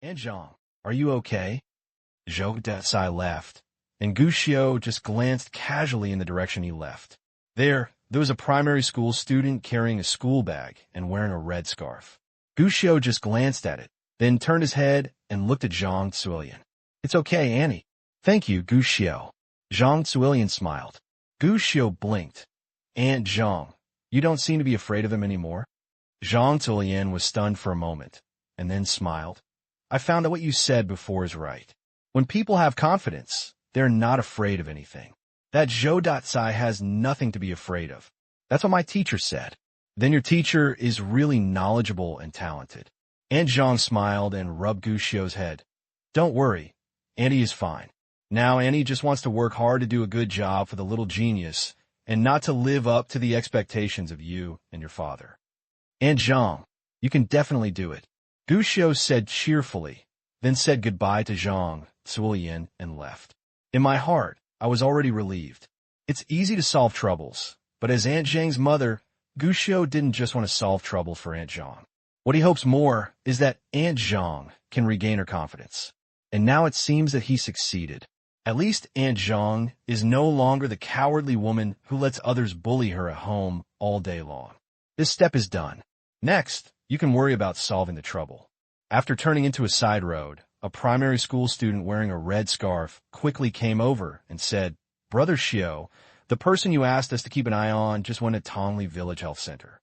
And Zhang, are you okay? Zhou Desai left, and Gu Xiu just glanced casually in the direction he left. There was a primary school student carrying a school bag and wearing a red scarf. Gu Xiu just glanced at it, then turned his head and looked at Zhang Zuilian. It's okay, Annie. Thank you, Gu Xiu. Zhang Zuilian smiled. Gu Xiu blinked. Aunt Zhang, you don't seem to be afraid of him anymore? Zhang Zuilian was stunned for a moment, and then smiled. I found that what you said before is right. When people have confidence, they're not afraid of anything. That Zhou Datsai has nothing to be afraid of. That's what my teacher said. Then your teacher is really knowledgeable and talented. Aunt Zhang smiled and rubbed Gu Xiu's head. Don't worry, Annie is fine. Now Annie just wants to work hard to do a good job for the little genius and not to live up to the expectations of you and your father. Aunt Zhang, you can definitely do it. Gu Xiu said cheerfully, then said goodbye to Zhang Zuilian and left. In my heart, I was already relieved. It's easy to solve troubles, but as Aunt Zhang's mother, Gu Xiu didn't just want to solve trouble for Aunt Zhang. What he hopes more is that Aunt Zhang can regain her confidence. And now it seems that he succeeded. At least Aunt Zhang is no longer the cowardly woman who lets others bully her at home all day long. This step is done. Next, you can worry about solving the trouble. After turning into a side road, a primary school student wearing a red scarf quickly came over and said, Brother Xiu, the person you asked us to keep an eye on just went to Tongli Village Health Center.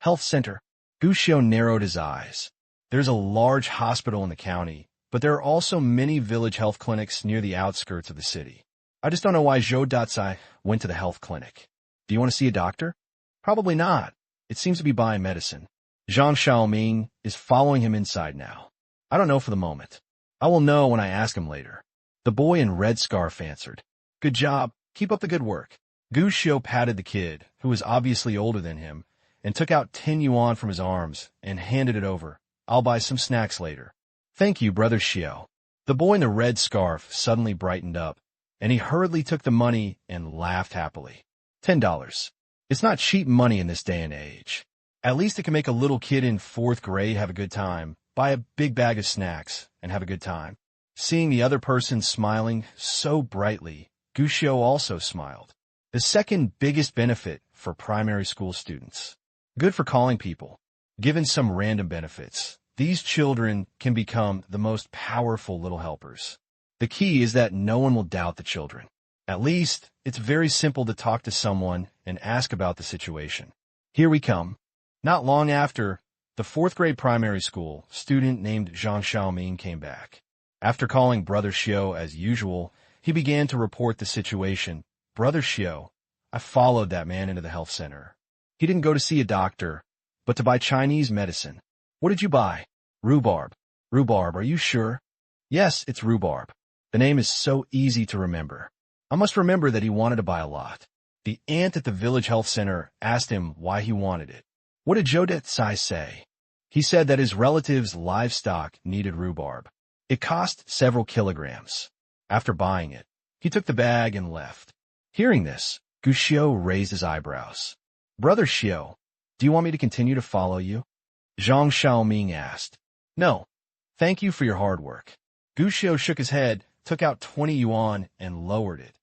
Health Center? Gu Xiu narrowed his eyes. There's a large hospital in the county, but there are also many village health clinics near the outskirts of the city. I just don't know why Zhou Datsai went to the health clinic. Do you want to see a doctor? Probably not. It seems to be buying medicine. Zhang Xiaoming is following him inside now. I don't know for the moment. I will know when I ask him later. The boy in red scarf answered. Good job. Keep up the good work. Gu Xiu patted the kid, who was obviously older than him, and took out 10 yuan from his arms and handed it over. I'll buy some snacks later. Thank you, Brother Xiu. The boy in the red scarf suddenly brightened up, and he hurriedly took the money and laughed happily. $10. It's not cheap money in this day and age. At least it can make a little kid in 4th grade have a good time, buy a big bag of snacks, and have a good time. Seeing the other person smiling so brightly, Gu Xiu also smiled. The second biggest benefit for primary school students. Good for calling people. Given some random benefits, these children can become the most powerful little helpers. The key is that no one will doubt the children. At least, it's very simple to talk to someone and ask about the situation. Here we come. Not long after, the 4th grade primary school student named Zhang Xiaoming came back. After calling Brother Xiu as usual, he began to report the situation. Brother Xiu, I followed that man into the health center. He didn't go to see a doctor, but to buy Chinese medicine. What did you buy? Rhubarb. Rhubarb, are you sure? Yes, it's rhubarb. The name is so easy to remember. I must remember that he wanted to buy a lot. The aunt at the village health center asked him why he wanted it. What did Zhou Datsai say? He said that his relative's livestock needed rhubarb. It cost several kilograms. After buying it, he took the bag and left. Hearing this, Gu Xiu raised his eyebrows. Brother Xiu, do you want me to continue to follow you? Zhang Xiaoming asked. No, thank you for your hard work. Gu Xiu shook his head, took out 20 yuan, and lowered it.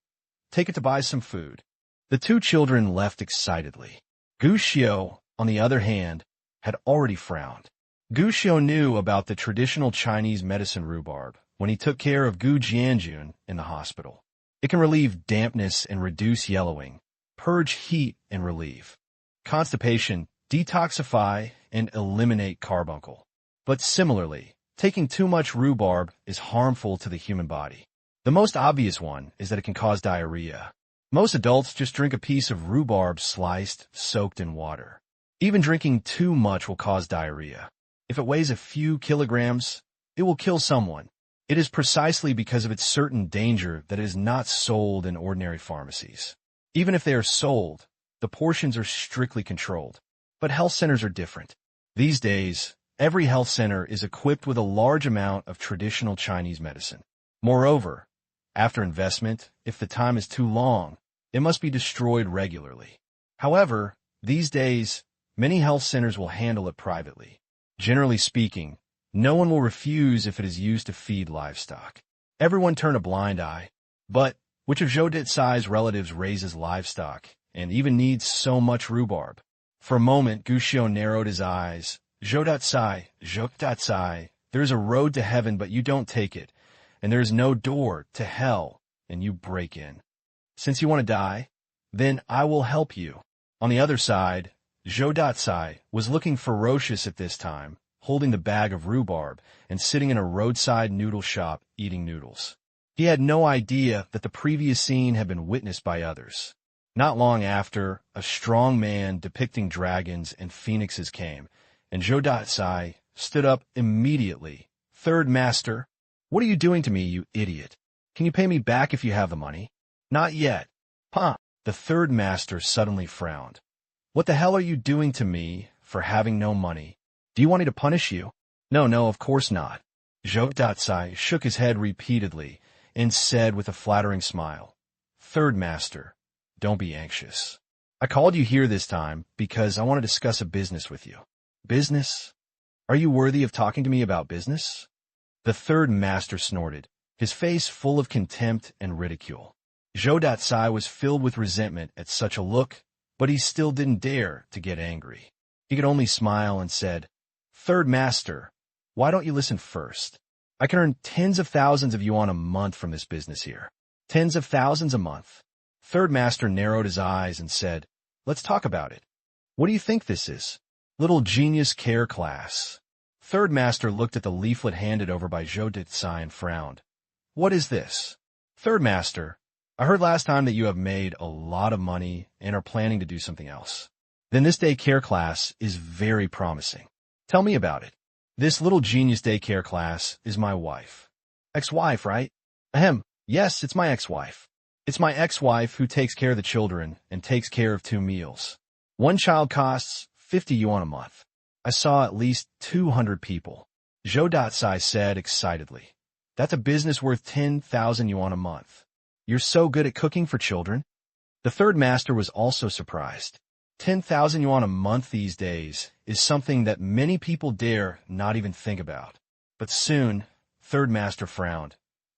Take it to buy some food. The two children left excitedly. Gu Xiu, on the other hand, had already frowned. Gu Xiu knew about the traditional Chinese medicine rhubarb when he took care of Gu Jianjun in the hospital. It can relieve dampness and reduce yellowing, purge heat and relieve constipation, detoxify, and eliminate carbuncle. But similarly, taking too much rhubarb is harmful to the human body. The most obvious one is that it can cause diarrhea. Most adults just drink a piece of rhubarb sliced, soaked in water. Even drinking too much will cause diarrhea. If it weighs a few kilograms, it will kill someone. It is precisely because of its certain danger that it is not sold in ordinary pharmacies. Even if they are sold, the portions are strictly controlled. But health centers are different. These days, every health center is equipped with a large amount of traditional Chinese medicine. Moreover, after investment, if the time is too long, it must be destroyed regularly. However, these days, many health centers will handle it privately. Generally speaking, No one will refuse if it is used to feed livestock. Everyone turned a blind eye. But which of Zhou Detsai's relatives raises livestock and even needs so much rhubarb? For a moment, Gushio narrowed his eyes. Zhou Detsai, there is a road to heaven, but you don't take it, and there is no door to hell, and you break in. Since you want to die, then I will help you. On the other side, Zhou Detsai was looking ferocious at this time, holding the bag of rhubarb and sitting in a roadside noodle shop eating noodles. He had no idea that the previous scene had been witnessed by others. Not long after, a strong man depicting dragons and phoenixes came, and Zhou Detsai stood up immediately. Third Master, what are you doing to me, you idiot? Can you pay me back if you have the money? Not yet. Huh. The Third Master suddenly frowned. What the hell are you doing to me for having no money? Do you want me to punish you? No, of course not. Zhou Detsai shook his head repeatedly and said with a flattering smile, Third Master, don't be anxious. I called you here this time because I want to discuss a business with you. Business? Are you worthy of talking to me about business? The Third Master snorted, his face full of contempt and ridicule. Zhou Detsai was filled with resentment at such a look, but he still didn't dare to get angry. He could only smile and said, Third Master, why don't you listen first? I can earn tens of thousands of yuan a month from this business here. Tens of thousands a month. Third Master narrowed his eyes and said, Let's talk about it. What do you think this is? Little Genius Care Class. Third Master looked at the leaflet handed over by Zhou Detsai and frowned. What is this? Third Master, I heard last time that you have made a lot of money and are planning to do something else. Then this daycare class is very promising. Tell me about it. This Little Genius daycare class is my wife. Ex-wife, right? Ahem. Yes, it's my ex-wife. It's my ex-wife who takes care of the children and takes care of 2 meals. One child costs 50 yuan a month. I saw at least 200 people. Zhou Detsai said excitedly. That's a business worth 10,000 yuan a month. You're so good at cooking for children. The Third Master was also surprised. 10,000 yuan a month these days is something that many people dare not even think about. But soon, Third Master frowned.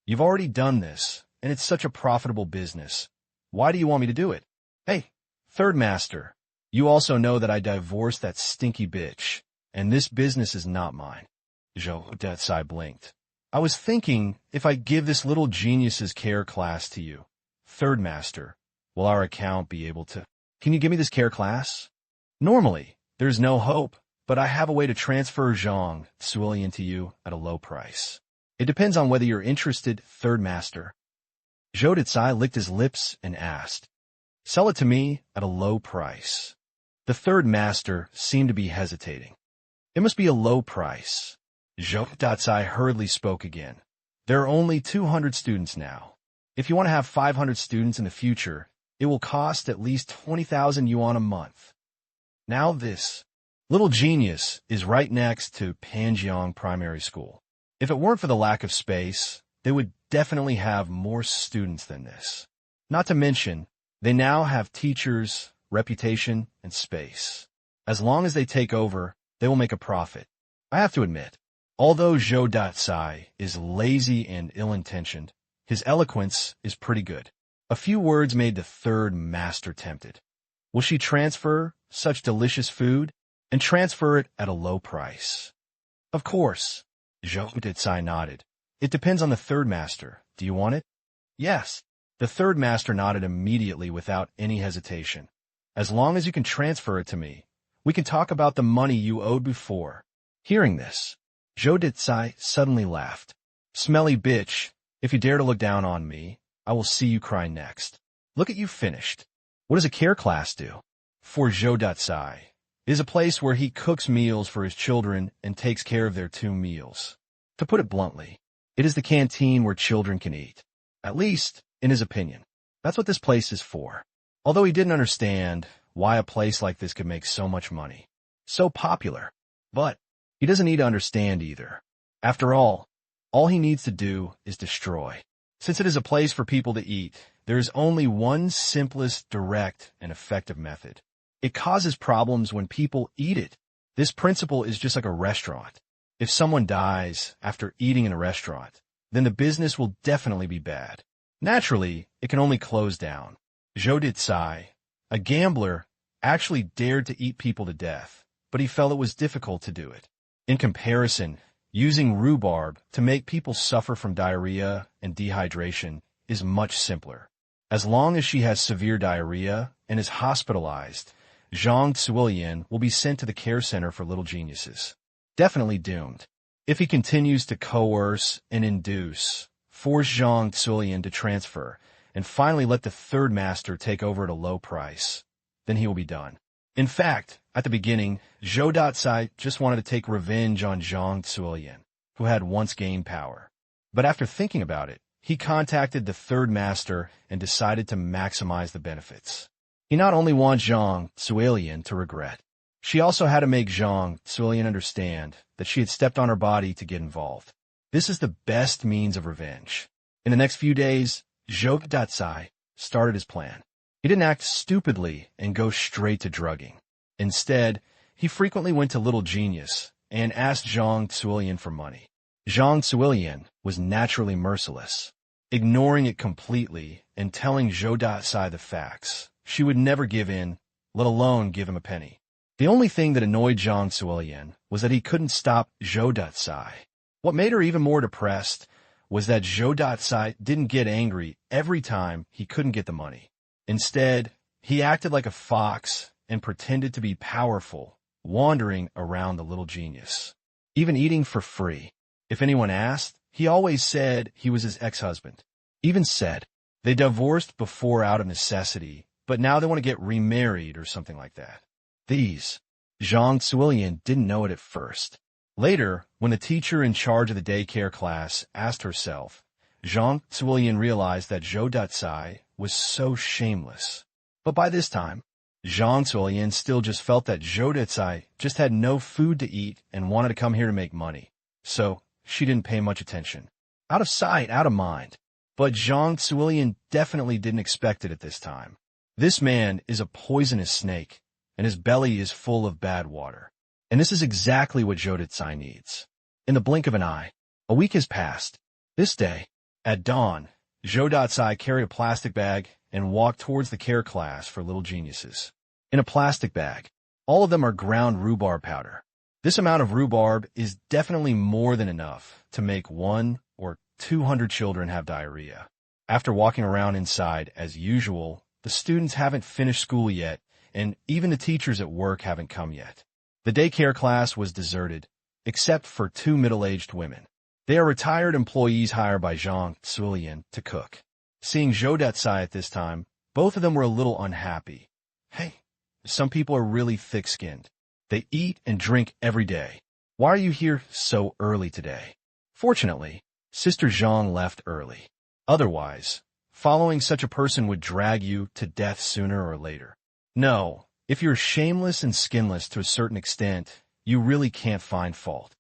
You've already done this, and it's such a profitable business. Why do you want me to do it? Hey, Third Master, you also know that I divorced that stinky bitch, and this business is not mine. Zhou Detsai blinked. I was thinking if I give this Little Genius's care class to you, Third Master, will our account be able to... Can you give me this care class? Normally, there's no hope, but I have a way to transfer Zhang Tsuilian to you at a low price. It depends on whether you're interested, Third Master. Zhou Detsai licked his lips and asked, Sell it to me at a low price. The Third Master seemed to be hesitating. It must be a low price. Zhou Detsai hurriedly spoke again. There are only 200 students now. If you want to have 500 students in the future, it will cost at least 20,000 yuan a month. Now this Little Genius is right next to Panjiang Primary School. If it weren't for the lack of space, they would definitely have more students than this. Not to mention, they now have teachers, reputation, and space. As long as they take over, they will make a profit. I have to admit, although Zhou Detsai is lazy and ill-intentioned, his eloquence is pretty good. A few words made the Third Master tempted. Will she transfer such delicious food and transfer it at a low price? Of course. Zhou Detsai nodded. It depends on the Third Master. Do you want it? Yes. The Third Master nodded immediately without any hesitation. As long as you can transfer it to me, we can talk about the money you owed before. Hearing this, Zhou Detsai suddenly laughed. Smelly bitch, if you dare to look down on me, I will see you cry next. Look at you finished. What does a care class do? For Zhou Detsai, it is a place where he cooks meals for his children and takes care of their 2 meals. To put it bluntly, it is the canteen where children can eat. At least, in his opinion. That's what this place is for. Although he didn't understand why a place like this could make so much money. So popular. But he doesn't need to understand either. After all he needs to do is destroy. Since it is a place for people to eat, there is only one simplest, direct, and effective method. It causes problems when people eat it. This principle is just like a restaurant. If someone dies after eating in a restaurant, then the business will definitely be bad. Naturally, it can only close down. Zhou Dicai, a gambler, actually dared to eat people to death, but he felt it was difficult to do it. In comparison, using rhubarb to make people suffer from diarrhea and dehydration is much simpler. As long as she has severe diarrhea and is hospitalized, Zhang Zuolian will be sent to the care center for little geniuses. Definitely doomed. If he continues to coerce and induce, force Zhang Zuolian to transfer, and finally let the third master take over at a low price, then he will be done. In fact, at the beginning, Zhou Dicai just wanted to take revenge on Zhang Zuolian, who had once gained power. But after thinking about it, he contacted the third master and decided to maximize the benefits. He not only wants Zhang Zuolian to regret, she also had to make Zhang Zuolian understand that she had stepped on her body to get involved. This is the best means of revenge. In the next few days, Zhou Dicai started his plan. He didn't act stupidly and go straight to drugging. Instead, he frequently went to Little Genius and asked Zhang Zuolian for money. Zhang Zuolian was naturally merciless, ignoring it completely and telling Zhou Dicai the facts. She would never give in, let alone give him a penny. The only thing that annoyed Zhang Zuolian was that he couldn't stop Zhou Dicai. What made her even more depressed was that Zhou Dicai didn't get angry every time he couldn't get the money. Instead, he acted like a fox and pretended to be powerful, wandering around the little genius, even eating for free. If anyone asked, he always said he was his ex-husband. Even said they divorced before out of necessity, but now they want to get remarried or something like that. Zhang Zuolian didn't know it at first. Later, when the teacher in charge of the daycare class asked herself, Zhang Zuolian realized that Zhou Dicai was so shameless. But by this time, Zhang Zuolian still just felt that Zhou Dicai just had no food to eat and wanted to come here to make money. So, she didn't pay much attention. Out of sight, out of mind. But Zhang Zuolian definitely didn't expect it at this time. This man is a poisonous snake, and his belly is full of bad water. And this is exactly what Zhou Dicai needs. In the blink of an eye, a week has passed. This day, at dawn, Zhou Dicai carried a plastic bag and walked towards the care class for little geniuses. In a plastic bag, all of them are ground rhubarb powder. This amount of rhubarb is definitely more than enough to make 1 or 200 children have diarrhea. After walking around inside as usual, the students haven't finished school yet, and even the teachers at work haven't come yet. The daycare class was deserted, except for 2 middle-aged women. They are retired employees hired by Zhang Zuolian to cook. Seeing Zhou Dicai at this time, both of them were a little unhappy. Hey, some people are really thick-skinned. They eat and drink every day. Why are you here so early today? Fortunately, Sister Zhang left early. Otherwise, following such a person would drag you to death sooner or later. No, if you're shameless and skinless to a certain extent, you really can't find fault.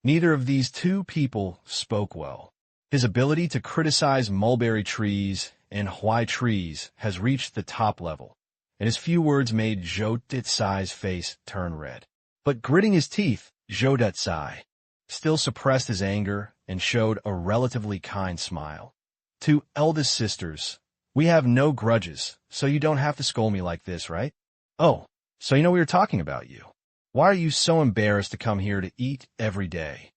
Neither of these 2 people spoke well. His ability to criticize mulberry trees and Huai trees has reached the top level, and his few words made Zhou Dicai's face turn red. But gritting his teeth, Zhou Dicai still suppressed his anger and showed a relatively kind smile. 2 eldest sisters, we have no grudges, so you don't have to scold me like this, right? Oh, so you know we were talking about you. Why are you so embarrassed to come here to eat every day?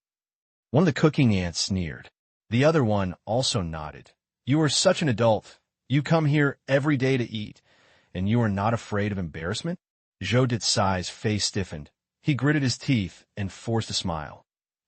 One of the cooking ants sneered. The other one also nodded. You are such an adult. You come here every day to eat, and you are not afraid of embarrassment? Zhou Dicai's face stiffened. He gritted his teeth and forced a smile.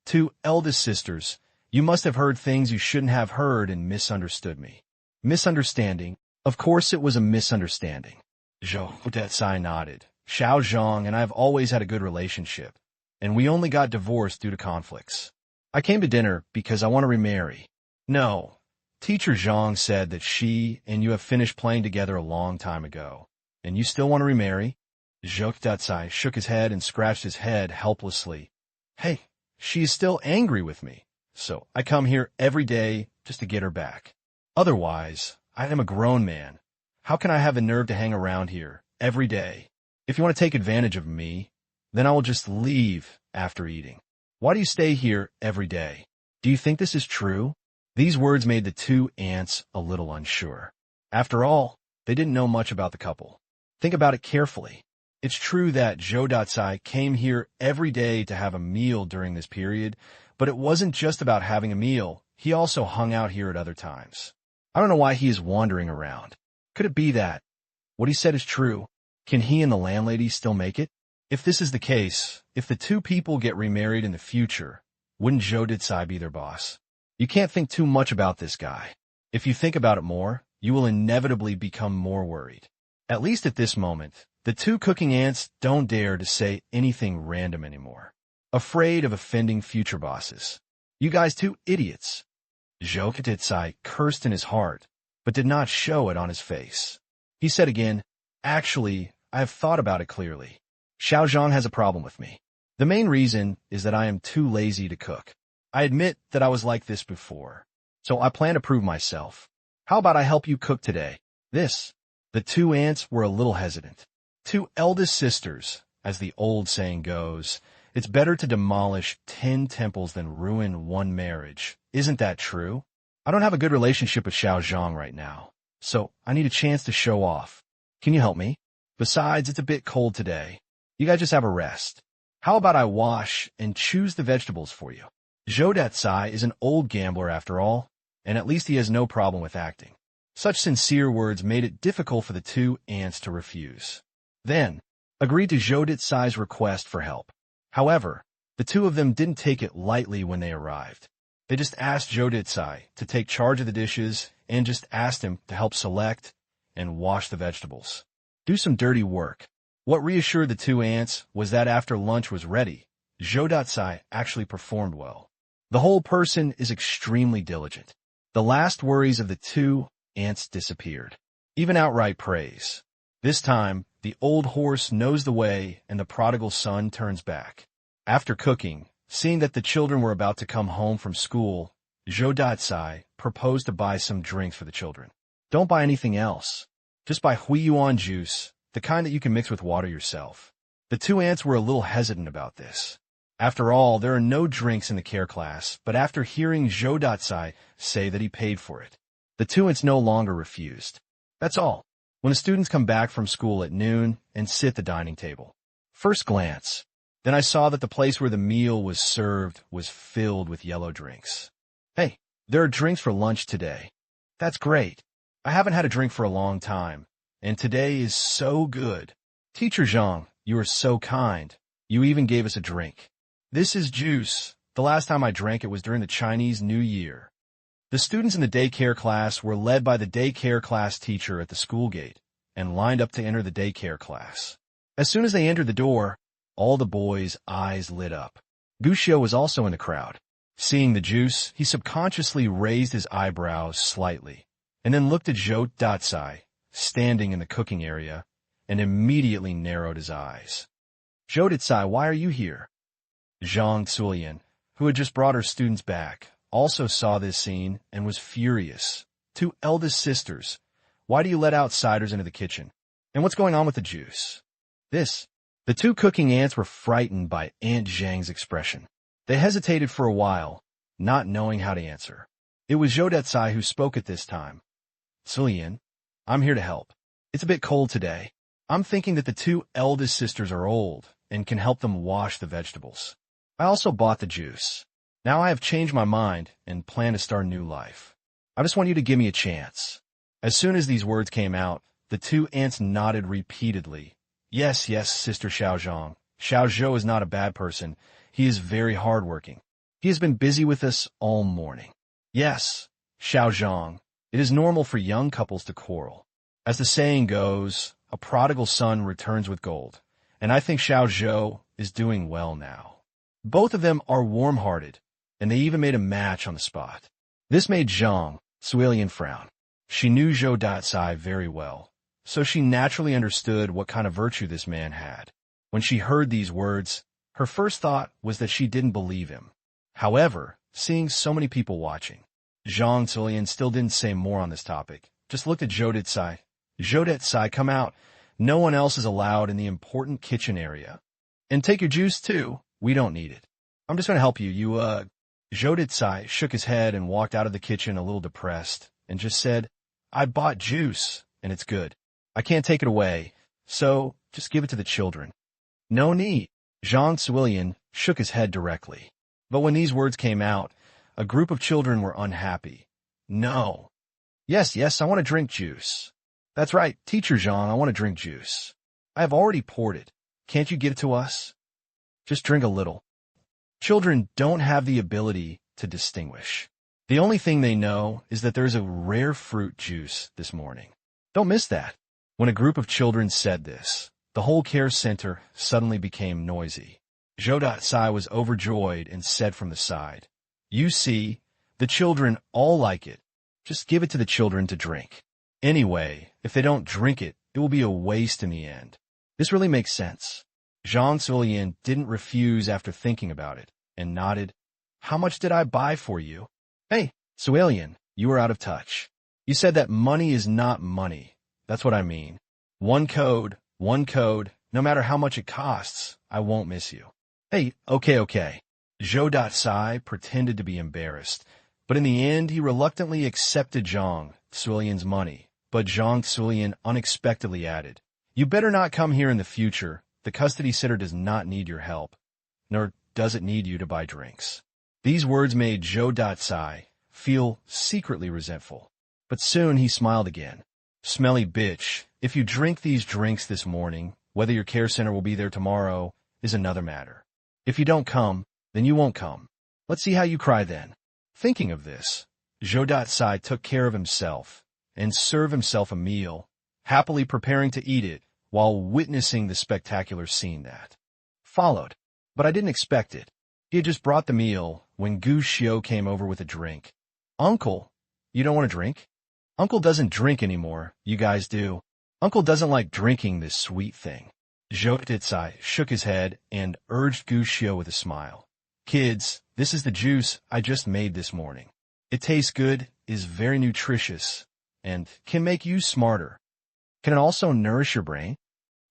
2 eldest sisters, you must have heard things you shouldn't have heard and misunderstood me. Misunderstanding? Of course it was a misunderstanding. Zhou Dicai nodded. Xiao Zhang and I have always had a good relationship, and we only got divorced due to conflicts. I came to dinner because I want to remarry. No. Teacher Zhang said that she and you have finished playing together a long time ago, and you still want to remarry? Zhou Dicai shook his head and scratched his head helplessly. Hey, she is still angry with me, so I come here every day just to get her back. Otherwise, I am a grown man. How can I have the nerve to hang around here every day? If you want to take advantage of me, then I will just leave after eating. Why do you stay here every day? Do you think this is true? These words made the two aunts a little unsure. After all, they didn't know much about the couple. Think about it carefully. It's true that Zhou came here every day to have a meal during this period, but it wasn't just about having a meal. He also hung out here at other times. I don't know why he is wandering around. Could it be that what he said is true? Can he and the landlady still make it? If this is the case, if the two people get remarried in the future, wouldn't Zhou be their boss? You can't think too much about this guy. If you think about it more, you will inevitably become more worried. At least at this moment, the two cooking aunts don't dare to say anything random anymore. Afraid of offending future bosses. You guys two idiots. Zhou cursed in his heart, but did not show it on his face. He said again, actually, I have thought about it clearly. Xiaozhang has a problem with me. The main reason is that I am too lazy to cook. I admit that I was like this before, so I plan to prove myself. How about I help you cook today? The two aunts were a little hesitant. Two eldest sisters, as the old saying goes, it's better to demolish 10 temples than ruin one marriage. Isn't that true? I don't have a good relationship with Xiaozhang right now, so I need a chance to show off. Can you help me? Besides, it's a bit cold today. You guys just have a rest. How about I wash and choose the vegetables for you? Zhou is an old gambler after all, and at least he has no problem with acting. Such sincere words made it difficult for the two aunts to refuse. Then, agreed to Zhou request for help. However, the two of them didn't take it lightly when they arrived. They just asked Zhou to take charge of the dishes and just asked him to help select and wash the vegetables. Do some dirty work. What reassured the two aunts was that after lunch was ready, Zhou actually performed well. The whole person is extremely diligent. The last worries of the two aunts disappeared. Even outright praise. This time, the old horse knows the way and the prodigal son turns back. After cooking, seeing that the children were about to come home from school, Zhou proposed to buy some drinks for the children. Don't buy anything else. Just buy Huiyuan juice, the kind that you can mix with water yourself. The two aunts were a little hesitant about this. After all, there are no drinks in the care class, but after hearing Zhou say that he paid for it, the two aunts no longer refused. That's all. When the students come back from school at noon and sit at the dining table. First glance, then I saw that the place where the meal was served was filled with yellow drinks. Hey, there are drinks for lunch today. That's great. I haven't had a drink for a long time, and today is so good. Teacher Zhang, you are so kind. You even gave us a drink. This is juice. The last time I drank it was during the Chinese New Year. The students in the daycare class were led by the daycare class teacher at the school gate and lined up to enter the daycare class. As soon as they entered the door, all the boys' eyes lit up. Guxiu was also in the crowd. Seeing the juice, he subconsciously raised his eyebrows slightly and then looked at Zhou standing in the cooking area and immediately narrowed his eyes. Zhou, why are you here? Zhang Zulian, who had just brought her students back, also saw this scene and was furious. Two eldest sisters. Why do you let outsiders into the kitchen? And what's going on with the juice? The two cooking aunts were frightened by Aunt Zhang's expression. They hesitated for a while, not knowing how to answer. It was Zhou who spoke at this time. Zulian, I'm here to help. It's a bit cold today. I'm thinking that the two eldest sisters are old and can help them wash the vegetables. I also bought the juice. Now I have changed my mind and plan to start a new life. I just want you to give me a chance. As soon as these words came out, the two aunts nodded repeatedly. Yes, Sister Xiaozhang. Xiaozhou is not a bad person. He is very hardworking. He has been busy with us all morning. Yes, Xiaozhang, it is normal for young couples to quarrel. As the saying goes, a prodigal son returns with gold, and I think Xiaozhou is doing well now. Both of them are warm-hearted, and they even made a match on the spot. This made Zhang Zuilian frown. She knew Zhou very well, so she naturally understood what kind of virtue this man had. When she heard these words, her first thought was that she didn't believe him. However, seeing so many people watching, Zhang Zuilian still didn't say more on this topic, just looked at Zhou. Zhou, come out. No one else is allowed in the important kitchen area. And take your juice too. We don't need it. I'm just going to help you. Zhou Ditsai shook his head and walked out of the kitchen a little depressed and just said, I bought juice, and it's good. I can't take it away, so just give it to the children. No need. Jean Suilian shook his head directly. But when these words came out, a group of children were unhappy. No. Yes, I want to drink juice. That's right, Teacher Jean, I want to drink juice. I have already poured it. Can't you give it to us? Just drink a little. Children don't have the ability to distinguish. The only thing they know is that there's a rare fruit juice this morning. Don't miss that. When a group of children said this, the whole care center suddenly became noisy. Zhou Datsai was overjoyed and said from the side, You see, the children all like it. Just give it to the children to drink. Anyway, if they don't drink it, it will be a waste in the end. This really makes sense. Jean Suilian didn't refuse after thinking about it, and nodded. How much did I buy for you? Hey, Suilian, you were out of touch. You said that money is not money. That's what I mean. One code, no matter how much it costs, I won't miss you. Hey, okay. Zhou Datsai pretended to be embarrassed, but in the end he reluctantly accepted Zhang Suilian's money. But Zhang Suilian unexpectedly added, You better not come here in the future. The custody sitter does not need your help, nor does it need you to buy drinks. These words made Zhou Datsai feel secretly resentful, but soon he smiled again. Smelly bitch, if you drink these drinks this morning, whether your care center will be there tomorrow is another matter. If you don't come, then you won't come. Let's see how you cry then. Thinking of this, Zhou Datsai took care of himself and served himself a meal, happily preparing to eat it while witnessing the spectacular scene that followed. But I didn't expect it. He had just brought the meal when Gu Xiu came over with a drink. Uncle, you don't want to drink? Uncle doesn't drink anymore, you guys do. Uncle doesn't like drinking this sweet thing. Zhou Ditsai shook his head and urged Gu Xiu with a smile. Kids, this is the juice I just made this morning. It tastes good, is very nutritious, and can make you smarter. Can it also nourish your brain?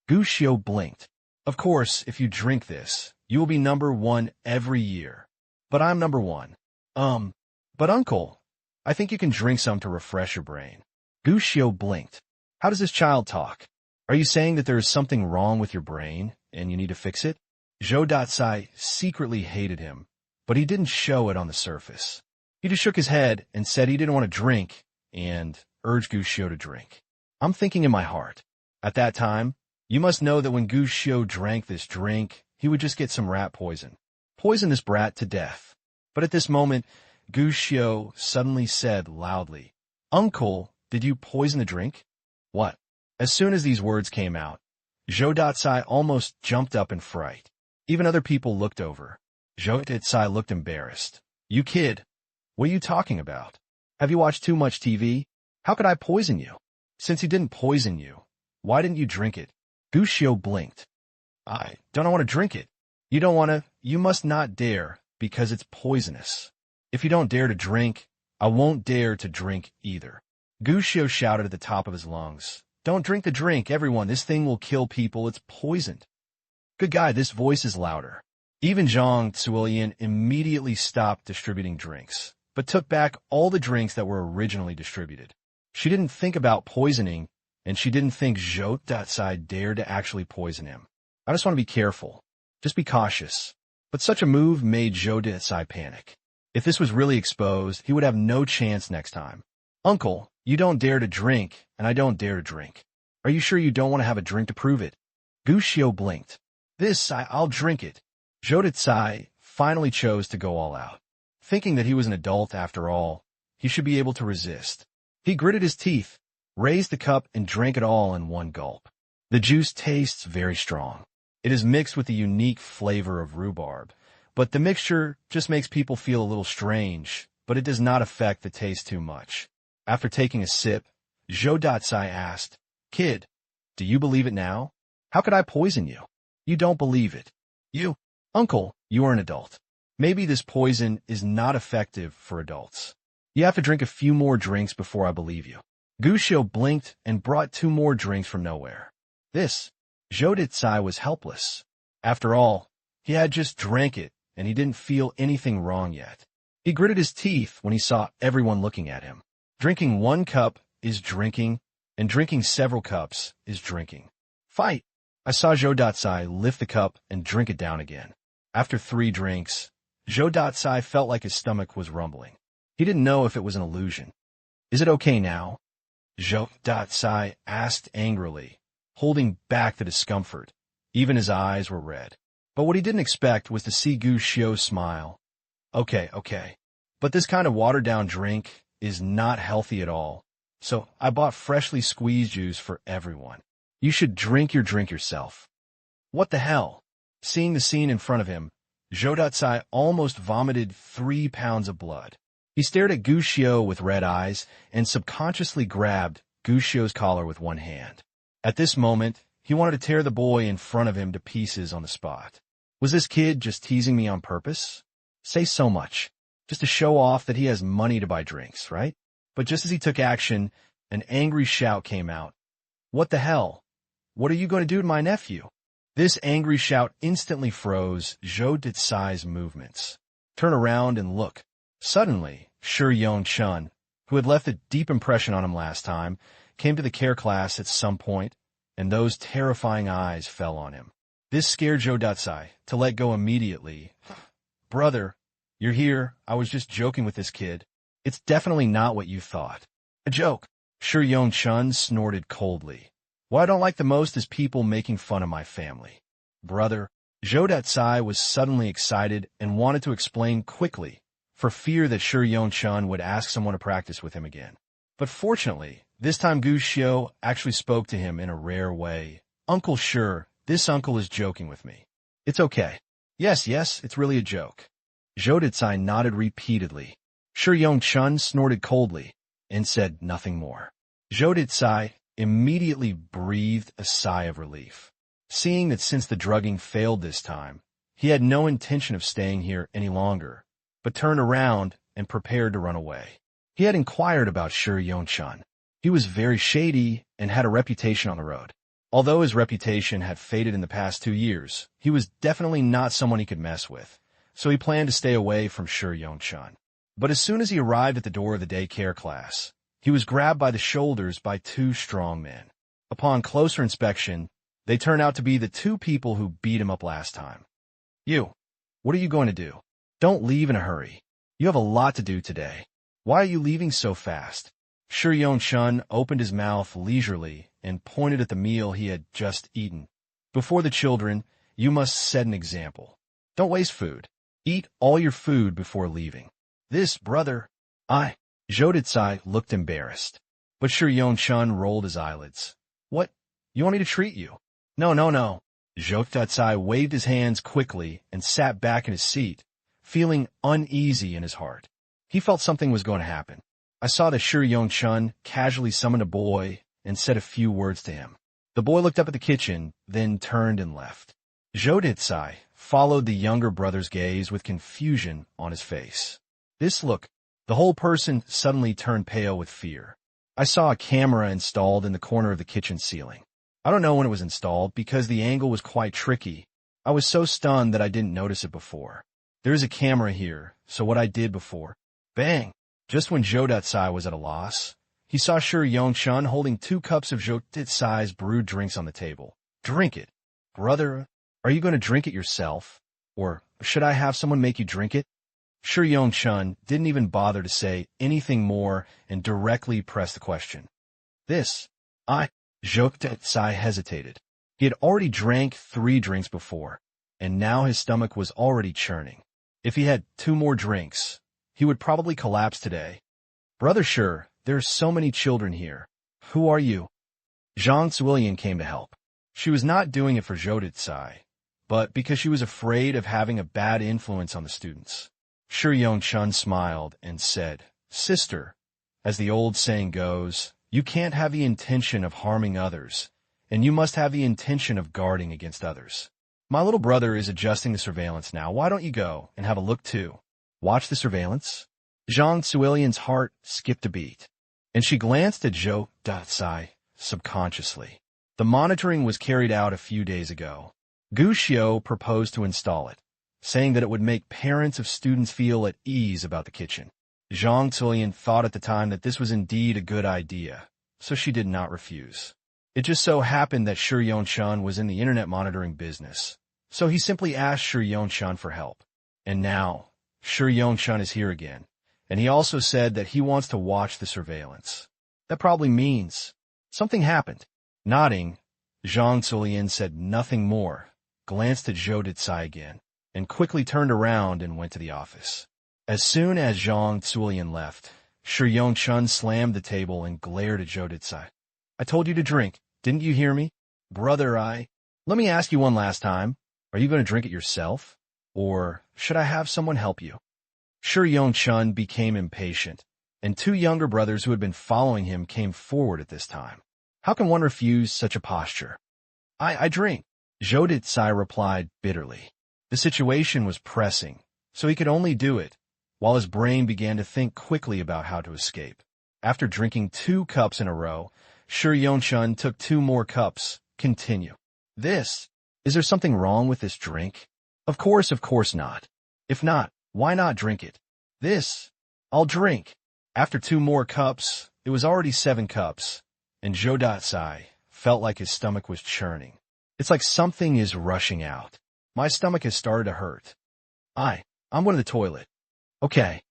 Gu Xiu blinked. Of course, if you drink this, you will be number 1 every year. But I'm number 1. But uncle, I think you can drink some to refresh your brain. Gu Xiu blinked. How does this child talk? Are you saying that there is something wrong with your brain, and you need to fix it? Zhou Datsai secretly hated him, but he didn't show it on the surface. He just shook his head and said he didn't want to drink, and urged Gu Xiu to drink. I'm thinking in my heart. At that time, you must know that when Gu Xiu drank this drink, he would just get some rat poison. Poison this brat to death. But at this moment, Gu Xiu suddenly said loudly, Uncle, did you poison the drink? What? As soon as these words came out, Zhou Datsai almost jumped up in fright. Even other people looked over. Zhou Datsai looked embarrassed. You kid, what are you talking about? Have you watched too much TV? How could I poison you? Since he didn't poison you, why didn't you drink it? Gu Xiu blinked. I don't want to drink it. You don't want to, you must not dare, because it's poisonous. If you don't dare to drink, I won't dare to drink either. Gu Xiu shouted at the top of his lungs. Don't drink the drink, everyone. This thing will kill people. It's poisoned. Good guy, this voice is louder. Even Zhang Suilian immediately stopped distributing drinks, but took back all the drinks that were originally distributed. She didn't think about poisoning, and she didn't think Zhou Datsai dared to actually poison him. I just want to be careful. Just be cautious. But such a move made Zhou Datsai panic. If this was really exposed, he would have no chance next time. Uncle, you don't dare to drink, and I don't dare to drink. Are you sure you don't want to have a drink to prove it? Gu Xiu blinked. I'll drink it. Zhou Datsai finally chose to go all out. Thinking that he was an adult after all, he should be able to resist. He gritted his teeth, raised the cup, and drank it all in one gulp. The juice tastes very strong. It is mixed with the unique flavor of rhubarb, but the mixture just makes people feel a little strange, but it does not affect the taste too much. After taking a sip, Zhou Datsai asked, Kid, do you believe it now? How could I poison you? You don't believe it. Uncle, you are an adult. Maybe this poison is not effective for adults. You have to drink a few more drinks before I believe you. Gu Xiu blinked and brought 2 more drinks from nowhere. Zhou Datsai was helpless. After all, he had just drank it and he didn't feel anything wrong yet. He gritted his teeth when he saw everyone looking at him. Drinking 1 cup is drinking, and drinking several cups is drinking. Fight! I saw Zhou Datsai lift the cup and drink it down again. After 3 drinks, Zhou Datsai felt like his stomach was rumbling. He didn't know if it was an illusion. Is it okay now? Zhou Datsai asked angrily, holding back the discomfort. Even his eyes were red. But what he didn't expect was to see Gu Xiu smile. Okay. But this kind of watered-down drink is not healthy at all. So I bought freshly squeezed juice for everyone. You should drink your drink yourself. What the hell? Seeing the scene in front of him, Zhou Datsai almost vomited 3 pounds of blood. He stared at Gu Xiu with red eyes and subconsciously grabbed Gu Xiu's collar with one hand. At this moment, he wanted to tear the boy in front of him to pieces on the spot. Was this kid just teasing me on purpose? Say so much, just to show off that he has money to buy drinks, right? But just as he took action, an angry shout came out. What the hell? What are you going to do to my nephew? This angry shout instantly froze Zhou Datsai's movements. Turn around and look. Suddenly, Shi Yongchun, who had left a deep impression on him last time, came to the care class at some point, and those terrifying eyes fell on him. This scared Zhou Datsai to let go immediately. Brother, you're here. I was just joking with this kid. It's definitely not what you thought. A joke. Shi Yongchun snorted coldly. What I don't like the most is people making fun of my family. Brother, Zhou Datsai was suddenly excited and wanted to explain quickly, for fear that Shi Yongchun would ask someone to practice with him again. But fortunately, this time Gu Xiu actually spoke to him in a rare way. Uncle Shi, this uncle is joking with me. It's okay. Yes, it's really a joke. Zhou Datsai nodded repeatedly. Shi Yongchun snorted coldly and said nothing more. Zhou Datsai immediately breathed a sigh of relief, seeing that since the drugging failed this time, he had no intention of staying here any longer, but turned around and prepared to run away. He had inquired about Shi Yongchun. He was very shady and had a reputation on the road. Although his reputation had faded in the past 2 years, he was definitely not someone he could mess with, so he planned to stay away from Shi Yongchun. But as soon as he arrived at the door of the daycare class, he was grabbed by the shoulders by 2 strong men. Upon closer inspection, they turned out to be the 2 people who beat him up last time. You, what are you going to do? Don't leave in a hurry. You have a lot to do today. Why are you leaving so fast? Shi Yongchun opened his mouth leisurely and pointed at the meal he had just eaten. Before the children, you must set an example. Don't waste food. Eat all your food before leaving. This, brother, Zhou Datsai looked embarrassed. But Shi Yongchun rolled his eyelids. What? You want me to treat you? No. Zhou Datsai waved his hands quickly and sat back in his seat, feeling uneasy in his heart. He felt something was going to happen. I saw that Shi Yongchun casually summoned a boy and said a few words to him. The boy looked up at the kitchen, then turned and left. Zhou Datsai followed the younger brother's gaze with confusion on his face. This look, the whole person suddenly turned pale with fear. I saw a camera installed in the corner of the kitchen ceiling. I don't know when it was installed because the angle was quite tricky. I was so stunned that I didn't notice it before. There is a camera here, so what I did before. Bang! Just when Zhou Datsai was at a loss, he saw Shi Yongchun holding 2 cups of Zhou Datsai's brewed drinks on the table. Drink it. Brother, are you going to drink it yourself? Or should I have someone make you drink it? Shi Yongchun didn't even bother to say anything more and directly pressed the question. Zhou Datsai hesitated. He had already drank 3 drinks before, and now his stomach was already churning. If he had 2 more drinks, he would probably collapse today. Brother Shi, there are so many children here. Who are you? Zhang Zuilian came to help. She was not doing it for Zhou Datsai, but because she was afraid of having a bad influence on the students. Shi Yongchun smiled and said, Sister, as the old saying goes, you can't have the intention of harming others, and you must have the intention of guarding against others. My little brother is adjusting the surveillance now. Why don't you go and have a look too? Watch the surveillance? Zhang Zuilian's heart skipped a beat, and she glanced at Zhou Datsai subconsciously. The monitoring was carried out a few days ago. Gu Xiu proposed to install it, saying that it would make parents of students feel at ease about the kitchen. Zhang Zulian thought at the time that this was indeed a good idea, so she did not refuse. It just so happened that Shi Yongchun was in the internet monitoring business, so he simply asked Shi Yongchun for help. And now, Shi Yongchun is here again, and he also said that he wants to watch the surveillance. That probably means something happened. Nodding, Zhang Zulian said nothing more, glanced at Zhou Dicai again, and quickly turned around and went to the office. As soon as Zhang Zulian left, Shi Yongchun slammed the table and glared at Zhou Dicai. I told you to drink. Didn't you hear me? Brother, Let me ask you one last time. Are you going to drink it yourself? Or should I have someone help you? Shi Yongchun became impatient, and two younger brothers who had been following him came forward at this time. How can one refuse such a posture? I drink, Zhou Dicai replied bitterly. The situation was pressing, so he could only do it, while his brain began to think quickly about how to escape. After drinking 2 cups in a row, Shi Yongchun took 2 more cups. Continue. Is there something wrong with this drink? Of course not. If not, why not drink it? I'll drink. After 2 more cups, it was already 7 cups, and Zhou Dicai felt like his stomach was churning. It's like something is rushing out. My stomach has started to hurt. I'm going to the toilet. Okay.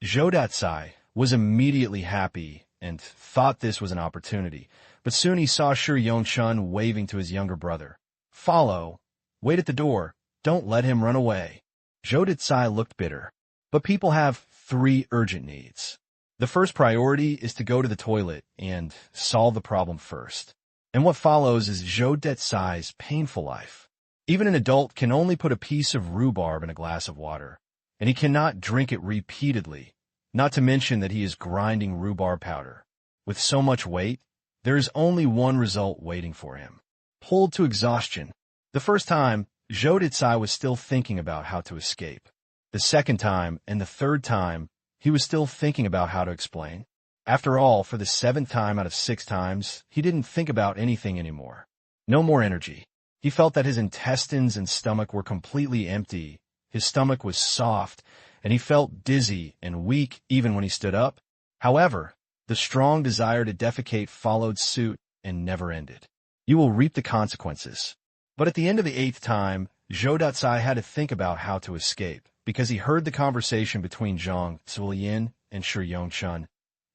Zhou Dicai was immediately happy and thought this was an opportunity, but soon he saw Shi Yongchun waving to his younger brother. Follow. Wait at the door. Don't let him run away. Zhou Dicai looked bitter. But people have 3 urgent needs. The first priority is to go to the toilet and solve the problem first. And what follows is Zhou Dicai's painful life. Even an adult can only put a piece of rhubarb in a glass of water, and he cannot drink it repeatedly, not to mention that he is grinding rhubarb powder. With so much weight, there is only one result waiting for him. Pulled to exhaustion. The first time, Zhou Dicai was still thinking about how to escape. The second time and the third time, he was still thinking about how to explain. After all, for the 7th time out of 6 times, he didn't think about anything anymore. No more energy. He felt that his intestines and stomach were completely empty. His stomach was soft, and he felt dizzy and weak even when he stood up. However, the strong desire to defecate followed suit and never ended. You will reap the consequences. But at the end of the 8th time, Zhou Dicai had to think about how to escape, because he heard the conversation between Zhang Zulian and Shi Yongchun.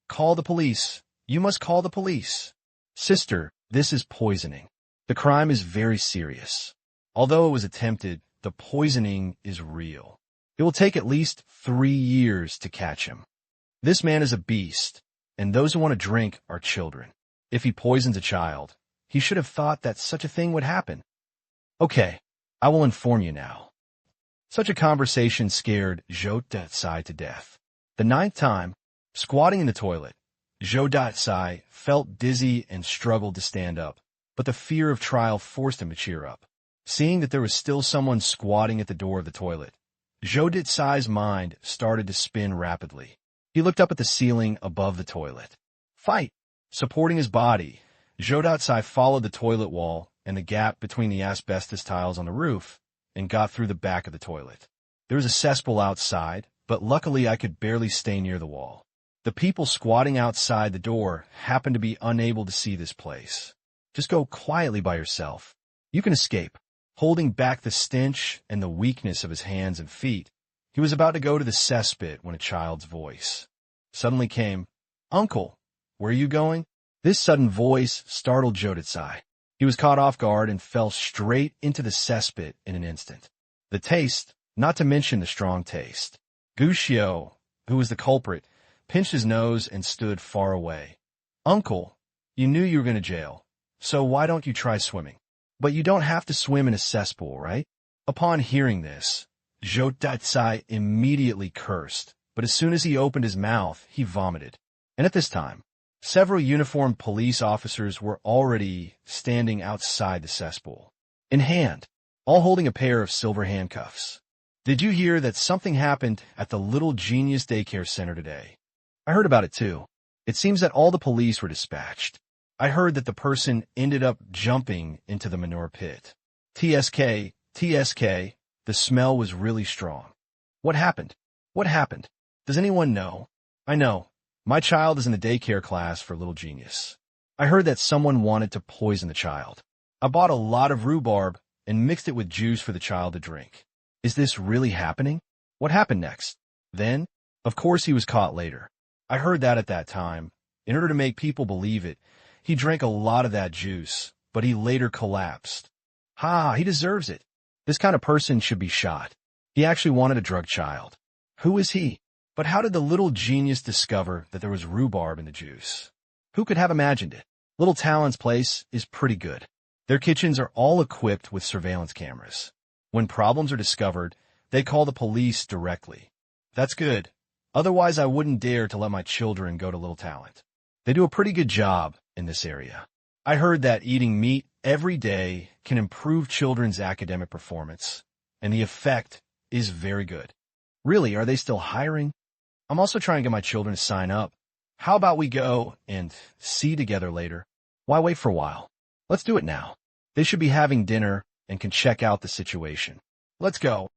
Call the police. You must call the police. Sister, this is poisoning. The crime is very serious. Although it was attempted, the poisoning is real. It will take at least 3 years to catch him. This man is a beast, and those who want to drink are children. If he poisons a child, he should have thought that such a thing would happen. Okay, I will inform you now. Such a conversation scared Zhou Dicai to death. The 9th time, squatting in the toilet, Zhou Dicai felt dizzy and struggled to stand up, but the fear of trial forced him to cheer up. Seeing that there was still someone squatting at the door of the toilet, Zhou Dicai's mind started to spin rapidly. He looked up at the ceiling above the toilet. Fight! Supporting his body, Zhou Dicai followed the toilet wall and the gap between the asbestos tiles on the roof and got through the back of the toilet. There was a cesspool outside, but luckily I could barely stay near the wall. The people squatting outside the door happened to be unable to see this place. Just go quietly by yourself. You can escape. Holding back the stench and the weakness of his hands and feet, he was about to go to the cesspit when a child's voice suddenly came. Uncle, where are you going? This sudden voice startled Zhou Dicai. He was caught off guard and fell straight into the cesspit in an instant. The taste, not to mention the strong taste. Guxiu, who was the culprit, pinched his nose and stood far away. Uncle, you knew you were going to jail, so why don't you try swimming? But you don't have to swim in a cesspool, right? Upon hearing this, Zhou Dicai immediately cursed, but as soon as he opened his mouth, he vomited. And at this time, several uniformed police officers were already standing outside the cesspool, in hand, all holding a pair of silver handcuffs. Did you hear that something happened at the Little Genius Daycare Center today? I heard about it too. It seems that all the police were dispatched. I heard that the person ended up jumping into the manure pit. TSK, the The smell was really strong. What happened? What happened? Does anyone know? I know. My child is in the daycare class for Little Genius. I heard that someone wanted to poison the child. I bought a lot of rhubarb and mixed it with juice for the child to drink. Is this really happening? What happened next? Then, of course, he was caught later. I heard that at that time. In order to make people believe it, he drank a lot of that juice, but he later collapsed. Ha, he deserves it. This kind of person should be shot. He actually wanted a drug child. Who is he? But how did the little genius discover that there was rhubarb in the juice? Who could have imagined it? Little Talon's place is pretty good. Their kitchens are all equipped with surveillance cameras. When problems are discovered, they call the police directly. That's good. Otherwise, I wouldn't dare to let my children go to Little Talent. They do a pretty good job in this area. I heard that eating meat every day can improve children's academic performance, and the effect is very good. Really, are they still hiring? I'm also trying to get my children to sign up. How about we go and see together later? Why wait for a while? Let's do it now. They should be having dinner and can check out the situation. Let's go.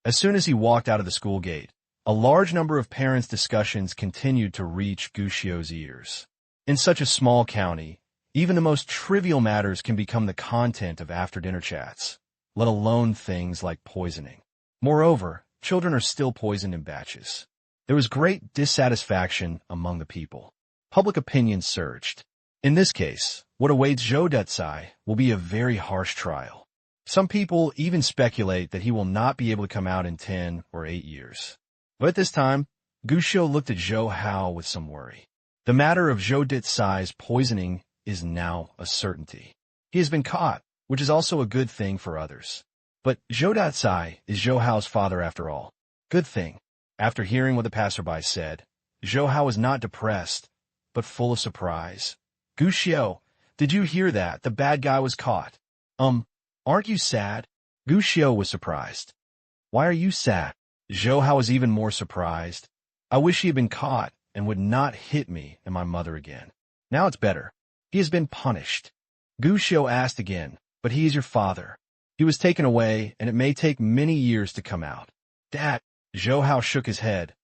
As soon as he walked out of the school gate, a large number of parents' discussions continued to reach Guccio's ears. In such a small county, even the most trivial matters can become the content of after-dinner chats, let alone things like poisoning. Moreover, children are still poisoned in batches. There was great dissatisfaction among the people. Public opinion surged. In this case, what awaits Zhou Detsai will be a very harsh trial. Some people even speculate that he will not be able to come out in 10 or 8 years. But at this time, Guccio looked at Zhou Hao with some worry. The matter of Zhou Detsai's poisoning is now a certainty. He has been caught, which is also a good thing for others. But Zhou Detsai is Zhou Hao's father after all. Good thing. After hearing what the passerby said, Zhou Hao was not depressed, but full of surprise. Guccio, did you hear that? The bad guy was caught. Aren't you sad? Guccio was surprised. Why are you sad? Zhou Hao was even more surprised. I wish he had been caught and would not hit me and my mother again. Now it's better. He has been punished. Guccio asked again, but he is your father. He was taken away, and it may take many years to come out. Dad, Zhou Hao shook his head.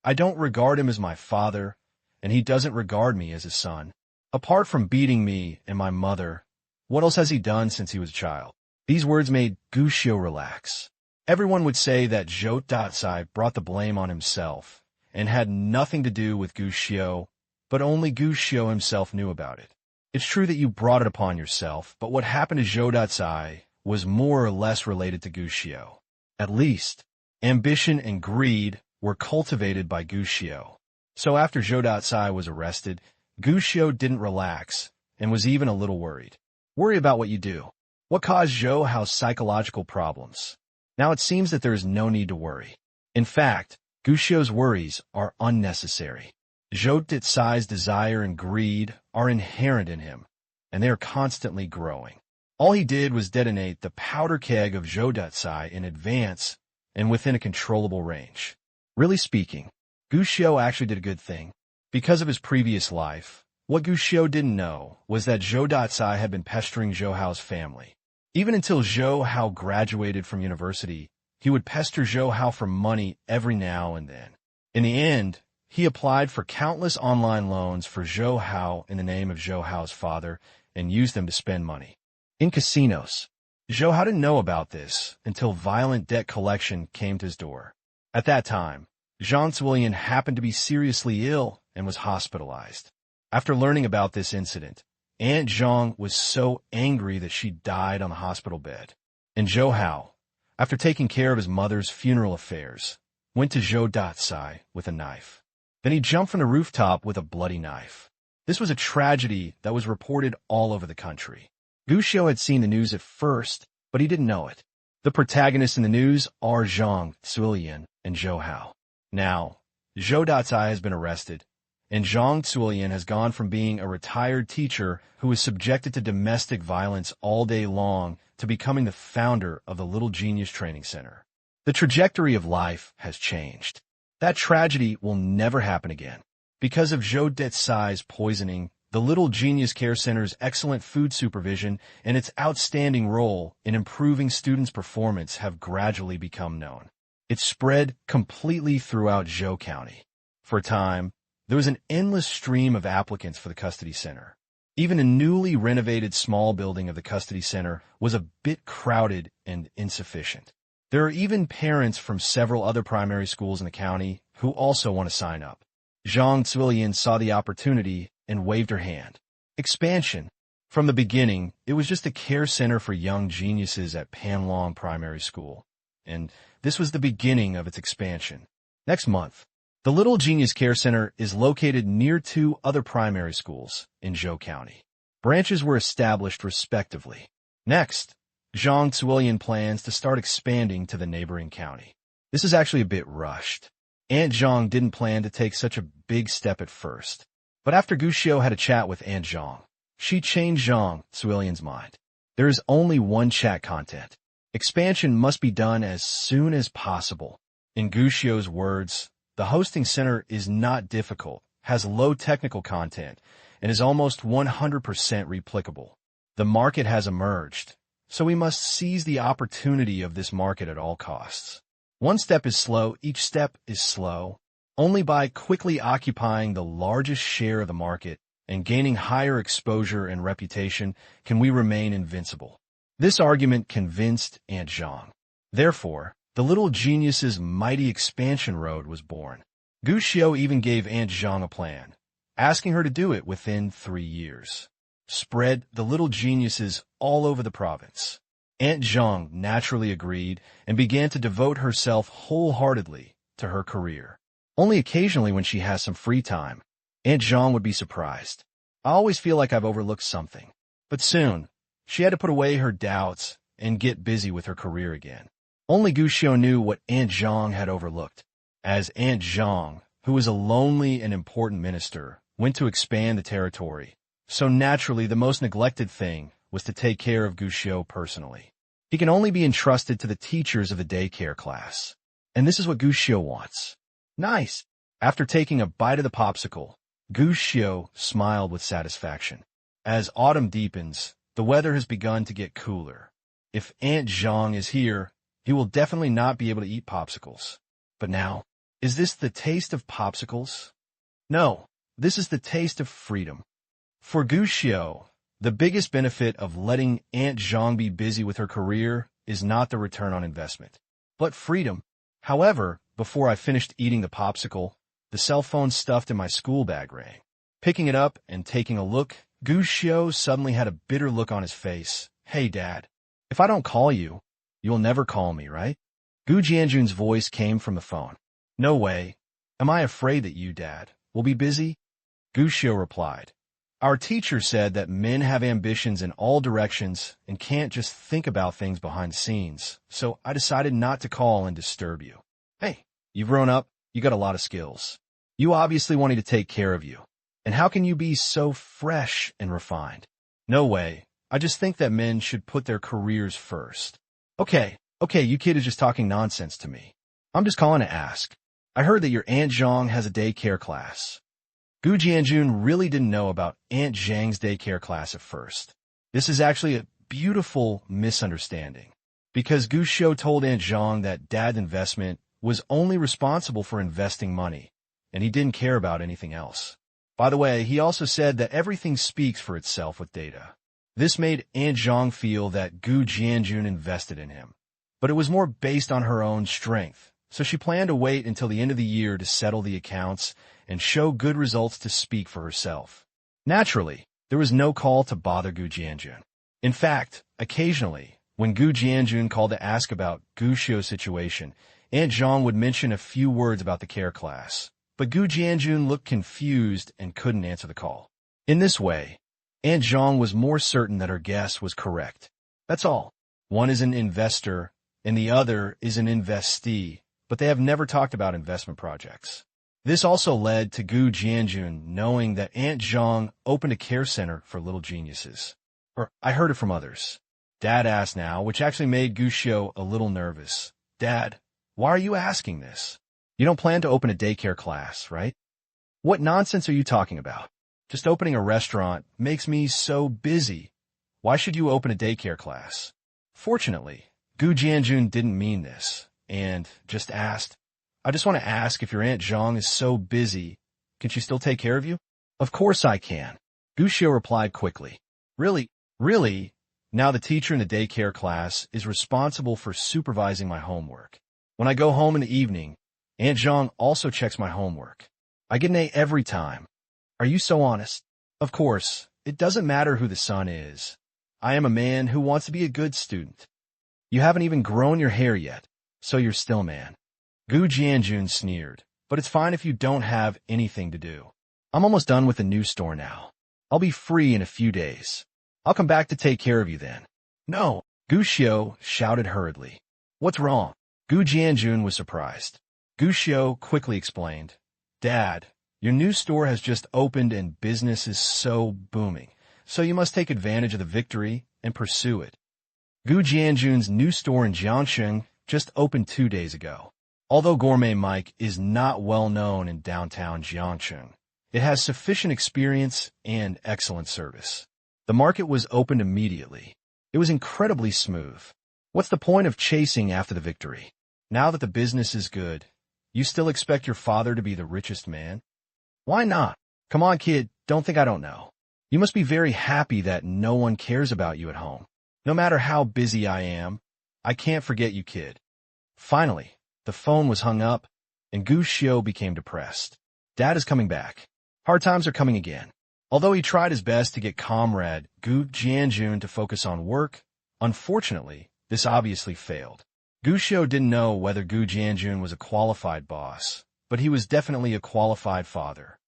I don't regard him as my father, and he doesn't regard me as his son. Apart from beating me and my mother, what else has he done since he was a child? These words made Guccio relax. Everyone would say that Zhou Detsai brought the blame on himself and had nothing to do with Guccio, but only Guccio himself knew about it. It's true that you brought it upon yourself, but what happened to Zhou Detsai was more or less related to Guccio. At least, ambition and greed were cultivated by Guccio. So after Zhou Detsai was arrested, Guccio didn't relax and was even a little worried. Worry about what you do. What caused Zhou Hao's psychological problems? Now it seems that there is no need to worry. In fact, Guccio's worries are unnecessary. Zhou Detsai's desire and greed are inherent in him, and they are constantly growing. All he did was detonate the powder keg of Zhou Detsai in advance and within a controllable range. Really speaking, Guccio actually did a good thing. Because of his previous life, what Guccio didn't know was that Zhou Detsai had been pestering Zhou Hao's family. Even until Zhou Hao graduated from university, he would pester Zhou Hao for money every now and then. In the end, he applied for countless online loans for Zhou Hao in the name of Zhou Hao's father and used them to spend money. In casinos, Zhou Hao didn't know about this until violent debt collection came to his door. At that time, Zhang Zuilian happened to be seriously ill and was hospitalized. After learning about this incident, Aunt Zhang was so angry that she died on the hospital bed. And Zhou Hao, after taking care of his mother's funeral affairs, went to Zhou Detsai with a knife. Then he jumped from the rooftop with a bloody knife. This was a tragedy that was reported all over the country. Guccio had seen the news at first, but he didn't know it. The protagonists in the news are Zhang Zuilian and Zhou Hao. Now, Zhou Detsai has been arrested, and Zhang Zuilian has gone from being a retired teacher who was subjected to domestic violence all day long to becoming the founder of the Little Genius Training Center. The trajectory of life has changed. That tragedy will never happen again. Because of Zhou Detsai's poisoning, the Little Genius Care Center's excellent food supervision and its outstanding role in improving students' performance have gradually become known. It spread completely throughout Zhou County. For a time, there was an endless stream of applicants for the custody center. Even a newly renovated small building of the custody center was a bit crowded and insufficient. There are even parents from several other primary schools in the county who also want to sign up. Zhang Zuilian saw the opportunity and waved her hand. Expansion. From the beginning, it was just a care center for young geniuses at Panlong Primary School, and this was the beginning of its expansion. Next month, the Little Genius Care Center is located near 2 other primary schools in Zhou County. Branches were established respectively. Next, Zhang Zuilian plans to start expanding to the neighboring county. This is actually a bit rushed. Aunt Zhang didn't plan to take such a big step at first. But after Guxiu had a chat with Aunt Zhang, she changed Zhang Zuilian's mind. There is only one chat content. Expansion must be done as soon as possible. In Guxiu's words, the hosting center is not difficult, has low technical content, and is almost 100% replicable. The market has emerged, so we must seize the opportunity of this market at all costs. One step is slow, each step is slow. Only by quickly occupying the largest share of the market and gaining higher exposure and reputation can we remain invincible. This argument convinced Aunt Zhang. Therefore, the Little Genius's mighty expansion road was born. Guxiu even gave Aunt Zhang a plan, asking her to do it within 3 years. Spread the Little Geniuses all over the province. Aunt Zhang naturally agreed and began to devote herself wholeheartedly to her career. Only occasionally when she has some free time, Aunt Zhang would be surprised. I always feel like I've overlooked something. But soon, she had to put away her doubts and get busy with her career again. Only Guxiu knew what Aunt Zhang had overlooked. As Aunt Zhang, who was a lonely and important minister, went to expand the territory, so naturally the most neglected thing was to take care of Guxiu personally. He can only be entrusted to the teachers of the daycare class. And this is what Guxiu wants. Nice! After taking a bite of the popsicle, Guxiu smiled with satisfaction. As autumn deepens, the weather has begun to get cooler. If Aunt Zhang is here, he will definitely not be able to eat popsicles. But now, is this the taste of popsicles? No, this is the taste of freedom. For Guxiu, the biggest benefit of letting Aunt Zhang be busy with her career is not the return on investment, but freedom. However, before I finished eating the popsicle, the cell phone stuffed in my school bag rang. Picking it up and taking a look, Guxiu suddenly had a bitter look on his face. Hey, Dad, if I don't call you, you'll never call me, right? Gu Jianjun's voice came from the phone. No way. Am I afraid that you, Dad, will be busy? Guxiu replied. Our teacher said that men have ambitions in all directions and can't just think about things behind the scenes, so I decided not to call and disturb you. Hey, you've grown up, you got a lot of skills. You obviously want me to take care of you. And how can you be so fresh and refined? No way. I just think that men should put their careers first. Okay, you kid is just talking nonsense to me. I'm just calling to ask. I heard that your Aunt Zhang has a daycare class. Gu Jianjun really didn't know about Aunt Zhang's daycare class at first. This is actually a beautiful misunderstanding, because Guxiu told Aunt Zhang that Dad's investment was only responsible for investing money, and he didn't care about anything else. By the way, he also said that everything speaks for itself with data. This made Aunt Zhang feel that Gu Jianjun invested in him, but it was more based on her own strength, so she planned to wait until the end of the year to settle the accounts and show good results to speak for herself. Naturally, there was no call to bother Gu Jianjun. In fact, occasionally, when Gu Jianjun called to ask about Guxiu's situation, Aunt Zhang would mention a few words about the care class, but Gu Jianjun looked confused and couldn't answer the call. In this way, Aunt Zhang was more certain that her guess was correct. That's all. One is an investor, and the other is an investee, but they have never talked about investment projects. This also led to Gu Jianjun knowing that Aunt Zhang opened a care center for little geniuses. Or, I heard it from others. Dad asked now, which actually made Guxiu a little nervous. Dad, why are you asking this? You don't plan to open a daycare class, right? What nonsense are you talking about? Just opening a restaurant makes me so busy. Why should you open a daycare class? Fortunately, Gu Jianjun didn't mean this, and just asked, I just want to ask if your Aunt Zhang is so busy, can she still take care of you? Of course I can. Gu Xiu replied quickly. Really? Now the teacher in the daycare class is responsible for supervising my homework. When I go home in the evening, Aunt Zhang also checks my homework. I get an A every time. Are you so honest? Of course, it doesn't matter who the son is. I am a man who wants to be a good student. You haven't even grown your hair yet, so you're still man. Gu Jianjun sneered, but it's fine if you don't have anything to do. I'm almost done with the new store now. I'll be free in a few days. I'll come back to take care of you then. No, Gu Xiu shouted hurriedly. What's wrong? Gu Jianjun was surprised. Gu Xiu quickly explained. Dad, your new store has just opened and business is so booming, so you must take advantage of the victory and pursue it. Gu Jianjun's new store in Jiangsheng just opened 2 days ago. Although Gourmet Mike is not well known in downtown Jiangsheng, it has sufficient experience and excellent service. The market was opened immediately. It was incredibly smooth. What's the point of chasing after the victory? Now that the business is good, you still expect your father to be the richest man? Why not? Come on, kid, don't think I don't know. You must be very happy that no one cares about you at home. No matter how busy I am, I can't forget you, kid. Finally, the phone was hung up, and Gu Xiu became depressed. Dad is coming back. Hard times are coming again. Although he tried his best to get comrade Gu Jianjun to focus on work, unfortunately, this obviously failed. Gu Xiu didn't know whether Gu Jianjun was a qualified boss, but he was definitely a qualified father.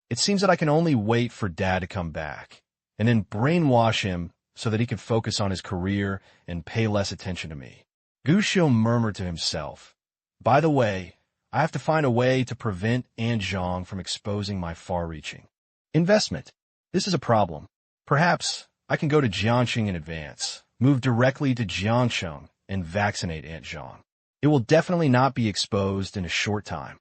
It seems that I can only wait for Dad to come back, and then brainwash him so that he could focus on his career and pay less attention to me. Gu Xiu murmured to himself, By the way, I have to find a way to prevent Aunt Zhang from exposing my far-reaching investment. This is a problem. Perhaps I can go to Jiangxing in advance, move directly to Jiangsheng, and vaccinate Aunt Zhang. It will definitely not be exposed in a short time.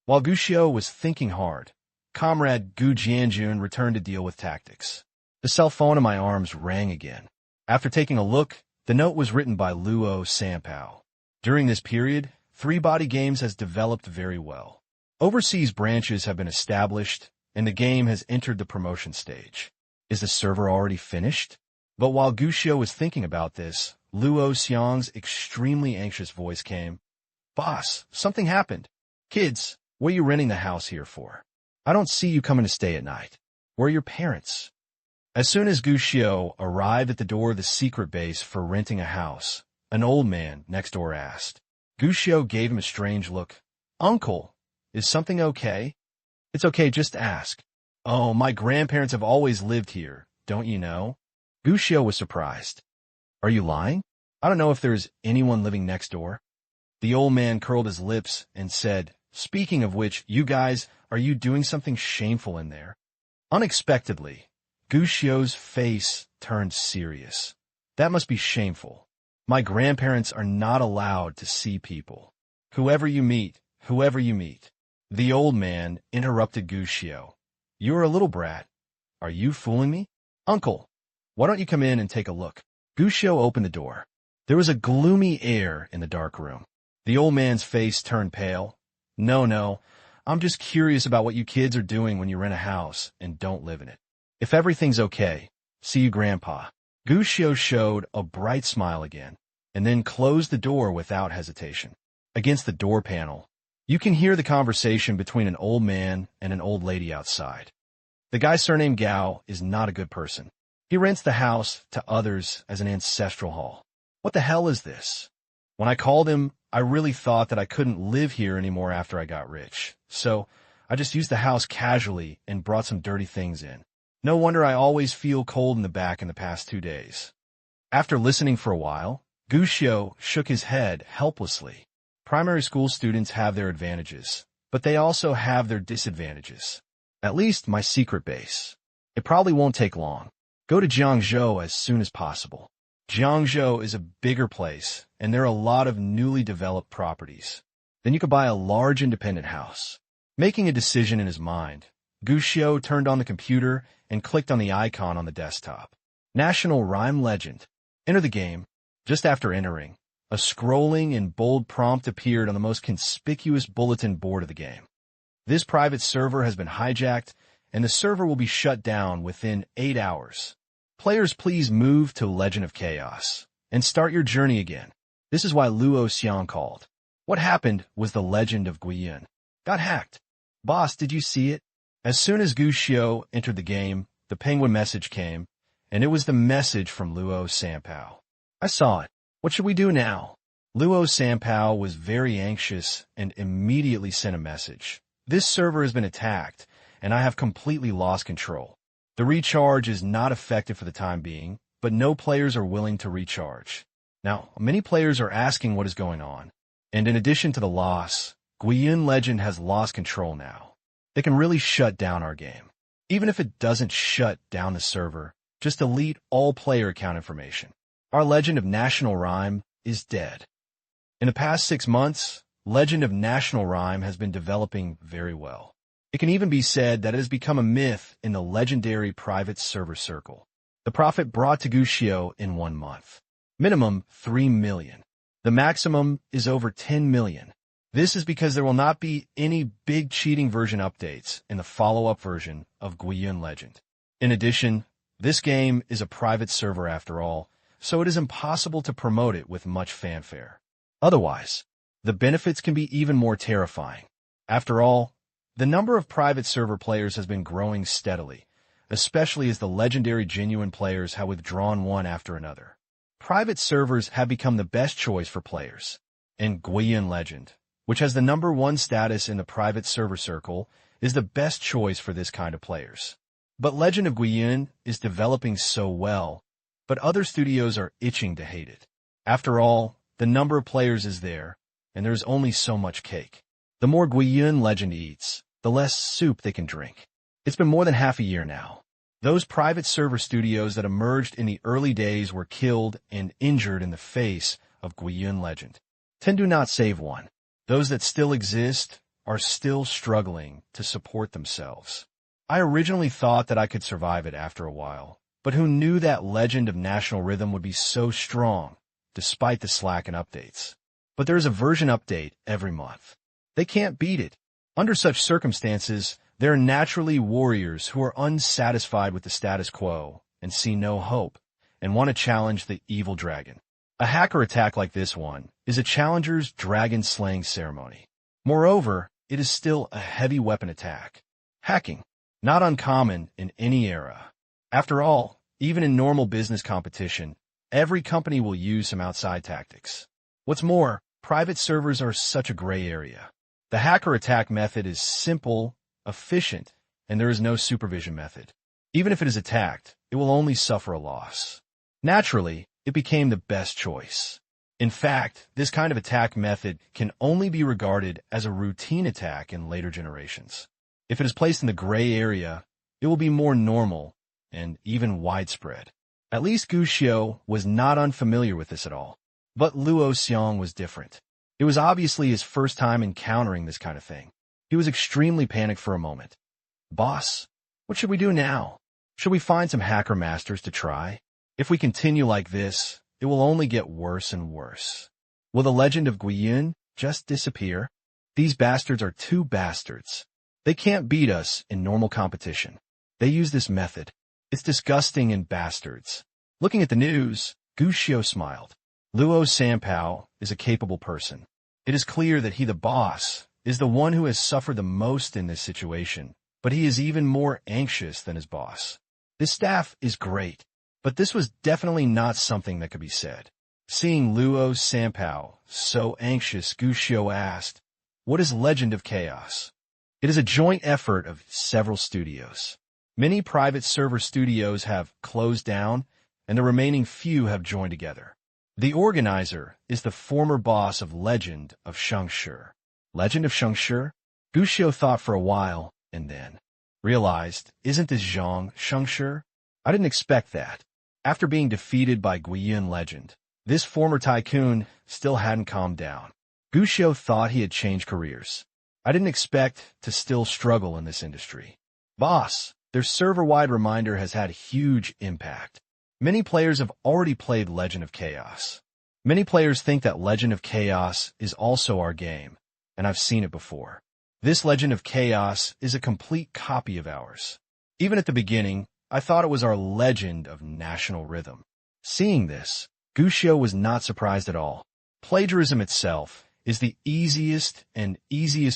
While Gu Xiu was thinking hard, Comrade Gu Jianjun returned to deal with tactics. The cell phone in my arms rang again. After taking a look, the note was written by Luo Sanpao. During this period, 3-Body Games has developed very well. Overseas branches have been established, and the game has entered the promotion stage. Is the server already finished? But while Gu Xiu was thinking about this, Luo Xiang's extremely anxious voice came. Boss, something happened. Kids, what are you renting the house here for? I don't see you coming to stay at night. Where are your parents? As soon as Gu Xiu arrived at the door of the secret base for renting a house, an old man next door asked. Gu Xiu gave him a strange look. Uncle, is something okay? It's okay, just ask. Oh, my grandparents have always lived here, don't you know? Gu Xiu was surprised. Are you lying? I don't know if there's anyone living next door. The old man curled his lips and said, Speaking of which, you guys, are you doing something shameful in there? Unexpectedly, Gu Xiu's face turned serious. That must be shameful. My grandparents are not allowed to see people. Whoever you meet. The old man interrupted Gu Xiu. You're a little brat. Are you fooling me? Uncle, why don't you come in and take a look? Gu Xiu opened the door. There was a gloomy air in the dark room. The old man's face turned pale. No, I'm just curious about what you kids are doing when you rent a house and don't live in it. If everything's okay, see you, Grandpa. Gu Xiu showed a bright smile again, and then closed the door without hesitation. Against the door panel, you can hear the conversation between an old man and an old lady outside. The guy surnamed Gao is not a good person. He rents the house to others as an ancestral hall. What the hell is this? When I called him, I really thought that I couldn't live here anymore after I got rich. So I just used the house casually and brought some dirty things in. No wonder I always feel cold in the back in the past 2 days. After listening for a while, Gu Xiu shook his head helplessly. Primary school students have their advantages, but they also have their disadvantages. At least my secret base. It probably won't take long. Go to Jiangzhou as soon as possible. Jiangzhou is a bigger place, and there are a lot of newly developed properties. Then you could buy a large independent house. Making a decision in his mind, Gushio turned on the computer and clicked on the icon on the desktop. National Rhyme Legend. Enter the game. Just after entering, a scrolling and bold prompt appeared on the most conspicuous bulletin board of the game. This private server has been hijacked, and the server will be shut down within 8 hours. Players, please move to Legend of Chaos and start your journey again. This is why Luo Xiang called. What happened was the Legend of Guiyun got hacked. Boss, did you see it? As soon as Gushio entered the game, the penguin message came, and it was the message from Luo Sanpao. I saw it. What should we do now? Luo Sanpao was very anxious and immediately sent a message. This server has been attacked, and I have completely lost control. The recharge is not effective for the time being, but no players are willing to recharge. Now, many players are asking what is going on. And in addition to the loss, Guiyun Legend has lost control now. They can really shut down our game. Even if it doesn't shut down the server, just delete all player account information. Our Legend of National Rhyme is dead. In the past 6 months, Legend of National Rhyme has been developing very well. It can even be said that it has become a myth in the legendary private server circle. The profit brought to Gushio in 1 month. Minimum 3 million. The maximum is over 10 million. This is because there will not be any big cheating version updates in the follow-up version of Guiyun Legend. In addition, this game is a private server after all, so it is impossible to promote it with much fanfare. Otherwise, the benefits can be even more terrifying. After all, the number of private server players has been growing steadily, especially as the legendary genuine players have withdrawn one after another. Private servers have become the best choice for players. And Guiyun Legend, which has the #1 status in the private server circle, is the best choice for this kind of players. But Legend of Guiyun is developing so well, but other studios are itching to hate it. After all, the number of players is there, and there's only so much cake. The more Guiyun Legend eats, the less soup they can drink. It's been more than half a year now. Those private server studios that emerged in the early days were killed and injured in the face of Guiyun Legend. 10 do not save one. Those that still exist are still struggling to support themselves. I originally thought that I could survive it after a while, but who knew that Legend of National Rhythm would be so strong, despite the slack in updates. But there is a version update every month. They can't beat it. Under such circumstances, there are naturally warriors who are unsatisfied with the status quo and see no hope, and want to challenge the evil dragon. A hacker attack like this one is a challenger's dragon-slaying ceremony. Moreover, it is still a heavy weapon attack. Hacking, not uncommon in any era. After all, even in normal business competition, every company will use some outside tactics. What's more, private servers are such a gray area. The hacker attack method is simple, efficient, and there is no supervision method. Even if it is attacked, it will only suffer a loss. Naturally, it became the best choice. In fact, this kind of attack method can only be regarded as a routine attack in later generations. If it is placed in the gray area, it will be more normal and even widespread. At least Gushio was not unfamiliar with this at all. But Luo Xiang was different. It was obviously his first time encountering this kind of thing. He was extremely panicked for a moment. Boss, what should we do now? Should we find some hacker masters to try? If we continue like this, it will only get worse and worse. Will the Legend of Guiyun just disappear? These bastards are two bastards. They can't beat us in normal competition. They use this method. It's disgusting and bastards. Looking at the news, Gushio smiled. Luo Sanpao is a capable person. It is clear that he, the boss, is the one who has suffered the most in this situation, but he is even more anxious than his boss. His staff is great, but this was definitely not something that could be said. Seeing Luo Sanpao so anxious, Gushio asked, "What is Legend of Chaos?" It is a joint effort of several studios. Many private server studios have closed down, and the remaining few have joined together. The organizer is the former boss of Legend of Shengshi. Legend of Shengshi? Gushio thought for a while, and then realized, isn't this Zhang Shengshi? I didn't expect that. After being defeated by Guiyun Legend, this former tycoon still hadn't calmed down. Gushio thought he had changed careers. I didn't expect to still struggle in this industry. Boss, their server-wide reminder has had a huge impact. Many players have already played Legend of Chaos. Many players think that Legend of Chaos is also our game, and I've seen it before. This Legend of Chaos is a complete copy of ours. Even at the beginning, I thought it was our Legend of National Rhythm. Seeing this, Gushio was not surprised at all. Plagiarism itself is the easiest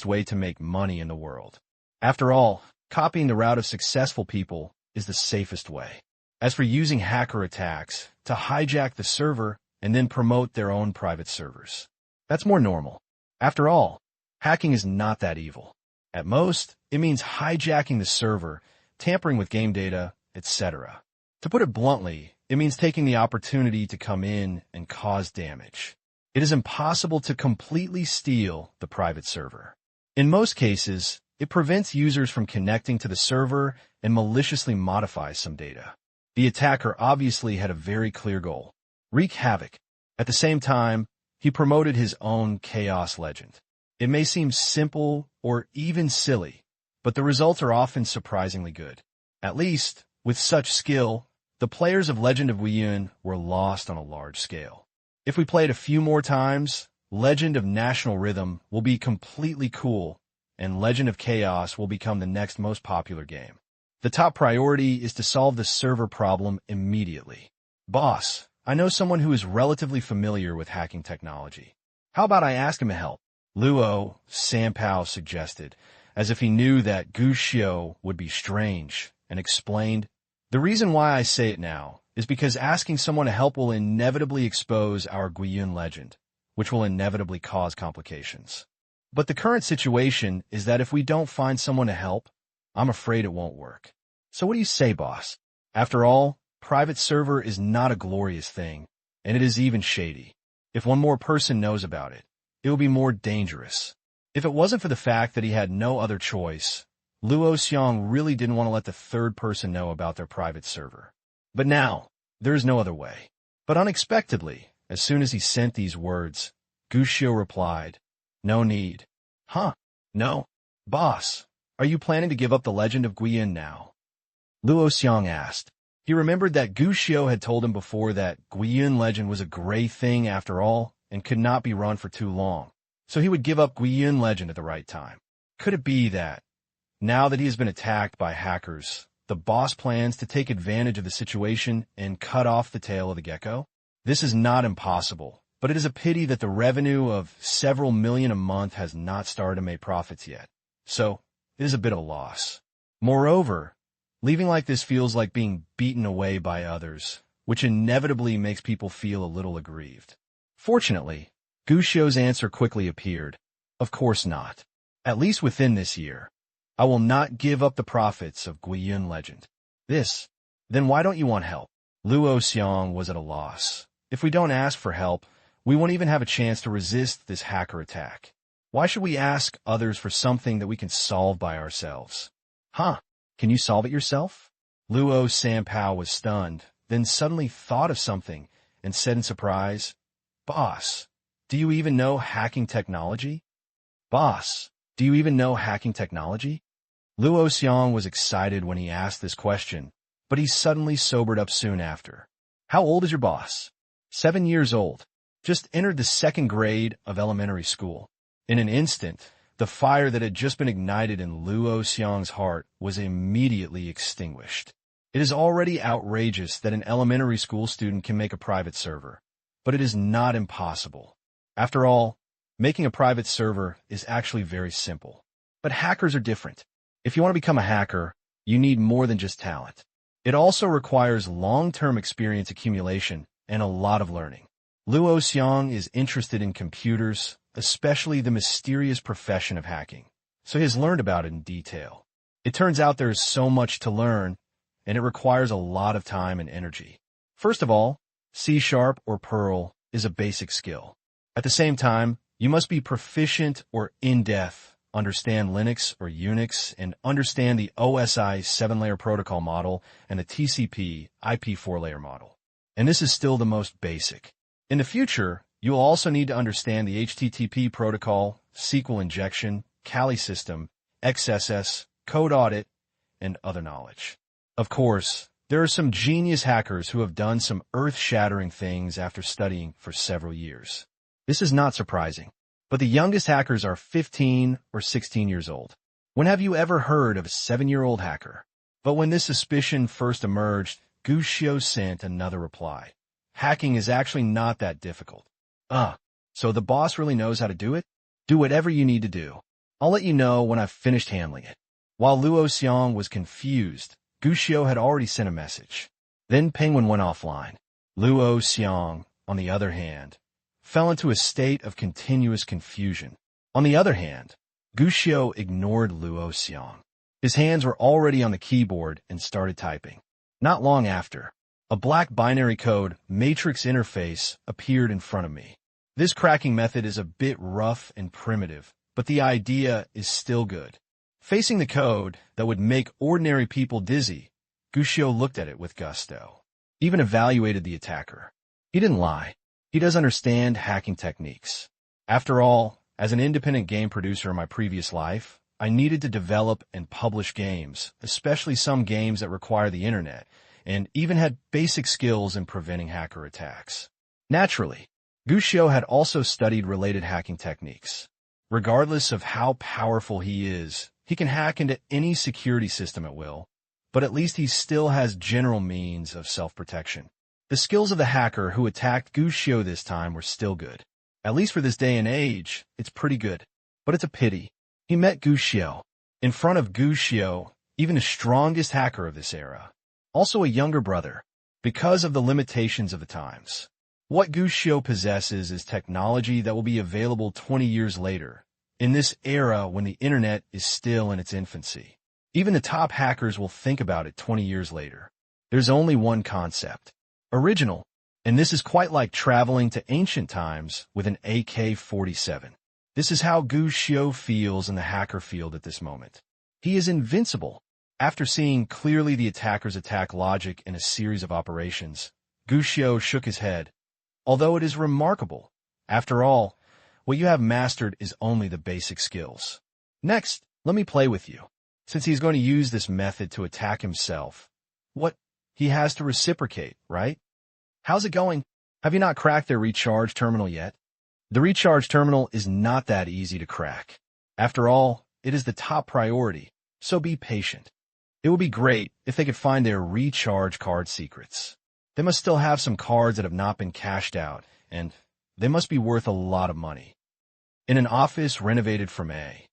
way to make money in the world. After all, copying the route of successful people is the safest way. As for using hacker attacks to hijack the server and then promote their own private servers, that's more normal. After all, hacking is not that evil. At most, it means hijacking the server, tampering with game data, etc. To put it bluntly, it means taking the opportunity to come in and cause damage. It is impossible to completely steal the private server. In most cases, it prevents users from connecting to the server and maliciously modifies some data. The attacker obviously had a very clear goal: wreak havoc. At the same time, he promoted his own chaos legend. It may seem simple or even silly, but the results are often surprisingly good. At least, with such skill, the players of Legend of Guiyun were lost on a large scale. If we play it a few more times, Legend of National Rhythm will be completely cool, and Legend of Chaos will become the next most popular game. The top priority is to solve the server problem immediately. Boss, I know someone who is relatively familiar with hacking technology. How about I ask him to help? Luo Sanpao suggested, as if he knew that Gushio would be strange, and explained, "The reason why I say it now is because asking someone to help will inevitably expose our Guiyun legend, which will inevitably cause complications. But the current situation is that if we don't find someone to help, I'm afraid it won't work. So what do you say, boss? After all, private server is not a glorious thing, and it is even shady. If one more person knows about it, it will be more dangerous." If it wasn't for the fact that he had no other choice, Luo Xiong really didn't want to let the third person know about their private server. But now, there is no other way. But unexpectedly, as soon as he sent these words, Gushio replied, "No need." "Huh? No? Boss, are you planning to give up the Legend of Guiyun now?" Luo Xiong asked. He remembered that Gushio had told him before that Guiyun Legend was a gray thing after all and could not be run for too long, so he would give up Guiyun Legend at the right time. Could it be that, now that he has been attacked by hackers, the boss plans to take advantage of the situation and cut off the tail of the gecko? This is not impossible, but it is a pity that the revenue of several million a month has not started to make profits yet. So, it is a bit of a loss. Moreover, leaving like this feels like being beaten away by others, which inevitably makes people feel a little aggrieved. Fortunately, Gushio's answer quickly appeared. Of course not. At least within this year. I will not give up the profits of Guiyun Legend. Then why don't you want help? Luo Xiong was at a loss. If we don't ask for help, we won't even have a chance to resist this hacker attack. Why should we ask others for something that we can solve by ourselves? Huh? Can you solve it yourself? Luo Sanpao was stunned, then suddenly thought of something and said in surprise, "Boss, do you even know hacking technology?" Boss, do you even know hacking technology? Luo Xiong was excited when he asked this question, but he suddenly sobered up soon after. How old is your boss? 7 years old. Just entered the 2nd grade of elementary school. In an instant, the fire that had just been ignited in Luo Xiong's heart was immediately extinguished. It is already outrageous that an elementary school student can make a private server, but it is not impossible. After all, making a private server is actually very simple. But hackers are different. If you want to become a hacker, you need more than just talent. It also requires long-term experience accumulation and a lot of learning. Luo Xiong is interested in computers, especially the mysterious profession of hacking, so he has learned about it in detail. It turns out there is so much to learn, and it requires a lot of time and energy. First of all, C# or Perl is a basic skill. At the same time, you must be proficient or in-depth, understand Linux or Unix, and understand the OSI 7-layer protocol model and the TCP IP 4-layer model. And this is still the most basic. In the future, you will also need to understand the HTTP protocol, SQL injection, Kali system, XSS, code audit, and other knowledge. Of course, there are some genius hackers who have done some earth-shattering things after studying for several years. This is not surprising, but the youngest hackers are 15 or 16 years old. When have you ever heard of a 7-year-old hacker? But when this suspicion first emerged, Gushio sent another reply. Hacking is actually not that difficult. So the boss really knows how to do it? Do whatever you need to do. I'll let you know when I've finished handling it. While Luo Xiong was confused, Gushio had already sent a message. Then Penguin went offline. Luo Xiong, on the other hand, fell into a state of continuous confusion. On the other hand, Gushio ignored Luo Xiong. His hands were already on the keyboard and started typing. Not long after, a black binary code matrix interface appeared in front of me. This cracking method is a bit rough and primitive, but the idea is still good. Facing the code that would make ordinary people dizzy, Gushio looked at it with gusto. Even evaluated the attacker. He didn't lie. He does understand hacking techniques. After all, as an independent game producer in my previous life, I needed to develop and publish games, especially some games that require the internet, and even had basic skills in preventing hacker attacks. Naturally, Gushio had also studied related hacking techniques. Regardless of how powerful he is, he can hack into any security system at will, but at least he still has general means of self-protection. The skills of the hacker who attacked Gushio this time were still good. At least for this day and age, it's pretty good. But it's a pity. He met Gushio. In front of Gushio, even the strongest hacker of this era. Also a younger brother, because of the limitations of the times. What Gushio possesses is technology that will be available 20 years later, in this era when the internet is still in its infancy. Even the top hackers will think about it 20 years later. There's only one concept. Original. And this is quite like traveling to ancient times with an AK-47. This is how Gushio feels in the hacker field at this moment. He is invincible. After seeing clearly the attacker's attack logic in a series of operations, Gushio shook his head. Although it is remarkable, after all, what you have mastered is only the basic skills. Next, let me play with you. Since he's going to use this method to attack himself, he has to reciprocate, right? How's it going? Have you not cracked their recharge terminal yet? The recharge terminal is not that easy to crack. After all, it is the top priority, so be patient. It would be great if they could find their recharge card secrets. They must still have some cards that have not been cashed out, and they must be worth a lot of money. In an office renovated from a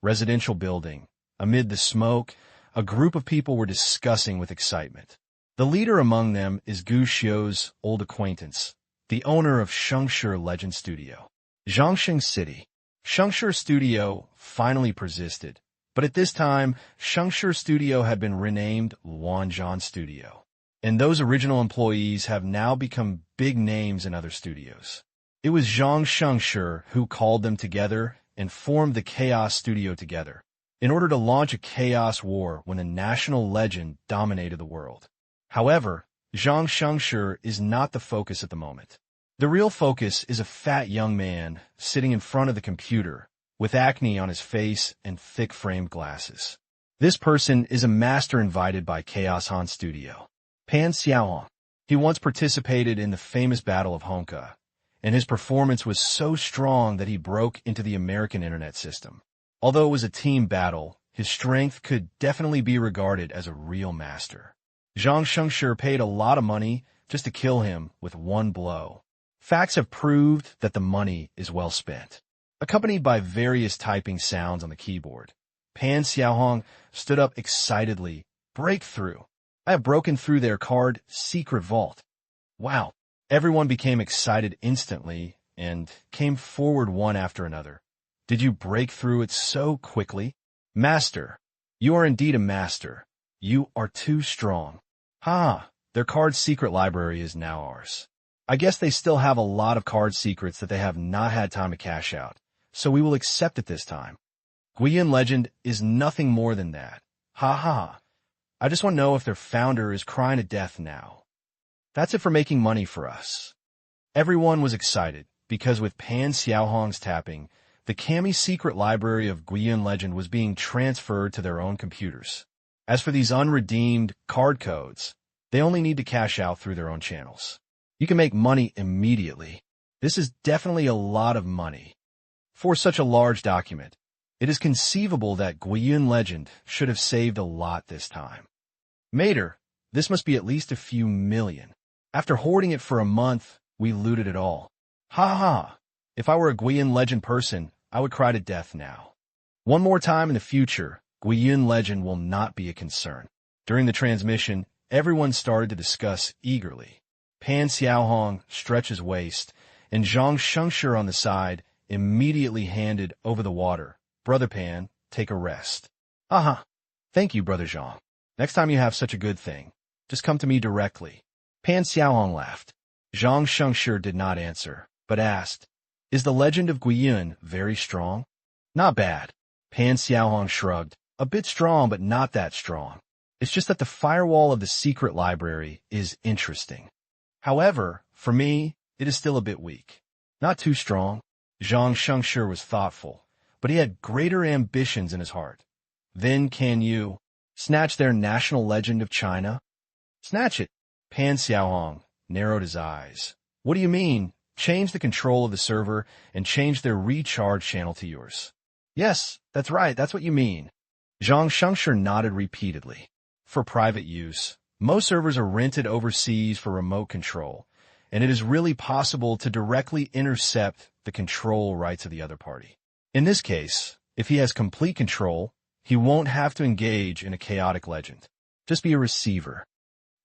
residential building, amid the smoke, a group of people were discussing with excitement. The leader among them is Gushio's old acquaintance, the owner of Shengshi Legend Studio. Zhongsheng City. Shengshi Studio finally persisted, but at this time, Shengshi Studio had been renamed Luanzhang Studio. And those original employees have now become big names in other studios. It was Zhang Shengshi who called them together and formed the Chaos Studio together, in order to launch a chaos war when a national legend dominated the world. However, Zhang Shengshi is not the focus at the moment. The real focus is a fat young man sitting in front of the computer with acne on his face and thick-framed glasses. This person is a master invited by Chaos Han Studio, Pan Xiaohong. He once participated in the famous Battle of Honka, and his performance was so strong that he broke into the American internet system. Although it was a team battle, his strength could definitely be regarded as a real master. Zhang Shengshi paid a lot of money just to kill him with one blow. Facts have proved that the money is well spent. Accompanied by various typing sounds on the keyboard, Pan Xiaohong stood up excitedly. Breakthrough! I have broken through their card secret vault. Wow! Everyone became excited instantly and came forward one after another. Did you break through it so quickly? Master! You are indeed a master. You are too strong. Their card secret library is now ours. I guess they still have a lot of card secrets that they have not had time to cash out, so we will accept it this time. Guiyuan Legend is nothing more than that. I just want to know if their founder is crying to death now. That's it for making money for us. Everyone was excited, because with Pan Xiaohong's tapping, the Kami secret library of Guiyuan Legend was being transferred to their own computers. As for these unredeemed card codes, they only need to cash out through their own channels. You can make money immediately. This is definitely a lot of money. For such a large document, it is conceivable that Guiyun legend should have saved a lot this time. Mater, this must be at least a few million. After hoarding it for a month, we looted it all. Ha ha! If I were a Guiyun legend person, I would cry to death now. One more time in the future, Guiyun legend will not be a concern. During the transmission, everyone started to discuss eagerly. Pan Xiaohong stretched his waist, and Zhang Shengshi on the side immediately handed over the water. Brother Pan, take a rest. Aha! Thank you, Brother Zhang. Next time you have such a good thing, just come to me directly. Pan Xiaohong laughed. Zhang Shengshi did not answer, but asked, Is the legend of Guiyun very strong? Not bad. Pan Xiaohong shrugged. A bit strong, but not that strong. It's just that the firewall of the secret library is interesting. However, for me, it is still a bit weak. Not too strong. Zhang Shengshi was thoughtful, but he had greater ambitions in his heart. Then can you snatch their national legend of China? Snatch it. Pan Xiaohong narrowed his eyes. What do you mean? Change the control of the server and change their recharge channel to yours. Yes, that's right. That's what you mean. Zhang Shengshi nodded repeatedly. For private use, most servers are rented overseas for remote control, and it is really possible to directly intercept the control rights of the other party. In this case, if he has complete control, he won't have to engage in a chaotic legend. Just be a receiver.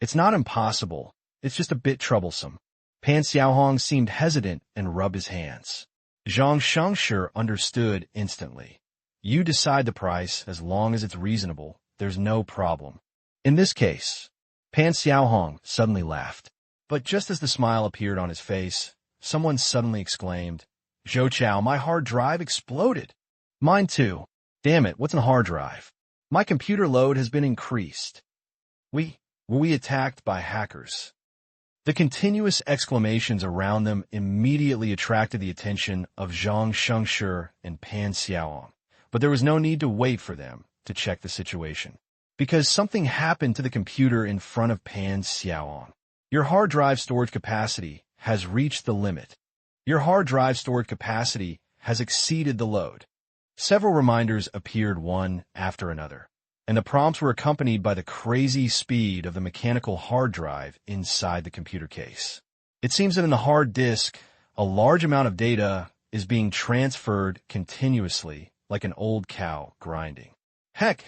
It's not impossible. It's just a bit troublesome. Pan Xiaohong seemed hesitant and rubbed his hands. Zhang Shengshi understood instantly. You decide the price as long as it's reasonable. There's no problem. In this case, Pan Xiaohong suddenly laughed. But just as the smile appeared on his face, someone suddenly exclaimed, Zhou Chao, my hard drive exploded. Mine too. Damn it, what's in the hard drive? My computer load has been increased. Were we attacked by hackers? The continuous exclamations around them immediately attracted the attention of Zhang Shengshi and Pan Xiaohong, but there was no need to wait for them to check the situation, because something happened to the computer in front of Pan Xiaohong. Your hard drive storage capacity has reached the limit. Your hard drive storage capacity has exceeded the load. Several reminders appeared one after another, and the prompts were accompanied by the crazy speed of the mechanical hard drive inside the computer case. It seems that in the hard disk, a large amount of data is being transferred continuously, like an old cow grinding. Heck,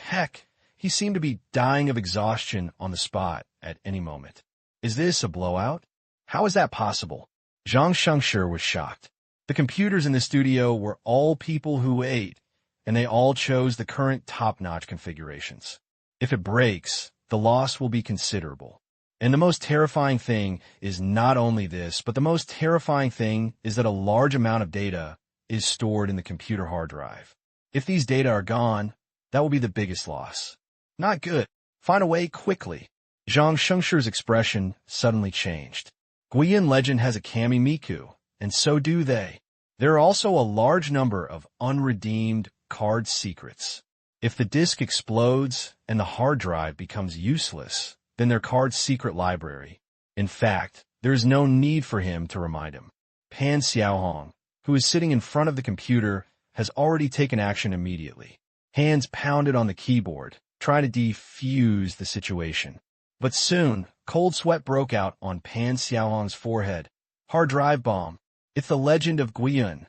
he seemed to be dying of exhaustion on the spot at any moment. Is this a blowout? How is that possible? Zhang Shengshi was shocked. The computers in the studio were all people who ate, and they all chose the current top-notch configurations. If it breaks, the loss will be considerable. And the most terrifying thing is not only this, but the most terrifying thing is that a large amount of data is stored in the computer hard drive. If these data are gone, that will be the biggest loss. Not good. Find a way quickly. Zhang Shengshi's expression suddenly changed. Guiyun legend has a Kami Miku, and so do they. There are also a large number of unredeemed card secrets. If the disk explodes and the hard drive becomes useless, then their card secret library. In fact, there is no need for him to remind him. Pan Xiaohong, who is sitting in front of the computer, has already taken action immediately. Hands pounded on the keyboard, trying to defuse the situation. But soon, cold sweat broke out on Pan Xiaohong's forehead. Hard drive bomb. It's the legend of Guiyun.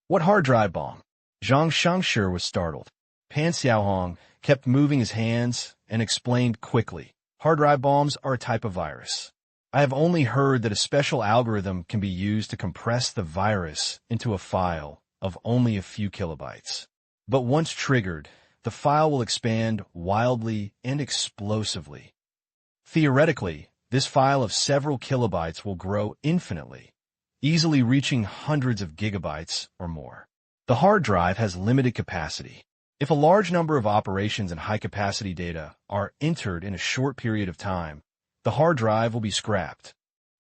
What hard drive bomb? Zhang Shengshi was startled. Pan Xiaohong kept moving his hands and explained quickly. Hard drive bombs are a type of virus. I have only heard that a special algorithm can be used to compress the virus into a file of only a few kilobytes. But once triggered, the file will expand wildly and explosively. Theoretically, this file of several kilobytes will grow infinitely, easily reaching hundreds of gigabytes or more. The hard drive has limited capacity. If a large number of operations and high-capacity data are entered in a short period of time, the hard drive will be scrapped.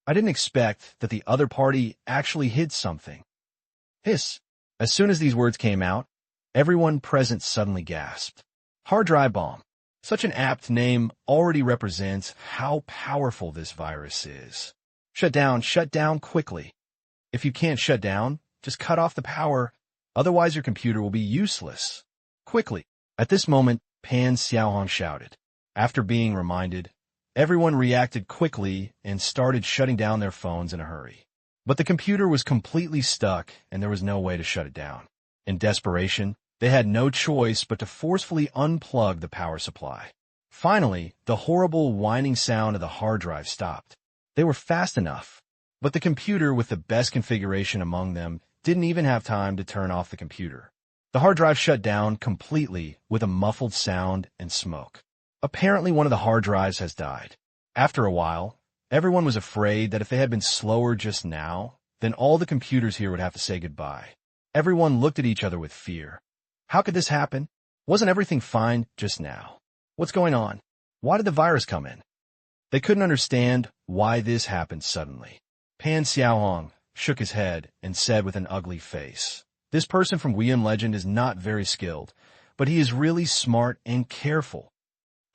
I didn't expect that the other party actually hid something. Hiss. As soon as these words came out, everyone present suddenly gasped. Hard drive bomb. Such an apt name already represents how powerful this virus is. Shut down quickly. If you can't shut down, just cut off the power, otherwise your computer will be useless. Quickly. At this moment, Pan Xiaohong shouted. After being reminded, everyone reacted quickly and started shutting down their phones in a hurry. But the computer was completely stuck and there was no way to shut it down. In desperation, they had no choice but to forcefully unplug the power supply. Finally, the horrible whining sound of the hard drive stopped. They were fast enough, but the computer with the best configuration among them didn't even have time to turn off the computer. The hard drive shut down completely with a muffled sound and smoke. Apparently one of the hard drives has died. After a while, everyone was afraid that if they had been slower just now, then all the computers here would have to say goodbye. Everyone looked at each other with fear. How could this happen? Wasn't everything fine just now? What's going on? Why did the virus come in? They couldn't understand why this happened suddenly. Pan Xiaohong shook his head and said with an ugly face, "This person from Guiyun Legend is not very skilled, but he is really smart and careful.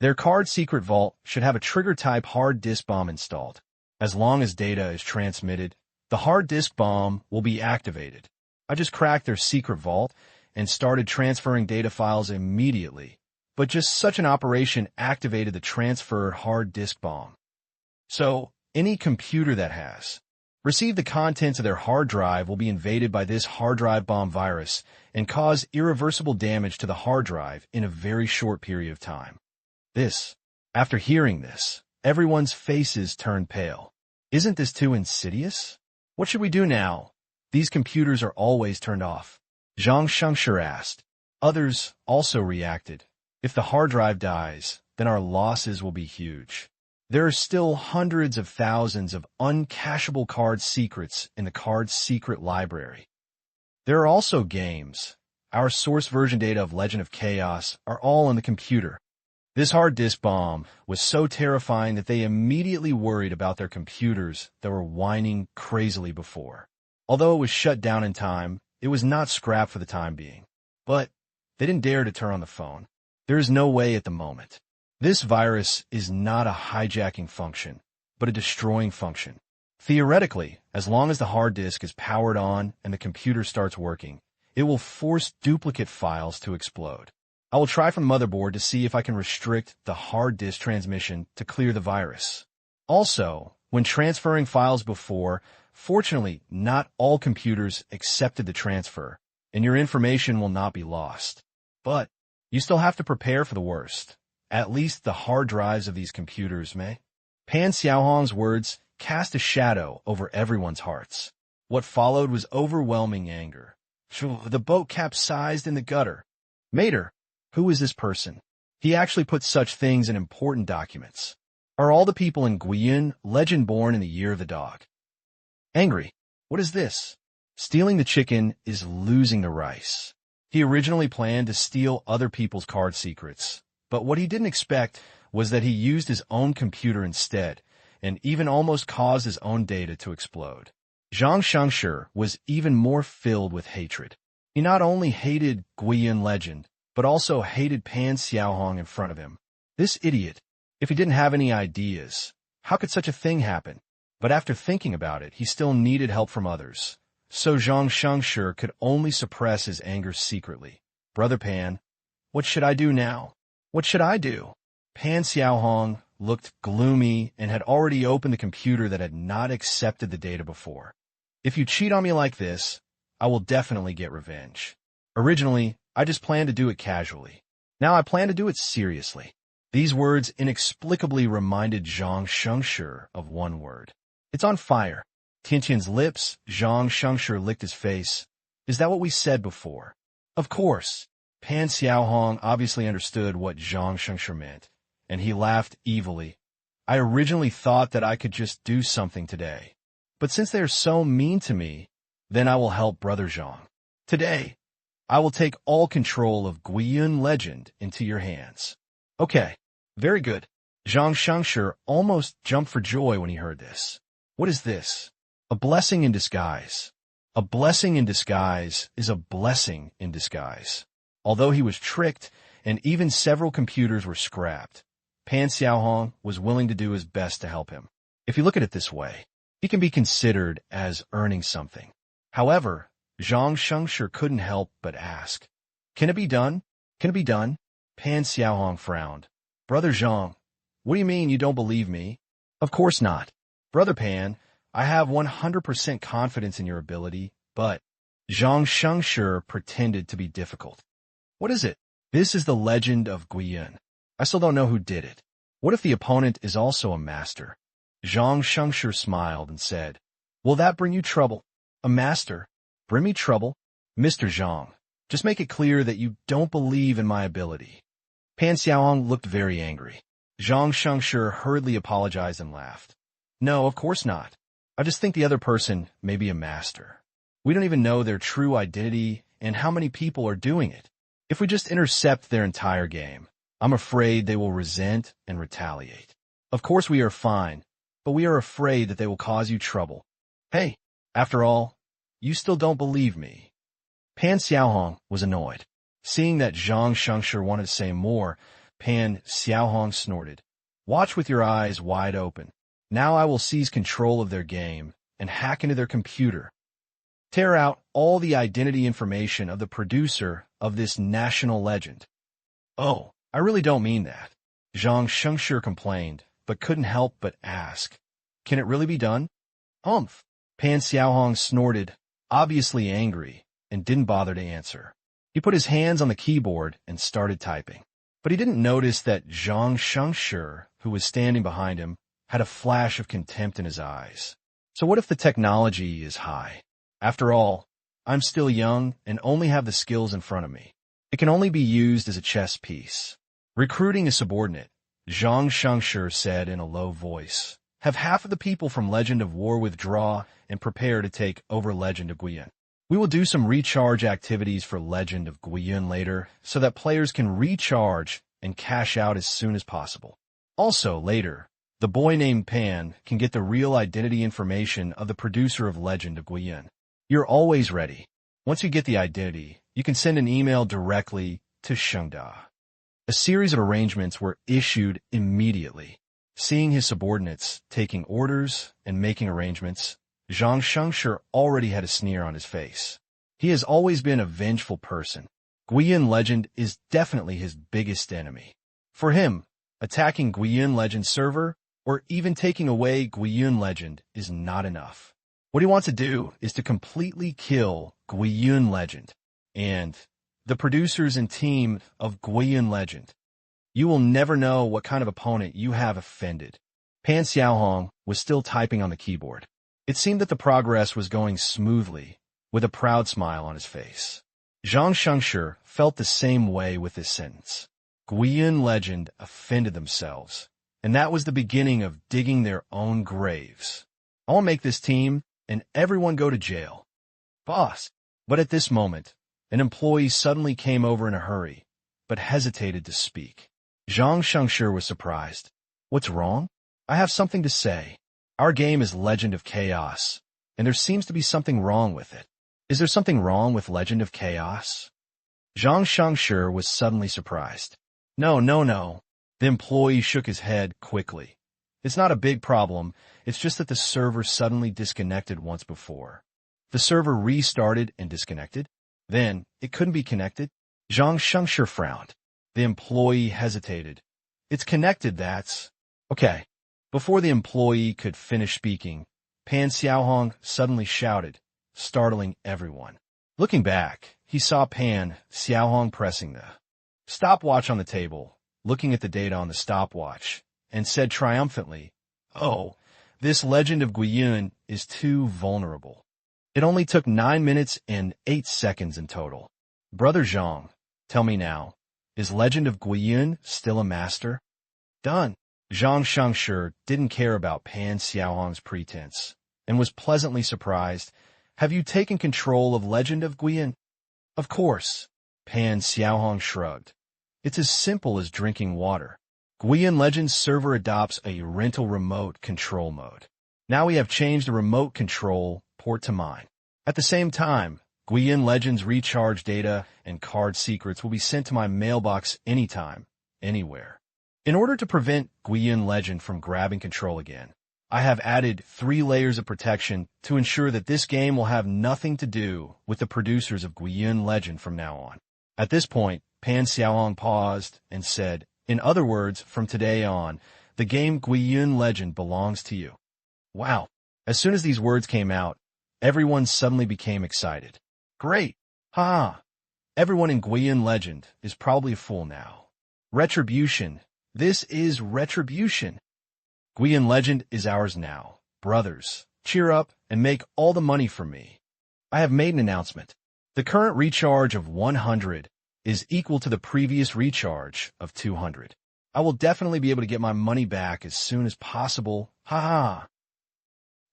Their card secret vault should have a trigger-type hard disk bomb installed. As long as data is transmitted, the hard disk bomb will be activated. I just cracked their secret vault and started transferring data files immediately, but just such an operation activated the transferred hard disk bomb. So, any computer that has received the contents of their hard drive will be invaded by this hard drive bomb virus and cause irreversible damage to the hard drive in a very short period of time." After hearing this, everyone's faces turned pale. Isn't this too insidious? What should we do now? These computers are always turned off. Zhang Shengshi asked. Others also reacted. If the hard drive dies, then our losses will be huge. There are still hundreds of thousands of uncacheable card secrets in the card secret library. There are also games. Our source version data of Legend of Chaos are all in the computer. This hard disk bomb was so terrifying that they immediately worried about their computers that were whining crazily before. Although it was shut down in time, it was not scrapped for the time being. But they didn't dare to turn on the phone. There is no way at the moment. This virus is not a hijacking function, but a destroying function. Theoretically, as long as the hard disk is powered on and the computer starts working, it will force duplicate files to explode. I will try from the motherboard to see if I can restrict the hard disk transmission to clear the virus. Also, when transferring files before, fortunately, not all computers accepted the transfer, and your information will not be lost. But you still have to prepare for the worst. At least the hard drives of these computers may. Pan Xiaohong's words cast a shadow over everyone's hearts. What followed was overwhelming anger. The boat capsized in the gutter. Mater, who is this person? He actually put such things in important documents. Are all the people in Guiyun Legend born in the year of the dog? Angry. What is this? Stealing the chicken is losing the rice. He originally planned to steal other people's card secrets, but what he didn't expect was that he used his own computer instead, and even almost caused his own data to explode. Zhang Shengshi was even more filled with hatred. He not only hated Guiyun Legend, but also hated Pan Xiaohong in front of him. This idiot, if he didn't have any ideas, how could such a thing happen? But after thinking about it, he still needed help from others. So Zhang Shengshi could only suppress his anger secretly. Brother Pan, what should I do now? What should I do? Pan Xiaohong looked gloomy and had already opened the computer that had not accepted the data before. If you cheat on me like this, I will definitely get revenge. Originally, I just planned to do it casually. Now I plan to do it seriously. These words inexplicably reminded Zhang Shengshi of one word. It's on fire. Tianqian's lips, Zhang Shengshi licked his face. Is that what we said before? Of course. Pan Xiaohong obviously understood what Zhang Shengshi meant, and he laughed evilly. I originally thought that I could just do something today. But since they are so mean to me, then I will help Brother Zhang. Today, I will take all control of Guiyun Legend into your hands. Okay, very good. Zhang Shengshi almost jumped for joy when he heard this. What is this? A blessing in disguise. A blessing in disguise is a blessing in disguise. Although he was tricked and even several computers were scrapped. Pan Xiaohong was willing to do his best to help him. If you look at it this way, he can be considered as earning something. However, Zhang Shengshi couldn't help but ask, "Can it be done? Can it be done?" Pan Xiaohong frowned. "Brother Zhang, what do you mean you don't believe me?" "Of course not. Brother Pan, I have 100% confidence in your ability, but..." Zhang Shengshi pretended to be difficult. "What is it?" "This is the legend of Guiyun. I still don't know who did it. What if the opponent is also a master?" Zhang Shengshi smiled and said, "Will that bring you trouble?" "A master? Bring me trouble?" "Mr. Zhang, just make it clear that you don't believe in my ability." Pan Xiaohong looked very angry. Zhang Shengshi hurriedly apologized and laughed. "No, of course not. I just think the other person may be a master. We don't even know their true identity and how many people are doing it. If we just intercept their entire game, I'm afraid they will resent and retaliate. Of course we are fine, but we are afraid that they will cause you trouble. Hey, after all, you still don't believe me." Pan Xiaohong was annoyed. Seeing that Zhang Shengshi wanted to say more, Pan Xiaohong snorted. "Watch with your eyes wide open. Now I will seize control of their game and hack into their computer. Tear out all the identity information of the producer of this national legend." "Oh, I really don't mean that," Zhang Shengshi complained, but couldn't help but ask, "Can it really be done?" "Humph." Pan Xiaohong snorted, obviously angry, and didn't bother to answer. He put his hands on the keyboard and started typing. But he didn't notice that Zhang Shengshi, who was standing behind him, had a flash of contempt in his eyes. So what if the technology is high? After all, I'm still young and only have the skills in front of me. It can only be used as a chess piece. Recruiting a subordinate, Zhang Shengshi said in a low voice. "Have half of the people from Legend of War withdraw and prepare to take over Legend of Guiyun. We will do some recharge activities for Legend of Guiyun later so that players can recharge and cash out as soon as possible. Also, later, the boy named Pan can get the real identity information of the producer of Legend of Guiyun. You're always ready. Once you get the identity, you can send an email directly to Shengda." A series of arrangements were issued immediately. Seeing his subordinates taking orders and making arrangements, Zhang Shengshi already had a sneer on his face. He has always been a vengeful person. Guiyun Legend is definitely his biggest enemy. For him, attacking Guiyun Legend server or even taking away Guiyun Legend is not enough. What he wants to do is to completely kill Guiyun Legend and the producers and team of Guiyun Legend. You will never know what kind of opponent you have offended. Pan Xiaohong was still typing on the keyboard. It seemed that the progress was going smoothly, with a proud smile on his face. Zhang Shengshi felt the same way with this sentence. Guiyun Legend offended themselves, and that was the beginning of digging their own graves. "I will make this team and everyone go to jail." "Boss." But at this moment, an employee suddenly came over in a hurry, but hesitated to speak. Zhang Shengshi was surprised. "What's wrong?" "I have something to say. Our game is Legend of Chaos, and there seems to be something wrong with it." "Is there something wrong with Legend of Chaos?" Zhang Shengshi was suddenly surprised. No. The employee shook his head quickly. "It's not a big problem. It's just that the server suddenly disconnected once before." "The server restarted and disconnected? Then it couldn't be connected?" Zhang Shengshi frowned. The employee hesitated. "It's connected, that's..." "Okay." Before the employee could finish speaking, Pan Xiaohong suddenly shouted, startling everyone. Looking back, he saw Pan Xiaohong pressing the stopwatch on the table, looking at the data on the stopwatch, and said triumphantly, "Oh, this Legend of Guiyun is too vulnerable. It only took 9 minutes and 8 seconds in total. Brother Zhang, tell me now, is Legend of Guiyun still a master?" "Done." Zhang Shengshi didn't care about Pan Xiaohong's pretense, and was pleasantly surprised. "Have you taken control of Legend of Guiyun?" "Of course." Pan Xiaohong shrugged. "It's as simple as drinking water. Guiyun Legends server adopts a rental remote control mode. Now we have changed the remote control port to mine. At the same time, Guiyun Legend's recharge data and card secrets will be sent to my mailbox anytime, anywhere. In order to prevent Guiyun Legend from grabbing control again, I have added 3 layers of protection to ensure that this game will have nothing to do with the producers of Guiyun Legend from now on. At this point, Pan Xiaohong paused and said, "In other words, from today on, the game Guiyun Legend belongs to you." Wow. As soon as these words came out, everyone suddenly became excited. Great. Ha! Everyone in Guiyun Legend is probably a fool now. Retribution. This is retribution. Guiyun Legend is ours now. Brothers, cheer up and make all the money for me. I have made an announcement. The current recharge of 100 is equal to the previous recharge of 200. I will definitely be able to get my money back as soon as possible. Ha ha!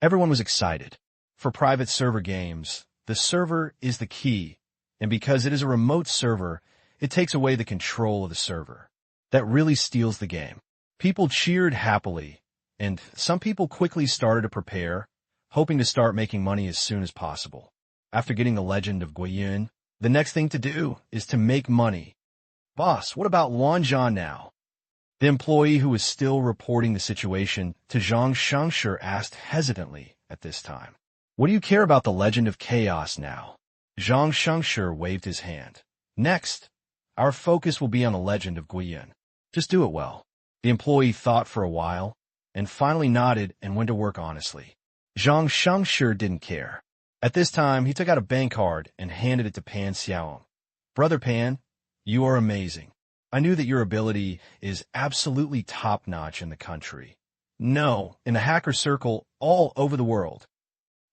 Everyone was excited. For private server games, the server is the key, and because it is a remote server, it takes away the control of the server. That really steals the game. People cheered happily, and some people quickly started to prepare, hoping to start making money as soon as possible. After getting the Legend of Guiyun, the next thing to do is to make money. Boss, what about Wanzhan now? The employee who was still reporting the situation to Zhang Shengshi asked hesitantly at this time. What do you care about the Legend of Chaos now? Zhang Shengshi waved his hand. Next, our focus will be on the Legend of Guiyun. Just do it well. The employee thought for a while, and finally nodded and went to work honestly. Zhang Shengshi didn't care. At this time, he took out a bank card and handed it to Pan Xiaohong. Brother Pan, you are amazing. I knew that your ability is absolutely top-notch in the country. No, in the hacker circle all over the world.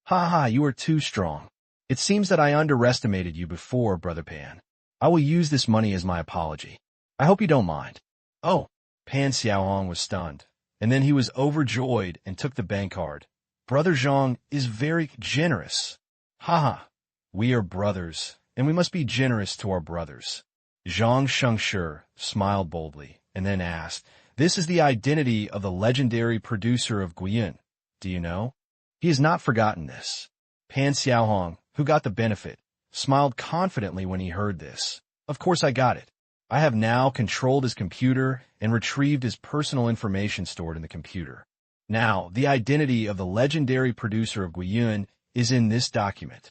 Ha ha, you are too strong. It seems that I underestimated you before, Brother Pan. I will use this money as my apology. I hope you don't mind. Oh, Pan Xiaohong was stunned, and then he was overjoyed and took the bank card. Brother Zhang is very generous. Ha ha, we are brothers, and we must be generous to our brothers. Zhang Shengshi smiled boldly, and then asked, "This is the identity of the legendary producer of Guiyun. Do you know?" He has not forgotten this. Pan Xiaohong, who got the benefit, smiled confidently when he heard this. Of course I got it. I have now controlled his computer and retrieved his personal information stored in the computer. Now, the identity of the legendary producer of Guiyun is in this document.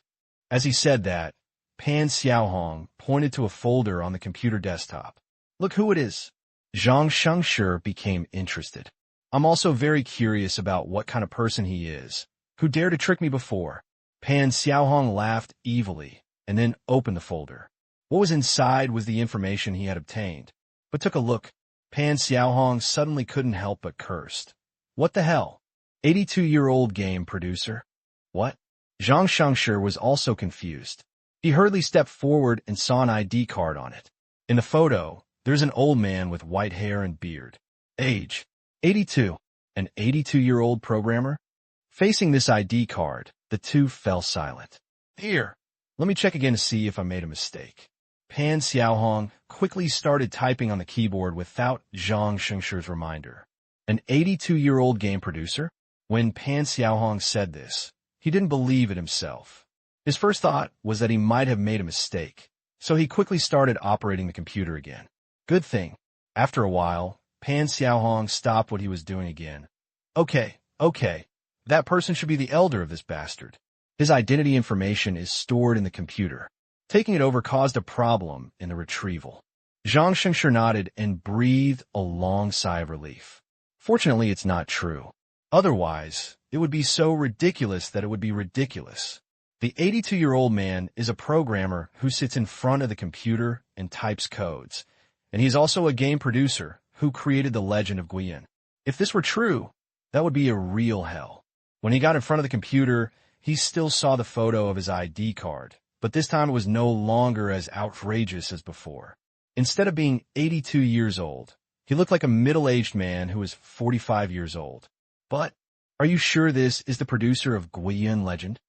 As he said that, Pan Xiaohong pointed to a folder on the computer desktop. Look who it is. Zhang Shengshi became interested. I'm also very curious about what kind of person he is. Who dared to trick me before? Pan Xiaohong laughed evilly and then opened the folder. What was inside was the information he had obtained. But took a look. Pan Xiaohong suddenly couldn't help but cursed. What the hell? 82-year-old game producer? What? Zhang Shengshi was also confused. He hurriedly stepped forward and saw an ID card on it. In the photo, there's an old man with white hair and beard. Age, 82. An 82-year-old programmer? Facing this ID card, the two fell silent. Here, let me check again to see if I made a mistake. Pan Xiaohong quickly started typing on the keyboard without Zhang Shengshi's reminder. An 82-year-old game producer? When Pan Xiaohong said this, he didn't believe it himself. His first thought was that he might have made a mistake, so he quickly started operating the computer again. Good thing. After a while, Pan Xiaohong stopped what he was doing again. Okay. That person should be the elder of this bastard. His identity information is stored in the computer. Taking it over caused a problem in the retrieval. Zhang Shengshi nodded and breathed a long sigh of relief. Fortunately, it's not true. Otherwise, it would be so ridiculous that it would be ridiculous. The 82-year-old man is a programmer who sits in front of the computer and types codes, and he's also a game producer who created the Legend of Guiyun. If this were true, that would be a real hell. When he got in front of the computer, he still saw the photo of his ID card, but this time it was no longer as outrageous as before. Instead of being 82 years old, he looked like a middle-aged man who was 45 years old. But, are you sure this is the producer of Guiyun Legend?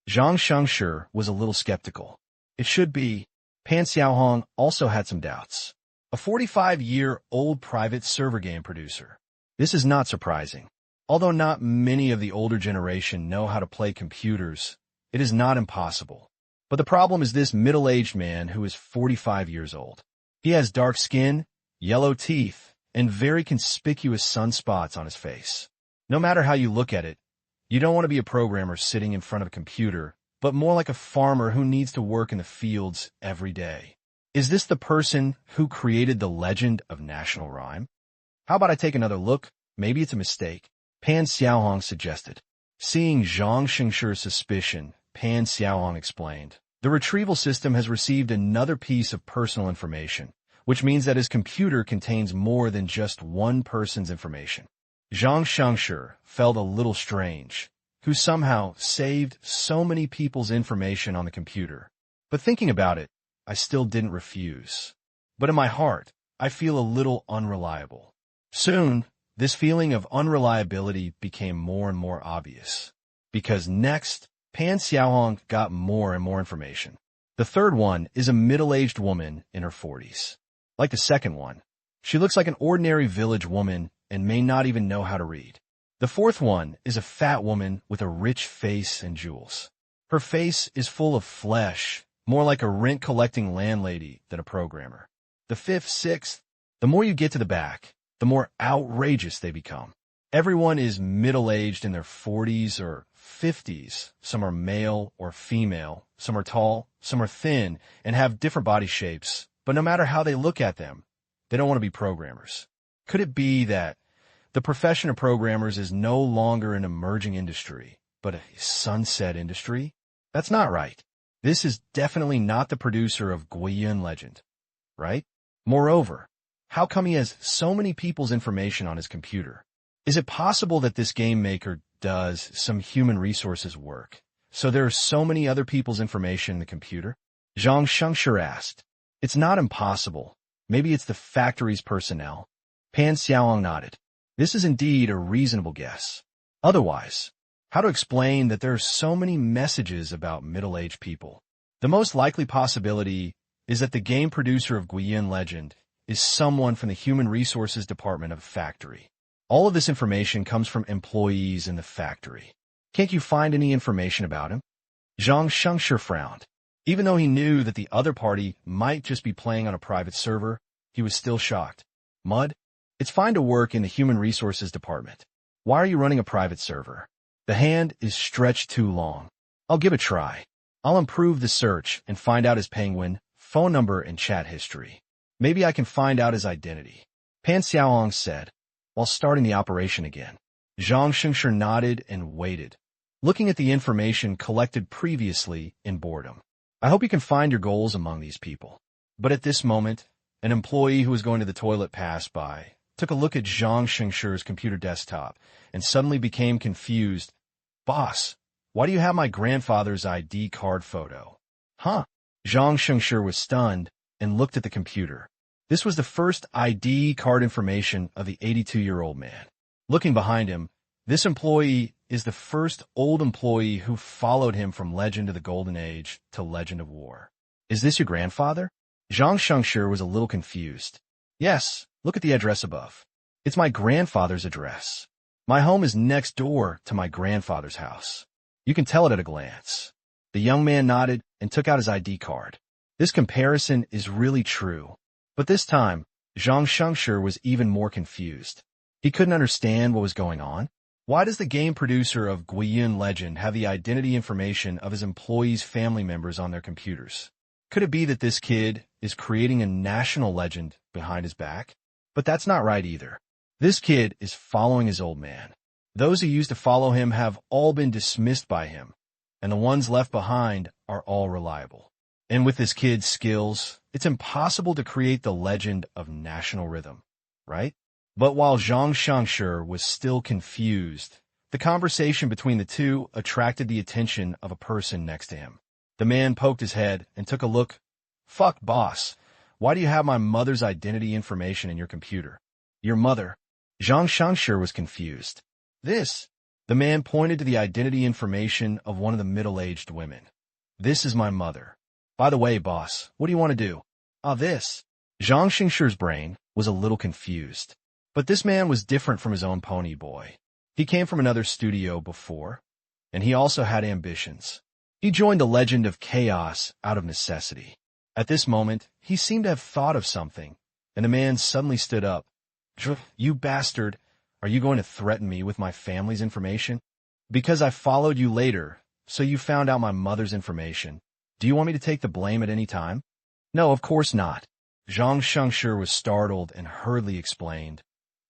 Zhang Shengshi was a little skeptical. It should be. Pan Xiaohong also had some doubts. A 45-year-old private server game producer. This is not surprising. Although not many of the older generation know how to play computers, it is not impossible. But the problem is this middle-aged man who is 45 years old. He has dark skin, yellow teeth, and very conspicuous sunspots on his face. No matter how you look at it, you don't want to be a programmer sitting in front of a computer, but more like a farmer who needs to work in the fields every day. Is this the person who created the legend of national rhyme? How about I take another look? Maybe it's a mistake. Pan Xiaohong suggested. Seeing Zhang Xingshi's suspicion, Pan Xiaohong explained, the retrieval system has received another piece of personal information, which means that his computer contains more than just one person's information. Zhang Shengshi felt a little strange, who somehow saved so many people's information on the computer. But thinking about it, I still didn't refuse. But in my heart, I feel a little unreliable. Soon, this feeling of unreliability became more and more obvious. Because next, Pan Xiaohong got more and more information. The third one is a middle-aged woman in her 40s. Like the second one, she looks like an ordinary village woman and may not even know how to read. The fourth one is a fat woman with a rich face and jewels. Her face is full of flesh, more like a rent-collecting landlady than a programmer. The fifth, sixth, the more you get to the back, the more outrageous they become. Everyone is middle-aged in their 40s or 50s. Some are male or female. Some are tall, some are thin, and have different body shapes. But no matter how they look at them, they don't want to be programmers. Could it be that the profession of programmers is no longer an emerging industry, but a sunset industry? That's not right. This is definitely not the producer of Guiyun Legend, right? Moreover, how come he has so many people's information on his computer? Is it possible that this game maker does some human resources work, so there are so many other people's information in the computer? Zhang Shengshi asked. It's not impossible. Maybe it's the factory's personnel. Pan Xiaohong nodded. This is indeed a reasonable guess. Otherwise, how to explain that there are so many messages about middle-aged people? The most likely possibility is that the game producer of Guiyun Legend is someone from the Human Resources Department of a factory. All of this information comes from employees in the factory. Can't you find any information about him? Zhang Shengshi frowned. Even though he knew that the other party might just be playing on a private server, he was still shocked. Mud? It's fine to work in the Human Resources Department. Why are you running a private server? The hand is stretched too long. I'll give it a try. I'll improve the search and find out his penguin, phone number, and chat history. Maybe I can find out his identity. Pan Xiaohong said, while starting the operation again. Zhang Shengshi nodded and waited, looking at the information collected previously in boredom. I hope you can find your goals among these people. But at this moment, an employee who was going to the toilet passed by, took a look at Zhang Shengshi's computer desktop, and suddenly became confused. Boss, why do you have my grandfather's ID card photo? Huh? Zhang Shengshi was stunned and looked at the computer. This was the first ID card information of the 82-year-old man. Looking behind him, this employee is the first old employee who followed him from Legend of the Golden Age to Legend of War. Is this your grandfather? Zhang Shengshi was a little confused. Yes, look at the address above. It's my grandfather's address. My home is next door to my grandfather's house. You can tell it at a glance. The young man nodded and took out his ID card. This comparison is really true. But this time, Zhang Shengshi was even more confused. He couldn't understand what was going on. Why does the game producer of Guiyun Legend have the identity information of his employees' family members on their computers? Could it be that this kid is creating a national legend behind his back? But that's not right either. This kid is following his old man. Those who used to follow him have all been dismissed by him, and the ones left behind are all reliable. And with this kid's skills, it's impossible to create the legend of national rhythm, right? But while Zhang Shengshi was still confused, the conversation between the two attracted the attention of a person next to him. The man poked his head and took a look. Fuck, boss. Why do you have my mother's identity information in your computer? Your mother? Zhang Shengshi was confused. This. The man pointed to the identity information of one of the middle-aged women. This is my mother. By the way, boss, what do you want to do? This. Zhang Shengshi's brain was a little confused. But this man was different from his own pony boy. He came from another studio before, and he also had ambitions. He joined the legend of chaos out of necessity. At this moment, he seemed to have thought of something, and the man suddenly stood up. You bastard, are you going to threaten me with my family's information? Because I followed you later, so you found out my mother's information. Do you want me to take the blame at any time? No, of course not. Zhang Shengshi was startled and hurriedly explained.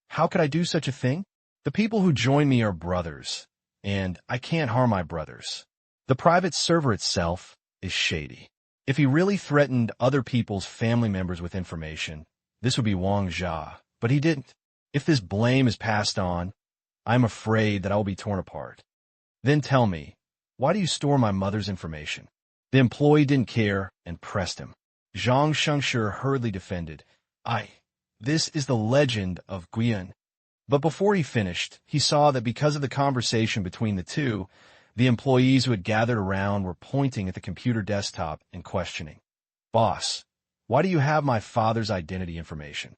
How could I do such a thing? The people who join me are brothers, and I can't harm my brothers. The private server itself is shady. If he really threatened other people's family members with information, this would be Wang Jia, but he didn't. If this blame is passed on, I'm afraid that I will be torn apart. Then tell me, why do you store my mother's information? The employee didn't care and pressed him. Zhang Shengshi hurriedly defended. This is the legend of Guiyun. But before he finished, he saw that because of the conversation between the two, the employees who had gathered around were pointing at the computer desktop and questioning. Boss, why do you have my father's identity information?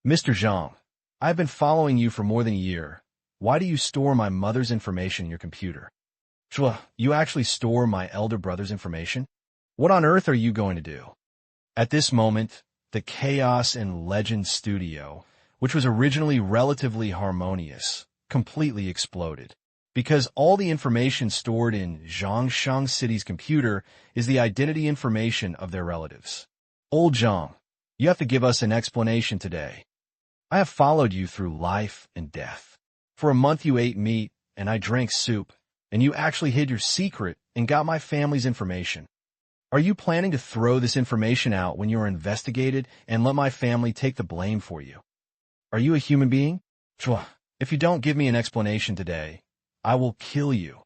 Mr. Zhang, I've been following you for more than a year. Why do you store my mother's information in your computer? Shua, you actually store my elder brother's information? What on earth are you going to do? At this moment, the Chaos and Legend studio, which was originally relatively harmonious, completely exploded. Because all the information stored in Zhangshang City's computer is the identity information of their relatives. Old Zhang, you have to give us an explanation today. I have followed you through life and death. For a month you ate meat, and I drank soup, and you actually hid your secret and got my family's information. Are you planning to throw this information out when you are investigated and let my family take the blame for you? Are you a human being? If you don't give me an explanation today, I will kill you.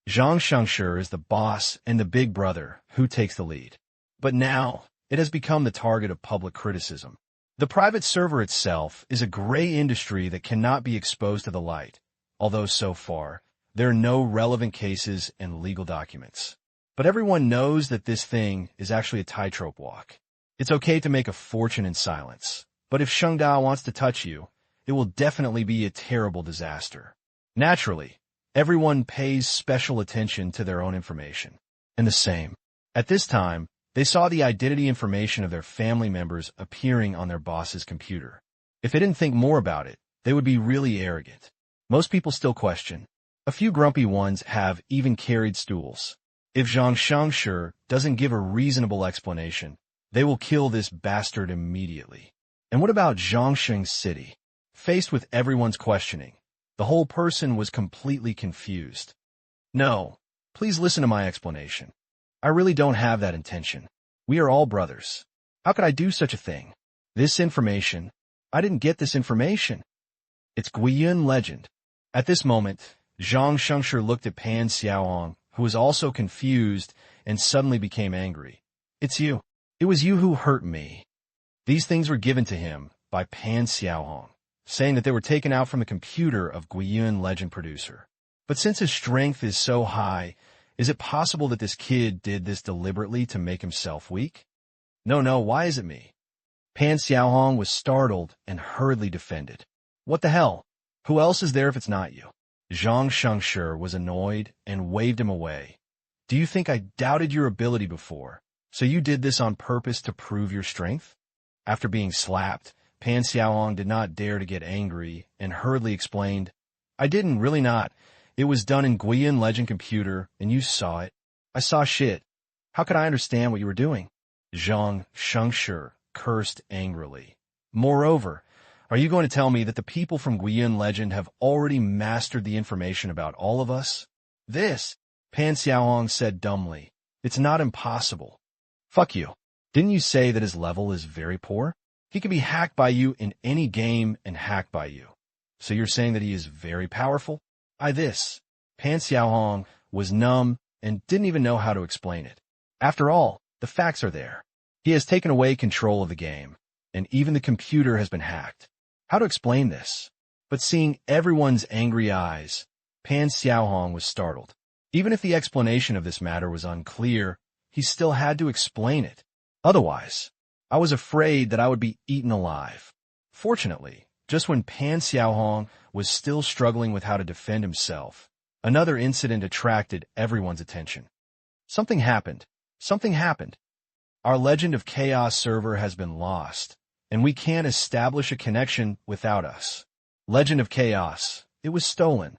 Zhang Shengshi is the boss and the big brother who takes the lead. But now, it has become the target of public criticism. The private server itself is a gray industry that cannot be exposed to the light, although so far, there are no relevant cases and legal documents. But everyone knows that this thing is actually a tightrope walk. It's okay to make a fortune in silence, but if Shengda wants to touch you, it will definitely be a terrible disaster. Naturally, everyone pays special attention to their own information. And the same. At this time, they saw the identity information of their family members appearing on their boss's computer. If they didn't think more about it, they would be really arrogant. Most people still question. A few grumpy ones have even carried stools. If Zhang Shengshi doesn't give a reasonable explanation, they will kill this bastard immediately. And what about Zhangsheng City? Faced with everyone's questioning, the whole person was completely confused. No, please listen to my explanation. I really don't have that intention. We are all brothers. How could I do such a thing? This information, I didn't get this information. It's Guiyun legend. At this moment, Zhang Shengshi looked at Pan Xiaohong, who was also confused and suddenly became angry. It's you. It was you who hurt me. These things were given to him by Pan Xiaohong, saying that they were taken out from the computer of Guiyun legend producer. But since his strength is so high, is it possible that this kid did this deliberately to make himself weak? No, why is it me? Pan Xiaohong was startled and hurriedly defended. What the hell? Who else is there if it's not you? Zhang Shengshi was annoyed and waved him away. Do you think I doubted your ability before, so you did this on purpose to prove your strength? After being slapped, Pan Xiaohong did not dare to get angry and hurriedly explained, I didn't, really not. It was done in Guiyun Legend computer, and you saw it. I saw shit. How could I understand what you were doing? Zhang Shengshi cursed angrily. Moreover, are you going to tell me that the people from Guiyun Legend have already mastered the information about all of us? This, Pan Xiaohong said dumbly. It's not impossible. Fuck you. Didn't you say that his level is very poor? He can be hacked by you in any game and hacked by you. So you're saying that he is very powerful? This. Pan Xiaohong was numb and didn't even know how to explain it. After all, the facts are there. He has taken away control of the game, and even the computer has been hacked. How to explain this? But seeing everyone's angry eyes, Pan Xiaohong was startled. Even if the explanation of this matter was unclear, he still had to explain it. Otherwise, I was afraid that I would be eaten alive. Fortunately, just when Pan Xiaohong was still struggling with how to defend himself, another incident attracted everyone's attention. Something happened. Something happened. Our Legend of Chaos server has been lost, and we can't establish a connection without us. Legend of Chaos. It was stolen.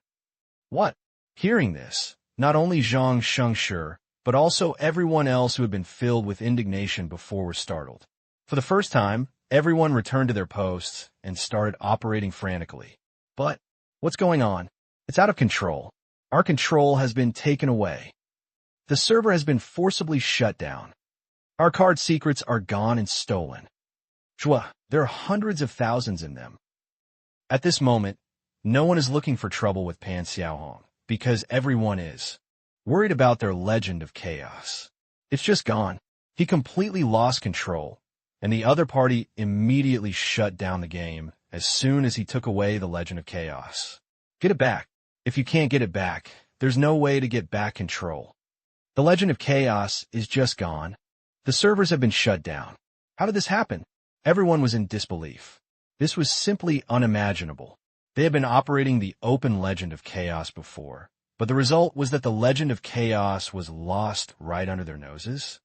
What? Hearing this, not only Zhang Shengshi, but also everyone else who had been filled with indignation before were startled. For the first time, everyone returned to their posts and started operating frantically. But what's going on? It's out of control. Our control has been taken away. The server has been forcibly shut down. Our card secrets are gone and stolen. There are hundreds of thousands in them. At this moment, no one is looking for trouble with Pan Xiaohong, because everyone is worried about their Legend of Chaos. It's just gone. He completely lost control, and the other party immediately shut down the game as soon as he took away the Legend of Chaos. Get it back. If you can't get it back, there's no way to get back control. The Legend of Chaos is just gone. The servers have been shut down. How did this happen? Everyone was in disbelief. This was simply unimaginable. They had been operating the open Legend of Chaos before, but the result was that the Legend of Chaos was lost right under their noses.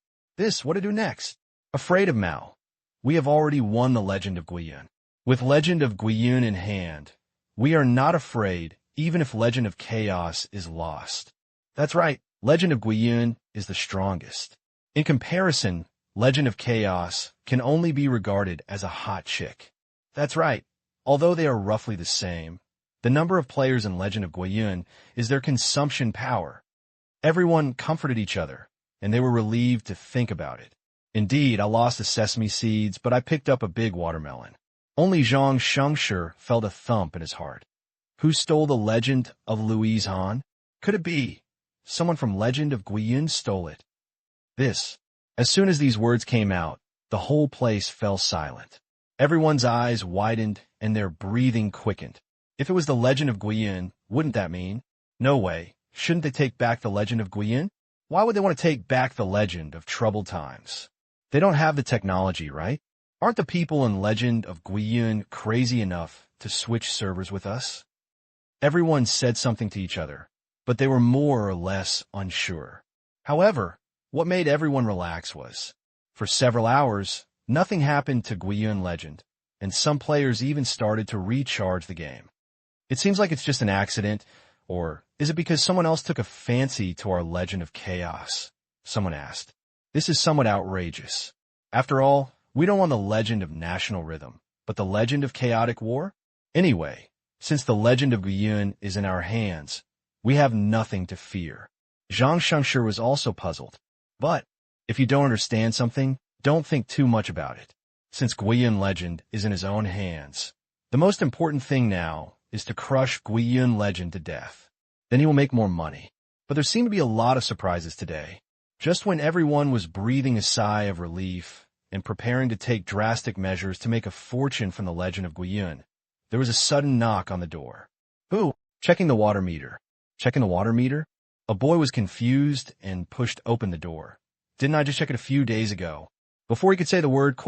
What to do next? Afraid of Mao. We have already won the Legend of Guiyun. With Legend of Guiyun in hand, we are not afraid even if Legend of Chaos is lost. That's right, Legend of Guiyun is the strongest. In comparison, Legend of Chaos can only be regarded as a hot chick. That's right, although they are roughly the same, the number of players in Legend of Guiyun is their consumption power. Everyone comforted each other, and they were relieved to think about it. Indeed, I lost the sesame seeds, but I picked up a big watermelon. Only Zhang Shengshi felt a thump in his heart. Who stole the Legend of Louise Han? Could it be someone from Legend of Guiyun stole it? As soon as these words came out, the whole place fell silent. Everyone's eyes widened and their breathing quickened. If it was the Legend of Guiyun, wouldn't that mean? No way. Shouldn't they take back the Legend of Guiyun? Why would they want to take back the Legend of Troubled Times? They don't have the technology, right? Aren't the people in Legend of Guiyun crazy enough to switch servers with us? Everyone said something to each other, but they were more or less unsure. However, what made everyone relax was, for several hours, nothing happened to Guiyun Legend, and some players even started to recharge the game. It seems like it's just an accident, or is it because someone else took a fancy to our Legend of Chaos? Someone asked. This is somewhat outrageous. After all, we don't want the Legend of National Rhythm, but the Legend of Chaotic War? Anyway, since the Legend of Guiyun is in our hands, we have nothing to fear. Zhang Shengshi was also puzzled. But, if you don't understand something, don't think too much about it. Since Guiyun Legend is in his own hands, the most important thing now is to crush Guiyun Legend to death. Then he will make more money. But there seemed to be a lot of surprises today. Just when everyone was breathing a sigh of relief and preparing to take drastic measures to make a fortune from the Legend of Guiyun, there was a sudden knock on the door. Who? Checking the water meter. Checking the water meter? A boy was confused and pushed open the door. Didn't I just check it a few days ago? Before he could say the word ?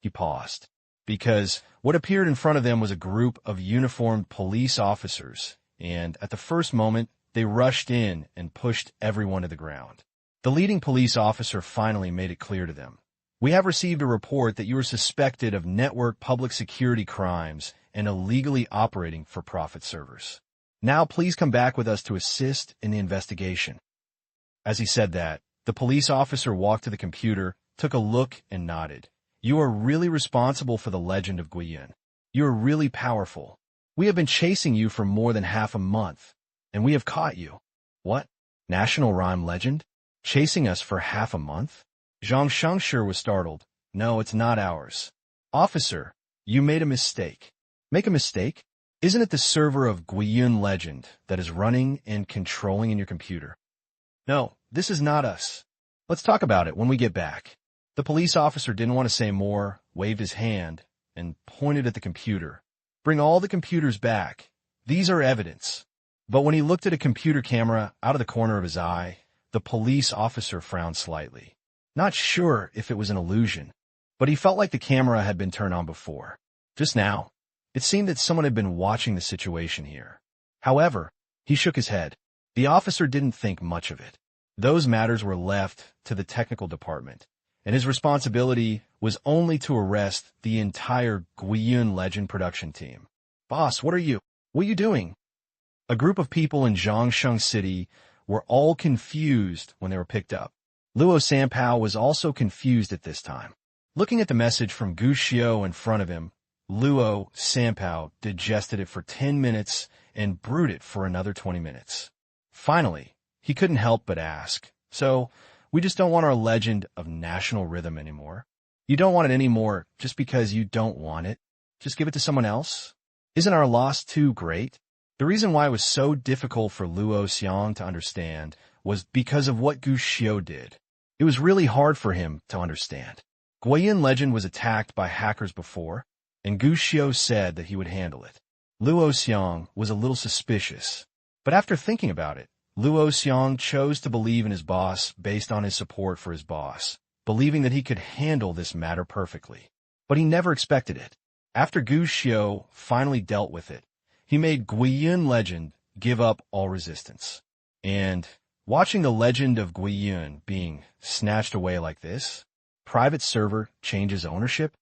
He paused. Because what appeared in front of them was a group of uniformed police officers, and at the first moment, they rushed in and pushed everyone to the ground. The leading police officer finally made it clear to them. We have received a report that you are suspected of network public security crimes and illegally operating for-profit servers. Now please come back with us to assist in the investigation. As he said that, the police officer walked to the computer, took a look, and nodded. You are really responsible for the Legend of Guiyun. You are really powerful. We have been chasing you for more than half a month, and we have caught you. What? National Rhyme Legend? Chasing us for half a month? Zhang Shengshi was startled. No, it's not ours. Officer, you made a mistake. Make a mistake? Isn't it the server of Guiyun Legend that is running and controlling in your computer? No, this is not us. Let's talk about it when we get back. The police officer didn't want to say more, waved his hand, and pointed at the computer. Bring all the computers back. These are evidence. But when he looked at a computer camera out of the corner of his eye, the police officer frowned slightly. Not sure if it was an illusion, but he felt like the camera had been turned on before. Just now. It seemed that someone had been watching the situation here. However, he shook his head. The officer didn't think much of it. Those matters were left to the technical department, and his responsibility was only to arrest the entire Guiyun Legend production team. Boss, what are you doing? A group of people in Zhongsheng City were all confused when they were picked up. Luo Sanpao was also confused at this time. Looking at the message from Gu Xiao in front of him, Luo Sanpao digested it for 10 minutes and brewed it for another 20 minutes. Finally, he couldn't help but ask, "So, we just don't want our legend of national rhythm anymore? You don't want it anymore just because you don't want it? Just give it to someone else? Isn't our loss too great?" The reason why it was so difficult for Luo Xiang to understand was because of what Gu Xiao did. It was really hard for him to understand. Guiyun Legend was attacked by hackers before, and Gu Xiao said that he would handle it. Luo Xiang was a little suspicious, but after thinking about it, Luo Xiang chose to believe in his boss based on his support for his boss, believing that he could handle this matter perfectly. But he never expected it. After Gu Xiao finally dealt with it, he made Guiyun Legend give up all resistance. And watching the legend of Guiyun being snatched away like this, private server changes ownership?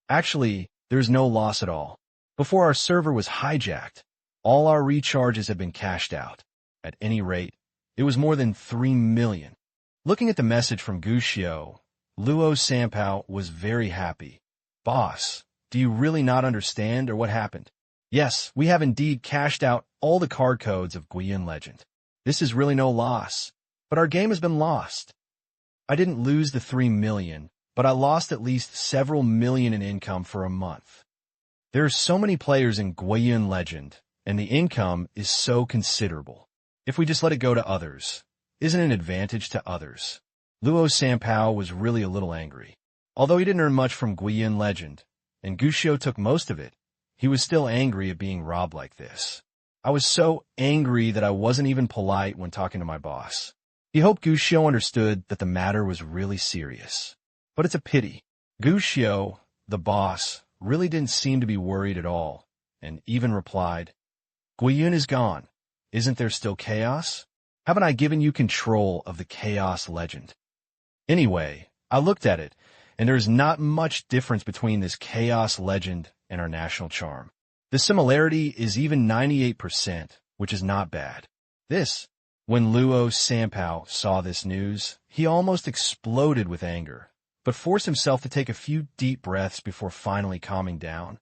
Actually, there's no loss at all. Before our server was hijacked, all our recharges had been cashed out. At any rate, it was more than 3 million. Looking at the message from Gu Xiao, Luo Sanpao was very happy. "Boss, do you really not understand or what happened?" "Yes, we have indeed cashed out all the card codes of Guiyun Legend. This is really no loss, but our game has been lost. I didn't lose the 3 million, but I lost at least several million in income for a month. There are so many players in Guiyun Legend, and the income is so considerable. If we just let it go to others, isn't it an advantage to others?" Luo Sanpao was really a little angry. Although he didn't earn much from Guiyun Legend, and Gu Xiao took most of it, he was still angry at being robbed like this. "I was so angry that I wasn't even polite when talking to my boss." He hoped Gu Xiao understood that the matter was really serious. But it's a pity. Gu Xiao, the boss, really didn't seem to be worried at all, and even replied, "Guiyun is gone. Isn't there still chaos? Haven't I given you control of the chaos legend?" Anyway, I looked at it, and there's not much difference between this chaos legend and our national charm. The similarity is even 98%, which is not bad. When Luo Sanpao saw this news, he almost exploded with anger, but forced himself to take a few deep breaths before finally calming down.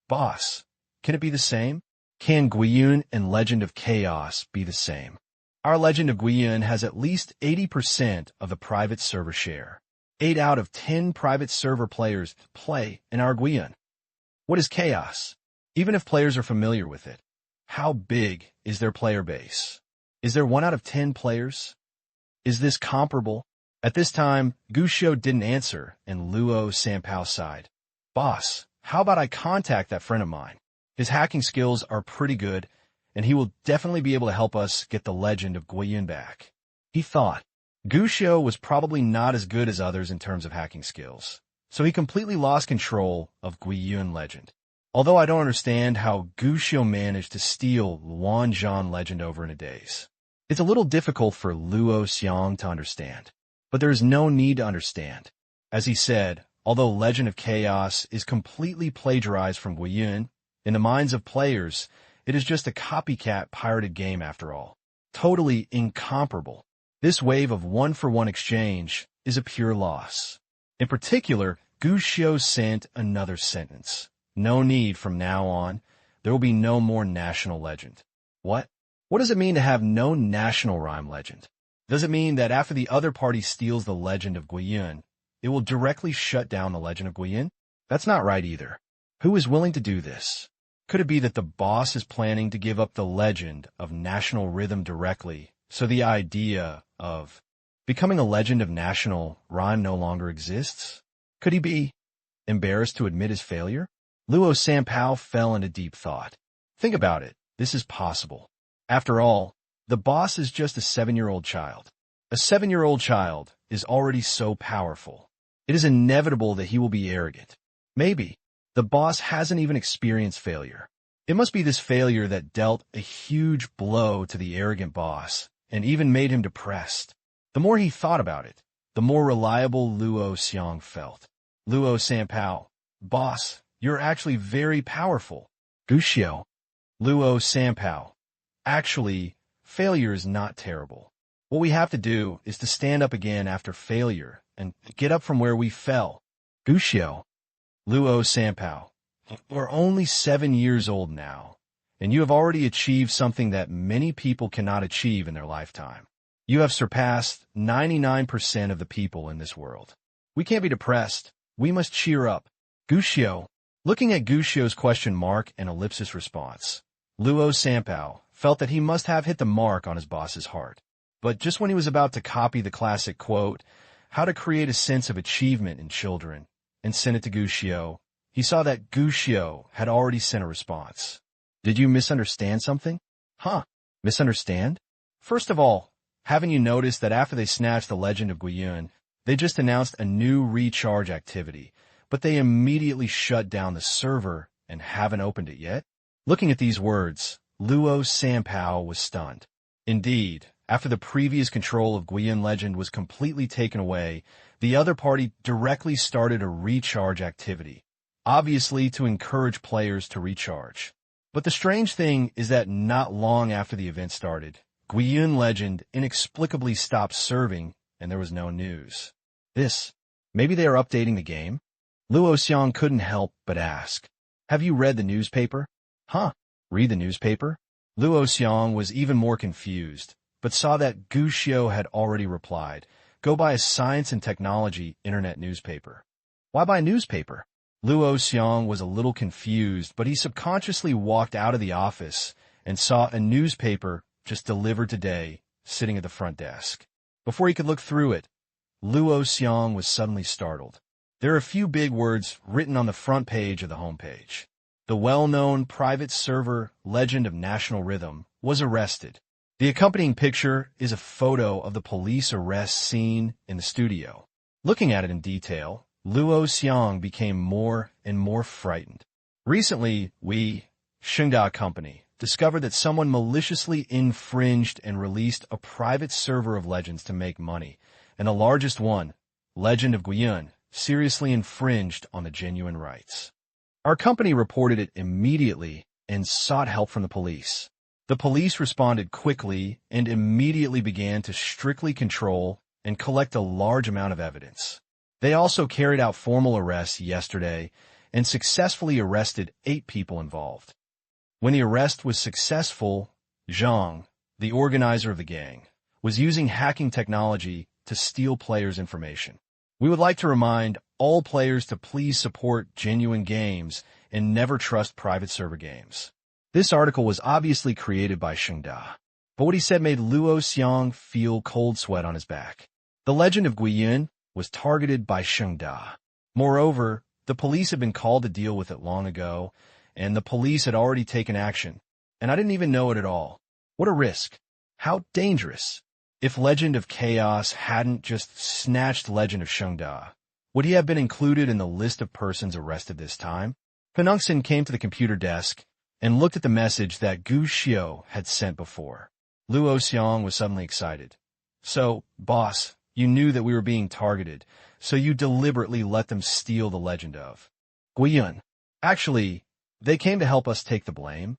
"Boss, can it be the same? Can Guiyun and Legend of Chaos be the same? Our Legend of Guiyun has at least 80% of the private server share. 8 out of 10 private server players play in our Guiyun. What is Chaos? Even if players are familiar with it, how big is their player base? Is there 1 out of 10 players? Is this comparable?" At this time, Gu Xiao didn't answer, and Luo Sanpao sighed. "Boss, how about I contact that friend of mine? His hacking skills are pretty good, and he will definitely be able to help us get the legend of Guiyun back." He thought. Gu Xiao was probably not as good as others in terms of hacking skills, so he completely lost control of Guiyun Legend. Although I don't understand how Gu Xiao managed to steal Luanzhan Legend over in a daze. It's a little difficult for Luo Xiang to understand, but there is no need to understand. As he said, although Legend of Chaos is completely plagiarized from Guiyun, in the minds of players, it is just a copycat pirated game after all. Totally incomparable. This wave of one-for-one exchange is a pure loss. In particular, Gu Xiao sent another sentence. "No need from now on. There will be no more national legend." What? What does it mean to have no national rhyme legend? Does it mean that after the other party steals the legend of Guiyun, it will directly shut down the legend of Guiyun? That's not right either. Who is willing to do this? Could it be that the boss is planning to give up the legend of national rhythm directly, so the idea of becoming a legend of national rhyme no longer exists? Could he be embarrassed to admit his failure? Luo Sanpao fell into deep thought. Think about it. This is possible. After all, the boss is just a 7-year-old child. A 7-year-old child is already so powerful. It is inevitable that he will be arrogant. Maybe the boss hasn't even experienced failure. It must be this failure that dealt a huge blow to the arrogant boss and even made him depressed. The more he thought about it, the more reliable Luo Xiang felt. Luo Sanpao, boss, you're actually very powerful. Guxiao. Luo Sanpao. Actually, failure is not terrible. What we have to do is to stand up again after failure and get up from where we fell. Guxiao. Luo Sanpao. We're only 7 years old now, and you have already achieved something that many people cannot achieve in their lifetime. You have surpassed 99% of the people in this world. We can't be depressed. We must cheer up. Guxiao. Looking at Guxiao's question mark and ellipsis response, Luo Sanpao felt that he must have hit the mark on his boss's heart. But just when he was about to copy the classic quote, how to create a sense of achievement in children, and send it to Guxiao, he saw that Guxiao had already sent a response. Did you misunderstand something? Huh? Misunderstand? First of all, haven't you noticed that after they snatched the Legend of Guiyun, they just announced a new recharge activity, but they immediately shut down the server and haven't opened it yet? Looking at these words, Luo Sanpao was stunned. Indeed, after the previous control of Guiyun Legend was completely taken away, the other party directly started a recharge activity, obviously to encourage players to recharge. But the strange thing is that not long after the event started, Guiyun Legend inexplicably stopped serving and there was no news. Maybe they are updating the game? Luo Xiang couldn't help but ask. Have you read the newspaper? Huh? Read the newspaper? Luo Xiang was even more confused, but saw that Guxiao had already replied, go buy a science and technology internet newspaper. Why buy a newspaper? Luo Xiang was a little confused, but he subconsciously walked out of the office and saw a newspaper just delivered today, sitting at the front desk. Before he could look through it, Luo Xiang was suddenly startled. There are a few big words written on the front page of the homepage. The well-known private server Legend of National Rhythm was arrested. The accompanying picture is a photo of the police arrest scene in the studio. Looking at it in detail, Luo Xiang became more and more frightened. Recently, we, Shengda Company, discovered that someone maliciously infringed and released a private server of Legends to make money, and the largest one, Legend of Guiyun, seriously infringed on the genuine rights. Our company reported it immediately and sought help from the police. The police responded quickly and immediately began to strictly control and collect a large amount of evidence. They also carried out formal arrests yesterday and successfully arrested 8 people involved. When the arrest was successful, Zhang, the organizer of the gang, was using hacking technology to steal players' information. We would like to remind all players to please support genuine games and never trust private server games. This article was obviously created by Shengda, but what he said made Luo Xiang feel cold sweat on his back. The Legend of Guiyun was targeted by Shengda. Moreover, the police had been called to deal with it long ago, and the police had already taken action, and I didn't even know it at all. What a risk. How dangerous. If Legend of Chaos hadn't just snatched Legend of Shengda, would he have been included in the list of persons arrested this time? Penungsen came to the computer desk and looked at the message that Guxiao had sent before. Luo Xiang was suddenly excited. So, boss, you knew that we were being targeted, so you deliberately let them steal the Legend of Guiyun. Actually, they came to help us take the blame.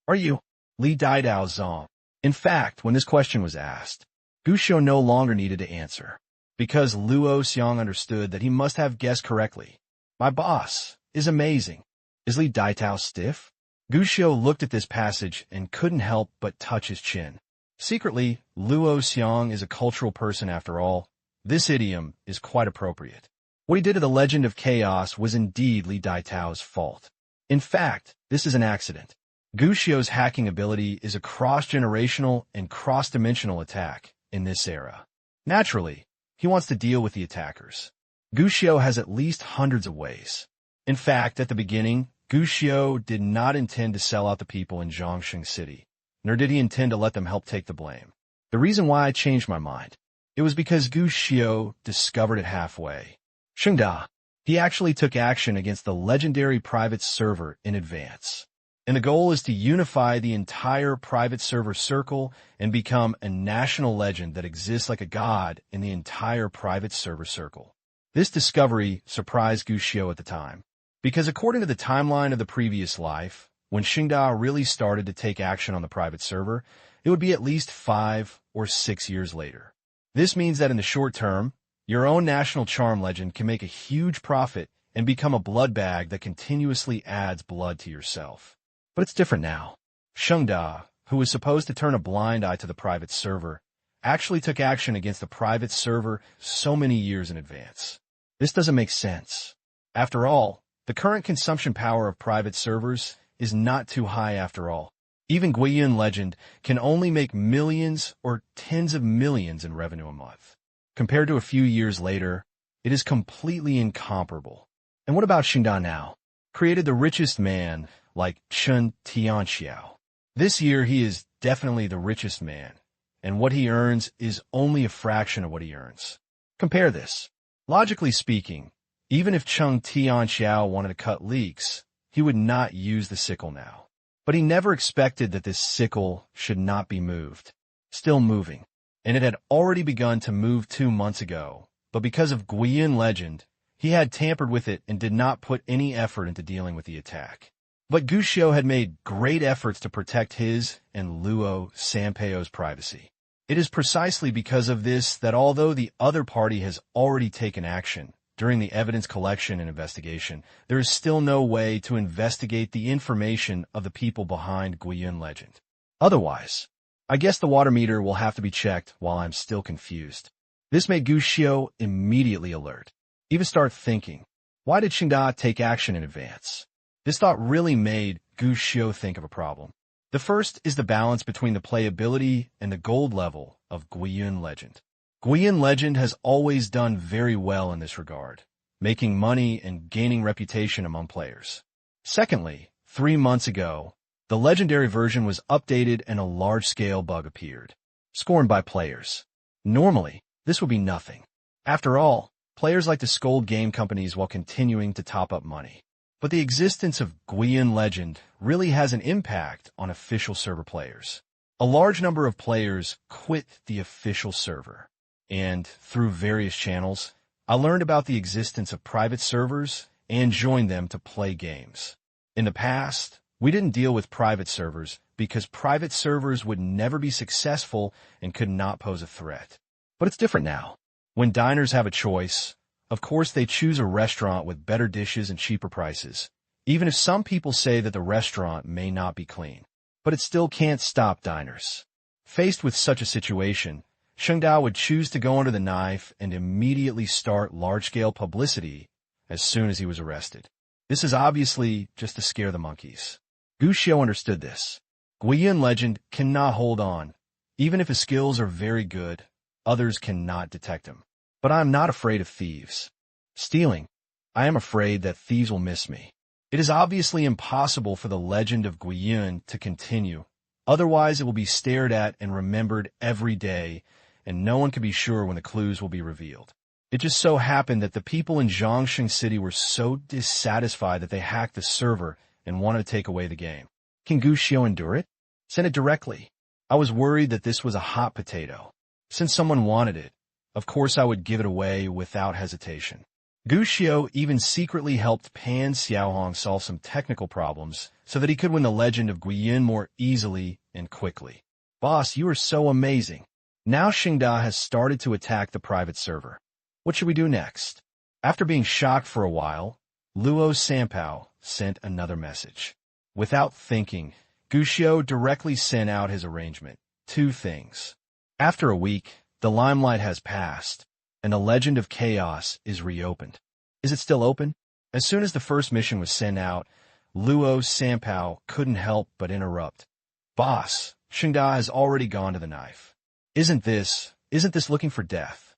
Are you? Li Daidao Zong. In fact, when this question was asked, Guxiao no longer needed to answer, because Luo Xiang understood that he must have guessed correctly. My boss is amazing. Is Li Daitao stiff? Guxiao looked at this passage and couldn't help but touch his chin. Secretly, Luo Xiang is a cultural person after all. This idiom is quite appropriate. What he did to the Legend of Chaos was indeed Li Daitao's fault. In fact, this is an accident. Guxiao's hacking ability is a cross-generational and cross-dimensional attack in this era. Naturally, he wants to deal with the attackers. Guxiao has at least hundreds of ways. In fact, at the beginning, Guxiao did not intend to sell out the people in Zhongsheng City, nor did he intend to let them help take the blame. The reason why I changed my mind, it was because Guxiao discovered it halfway. Shengda, he actually took action against the legendary private server in advance. And the goal is to unify the entire private server circle and become a national legend that exists like a god in the entire private server circle. This discovery surprised Gushio at the time, because according to the timeline of the previous life, when Xingda really started to take action on the private server, it would be at least 5 or 6 years later. This means that in the short term, your own national charm legend can make a huge profit and become a blood bag that continuously adds blood to yourself. But it's different now. Xingda, who was supposed to turn a blind eye to the private server, actually took action against the private server so many years in advance. This doesn't make sense. After all, the current consumption power of private servers is not too high after all. Even Guiyun Legend can only make millions or tens of millions in revenue a month. Compared to a few years later, it is completely incomparable. And what about Xingda now? Created the richest man like Chen Tianxiao. This year he is definitely the richest man, and what he earns is only a fraction of what he earns. Compare this. Logically speaking, even if Chen Tianxiao wanted to cut leaks, he would not use the sickle now. But he never expected that this sickle should not be moved. Still moving. And it had already begun to move 2 months ago, but because of Guiyun Legend, he had tampered with it and did not put any effort into dealing with the attack. But Gushio had made great efforts to protect his and Luo Sanpao's privacy. It is precisely because of this that although the other party has already taken action during the evidence collection and investigation, there is still no way to investigate the information of the people behind Guiyun Legend. Otherwise, I guess the water meter will have to be checked while I'm still confused. This made Gushio immediately alert. Even start thinking, why did Xingda take action in advance? This thought really made Gushio think of a problem. The first is the balance between the playability and the gold level of Guiyun Legend. Guiyun Legend has always done very well in this regard, making money and gaining reputation among players. Secondly, 3 months ago, the legendary version was updated and a large-scale bug appeared, scorned by players. Normally, this would be nothing. After all, players like to scold game companies while continuing to top up money. But the existence of Guiyun Legend really has an impact on official server players. A large number of players quit the official server, and through various channels, I learned about the existence of private servers and joined them to play games. In the past, we didn't deal with private servers because private servers would never be successful and could not pose a threat. But it's different now. When diners have a choice, of course they choose a restaurant with better dishes and cheaper prices, even if some people say that the restaurant may not be clean. But it still can't stop diners. Faced with such a situation, Xingda would choose to go under the knife and immediately start large-scale publicity as soon as he was arrested. This is obviously just to scare the monkeys. Gushio understood this. Guiyun Legend cannot hold on. Even if his skills are very good, others cannot detect him. But I am not afraid of thieves. Stealing, I am afraid that thieves will miss me. It is obviously impossible for the legend of Guiyun to continue. Otherwise, it will be stared at and remembered every day, and no one can be sure when the clues will be revealed. It just so happened that the people in Zhongsheng City were so dissatisfied that they hacked the server and wanted to take away the game. Can Gushio endure it? Send it directly. I was worried that this was a hot potato. Since someone wanted it, of course I would give it away without hesitation. Gushio even secretly helped Pan Xiaohong solve some technical problems so that he could win the legend of Guiyun more easily and quickly. Boss, you are so amazing. Now Xingda has started to attack the private server. What should we do next? After being shocked for a while, Luo Sanpao sent another message. Without thinking, Gushio directly sent out his arrangement. 2 things. After a week, the limelight has passed, and the legend of chaos is reopened. Is it still open? As soon as the first mission was sent out, Luo Sanpao couldn't help but interrupt. Boss, Xingda has already gone to the knife. Isn't this looking for death?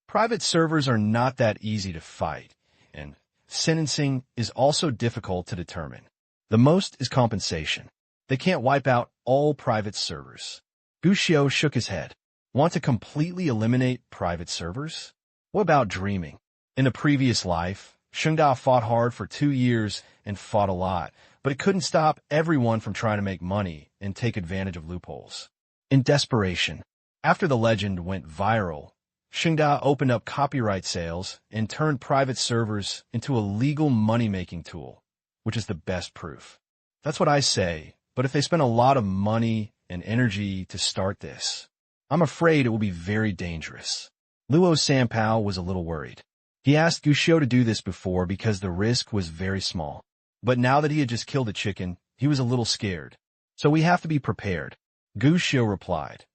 Private servers are not that easy to fight, and sentencing is also difficult to determine. The most is compensation. They can't wipe out all private servers. Gushio shook his head. Want to completely eliminate private servers? What about dreaming? In a previous life, Xingda fought hard for 2 years and fought a lot, but it couldn't stop everyone from trying to make money and take advantage of loopholes. In desperation, after the legend went viral, Xingda opened up copyright sales and turned private servers into a legal money-making tool, which is the best proof. That's what I say, but if they spend a lot of money and energy to start this, I'm afraid it will be very dangerous. Luo Sanpao was a little worried. He asked Guxiu to do this before because the risk was very small. But now that he had just killed a chicken, he was a little scared. So we have to be prepared. Guxiu replied,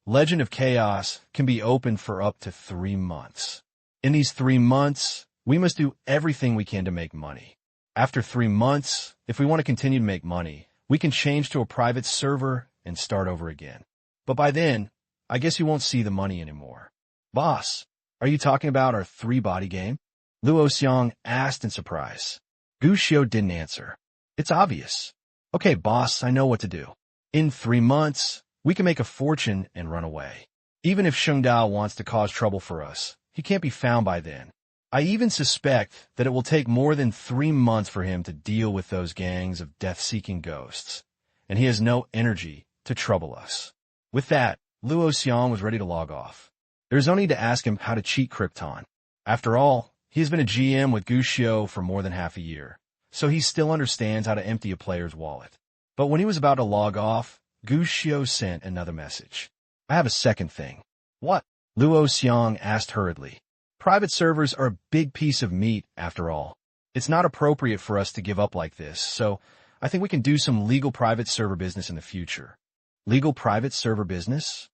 Legend of Chaos can be open for up to 3 months. In these 3 months, we must do everything we can to make money. After 3 months, if we want to continue to make money, we can change to a private server and start over again. But by then, I guess you won't see the money anymore. Boss, are you talking about our 3-body game? Luo Xiang asked in surprise. Guxiu didn't answer. It's obvious. Okay, boss, I know what to do. In 3 months, we can make a fortune and run away. Even if Xingda wants to cause trouble for us, he can't be found by then. I even suspect that it will take more than 3 months for him to deal with those gangs of death-seeking ghosts, and he has no energy to trouble us. With that, Luo Xiang was ready to log off. There's only to ask him how to cheat Krypton. After all, he has been a GM with Guxiu for more than half a year, so he still understands how to empty a player's wallet. But when he was about to log off, Guxiu sent another message. I have a second thing. What? Luo Xiang asked hurriedly. Private servers are a big piece of meat, after all. It's not appropriate for us to give up like this, so I think we can do some legal private server business in the future. Legal private server business?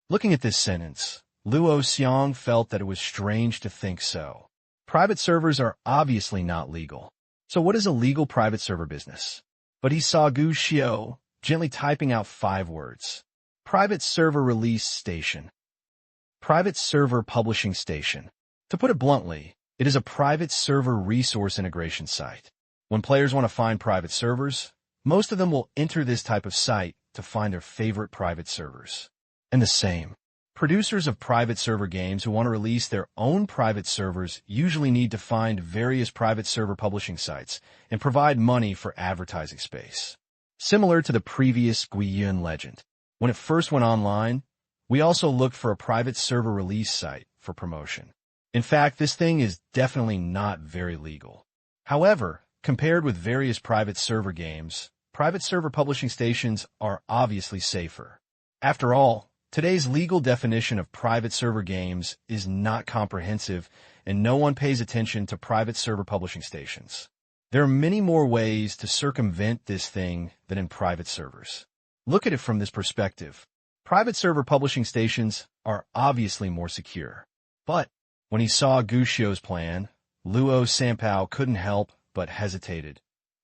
Looking at this sentence, Luo Xiang felt that it was strange to think so. Private servers are obviously not legal. So what is a legal private server business? But he saw Guxiu gently typing out 5 words. Private server release station. Private server publishing station. To put it bluntly, it is a private server resource integration site. When players want to find private servers, most of them will enter this type of site to find their favorite private servers. And the same. Producers of private server games who want to release their own private servers usually need to find various private server publishing sites and provide money for advertising space. Similar to the previous Guiyun legend, when it first went online, we also looked for a private server release site for promotion. In fact, this thing is definitely not very legal. However, compared with various private server games, private server publishing stations are obviously safer. After all, today's legal definition of private server games is not comprehensive, and no one pays attention to private server publishing stations. There are many more ways to circumvent this thing than in private servers. Look at it from this perspective. Private server publishing stations are obviously more secure. But when he saw Guxiu's plan, Luo Sanpao couldn't help but hesitated.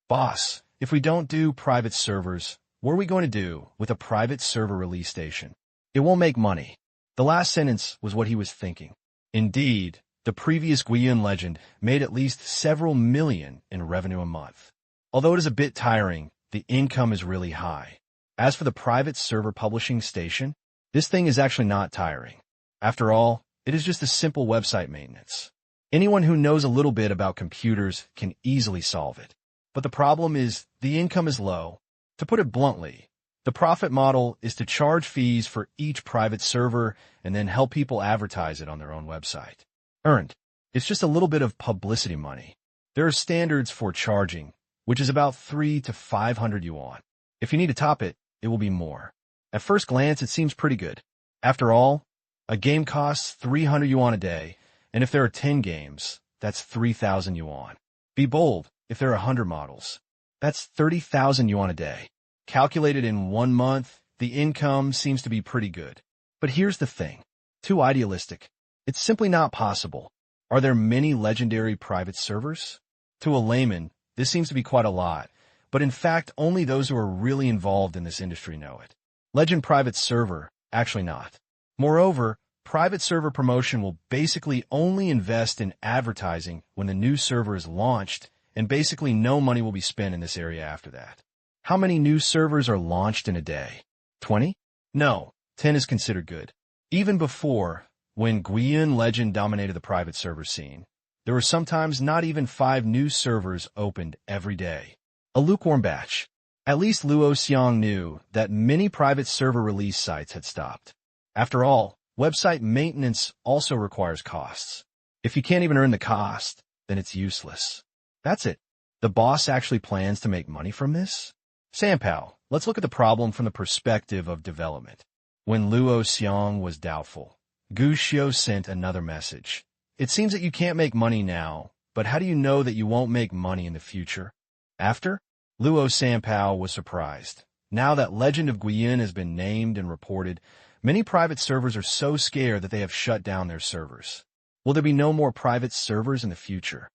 Boss, if we don't do private servers, what are we going to do with a private server release station? It won't make money. The last sentence was what he was thinking. Indeed, the previous Guiyun legend made at least several million in revenue a month. Although it is a bit tiring, the income is really high. As for the private server publishing station, this thing is actually not tiring. After all, it is just a simple website maintenance. Anyone who knows a little bit about computers can easily solve it. But the problem is the income is low. To put it bluntly, the profit model is to charge fees for each private server and then help people advertise it on their own website. Earned. It's just a little bit of publicity money. There are standards for charging, which is about 300 to 500 yuan. If you need to top it, it will be more. At first glance, it seems pretty good. After all, a game costs 300 yuan a day, and if there are 10 games, that's 3,000 yuan. Be bold, if there are 100 models. That's 30,000 yuan a day. Calculated in 1 month, the income seems to be pretty good. But here's the thing. Too idealistic. It's simply not possible. Are there many legendary private servers? To a layman, this seems to be quite a lot, but in fact, only those who are really involved in this industry know it. Legend private server, actually not. Moreover, private server promotion will basically only invest in advertising when the new server is launched, and basically no money will be spent in this area after that. How many new servers are launched in a day? 20? No, 10 is considered good. Even before, when Guiyun Legend dominated the private server scene, there were sometimes not even 5 new servers opened every day. A lukewarm batch. At least Luo Xiong knew that many private server release sites had stopped. After all, website maintenance also requires costs. If you can't even earn the cost, then it's useless. That's it. The boss actually plans to make money from this? Sanpao, let's look at the problem from the perspective of development. When Luo Xiong was doubtful, Gu Xiu sent another message. It seems that you can't make money now, but how do you know that you won't make money in the future? After? Luo Sanpao was surprised. Now that Legend of Guiyun has been named and reported, many private servers are so scared that they have shut down their servers. Will there be no more private servers in the future?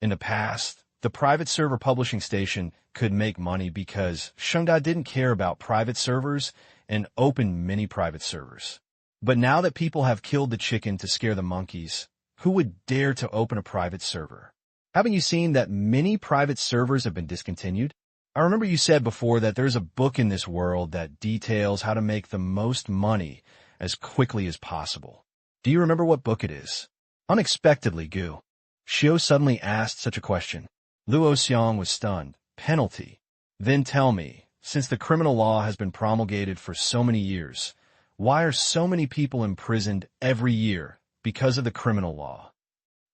In the past, the private server publishing station could make money because Shengda didn't care about private servers and opened many private servers. But now that people have killed the chicken to scare the monkeys, who would dare to open a private server? Haven't you seen that many private servers have been discontinued? I remember you said before that there's a book in this world that details how to make the most money as quickly as possible. Do you remember what book it is? Unexpectedly, Gu Xiu suddenly asked such a question. Luo Xiong was stunned. Penalty. Then tell me, since the criminal law has been promulgated for so many years, why are so many people imprisoned every year because of the criminal law?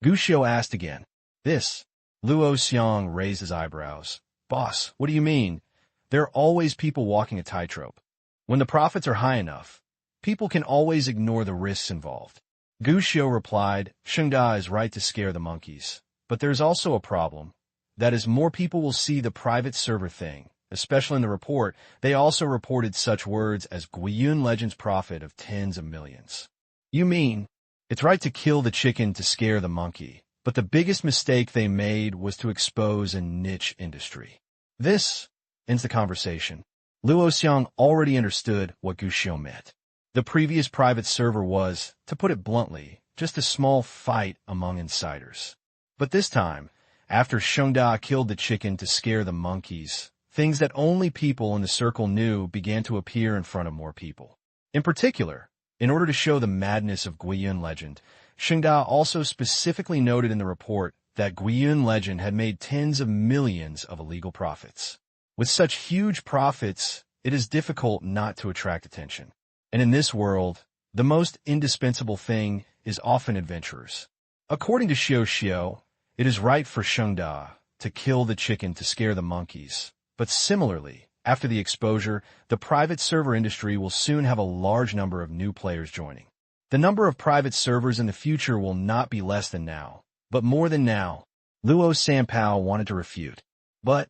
Gu Xiu asked again. This. Luo Xiong raised his eyebrows. Boss, what do you mean? There are always people walking a tightrope. When the profits are high enough, people can always ignore the risks involved. Gu Xiu replied, Shengda is right to scare the monkeys. But there's also a problem. That is, more people will see the private server thing. Especially in the report, they also reported such words as Guiyun Legend's profit of tens of millions. You mean, it's right to kill the chicken to scare the monkey. But the biggest mistake they made was to expose a niche industry. This ends the conversation. Luo Xiong already understood what Gu Xiu meant. The previous private server was, to put it bluntly, just a small fight among insiders. But this time, after Shengda killed the chicken to scare the monkeys, things that only people in the circle knew began to appear in front of more people. In particular, in order to show the madness of Guiyun Legend, Shengda also specifically noted in the report that Guiyun Legend had made tens of millions of illegal profits. With such huge profits, it is difficult not to attract attention. And in this world, the most indispensable thing is often adventurers. According to Xiu Xiu, it is right for Shengda to kill the chicken to scare the monkeys. But similarly, after the exposure, the private server industry will soon have a large number of new players joining. The number of private servers in the future will not be less than now, but more than now. Luo Sanpao wanted to refute, but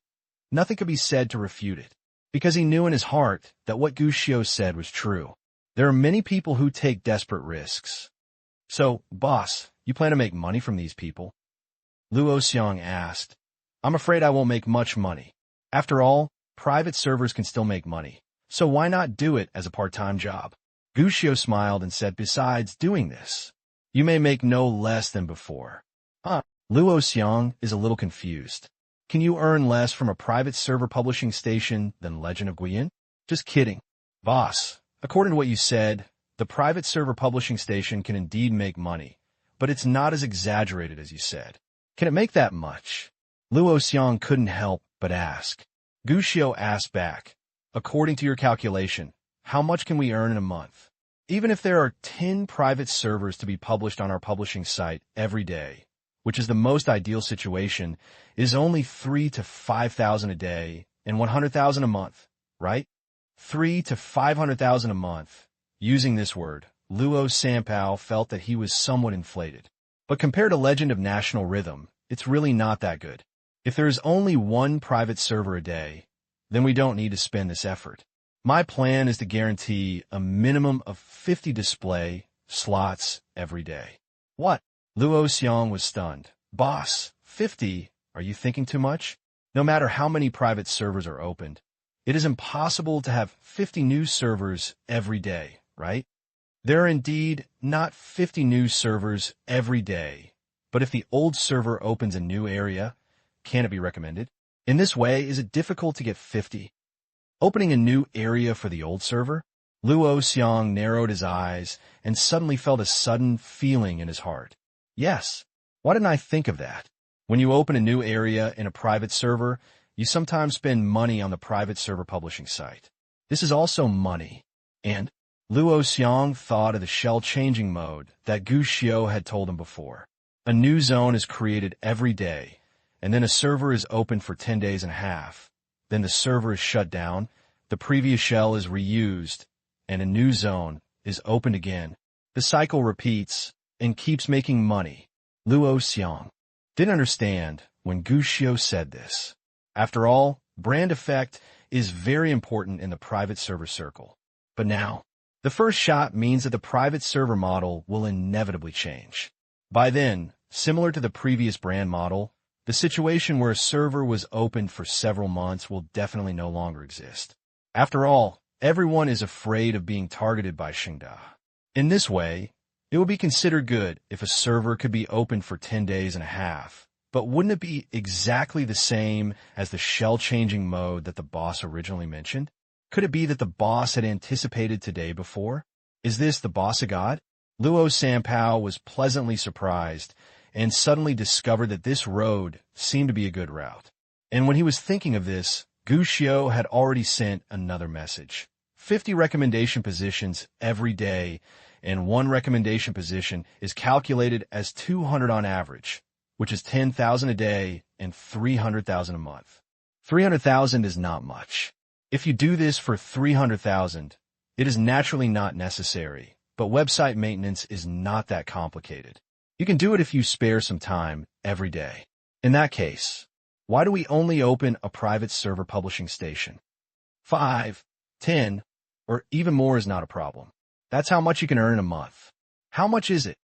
nothing could be said to refute it, because he knew in his heart that what Gu Xiu said was true. There are many people who take desperate risks. So, boss, you plan to make money from these people? Luo Xiong asked. I'm afraid I won't make much money. After all, private servers can still make money, so why not do it as a part-time job? Gu Xiu smiled and said, besides doing this, you may make no less than before. Luo Xiong is a little confused. Can you earn less from a private server publishing station than Legend of Guiyun? Just kidding. Boss, according to what you said, the private server publishing station can indeed make money, but it's not as exaggerated as you said. Can it make that much? Luo Xiong couldn't help but ask. Gu Xiu asked back, according to your calculation, how much can we earn in a month? Even if there are 10 private servers to be published on our publishing site every day, which is the most ideal situation, is only 3 to 5,000 a day and 100,000 a month, right? 3 to 500,000 a month. Using this word, Luo Sanpao felt that he was somewhat inflated. But compared to Legend of National Rhythm, it's really not that good. If there is only one private server a day, then we don't need to spend this effort. My plan is to guarantee a minimum of 50 display slots every day. What? Luo Xiong was stunned. Boss, 50? Are you thinking too much? No matter how many private servers are opened, it is impossible to have 50 new servers every day, right? There are indeed not 50 new servers every day, but if the old server opens a new area, can it be recommended? In this way, is it difficult to get 50? Opening a new area for the old server? Luo Xiong narrowed his eyes and suddenly felt a sudden feeling in his heart. Yes, why didn't I think of that? When you open a new area in a private server, you sometimes spend money on the private server publishing site. This is also money. And Luo Xiong thought of the shell-changing mode that Gu Xiu had told him before. A new zone is created every day, and then a server is open for 10 days and a half. Then the server is shut down, the previous shell is reused, and a new zone is opened again. The cycle repeats and keeps making money. Luo Xiong didn't understand when Gu Xiu said this. After all, brand effect is very important in the private server circle. But now, the first shot means that the private server model will inevitably change. By then, similar to the previous brand model, the situation where a server was opened for several months will definitely no longer exist. After all, everyone is afraid of being targeted by Xingda. In this way, it would be considered good if a server could be open for 10 days and a half, but wouldn't it be exactly the same as the shell-changing mode that the boss originally mentioned? Could it be that the boss had anticipated today before? Is this the boss of God? Luo Sanpao was pleasantly surprised and suddenly discovered that this road seemed to be a good route. And when he was thinking of this, Gu Xiu had already sent another message. 50 recommendation positions every day, and one recommendation position is calculated as 200 on average, which is 10,000 a day and 300,000 a month. 300,000 is not much. If you do this for 300,000, it is naturally not necessary, but website maintenance is not that complicated. You can do it if you spare some time every day. In that case, why do we only open a private server publishing station? 5, 10, or even more is not a problem. That's how much you can earn in a month. How much is it?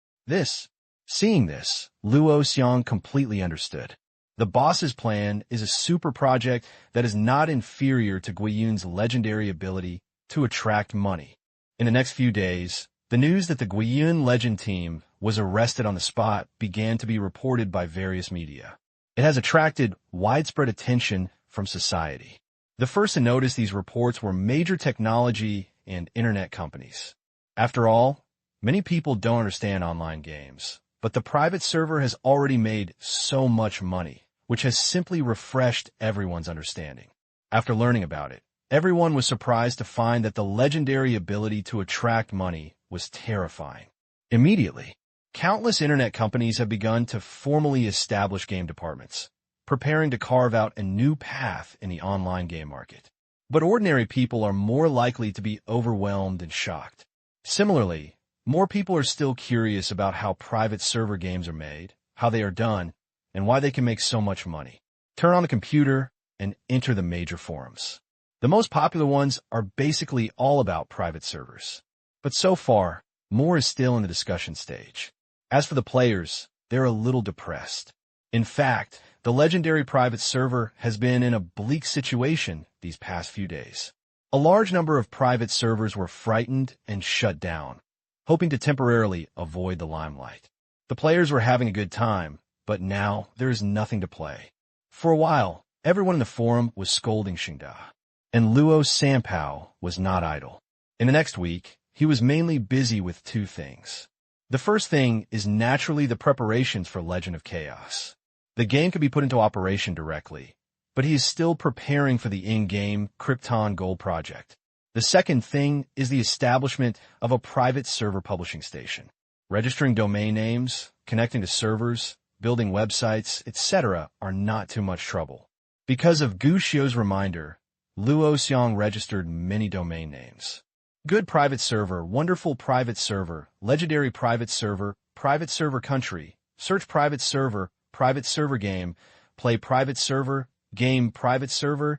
Seeing this, Luo Xiong completely understood. The boss's plan is a super project that is not inferior to Guiyun's legendary ability to attract money. In the next few days, the news that the Guiyun Legend team was arrested on the spot began to be reported by various media. It has attracted widespread attention from society. The first to notice these reports were major technology and internet companies. After all, many people don't understand online games, but the private server has already made so much money, which has simply refreshed everyone's understanding. After learning about it, everyone was surprised to find that the legendary ability to attract money was terrifying. Immediately, countless internet companies have begun to formally establish game departments, preparing to carve out a new path in the online game market. But ordinary people are more likely to be overwhelmed and shocked. Similarly, more people are still curious about how private server games are made, how they are done, and why they can make so much money. Turn on the computer and enter the major forums. The most popular ones are basically all about private servers. But so far, more is still in the discussion stage. As for the players, they're a little depressed. In fact, the legendary private server has been in a bleak situation these past few days. A large number of private servers were frightened and shut down, hoping to temporarily avoid the limelight. The players were having a good time, but now there is nothing to play. For a while, everyone in the forum was scolding Xingda, and Luo Sanpao was not idle. In the next week, he was mainly busy with two things. The first thing is naturally the preparations for Legend of Chaos. The game could be put into operation directly, but he is still preparing for the in-game Krypton Gold project. The second thing is the establishment of a private server publishing station. Registering domain names, connecting to servers, building websites, etc. are not too much trouble. Because of Gu Xiu's reminder, Luo Xiong registered many domain names. Good private server, wonderful private server, legendary private server country, search private server game, play private server, game private server,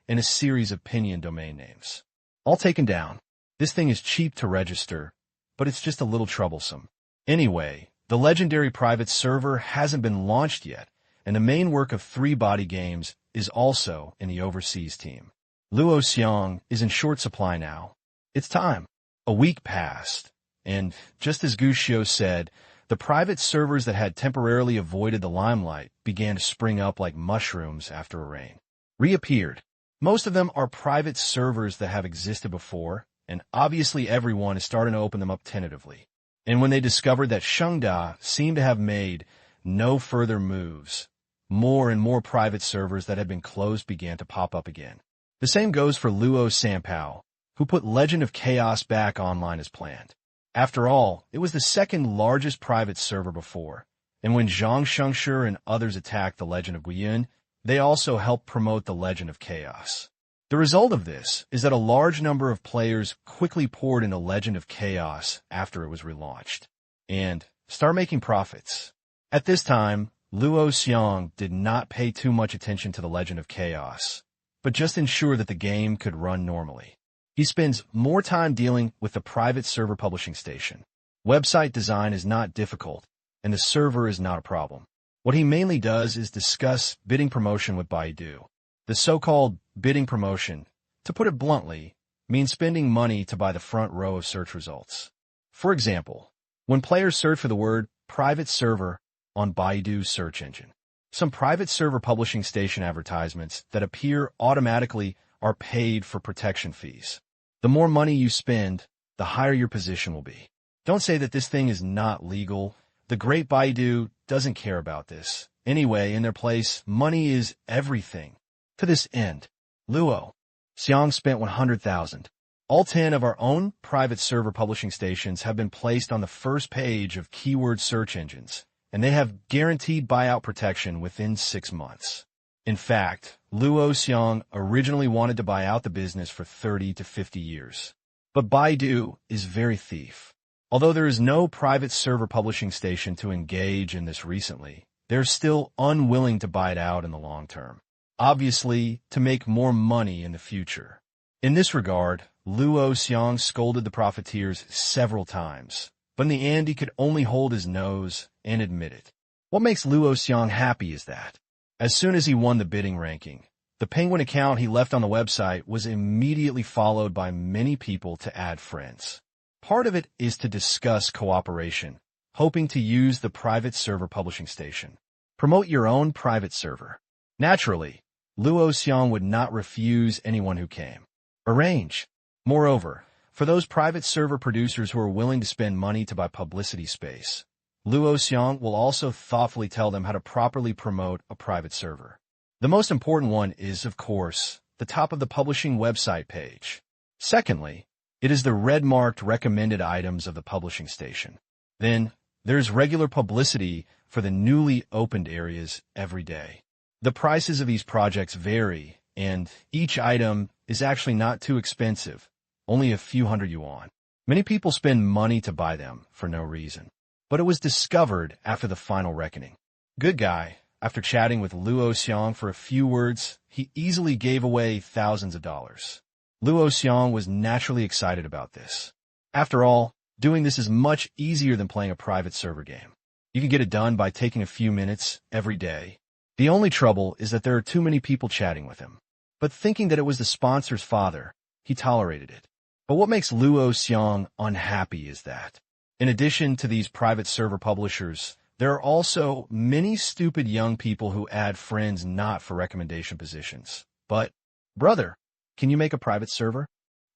and a series of Pinyin domain names. All taken down. This thing is cheap to register, but it's just a little troublesome. Anyway, the legendary private server hasn't been launched yet, and the main work of 3 body games is also in the overseas team. Luo Xiong is in short supply now. It's time. A week passed, and just as Gu Xiu said, the private servers that had temporarily avoided the limelight began to spring up like mushrooms after a rain. Reappeared. Most of them are private servers that have existed before, and obviously everyone is starting to open them up tentatively. And when they discovered that Shengda seemed to have made no further moves, more and more private servers that had been closed began to pop up again. The same goes for Luo Sanpao, who put Legend of Chaos back online as planned. After all, it was the second largest private server before, and when Zhang Shengshi and others attacked the Legend of Guiyun, they also helped promote the Legend of Chaos. The result of this is that a large number of players quickly poured into Legend of Chaos after it was relaunched, and start making profits. At this time, Luo Xiang did not pay too much attention to the Legend of Chaos, but just ensure that the game could run normally. He spends more time dealing with the private server publishing station. Website design is not difficult, and the server is not a problem. What he mainly does is discuss bidding promotion with Baidu. The so-called bidding promotion, to put it bluntly, means spending money to buy the front row of search results. For example, when players search for the word private server on Baidu's search engine, some private server publishing station advertisements that appear automatically are paid for protection fees. The more money you spend, the higher your position will be. Don't say that this thing is not legal. The great Baidu doesn't care about this. Anyway, in their place, money is everything. To this end, Luo Xiang spent 100,000. All 10 of our own private server publishing stations have been placed on the first page of keyword search engines, and they have guaranteed buyout protection within 6 months. In fact, Luo Xiang originally wanted to buy out the business for 30 to 50 years. But Baidu is very thief. Although there is no private server publishing station to engage in this recently, they're still unwilling to buy it out in the long term. Obviously, to make more money in the future. In this regard, Luo Xiang scolded the profiteers several times, but in the end he could only hold his nose and admit it. What makes Luo Xiang happy is that, as soon as he won the bidding ranking, the Penguin account he left on the website was immediately followed by many people to add friends. Part of it is to discuss cooperation, hoping to use the private server publishing station. Promote your own private server. Naturally, Luo Xiang would not refuse anyone who came. Arrange. Moreover, for those private server producers who are willing to spend money to buy publicity space, Luo Xiang will also thoughtfully tell them how to properly promote a private server. The most important one is, of course, the top of the publishing website page. Secondly, it is the red-marked recommended items of the publishing station. Then, there's regular publicity for the newly opened areas every day. The prices of these projects vary, and each item is actually not too expensive, only a few hundred yuan. Many people spend money to buy them for no reason. But it was discovered after the final reckoning. Good guy, after chatting with Luo Xiang for a few words, he easily gave away thousands of dollars. Luo Xiang was naturally excited about this. After all, doing this is much easier than playing a private server game. You can get it done by taking a few minutes every day. The only trouble is that there are too many people chatting with him. But thinking that it was the sponsor's father, he tolerated it. But what makes Luo Xiang unhappy is that, in addition to these private server publishers, there are also many stupid young people who add friends not for recommendation positions. But, brother, can you make a private server?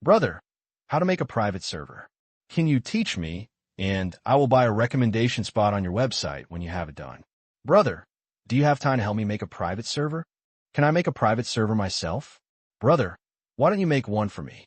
Brother, how to make a private server? Can you teach me, and I will buy a recommendation spot on your website when you have it done. Brother, do you have time to help me make a private server? Can I make a private server myself? Brother, why don't you make one for me?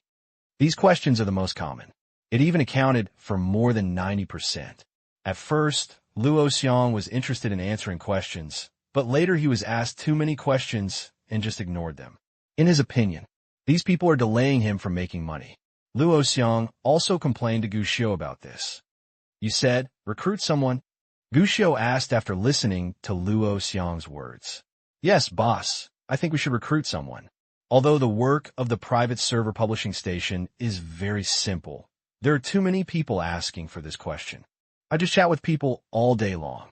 These questions are the most common. It even accounted for more than 90%. At first, Luo Xiang was interested in answering questions, but later he was asked too many questions and just ignored them. In his opinion, these people are delaying him from making money. Luo Xiang also complained to Gu Xiu about this. You said, recruit someone? Gu Xiu asked after listening to Luo Xiang's words. Yes, boss, I think we should recruit someone. Although the work of the private server publishing station is very simple, there are too many people asking for this question. I just chat with people all day long.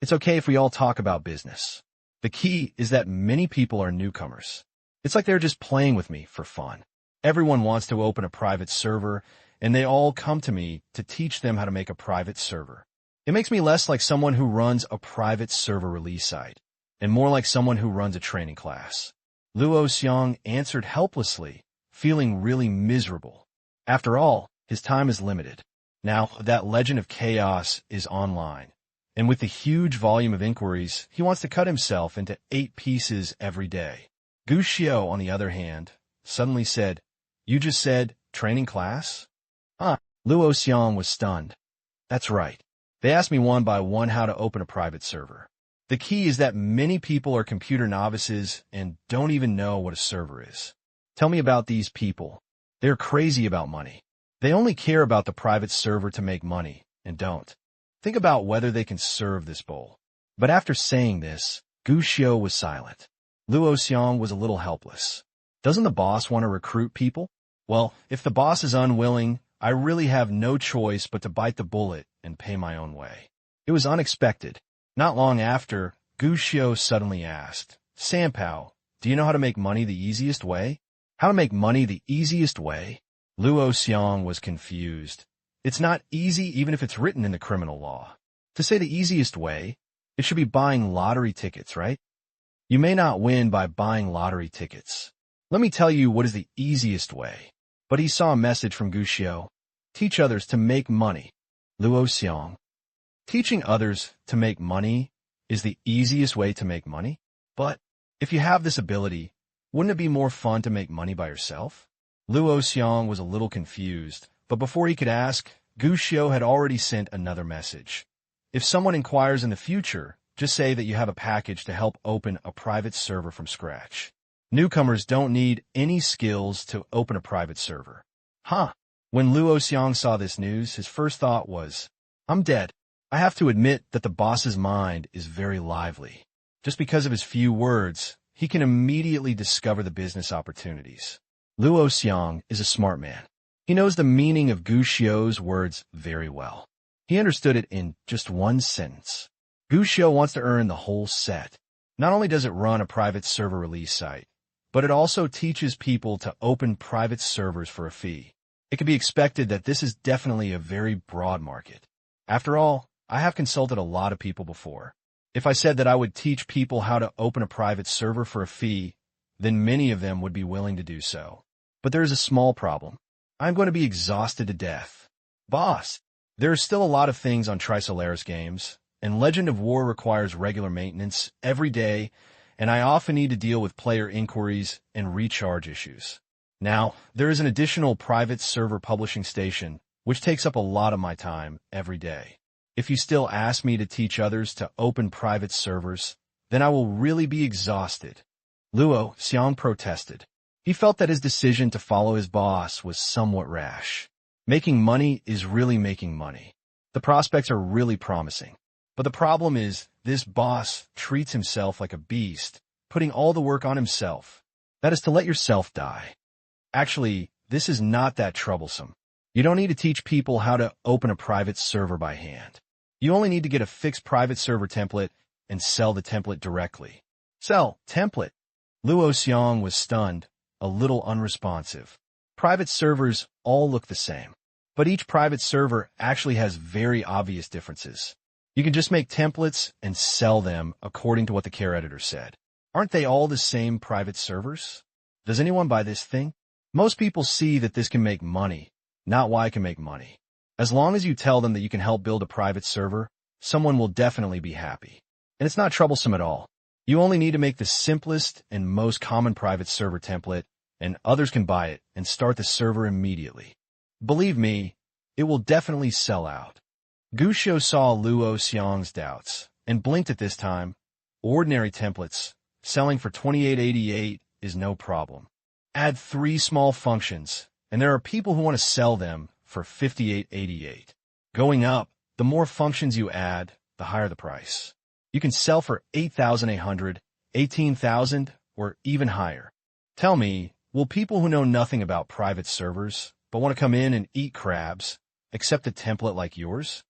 It's okay if we all talk about business. The key is that many people are newcomers. It's like they're just playing with me for fun. Everyone wants to open a private server, and they all come to me to teach them how to make a private server. It makes me less like someone who runs a private server release site, and more like someone who runs a training class. Luo Xiang answered helplessly, feeling really miserable. After all, his time is limited. Now that Legend of Chaos is online, And with the huge volume of inquiries, he wants to cut himself into 8 pieces every day. Gu Xiao, on the other hand, suddenly said, "You just said training class?" Huh. Luo Xiang was stunned. That's right. They asked me one by one how to open a private server. The key is that many people are computer novices and don't even know what a server is. Tell me about these people. They're crazy about money. They only care about the private server to make money, and don't think about whether they can serve this bowl. But after saying this, Gu Xiao was silent. Luo Xiang was a little helpless. Doesn't the boss want to recruit people? Well, if the boss is unwilling, I really have no choice but to bite the bullet and pay my own way. It was unexpected. Not long after, Gu Xiao suddenly asked, "Sanpao, do you know how to make money the easiest way?" How to make money the easiest way? Luo Xiang was confused. It's not easy even if it's written in the criminal law. To say the easiest way, it should be buying lottery tickets, right? You may not win by buying lottery tickets. Let me tell you what is the easiest way. But he saw a message from Gu Xiao. Teach others to make money. Luo Xiang. Teaching others to make money is the easiest way to make money? But if you have this ability, wouldn't it be more fun to make money by yourself? Luo Xiang was a little confused, but before he could ask, Gu Xiao had already sent another message. If someone inquires in the future, just say that you have a package to help open a private server from scratch. Newcomers don't need any skills to open a private server. Huh. When Luo Xiang saw this news, his first thought was, I'm dead. I have to admit that the boss's mind is very lively. Just because of his few words, he can immediately discover the business opportunities. Luo Xiang is a smart man. He knows the meaning of Gu Xiao's words very well. He understood it in just one sentence. Gu Xiao wants to earn the whole set. Not only does it run a private server release site, but it also teaches people to open private servers for a fee. It can be expected that this is definitely a very broad market. After all, I have consulted a lot of people before. If I said that I would teach people how to open a private server for a fee, then many of them would be willing to do so. But there is a small problem. I'm going to be exhausted to death. Boss, there are still a lot of things on Spoliers games, and Legend of War requires regular maintenance every day, and I often need to deal with player inquiries and recharge issues. Now, there is an additional private server publishing station, which takes up a lot of my time every day. If you still ask me to teach others to open private servers, then I will really be exhausted. Luo Xiang protested. He felt that his decision to follow his boss was somewhat rash. Making money is really making money. The prospects are really promising. But the problem is, this boss treats himself like a beast, putting all the work on himself. That is to let yourself die. Actually, this is not that troublesome. You don't need to teach people how to open a private server by hand. You only need to get a fixed private server template and sell the template directly. Sell template. Luo Xiang was stunned, a little unresponsive. Private servers all look the same, but each private server actually has very obvious differences. You can just make templates and sell them according to what the care editor said. Aren't they all the same private servers? Does anyone buy this thing? Most people see that this can make money, not why it can make money. As long as you tell them that you can help build a private server, someone will definitely be happy. And it's not troublesome at all. You only need to make the simplest and most common private server template, and others can buy it and start the server immediately. Believe me, it will definitely sell out. Gu Xiao saw Luo Xiang's doubts and blinked at this time. Ordinary templates, selling for $28.88 is no problem. Add 3 small functions, and there are people who want to sell them for $58.88. Going up, the more functions you add, the higher the price. You can sell for $8,800, $18,000, or even higher. Tell me, will people who know nothing about private servers, but want to come in and eat crabs, accept a template like yours?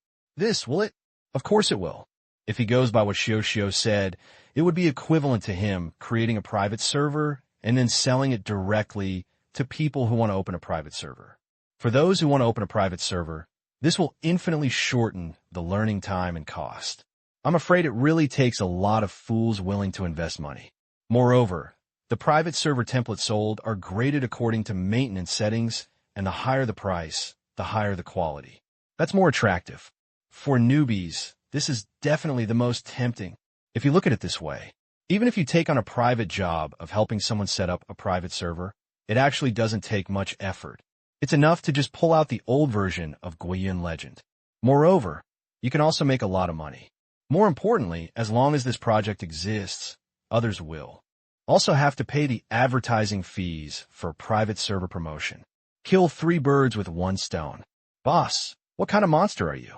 Will it? Of course it will. If he goes by what Xiao said, it would be equivalent to him creating a private server and then selling it directly to people who want to open a private server. For those who want to open a private server, this will infinitely shorten the learning time and cost. I'm afraid it really takes a lot of fools willing to invest money. Moreover, the private server templates sold are graded according to maintenance settings, and the higher the price, the higher the quality. That's more attractive. For newbies, this is definitely the most tempting. If you look at it this way, even if you take on a private job of helping someone set up a private server, it actually doesn't take much effort. It's enough to just pull out the old version of Guiyun Legend. Moreover, you can also make a lot of money. More importantly, as long as this project exists, others will. Also have to pay the advertising fees for private server promotion. Kill 3 birds with 1 stone. Boss, what kind of monster are you?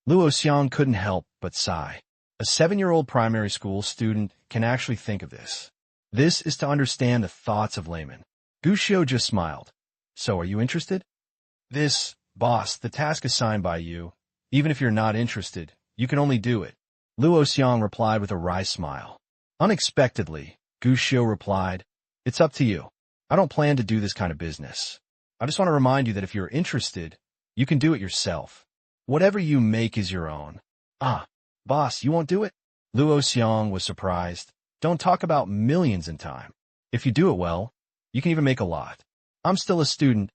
Luo Xiang couldn't help but sigh. A 7-year-old primary school student can actually think of this. This is to understand the thoughts of laymen. Gu Xiu just smiled. So are you interested? Boss, the task assigned by you. Even if you're not interested, you can only do it. Luo Xiang replied with a wry smile. Unexpectedly, Gu Xiu replied, it's up to you. I don't plan to do this kind of business. I just want to remind you that if you're interested, you can do it yourself. Whatever you make is your own. Boss, you won't do it? Luo Xiang was surprised. Don't talk about millions in time. If you do it well, you can even make a lot. I'm still a student.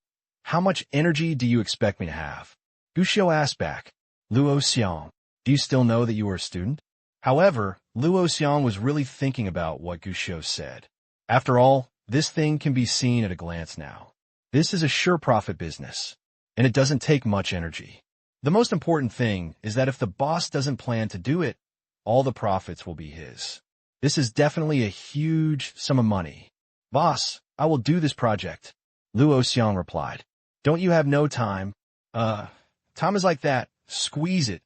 How much energy do you expect me to have? Gu Xiu asked back. Luo Xiang, do you still know that you are a student? However, Luo Xiang was really thinking about what Gu Xiu said. After all, this thing can be seen at a glance now. This is a sure profit business, and it doesn't take much energy. The most important thing is that if the boss doesn't plan to do it, all the profits will be his. This is definitely a huge sum of money. Boss, I will do this project. Luo Xiang replied. Don't you have no time? Time is like that. Squeeze it.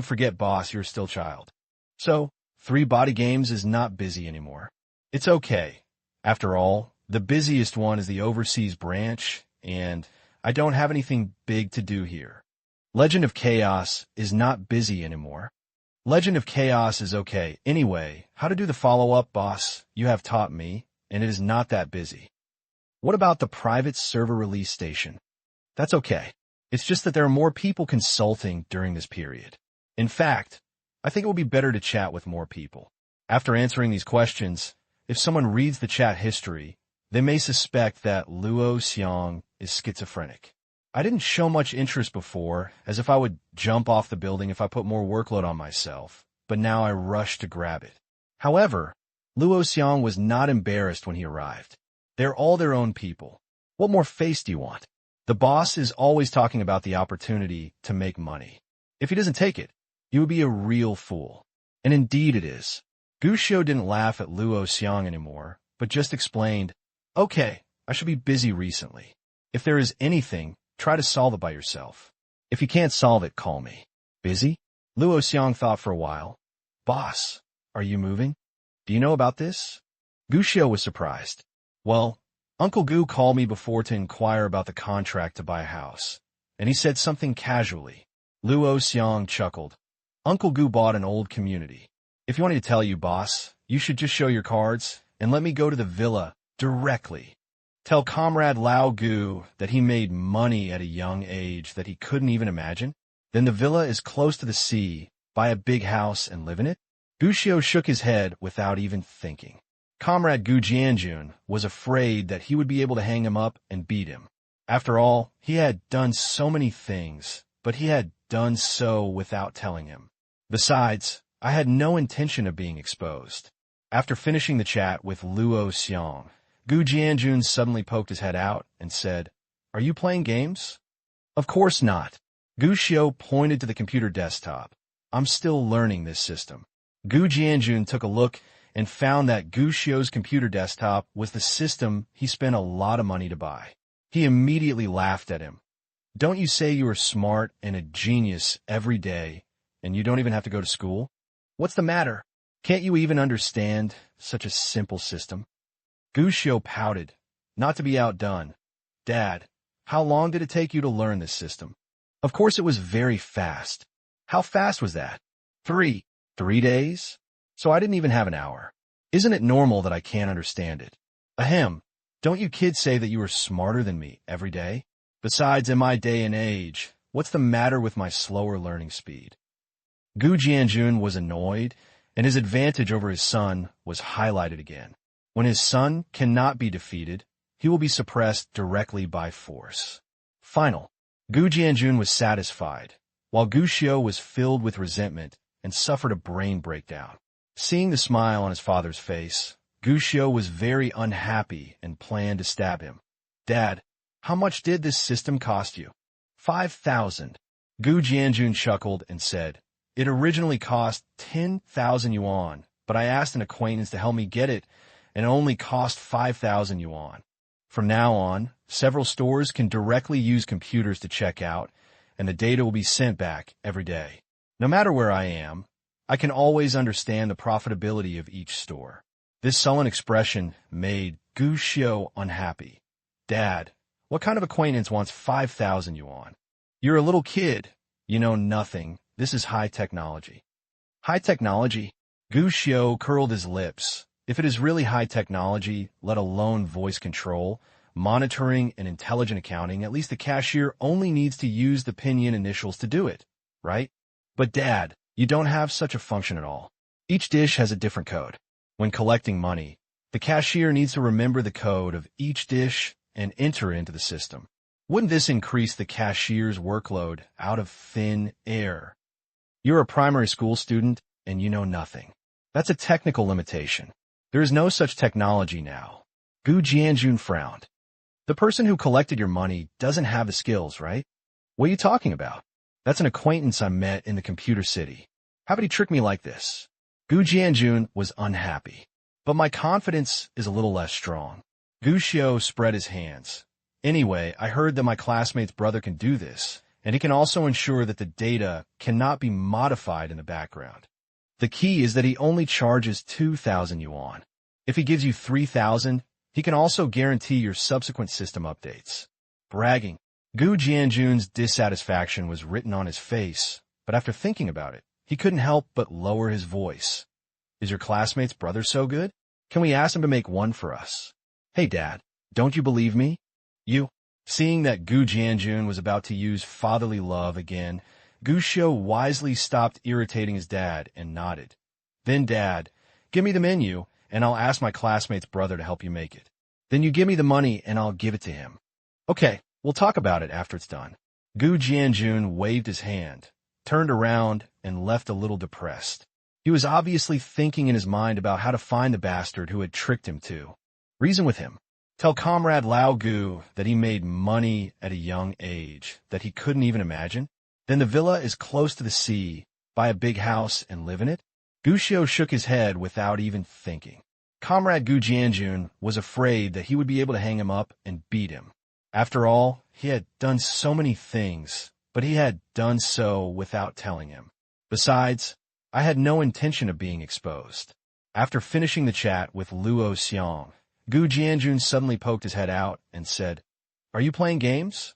Forget boss, you're still child. So, 3 body games is not busy anymore. It's okay. After all, the busiest one is the overseas branch, and I don't have anything big to do here. Legend of Chaos is not busy anymore. Legend of Chaos is okay. Anyway, how to do the follow-up, boss, you have taught me, and it is not that busy. What about the private server release station? That's okay. It's just that there are more people consulting during this period. In fact, I think it will be better to chat with more people. After answering these questions, if someone reads the chat history, they may suspect that Luo Xiang is schizophrenic. I didn't show much interest before, as if I would jump off the building if I put more workload on myself, but now I rush to grab it. However, Luo Xiang was not embarrassed when he arrived. They're all their own people. What more face do you want? The boss is always talking about the opportunity to make money. If he doesn't take it, he would be a real fool. And indeed it is. Gu Xiu didn't laugh at Luo Xiang anymore, but just explained, okay, I should be busy recently. If there is anything, try to solve it by yourself. If you can't solve it, call me. Busy? Luo Xiang thought for a while. Boss, are you moving? Do you know about this? Gu Xiu was surprised. Well, Uncle Gu called me before to inquire about the contract to buy a house, and he said something casually. Luo Xiang chuckled. Uncle Gu bought an old community. If you want me to tell you, boss, you should just show your cards and let me go to the villa directly. Tell Comrade Lao Gu that he made money at a young age that he couldn't even imagine. Then the villa is close to the sea. Buy a big house and live in it? Gu Xiu shook his head without even thinking. Comrade Gu Jianjun was afraid that he would be able to hang him up and beat him. After all, he had done so many things, but he had done so without telling him. Besides, I had no intention of being exposed. After finishing the chat with Luo Xiang, Gu Jianjun suddenly poked his head out and said, Are you playing games? Of course not. Gu Xiu pointed to the computer desktop. I'm still learning this system. Gu Jianjun took a look and found that Gu Xiu's computer desktop was the system he spent a lot of money to buy. He immediately laughed at him. Don't you say you are smart and a genius every day, and you don't even have to go to school? What's the matter? Can't you even understand such a simple system? Gu Xiu pouted, not to be outdone. Dad, how long did it take you to learn this system? Of course it was very fast. How fast was that? 3 days? So I didn't even have an hour. Isn't it normal that I can't understand it? Ahem, don't you kids say that you are smarter than me every day? Besides, in my day and age, what's the matter with my slower learning speed? Gu Jianjun was annoyed, and his advantage over his son was highlighted again. When his son cannot be defeated, he will be suppressed directly by force. Final. Gu Jianjun was satisfied, while Gu Xiu was filled with resentment and suffered a brain breakdown. Seeing the smile on his father's face, Gushio was very unhappy and planned to stab him. "Dad, how much did this system cost you?" 5,000. Gu Jianjun chuckled and said, "It originally cost 10,000 yuan, but I asked an acquaintance to help me get it, and it only cost 5,000 yuan. From now on, several stores can directly use computers to check out, and the data will be sent back every day. No matter where I am, I can always understand the profitability of each store." This sullen expression made Gu Shio unhappy. "Dad, what kind of acquaintance wants 5,000 yuan? You're a little kid. You know nothing. This is high technology." "High technology?" Gu Shio curled his lips. If it is really high technology, let alone voice control, monitoring, and intelligent accounting, at least the cashier only needs to use the pinyin initials to do it, right? "But Dad, you don't have such a function at all. Each dish has a different code. When collecting money, the cashier needs to remember the code of each dish and enter it into the system. Wouldn't this increase the cashier's workload out of thin air? You're a primary school student, and you know nothing. That's a technical limitation. There is no such technology now." Gu Jianjun frowned. "The person who collected your money doesn't have the skills, right? What are you talking about? That's an acquaintance I met in the computer city. How could he trick me like this?" Gu Jianjun was unhappy. "But my confidence is a little less strong." Gu Shio spread his hands. "Anyway, I heard that my classmate's brother can do this, and he can also ensure that the data cannot be modified in the background. The key is that he only charges 2,000 yuan. If he gives you 3,000, he can also guarantee your subsequent system updates." Bragging. Gu Jianjun's dissatisfaction was written on his face, but after thinking about it, he couldn't help but lower his voice. "Is your classmate's brother so good? Can we ask him to make one for us?" "Hey, Dad, don't you believe me?" "You." Seeing that Gu Jianjun was about to use fatherly love again, Gu Shio wisely stopped irritating his dad and nodded. "Then, Dad, give me the menu, and I'll ask my classmate's brother to help you make it. Then you give me the money, and I'll give it to him." "Okay, we'll talk about it after it's done." Gu Jianjun waved his hand, turned around, and left a little depressed. He was obviously thinking in his mind about how to find the bastard who had tricked him to. Reason with him. Tell Comrade Lao Gu that he made money at a young age that he couldn't even imagine. Then the villa is close to the sea, buy a big house and live in it? Gu Shio shook his head without even thinking. Comrade Gu Jianjun was afraid that he would be able to hang him up and beat him. After all, he had done so many things, but he had done so without telling him. Besides, I had no intention of being exposed. After finishing the chat with Luo Xiang, Gu Jianjun suddenly poked his head out and said, "Are you playing games?"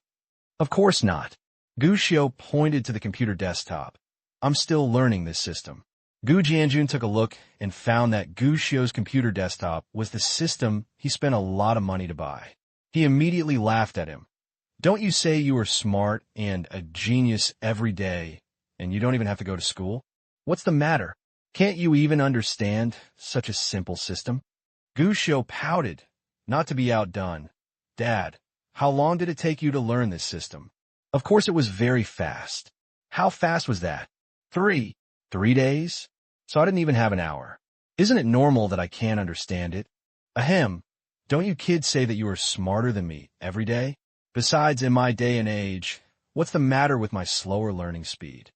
"Of course not." Gu Shio pointed to the computer desktop. "I'm still learning this system." Gu Jianjun took a look and found that Gu Shio's computer desktop was the system he spent a lot of money to buy. He immediately laughed at him. "Don't you say you are smart and a genius every day, and you don't even have to go to school? What's the matter? Can't you even understand such a simple system?" Gu Shio pouted, not to be outdone. "Dad, how long did it take you to learn this system?" "Of course it was very fast." "How fast was that?" 3 days? So I didn't even have an hour. Isn't it normal that I can't understand it?" "Ahem. Don't you kids say that you are smarter than me every day? Besides, in my day and age, what's the matter with my slower learning speed?"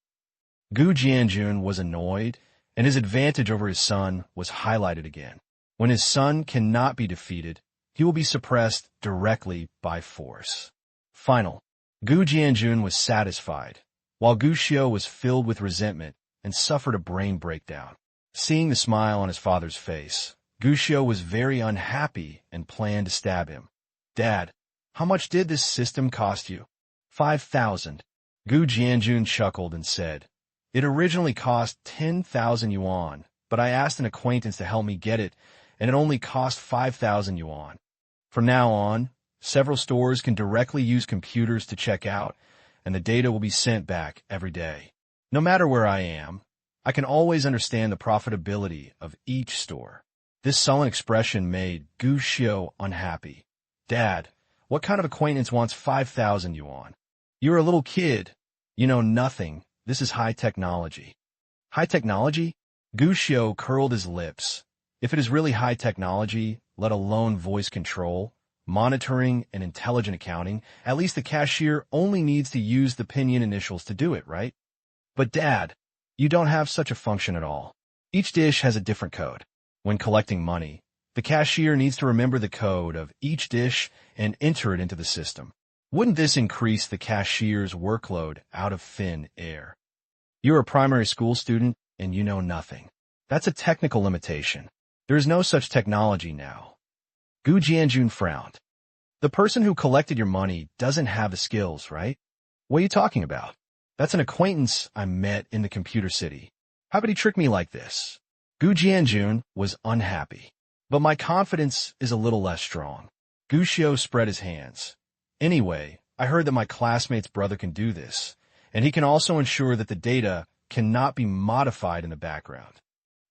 Gu Jianjun was annoyed, and his advantage over his son was highlighted again. When his son cannot be defeated, he will be suppressed directly by force. Final. Gu Jianjun was satisfied, while Gu Shio was filled with resentment and suffered a brain breakdown. Seeing the smile on his father's face, Gu Shio was very unhappy and planned to stab him. "Dad, how much did this system cost you?" 5,000. Gu Jianjun chuckled and said, "It originally cost 10,000 yuan, but I asked an acquaintance to help me get it, and it only cost 5,000 yuan. From now on, several stores can directly use computers to check out, and the data will be sent back every day. No matter where I am, I can always understand the profitability of each store." This sullen expression made Gu Shio unhappy. "Dad, what kind of acquaintance wants 5,000 yuan? You're a little kid. You know nothing. This is high technology." High technology? Gu Xiu curled his lips. If it is really high technology, let alone voice control, monitoring, and intelligent accounting, at least the cashier only needs to use the pinyin initials to do it, right? But Dad, you don't have such a function at all. Each dish has a different code. When collecting money, the cashier needs to remember the code of each dish and enter it into the system. Wouldn't this increase the cashier's workload out of thin air? You're a primary school student and you know nothing. That's a technical limitation. There is no such technology now. Gu Jianjun frowned. The person who collected your money doesn't have the skills, right? What are you talking about? That's an acquaintance I met in the computer city. How could he trick me like this? Gu Jianjun was unhappy. But my confidence is a little less strong. Gu Xiu spread his hands. Anyway, I heard that my classmate's brother can do this, and he can also ensure that the data cannot be modified in the background.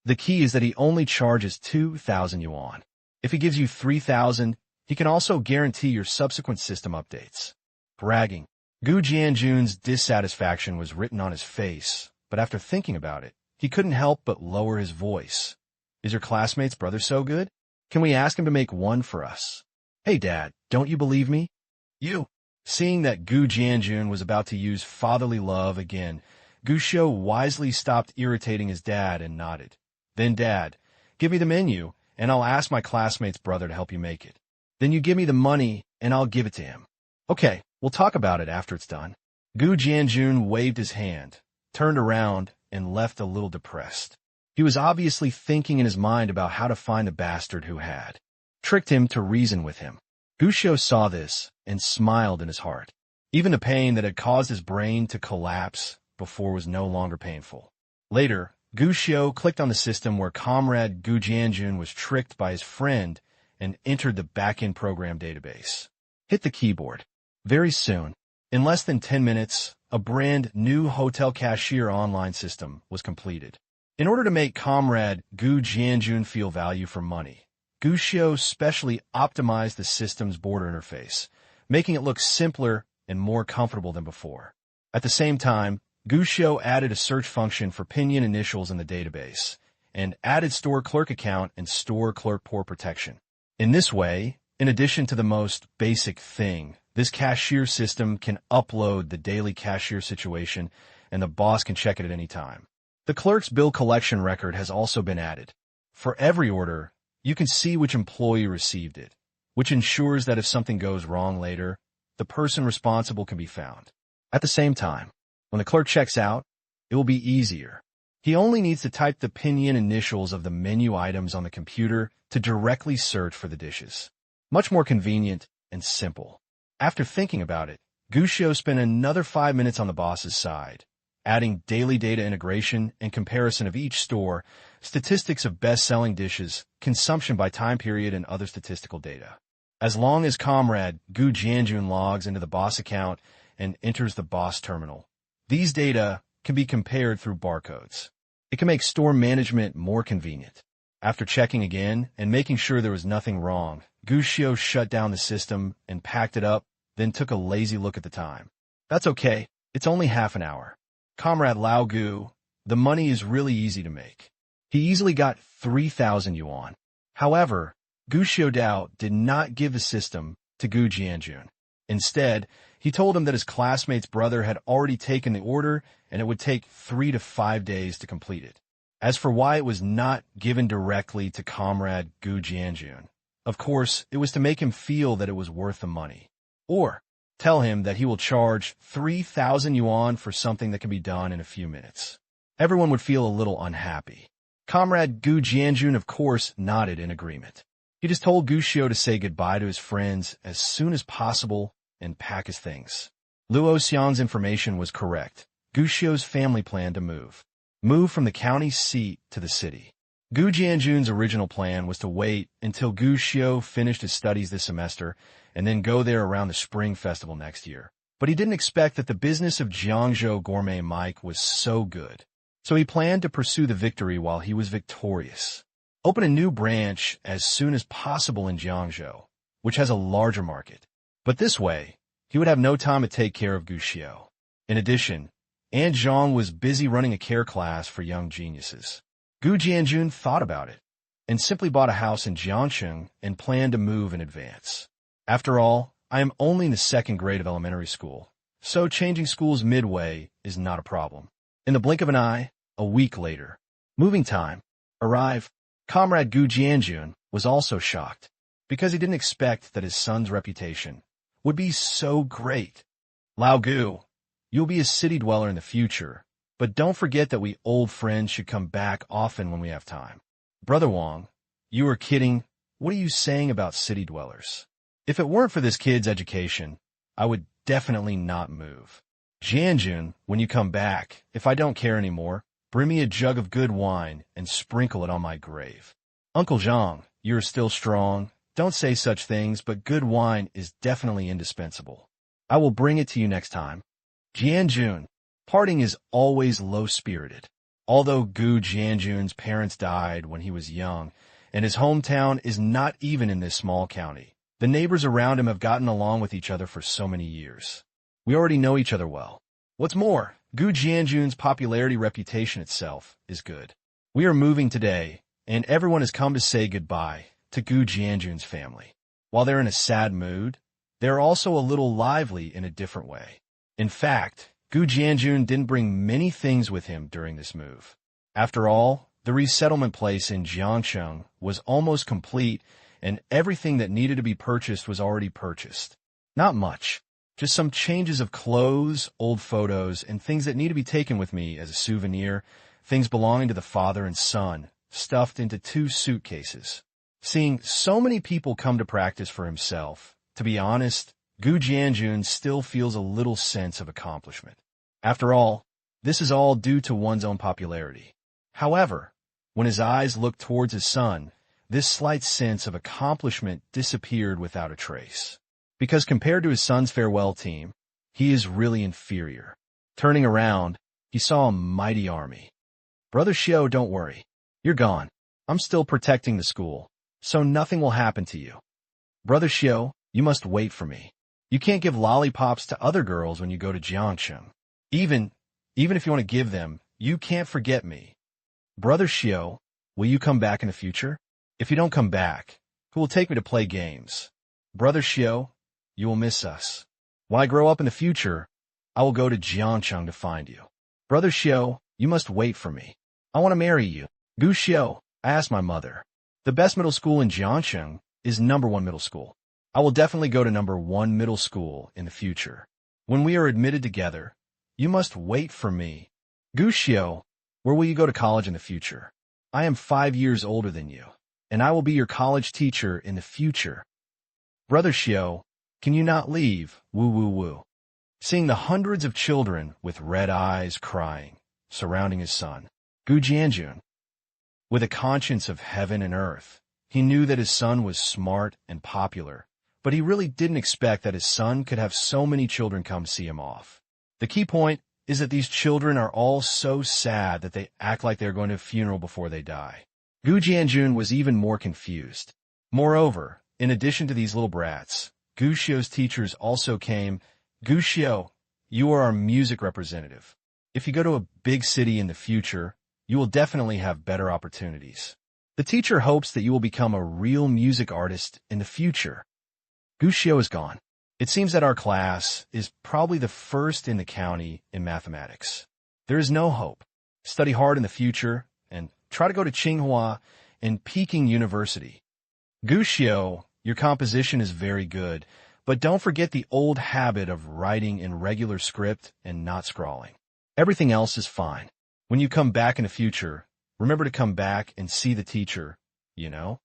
The key is that he only charges 2,000 yuan. If he gives you 3,000, he can also guarantee your subsequent system updates. Bragging. Gu Jianjun's dissatisfaction was written on his face, but after thinking about it, he couldn't help but lower his voice. Is your classmate's brother so good? Can we ask him to make one for us? Hey, Dad, don't you believe me? You. Seeing that Gu Jianjun was about to use fatherly love again, Gu Xiu wisely stopped irritating his dad and nodded. Then, Dad, give me the menu, and I'll ask my classmate's brother to help you make it. Then you give me the money, and I'll give it to him. Okay, we'll talk about it after it's done. Gu Jianjun waved his hand, turned around, and left a little depressed. He was obviously thinking in his mind about how to find the bastard who had tricked him to reason with him. Gu Xiu saw this and smiled in his heart. Even the pain that had caused his brain to collapse before was no longer painful. Later, Gu Xiu clicked on the system where comrade Gu Jianjun was tricked by his friend and entered the back-end program database. Hit the keyboard. Very soon, in less than 10 minutes, a brand new hotel cashier online system was completed. In order to make comrade Gu Jianjun feel value for money, Gu Xiu specially optimized the system's border interface, making it look simpler and more comfortable than before. At the same time, Gu Xiu added a search function for pinyin initials in the database, and added store clerk account and store clerk port protection. In this way, in addition to the most basic thing, this cashier system can upload the daily cashier situation, and the boss can check it at any time. The clerk's bill collection record has also been added. For every order, you can see which employee received it, which ensures that if something goes wrong later, the person responsible can be found. At the same time, when the clerk checks out, it will be easier. He only needs to type the pinyin initials of the menu items on the computer to directly search for the dishes. Much more convenient and simple. After thinking about it, Gu Xiu spent another 5 minutes on the boss's side, adding daily data integration and comparison of each store, statistics of best-selling dishes, consumption by time period, and other statistical data. As long as comrade Gu Jianjun logs into the boss account and enters the boss terminal, these data can be compared through barcodes. It can make store management more convenient. After checking again and making sure there was nothing wrong, Gu Xiu shut down the system and packed it up, then took a lazy look at the time. That's okay. It's only half an hour. Comrade Lao Gu, the money is really easy to make. He easily got 3,000 yuan. However, Gu Xiudao did not give the system to Gu Jianjun. Instead, he told him that his classmate's brother had already taken the order and it would take 3 to 5 days to complete it. As for why it was not given directly to comrade Gu Jianjun, of course, it was to make him feel that it was worth the money. Or tell him that he will charge 3,000 yuan for something that can be done in a few minutes. Everyone would feel a little unhappy. Comrade Gu Jianjun, of course, nodded in agreement. He just told Gu Xiu to say goodbye to his friends as soon as possible and pack his things. Luo Xiang's information was correct. Gu Xiu's family planned to move from the county seat to the city. Gu Jianjun's original plan was to wait until Gu Xiu finished his studies this semester and then go there around the Spring Festival next year. But he didn't expect that the business of Jiangzhou Gourmet Mike was so good. So he planned to pursue the victory while he was victorious. Open a new branch as soon as possible in Jiangzhou, which has a larger market. But this way, he would have no time to take care of Gu Xiu. In addition, Aunt Zhang was busy running a care class for young geniuses. Gu Jianjun thought about it and simply bought a house in Jiangsheng and planned to move in advance. After all, I am only in the second grade of elementary school, so changing schools midway is not a problem. In the blink of an eye, a week later, moving time arrived. Comrade Gu Jianjun was also shocked because he didn't expect that his son's reputation would be so great. Lao Gu, you'll be a city dweller in the future, but don't forget that we old friends should come back often when we have time. Brother Wang, you are kidding. What are you saying about city dwellers? If it weren't for this kid's education, I would definitely not move. Jianjun, when you come back, if I don't care anymore, bring me a jug of good wine and sprinkle it on my grave. Uncle Zhang, you are still strong. Don't say such things, but good wine is definitely indispensable. I will bring it to you next time. Jianjun, parting is always low-spirited. Although Gu Jianjun's parents died when he was young, and his hometown is not even in this small county, the neighbors around him have gotten along with each other for so many years. We already know each other well. What's more, Gu Jianjun's popularity reputation itself is good. We are moving today, and everyone has come to say goodbye to Gu Jianjun's family. While they're in a sad mood, they're also a little lively in a different way. In fact, Gu Jianjun didn't bring many things with him during this move. After all, the resettlement place in Jiangsheng was almost complete, and everything that needed to be purchased was already purchased. Not much, just some changes of clothes, old photos, and things that need to be taken with me as a souvenir, things belonging to the father and son, stuffed into 2 suitcases. Seeing so many people come to practice for himself, to be honest, Gu Jianjun still feels a little sense of accomplishment. After all, this is all due to one's own popularity. However, when his eyes looked towards his son, this slight sense of accomplishment disappeared without a trace. Because compared to his son's farewell team, he is really inferior. Turning around, he saw a mighty army. Brother Xiao, don't worry. You're gone. I'm still protecting the school, so nothing will happen to you. Brother Xiao, you must wait for me. You can't give lollipops to other girls when you go to Jiangsheng. Even if you want to give them, you can't forget me. Brother Xiao, will you come back in the future? If you don't come back, who will take me to play games? Brother Xiao, you will miss us. When I grow up in the future, I will go to Jiangsheng to find you. Brother Xiao, you must wait for me. I want to marry you. Gu Xiao, I asked my mother. The best middle school in Jiangsheng is #1 middle school. I will definitely go to #1 middle school in the future. When we are admitted together, you must wait for me. Gu Xiao, where will you go to college in the future? I am 5 years older than you, and I will be your college teacher in the future. Brother Xiao, can you not leave? Woo woo woo. Seeing the hundreds of children with red eyes crying, surrounding his son, Gu Jianjun, with a conscience of heaven and earth, he knew that his son was smart and popular, but he really didn't expect that his son could have so many children come see him off. The key point is that these children are all so sad that they act like they're going to a funeral before they die. Gu Jianjun was even more confused. Moreover, in addition to these little brats, Gu Xiao's teachers also came. Gu Xiao, you are our music representative. If you go to a big city in the future, you will definitely have better opportunities. The teacher hopes that you will become a real music artist in the future. Gu Xiao is gone. It seems that our class is probably the first in the county in mathematics. There is no hope. Study hard in the future and try to go to Tsinghua and Peking University. Gu Xiao, your composition is very good, but don't forget the old habit of writing in regular script and not scrawling. Everything else is fine. When you come back in the future, remember to come back and see the teacher, you know?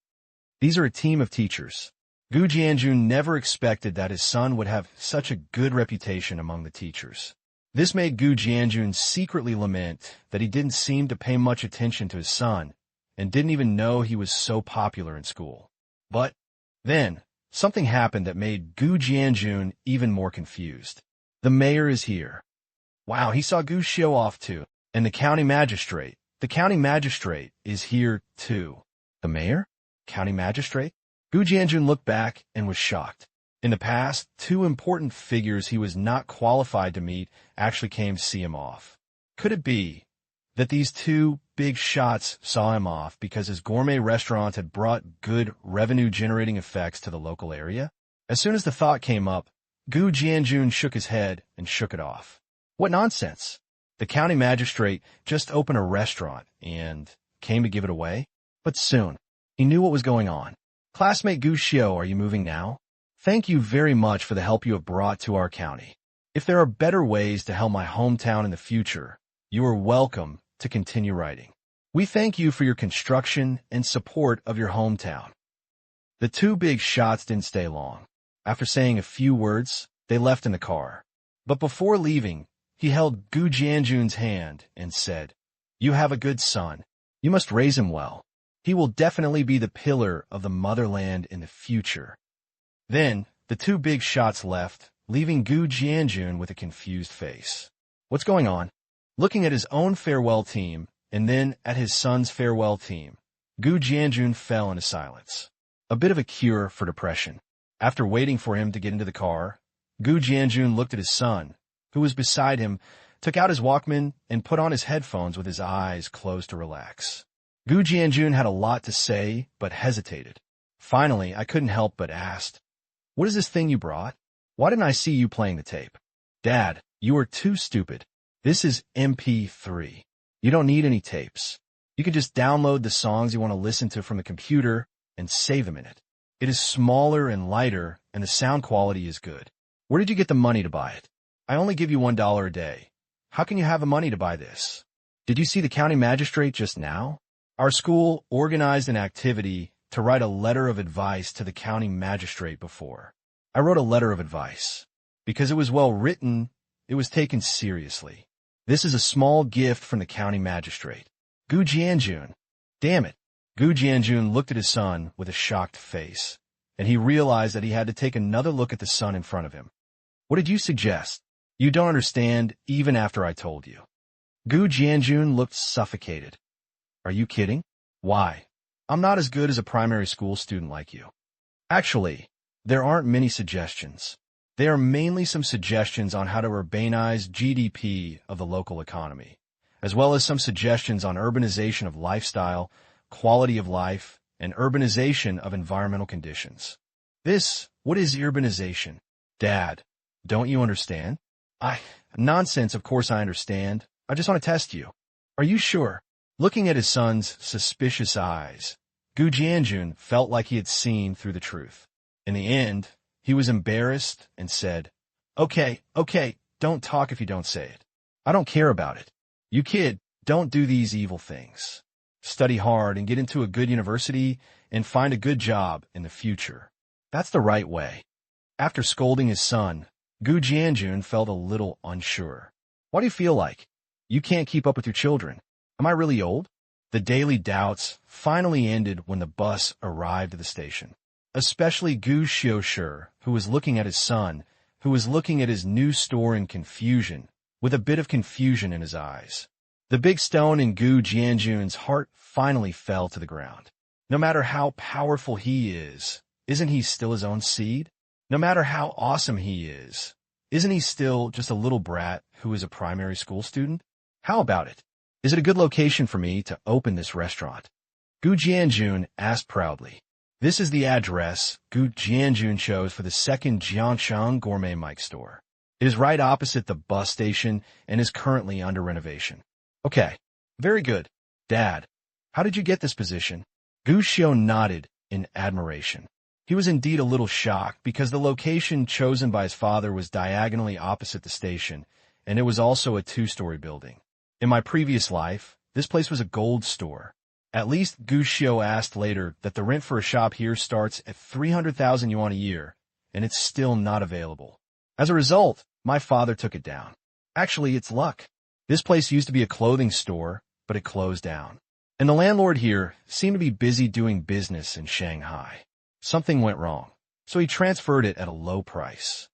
These are a team of teachers. Gu Jianjun never expected that his son would have such a good reputation among the teachers. This made Gu Jianjun secretly lament that he didn't seem to pay much attention to his son and didn't even know he was so popular in school. But then, something happened that made Gu Jianjun even more confused. The mayor is here. Wow, he saw Gu Xiao off too. And the county magistrate. The county magistrate is here too. The mayor? County magistrate? Gu Jianjun looked back and was shocked. In the past, two important figures he was not qualified to meet actually came to see him off. Could it be that these two big shots saw him off because his gourmet restaurant had brought good revenue-generating effects to the local area? As soon as the thought came up, Gu Jianjun shook his head and shook it off. What nonsense! The county magistrate just opened a restaurant and came to give it away. But soon, he knew what was going on. Classmate Gu Xiu, are you moving now? Thank you very much for the help you have brought to our county. If there are better ways to help my hometown in the future, you are welcome to continue writing. We thank you for your construction and support of your hometown. The two big shots didn't stay long. After saying a few words, they left in the car. But before leaving, he held Gu Jianjun's hand and said, "You have a good son. You must raise him well. He will definitely be the pillar of the motherland in the future." Then, the two big shots left, leaving Gu Jianjun with a confused face. What's going on? Looking at his own farewell team, and then at his son's farewell team, Gu Jianjun fell into silence. A bit of a cure for depression. After waiting for him to get into the car, Gu Jianjun looked at his son, who was beside him, took out his Walkman, and put on his headphones with his eyes closed to relax. Gu Jianjun had a lot to say, but hesitated. Finally, I couldn't help but ask, "What is this thing you brought? Why didn't I see you playing the tape?" "Dad, you are too stupid. This is MP3. You don't need any tapes. You can just download the songs you want to listen to from the computer and save them in it. It is smaller and lighter, and the sound quality is good. Where did you get the money to buy it? I only give you $1 a day. How can you have the money to buy this? Did you see the county magistrate just now? Our school organized an activity to write a letter of advice to the county magistrate before. I wrote a letter of advice. Because it was well written, it was taken seriously. This is a small gift from the county magistrate. Gu Jianjun." Damn it. Gu Jianjun looked at his son with a shocked face, and he realized that he had to take another look at the son in front of him. "What did you suggest? You don't understand even after I told you." Gu Jianjun looked suffocated. "Are you kidding? Why? I'm not as good as a primary school student like you." Actually, there aren't many suggestions. They are mainly some suggestions on how to urbanize GDP of the local economy, as well as some suggestions on urbanization of lifestyle, quality of life, and urbanization of environmental conditions. What is urbanization? Dad, don't you understand? Nonsense, of course I understand. I just want to test you. Are you sure? Looking at his son's suspicious eyes, Gu Jianjun felt like he had seen through the truth. In the end, he was embarrassed and said, Okay, don't talk if you don't say it. I don't care about it. You kid, don't do these evil things. Study hard and get into a good university and find a good job in the future. That's the right way." After scolding his son, Gu Jianjun felt a little unsure. "What do you feel like? You can't keep up with your children. Am I really old?" The daily doubts finally ended when the bus arrived at the station. Especially Gu Xiushi, who was looking at his son, who was looking at his new store in confusion, with a bit of confusion in his eyes. The big stone in Gu Jianjun's heart finally fell to the ground. No matter how powerful he is, isn't he still his own seed? No matter how awesome he is, isn't he still just a little brat who is a primary school student? How about it? Is it a good location for me to open this restaurant? Gu Jianjun asked proudly. This is the address Gu Jianjun chose for the second Jiangshang Gourmet Mike store. It is right opposite the bus station and is currently under renovation. Okay, very good. Dad, how did you get this position? Gu Xiu nodded in admiration. He was indeed a little shocked because the location chosen by his father was diagonally opposite the station, and it was also a two-story building. In my previous life, this place was a gold store. At least Gu Xiu asked later that the rent for a shop here starts at 300,000 yuan a year, and it's still not available. As a result, my father took it down. Actually, it's luck. This place used to be a clothing store, but it closed down. And the landlord here seemed to be busy doing business in Shanghai. Something went wrong, so he transferred it at a low price.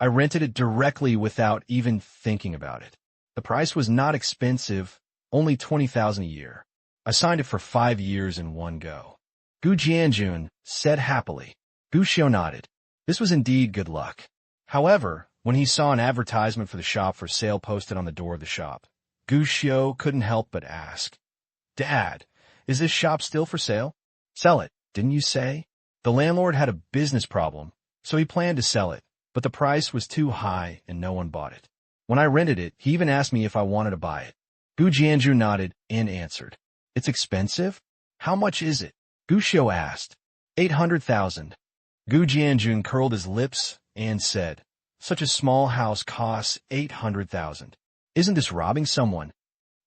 I rented it directly without even thinking about it. The price was not expensive, only 20,000 a year. I signed it for 5 years in one go. Gu Jianjun said happily. Gu Xiu nodded. This was indeed good luck. However, when he saw an advertisement for the shop for sale posted on the door of the shop, Gushio couldn't help but ask, "Dad, is this shop still for sale?" "Sell it, didn't you say?" The landlord had a business problem, so he planned to sell it, but the price was too high and no one bought it. When I rented it, he even asked me if I wanted to buy it. Gu Jianju nodded and answered, "It's expensive? How much is it?" Gushio asked. 800,000. Gu Jianjun curled his lips and said, "Such a small house costs 800,000. Isn't this robbing someone?"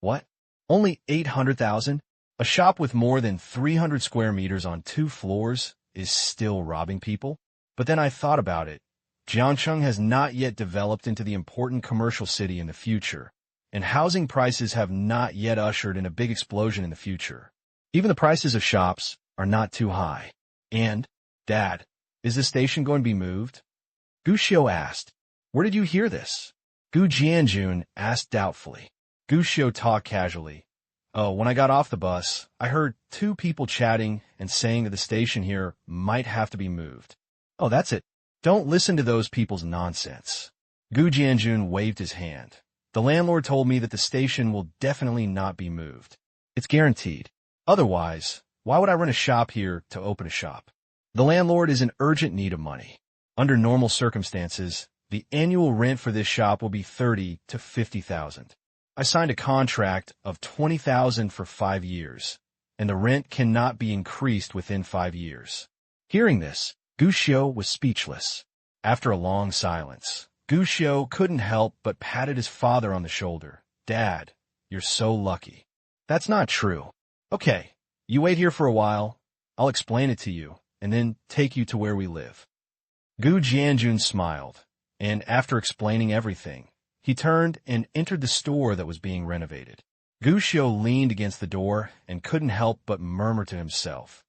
"What? Only 800,000? A shop with more than 300 square meters on 2 floors is still robbing people?" But then I thought about it. Jiangcheng has not yet developed into the important commercial city in the future, and housing prices have not yet ushered in a big explosion in the future. Even the prices of shops are not too high. And, Dad, is the station going to be moved? Gushio asked. "Where did you hear this?" Gu Jianjun asked doubtfully. Gushio talked casually. "Oh, when I got off the bus, I heard 2 people chatting and saying that the station here might have to be moved." "Oh, that's it. Don't listen to those people's nonsense." Gu Jianjun waved his hand. "The landlord told me that the station will definitely not be moved. It's guaranteed. Otherwise, why would I rent a shop here to open a shop? The landlord is in urgent need of money. Under normal circumstances, the annual rent for this shop will be 30 to 50,000. I signed a contract of 20,000 for 5 years, and the rent cannot be increased within 5 years." Hearing this, Gushio was speechless. After a long silence, Gushio couldn't help but patted his father on the shoulder. "Dad, you're so lucky." "That's not true." "Okay, you wait here for a while. I'll explain it to you, and then take you to where we live." Gu Jianjun smiled, and after explaining everything, he turned and entered the store that was being renovated. Gushio leaned against the door and couldn't help but murmur to himself,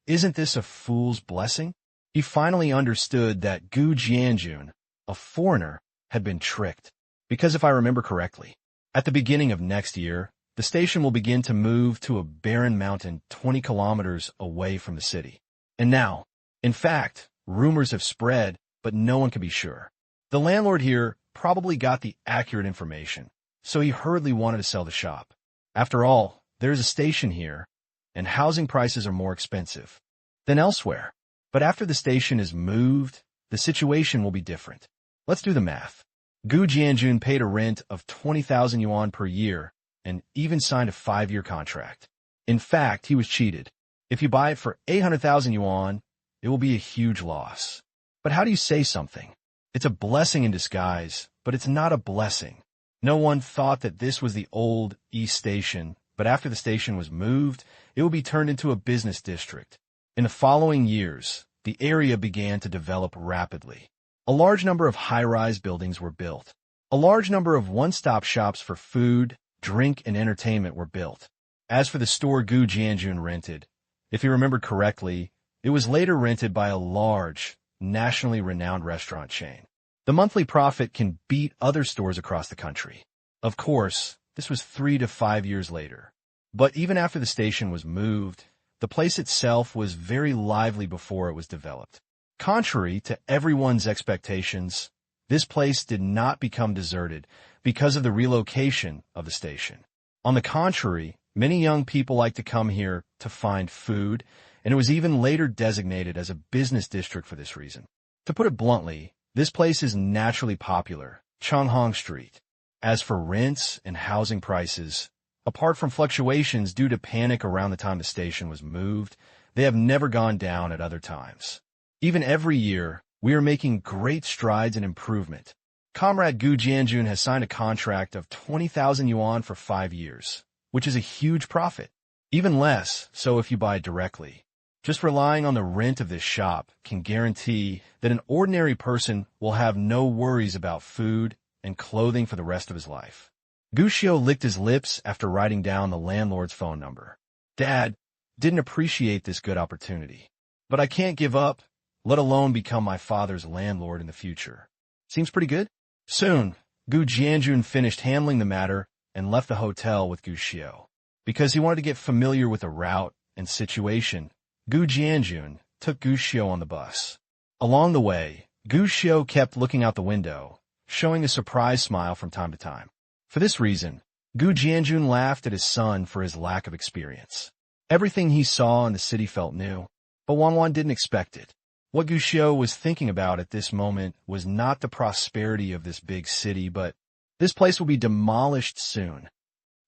"Isn't this a fool's blessing?" He finally understood that Gu Jianjun, a foreigner, had been tricked. Because if I remember correctly, at the beginning of next year, the station will begin to move to a barren mountain 20 kilometers away from the city. And now, in fact, rumors have spread, but no one can be sure. The landlord here probably got the accurate information, so he hurriedly wanted to sell the shop. After all, there is a station here, and housing prices are more expensive than elsewhere. But after the station is moved, the situation will be different. Let's do the math. Gu Jianjun paid a rent of 20,000 yuan per year and even signed a 5-year contract. In fact, he was cheated. If you buy it for 800,000 yuan, it will be a huge loss. But how do you say something? It's a blessing in disguise, but it's not a blessing. No one thought that this was the old East Station, but after the station was moved, it will be turned into a business district. In the following years, the area began to develop rapidly. A large number of high-rise buildings were built. A large number of one-stop shops for food, drink, and entertainment were built. As for the store Gu Jianjun rented, if you remembered correctly, it was later rented by a large, nationally renowned restaurant chain. The monthly profit can beat other stores across the country. Of course, this was 3 to 5 years later. But even after the station was moved, the place itself was very lively before it was developed. Contrary to everyone's expectations, this place did not become deserted because of the relocation of the station. On the contrary, many young people like to come here to find food, and it was even later designated as a business district for this reason. To put it bluntly, this place is naturally popular, Changhong Street. As for rents and housing prices, apart from fluctuations due to panic around the time the station was moved, they have never gone down at other times. Even every year, we are making great strides in improvement. Comrade Gu Jianjun has signed a contract of 20,000 yuan for 5 years, which is a huge profit. Even less so if you buy directly. Just relying on the rent of this shop can guarantee that an ordinary person will have no worries about food and clothing for the rest of his life. Gushio licked his lips after writing down the landlord's phone number. Dad didn't appreciate this good opportunity. But I can't give up, let alone become my father's landlord in the future. Seems pretty good? Soon, Gu Jianjun finished handling the matter and left the hotel with Gushio. Because he wanted to get familiar with the route and situation, Gu Jianjun took Gushio on the bus. Along the way, Gu Xiu kept looking out the window, showing a surprised smile from time to time. For this reason, Gu Jianjun laughed at his son for his lack of experience. Everything he saw in the city felt new, but Wanwan didn't expect it. What Gu Xiu was thinking about at this moment was not the prosperity of this big city, but this place will be demolished soon.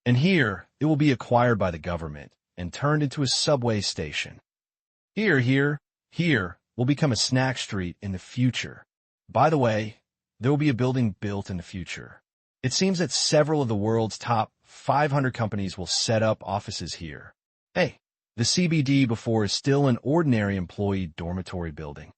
And here, it will be acquired by the government and turned into a subway station. Here will become a snack street in the future. By the way, there will be a building built in the future. It seems that several of the world's top 500 companies will set up offices here. Hey, the CBD before is still an ordinary employee dormitory building.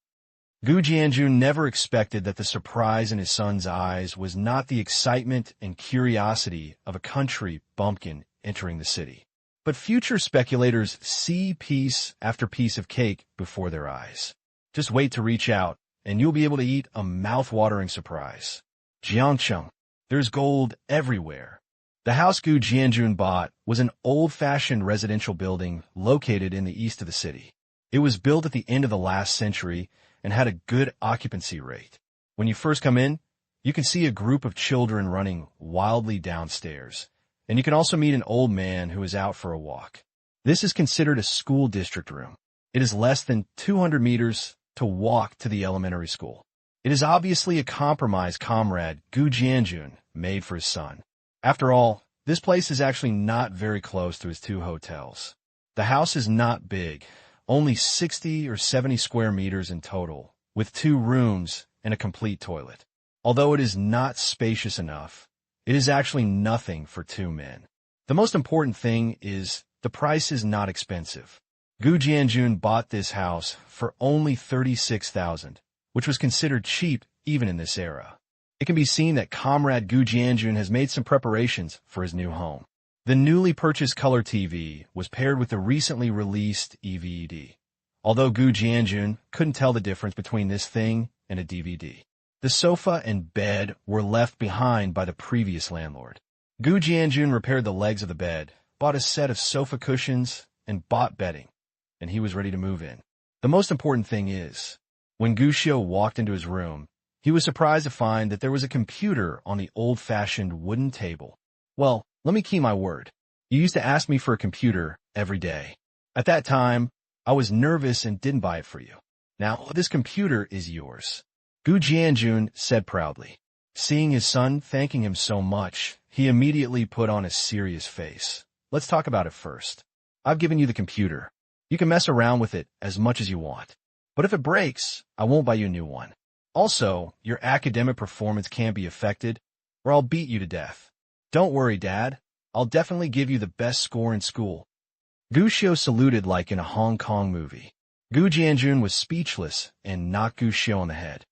Gu Jianjun never expected that the surprise in his son's eyes was not the excitement and curiosity of a country bumpkin entering the city, but future speculators see piece after piece of cake before their eyes. Just wait to reach out, and you'll be able to eat a mouth-watering surprise. Jiangcheng, there's gold everywhere. The house Gu Jianjun bought was an old-fashioned residential building located in the east of the city. It was built at the end of the last century and had a good occupancy rate. When you first come in, you can see a group of children running wildly downstairs, and you can also meet an old man who is out for a walk. This is considered a school district room. It is less than 200 meters to walk to the elementary school. It is obviously a compromise comrade Gu Jianjun made for his son. After all, this place is actually not very close to his two hotels. The house is not big, only 60 or 70 square meters in total, with 2 rooms and a complete toilet. Although it is not spacious enough, it is actually nothing for 2 men. The most important thing is the price is not expensive. Gu Jianjun bought this house for only $36,000, which was considered cheap even in this era. It can be seen that Comrade Gu Jianjun has made some preparations for his new home. The newly purchased color TV was paired with the recently released DVD, although Gu Jianjun couldn't tell the difference between this thing and a DVD. The sofa and bed were left behind by the previous landlord. Gu Jianjun repaired the legs of the bed, bought a set of sofa cushions, and bought bedding, and he was ready to move in. The most important thing is, when Gu Xiu walked into his room, he was surprised to find that there was a computer on the old-fashioned wooden table. Well, let me key my word. You used to ask me for a computer every day. At that time, I was nervous and didn't buy it for you. Now, this computer is yours. Gu Jianjun said proudly. Seeing his son thanking him so much, he immediately put on a serious face. Let's talk about it first. I've given you the computer. You can mess around with it as much as you want. But if it breaks, I won't buy you a new one. Also, your academic performance can't be affected, or I'll beat you to death. Don't worry, Dad. I'll definitely give you the best score in school. Gu Xiu saluted like in a Hong Kong movie. Gu Jianjun was speechless and knocked Gu Xiu on the head.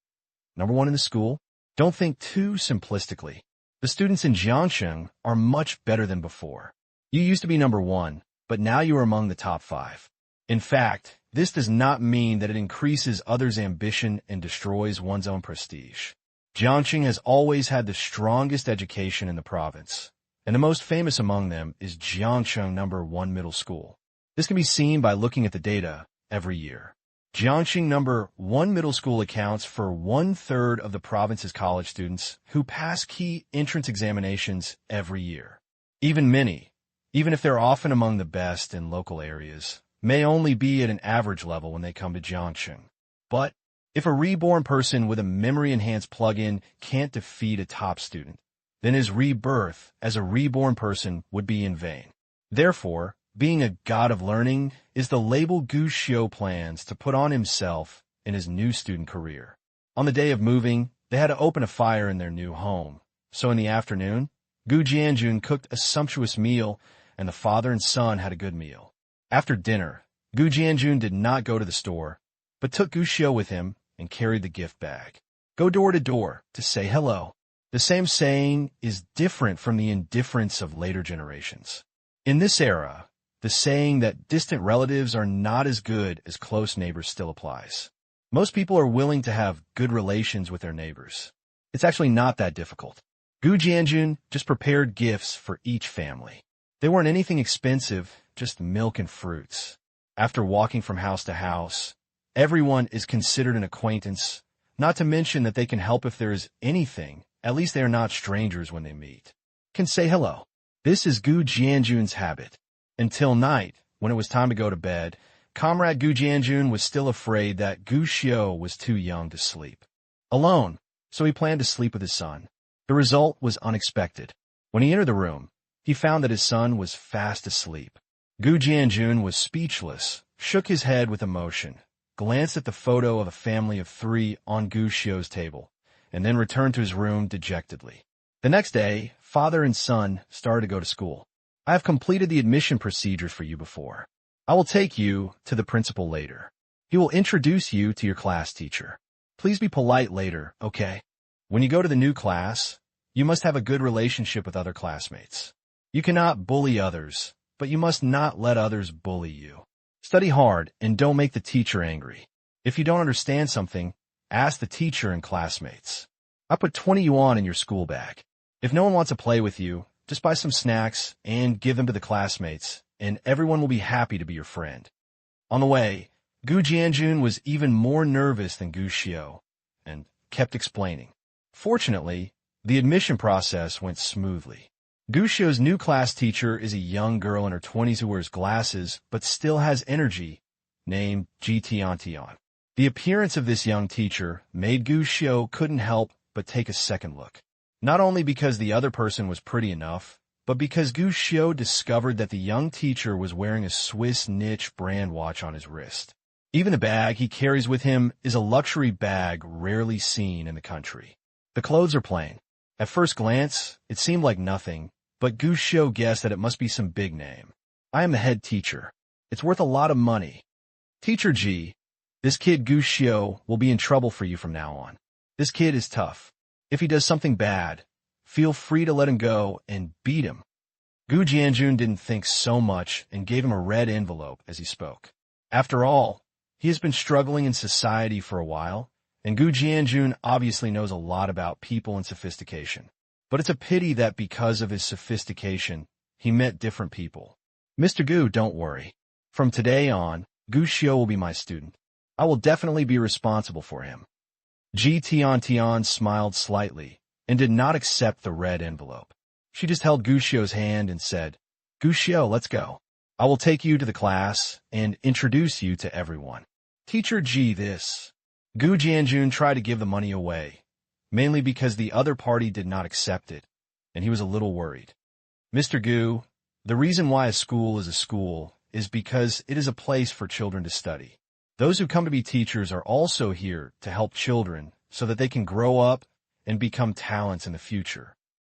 Number 1 in the school? Don't think too simplistically. The students in Jiangcheng are much better than before. You used to be number 1, but now you are among the top 5. In fact, this does not mean that it increases others' ambition and destroys one's own prestige. Jiangcheng has always had the strongest education in the province, and the most famous among them is Jiangcheng No. 1 Middle School. This can be seen by looking at the data every year. Jiangcheng No. 1 Middle School accounts for 1/3 of the province's college students who pass key entrance examinations every year. Even many, even if they're often among the best in local areas, may only be at an average level when they come to Jiangcheng. But if a reborn person with a memory-enhanced plugin can't defeat a top student, then his rebirth as a reborn person would be in vain. Therefore, being a god of learning is the label Gu Xiu plans to put on himself in his new student career. On the day of moving, they had to open a fire in their new home. So in the afternoon, Gu Jianjun cooked a sumptuous meal, and the father and son had a good meal. After dinner, Gu Jianjun did not go to the store, but took Gu Xiu with him and carried the gift bag. Go door to door to say hello. The same saying is different from the indifference of later generations. In this era, the saying that distant relatives are not as good as close neighbors still applies. Most people are willing to have good relations with their neighbors. It's actually not that difficult. Gu Jianjun just prepared gifts for each family. They weren't anything expensive, just milk and fruits. After walking from house to house, Everyone is considered an acquaintance, not to mention that they can help if there is anything. At least they are not strangers when they meet. Can say hello. This is Gu Jianjun's habit. Until night, when it was time to go to bed, Comrade Gu Jianjun was still afraid that Gu Xiu was too young to sleep alone, so he planned to sleep with his son. The result was unexpected. When he entered the room, he found that his son was fast asleep. Gu Jianjun was speechless, shook his head with emotion, glanced at the photo of a family of 3 on Gu Xiu's table, and then returned to his room dejectedly. The next day, father and son started to go to school. I have completed the admission procedures for you before. I will take you to the principal later. He will introduce you to your class teacher. Please be polite later, okay? When you go to the new class, you must have a good relationship with other classmates. You cannot bully others, but you must not let others bully you. Study hard and don't make the teacher angry. If you don't understand something, ask the teacher and classmates. I put 20 yuan in your school bag. If no one wants to play with you, just buy some snacks and give them to the classmates, and everyone will be happy to be your friend. On the way, Gu Jianjun was even more nervous than Gu Xiu, and kept explaining. Fortunately, the admission process went smoothly. Gu Xiu's new class teacher is a young girl in her 20s who wears glasses but still has energy, named Ji Tiantian. The appearance of this young teacher made Gu Xiu couldn't help but take a second look. Not only because the other person was pretty enough, but because Gu Xiu discovered that the young teacher was wearing a Swiss niche brand watch on his wrist. Even the bag he carries with him is a luxury bag rarely seen in the country. The clothes are plain. At first glance, it seemed like nothing, but Gu Xiu guessed that it must be some big name. I am the head teacher. It's worth a lot of money. Teacher Ji, this kid Gu Xiu will be in trouble for you from now on. This kid is tough. If he does something bad, feel free to let him go and beat him. Gu Jianjun didn't think so much and gave him a red envelope as he spoke. After all, he has been struggling in society for a while, and Gu Jianjun obviously knows a lot about people and sophistication. But it's a pity that because of his sophistication, he met different people. Mr. Gu, don't worry. From today on, Gu Xiu will be my student. I will definitely be responsible for him. Ji Tiantian smiled slightly and did not accept the red envelope. She just held Gu Xiu's hand and said, Gu Xiu, let's go. I will take you to the class and introduce you to everyone. Teacher Ji, this. Gu Jianjun tried to give the money away, mainly because the other party did not accept it, and he was a little worried. Mr. Gu, the reason why a school is because it is a place for children to study. Those who come to be teachers are also here to help children so that they can grow up and become talents in the future.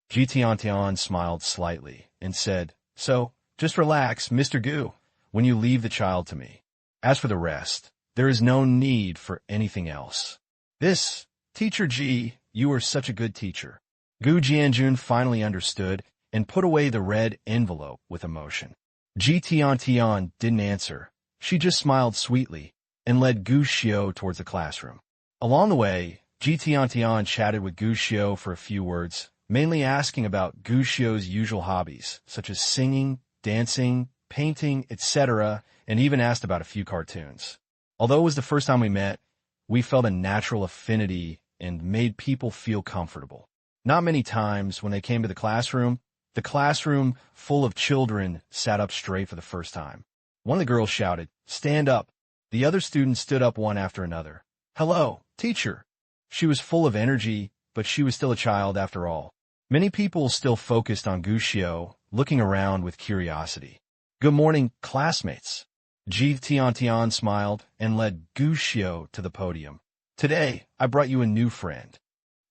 Ji Tiantian smiled slightly and said, So, just relax, Mr. Gu, when you leave the child to me. As for the rest, there is no need for anything else. This, Teacher Ji, you are such a good teacher. Gu Jianjun finally understood and put away the red envelope with emotion. Ji Tiantian didn't answer. She just smiled sweetly and led Gu Xiu towards the classroom. Along the way, Ji Tiantian chatted with Gu Xiu for a few words, mainly asking about Gu Xiu's usual hobbies, such as singing, dancing, painting, etc., and even asked about a few cartoons. Although it was the first time we met, we felt a natural affinity and made people feel comfortable. Not many times when they came to the classroom full of children sat up straight for the first time. One of the girls shouted, Stand up. The other students stood up one after another. Hello, teacher. She was full of energy, but she was still a child after all. Many people still focused on Gu Xiu, looking around with curiosity. Good morning, classmates. Ji Tiantian smiled and led Gu Xiu to the podium. Today, I brought you a new friend.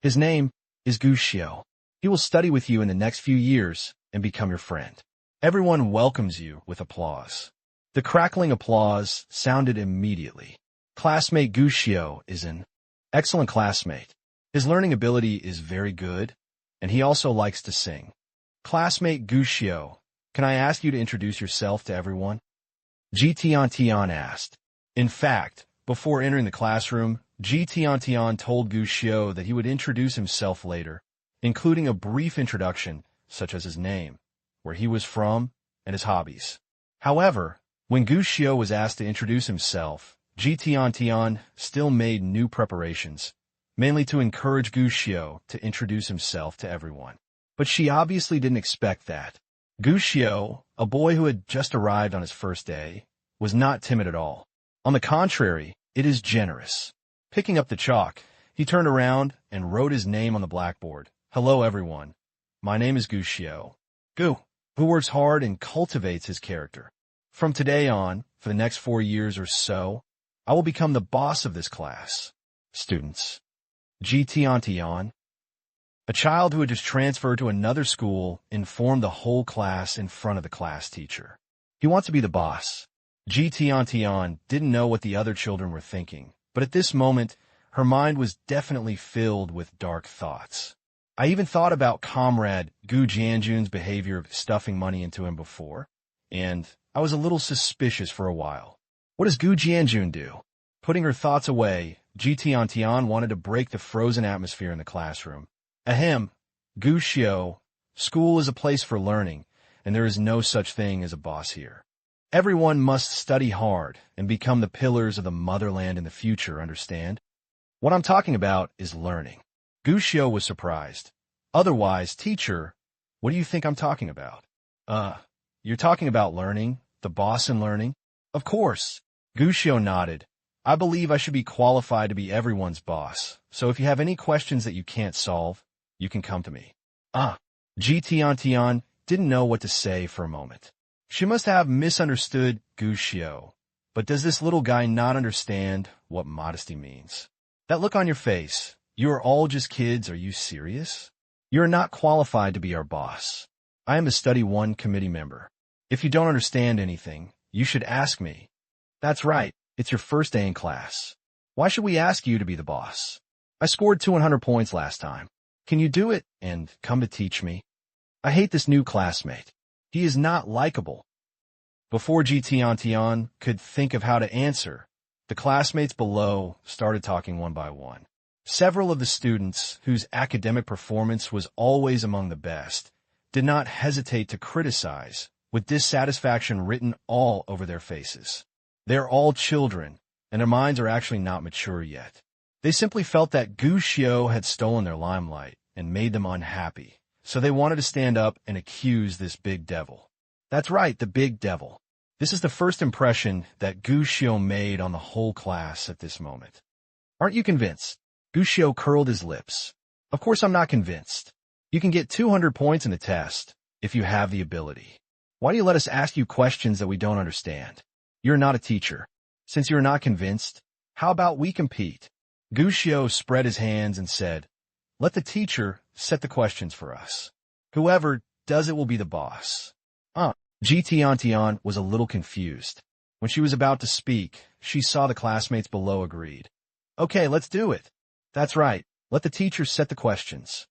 His name is Gu Xiu. He will study with you in the next few years and become your friend. Everyone welcomes you with applause. The crackling applause sounded immediately. Classmate Gu Xiu is an excellent classmate. His learning ability is very good, and he also likes to sing. Classmate Gu Xiu, can I ask you to introduce yourself to everyone? Ji Tiantian asked. In fact, before entering the classroom, Ji Tiantian told Gu Xiu that he would introduce himself later, including a brief introduction, such as his name, where he was from, and his hobbies. However, when Gu Xiu was asked to introduce himself, Tian still made new preparations, mainly to encourage Gu Xiu to introduce himself to everyone. But she obviously didn't expect that. Gu Xiu, a boy who had just arrived on his first day, was not timid at all. On the contrary, it is generous. Picking up the chalk, he turned around and wrote his name on the blackboard. Hello, everyone. My name is Gu Xiu. Gu, who works hard and cultivates his character. From today on, for the next 4 years or so, I will become the boss of this class. Students. Tian, a child who had just transferred to another school, informed the whole class in front of the class teacher. He wants to be the boss. Tian didn't know what the other children were thinking, but at this moment, her mind was definitely filled with dark thoughts. I even thought about comrade Gu Jianjun's behavior of stuffing money into him before, and I was a little suspicious for a while. What does Gu Jianjun do? Putting her thoughts away, Tian wanted to break the frozen atmosphere in the classroom. Ahem, Gu Xiu, school is a place for learning, and there is no such thing as a boss here. Everyone must study hard and become the pillars of the motherland in the future, understand? What I'm talking about is learning. Gu Xiu was surprised. Otherwise, teacher, what do you think I'm talking about? You're talking about learning, the boss in learning? Of course. Gu Xiu nodded. I believe I should be qualified to be everyone's boss, so if you have any questions that you can't solve, you can come to me. Tian didn't know what to say for a moment. She must have misunderstood Gu Xiu. But does this little guy not understand what modesty means? That look on your face, you are all just kids, are you serious? You are not qualified to be our boss. I am a Study 1 committee member. If you don't understand anything, you should ask me. That's right, it's your first day in class. Why should we ask you to be the boss? I scored 200 points last time. Can you do it and come to teach me? I hate this new classmate. He is not likable. Before Tian could think of how to answer, the classmates below started talking one by one. Several of the students, whose academic performance was always among the best, did not hesitate to criticize, with dissatisfaction written all over their faces. They're all children, and their minds are actually not mature yet. They simply felt that Gu Xiu had stolen their limelight and made them unhappy, so they wanted to stand up and accuse this big devil. That's right, the big devil. This is the first impression that Gu Xiu made on the whole class at this moment. Aren't you convinced? Gu Xiu curled his lips. Of course I'm not convinced. You can get 200 points in the test if you have the ability. Why do you let us ask you questions that we don't understand? You're not a teacher. Since you're not convinced, how about we compete? Gu Xiu spread his hands and said, let the teacher set the questions for us. Whoever does it will be the boss. Tian was a little confused. When she was about to speak, she saw the classmates below agreed. Okay, let's do it. That's right. Let the teacher set the questions.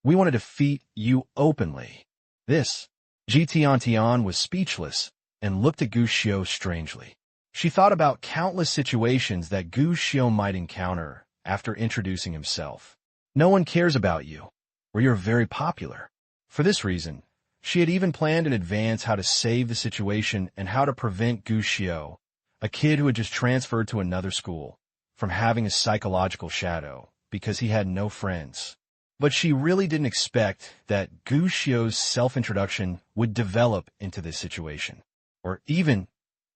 We want to defeat you openly. This. Tian was speechless and looked at Gu Xiu strangely. She thought about countless situations that Gu Xiu might encounter after introducing himself. No one cares about you, or you're very popular. For this reason, she had even planned in advance how to save the situation and how to prevent Gu Xiu, a kid who had just transferred to another school, from having a psychological shadow because he had no friends. But she really didn't expect that Gu Xiu's self-introduction would develop into this situation, or even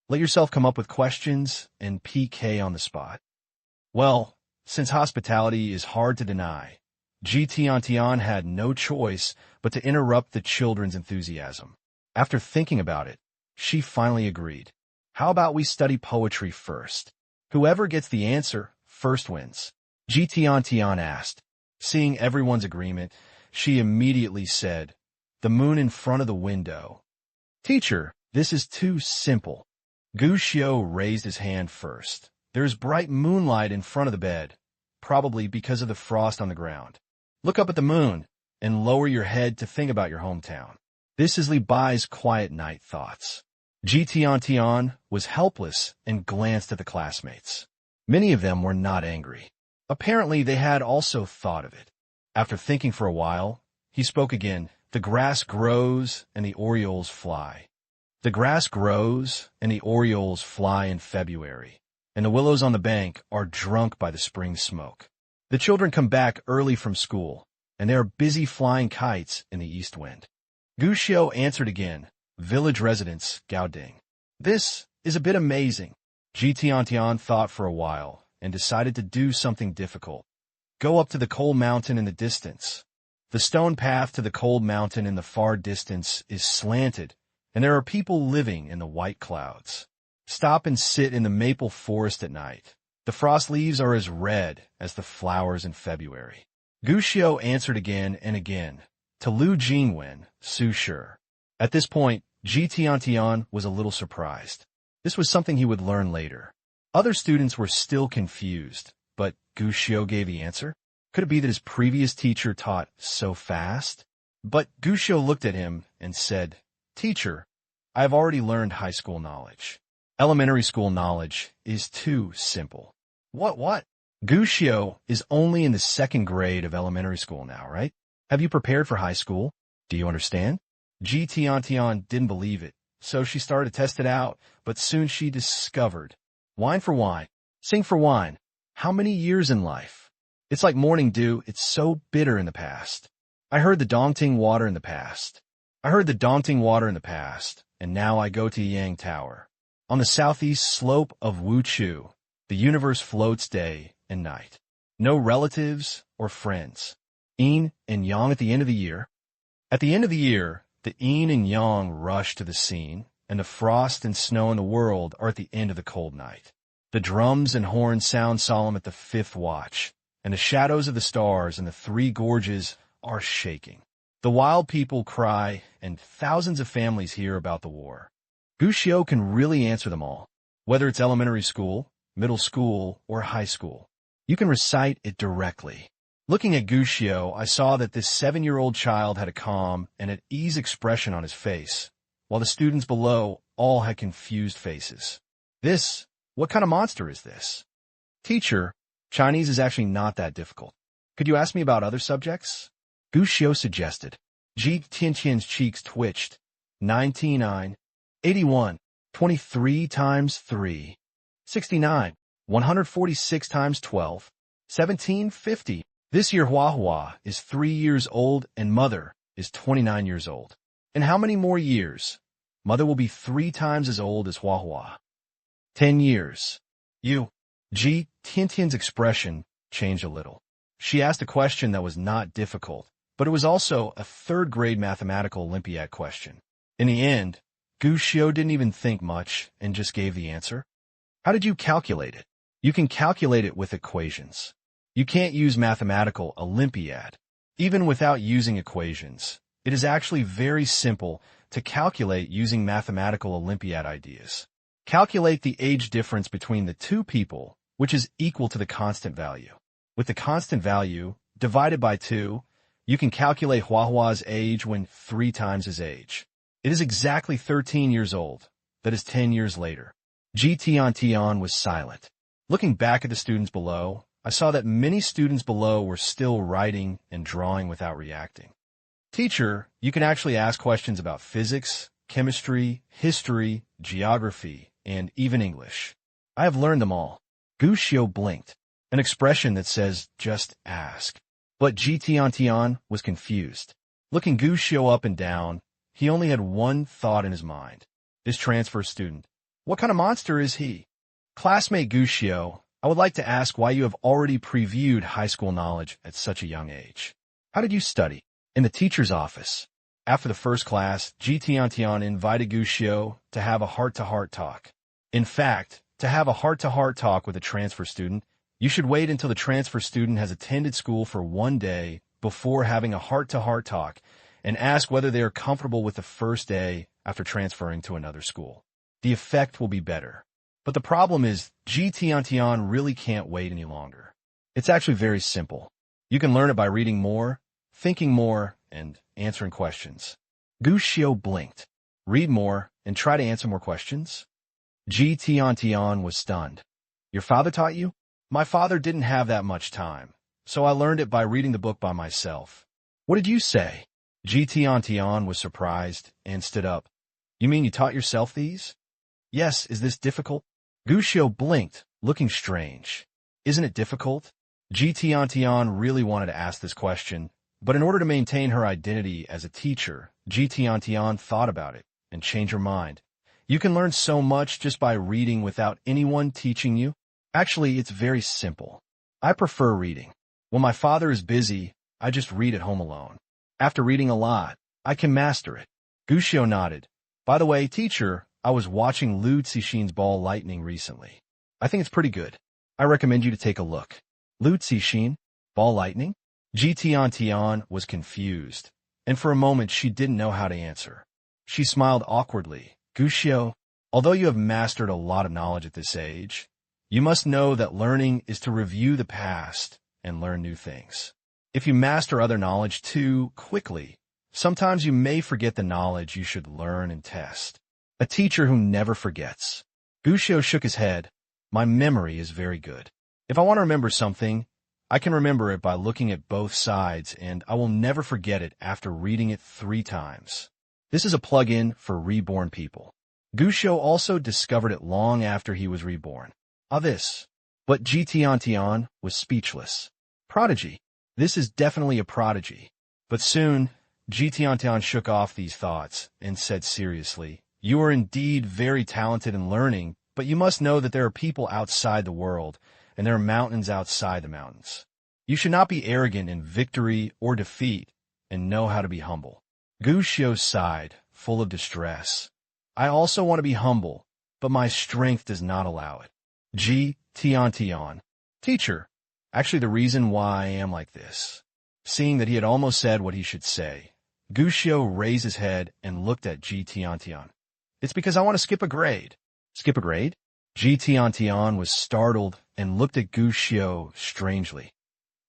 let yourself come up with questions and PK on the spot. Well, since hospitality is hard to deny, Tian had no choice but to interrupt the children's enthusiasm. After thinking about it, she finally agreed. How about we study poetry first? Whoever gets the answer first wins. Tian asked. Seeing everyone's agreement, she immediately said, the moon in front of the window. Teacher, this is too simple. Gu Xiu raised his hand first. There's bright moonlight in front of the bed, probably because of the frost on the ground. Look up at the moon and lower your head to think about your hometown. This is Li Bai's quiet night thoughts. Tian was helpless and glanced at the classmates. Many of them were not angry. Apparently, they had also thought of it. After thinking for a while, he spoke again. The grass grows and the orioles fly. The grass grows and the orioles fly in February. and the willows on the bank are drunk by the spring smoke. The children come back early from school, and they are busy flying kites in the east wind. Gushio answered again, village residents, Gao Ding. This is a bit amazing. Ji Tiantian thought for a while and decided to do something difficult. Go up to the cold mountain in the distance. The stone path to the cold mountain in the far distance is slanted, and there are people living in the white clouds. Stop and sit in the maple forest at night. The frost leaves are as red as the flowers in February. Gushio answered again and again, to Lu Jingwen, Su Sure. At this point, Ji Tiantian was a little surprised. This was something he would learn later. Other students were still confused, but Gushio gave the answer. Could it be that his previous teacher taught so fast? But Gushio looked at him and said, Teacher, I have already learned high school knowledge. Elementary school knowledge is too simple. What? Gushio is only in the second grade of elementary school now, right? Have you prepared for high school? Do you understand? Ji Tiantian didn't believe it, so she started to test it out, but soon she discovered. Wine for wine, sing for wine. How many years in life? It's like morning dew, it's so bitter in the past. I heard the Dongting water in the past. And now I go to Yang Tower. On the southeast slope of Wuchu, the universe floats day and night. No relatives or friends. Yin and Yang at the end of the year. At the end of the year, the yin and yang rush to the scene, and the frost and snow in the world are at the end of the cold night. The drums and horns sound solemn at the fifth watch, and the shadows of the stars in the three gorges are shaking. The wild people cry, and thousands of families hear about the war. Gushio can really answer them all, whether it's elementary school, middle school, or high school. You can recite it directly. Looking at Gushio, I saw that this 7-year-old child had a calm and at ease expression on his face, while the students below all had confused faces. What kind of monster is this? Teacher, Chinese is actually not that difficult. Could you ask me about other subjects? Gushio suggested. Ji Tiantian's cheeks twitched. 99, 81, 23 times 3, 69, 146 times 12, 1750. This year Huahua is 3 years old and Mother is 29 years old. In how many more years? Mother will be 3 times as old as Huahua. 10 years. Ji Tiantian's expression changed a little. She asked a question that was not difficult, but it was also a third-grade mathematical Olympiad question. In the end, Gushio didn't even think much and just gave the answer. How did you calculate it? You can calculate it with equations. You can't use mathematical Olympiad. Even without using equations, it is actually very simple to calculate using mathematical Olympiad ideas. Calculate the age difference between the two people, which is equal to the constant value. With the constant value divided by 2, you can calculate Huahua's age when 3 times his age. It is exactly 13 years old. That is 10 years later. Ji Tiantian was silent. Looking back at the students below, I saw that many students below were still writing and drawing without reacting. Teacher, you can actually ask questions about physics, chemistry, history, geography, and even English. I have learned them all. Gushio blinked, an expression that says, just ask. But Ji Tiantian was confused. Looking Gushio up and down, he only had one thought in his mind. This transfer student. What kind of monster is he? Classmate Gushio, I would like to ask why you have already previewed high school knowledge at such a young age. How did you study? In the teacher's office. After the first class, Ji Tiantian invited Gushio to have a heart-to-heart talk. In fact, to have a heart-to-heart talk with a transfer student, you should wait until the transfer student has attended school for 1 day before having a heart-to-heart talk and ask whether they are comfortable with the first day after transferring to another school. The effect will be better. But the problem is, Ji Tiantian really can't wait any longer. It's actually very simple. You can learn it by reading more, thinking more, and answering questions. Gushio blinked. Read more and try to answer more questions? Ji Tiantian was stunned. Your father taught you? My father didn't have that much time, so I learned it by reading the book by myself. What did you say? Ji Tiantian was surprised and stood up. You mean you taught yourself these? Yes, is this difficult? Gushio blinked, looking strange. Isn't it difficult? Tian really wanted to ask this question, but in order to maintain her identity as a teacher, Tian thought about it and changed her mind. You can learn so much just by reading without anyone teaching you. Actually, it's very simple. I prefer reading. When my father is busy, I just read at home alone. After reading a lot, I can master it. Gushio nodded. By the way, teacher, I was watching Lu Cixin's Ball Lightning recently. I think it's pretty good. I recommend you to take a look. Lu Cixin? Ball Lightning? Tian was confused, and for a moment she didn't know how to answer. She smiled awkwardly. Gushio, although you have mastered a lot of knowledge at this age, you must know that learning is to review the past and learn new things. If you master other knowledge too quickly, sometimes you may forget the knowledge you should learn and test. A teacher who never forgets. Gushio shook his head. My memory is very good. If I want to remember something, I can remember it by looking at both sides, and I will never forget it after reading it 3 times. This is a plug-in for reborn people. Gushio also discovered it long after he was reborn. This. But Tian was speechless. Prodigy. This is definitely a prodigy. But soon, Tian shook off these thoughts and said seriously, you are indeed very talented in learning, but you must know that there are people outside the world, and there are mountains outside the mountains. You should not be arrogant in victory or defeat, and know how to be humble. Gushio sighed, full of distress. I also want to be humble, but my strength does not allow it. Tian. Teacher, actually the reason why I am like this. Seeing that he had almost said what he should say, Gushio raised his head and looked at Tian. It's because I want to skip a grade. Skip a grade? Tian was startled and looked at Gushio strangely.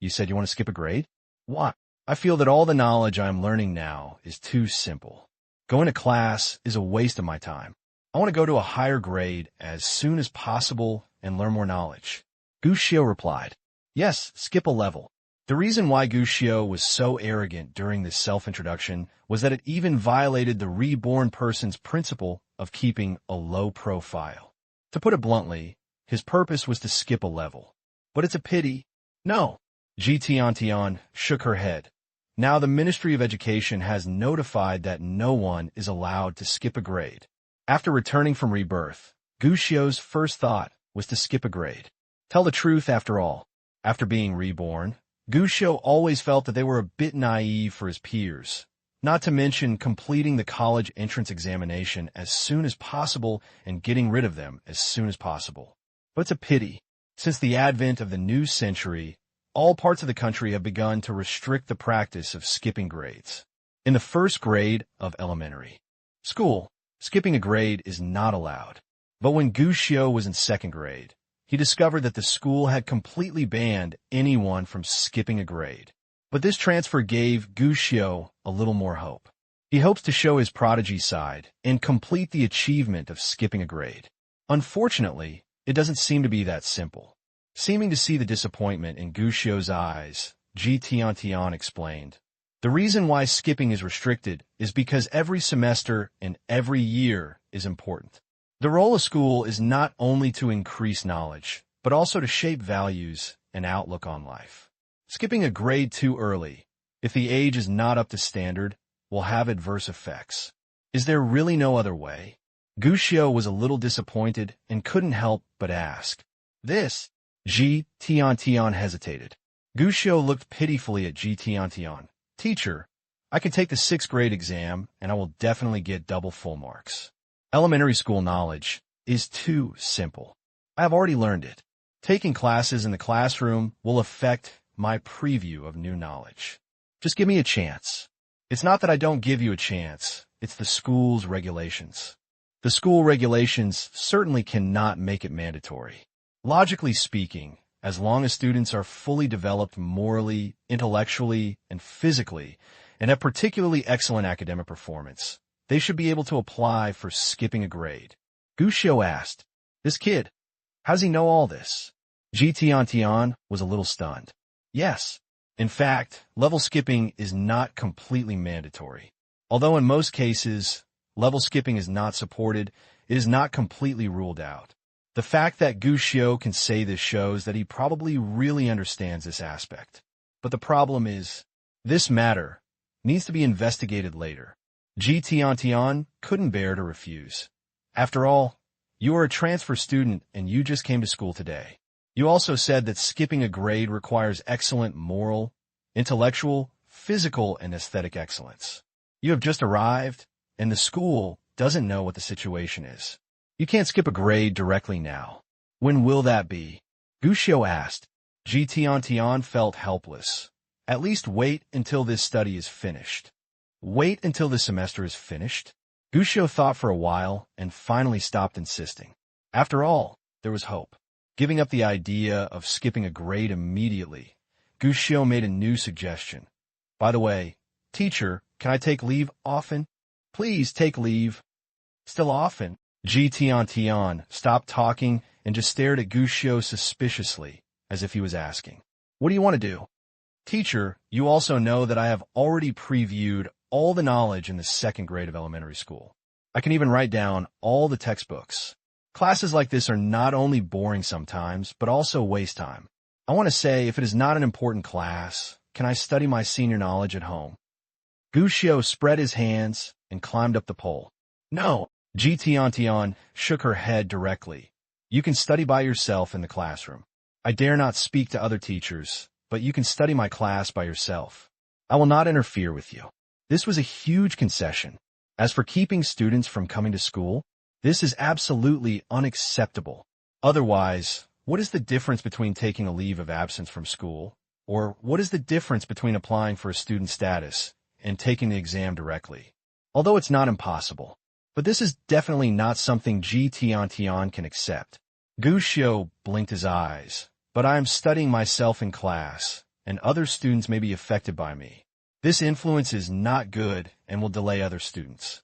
You said you want to skip a grade? Why? I feel that all the knowledge I am learning now is too simple. Going to class is a waste of my time. I want to go to a higher grade as soon as possible and learn more knowledge. Gushio replied, yes, skip a level. The reason why Gushio was so arrogant during this self-introduction was that it even violated the reborn person's principle of keeping a low profile. To put it bluntly, his purpose was to skip a level. But it's a pity. No. Tian shook her head. Now the Ministry of Education has notified that no one is allowed to skip a grade. After returning from rebirth, Gushio's first thought was to skip a grade. Tell the truth, after all. After being reborn, Gushio always felt that they were a bit naive for his peers, not to mention completing the college entrance examination as soon as possible and getting rid of them as soon as possible. But it's a pity. Since the advent of the new century, all parts of the country have begun to restrict the practice of skipping grades. In the first grade of elementary school, skipping a grade is not allowed. But when Gushio was in second grade, he discovered that the school had completely banned anyone from skipping a grade. But this transfer gave Gushio a little more hope. He hopes to show his prodigy side and complete the achievement of skipping a grade. Unfortunately, it doesn't seem to be that simple. Seeming to see the disappointment in Gushio's eyes, Tian explained, the reason why skipping is restricted is because every semester and every year is important. The role of school is not only to increase knowledge, but also to shape values and outlook on life. Skipping a grade too early, if the age is not up to standard, will have adverse effects. Is there really no other way? Gushio was a little disappointed and couldn't help but ask. This? Tian hesitated. Gushio looked pitifully at Tian. Teacher, I can take the 6th grade exam and I will definitely get double full marks. Elementary school knowledge is too simple. I have already learned it. Taking classes in the classroom will affect my preview of new knowledge. Just give me a chance. It's not that I don't give you a chance, it's the school's regulations. The school regulations certainly cannot make it mandatory. Logically speaking, as long as students are fully developed morally, intellectually, and physically, and have particularly excellent academic performance, they should be able to apply for skipping a grade. Gushio asked, this kid, how does he know all this? Tian was a little stunned. Yes. In fact, level skipping is not completely mandatory. Although in most cases, level skipping is not supported, it is not completely ruled out. The fact that Gu Xiu can say this shows that he probably really understands this aspect. But the problem is, this matter needs to be investigated later. Ji Tiantian couldn't bear to refuse. After all, you are a transfer student and you just came to school today. You also said that skipping a grade requires excellent moral, intellectual, physical, and aesthetic excellence. You have just arrived, and the school doesn't know what the situation is. You can't skip a grade directly now. When will that be? Gu Xiu asked. Ji Tiantian felt helpless. At least wait until this study is finished. Wait until the semester is finished? Gu Xiu thought for a while and finally stopped insisting. After all, there was hope. Giving up the idea of skipping a grade immediately, Gu Xiu made a new suggestion. By the way, teacher, can I take leave often? Please take leave. Still often? Ji Tiantian stopped talking and just stared at Gu Xiu suspiciously, as if he was asking, "What do you want to do?" Teacher, you also know that I have already previewed all the knowledge in the second grade of elementary school. I can even write down all the textbooks. Classes like this are not only boring sometimes, but also waste time. I want to say, if it is not an important class, can I study my senior knowledge at home? Gu Xiu spread his hands and climbed up the pole. No. Ji Tiantian shook her head directly. You can study by yourself in the classroom. I dare not speak to other teachers, but you can study my class by yourself. I will not interfere with you. This was a huge concession. As for keeping students from coming to school, this is absolutely unacceptable. Otherwise, what is the difference between taking a leave of absence from school, or what is the difference between applying for a student status and taking the exam directly? Although it's not impossible. But this is definitely not something Ji Tiantian can accept. Gu Xiu blinked his eyes. But I am studying myself in class, and other students may be affected by me. This influence is not good and will delay other students.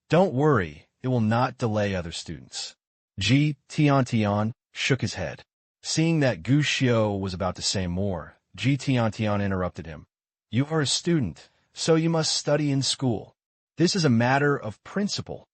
Don't worry, it will not delay other students. Ji Tiantian shook his head. Seeing that Gu Xiu was about to say more, Ji Tiantian interrupted him. You are a student, so you must study in school. This is a matter of principle.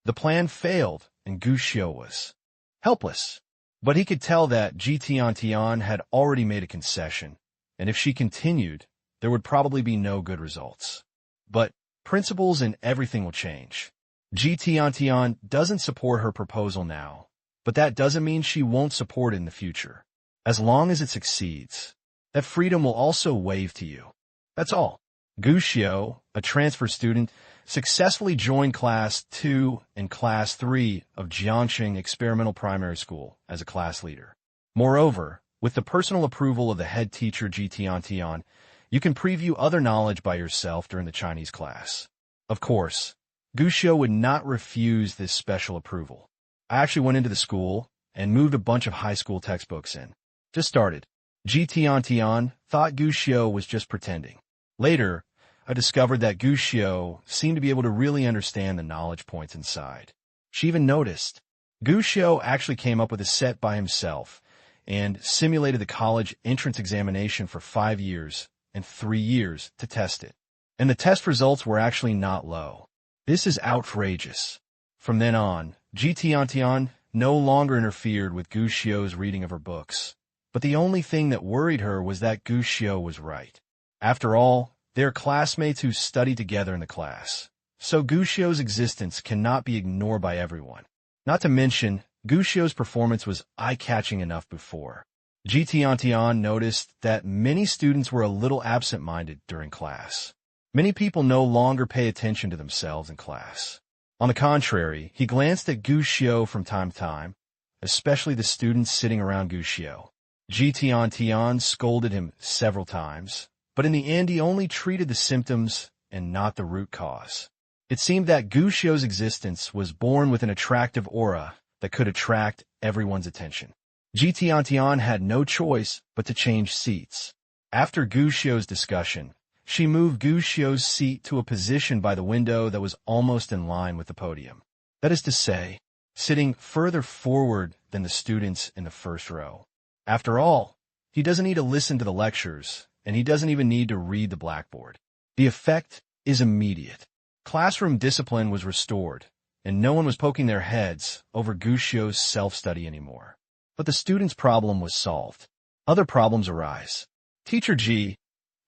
The plan failed, and Gu Xiu was helpless. But he could tell that Ji Tiantian had already made a concession, and if she continued, there would probably be no good results. But principles and everything will change. Ji Tiantian doesn't support her proposal now, but that doesn't mean she won't support it in the future. As long as it succeeds, that freedom will also wave to you. That's all. Gu Xiu, a transfer student, successfully joined Class 2 and Class 3 of Jiangxing Experimental Primary School as a class leader. Moreover, with the personal approval of the head teacher Ji Tiantian, you can preview other knowledge by yourself during the Chinese class. Of course, Gu Xiu would not refuse this special approval. I actually went into the school and moved a bunch of high school textbooks in. Just started. Ji Tiantian thought Gu Xiu was just pretending. Later, I discovered that Gu Xiu seemed to be able to really understand the knowledge points inside. She even noticed. Gu Xiu actually came up with a set by himself and simulated the college entrance examination for 5 years and 3 years to test it. And the test results were actually not low. This is outrageous. From then on, Ji Tiantian no longer interfered with Gu Xiu's reading of her books. But the only thing that worried her was that Gu Xiu was right. After all, they are classmates who study together in the class. So Gu Xiu's existence cannot be ignored by everyone. Not to mention, Gu Xiu's performance was eye-catching enough before. Ji Tiantian noticed that many students were a little absent-minded during class. Many people no longer pay attention to themselves in class. On the contrary, he glanced at Gu Xiu from time to time, especially the students sitting around Gu Xiu. Ji Tiantian scolded him several times, but in the end he only treated the symptoms and not the root cause. It seemed that Gu Xiu's existence was born with an attractive aura that could attract everyone's attention. Ji Tiantian had no choice but to change seats. After Gu Xiu's discussion, she moved Gu Xiu's seat to a position by the window that was almost in line with the podium. That is to say, sitting further forward than the students in the first row. After all, he doesn't need to listen to the lectures, and he doesn't even need to read the blackboard. The effect is immediate. Classroom discipline was restored, and no one was poking their heads over Gushio's self-study anymore. But the student's problem was solved. Other problems arise. Teacher G,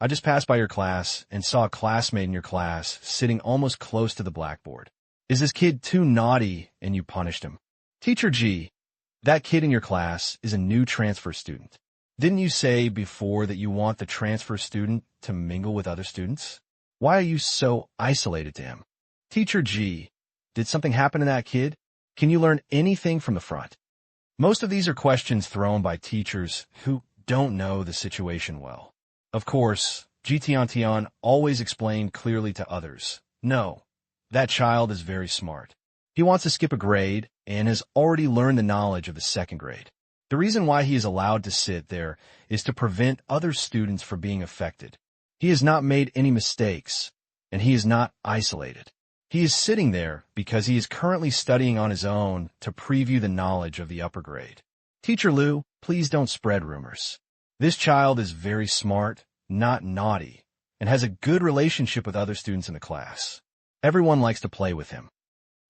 I just passed by your class and saw a classmate in your class sitting almost close to the blackboard. Is this kid too naughty and you punished him? Teacher G, that kid in your class is a new transfer student. Didn't you say before that you want the transfer student to mingle with other students? Why are you so isolated to him? Teacher G, did something happen to that kid? Can you learn anything from the front? Most of these are questions thrown by teachers who don't know the situation well. Of course, G Tian always explained clearly to others, no, that child is very smart. He wants to skip a grade and has already learned the knowledge of the second grade. The reason why he is allowed to sit there is to prevent other students from being affected. He has not made any mistakes, and he is not isolated. He is sitting there because he is currently studying on his own to preview the knowledge of the upper grade. Teacher Liu, please don't spread rumors. This child is very smart, not naughty, and has a good relationship with other students in the class. Everyone likes to play with him.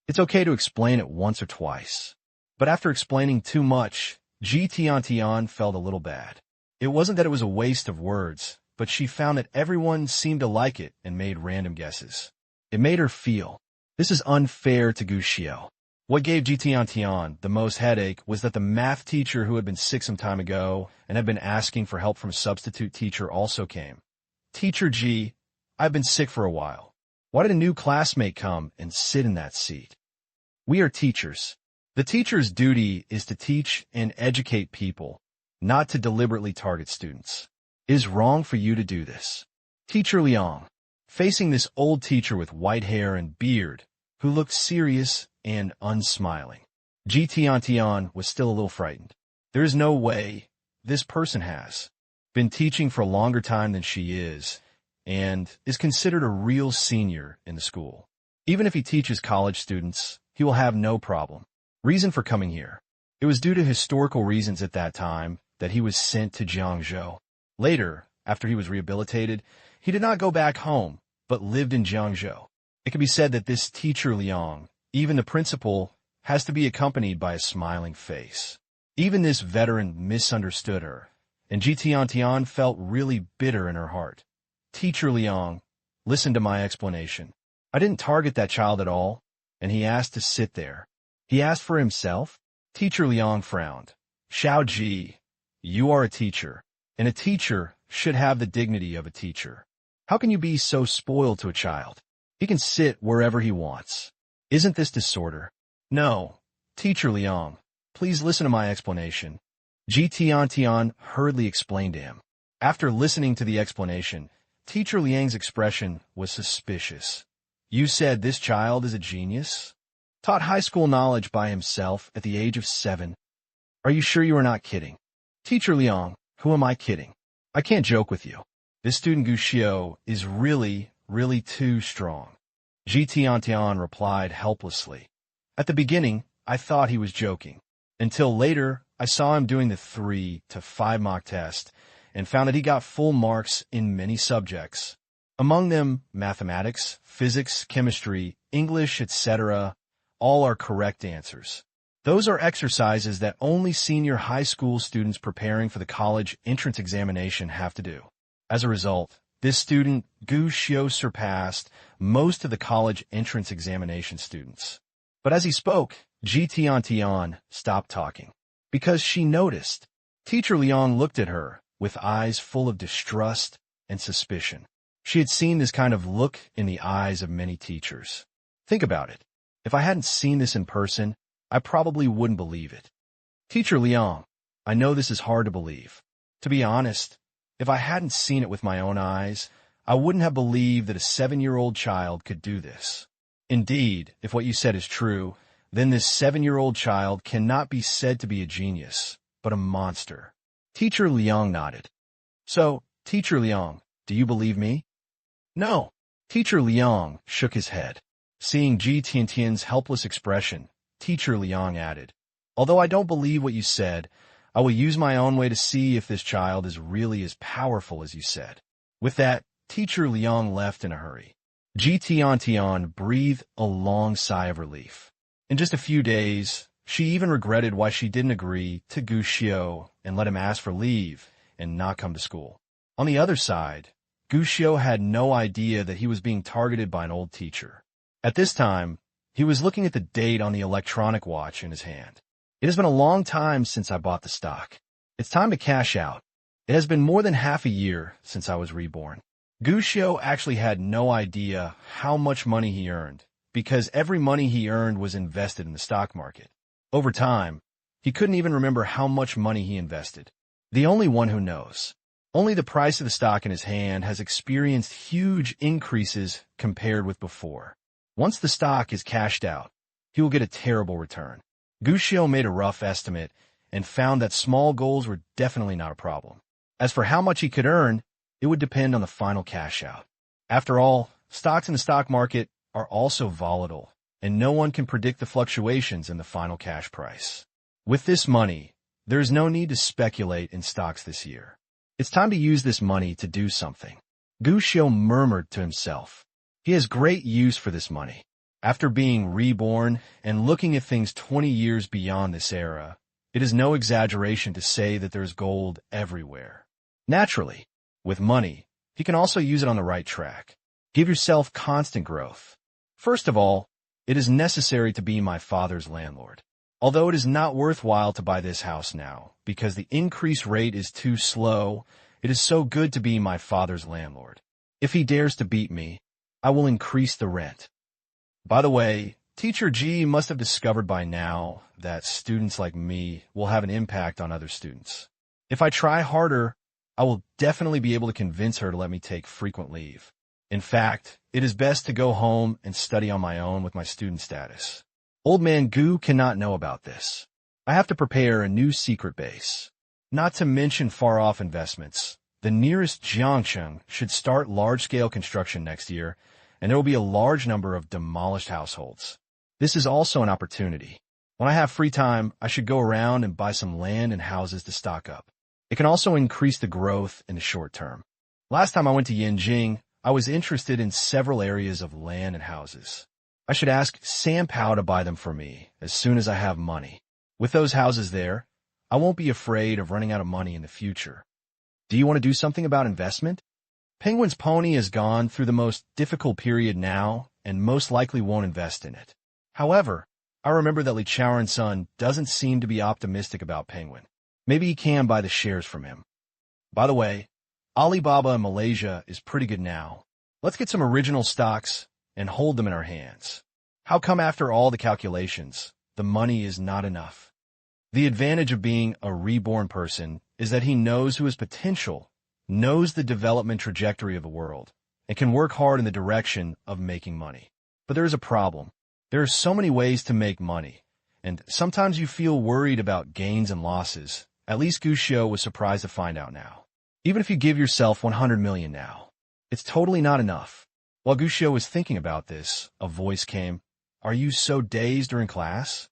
It's okay to explain it once or twice. But after explaining too much, G Tian felt a little bad. It wasn't that it was a waste of words, but she found that everyone seemed to like it and made random guesses. It made her feel, this is unfair to Gushio. What gave G Tian the most headache was that the math teacher who had been sick some time ago and had been asking for help from a substitute teacher also came. Teacher G, I've been sick for a while. Why did a new classmate come and sit in that seat? We are teachers. The teacher's duty is to teach and educate people, not to deliberately target students. It is wrong for you to do this. Teacher Liang, facing this old teacher with white hair and beard, who looked serious and unsmiling. G Tian was still a little frightened. There is no way this person has been teaching for a longer time than she is and is considered a real senior in the school. Even if he teaches college students, he will have no problem. Reason for coming here. It was due to historical reasons at that time that he was sent to Jiangzhou. Later, after he was rehabilitated, he did not go back home, but lived in Jiangzhou. It can be said that this teacher Liang, even the principal, has to be accompanied by a smiling face. Even this veteran misunderstood her, and G Tian felt really bitter in her heart. Teacher Liang, listen to my explanation. I didn't target that child at all, and he asked to sit there. He asked for himself? Teacher Liang frowned. Xiao Ji, you are a teacher, and a teacher should have the dignity of a teacher. How can you be so spoiled to a child? He can sit wherever he wants. Isn't this disorder? No. Teacher Liang, please listen to my explanation. G Tian hurriedly explained to him. After listening to the explanation, Teacher Liang's expression was suspicious. You said this child is a genius? Taught high school knowledge by himself at the age of 7. Are you sure you are not kidding? Teacher Liang, who am I kidding? I can't joke with you. This student Gushio is really too strong. G Tian replied helplessly. At the beginning, I thought he was joking. Until later, I saw him doing the 3 to 5 mock test and found that he got full marks in many subjects. Among them, mathematics, physics, chemistry, English, etc., all are correct answers. Those are exercises that only senior high school students preparing for the college entrance examination have to do. As a result, this student, Gu Xiu, surpassed most of the college entrance examination students. But as he spoke, G Tian stopped talking, because she noticed. Teacher Liang looked at her with eyes full of distrust and suspicion. She had seen this kind of look in the eyes of many teachers. Think about it. If I hadn't seen this in person, I probably wouldn't believe it. Teacher Liang, I know this is hard to believe. To be honest, if I hadn't seen it with my own eyes, I wouldn't have believed that a 7-year-old child could do this. Indeed, if what you said is true, then this 7-year-old child cannot be said to be a genius, but a monster. Teacher Liang nodded. So, Teacher Liang, do you believe me? No. Teacher Liang shook his head. Seeing G Tian's helpless expression, Teacher Liang added, although I don't believe what you said, I will use my own way to see if this child is really as powerful as you said. With that, Teacher Liang left in a hurry. G Tian breathed a long sigh of relief. In just a few days, she even regretted why she didn't agree to Gu Xiu and let him ask for leave and not come to school. On the other side, Gu Xiu had no idea that he was being targeted by an old teacher. At this time, he was looking at the date on the electronic watch in his hand. It has been a long time since I bought the stock. It's time to cash out. It has been more than half a year since I was reborn. Gu Xiu actually had no idea how much money he earned, because every money he earned was invested in the stock market. Over time, he couldn't even remember how much money he invested. The only one who knows. Only the price of the stock in his hand has experienced huge increases compared with before. Once the stock is cashed out, he will get a terrible return. Gu Xiu made a rough estimate and found that small goals were definitely not a problem. As for how much he could earn, it would depend on the final cash out. After all, stocks in the stock market are also volatile, and no one can predict the fluctuations in the final cash price. With this money, there is no need to speculate in stocks this year. It's time to use this money to do something. Gu Xiu murmured to himself. He has great use for this money. After being reborn and looking at things 20 years beyond this era, it is no exaggeration to say that there's gold everywhere. Naturally, with money, he can also use it on the right track. Give yourself constant growth. First of all, it is necessary to be my father's landlord. Although it is not worthwhile to buy this house now, because the increase rate is too slow, it is so good to be my father's landlord. If he dares to beat me, I will increase the rent. By the way, Teacher G must have discovered by now that students like me will have an impact on other students. If I try harder, I will definitely be able to convince her to let me take frequent leave. In fact, it is best to go home and study on my own with my student status. Old man Gu cannot know about this. I have to prepare a new secret base. Not to mention far-off investments. The nearest Jiangcheng should start large-scale construction next year, and there will be a large number of demolished households. This is also an opportunity. When I have free time, I should go around and buy some land and houses to stock up. It can also increase the growth in the short term. Last time I went to Yanjing, I was interested in several areas of land and houses. I should ask Sam Pao to buy them for me as soon as I have money. With those houses there, I won't be afraid of running out of money in the future. Do you want to do something about investment? Penguin's pony has gone through the most difficult period now and most likely won't invest in it. However, I remember that Li Chaoren's son doesn't seem to be optimistic about Penguin. Maybe he can buy the shares from him. By the way, Alibaba in Malaysia is pretty good now. Let's get some original stocks and hold them in our hands. How come after all the calculations, the money is not enough? The advantage of being a reborn person is that he knows who has potential, knows the development trajectory of the world, and can work hard in the direction of making money. But there is a problem. There are so many ways to make money, and sometimes you feel worried about gains and losses. At least Gu Xiu was surprised to find out now. Even if you give yourself 100 million now, it's totally not enough. While Gu Xiu was thinking about this, a voice came. Are you so dazed during class?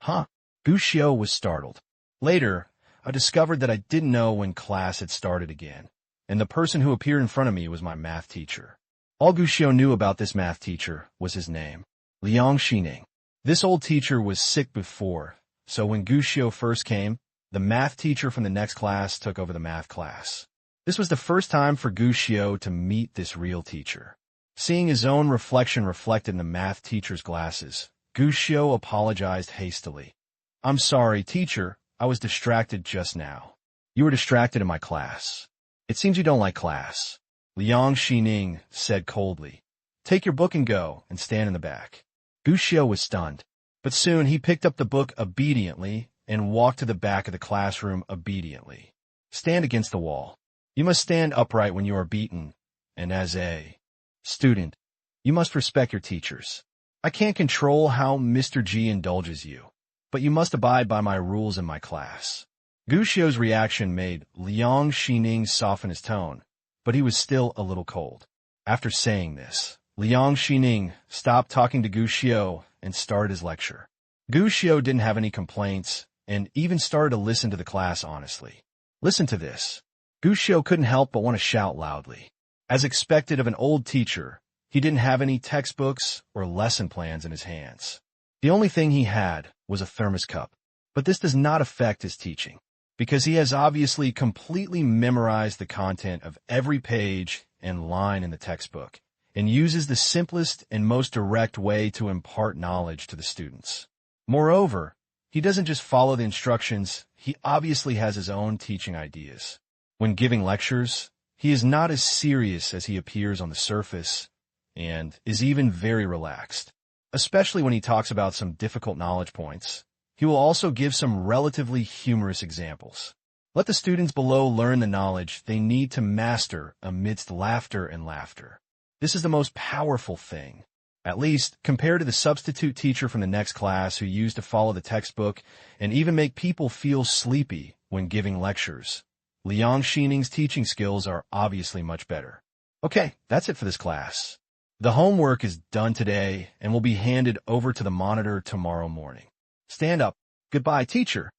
Huh? Gu Xiu was startled. Later, I discovered that I didn't know when class had started again, and the person who appeared in front of me was my math teacher. All Gu Xiu knew about this math teacher was his name, Liang Xining. This old teacher was sick before, so when Gu Xiu first came, the math teacher from the next class took over the math class. This was the first time for Gu Xiu to meet this real teacher. Seeing his own reflection reflected in the math teacher's glasses, Gu Xiu apologized hastily. I'm sorry, teacher, I was distracted just now. You were distracted in my class. It seems you don't like class. Liang Xining said coldly. Take your book and go, and stand in the back. Gu Xiu was stunned, but soon he picked up the book obediently and walked to the back of the classroom obediently. Stand against the wall. You must stand upright when you are beaten, and as a student, you must respect your teachers. I can't control how Mr. G indulges you, but you must abide by my rules in my class. Gu Xiu's reaction made Liang Xining soften his tone, but he was still a little cold. After saying this, Liang Xining stopped talking to Gu Xiu and started his lecture. Gu Xiu didn't have any complaints and even started to listen to the class honestly. Listen to this. Gu Xiu couldn't help but want to shout loudly. As expected of an old teacher, he didn't have any textbooks or lesson plans in his hands. The only thing he had was a thermos cup. But this does not affect his teaching, because he has obviously completely memorized the content of every page and line in the textbook, and uses the simplest and most direct way to impart knowledge to the students. Moreover, he doesn't just follow the instructions, he obviously has his own teaching ideas. When giving lectures, he is not as serious as he appears on the surface, and is even very relaxed. Especially when he talks about some difficult knowledge points, he will also give some relatively humorous examples. Let the students below learn the knowledge they need to master amidst laughter and laughter. This is the most powerful thing, at least compared to the substitute teacher from the next class who used to follow the textbook and even make people feel sleepy when giving lectures. Liang Xining's teaching skills are obviously much better. Okay, that's it for this class. The homework is done today and will be handed over to the monitor tomorrow morning. Stand up. Goodbye, teacher.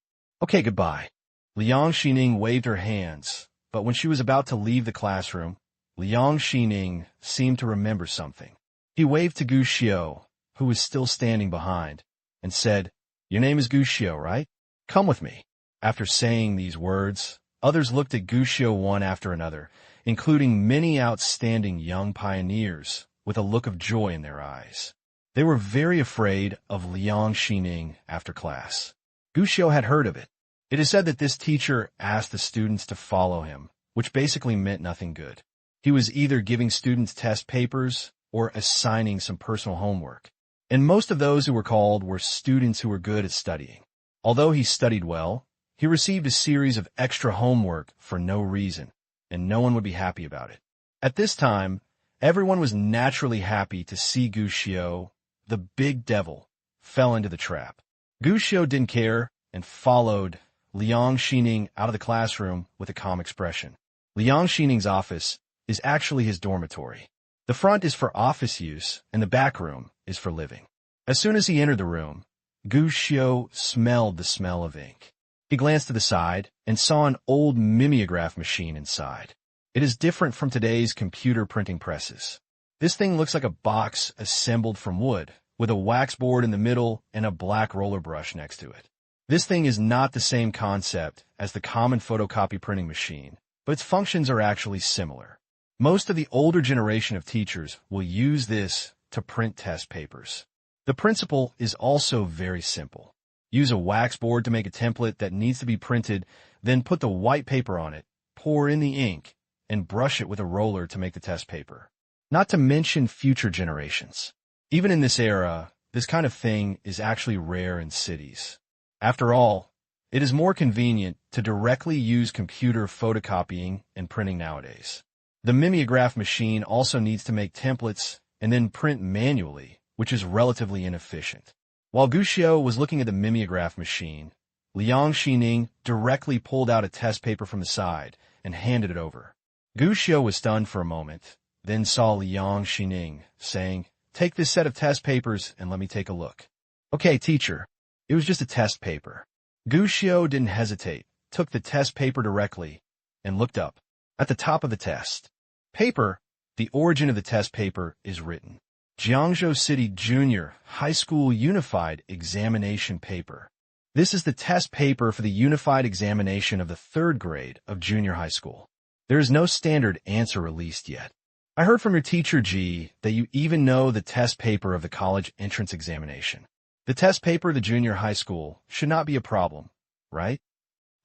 Okay, goodbye. Liang Xining waved her hands, but when she was about to leave the classroom, Liang Xining seemed to remember something. He waved to Gu Xiao, who was still standing behind, and said, "Your name is Gu Xiao, right? Come with me." After saying these words, others looked at Gu Xiao one after another, including many outstanding young pioneers, with a look of joy in their eyes. They were very afraid of Liang Xining after class. Gu Xiao had heard of it. It is said that this teacher asked the students to follow him, which basically meant nothing good. He was either giving students test papers or assigning some personal homework. And most of those who were called were students who were good at studying. Although he studied well, he received a series of extra homework for no reason, and no one would be happy about it. At this time, everyone was naturally happy to see Gu Xiao, the big devil, fell into the trap. Gu Xiao didn't care and followed Liang Xining out of the classroom with a calm expression. Liang Xining's office is actually his dormitory. The front is for office use, and the back room is for living. As soon as he entered the room, Gu Xiao smelled the smell of ink. He glanced to the side and saw an old mimeograph machine inside. It is different from today's computer printing presses. This thing looks like a box assembled from wood, with a wax board in the middle and a black roller brush next to it. This thing is not the same concept as the common photocopy printing machine, but its functions are actually similar. Most of the older generation of teachers will use this to print test papers. The principle is also very simple. Use a wax board to make a template that needs to be printed, then put the white paper on it, pour in the ink, and brush it with a roller to make the test paper. Not to mention future generations. Even in this era, this kind of thing is actually rare in cities. After all, it is more convenient to directly use computer photocopying and printing nowadays. The mimeograph machine also needs to make templates and then print manually, which is relatively inefficient. While Gu Xiao was looking at the mimeograph machine, Liang Xining directly pulled out a test paper from the side and handed it over. Gu Xiao was stunned for a moment, then saw Liang Xining, saying, "Take this set of test papers and let me take a look." "Okay, teacher." It was just a test paper. Gu Xiao didn't hesitate, took the test paper directly, and looked up. At the top of the test paper, the origin of the test paper is written. Jiangzhou City Junior High School Unified Examination Paper. This is the test paper for the unified examination of the 3rd grade of junior high school. There is no standard answer released yet. I heard from your teacher, Ji, that you even know the test paper of the college entrance examination. The test paper of the junior high school should not be a problem, right?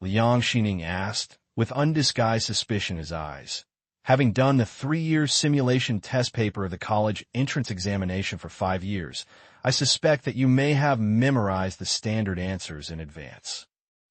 Liang Xining asked, with undisguised suspicion in his eyes. Having done the 3-year simulation test paper of the college entrance examination for 5 years, I suspect that you may have memorized the standard answers in advance.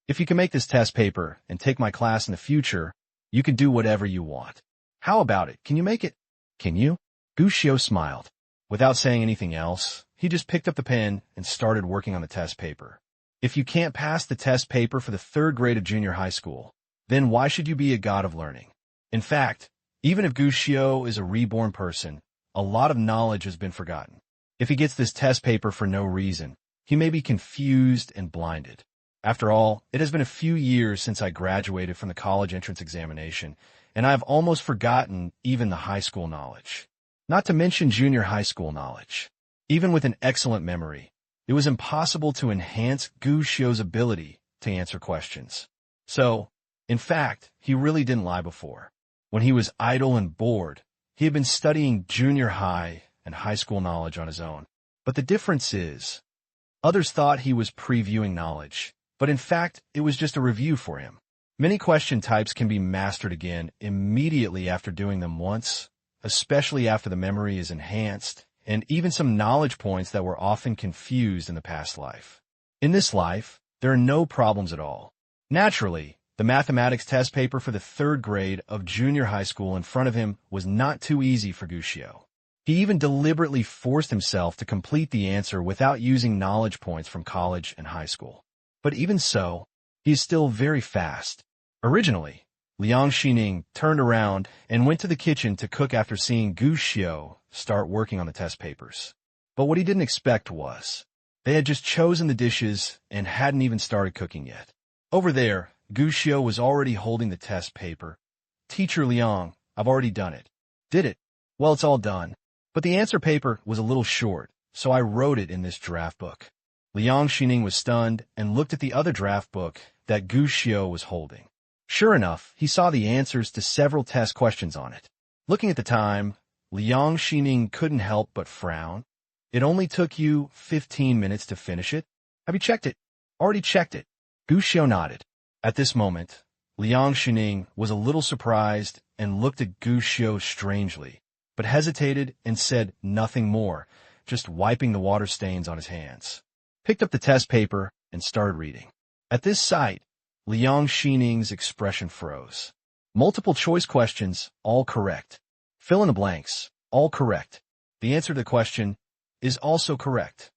If you can make this test paper and take my class in the future, you can do whatever you want. How about it? Can you make it? Can you? Gu Xiao smiled. Without saying anything else, he just picked up the pen and started working on the test paper. If you can't pass the test paper for the 3rd grade of junior high school, then why should you be a god of learning? In fact, even if Gu Xiao is a reborn person, a lot of knowledge has been forgotten. If he gets this test paper for no reason, he may be confused and blinded. After all, it has been a few years since I graduated from the college entrance examination, and I have almost forgotten even the high school knowledge. Not to mention junior high school knowledge. Even with an excellent memory, it was impossible to enhance Gu Xiu's ability to answer questions. So, in fact, he really didn't lie before. When he was idle and bored, he had been studying junior high and high school knowledge on his own. But the difference is, others thought he was previewing knowledge, but in fact, it was just a review for him. Many question types can be mastered again immediately after doing them once, especially after the memory is enhanced, and even some knowledge points that were often confused in the past life. In this life, there are no problems at all. Naturally, the mathematics test paper for the 3rd grade of junior high school in front of him was not too easy for Gu Xiu. He even deliberately forced himself to complete the answer without using knowledge points from college and high school. But even so, he is still very fast. Originally, Liang Xining turned around and went to the kitchen to cook after seeing Gu Xiu start working on the test papers. But what he didn't expect was, they had just chosen the dishes and hadn't even started cooking yet. Over there, Gu Xiu was already holding the test paper. "Teacher Liang, I've already done it." "Did it?" "Well, it's all done. But the answer paper was a little short, so I wrote it in this draft book." Liang Xining was stunned and looked at the other draft book that Gu Xiu was holding. Sure enough, he saw the answers to several test questions on it. Looking at the time, Liang Xining couldn't help but frown. "It only took you 15 minutes to finish it? Have you checked it?" "Already checked it." Gu Xiu nodded. At this moment, Liang Xining was a little surprised and looked at Gu Xiu strangely, but hesitated and said nothing more, just wiping the water stains on his hands. Picked up the test paper and started reading. At this sight, Liang Xining's expression froze. Multiple choice questions, all correct. Fill in the blanks, all correct. The answer to the question is also correct.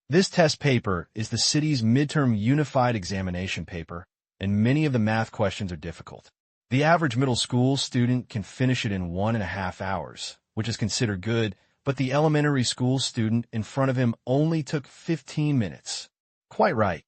This test paper is the city's midterm unified examination paper, and many of the math questions are difficult. The average middle school student can finish it in 1.5 hours, which is considered good, but the elementary school student in front of him only took 15 minutes. Quite right.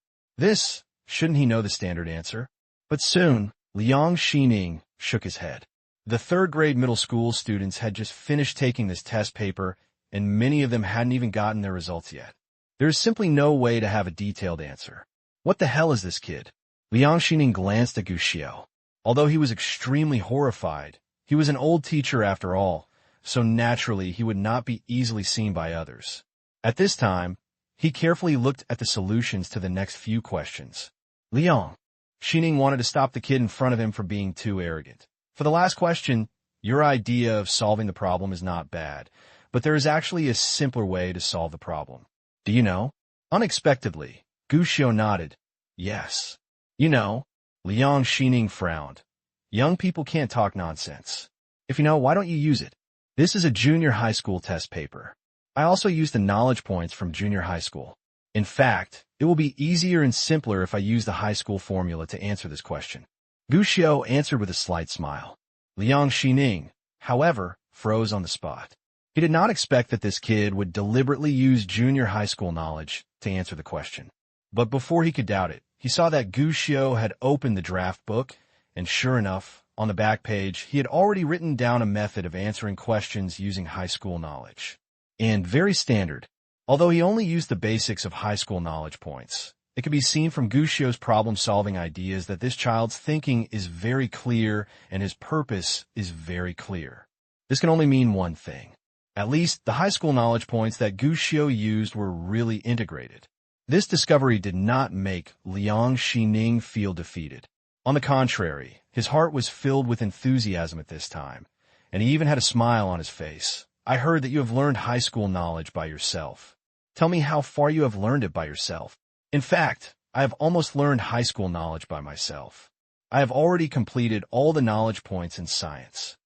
Shouldn't he know the standard answer? But soon, Liang Xining shook his head. The 3rd grade middle school students had just finished taking this test paper, and many of them hadn't even gotten their results yet. There is simply no way to have a detailed answer. What the hell is this kid? Liang Xining glanced at Gu Xiu. Although he was extremely horrified, he was an old teacher after all, so naturally he would not be easily seen by others. At this time, he carefully looked at the solutions to the next few questions. Liang Xining wanted to stop the kid in front of him for being too arrogant. For the last question, your idea of solving the problem is not bad, but there is actually a simpler way to solve the problem. Do you know? Unexpectedly, Gu Xiu nodded. Yes. You know, Liang Xining frowned. Young people can't talk nonsense. If you know, why don't you use it? This is a junior high school test paper. I also use the knowledge points from junior high school. In fact, it will be easier and simpler if I use the high school formula to answer this question. Gu Xiu answered with a slight smile. Liang Xining, however, froze on the spot. He did not expect that this kid would deliberately use junior high school knowledge to answer the question. But before he could doubt it, he saw that Gu Xiu had opened the draft book, and sure enough, on the back page, he had already written down a method of answering questions using high school knowledge. And very standard. Although he only used the basics of high school knowledge points, it could be seen from Gu Xiu's problem-solving ideas that this child's thinking is very clear and his purpose is very clear. This can only mean one thing. At least, the high school knowledge points that Gu Xiu used were really integrated. This discovery did not make Liang Xining feel defeated. On the contrary, his heart was filled with enthusiasm at this time, and he even had a smile on his face. I heard that you have learned high school knowledge by yourself. Tell me how far you have learned it by yourself. In fact, I have almost learned high school knowledge by myself. I have already completed all the knowledge points in science.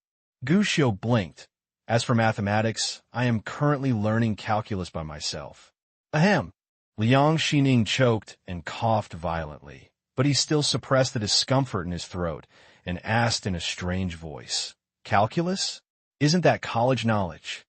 Gu Xiu blinked. As for mathematics, I am currently learning calculus by myself. Ahem. Liang Xining choked and coughed violently, but he still suppressed the discomfort in his throat and asked in a strange voice, Calculus? Isn't that college knowledge?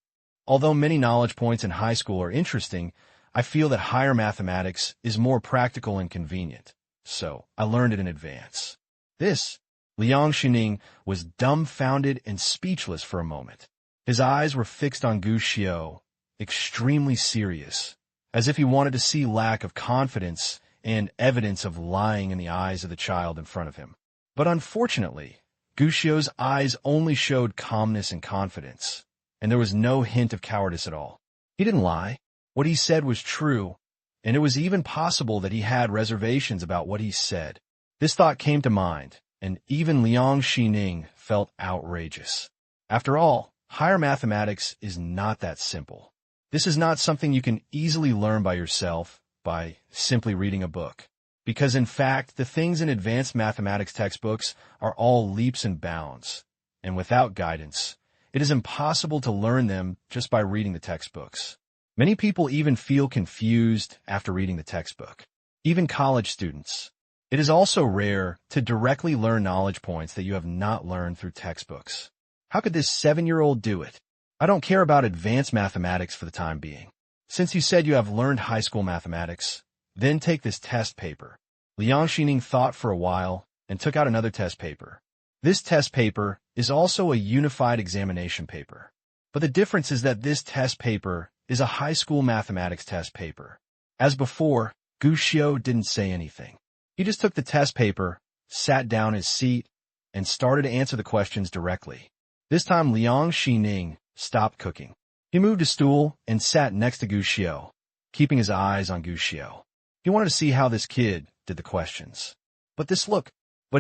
Although many knowledge points in high school are interesting, I feel that higher mathematics is more practical and convenient, so I learned it in advance. Liang Xining was dumbfounded and speechless for a moment. His eyes were fixed on Gu Xiu, extremely serious, as if he wanted to see lack of confidence and evidence of lying in the eyes of the child in front of him. But unfortunately, Gushio's eyes only showed calmness and confidence, and there was no hint of cowardice at all. He didn't lie. What he said was true, and it was even possible that he had reservations about what he said. This thought came to mind, and even Liang Xining felt outrageous. After all, higher mathematics is not that simple. This is not something you can easily learn by yourself by simply reading a book. Because in fact, the things in advanced mathematics textbooks are all leaps and bounds, and without guidance, it is impossible to learn them just by reading the textbooks. Many people even feel confused after reading the textbook, even college students. It is also rare to directly learn knowledge points that you have not learned through textbooks. How could this 7-year-old do it? I don't care about advanced mathematics for the time being. Since you said you have learned high school mathematics, then take this test paper. Liang Xining thought for a while and took out another test paper. This test paper is also a unified examination paper. But the difference is that this test paper is a high school mathematics test paper. As before, Gushio didn't say anything. He just took the test paper, sat down in his seat, and started to answer the questions directly. This time Liang Xining stopped cooking. He moved a stool and sat next to Gushio, keeping his eyes on Gushio. He wanted to see how this kid did the questions. But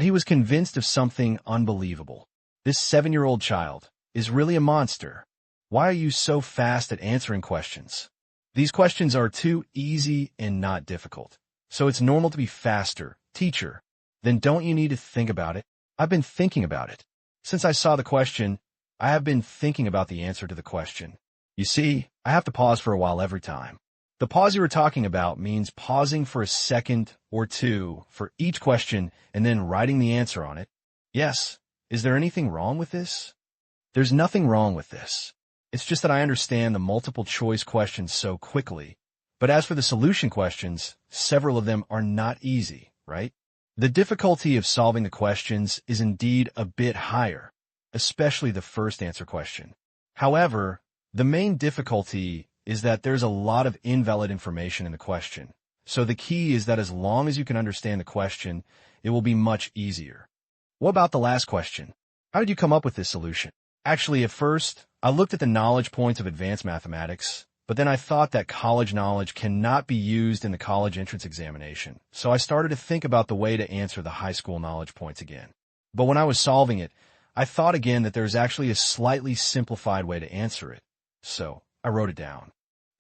he was convinced of something unbelievable. This 7-year-old child is really a monster. Why are you so fast at answering questions? These questions are too easy and not difficult. So it's normal to be faster, teacher. Then don't you need to think about it? I've been thinking about it. Since I saw the question, I have been thinking about the answer to the question. You see, I have to pause for a while every time. The pause you were talking about means pausing for a second or two for each question and then writing the answer on it. Yes. Is there anything wrong with this? There's nothing wrong with this. It's just that I understand the multiple choice questions so quickly. But as for the solution questions, several of them are not easy, right? The difficulty of solving the questions is indeed a bit higher, especially the first answer question. However, the main difficulty is that there's a lot of invalid information in the question. So the key is that as long as you can understand the question, it will be much easier. What about the last question? How did you come up with this solution? Actually, at first, I looked at the knowledge points of advanced mathematics, but then I thought that college knowledge cannot be used in the college entrance examination. So I started to think about the way to answer the high school knowledge points again. But when I was solving it, I thought again that there's actually a slightly simplified way to answer it. So I wrote it down.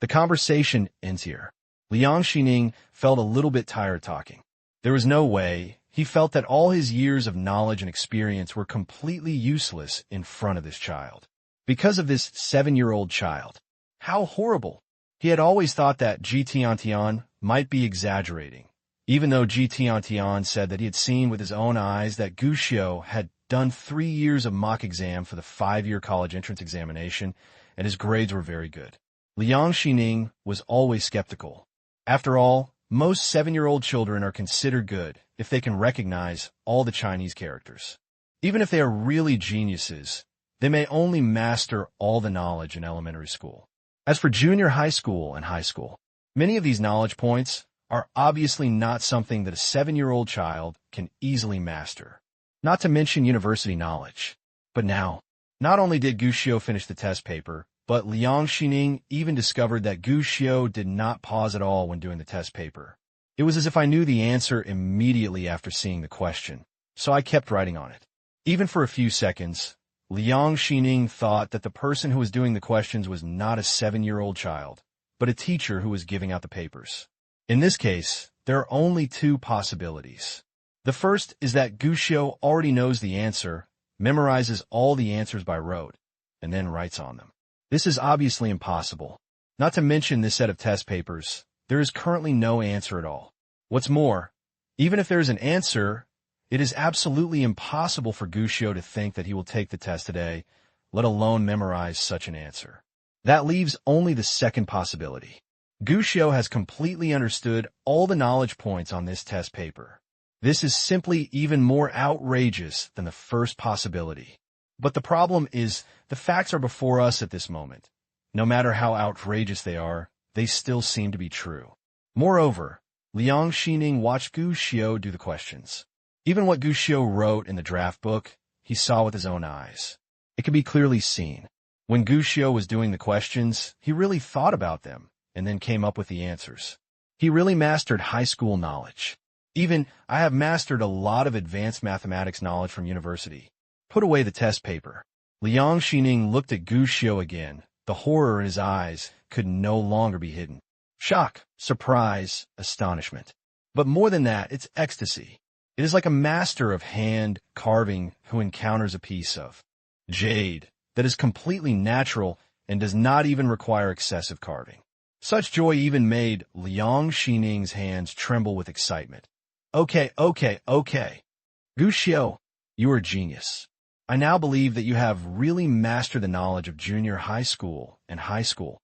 The conversation ends here. Liang Xining felt a little bit tired talking. There was no way. He felt that all his years of knowledge and experience were completely useless in front of this child. Because of this 7-year-old child. How horrible. He had always thought that Ji Tiantian might be exaggerating, even though Ji Tiantian said that he had seen with his own eyes that Gushio had done 3 years of mock exam for the 5-year college entrance examination, and his grades were very good. Liang Xining was always skeptical. After all, most 7-year-old children are considered good if they can recognize all the Chinese characters. Even if they are really geniuses, they may only master all the knowledge in elementary school. As for junior high school and high school, many of these knowledge points are obviously not something that a 7-year-old child can easily master, not to mention university knowledge. But now, not only did Gushio finish the test paper, but Liang Xining even discovered that Gushio did not pause at all when doing the test paper. It was as if I knew the answer immediately after seeing the question, so I kept writing on it. Even for a few seconds, Liang Xining thought that the person who was doing the questions was not a 7-year-old child, but a teacher who was giving out the papers. In this case, there are only 2 possibilities. The first is that Gushio already knows the answer, memorizes all the answers by rote, and then writes on them. This is obviously impossible. Not to mention this set of test papers, there is currently no answer at all. What's more, even if there is an answer, it is absolutely impossible for Gushio to think that he will take the test today, let alone memorize such an answer. That leaves only the second possibility. Gushio has completely understood all the knowledge points on this test paper. This is simply even more outrageous than the first possibility. But the problem is, the facts are before us at this moment. No matter how outrageous they are, they still seemed to be true. Moreover, Liang Xining watched Gu Xiu do the questions. Even what Gu Xiu wrote in the draft book, he saw with his own eyes. It could be clearly seen. When Gu Xiu was doing the questions, he really thought about them and then came up with the answers. He really mastered high school knowledge. Even, I have mastered a lot of advanced mathematics knowledge from university. Put away the test paper. Liang Xining looked at Gu Xiu again. The horror in his eyes could no longer be hidden. Shock, surprise, astonishment. But more than that, it's ecstasy. It is like a master of hand carving who encounters a piece of jade that is completely natural and does not even require excessive carving. Such joy even made Liang Xining's hands tremble with excitement. Okay. Gu Xiu, you are a genius. I now believe that you have really mastered the knowledge of junior high school and high school.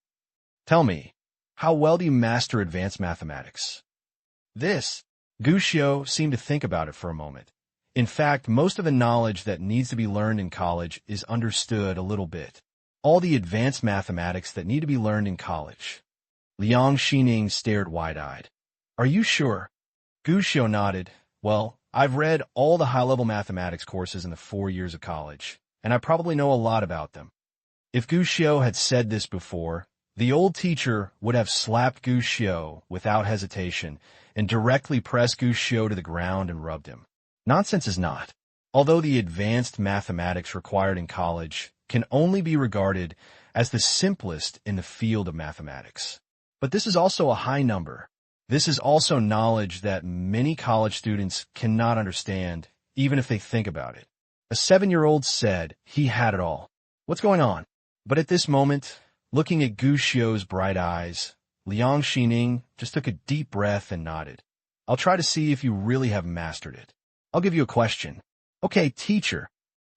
Tell me, how well do you master advanced mathematics? Gu Xiu seemed to think about it for a moment. In fact, most of the knowledge that needs to be learned in college is understood a little bit. All the advanced mathematics that need to be learned in college. Liang Xining stared wide-eyed. Are you sure? Gu Xiu nodded. Well, I've read all the high-level mathematics courses in the 4 years of college, and I probably know a lot about them. If Gu Xiu had said this before, the old teacher would have slapped Gu Xiu without hesitation and directly pressed Gu Xiu to the ground and rubbed him. Nonsense is not. Although the advanced mathematics required in college can only be regarded as the simplest in the field of mathematics. But this is also a high number. This is also knowledge that many college students cannot understand, even if they think about it. A 7-year-old said he had it all. What's going on? But at this moment, looking at Gu Xiu's bright eyes, Liang Xining just took a deep breath and nodded. I'll try to see if you really have mastered it. I'll give you a question. Okay, teacher.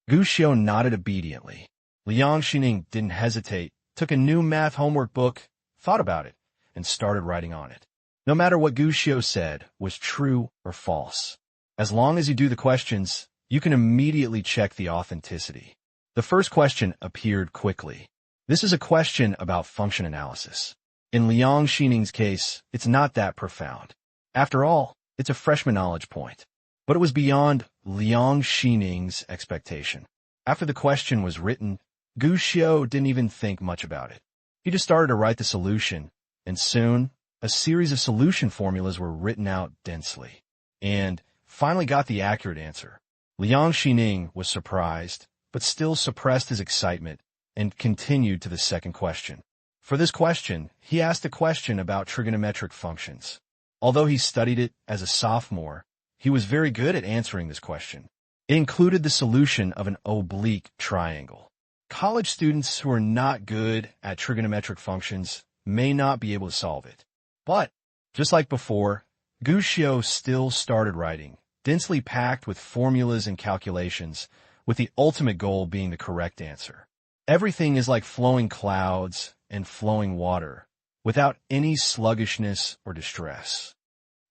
Gu Xiu nodded obediently. Liang Xining didn't hesitate, took a new math homework book, thought about it, and started writing on it. No matter what Gu Xiu said was true or false. As long as you do the questions, you can immediately check the authenticity. The first question appeared quickly. This is a question about function analysis. In Liang Xining's case, it's not that profound. After all, it's a freshman knowledge point. But it was beyond Liang Xining's expectation. After the question was written, Gu Xiu didn't even think much about it. He just started to write the solution, and soon, a series of solution formulas were written out densely, and finally got the accurate answer. Liang Xining was surprised, but still suppressed his excitement and continued to the second question. For this question, he asked a question about trigonometric functions. Although he studied it as a sophomore, he was very good at answering this question. It included the solution of an oblique triangle. College students who are not good at trigonometric functions may not be able to solve it. But, just like before, Gu Xiu still started writing, densely packed with formulas and calculations, with the ultimate goal being the correct answer. Everything is like flowing clouds and flowing water, without any sluggishness or distress.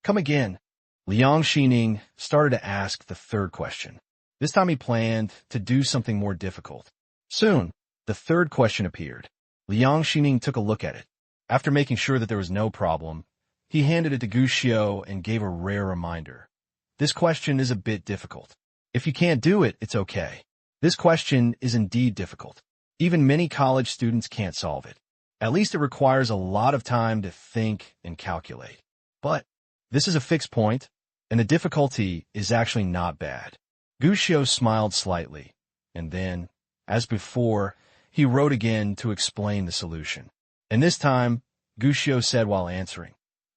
Come again. Liang Xining started to ask the third question. This time he planned to do something more difficult. Soon, the third question appeared. Liang Xining took a look at it. After making sure that there was no problem, he handed it to Gu Xiu and gave a rare reminder. This question is a bit difficult. If you can't do it, it's okay. This question is indeed difficult. Even many college students can't solve it. At least it requires a lot of time to think and calculate. But this is a fixed point, and the difficulty is actually not bad. Gu Xiu smiled slightly, and then, as before, he wrote again to explain the solution. And this time, Gu Xiu said while answering,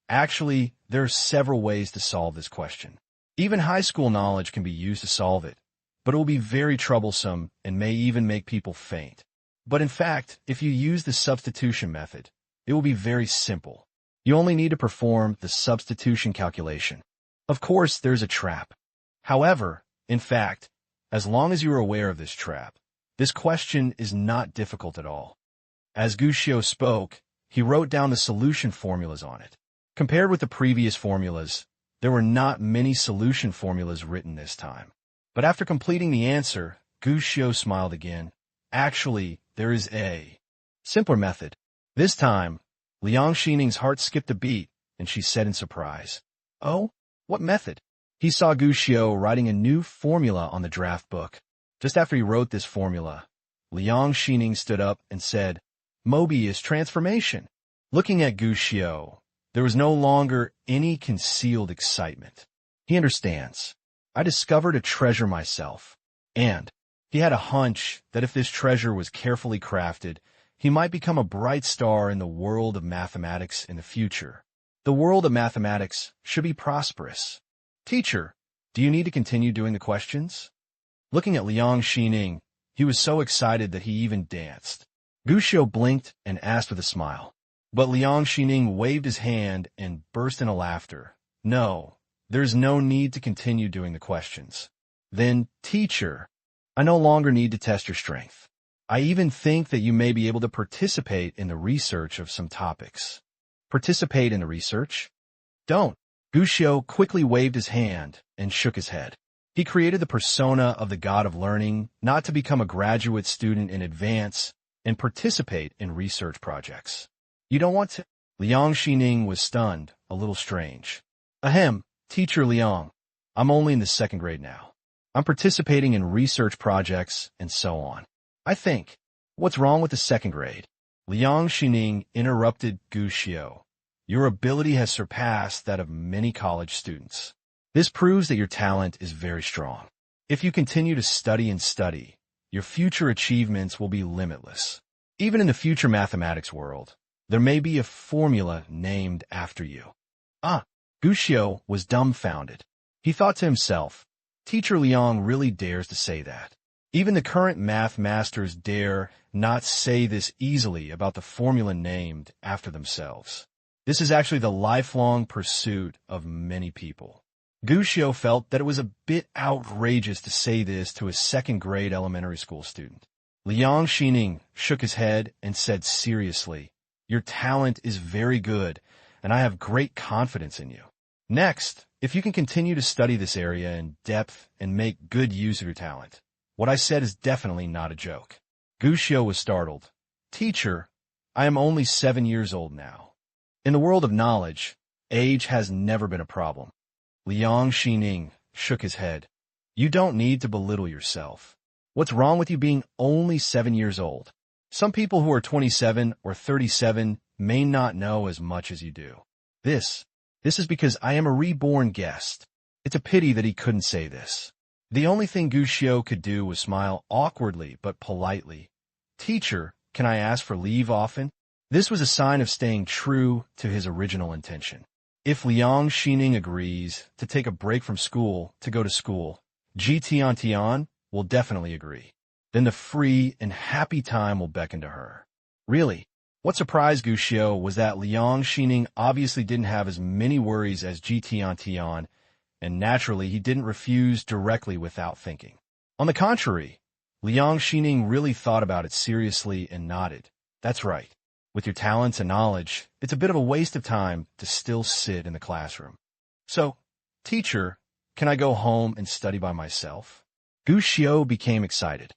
actually, there are several ways to solve this question. Even high school knowledge can be used to solve it, but it will be very troublesome and may even make people faint. But in fact, if you use the substitution method, it will be very simple. You only need to perform the substitution calculation. Of course, there's a trap. However, in fact, as long as you are aware of this trap, this question is not difficult at all. As Gu Xiu spoke, he wrote down the solution formulas on it. Compared with the previous formulas, there were not many solution formulas written this time. But after completing the answer, Gu Xiu smiled again. Actually, there is a simpler method. This time, Liang Xining's heart skipped a beat, and she said in surprise, "Oh, what method?" He saw Gu Xiu writing a new formula on the draft book. Just after he wrote this formula, Liang Xining stood up and said, "Mobius transformation." Looking at Gu Xiu, there was no longer any concealed excitement. He understands. I discovered a treasure myself. And he had a hunch that if this treasure was carefully crafted, he might become a bright star in the world of mathematics in the future. The world of mathematics should be prosperous. Teacher, do you need to continue doing the questions? Looking at Liang Xining, he was so excited that he even danced. Gu Xiu blinked and asked with a smile. But Liang Xining waved his hand and burst into laughter. No, there's no need to continue doing the questions. Then, teacher, I no longer need to test your strength. I even think that you may be able to participate in the research of some topics. Participate in the research? Don't. Gu Xiu quickly waved his hand and shook his head. He created the persona of the god of learning, not to become a graduate student in advance and participate in research projects. You don't want to? Liang Xining was stunned, a little strange. Ahem, Teacher Liang. I'm only in the second grade now. I'm participating in research projects and so on. I think. What's wrong with the second grade? Liang Xining interrupted Gu Xiu. Your ability has surpassed that of many college students. This proves that your talent is very strong. If you continue to study and study, your future achievements will be limitless. Even in the future mathematics world, there may be a formula named after you. Gu Xiu was dumbfounded. He thought to himself, Teacher Liang really dares to say that. Even the current math masters dare not say this easily about the formula named after themselves. This is actually the lifelong pursuit of many people. Gu Xiu felt that it was a bit outrageous to say this to a second-grade elementary school student. Liang Xining shook his head and said seriously, Your talent is very good, and I have great confidence in you. Next, if you can continue to study this area in depth and make good use of your talent, what I said is definitely not a joke. Gu Xiu was startled. Teacher, I am only 7 years old now. In the world of knowledge, age has never been a problem. Liang Xining shook his head. You don't need to belittle yourself. What's wrong with you being only 7 years old? Some people who are 27 or 37 may not know as much as you do. This is because I am a reborn guest. It's a pity that he couldn't say this. The only thing Gu Xiu could do was smile awkwardly but politely. Teacher, can I ask for leave often? This was a sign of staying true to his original intention. If Liang Xining agrees to take a break from school to go to school, Ji Tian will definitely agree. Then the free and happy time will beckon to her. Really, what surprised Gu Xiu was that Liang Xining obviously didn't have as many worries as Ji Tian, and naturally he didn't refuse directly without thinking. On the contrary, Liang Xining really thought about it seriously and nodded. That's right. With your talents and knowledge, it's a bit of a waste of time to still sit in the classroom. So, teacher, can I go home and study by myself? Gu Xiu became excited.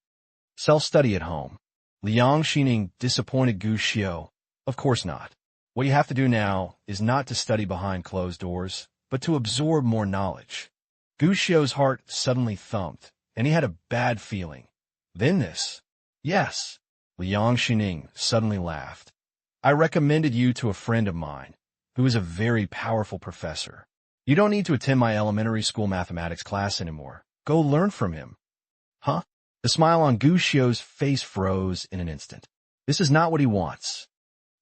Self-study at home. Liang Xining disappointed Gu Xiu. Of course not. What you have to do now is not to study behind closed doors, but to absorb more knowledge. Gu Xiu's heart suddenly thumped, and he had a bad feeling. Then this. Yes. Liang Xining suddenly laughed. I recommended you to a friend of mine, who is a very powerful professor. You don't need to attend my elementary school mathematics class anymore. Go learn from him. Huh? The smile on Gu Xiu's face froze in an instant. This is not what he wants.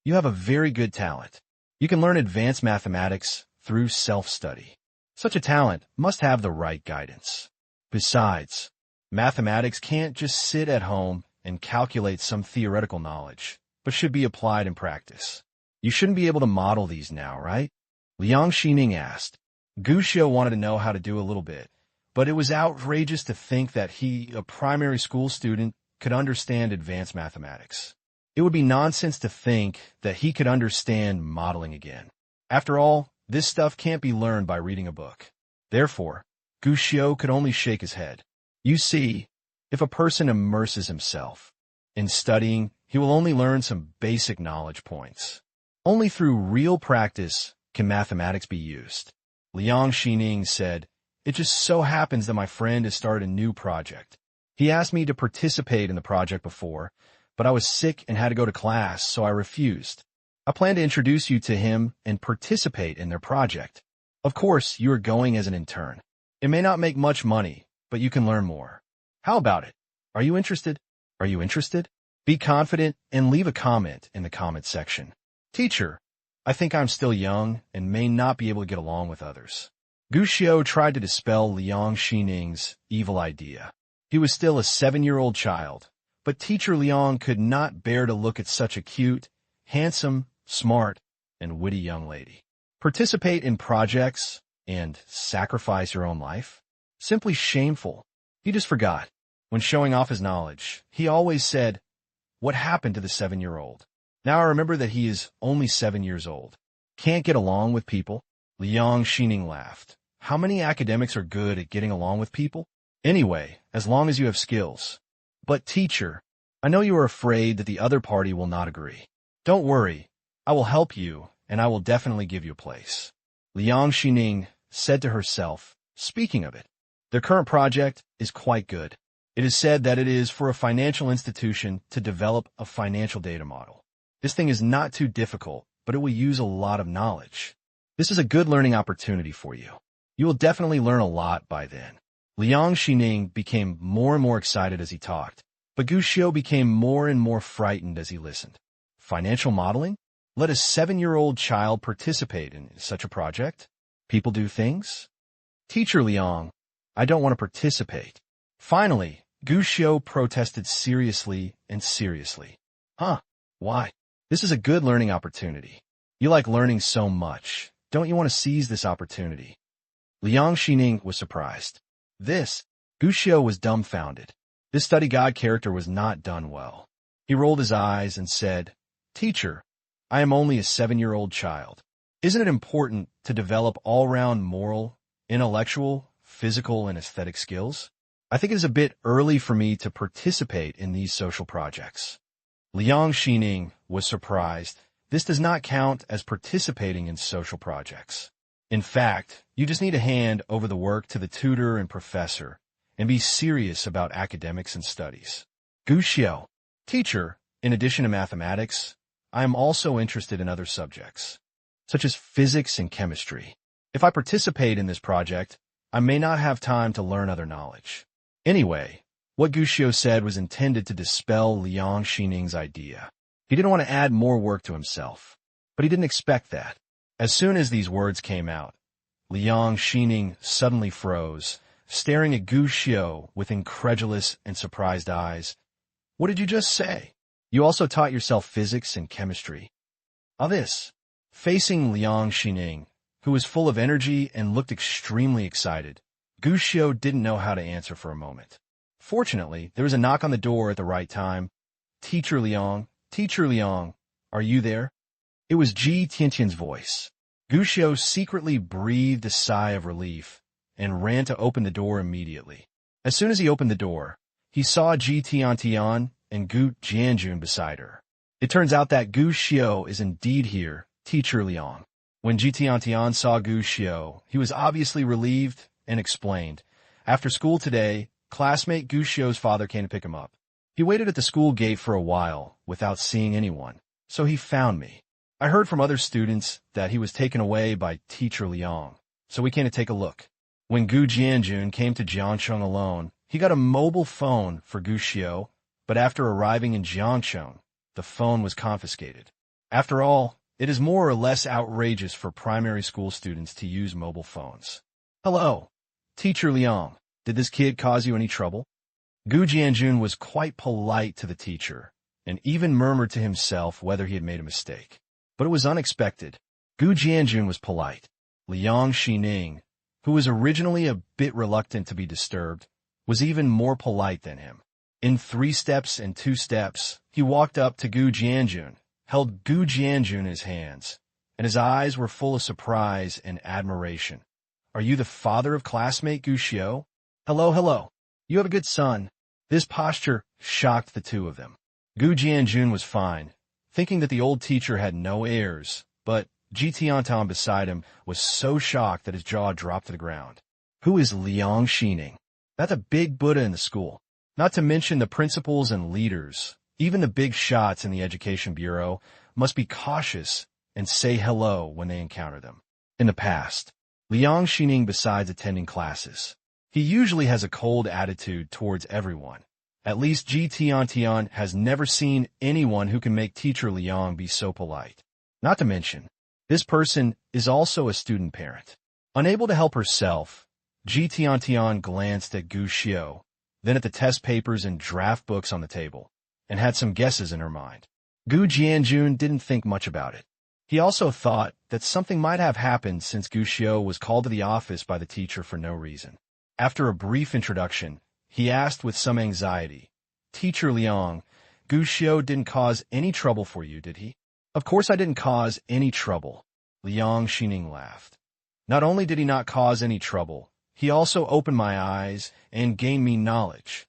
You have a very good talent. You can learn advanced mathematics through self-study. Such a talent must have the right guidance. Besides, mathematics can't just sit at home and calculate some theoretical knowledge, but should be applied in practice. You shouldn't be able to model these now, right? Liang Xining asked. Gu Xiu wanted to know how to do a little bit, but it was outrageous to think that he, a primary school student, could understand advanced mathematics. It would be nonsense to think that he could understand modeling again. After all, this stuff can't be learned by reading a book. Therefore, Gu Xiu could only shake his head. You see, if a person immerses himself in studying, he will only learn some basic knowledge points. Only through real practice can mathematics be used. Liang Xining said, "It just so happens that my friend has started a new project. He asked me to participate in the project before, but I was sick and had to go to class, so I refused. I plan to introduce you to him and participate in their project. Of course, you are going as an intern. It may not make much money, but you can learn more. How about it? Are you interested? Are you interested? Be confident and leave a comment in the comment section. Teacher, I think I'm still young and may not be able to get along with others." Gu Xiu tried to dispel Liang Xining's evil idea. He was still a 7-year-old child, but Teacher Liang could not bear to look at such a cute, handsome, smart, and witty young lady. Participate in projects and sacrifice your own life? Simply shameful. He just forgot. When showing off his knowledge, he always said, "What happened to the 7-year-old? Now I remember that he is only 7 years old. Can't get along with people?" Liang Xining laughed. How many academics are good at getting along with people? Anyway, as long as you have skills. But teacher, I know you are afraid that the other party will not agree. Don't worry, I will help you, and I will definitely give you a place. Liang Xining said to herself, speaking of it, their current project is quite good. It is said that it is for a financial institution to develop a financial data model. This thing is not too difficult, but it will use a lot of knowledge. This is a good learning opportunity for you. You will definitely learn a lot by then. Liang Xining became more and more excited as he talked, but Gu Xiu became more and more frightened as he listened. Financial modeling? Let a 7-year-old child participate in such a project? People do things? Teacher Liang, I don't want to participate. Finally, Gu Xiu protested seriously and seriously. Why? This is a good learning opportunity. You like learning so much. Don't you want to seize this opportunity? Liang Xining was surprised. Gu Xiu was dumbfounded. This study guide character was not done well. He rolled his eyes and said, Teacher, I am only a 7-year-old child. Isn't it important to develop all-round moral, intellectual, physical, and aesthetic skills? I think it is a bit early for me to participate in these social projects. Liang Xining was surprised. This does not count as participating in social projects. In fact, you just need to hand over the work to the tutor and professor and be serious about academics and studies. Gu Xiu, teacher, in addition to mathematics, I am also interested in other subjects, such as physics and chemistry. If I participate in this project, I may not have time to learn other knowledge. Anyway, what Gu Xiu said was intended to dispel Liang Xining's idea. He didn't want to add more work to himself, but he didn't expect that. As soon as these words came out, Liang Xining suddenly froze, staring at Gu Xiu with incredulous and surprised eyes. What did you just say? You also taught yourself physics and chemistry? Facing Liang Xining, who was full of energy and looked extremely excited, Gu Xiu didn't know how to answer for a moment. Fortunately, there was a knock on the door at the right time. Teacher Liang, are you there? It was Ji Tiantian's voice. Gu Xiu secretly breathed a sigh of relief and ran to open the door immediately. As soon as he opened the door, he saw Ji Tiantian and Gu Jianjun beside her. It turns out that Gu Xiu is indeed here, Teacher Liang. When Ji Tiantian saw Gu Xiu, he was obviously relieved and explained. After school today, classmate Gu Xiu's father came to pick him up. He waited at the school gate for a while without seeing anyone, so he found me. I heard from other students that he was taken away by Teacher Liang, so we came to take a look. When Gu Jianjun came to Jiangcheng alone, he got a mobile phone for Gu Xiu, but after arriving in Jiangcheng, the phone was confiscated. After all, it is more or less outrageous for primary school students to use mobile phones. Hello, Teacher Liang. Did this kid cause you any trouble? Gu Jianjun was quite polite to the teacher, and even murmured to himself whether he had made a mistake. But it was unexpected. Gu Jianjun was polite. Liang Xining, who was originally a bit reluctant to be disturbed, was even more polite than him. In 3 steps and 2 steps, he walked up to Gu Jianjun, held Gu Jianjun in his hands, and his eyes were full of surprise and admiration. Are you the father of classmate Gu Xiu? Hello. You have a good son. This posture shocked the two of them. Gu Jianjun was fine, thinking that the old teacher had no heirs, but Tiantian beside him was so shocked that his jaw dropped to the ground. Who is Liang Xining? That's a big Buddha in the school. Not to mention the principals and leaders, even the big shots in the Education Bureau, must be cautious and say hello when they encounter them. In the past, Liang Xining, besides attending classes, he usually has a cold attitude towards everyone. At least Tiantian has never seen anyone who can make teacher Liang be so polite. Not to mention, this person is also a student parent. Unable to help herself, Tiantian glanced at Gu Xiu, then at the test papers and draft books on the table, and had some guesses in her mind. Gu Jianjun didn't think much about it. He also thought that something might have happened since Gu Xiu was called to the office by the teacher for no reason. After a brief introduction, he asked with some anxiety, "Teacher Liang, Gu Xiu didn't cause any trouble for you, did he?" "Of course I didn't cause any trouble," Liang Xining laughed. "Not only did he not cause any trouble, he also opened my eyes and gained me knowledge."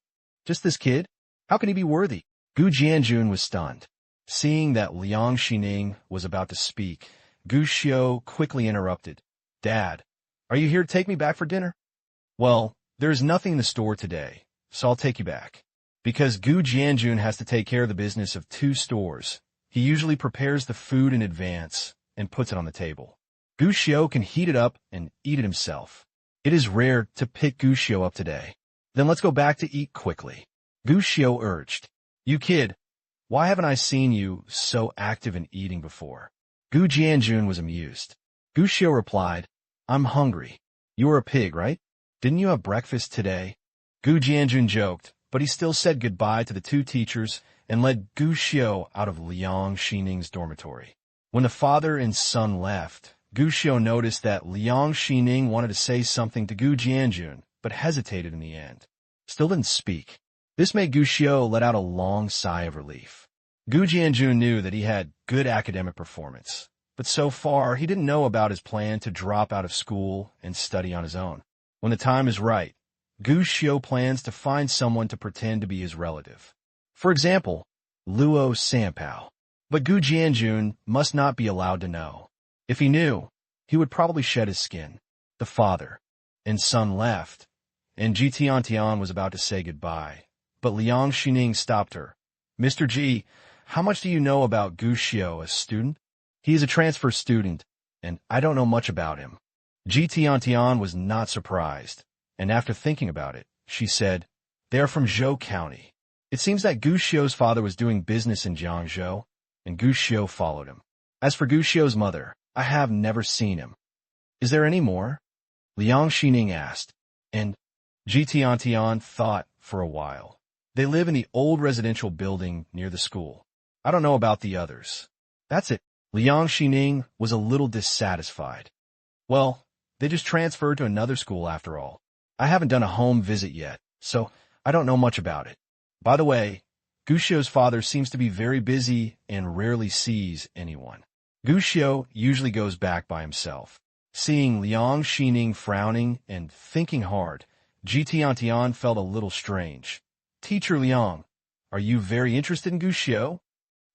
"Just this kid? How can he be worthy?" Gu Jianjun was stunned. Seeing that Liang Xining was about to speak, Gu Xiu quickly interrupted. "Dad, are you here to take me back for dinner?" "Well, there's nothing in the store today, so I'll take you back." Because Gu Jianjun has to take care of the business of 2 stores, he usually prepares the food in advance and puts it on the table. Gu Xiu can heat it up and eat it himself. It is rare to pick Gu Xiu up today. "Then let's go back to eat quickly," Gu Xiu urged. "You kid, why haven't I seen you so active in eating before?" Gu Jianjun was amused. Gu Xiu replied, "I'm hungry. You are a pig, right? Didn't you have breakfast today?" Gu Jianjun joked, but he still said goodbye to the 2 teachers and led Gu Xiu out of Liang Xining's dormitory. When the father and son left, Gu Xiu noticed that Liang Xining wanted to say something to Gu Jianjun, but hesitated in the end. Still didn't speak. This made Gu Xiu let out a long sigh of relief. Gu Jianjun knew that he had good academic performance, but so far he didn't know about his plan to drop out of school and study on his own. When the time is right, Gu Xiu plans to find someone to pretend to be his relative. For example, Luo Sanpao. But Gu Jianjun must not be allowed to know. If he knew, he would probably shed his skin. The father and son left, and Tiantian was about to say goodbye, but Liang Xining stopped her. "Mr. Ji, how much do you know about Gu Xiu, a student?" "He is a transfer student, and I don't know much about him." Tiantian was not surprised, and after thinking about it, she said, "They are from Zhou County." It seems that Gu Xiu's father was doing business in Jiangzhou, and Gu Xiu followed him. As for Gu Xiu's mother, I have never seen him. "Is there any more?" Liang Xining asked, and Tiantian thought for a while. "They live in the old residential building near the school. I don't know about the others." "That's it." Liang Xining was a little dissatisfied. "Well, they just transferred to another school after all. I haven't done a home visit yet, so I don't know much about it. By the way, Gu Xiu's father seems to be very busy and rarely sees anyone." Gu Xiu usually goes back by himself. Seeing Liang Xining frowning and thinking hard, Tiantian felt a little strange. "Teacher Liang, are you very interested in Gu Xiu?"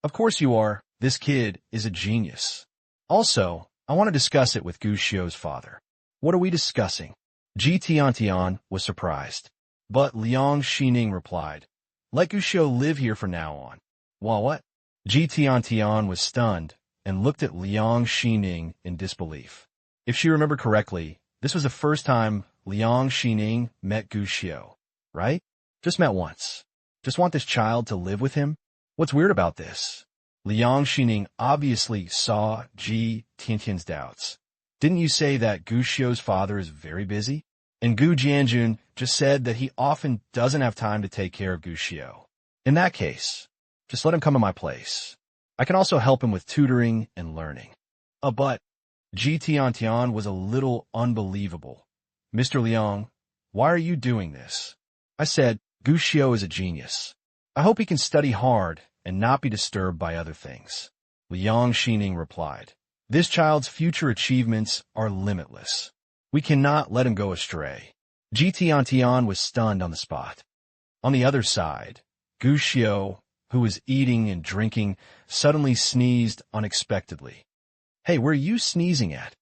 "Of course you are. This kid is a genius. Also, I want to discuss it with Gu Xiu's father." "What are we discussing?" Tiantian was surprised. But Liang Xining replied, "Let Gu Xiu live here from now on." "Well, what?" Tiantian was stunned and looked at Liang Xining in disbelief. If she remembered correctly, this was the first time Liang Xining met Gu Xiu, right? Just met once. Just want this child to live with him? What's weird about this? Liang Xining obviously saw Tiantian's doubts. "Didn't you say that Gu Xiu's father is very busy?" And Gu Jianjun just said that he often doesn't have time to take care of Gu Xiu. "In that case, just let him come to my place. I can also help him with tutoring and learning." But Tiantian was a little unbelievable. "Mr. Liang, why are you doing this?" I said, "Gu Xiu is a genius. I hope he can study hard and not be disturbed by other things." Liang Xining replied, "This child's future achievements are limitless. We cannot let him go astray." Tiantian was stunned on the spot. On the other side, Gu Xiu who was eating and drinking, suddenly sneezed unexpectedly. "Hey, where are you sneezing at?"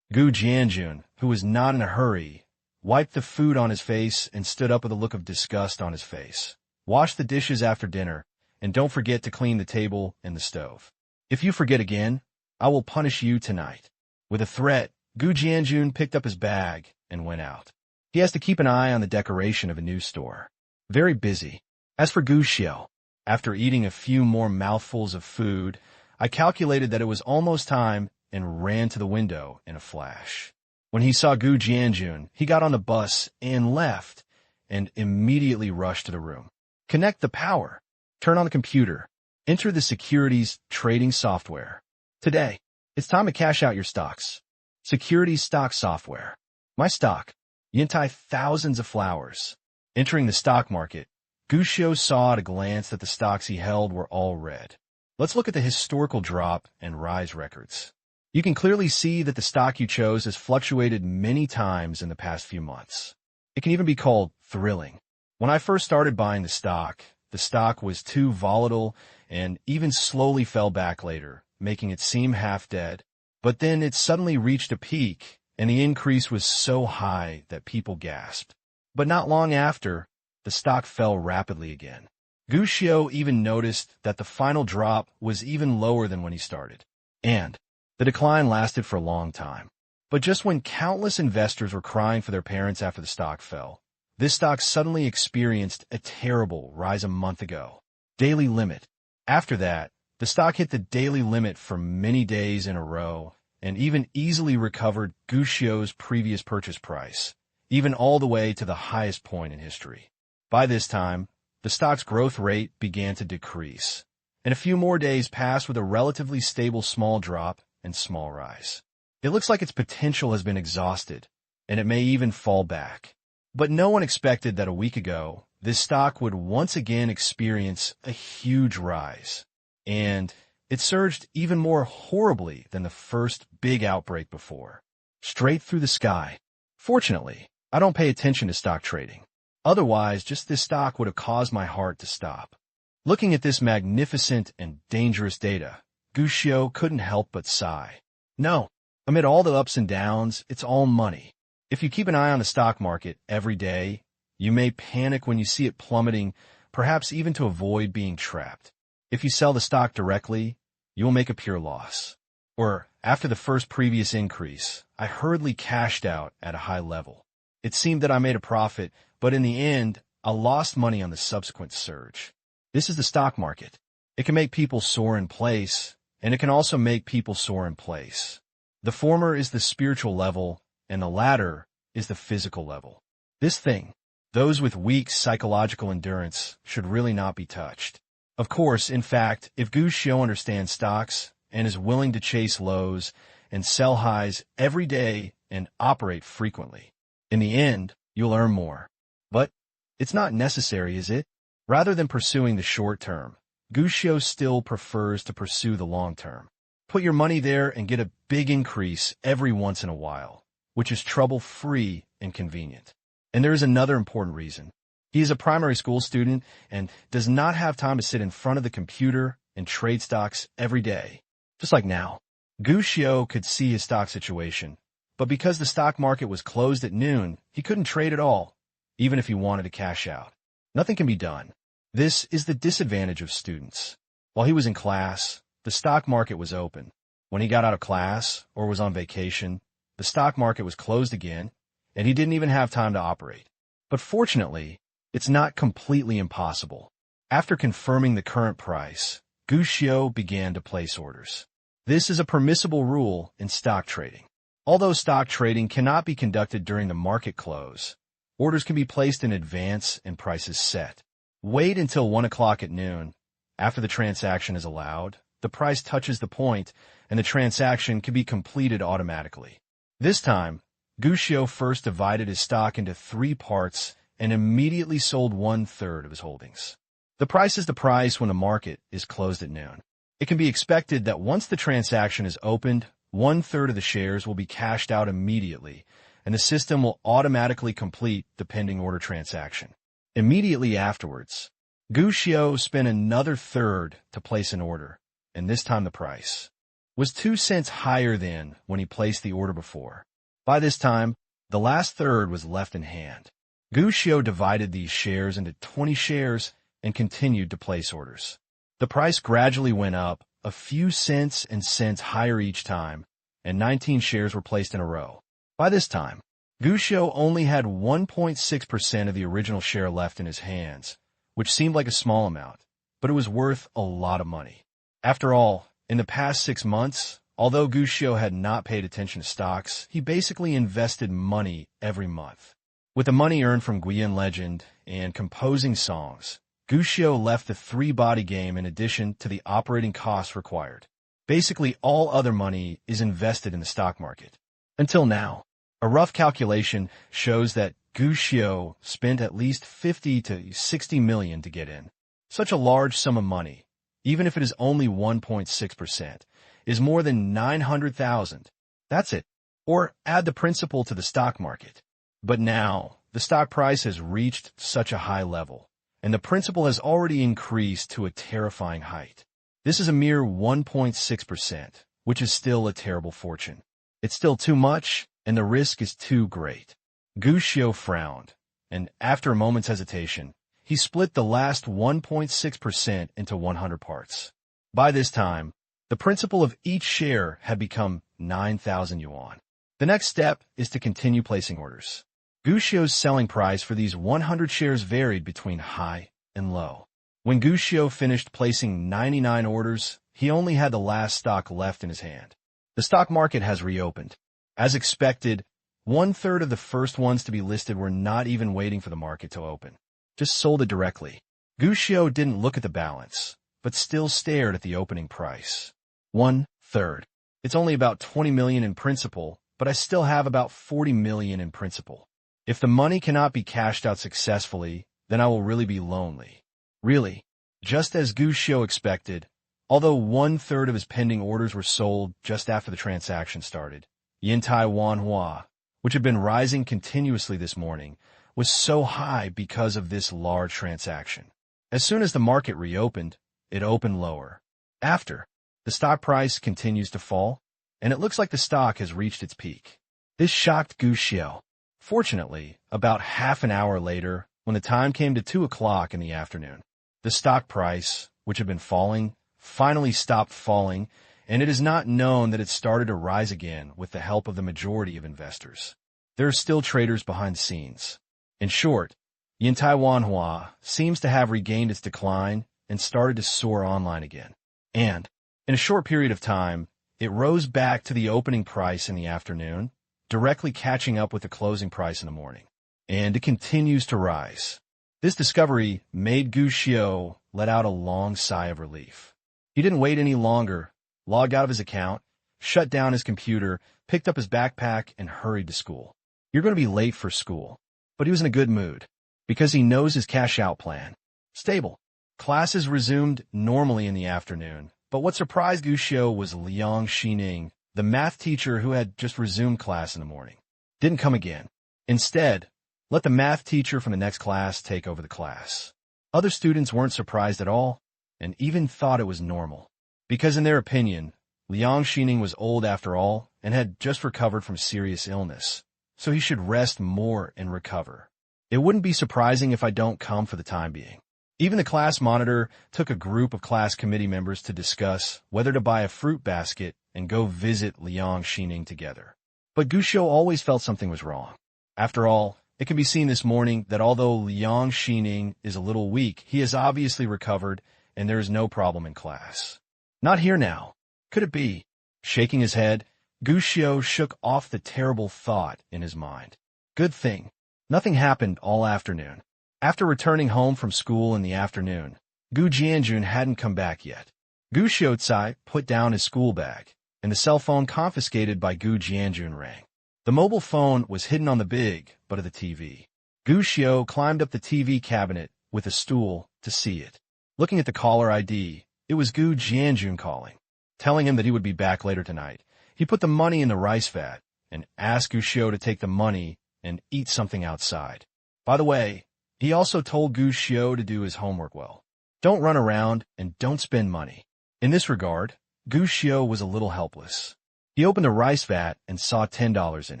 Gu Jianjun, who was not in a hurry, wiped the food on his face and stood up with a look of disgust on his face. "Wash the dishes after dinner, and don't forget to clean the table and the stove. If you forget again, I will punish you tonight." With a threat, Gu Jianjun picked up his bag and went out. He has to keep an eye on the decoration of a new store. Very busy. As for Gu Xiao, after eating a few more mouthfuls of food, I calculated that it was almost time and ran to the window in a flash. When he saw Gu Jianjun, he got on the bus and left, and immediately rushed to the room. Connect the power. Turn on the computer. Enter the securities trading software. Today, it's time to cash out your stocks. Securities stock software. My stock. Yintai thousands of flowers. Entering the stock market, Gu Xiao saw at a glance that the stocks he held were all red. Let's look at the historical drop and rise records. You can clearly see that the stock you chose has fluctuated many times in the past few months. It can even be called thrilling. When I first started buying the stock was too volatile and even slowly fell back later, making it seem half dead. But then it suddenly reached a peak, and the increase was so high that people gasped. But not long after, the stock fell rapidly again. Gu Xiao even noticed that the final drop was even lower than when he started. And the decline lasted for a long time. But just when countless investors were crying for their parents after the stock fell, this stock suddenly experienced a terrible rise a month ago. Daily limit. After that, the stock hit the daily limit for many days in a row and even easily recovered Gu Xiao's previous purchase price, even all the way to the highest point in history. By this time, the stock's growth rate began to decrease, and a few more days passed with a relatively stable small drop and small rise. It looks like its potential has been exhausted, and it may even fall back. But no one expected that a week ago, this stock would once again experience a huge rise, and it surged even more horribly than the first big outbreak before. Straight through the sky. Fortunately, I don't pay attention to stock trading. Otherwise, just this stock would have caused my heart to stop. Looking at this magnificent and dangerous data, Gu Xiao couldn't help but sigh. No, amid all the ups and downs, it's all money. If you keep an eye on the stock market every day, you may panic when you see it plummeting, perhaps even to avoid being trapped. If you sell the stock directly, you will make a pure loss. Or, after the first previous increase, I hurriedly cashed out at a high level. It seemed that I made a profit, but in the end, I lost money on the subsequent surge. This is the stock market. It can make people soar in place, and it can also make people soar in place. The former is the spiritual level, and the latter is the physical level. This thing, those with weak psychological endurance, should really not be touched. Of course, in fact, if Gu Xiao understands stocks and is willing to chase lows and sell highs every day and operate frequently, in the end, you'll earn more. But it's not necessary, is it? Rather than pursuing the short term, Gu Xiao still prefers to pursue the long term. Put your money there and get a big increase every once in a while, which is trouble-free and convenient. And there is another important reason. He is a primary school student and does not have time to sit in front of the computer and trade stocks every day. Just like now, Gu Xiao could see his stock situation, but because the stock market was closed at noon, he couldn't trade at all, even if he wanted to cash out. Nothing can be done. This is the disadvantage of students. While he was in class, the stock market was open. When he got out of class or was on vacation, the stock market was closed again, and he didn't even have time to operate. But fortunately, it's not completely impossible. After confirming the current price, Gu Xiao began to place orders. This is a permissible rule in stock trading. Although stock trading cannot be conducted during the market close, orders can be placed in advance and prices set. Wait until 1 o'clock at noon. After the transaction is allowed, the price touches the point, and the transaction can be completed automatically. This time, Gu Xiao first divided his stock into 3 parts and immediately sold 1/3 of his holdings. The price is the price when the market is closed at noon. It can be expected that once the transaction is opened, 1/3 of the shares will be cashed out immediately, and the system will automatically complete the pending order transaction. Immediately afterwards, Gu Xiao spent another third to place an order, and this time the price was 2 cents higher than when he placed the order before. By this time, the last third was left in hand. Gu Xiao divided these shares into 20 shares and continued to place orders. The price gradually went up, a few cents and cents higher each time, and 19 shares were placed in a row. By this time, Gu Xiao only had 1.6% of the original share left in his hands, which seemed like a small amount, but it was worth a lot of money. After all, in the past 6 months, although Gu Xiao had not paid attention to stocks, he basically invested money every month. With the money earned from Guiyan Legend and composing songs, Gu Xiao left the 3-body game in addition to the operating costs required. Basically, all other money is invested in the stock market. Until now, a rough calculation shows that Gu Xiao spent at least 50 to 60 million to get in. Such a large sum of money, even if it is only 1.6%, is more than 900,000. That's it. Or add the principal to the stock market. But now, the stock price has reached such a high level, and the principal has already increased to a terrifying height. This is a mere 1.6%, which is still a terrible fortune. It's still too much, and the risk is too great. Gu Xiao frowned, and after a moment's hesitation, he split the last 1.6% into 100 parts. By this time, the principal of each share had become 9,000 yuan. The next step is to continue placing orders. Gu Xiao's selling price for these 100 shares varied between high and low. When Gu Xiao finished placing 99 orders, he only had the last stock left in his hand. The stock market has reopened. As expected, 1/3 of the first ones to be listed were not even waiting for the market to open. Just sold it directly. Gu Xiao didn't look at the balance, but still stared at the opening price. 1/3. It's only about 20 million in principal, but I still have about 40 million in principal. If the money cannot be cashed out successfully, then I will really be lonely. Really, just as Gu Xiao expected, although 1/3 of his pending orders were sold just after the transaction started, Yintai Wanhua, which had been rising continuously this morning, was so high because of this large transaction. As soon as the market reopened, it opened lower. After, the stock price continues to fall, and it looks like the stock has reached its peak. This shocked Gu Xiao. Fortunately, about half an hour later, when the time came to 2 o'clock in the afternoon, the stock price, which had been falling, finally stopped falling, and it is not known that it started to rise again with the help of the majority of investors. There are still traders behind the scenes. In short, Yintai Wanhua seems to have regained its decline and started to soar online again. And, in a short period of time, it rose back to the opening price in the afternoon, directly catching up with the closing price in the morning. And it continues to rise. This discovery made Gu Xiao let out a long sigh of relief. He didn't wait any longer, logged out of his account, shut down his computer, picked up his backpack, and hurried to school. You're going to be late for school. But he was in a good mood, because he knows his cash-out plan. Stable. Classes resumed normally in the afternoon, but what surprised Gu Xiao was Liang Xining, the math teacher who had just resumed class in the morning. Didn't come again. Instead, let the math teacher from the next class take over the class. Other students weren't surprised at all, and even thought it was normal. Because in their opinion, Liang Xining was old after all, and had just recovered from serious illness, so he should rest more and recover. It wouldn't be surprising if I don't come for the time being. Even the class monitor took a group of class committee members to discuss whether to buy a fruit basket and go visit Liang Xining together. But Gu Xiao always felt something was wrong. After all, it can be seen this morning that although Liang Xining is a little weak, he has obviously recovered and there is no problem in class. Not here now. Could it be? Shaking his head, Gu Xiao shook off the terrible thought in his mind. Good thing. Nothing happened all afternoon. After returning home from school in the afternoon, Gu Jianjun hadn't come back yet. Gu Xiaocai put down his school bag, and the cell phone confiscated by Gu Jianjun rang. The mobile phone was hidden on the big butt of the TV. Gu Xiao climbed up the TV cabinet with a stool to see it. Looking at the caller ID, it was Gu Jianjun calling, telling him that he would be back later tonight. He put the money in the rice vat and asked Gu Xiao to take the money and eat something outside. By the way, he also told Gu Xiao to do his homework well. Don't run around and don't spend money. In this regard, Gu Xiu was a little helpless. He opened a rice vat and saw $10 in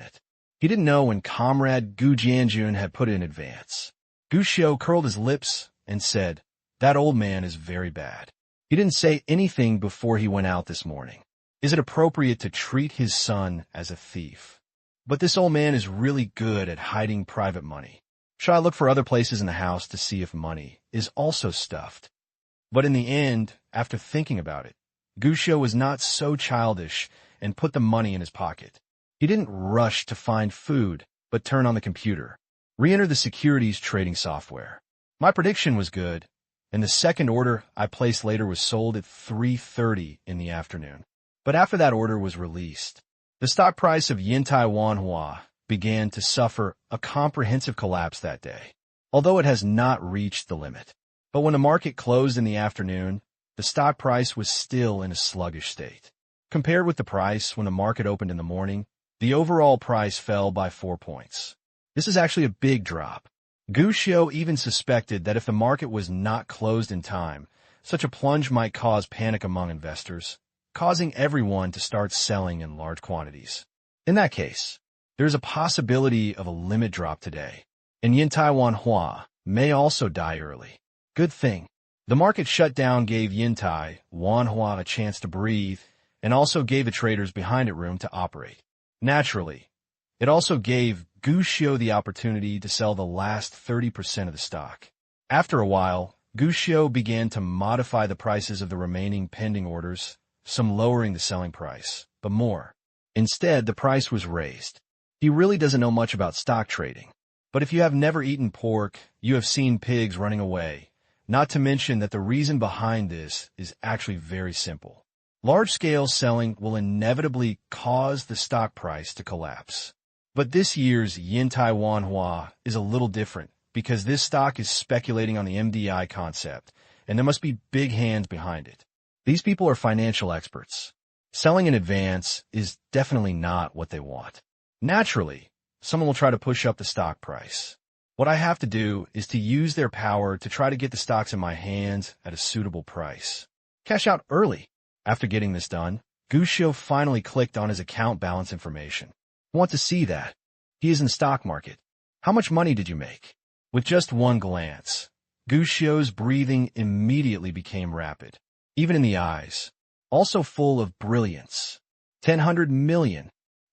it. He didn't know when comrade Gu Jianjun had put it in advance. Gu Xiu curled his lips and said, "That old man is very bad." He didn't say anything before he went out this morning. Is it appropriate to treat his son as a thief? But this old man is really good at hiding private money. Should I look for other places in the house to see if money is also stuffed? But in the end, after thinking about it, Gu Xiu was not so childish and put the money in his pocket. He didn't rush to find food, but turn on the computer. Re-enter the securities trading software. My prediction was good, and the second order I placed later was sold at 3:30 in the afternoon. But after that order was released, the stock price of Yintai Wanhua began to suffer a comprehensive collapse that day, although it has not reached the limit. But when the market closed in the afternoon, the stock price was still in a sluggish state. Compared with the price when the market opened in the morning, the overall price fell by 4 points. This is actually a big drop. Gu Xiu even suspected that if the market was not closed in time, such a plunge might cause panic among investors, causing everyone to start selling in large quantities. In that case, there is a possibility of a limit drop today, and Yintai Wanhua may also die early. Good thing. The market shutdown gave Yintai Wanhua a chance to breathe and also gave the traders behind it room to operate. Naturally, it also gave Gu Xiu the opportunity to sell the last 30% of the stock. After a while, Gu Xiu began to modify the prices of the remaining pending orders, some lowering the selling price, but more. Instead, the price was raised. He really doesn't know much about stock trading. But if you have never eaten pork, you have seen pigs running away. Not to mention that the reason behind this is actually very simple. Large-scale selling will inevitably cause the stock price to collapse. But this year's Yintai Wanhua is a little different because this stock is speculating on the MDI concept, and there must be big hands behind it. These people are financial experts. Selling in advance is definitely not what they want. Naturally, someone will try to push up the stock price. What I have to do is to use their power to try to get the stocks in my hands at a suitable price. Cash out early. After getting this done, Gu Xiu finally clicked on his account balance information. I want to see that. He is in the stock market. How much money did you make? With just one glance, Gu Xiu's breathing immediately became rapid, even in the eyes, also full of brilliance. 100 million.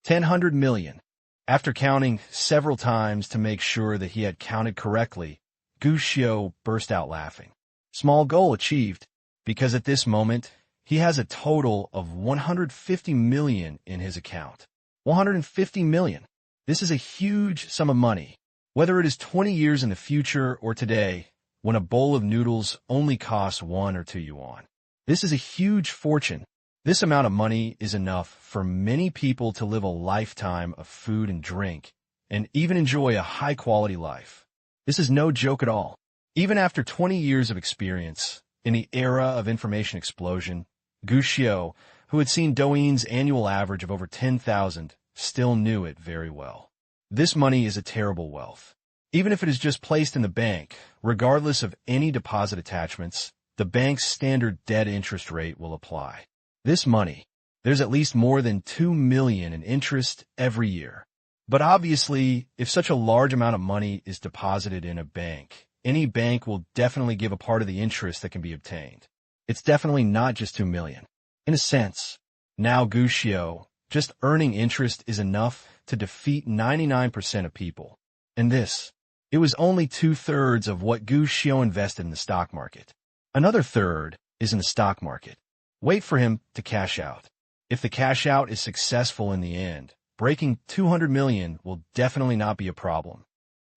100 million. After counting several times to make sure that he had counted correctly, Gu Xiu burst out laughing. Small goal achieved, because at this moment, he has a total of 150 million in his account. 150 million. This is a huge sum of money. Whether it is 20 years in the future or today, when a bowl of noodles only costs 1 or 2 yuan. This is a huge fortune. This amount of money is enough for many people to live a lifetime of food and drink, and even enjoy a high-quality life. This is no joke at all. Even after 20 years of experience, in the era of information explosion, Gu Xiu, who had seen Douyin's annual average of over 10,000, still knew it very well. This money is a terrible wealth. Even if it is just placed in the bank, regardless of any deposit attachments, the bank's standard debt interest rate will apply. This money, there's at least more than 2 million in interest every year. But obviously, if such a large amount of money is deposited in a bank, any bank will definitely give a part of the interest that can be obtained. It's definitely not just 2 million. In a sense, now Gu Xiu, just earning interest is enough to defeat 99% of people. And this, it was only 2/3 of what Gu Xiu invested in the stock market. Another third is in the stock market. Wait for him to cash out. If the cash out is successful in the end, breaking 200 million will definitely not be a problem.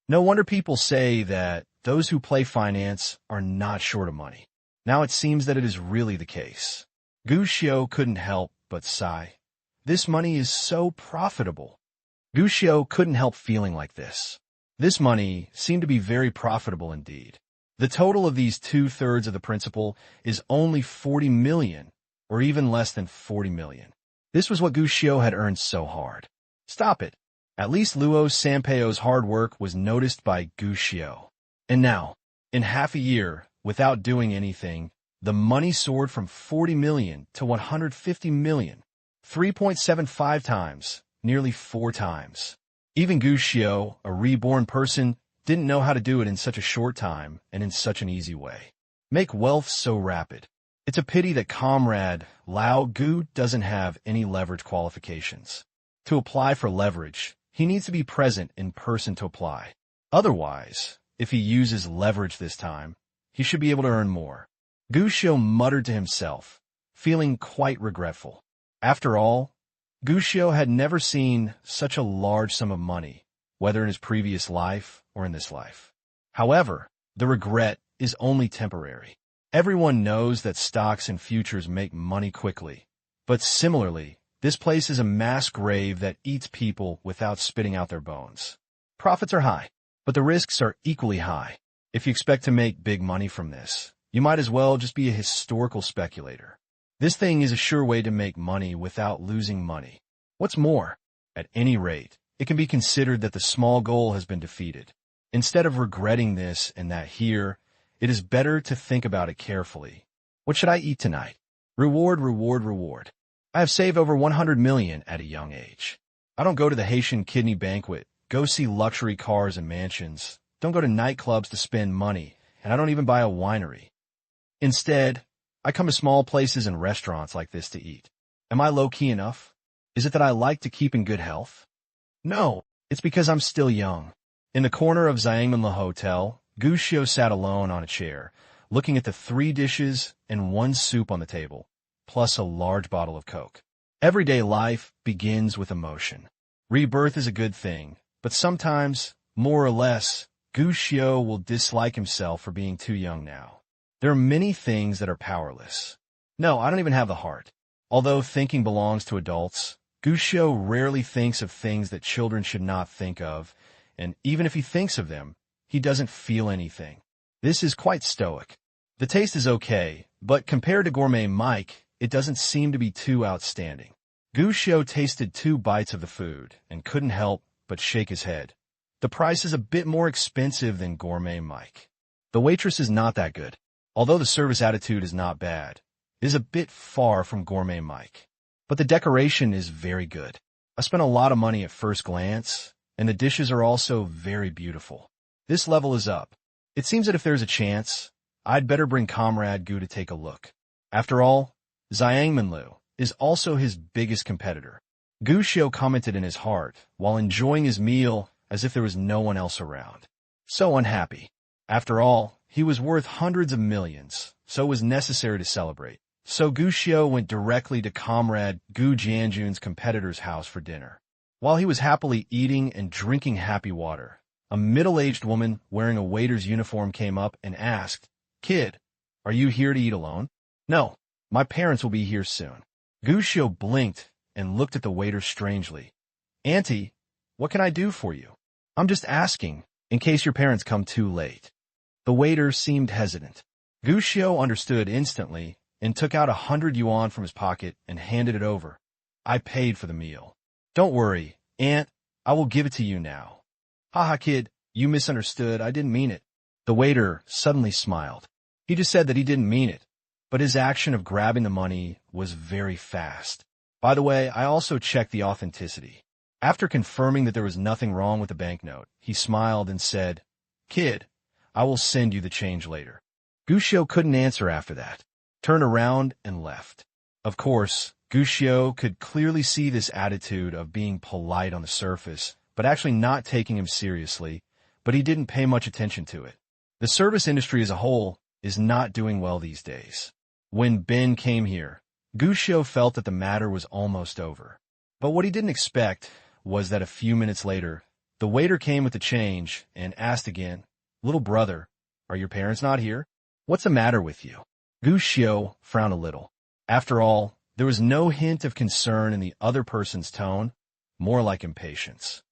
No wonder people say that those who play finance are not short of money. Now it seems that it is really the case. Gu Xiu couldn't help but sigh. This money is so profitable. Gu Xiu couldn't help feeling like this. This money seemed to be very profitable indeed. The total of these 2/3 of the principal is only 40 million, or even less than 40 million. This was what Gu Xiu had earned so hard. Stop it. At least Luo Sanpeio's hard work was noticed by Gu Xiu. And now, in half a year, without doing anything, the money soared from 40 million to 150 million, 3.75 times, nearly 4 times. Even Gushio, a reborn person, didn't know how to do it in such a short time and in such an easy way. Make wealth so rapid. It's a pity that Comrade Lao Gu doesn't have any leverage qualifications. To apply for leverage, he needs to be present in person to apply. Otherwise, if he uses leverage this time, he should be able to earn more. Gushio muttered to himself, feeling quite regretful. After all, Gushio had never seen such a large sum of money, whether in his previous life or in this life. However, the regret is only temporary. Everyone knows that stocks and futures make money quickly, but similarly, this place is a mass grave that eats people without spitting out their bones. Profits are high, but the risks are equally high. If you expect to make big money from this, you might as well just be a historical speculator. This thing is a sure way to make money without losing money. What's more, at any rate, it can be considered that the small goal has been defeated. Instead of regretting this and that here, it is better to think about it carefully. What should I eat tonight? Reward, reward, reward. I have saved over 100 million at a young age. I don't go to the Haitian kidney banquet, go see luxury cars and mansions, don't go to nightclubs to spend money, and I don't even buy a winery. Instead, I come to small places and restaurants like this to eat. Am I low-key enough? Is it that I like to keep in good health? No, it's because I'm still young. In the corner of Xiangmenla Hotel, Gushio sat alone on a chair, looking at the 3 dishes and 1 soup on the table, plus a large bottle of Coke. Everyday life begins with emotion. Rebirth is a good thing, but sometimes, more or less, Gushio will dislike himself for being too young now. There are many things that are powerless. No, I don't even have the heart. Although thinking belongs to adults, Gushio rarely thinks of things that children should not think of, and even if he thinks of them, he doesn't feel anything. This is quite stoic. The taste is okay, but compared to Gourmet Mike, it doesn't seem to be too outstanding. Gushio tasted 2 bites of the food and couldn't help but shake his head. The price is a bit more expensive than Gourmet Mike. The waitress is not that good. Although the service attitude is not bad, it is a bit far from Gourmet Mike. But the decoration is very good. I spent a lot of money at first glance, and the dishes are also very beautiful. This level is up. It seems that if there's a chance, I'd better bring Comrade Gu to take a look. After all, Xiangmenlu is also his biggest competitor. Gushio commented in his heart, while enjoying his meal as if there was no one else around. So unhappy. After all, he was worth hundreds of millions, so it was necessary to celebrate. So Gushio went directly to Comrade Gu Jianjun's competitor's house for dinner. While he was happily eating and drinking happy water, a middle-aged woman wearing a waiter's uniform came up and asked, "Kid, are you here to eat alone?" "No, my parents will be here soon." Gushio blinked and looked at the waiter strangely. "Auntie, what can I do for you?" "I'm just asking, in case your parents come too late." The waiter seemed hesitant. Gushio understood instantly and took out 100 yuan from his pocket and handed it over. "I paid for the meal." "Don't worry, Aunt, I will give it to you now." "Haha, kid, you misunderstood. I didn't mean it." The waiter suddenly smiled. He just said that he didn't mean it, but his action of grabbing the money was very fast. By the way, I also checked the authenticity. After confirming that there was nothing wrong with the banknote, he smiled and said, "Kid, I will send you the change later." Gushio couldn't answer after that, turned around and left. Of course, Gushio could clearly see this attitude of being polite on the surface, but actually not taking him seriously, but he didn't pay much attention to it. The service industry as a whole is not doing well these days. When Ben came here, Gushio felt that the matter was almost over. But what he didn't expect was that a few minutes later, the waiter came with the change and asked again, "Little brother, are your parents not here? What's the matter with you?" Gushio frowned a little. After all, there was no hint of concern in the other person's tone, more like impatience.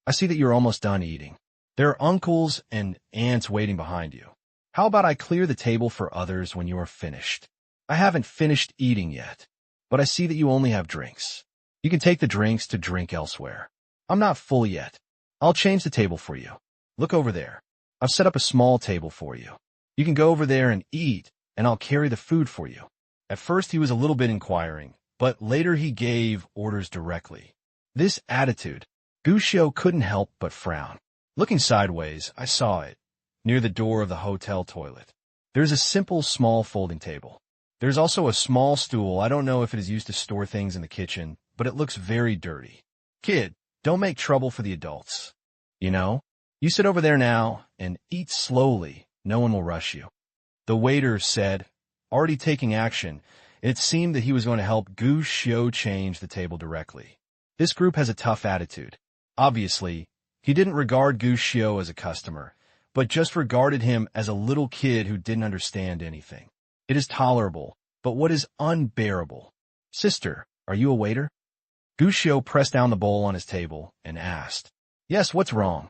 "I see that you're almost done eating. There are uncles and aunts waiting behind you. How about I clear the table for others when you are finished?" "I haven't finished eating yet, but I see that you only have drinks. You can take the drinks to drink elsewhere. I'm not full yet. I'll change the table for you. Look over there. I've set up a small table for you." You can go over there and eat, and I'll carry the food for you. At first he was a little bit inquiring, but later he gave orders directly. This attitude, Gushio couldn't help but frown. Looking sideways, I saw it, near the door of the hotel toilet. There's a simple small folding table. There's also a small stool. I don't know if it is used to store things in the kitchen, but it looks very dirty. Kid, don't make trouble for the adults. You know? You sit over there now and eat slowly. No one will rush you. The waiter said, already taking action. It seemed that he was going to help Gu Xiu change the table directly. This group has a tough attitude. Obviously, he didn't regard Gu Xiu as a customer, but just regarded him as a little kid who didn't understand anything. It is tolerable, but what is unbearable? Sister, are you a waiter? Gu Xiu pressed down the bowl on his table and asked, Yes, what's wrong?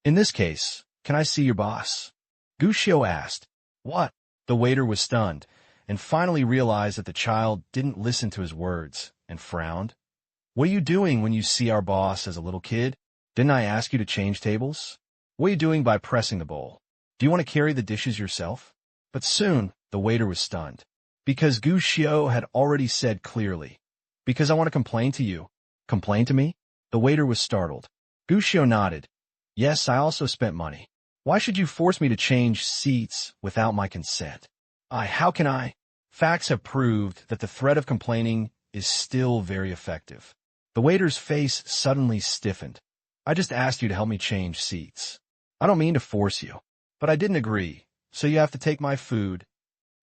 In this case, can I see your boss? Gu Xiu asked, What? The waiter was stunned, and finally realized that the child didn't listen to his words, and frowned. What are you doing when you see our boss as a little kid? Didn't I ask you to change tables? What are you doing by pressing the bowl? Do you want to carry the dishes yourself? But soon, the waiter was stunned, because Gu Xiu had already said clearly, Because I want to complain to you. Complain to me? The waiter was startled. Gu Xiu nodded. Yes, I also spent money. Why should you force me to change seats without my consent? How can I? Facts have proved that the threat of complaining is still very effective. The waiter's face suddenly stiffened. I just asked you to help me change seats. I don't mean to force you, but I didn't agree, so you have to take my food.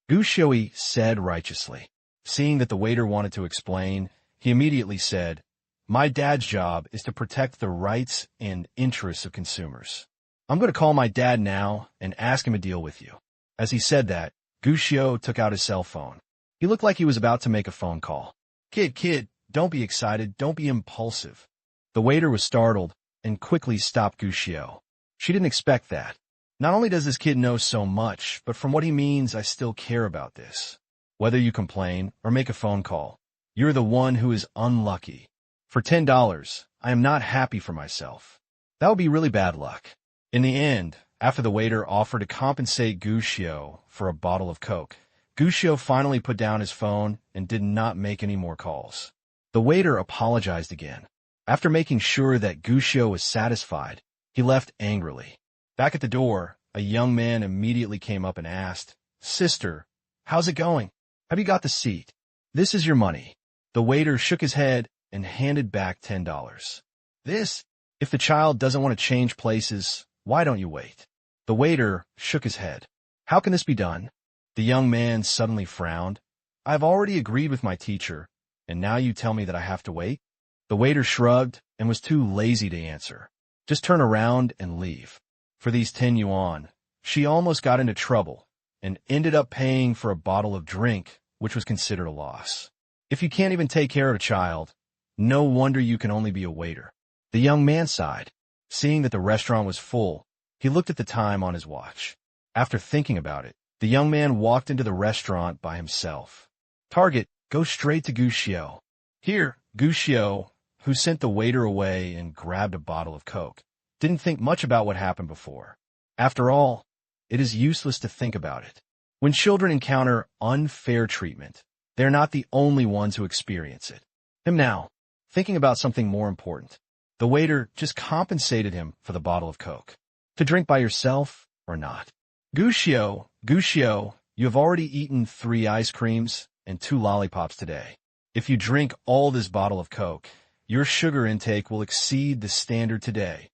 Gu Xiu said righteously. Seeing that the waiter wanted to explain, he immediately said, My dad's job is to protect the rights and interests of consumers. I'm going to call my dad now and ask him to deal with you. As he said that, Gu Xiu took out his cell phone. He looked like he was about to make a phone call. Kid, don't be excited, don't be impulsive. The waiter was startled and quickly stopped Gu Xiu. She didn't expect that. Not only does this kid know so much, but from what he means, I still care about this. Whether you complain or make a phone call, you're the one who is unlucky. For $10, I am not happy for myself. That would be really bad luck. In the end, after the waiter offered to compensate Gu Xiu for a bottle of Coke, Gu Xiu finally put down his phone and did not make any more calls. The waiter apologized again. After making sure that Gu Xiu was satisfied, he left angrily. Back at the door, a young man immediately came up and asked, Sister, how's it going? Have you got the seat? This is your money. The waiter shook his head and handed back $10. If the child doesn't want to change places, why don't you wait? The waiter shook his head. How can this be done? The young man suddenly frowned. I've already agreed with my teacher, and now you tell me that I have to wait? The waiter shrugged and was too lazy to answer. Just turn around and leave. For these 10 yuan, she almost got into trouble and ended up paying for a bottle of drink, which was considered a loss. If you can't even take care of a child, no wonder you can only be a waiter. The young man sighed. Seeing that the restaurant was full, he looked at the time on his watch. After thinking about it, the young man walked into the restaurant by himself. Target, go straight to Gu Xiu. Here, Gu Xiu, who sent the waiter away and grabbed a bottle of Coke, didn't think much about what happened before. After all, it is useless to think about it. When children encounter unfair treatment, they're not the only ones who experience it. Him now, thinking about something more important. The waiter just compensated him for the bottle of Coke. To drink by yourself or not. Gu Xiu, you have already eaten 3 ice creams and 2 lollipops today. If you drink all this bottle of Coke, your sugar intake will exceed the standard today.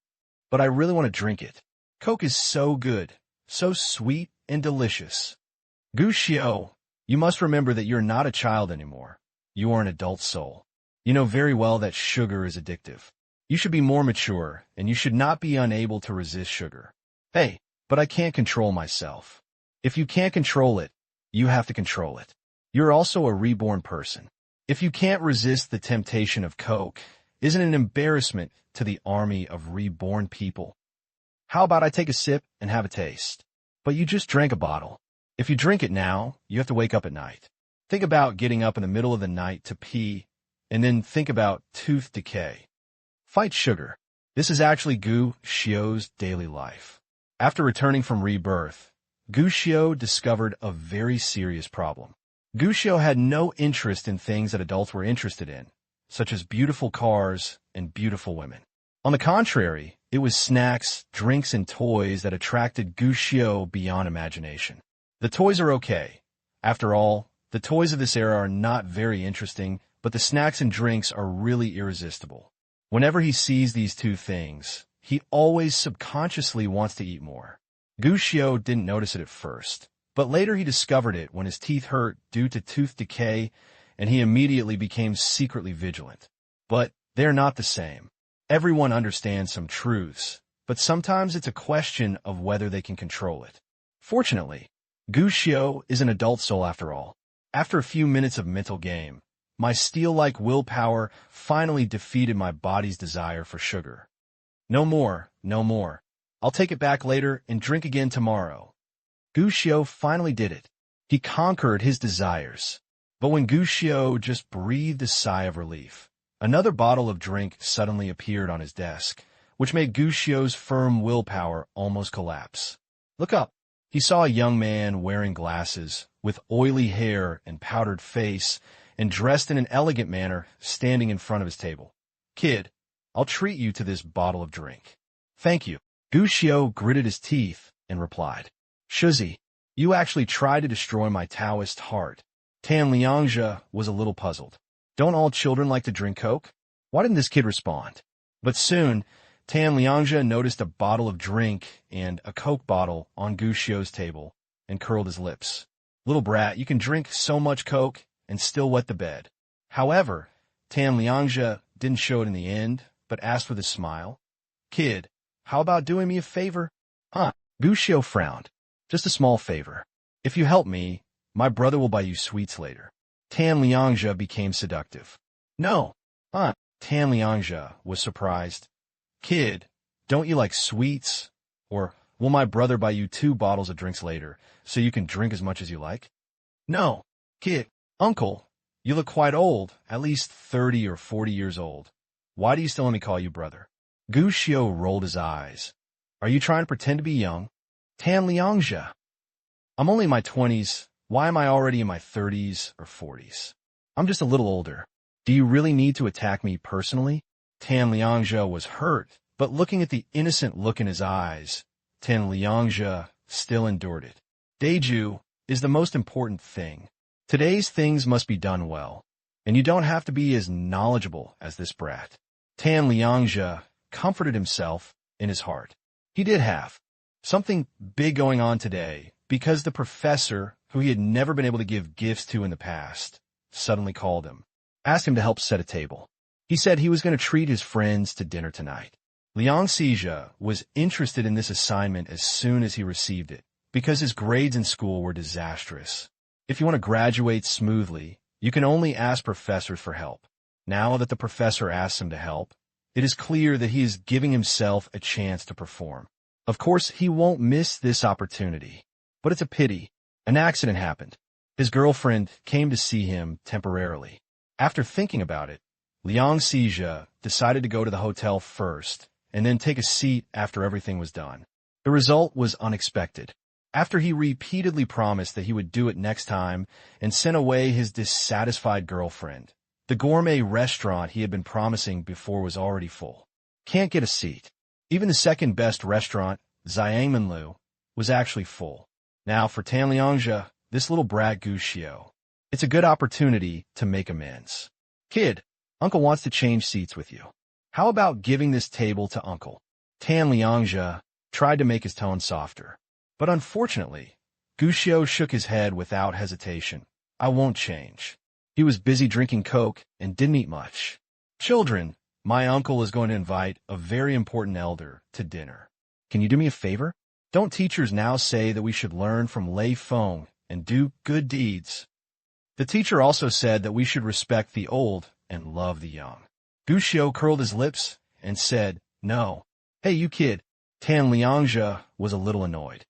But I really want to drink it. Coke is so good, so sweet and delicious. Gu Xiu, you must remember that you're not a child anymore. You are an adult soul. You know very well that sugar is addictive. You should be more mature, and you should not be unable to resist sugar. Hey, but I can't control myself. If you can't control it, you have to control it. You're also a reborn person. If you can't resist the temptation of Coke, isn't it an embarrassment to the army of reborn people? How about I take a sip and have a taste? But you just drank a bottle. If you drink it now, you have to wake up at night. Think about getting up in the middle of the night to pee, and then think about tooth decay. Fight sugar. This is actually Gu Xiu's daily life. After returning from rebirth, Gushio discovered a very serious problem. Gushio had no interest in things that adults were interested in, such as beautiful cars and beautiful women. On the contrary, it was snacks, drinks, and toys that attracted Gushio beyond imagination. The toys are okay. After all, the toys of this era are not very interesting, but the snacks and drinks are really irresistible. Whenever he sees these two things, he always subconsciously wants to eat more. Gushio didn't notice it at first, but later he discovered it when his teeth hurt due to tooth decay, and he immediately became secretly vigilant. But they're not the same. Everyone understands some truths, but sometimes it's a question of whether they can control it. Fortunately, Gushio is an adult soul after all. After a few minutes of mental game, my steel-like willpower finally defeated my body's desire for sugar. No more, no more. I'll take it back later and drink again tomorrow. Gushio finally did it. He conquered his desires. But when Gushio just breathed a sigh of relief, another bottle of drink suddenly appeared on his desk, which made Gushio's firm willpower almost collapse. Look up. He saw a young man wearing glasses, with oily hair and powdered face, and dressed in an elegant manner, standing in front of his table. Kid, I'll treat you to this bottle of drink. Thank you. Gushio gritted his teeth and replied, Shuzi, you actually tried to destroy my Taoist heart. Tan Liangzhe was a little puzzled. Don't all children like to drink Coke? Why didn't this kid respond? But soon, Tan Liangzhe noticed a bottle of drink and a Coke bottle on Gushio's table and curled his lips. Little brat, you can drink so much Coke and still wet the bed. However, Tan Liangzhe didn't show it in the end, but asked with a smile, Kid, how about doing me a favor? Gushio frowned. Just a small favor. If you help me, my brother will buy you sweets later. Tan Liangzhe became seductive. No. Tan Liangzhe was surprised. Kid, don't you like sweets? Or will my brother buy you 2 bottles of drinks later so you can drink as much as you like? No. Kid, uncle, you look quite old, at least 30 or 40 years old. Why do you still let me call you brother? Gushio rolled his eyes. Are you trying to pretend to be young? Tan Liangzhe. I'm only in my 20s. Why am I already in my 30s or 40s? I'm just a little older. Do you really need to attack me personally? Tan Liangzhe was hurt, but looking at the innocent look in his eyes, Tan Liangzhe still endured it. Daiju is the most important thing. Today's things must be done well, and you don't have to be as knowledgeable as this brat. Tan Liangzhe comforted himself in his heart. He did have something big going on today because the professor, who he had never been able to give gifts to in the past, suddenly called him, asked him to help set a table. He said he was going to treat his friends to dinner tonight. Liang Xizhe was interested in this assignment as soon as he received it, because his grades in school were disastrous. If you want to graduate smoothly, you can only ask professors for help. Now that the professor asks him to help, it is clear that he is giving himself a chance to perform. Of course, he won't miss this opportunity. But it's a pity. An accident happened. His girlfriend came to see him temporarily. After thinking about it, Liang Xizhe decided to go to the hotel first and then take a seat after everything was done. The result was unexpected. After he repeatedly promised that he would do it next time and sent away his dissatisfied girlfriend, the gourmet restaurant he had been promising before was already full. Can't get a seat. Even the second-best restaurant, Xiangmenlu, was actually full. Now for Tan Liangzhe, this little brat Gushio, it's a good opportunity to make amends. Kid, Uncle wants to change seats with you. How about giving this table to Uncle? Tan Liangzhe tried to make his tone softer. But unfortunately, Gushio shook his head without hesitation. I won't change. He was busy drinking Coke and didn't eat much. Children, my uncle is going to invite a very important elder to dinner. Can you do me a favor? Don't teachers now say that we should learn from Lei Feng and do good deeds? The teacher also said that we should respect the old and love the young. Gushio curled his lips and said, No. Hey, you kid. Tan Liangzhe was a little annoyed.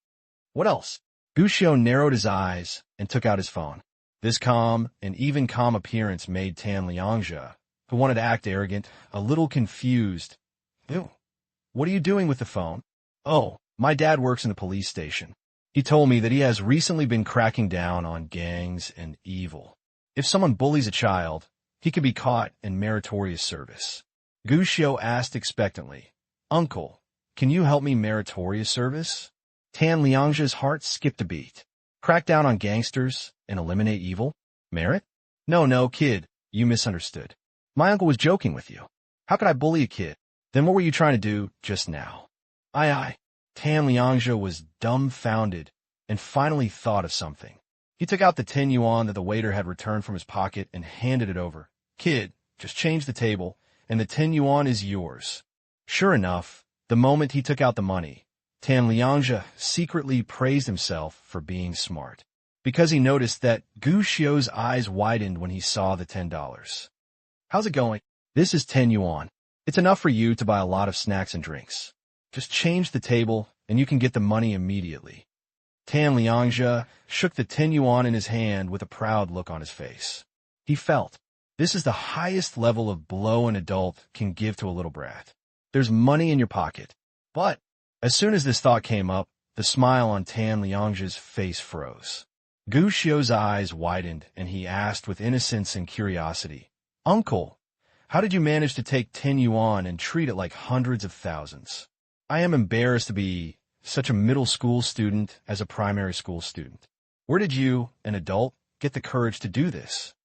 What else? Gushio narrowed his eyes and took out his phone. This calm and even calm appearance made Tan Liangzhe, who wanted to act arrogant, a little confused. Ew. What are you doing with the phone? Oh, my dad works in the police station. He told me that he has recently been cracking down on gangs and evil. If someone bullies a child, he could be caught in meritorious service. Gushio asked expectantly, "Uncle, can you help me meritorious service?" Tan Liangjia's heart skipped a beat. Crack down on gangsters and eliminate evil? Merit? No, kid, you misunderstood. My uncle was joking with you. How could I bully a kid? Then what were you trying to do just now? Aye. Tan Liangjia was dumbfounded and finally thought of something. He took out the 10 yuan that the waiter had returned from his pocket and handed it over. Kid, just change the table, and the 10 yuan is yours. Sure enough, the moment he took out the money, Tan Liangjia secretly praised himself for being smart, because he noticed that Gu Xiu's eyes widened when he saw the $10. How's it going? This is 10 yuan. It's enough for you to buy a lot of snacks and drinks. Just change the table, and you can get the money immediately. Tan Liangjia shook the 10 yuan in his hand with a proud look on his face. He felt, this is the highest level of blow an adult can give to a little brat. There's money in your pocket. But as soon as this thought came up, the smile on Tan Liangjia's face froze. Gu Xiu's eyes widened, and he asked with innocence and curiosity, "Uncle, how did you manage to take 10 yuan and treat it like hundreds of thousands? I am embarrassed to be such a middle school student as a primary school student. Where did you, an adult, get the courage to do this?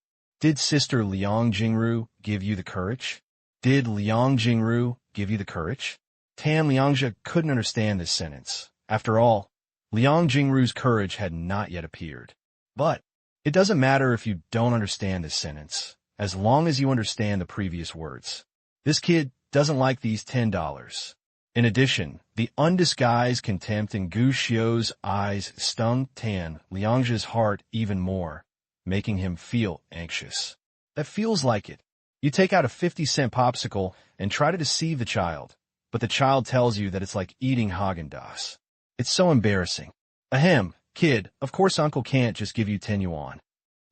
Did Sister Liang Jingru give you the courage? Did Liang Jingru give you the courage?" Tan Liangjia couldn't understand this sentence. After all, Liang Jingru's courage had not yet appeared. But it doesn't matter if you don't understand this sentence, as long as you understand the previous words. This kid doesn't like these $10. In addition, the undisguised contempt in Gu Xiu's eyes stung Tan Liangjia's heart even more, making him feel anxious. That feels like it. You take out a 50-cent popsicle and try to deceive the child, but the child tells you that it's like eating Haagen-Dazs. It's so embarrassing. Ahem, kid, of course Uncle can't just give you 10 yuan.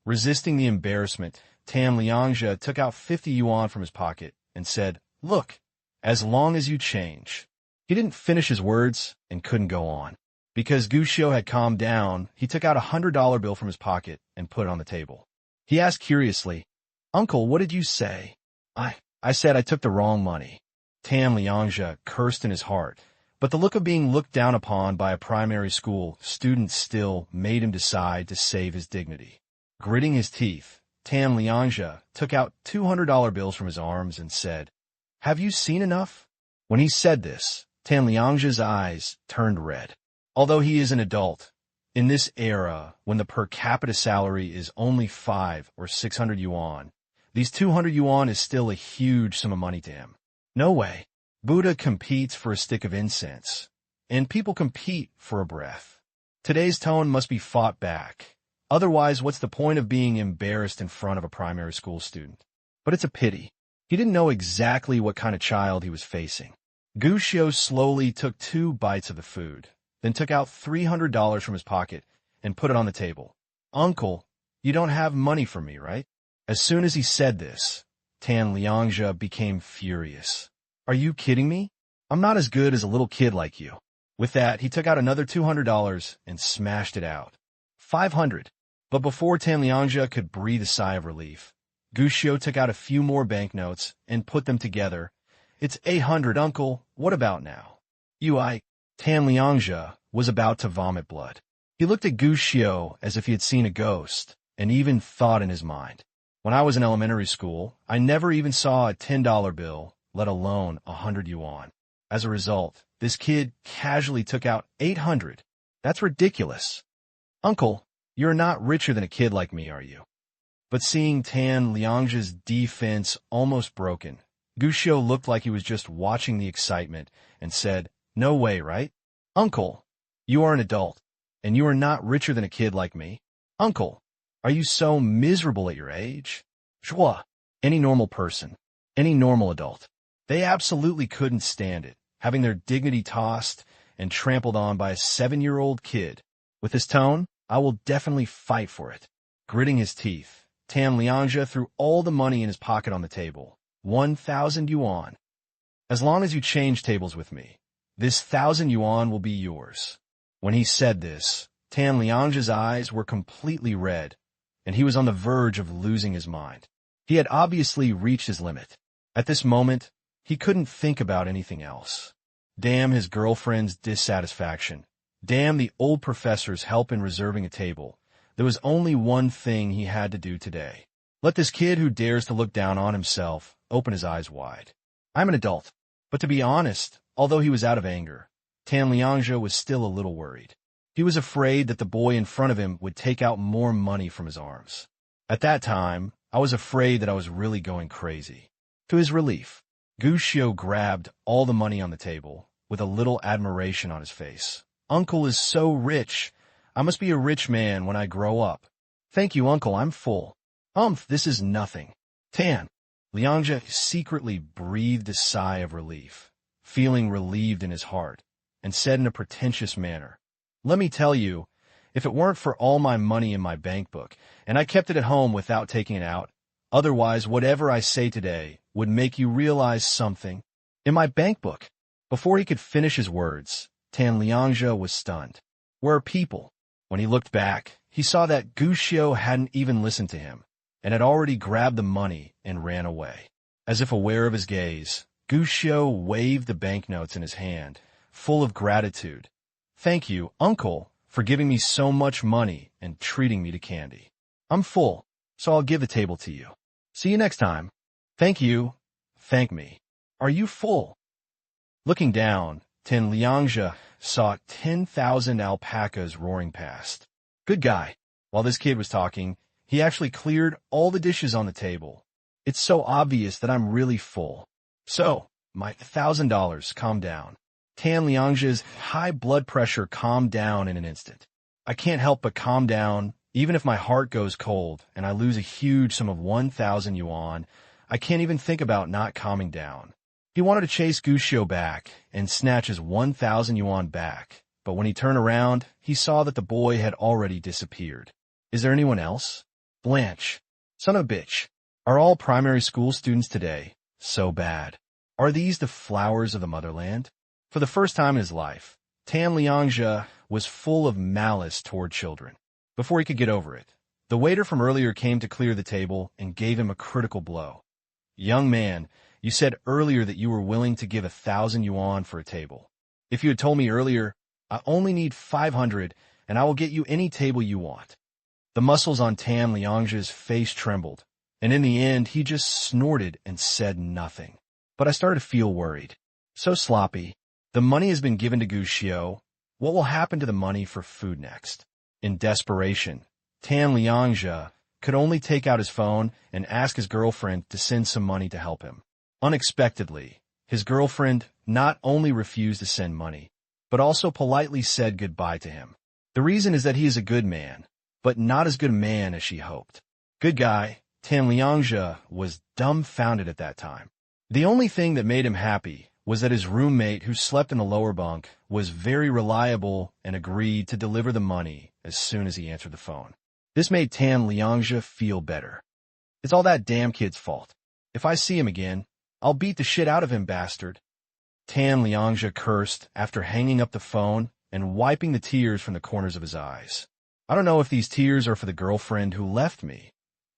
Resisting the embarrassment, Tan Liangjia took out 50 yuan from his pocket and said, "Look, as long as you change." He didn't finish his words and couldn't go on. Because Gu Xiu had calmed down, he took out a $100 bill from his pocket and put it on the table. He asked curiously, "Uncle, what did you say?" I said I took the wrong money." Tan Liangjia cursed in his heart, but the look of being looked down upon by a primary school student still made him decide to save his dignity. Gritting his teeth, Tan Liangjia took out $200 bills from his arms and said, "Have you seen enough?" When he said this, Tan Liangjia's eyes turned red. Although he is an adult, in this era when the per capita salary is only 5 or 600 yuan, these 200 yuan is still a huge sum of money to him. No way. Buddha competes for a stick of incense, and people compete for a breath. Today's tone must be fought back. Otherwise, what's the point of being embarrassed in front of a primary school student? But it's a pity. He didn't know exactly what kind of child he was facing. Gu Xiu slowly took 2 bites of the food, then took out $300 from his pocket and put it on the table. "Uncle, you don't have money for me, right?" As soon as he said this, Tan Liangjia became furious. "Are you kidding me? I'm not as good as a little kid like you." With that, he took out another $200 and smashed it out. 500. But before Tan Liangjia could breathe a sigh of relief, Gu Xiu took out a few more banknotes and put them together. "It's 800, Uncle. What about now?" Tan Liangjia was about to vomit blood. He looked at Gu Xiu as if he had seen a ghost, and even thought in his mind, "When I was in elementary school, I never even saw a $10 bill, let alone 100 yuan. As a result, this kid casually took out 800. That's ridiculous. Uncle, you're not richer than a kid like me, are you?" But seeing Tan Liangjia's defense almost broken, Gu Xiu looked like he was just watching the excitement and said, "No way, right? Uncle, you are an adult, and you are not richer than a kid like me. Uncle, are you so miserable at your age?" Shua, any normal person, any normal adult, they absolutely couldn't stand it, having their dignity tossed and trampled on by a 7-year-old kid. With his tone, I will definitely fight for it. Gritting his teeth, Tan Liangjia threw all the money in his pocket on the table. 1,000 yuan. "As long as you change tables with me, this 1,000 yuan will be yours." When he said this, Tan Liang's eyes were completely red, and he was on the verge of losing his mind. He had obviously reached his limit. At this moment, he couldn't think about anything else. Damn his girlfriend's dissatisfaction. Damn the old professor's help in reserving a table. There was only one thing he had to do today. Let this kid who dares to look down on himself open his eyes wide. I'm an adult. But to be honest, although he was out of anger, Tan Liangzhe was still a little worried. He was afraid that the boy in front of him would take out more money from his arms. At that time, I was afraid that I was really going crazy. To his relief, Gu Xiu grabbed all the money on the table, with a little admiration on his face. Uncle is so rich. I must be a rich man when I grow up. Thank you, Uncle, I'm full. This is nothing. Tan. Liangzhe secretly breathed a sigh of relief, feeling relieved in his heart, and said in a pretentious manner, Let me tell you, if it weren't for all my money in my bank book, and I kept it at home without taking it out, otherwise whatever I say today would make you realize something. In my bank book. Before he could finish his words, Tan Liangzhe was stunned. Where are people? When he looked back, he saw that Gu Xiu hadn't even listened to him, and had already grabbed the money and ran away. As if aware of his gaze, Gu Xiu waved the banknotes in his hand, full of gratitude. Thank you, Uncle, for giving me so much money and treating me to candy. I'm full, so I'll give the table to you. See you next time. Thank you. Thank me. Are you full? Looking down, Tan Liangzhe saw 10,000 alpacas roaring past. Good guy. While this kid was talking, he actually cleared all the dishes on the table. It's so obvious that I'm really full. So, my $1,000, calm down. Tan Liangzhe's high blood pressure calmed down in an instant. I can't help but calm down, even if my heart goes cold and I lose a huge sum of 1,000 yuan. I can't even think about not calming down. He wanted to chase Gu Xiu back and snatch his 1,000 yuan back, but when he turned around, he saw that the boy had already disappeared. Is there anyone else? Blanche. Son of a bitch. Are all primary school students today so bad? Are these the flowers of the motherland? For the first time in his life, Tan Liangzhe was full of malice toward children. Before he could get over it, the waiter from earlier came to clear the table and gave him a critical blow. Young man, you said earlier that you were willing to give 1,000 yuan for a table. If you had told me earlier, I only need 500 and I will get you any table you want. The muscles on Tan Liangzhe's face trembled, and in the end he just snorted and said nothing. But I started to feel worried. So sloppy. The money has been given to Gu Xiu. What will happen to the money for food next? In desperation, Tan Liangzhe could only take out his phone and ask his girlfriend to send some money to help him. Unexpectedly, his girlfriend not only refused to send money, but also politely said goodbye to him. The reason is that he is a good man, but not as good a man as she hoped. Good guy, Tan Liangzhe was dumbfounded at that time. The only thing that made him happy was that his roommate, who slept in the lower bunk, was very reliable and agreed to deliver the money as soon as he answered the phone. This made Tan Liangzhe feel better. It's all that damn kid's fault. If I see him again, I'll beat the shit out of him, bastard. Tan Liangzhe cursed after hanging up the phone and wiping the tears from the corners of his eyes. I don't know if these tears are for the girlfriend who left me,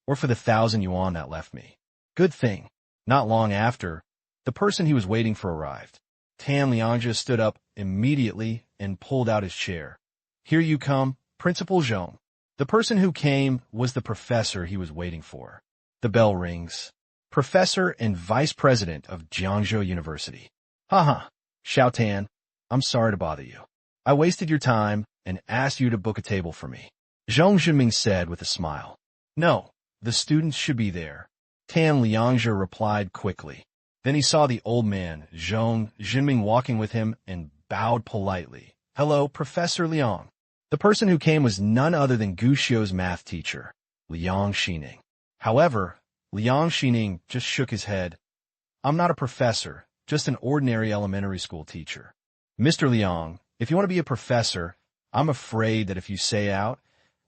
or for the 1,000 yuan that left me. Good thing. Not long after, the person he was waiting for arrived. Tan Liangzhe stood up immediately and pulled out his chair. Here you come, Principal Zhong. The person who came was the professor he was waiting for. The bell rings. Professor and Vice President of Jiangzhou University. Haha, Xiao Tan, I'm sorry to bother you. I wasted your time and asked you to book a table for me. Zhong Zhenming said with a smile. No, the students should be there. Tan Liangzhe replied quickly. Then he saw the old man, Zhong Zhenming, walking with him and bowed politely. Hello, Professor Liang. The person who came was none other than Gu Xiu's math teacher, Liang Xining. However, Liang Xining just shook his head. I'm not a professor, just an ordinary elementary school teacher. Mr. Liang, if you want to be a professor, I'm afraid that if you say out,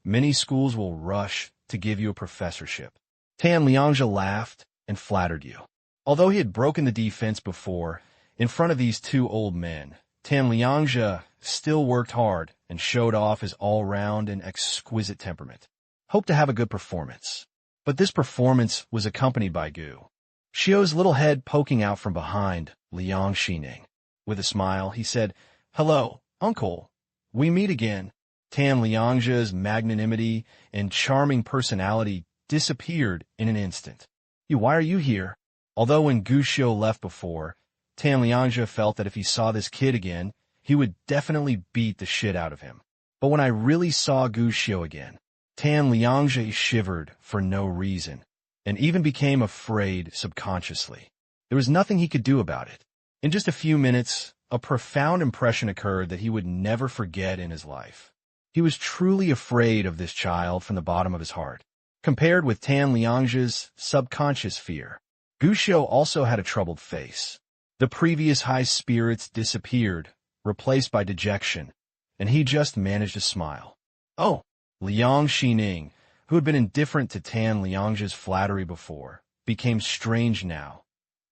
many schools will rush to give you a professorship. Tan Liangzhe laughed and flattered you. Although he had broken the defense before, in front of these two old men, Tan Liangzhe still worked hard and showed off his all-round and exquisite temperament. Hoped to have a good performance. But this performance was accompanied by Gu Xiao's little head poking out from behind Liang Xining. With a smile, he said, "Hello, uncle. We meet again." Tan Liangzhe's magnanimity and charming personality disappeared in an instant. Why are you here?" Although when Gu Xiao left before, Tan Liangzhe felt that if he saw this kid again, he would definitely beat the shit out of him. But when I really saw Gu Xiao again, Tan Liangzhe shivered for no reason, and even became afraid subconsciously. There was nothing he could do about it. In just a few minutes, a profound impression occurred that he would never forget in his life. He was truly afraid of this child from the bottom of his heart. Compared with Tan Liangzhe's subconscious fear, Gu Xiao also had a troubled face. The previous high spirits disappeared, replaced by dejection, and he just managed to smile. "Oh." Liang Xining, who had been indifferent to Tan Liangzhe's flattery before, became strange now.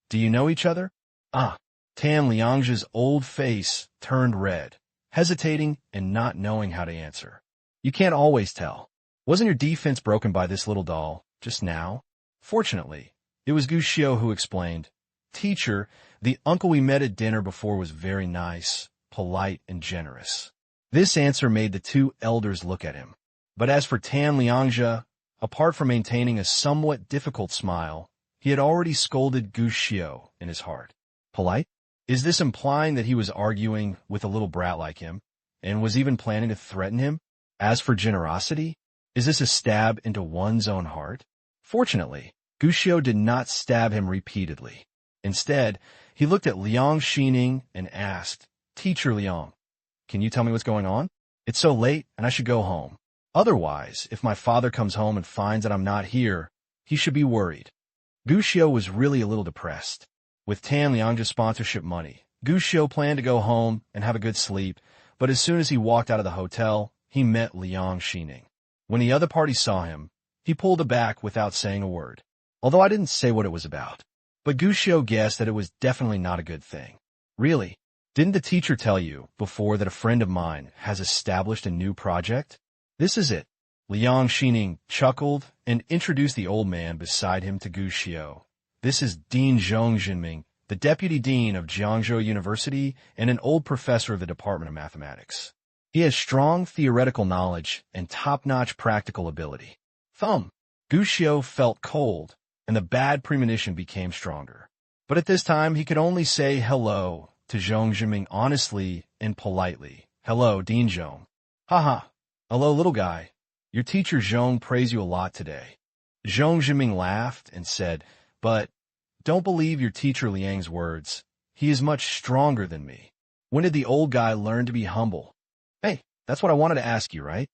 "Do you know each other?" "Ah." Tan Liangzhe's old face turned red, hesitating and not knowing how to answer. "You can't always tell. Wasn't your defense broken by this little doll just now?" Fortunately, it was Gu Xiao who explained, "Teacher, the uncle we met at dinner before was very nice, polite, and generous." This answer made the two elders look at him. But as for Tan Liangzhe, apart from maintaining a somewhat difficult smile, he had already scolded Gu Xiao in his heart. Polite? Is this implying that he was arguing with a little brat like him, and was even planning to threaten him? As for generosity, is this a stab into one's own heart? Fortunately, Gu Xiao did not stab him repeatedly. Instead, he looked at Liang Xining and asked, "Teacher Liang, can you tell me what's going on? It's so late and I should go home. Otherwise, if my father comes home and finds that I'm not here, he should be worried." Gu Xiao was really a little depressed. With Tan Liangzhe's sponsorship money, Gu Xiao planned to go home and have a good sleep, but as soon as he walked out of the hotel, he met Liang Xining. When the other party saw him, he pulled back without saying a word, although I didn't say what it was about. But Gu Xiao guessed that it was definitely not a good thing. "Really? Didn't the teacher tell you before that a friend of mine has established a new project? This is it." Liang Xining chuckled and introduced the old man beside him to Gu Xiao. "This is Dean Zhong Jinming, the deputy dean of Jiangzhou University and an old professor of the Department of Mathematics. He has strong theoretical knowledge and top-notch practical ability." Thumb. Gu Xiao felt cold, and the bad premonition became stronger. But at this time, he could only say hello to Zhong Jinming honestly and politely. "Hello, Dean Zhong." "Haha. Hello, little guy. Your teacher Zhong praised you a lot today." Zhong Jinming laughed and said, "But don't believe your teacher Liang's words. He is much stronger than me." When did the old guy learn to be humble? Hey, that's what I wanted to ask you, right?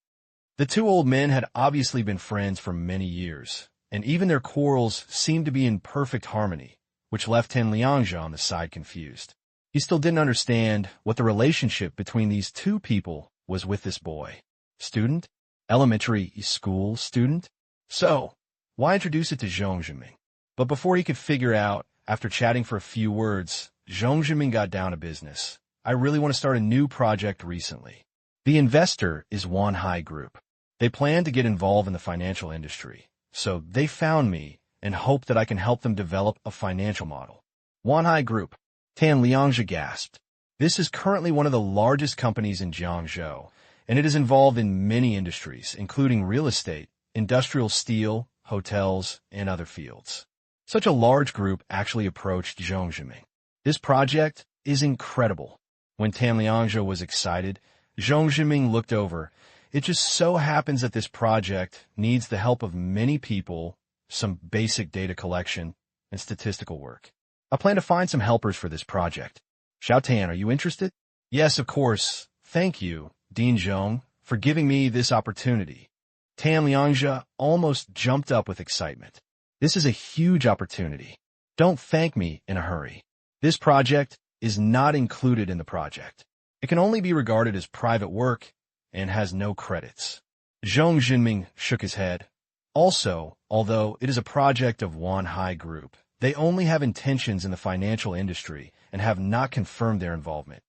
The two old men had obviously been friends for many years, and even their quarrels seemed to be in perfect harmony, which left Tan Liangzhe on the side confused. He still didn't understand what the relationship between these two people was with this boy. Student? Elementary school student? So, why introduce it to Zhong Jinming? But before he could figure out, after chatting for a few words, Zhong Jinming got down to business. "I really want to start a new project recently. The investor is Wanhai Group. They plan to get involved in the financial industry, so they found me and hope that I can help them develop a financial model." Wanhai Group. Tan Liangzhe gasped. This is currently one of the largest companies in Jiangzhou, and it is involved in many industries, including real estate, industrial steel, hotels, and other fields. Such a large group actually approached Zhong Jinming. "This project is incredible." When Tan Liangzhe was excited, Zhong Jinming looked over. "It just so happens that this project needs the help of many people, some basic data collection, and statistical work. I plan to find some helpers for this project. Xiao Tan, are you interested?" "Yes, of course. Thank you, Dean Zhong, for giving me this opportunity." Tan Liangzhe almost jumped up with excitement. "This is a huge opportunity. Don't thank me in a hurry. This project is not included in the project. It can only be regarded as private work and has no credits." Zhong Jinming shook his head. "Also, although it is a project of Wanhai Group, they only have intentions in the financial industry and have not confirmed their involvement.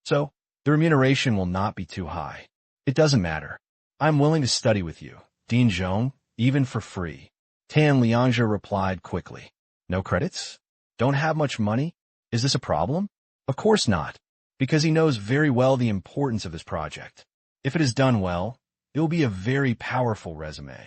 So, the remuneration will not be too high. It doesn't matter. I'm willing to study with you, Dean Zhong, even for free. Tan Liangzhe replied quickly. No credits? Don't have much money? Is this a problem? Of course not, because he knows very well the importance of this project. If it is done well, it will be a very powerful resume.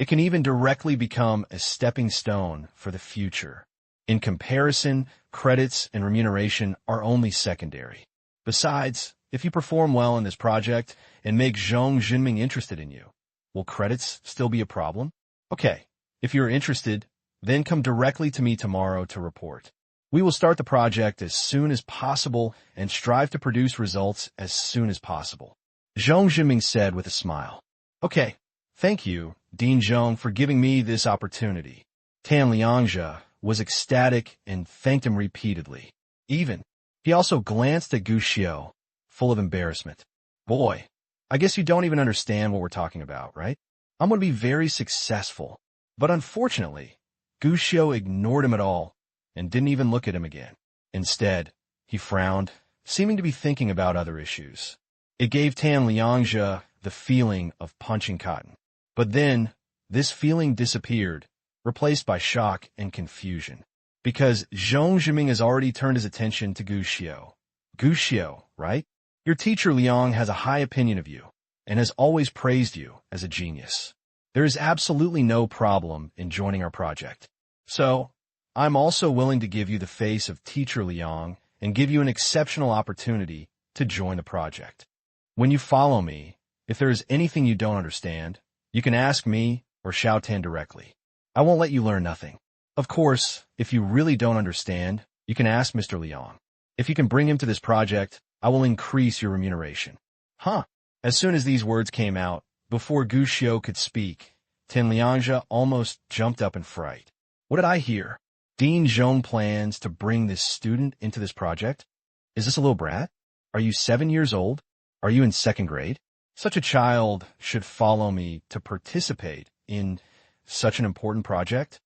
It can even directly become a stepping stone for the future. In comparison, credits and remuneration are only secondary. Besides, if you perform well in this project and make Zhong Jinming interested in you, will credits still be a problem? Okay, if you're interested, then come directly to me tomorrow to report. We will start the project as soon as possible and strive to produce results as soon as possible. Zhong Jinming said with a smile. Okay, thank you, Dean Zhong, for giving me this opportunity. Tan Liangzhe was ecstatic and thanked him repeatedly. He also glanced at Gu Xiao, full of embarrassment. Boy, I guess you don't even understand what we're talking about, right? I'm going to be very successful. But unfortunately, Gu Xiao ignored him at all and didn't even look at him again. Instead, he frowned, seeming to be thinking about other issues. It gave Tan Liangzhe the feeling of punching cotton. But then, this feeling disappeared, replaced by shock and confusion. Because Zhong Jinming has already turned his attention to Gu Xiao. Gu Xiao, right? Your teacher Liang has a high opinion of you, and has always praised you as a genius. There is absolutely no problem in joining our project. So, I'm also willing to give you the face of teacher Liang and give you an exceptional opportunity to join the project. When you follow me, if there is anything you don't understand, you can ask me or Xiao Tan directly. I won't let you learn nothing. Of course, if you really don't understand, you can ask Mr. Liang. If you can bring him to this project, I will increase your remuneration. Huh? As soon as these words came out, before Gu Xiao could speak, Tan Liangzhe almost jumped up in fright. What did I hear? Dean Zhong plans to bring this student into this project? Is this a little brat? Are you 7 years old? Are you in 2nd grade? Such a child should follow me to participate in such an important project?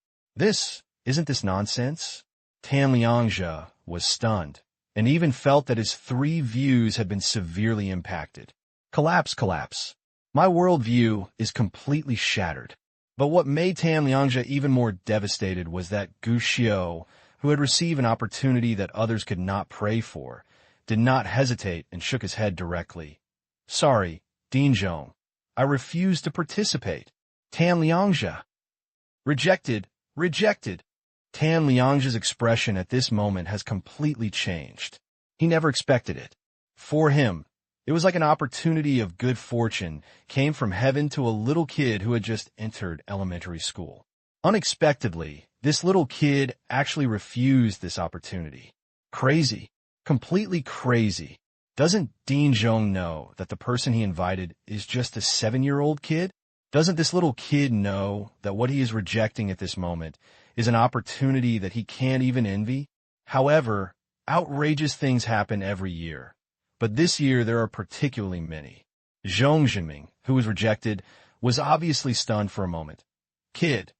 Isn't this nonsense? Tan Liangzhe was stunned, and even felt that his 3 views had been severely impacted. Collapse. My worldview is completely shattered. But what made Tan Liangzhe even more devastated was that Gu Xiao, who had received an opportunity that others could not pray for, did not hesitate and shook his head directly. Sorry, Dean Zhong. I refuse to participate. Tan Liangzhe. Rejected. Tan Liangzhe's expression at this moment has completely changed. He never expected it. For him, it was like an opportunity of good fortune came from heaven to a little kid who had just entered elementary school. Unexpectedly, this little kid actually refused this opportunity. Crazy. Completely crazy. Doesn't Dean Zhong know that the person he invited is just a 7-year-old kid? Doesn't this little kid know that what he is rejecting at this moment is an opportunity that he can't even envy? However, outrageous things happen every year. But this year there are particularly many. Zhong Jinming, who was rejected, was obviously stunned for a moment. Kid,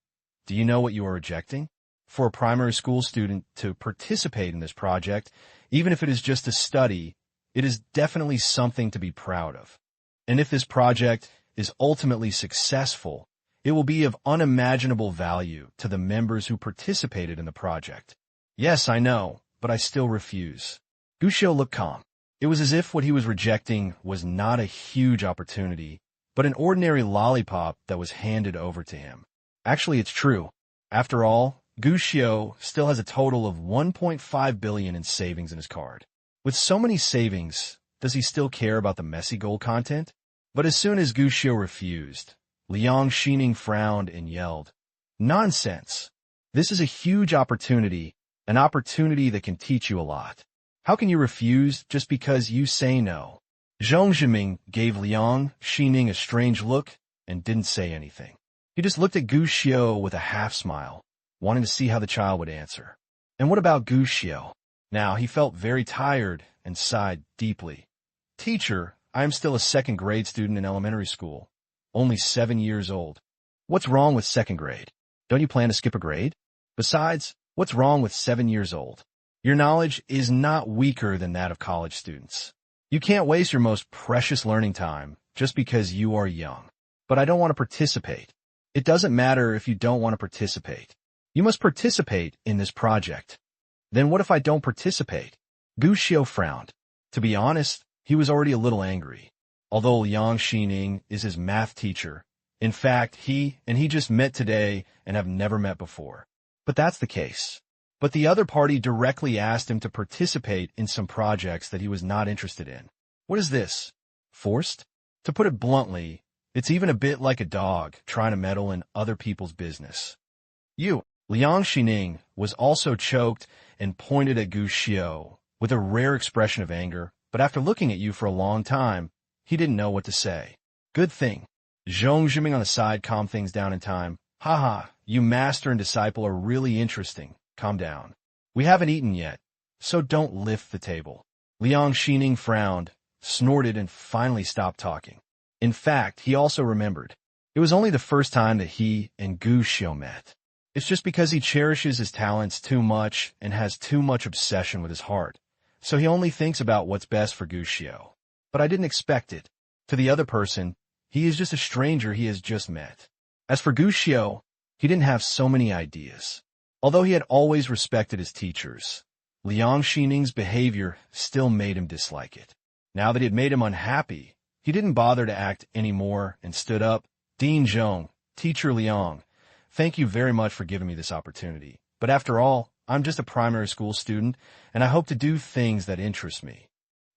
do you know what you are rejecting? For a primary school student to participate in this project, even if it is just a study, it is definitely something to be proud of. And if this project is ultimately successful, it will be of unimaginable value to the members who participated in the project. Yes, I know, but I still refuse. Gu Xiao looked calm. It was as if what he was rejecting was not a huge opportunity, but an ordinary lollipop that was handed over to him. Actually, it's true. After all, Gu Xiao still has a total of 1.5 billion in savings in his card. With so many savings, does he still care about the messy gold content? But as soon as Gu Xiao refused, Liang Xining frowned and yelled, "Nonsense! This is a huge opportunity, an opportunity that can teach you a lot. How can you refuse just because you say no?" Zhong Jinming gave Liang Xining a strange look and didn't say anything. He just looked at Gu Xiao with a half-smile, wanting to see how the child would answer. And what about Gu Xiao? Now he felt very tired and sighed deeply. "Teacher, I am still a 2nd grade student in elementary school, only 7 years old. What's wrong with 2nd grade? Don't you plan to skip a grade? Besides, what's wrong with 7 years old? Your knowledge is not weaker than that of college students. You can't waste your most precious learning time just because you are young. But I don't want to participate. It doesn't matter if you don't want to participate. You must participate in this project. Then what if I don't participate? Gu Xiao frowned. To be honest, he was already a little angry. Although Liang Xining is his math teacher, in fact, he just met today and have never met before. But that's the case. But the other party directly asked him to participate in some projects that he was not interested in. What is this? Forced? To put it bluntly, it's even a bit like a dog trying to meddle in other people's business. You, Liang Xining, was also choked and pointed at Gu Xiao with a rare expression of anger, but after looking at you for a long time, he didn't know what to say. Good thing. Zhong Zhiming on the side calmed things down in time. Haha, you master and disciple are really interesting. Calm down. We haven't eaten yet, so don't lift the table. Liang Xining frowned, snorted, and finally stopped talking. In fact, he also remembered. It was only the first time that he and Gu Xiao met. It's just because he cherishes his talents too much and has too much obsession with his heart, so he only thinks about what's best for Gu Xiao. But I didn't expect it. To the other person, he is just a stranger he has just met. As for Gu Xiao, he didn't have so many ideas. Although he had always respected his teachers, Liang Xining's behavior still made him dislike it. Now that it made him unhappy, he didn't bother to act anymore and stood up. Dean Zhong, Teacher Liang, thank you very much for giving me this opportunity. But after all, I'm just a primary school student, and I hope to do things that interest me.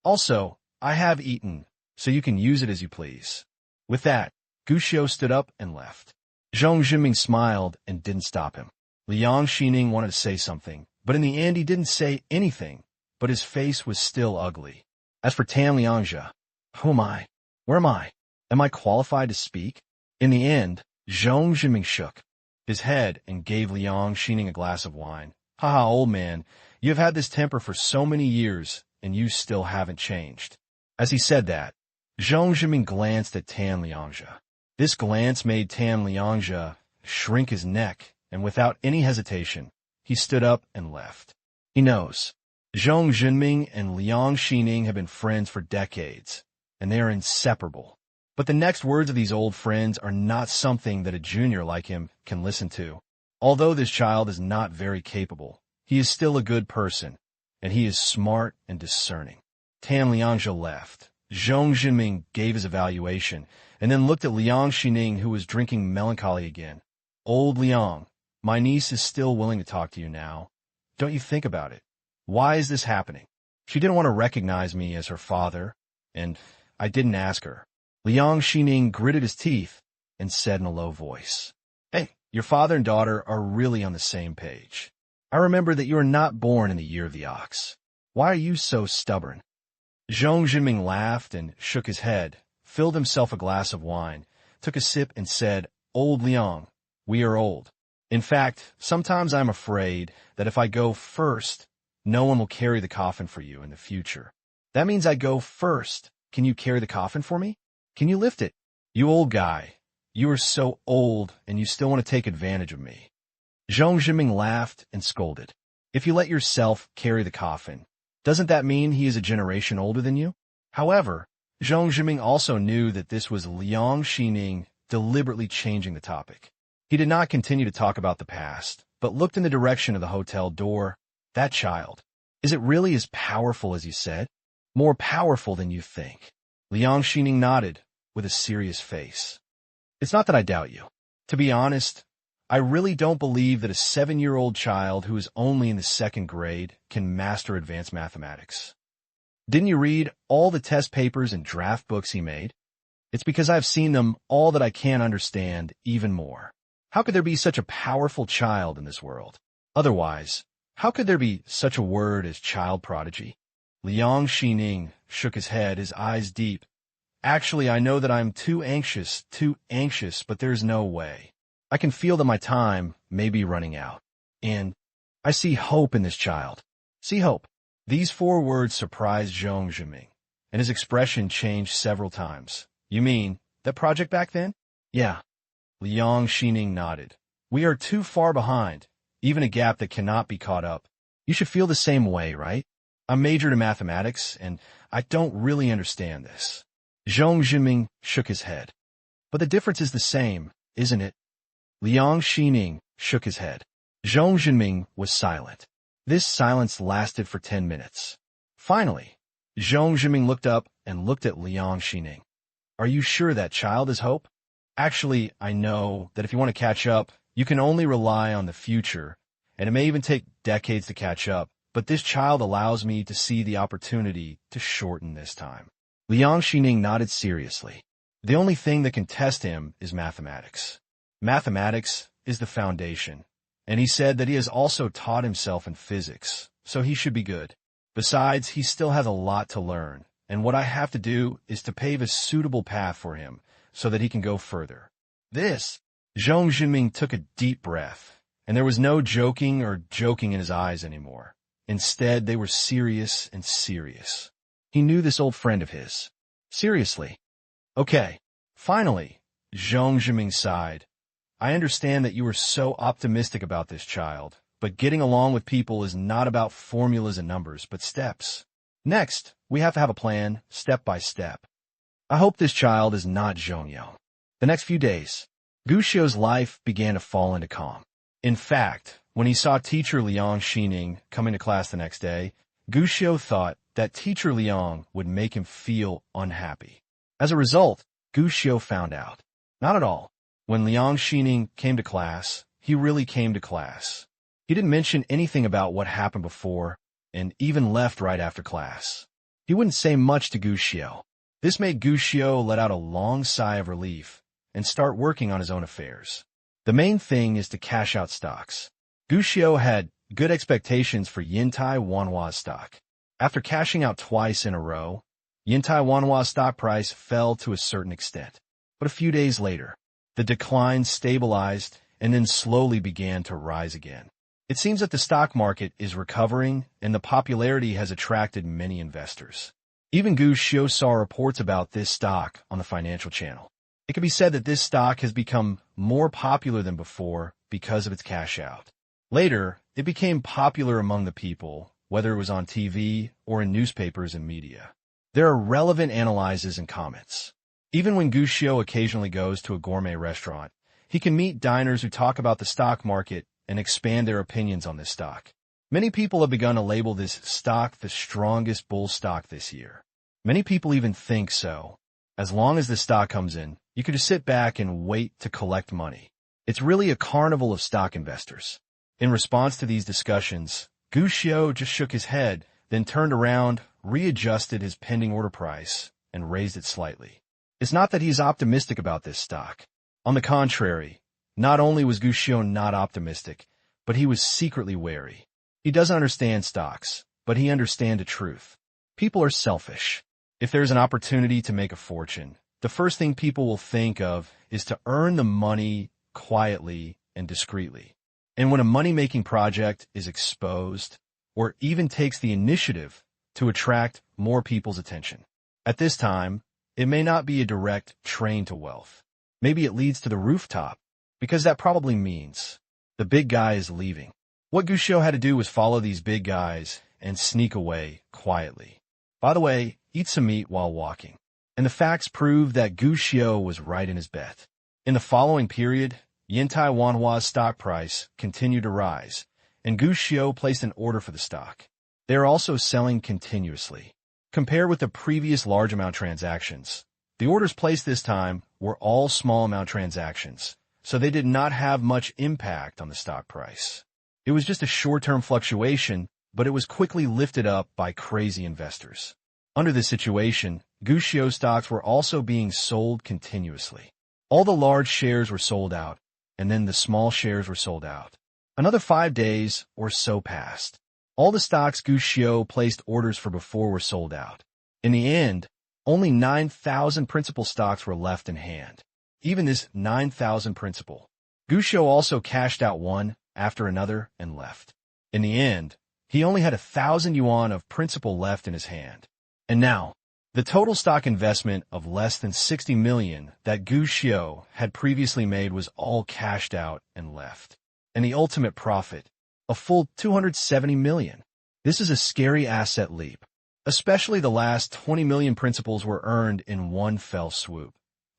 Also, I have eaten, so you can use it as you please. With that, Gu Xiao stood up and left. Zhong Zhiming smiled and didn't stop him. Liang Xining wanted to say something, but in the end he didn't say anything, but his face was still ugly. As for Tan Liangzhe, who am I? Where am I? Am I qualified to speak? In the end, Zhong Zhiming shook his head and gave Liang Xining a glass of wine. Haha, old man, you have had this temper for so many years, and you still haven't changed. As he said that, Zhong Zhiming glanced at Tan Liangzhe. This glance made Tan Liangzhe shrink his neck, and without any hesitation, he stood up and left. He knows. Zhong Zhiming and Liang Xining have been friends for decades, and they are inseparable. But the next words of these old friends are not something that a junior like him can listen to. Although this child is not very capable, he is still a good person, and he is smart and discerning. Tan Liangzhe left. Zhong Zhiming gave his evaluation, and then looked at Liang Xining, who was drinking melancholy again. Old Liang, my niece is still willing to talk to you now. Don't you think about it? Why is this happening? She didn't want to recognize me as her father, and I didn't ask her. Liang Xining gritted his teeth and said in a low voice, Hey, your father and daughter are really on the same page. I remember that you are not born in the year of the ox. Why are you so stubborn? Zhong Zhiming laughed and shook his head, filled himself a glass of wine, took a sip and said, Old Liang, we are old. In fact, sometimes I'm afraid that if I go first, no one will carry the coffin for you in the future. That means I go first. Can you carry the coffin for me? Can you lift it? You old guy, you are so old and you still want to take advantage of me. Zhong Zhiming laughed and scolded. If you let yourself carry the coffin, doesn't that mean he is a generation older than you? However, Zhong Zhiming also knew that this was Liang Xining deliberately changing the topic. He did not continue to talk about the past, but looked in the direction of the hotel door. That child. Is it really as powerful as you said? More powerful than you think. Liang Xining nodded with a serious face. It's not that I doubt you. To be honest, I really don't believe that a 7-year-old child who is only in the 2nd grade can master advanced mathematics. Didn't you read all the test papers and draft books he made? It's because I've seen them all that I can't understand even more. How could there be such a powerful child in this world? Otherwise, how could there be such a word as child prodigy? Liang Xining shook his head, his eyes deep. Actually, I know that I'm too anxious, but there's no way. I can feel that my time may be running out. And I see hope in this child. See hope. These 4 words surprised Zhong Zhiming, and his expression changed several times. You mean, that project back then? Yeah. Liang Xining nodded. We are too far behind, even a gap that cannot be caught up. You should feel the same way, right? I majored in mathematics, and I don't really understand this. Zhong Jinming shook his head. But the difference is the same, isn't it? Liang Xining shook his head. Zhong Jinming was silent. This silence lasted for 10 minutes. Finally, Zhong Jinming looked up and looked at Liang Xining. Are you sure that child is hope? Actually, I know that if you want to catch up, you can only rely on the future, and it may even take decades to catch up, but this child allows me to see the opportunity to shorten this time. Liang Xining nodded seriously. The only thing that can test him is mathematics. Mathematics is the foundation, and he said that he has also taught himself in physics, so he should be good. Besides, he still has a lot to learn, and what I have to do is to pave a suitable path for him so that he can go further. Zhong Jinming took a deep breath, and there was no joking in his eyes anymore. Instead, they were serious and serious. He knew this old friend of his. Seriously. Okay. Finally, Zhong Jinming sighed. I understand that you are so optimistic about this child, but getting along with people is not about formulas and numbers, but steps. Next, we have to have a plan, step by step. I hope this child is not Zhongyao. The next few days, Gu Xiao's life began to fall into calm. In fact, when he saw teacher Liang Xining coming to class the next day, Gu Xiao thought that teacher Liang would make him feel unhappy. As a result, Gu Xiao found out. Not at all. When Liang Xining came to class, he really came to class. He didn't mention anything about what happened before, and even left right after class. He wouldn't say much to Gu Xiao. This made Gu Xiao let out a long sigh of relief and start working on his own affairs. The main thing is to cash out stocks. Gu Xiao had good expectations for Yintai Wanhua's stock. After cashing out twice in a row, Yintai Wanhua's stock price fell to a certain extent. But a few days later, the decline stabilized and then slowly began to rise again. It seems that the stock market is recovering and the popularity has attracted many investors. Even Gu Xiao saw reports about this stock on the financial channel. It can be said that this stock has become more popular than before because of its cash out. Later, it became popular among the people, whether it was on TV or in newspapers and media. There are relevant analyses and comments. Even when Gu Xiao occasionally goes to a gourmet restaurant, he can meet diners who talk about the stock market and expand their opinions on this stock. Many people have begun to label this stock the strongest bull stock this year. Many people even think so. As long as the stock comes in, you could just sit back and wait to collect money. It's really a carnival of stock investors. In response to these discussions, Gu Xiao just shook his head, then turned around, readjusted his pending order price, and raised it slightly. It's not that he's optimistic about this stock. On the contrary, not only was Gu Xiao not optimistic, but he was secretly wary. He doesn't understand stocks, but he understands the truth. People are selfish. If there's an opportunity to make a fortune, the first thing people will think of is to earn the money quietly and discreetly. And when a money-making project is exposed, or even takes the initiative to attract more people's attention, at this time, it may not be a direct train to wealth. Maybe it leads to the rooftop, because that probably means the big guy is leaving. What Gu Xiao had to do was follow these big guys and sneak away quietly. By the way, eat some meat while walking. And the facts prove that Gu Xiao was right in his bet. In the following period, Yintai Wanhua's stock price continued to rise, and Gu Xiao placed an order for the stock. They are also selling continuously. Compared with the previous large amount transactions, the orders placed this time were all small amount transactions, so they did not have much impact on the stock price. It was just a short-term fluctuation, but it was quickly lifted up by crazy investors. Under this situation, Gu Xiao stocks were also being sold continuously. All the large shares were sold out, and then the small shares were sold out. Another 5 days or so passed. All the stocks Gu Xiao placed orders for before were sold out. In the end, only 9,000 principal stocks were left in hand. Even this 9,000 principal, Gu Xiao also cashed out one after another and left. In the end, he only had 1,000 yuan of principal left in his hand. And now, the total stock investment of less than 60 million that Gu Xiao had previously made was all cashed out and left. And the ultimate profit, a full 270 million. This is a scary asset leap. Especially the last 20 million principals were earned in one fell swoop.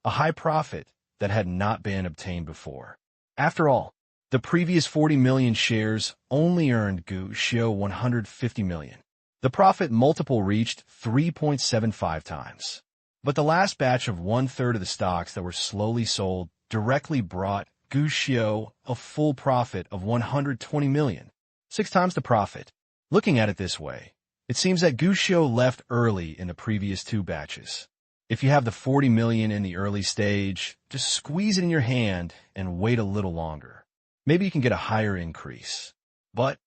A high profit that had not been obtained before. After all, the previous 40 million shares only earned Gushio 150 million. The profit multiple reached 3.75 times. But the last batch of one-third of the stocks that were slowly sold directly brought Gushio a full profit of 120 million. 6 times the profit. Looking at it this way, it seems that Gushio left early in the previous 2 batches. If you have the 40 million in the early stage, just squeeze it in your hand and wait a little longer. Maybe you can get a higher increase. But,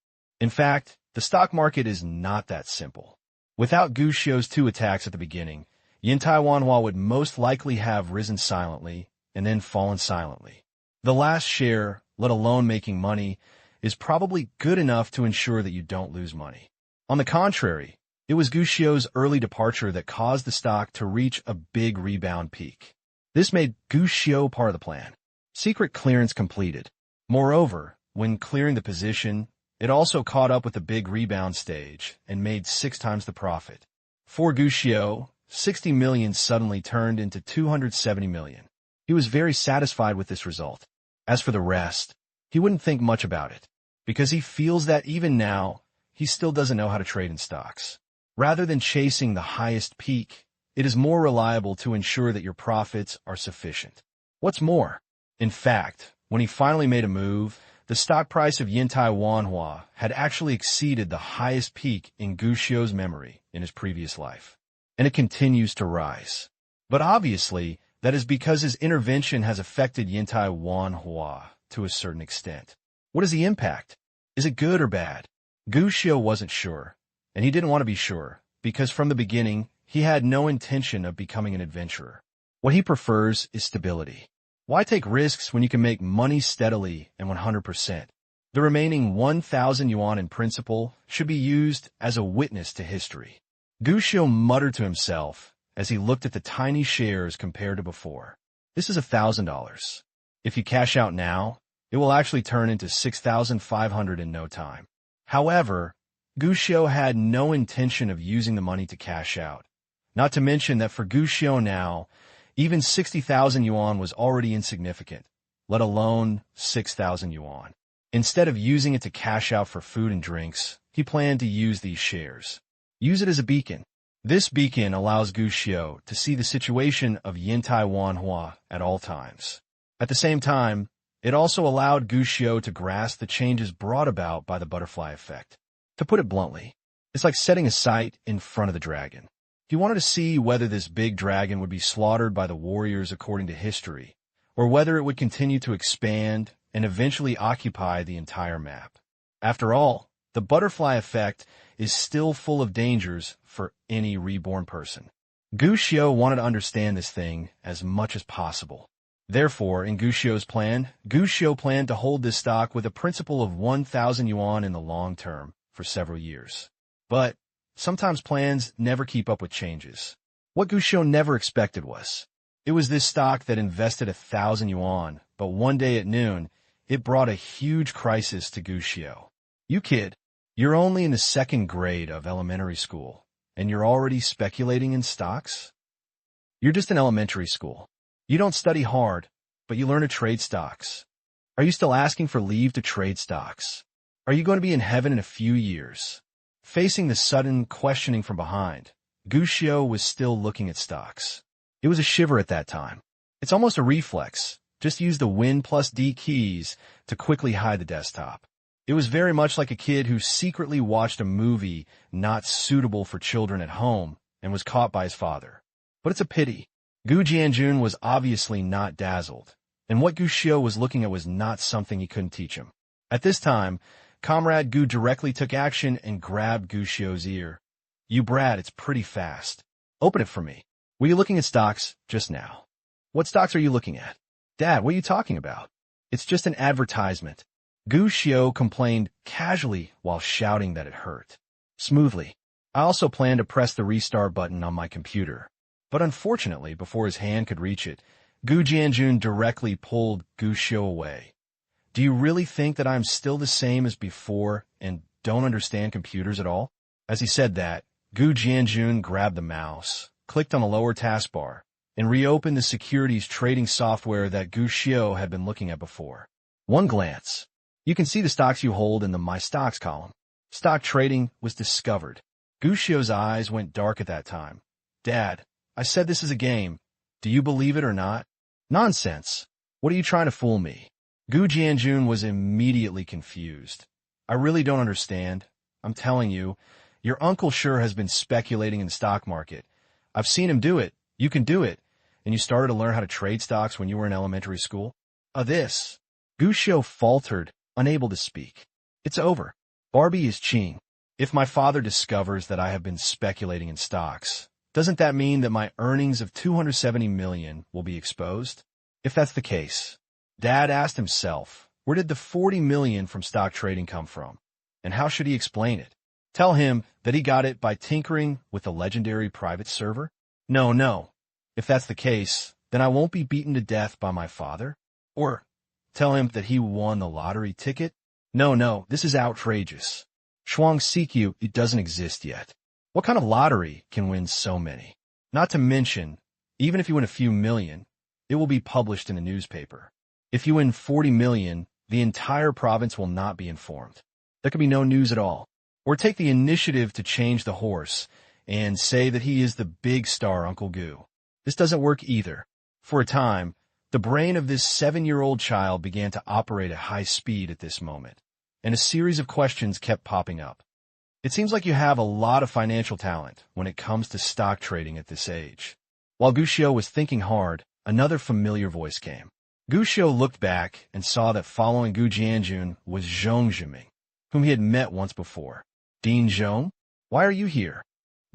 in fact, the stock market is not that simple. Without Gushio's 2 attacks at the beginning, Yin Taiwanhua would most likely have risen silently and then fallen silently. The last share, let alone making money, is probably good enough to ensure that you don't lose money. On the contrary, it was Gushio's early departure that caused the stock to reach a big rebound peak. This made Gushio part of the plan. Secret clearance completed. Moreover, when clearing the position, it also caught up with the big rebound stage and made 6 times the profit. For Gushio, 60 million suddenly turned into 270 million. He was very satisfied with this result. As for the rest, he wouldn't think much about it, because he feels that even now, he still doesn't know how to trade in stocks. Rather than chasing the highest peak, it is more reliable to ensure that your profits are sufficient. What's more, in fact, when he finally made a move, the stock price of Yin Taiwanhua had actually exceeded the highest peak in Gushio's memory in his previous life. And it continues to rise. But obviously, that is because his intervention has affected Yin Taiwanhua to a certain extent. What is the impact? Is it good or bad? Gushio wasn't sure, and he didn't want to be sure, because from the beginning, he had no intention of becoming an adventurer. What he prefers is stability. Why take risks when you can make money steadily and 100%? The remaining 1,000 yuan in principal should be used as a witness to history. Gushio muttered to himself as he looked at the tiny shares compared to before. This is $1,000. If you cash out now, it will actually turn into 6,500 in no time. However, Gushio had no intention of using the money to cash out. Not to mention that for Gushio now, even 60,000 yuan was already insignificant, let alone 6,000 yuan. Instead of using it to cash out for food and drinks, he planned to use these shares. Use it as a beacon. This beacon allows Gushio to see the situation of Yin Taiwanhua at all times. At the same time, it also allowed Gushio to grasp the changes brought about by the butterfly effect. To put it bluntly, it's like setting a sight in front of the dragon. He wanted to see whether this big dragon would be slaughtered by the warriors according to history, or whether it would continue to expand and eventually occupy the entire map. After all, the butterfly effect is still full of dangers for any reborn person. Gushio wanted to understand this thing as much as possible. Therefore, in Gushio's plan, Gushio planned to hold this stock with a principal of 1,000 yuan in the long term for several years. But sometimes plans never keep up with changes. What Gushio never expected was, it was this stock that invested 1,000 yuan, but one day at noon, it brought a huge crisis to Gushio. You kid, you're only in the 2nd grade of elementary school, and you're already speculating in stocks? You're just in elementary school. You don't study hard, but you learn to trade stocks. Are you still asking for leave to trade stocks? Are you going to be in heaven in a few years? Facing the sudden questioning from behind, Gushio was still looking at stocks. It was a shiver at that time. It's almost a reflex. Just use the Win plus D keys to quickly hide the desktop. It was very much like a kid who secretly watched a movie not suitable for children at home and was caught by his father. But it's a pity. Gu Jianjun was obviously not dazzled, and what Gushio was looking at was not something he couldn't teach him. At this time, Comrade Gu directly took action and grabbed Gushio's ear. You brat, it's pretty fast. Open it for me. Were you looking at stocks just now? What stocks are you looking at? Dad, what are you talking about? It's just an advertisement. Gushio complained casually while shouting that it hurt. Smoothly. I also planned to press the restart button on my computer. But unfortunately, before his hand could reach it, Gu Jianjun directly pulled Gushio away. Do you really think that I'm still the same as before and don't understand computers at all? As he said that, Gu Jianjun grabbed the mouse, clicked on the lower taskbar, and reopened the securities trading software that Gu Xiao had been looking at before. One glance. You can see the stocks you hold in the My Stocks column. Stock trading was discovered. Gu Xiao's eyes went dark at that time. Dad, I said this is a game. Do you believe it or not? Nonsense. What are you trying to fool me? Gu Jianjun was immediately confused. I really don't understand. I'm telling you, your uncle sure has been speculating in the stock market. I've seen him do it. You can do it. And you started to learn how to trade stocks when you were in elementary school? This. Gu Xiao faltered, unable to speak. It's over. Barbie is Qing. If my father discovers that I have been speculating in stocks, doesn't that mean that my earnings of $270 million will be exposed? If that's the case, Dad asked himself, where did the $40 million from stock trading come from? And how should he explain it? Tell him that he got it by tinkering with the legendary private server? No. If that's the case, then I won't be beaten to death by my father? Or tell him that he won the lottery ticket? No, this is outrageous. Shuang CQ, it doesn't exist yet. What kind of lottery can win so many? Not to mention, even if you win a few million, it will be published in a newspaper. If you win 40 million, the entire province will not be informed. There could be no news at all. Or take the initiative to change the horse and say that he is the big star Uncle Gu. This doesn't work either. For a time, the brain of this 7-year-old child began to operate at high speed at this moment, and a series of questions kept popping up. It seems like you have a lot of financial talent when it comes to stock trading at this age. While Gu Xiao was thinking hard, another familiar voice came. Gu Xiao looked back and saw that following Gu Jianjun was Zhong Zhiming, whom he had met once before. Dean Zhong? Why are you here?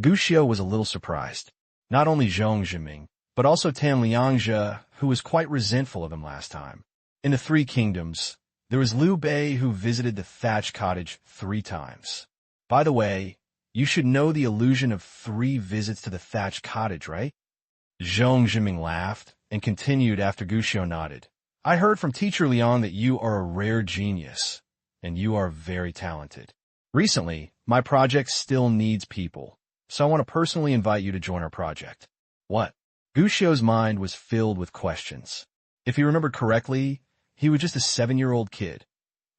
Gu Xiao was a little surprised. Not only Zhong Zhiming, but also Tan Liangzhe, who was quite resentful of him last time. In the Three Kingdoms, there was Liu Bei who visited the thatched cottage 3 times. By the way, you should know the illusion of 3 visits to the thatched cottage, right? Zhong Zhiming laughed and continued after Gu Xiao nodded. I heard from Teacher Liang that you are a rare genius, and you are very talented. Recently, my project still needs people, so I want to personally invite you to join our project. What? Gu Xiao's mind was filled with questions. If he remembered correctly, he was just a 7-year-old kid,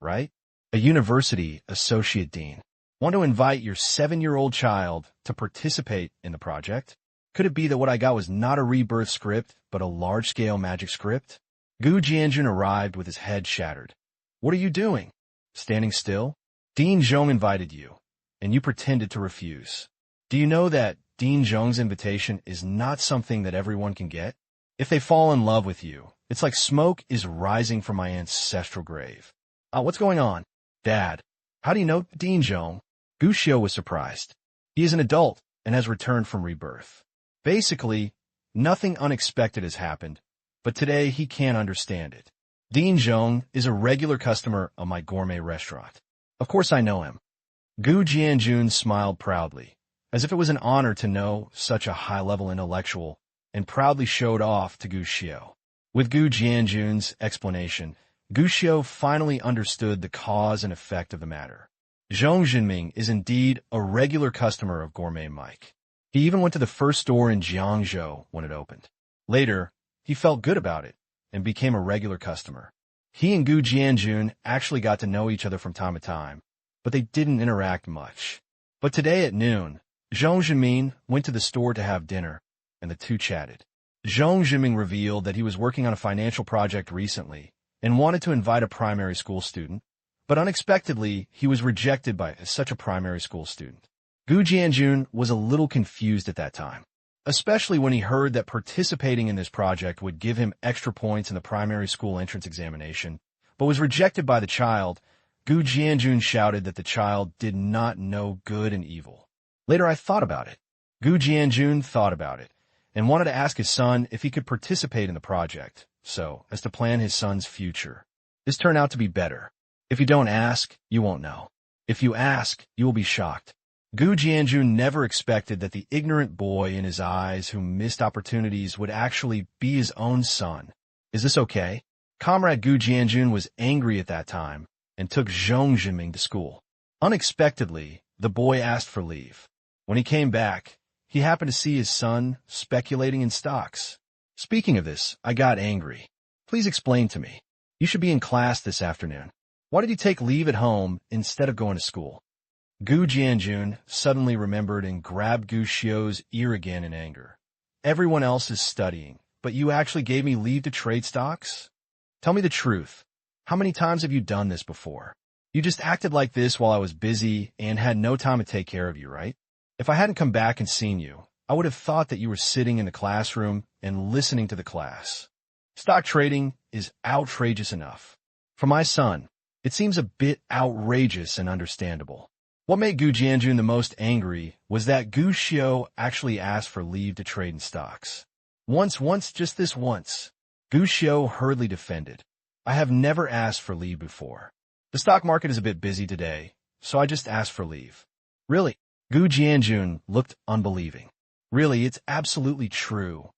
right? A university associate dean. Want to invite your 7-year-old child to participate in the project? Could it be that what I got was not a rebirth script, but a large-scale magic script? Gu Jianjun arrived with his head shattered. What are you doing? Standing still? Dean Zhong invited you, and you pretended to refuse. Do you know that Dean Zhong's invitation is not something that everyone can get? If they fall in love with you, it's like smoke is rising from my ancestral grave. What's going on? Dad, how do you know Dean Zhong? Gu Xiao was surprised. He is an adult and has returned from rebirth. Basically, nothing unexpected has happened, but today he can't understand it. Dean Zhong is a regular customer of my gourmet restaurant. Of course I know him. Gu Jianjun smiled proudly, as if it was an honor to know such a high-level intellectual, and proudly showed off to Gu Xiao. With Gu Jianjun's explanation, Gu Xiao finally understood the cause and effect of the matter. Zhong Zhiming is indeed a regular customer of Gourmet Mike. He even went to the first store in Jiangzhou when it opened. Later, he felt good about it and became a regular customer. He and Gu Jianjun actually got to know each other from time to time, but they didn't interact much. But today at noon, Zhong Zhiming went to the store to have dinner, and the two chatted. Zhong Zhiming revealed that he was working on a financial project recently and wanted to invite a primary school student, but unexpectedly, he was rejected by such a primary school student. Gu Jianjun was a little confused at that time, especially when he heard that participating in this project would give him extra points in the primary school entrance examination, but was rejected by the child. Gu Jianjun shouted that the child did not know good and evil. Later I thought about it. Gu Jianjun thought about it, and wanted to ask his son if he could participate in the project, so as to plan his son's future. This turned out to be better. If you don't ask, you won't know. If you ask, you will be shocked. Gu Jianjun never expected that the ignorant boy in his eyes who missed opportunities would actually be his own son. Is this okay? Comrade Gu Jianjun was angry at that time and took Zhong Zhiming to school. Unexpectedly, the boy asked for leave. When he came back, he happened to see his son speculating in stocks. Speaking of this, I got angry. Please explain to me. You should be in class this afternoon. Why did you take leave at home instead of going to school? Gu Jianjun suddenly remembered and grabbed Gu Xiao's ear again in anger. Everyone else is studying, but you actually gave me leave to trade stocks? Tell me the truth. How many times have you done this before? You just acted like this while I was busy and had no time to take care of you, right? If I hadn't come back and seen you, I would have thought that you were sitting in the classroom and listening to the class. Stock trading is outrageous enough. For my son, it seems a bit outrageous and understandable. What made Gu Jianjun the most angry was that Gu Xiao actually asked for leave to trade in stocks. Just this once. Gu Xiao hurriedly defended. I have never asked for leave before. The stock market is a bit busy today, so I just asked for leave. Really? Gu Jianjun looked unbelieving. Really, it's absolutely true.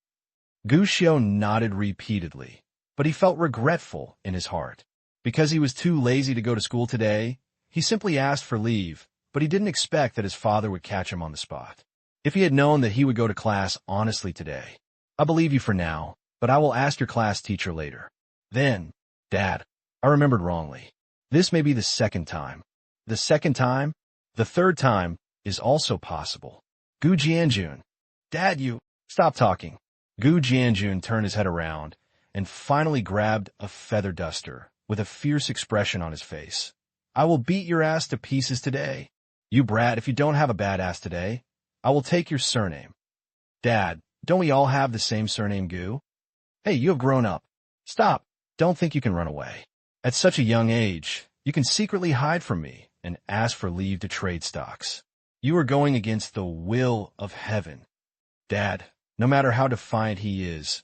Gu Xiao nodded repeatedly, but he felt regretful in his heart. Because he was too lazy to go to school today, he simply asked for leave, but he didn't expect that his father would catch him on the spot. If he had known that he would go to class honestly today, I believe you for now, but I will ask your class teacher later. Then, Dad, I remembered wrongly. This may be the second time. The second time? The third time is also possible. Gu Jianjun. Dad, you... Stop talking. Gu Jianjun turned his head around and finally grabbed a feather duster with a fierce expression on his face. I will beat your ass to pieces today. You brat, if you don't have a bad ass today, I will take your surname. Dad, don't we all have the same surname, Gu? Hey, you have grown up. Stop. Don't think you can run away. At such a young age, you can secretly hide from me and ask for leave to trade stocks. You are going against the will of heaven. Dad, no matter how defiant he is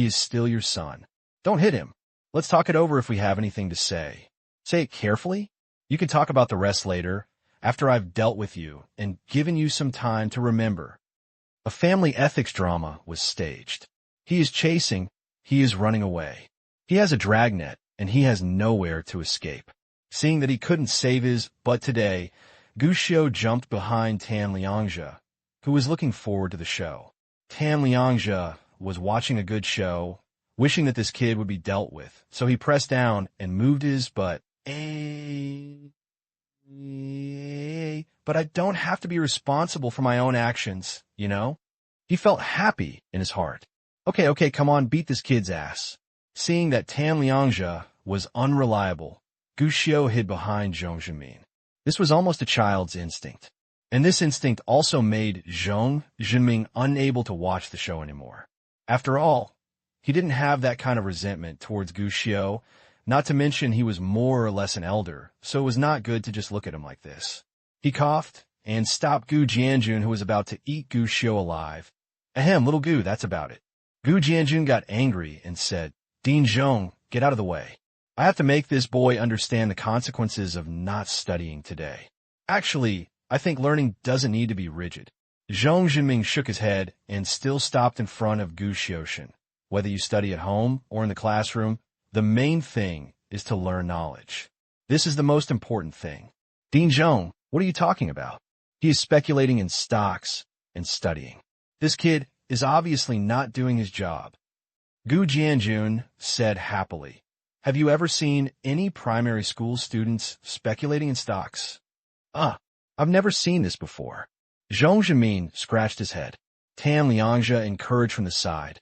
still your son. Don't hit him. Let's talk it over if we have anything to say. Say it carefully. You can talk about the rest later, after I've dealt with you and given you some time to remember. A family ethics drama was staged. He is chasing, he is running away. He has a dragnet, and he has nowhere to escape. Seeing that he couldn't save his butt today, Gu Xiao jumped behind Tan Liangzhe, who was looking forward to the show. Tan Liangzhe was watching a good show, wishing that this kid would be dealt with, so he pressed down and moved his butt. But I don't have to be responsible for my own actions, you know? He felt happy in his heart. Okay, come on, beat this kid's ass. Seeing that Tan Liangzhe was unreliable, Gu Xiao hid behind Zhong Zhenmin. This was almost a child's instinct. And this instinct also made Zhong Zhenmin unable to watch the show anymore. After all, he didn't have that kind of resentment towards Gu Xiao, not to mention he was more or less an elder, so it was not good to just look at him like this. He coughed and stopped Gu Jianjun, who was about to eat Gu Xiao alive. Ahem, little Gu, that's about it. Gu Jianjun got angry and said, Dean Zhong, get out of the way. I have to make this boy understand the consequences of not studying today. Actually, I think learning doesn't need to be rigid. Zhong Zhenming shook his head and still stopped in front of Gu Xiaoshen. Whether you study at home or in the classroom, the main thing is to learn knowledge. This is the most important thing. Dean Zhong, what are you talking about? He is speculating in stocks and studying. This kid is obviously not doing his job. Gu Jianjun said happily, have you ever seen any primary school students speculating in stocks? I've never seen this before. Zhong Zhenmin scratched his head. Tan Liangzhe encouraged from the side.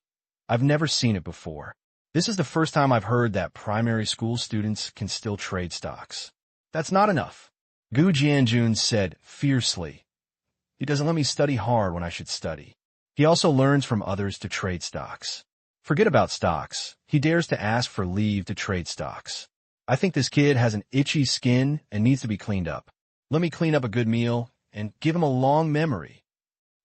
I've never seen it before. This is the first time I've heard that primary school students can still trade stocks. That's not enough. Gu Jianjun said fiercely. He doesn't let me study hard when I should study. He also learns from others to trade stocks. Forget about stocks. He dares to ask for leave to trade stocks. I think this kid has an itchy skin and needs to be cleaned up. Let me clean up a good meal and give him a long memory.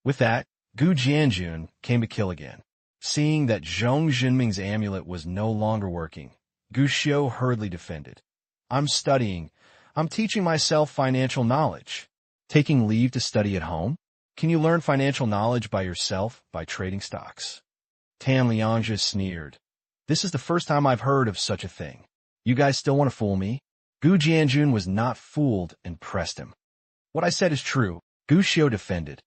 With that, Gu Jianjun came to kill again. Seeing that Zhong Zhenming's amulet was no longer working, Gu Xiao hurriedly defended. I'm studying. I'm teaching myself financial knowledge. Taking leave to study at home? Can you learn financial knowledge by yourself by trading stocks? Tan Liangzhe sneered. This is the first time I've heard of such a thing. You guys still want to fool me? Gu Jianjun was not fooled and pressed him. What I said is true, Gu Xiu defended.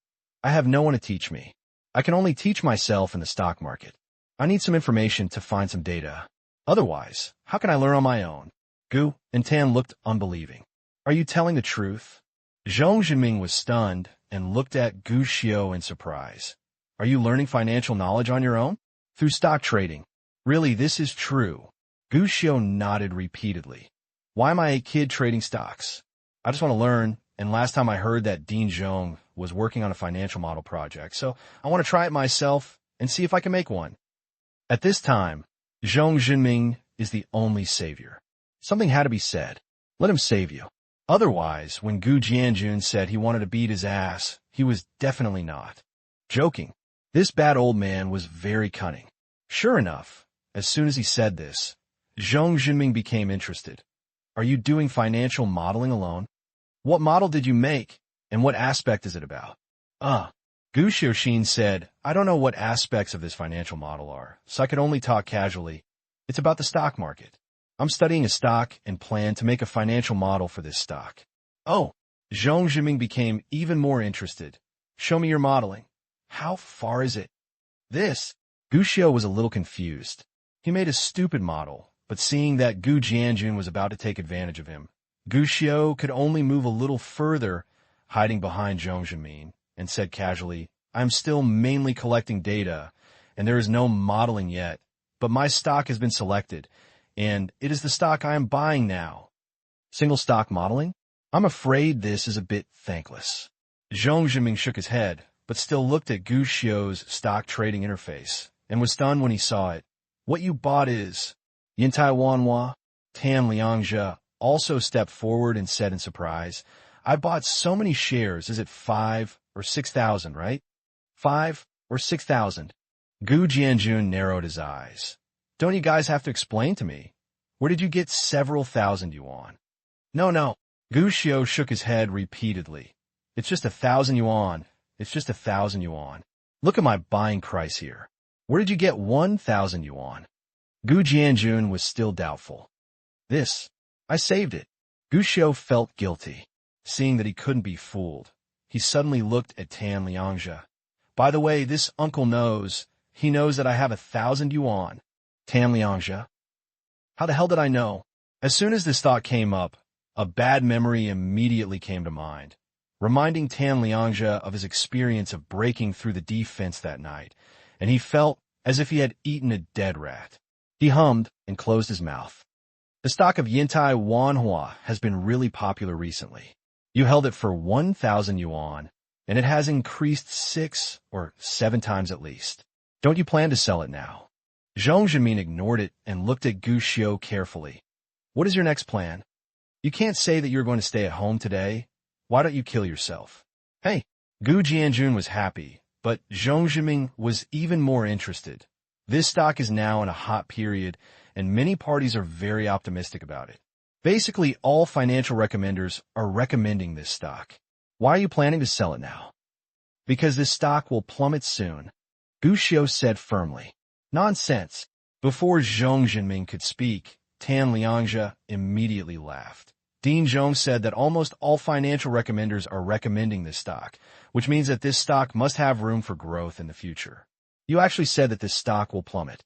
I have no one to teach me. I can only teach myself in the stock market. I need some information to find some data. Otherwise, how can I learn on my own? Gu and Tan looked unbelieving. Are you telling the truth? Zhong Jinming was stunned and looked at Gu Xiu in surprise. Are you learning financial knowledge on your own? Through stock trading. Really, this is true. Gu Xiu nodded repeatedly. Why am I a kid trading stocks? I just want to learn, and last time I heard that Dean Zhong was working on a financial model project, so I want to try it myself and see if I can make one. At this time, Zhong Jinming is the only savior. Something had to be said. Let him save you. Otherwise, when Gu Jianjun said he wanted to beat his ass, he was definitely not joking. This bad old man was very cunning. Sure enough, as soon as he said this, Zhong Jinming became interested. Are you doing financial modeling alone? What model did you make, and what aspect is it about? Gu Xiuxin said, I don't know what aspects of this financial model are, so I could only talk casually. It's about the stock market. I'm studying a stock and plan to make a financial model for this stock. Oh, Zhong Jinming became even more interested. Show me your modeling. How far is it? This. Gu Xiu was a little confused. He made a stupid model, but seeing that Gu Jianjun was about to take advantage of him, Gu Xiu could only move a little further, hiding behind Zhong Jinming, and said casually, I'm still mainly collecting data, and there is no modeling yet, but my stock has been selected, and it is the stock I am buying now. Single stock modeling? I'm afraid this is a bit thankless. Zhong Jinming shook his head, but still looked at Gu Xiu's stock trading interface, and was stunned when he saw it. What you bought is... Yintai Wanhua, Tan Liangzhe, also stepped forward and said in surprise, I bought so many shares, is it 5 or 6,000, right? 5 or 6,000. Gu Jianjun narrowed his eyes. Don't you guys have to explain to me? Where did you get several thousand yuan? No. Gu Xiu shook his head repeatedly. It's just 1,000 yuan. It's just 1,000 yuan. Look at my buying price here. Where did you get 1,000 yuan? Gu Jianjun was still doubtful. This. I saved it. Gu Xiu felt guilty, seeing that he couldn't be fooled. He suddenly looked at Tan Liangzhe. By the way, this uncle knows. He knows that I have 1,000 yuan. Tan Liangzhe. How the hell did I know? As soon as this thought came up, a bad memory immediately came to mind, reminding Tan Liangzhe of his experience of breaking through the defense that night, and he felt as if he had eaten a dead rat. He hummed and closed his mouth. The stock of Yintai Wanhua has been really popular recently. You held it for 1,000 yuan, and it has increased 6 or 7 times at least. Don't you plan to sell it now? Zhong Jinming ignored it and looked at Gu Xiu carefully. What is your next plan? You can't say that you're going to stay at home today. Why don't you kill yourself? Hey, Gu Jianjun was happy, but Zhong Jinming was even more interested. This stock is now in a hot period, and many parties are very optimistic about it. Basically, all financial recommenders are recommending this stock. Why are you planning to sell it now? Because this stock will plummet soon, Gu Xiu said firmly. Nonsense. Before Zhong Jinming could speak, Tan Liangzhe immediately laughed. Dean Zhong said that almost all financial recommenders are recommending this stock, which means that this stock must have room for growth in the future. You actually said that this stock will plummet.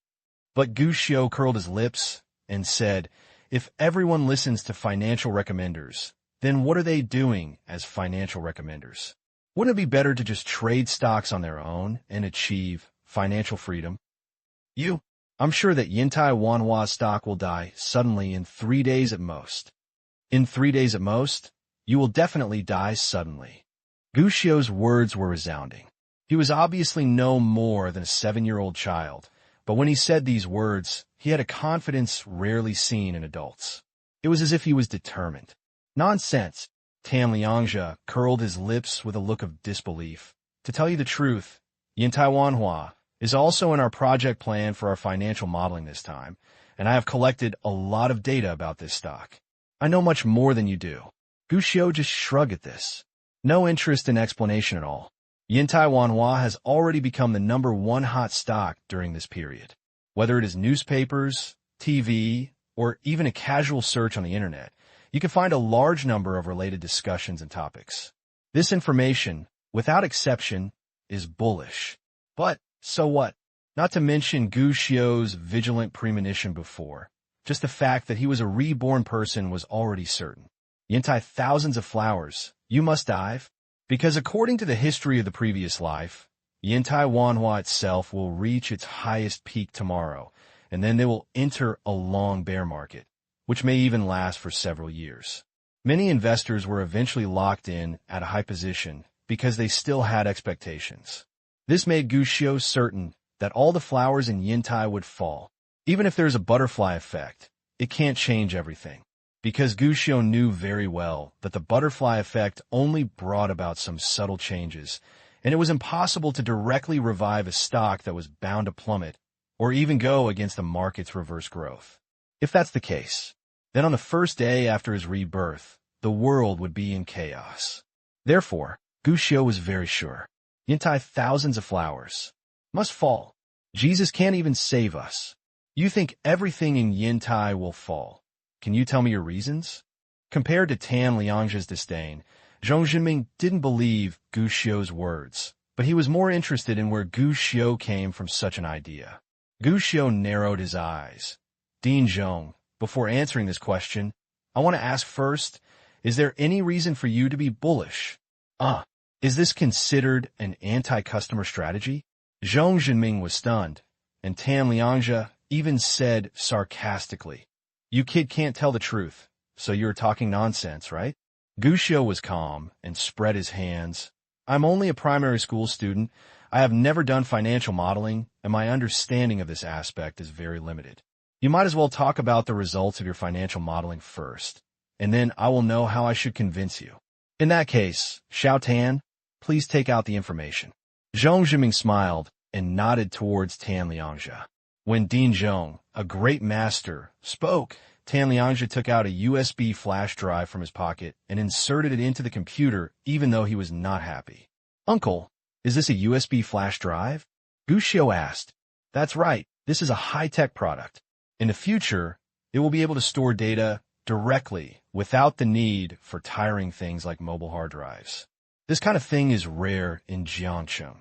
But Gu Xiu curled his lips and said, if everyone listens to financial recommenders, then what are they doing as financial recommenders? Wouldn't it be better to just trade stocks on their own and achieve financial freedom? I'm sure that Yintai Wanhua stock will die suddenly in 3 days at most. In 3 days at most, you will definitely die suddenly. Gu Xiu's words were resounding. He was obviously no more than a 7-year-old child, but when he said these words, he had a confidence rarely seen in adults. It was as if he was determined. Nonsense. Tan Liangzhe curled his lips with a look of disbelief. To tell you the truth, Yintai Wanhua is also in our project plan for our financial modeling this time, and I have collected a lot of data about this stock. I know much more than you do. Gu Xiu just shrugged at this. No interest in explanation at all. Yintai Wanhua has already become the #1 hot stock during this period. Whether it is newspapers, TV, or even a casual search on the internet, you can find a large number of related discussions and topics. This information, without exception, is bullish. But, so what? Not to mention Gu Xiao's vigilant premonition before. Just the fact that he was a reborn person was already certain. Yintai thousands of flowers, you must dive? Because according to the history of the previous life, Yintai Wanhua itself will reach its highest peak tomorrow, and then they will enter a long bear market, which may even last for several years. Many investors were eventually locked in at a high position because they still had expectations. This made Gu Xiao certain that all the flowers in Yintai would fall. Even if there's a butterfly effect, it can't change everything. Because Gu Xiao knew very well that the butterfly effect only brought about some subtle changes, and it was impossible to directly revive a stock that was bound to plummet or even go against the market's reverse growth. If that's the case, then on the first day after his rebirth, the world would be in chaos. Therefore, Gu Xiao was very sure. Yintai thousands of flowers must fall. Jesus can't even save us. You think everything in Yintai will fall. Can you tell me your reasons? Compared to Tan Liangzhe's disdain, Zhong Zhenming didn't believe Gu Xiao's words, but he was more interested in where Gu Xiao came from such an idea. Gu Xiao narrowed his eyes. Dean Zhong, before answering this question, I want to ask first, is there any reason for you to be bullish? Is this considered an anti-customer strategy? Zhong Zhenming was stunned, and Tan Liangzhe even said sarcastically, You kid can't tell the truth, so you're talking nonsense, right? Gu Xiao was calm and spread his hands. I'm only a primary school student. I have never done financial modeling, and my understanding of this aspect is very limited. You might as well talk about the results of your financial modeling first, and then I will know how I should convince you. In that case, Xiao Tan, please take out the information. Zhong Zhenming smiled and nodded towards Tan Liangzhe. When Dean Zhong, a great master, spoke, Tan Liangzhe took out a USB flash drive from his pocket and inserted it into the computer even though he was not happy. Uncle, is this a USB flash drive? Gu Xiao asked. That's right, this is a high-tech product. In the future, it will be able to store data directly without the need for tiring things like mobile hard drives. This kind of thing is rare in Jiangcheng.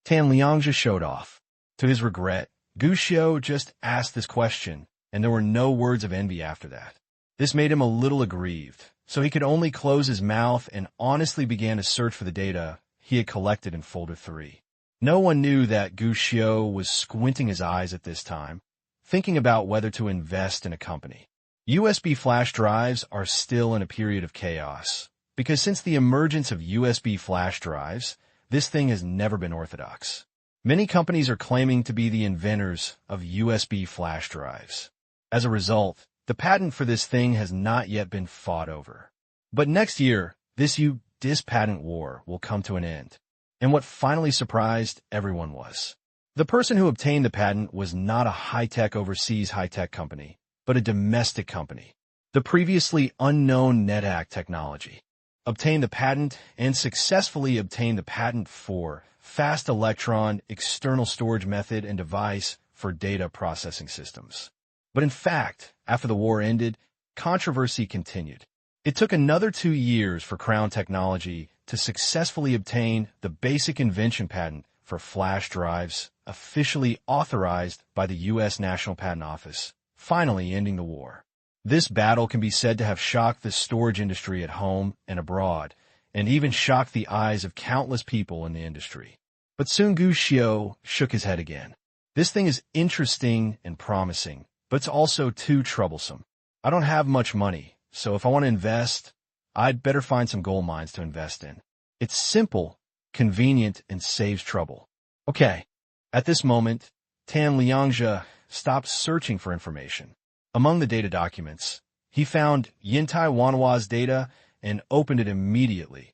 Tan Liangzhe showed off. To his regret, Gu Xiao just asked this question, and there were no words of envy after that. This made him a little aggrieved, so he could only close his mouth and honestly began to search for the data he had collected in Folder 3. No one knew that Gu Xiao was squinting his eyes at this time, thinking about whether to invest in a company. USB flash drives are still in a period of chaos, because since the emergence of USB flash drives, this thing has never been orthodox. Many companies are claiming to be the inventors of USB flash drives. As a result, the patent for this thing has not yet been fought over. But next year, this patent war will come to an end. And what finally surprised everyone was, the person who obtained the patent was not a high-tech overseas high-tech company, but a domestic company. The previously unknown NetHack technology obtained the patent and successfully obtained the patent for fast electron external storage method and device for data processing systems. But in fact, after the war ended, controversy continued. It took another 2 years for Crown Technology to successfully obtain the basic invention patent for flash drives, officially authorized by the U.S. National Patent Office, finally ending the war. This battle can be said to have shocked the storage industry at home and abroad, and even shocked the eyes of countless people in the industry. But soon Gu Xiao shook his head again. This thing is interesting and promising, but it's also too troublesome. I don't have much money, so if I want to invest, I'd better find some gold mines to invest in. It's simple, convenient, and saves trouble. Okay. At this moment, Tan Liangzhe stopped searching for information. Among the data documents, he found Yintai Wanhua's data and opened it immediately.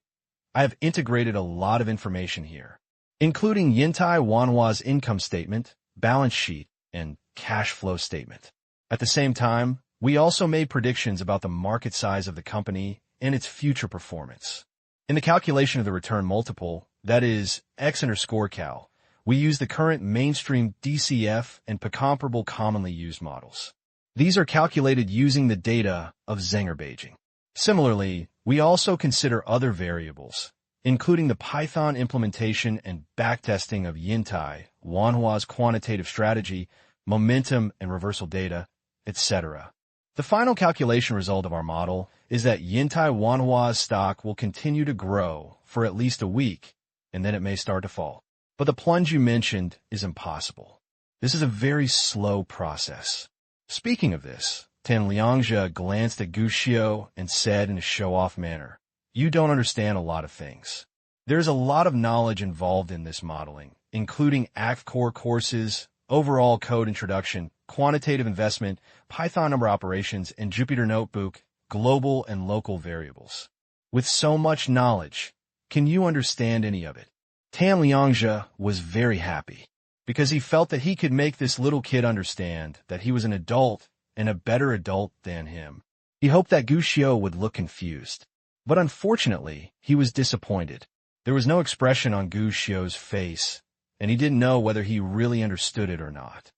I have integrated a lot of information here, including Yintai Wanhua's income statement, balance sheet, and cash flow statement. At the same time, we also made predictions about the market size of the company and its future performance. In the calculation of the return multiple, that is, X_Cal, we use the current mainstream DCF and comparable commonly used models. These are calculated using the data of Zenger Beijing. Similarly, we also consider other variables, including the Python implementation and backtesting of Yintai, Wanhua's quantitative strategy, momentum and reversal data, etc. The final calculation result of our model is that Yintai Wanhua's stock will continue to grow for at least a week, and then it may start to fall. But the plunge you mentioned is impossible. This is a very slow process. Speaking of this, Tan Liangzhe glanced at Gu Xiao and said in a show-off manner, "You don't understand a lot of things. There's a lot of knowledge involved in this modeling, including ACT core courses, overall code introduction, quantitative investment, Python number operations, and Jupyter Notebook, global and local variables. With so much knowledge, can you understand any of it?" Tan Liangzhe was very happy, because he felt that he could make this little kid understand that he was an adult and a better adult than him. He hoped that Gu Xiao would look confused, but unfortunately, he was disappointed. There was no expression on Gu Xiao's face, and he didn't know whether he really understood it or not.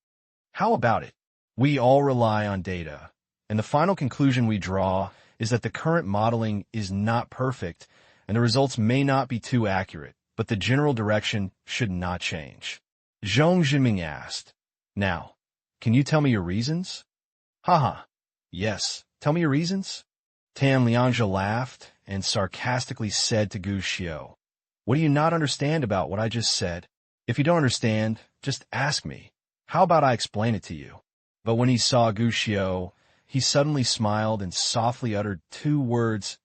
How about it? We all rely on data, and the final conclusion we draw is that the current modeling is not perfect, and the results may not be too accurate, but the general direction should not change. Zhong Jinming asked, "Now, can you tell me your reasons?" "Haha, yes, tell me your reasons." Tan Liangzhe laughed and sarcastically said to Gu Xiao, "What do you not understand about what I just said? If you don't understand, just ask me. How about I explain it to you?" But when he saw Gu Xiao, he suddenly smiled and softly uttered two words,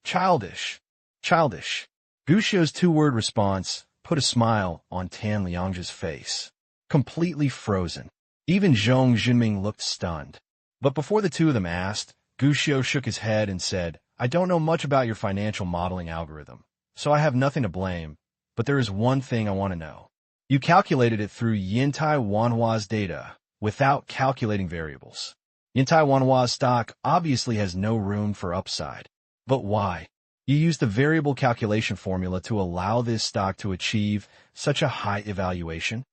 "Childish, childish." Gu Xiao's two-word response put a smile on Tan Liangzhe's face, completely frozen. Even Zhong Jinming looked stunned. But before the two of them asked, Gu Xiao shook his head and said, "I don't know much about your financial modeling algorithm, so I have nothing to blame, but there is one thing I want to know. You calculated it through Yintai Wanhua's data, without calculating variables. Yintai Wanhua's stock obviously has no room for upside. But why? You used the variable calculation formula to allow this stock to achieve such a high evaluation?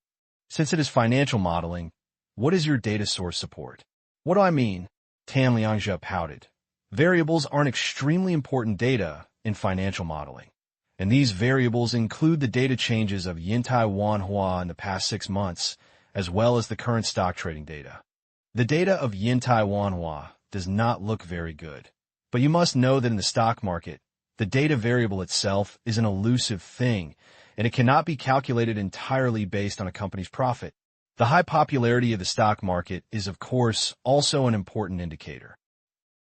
Since it is financial modeling, what is your data source support?" "What do I mean?" Tan Liangzhe pouted. "Variables are extremely important data in financial modeling, and these variables include the data changes of Yintai Wanhua in the past 6 months, as well as the current stock trading data. The data of Yintai Wanhua does not look very good, but you must know that in the stock market, the data variable itself is an elusive thing, and it cannot be calculated entirely based on a company's profit. The high popularity of the stock market is, of course, also an important indicator."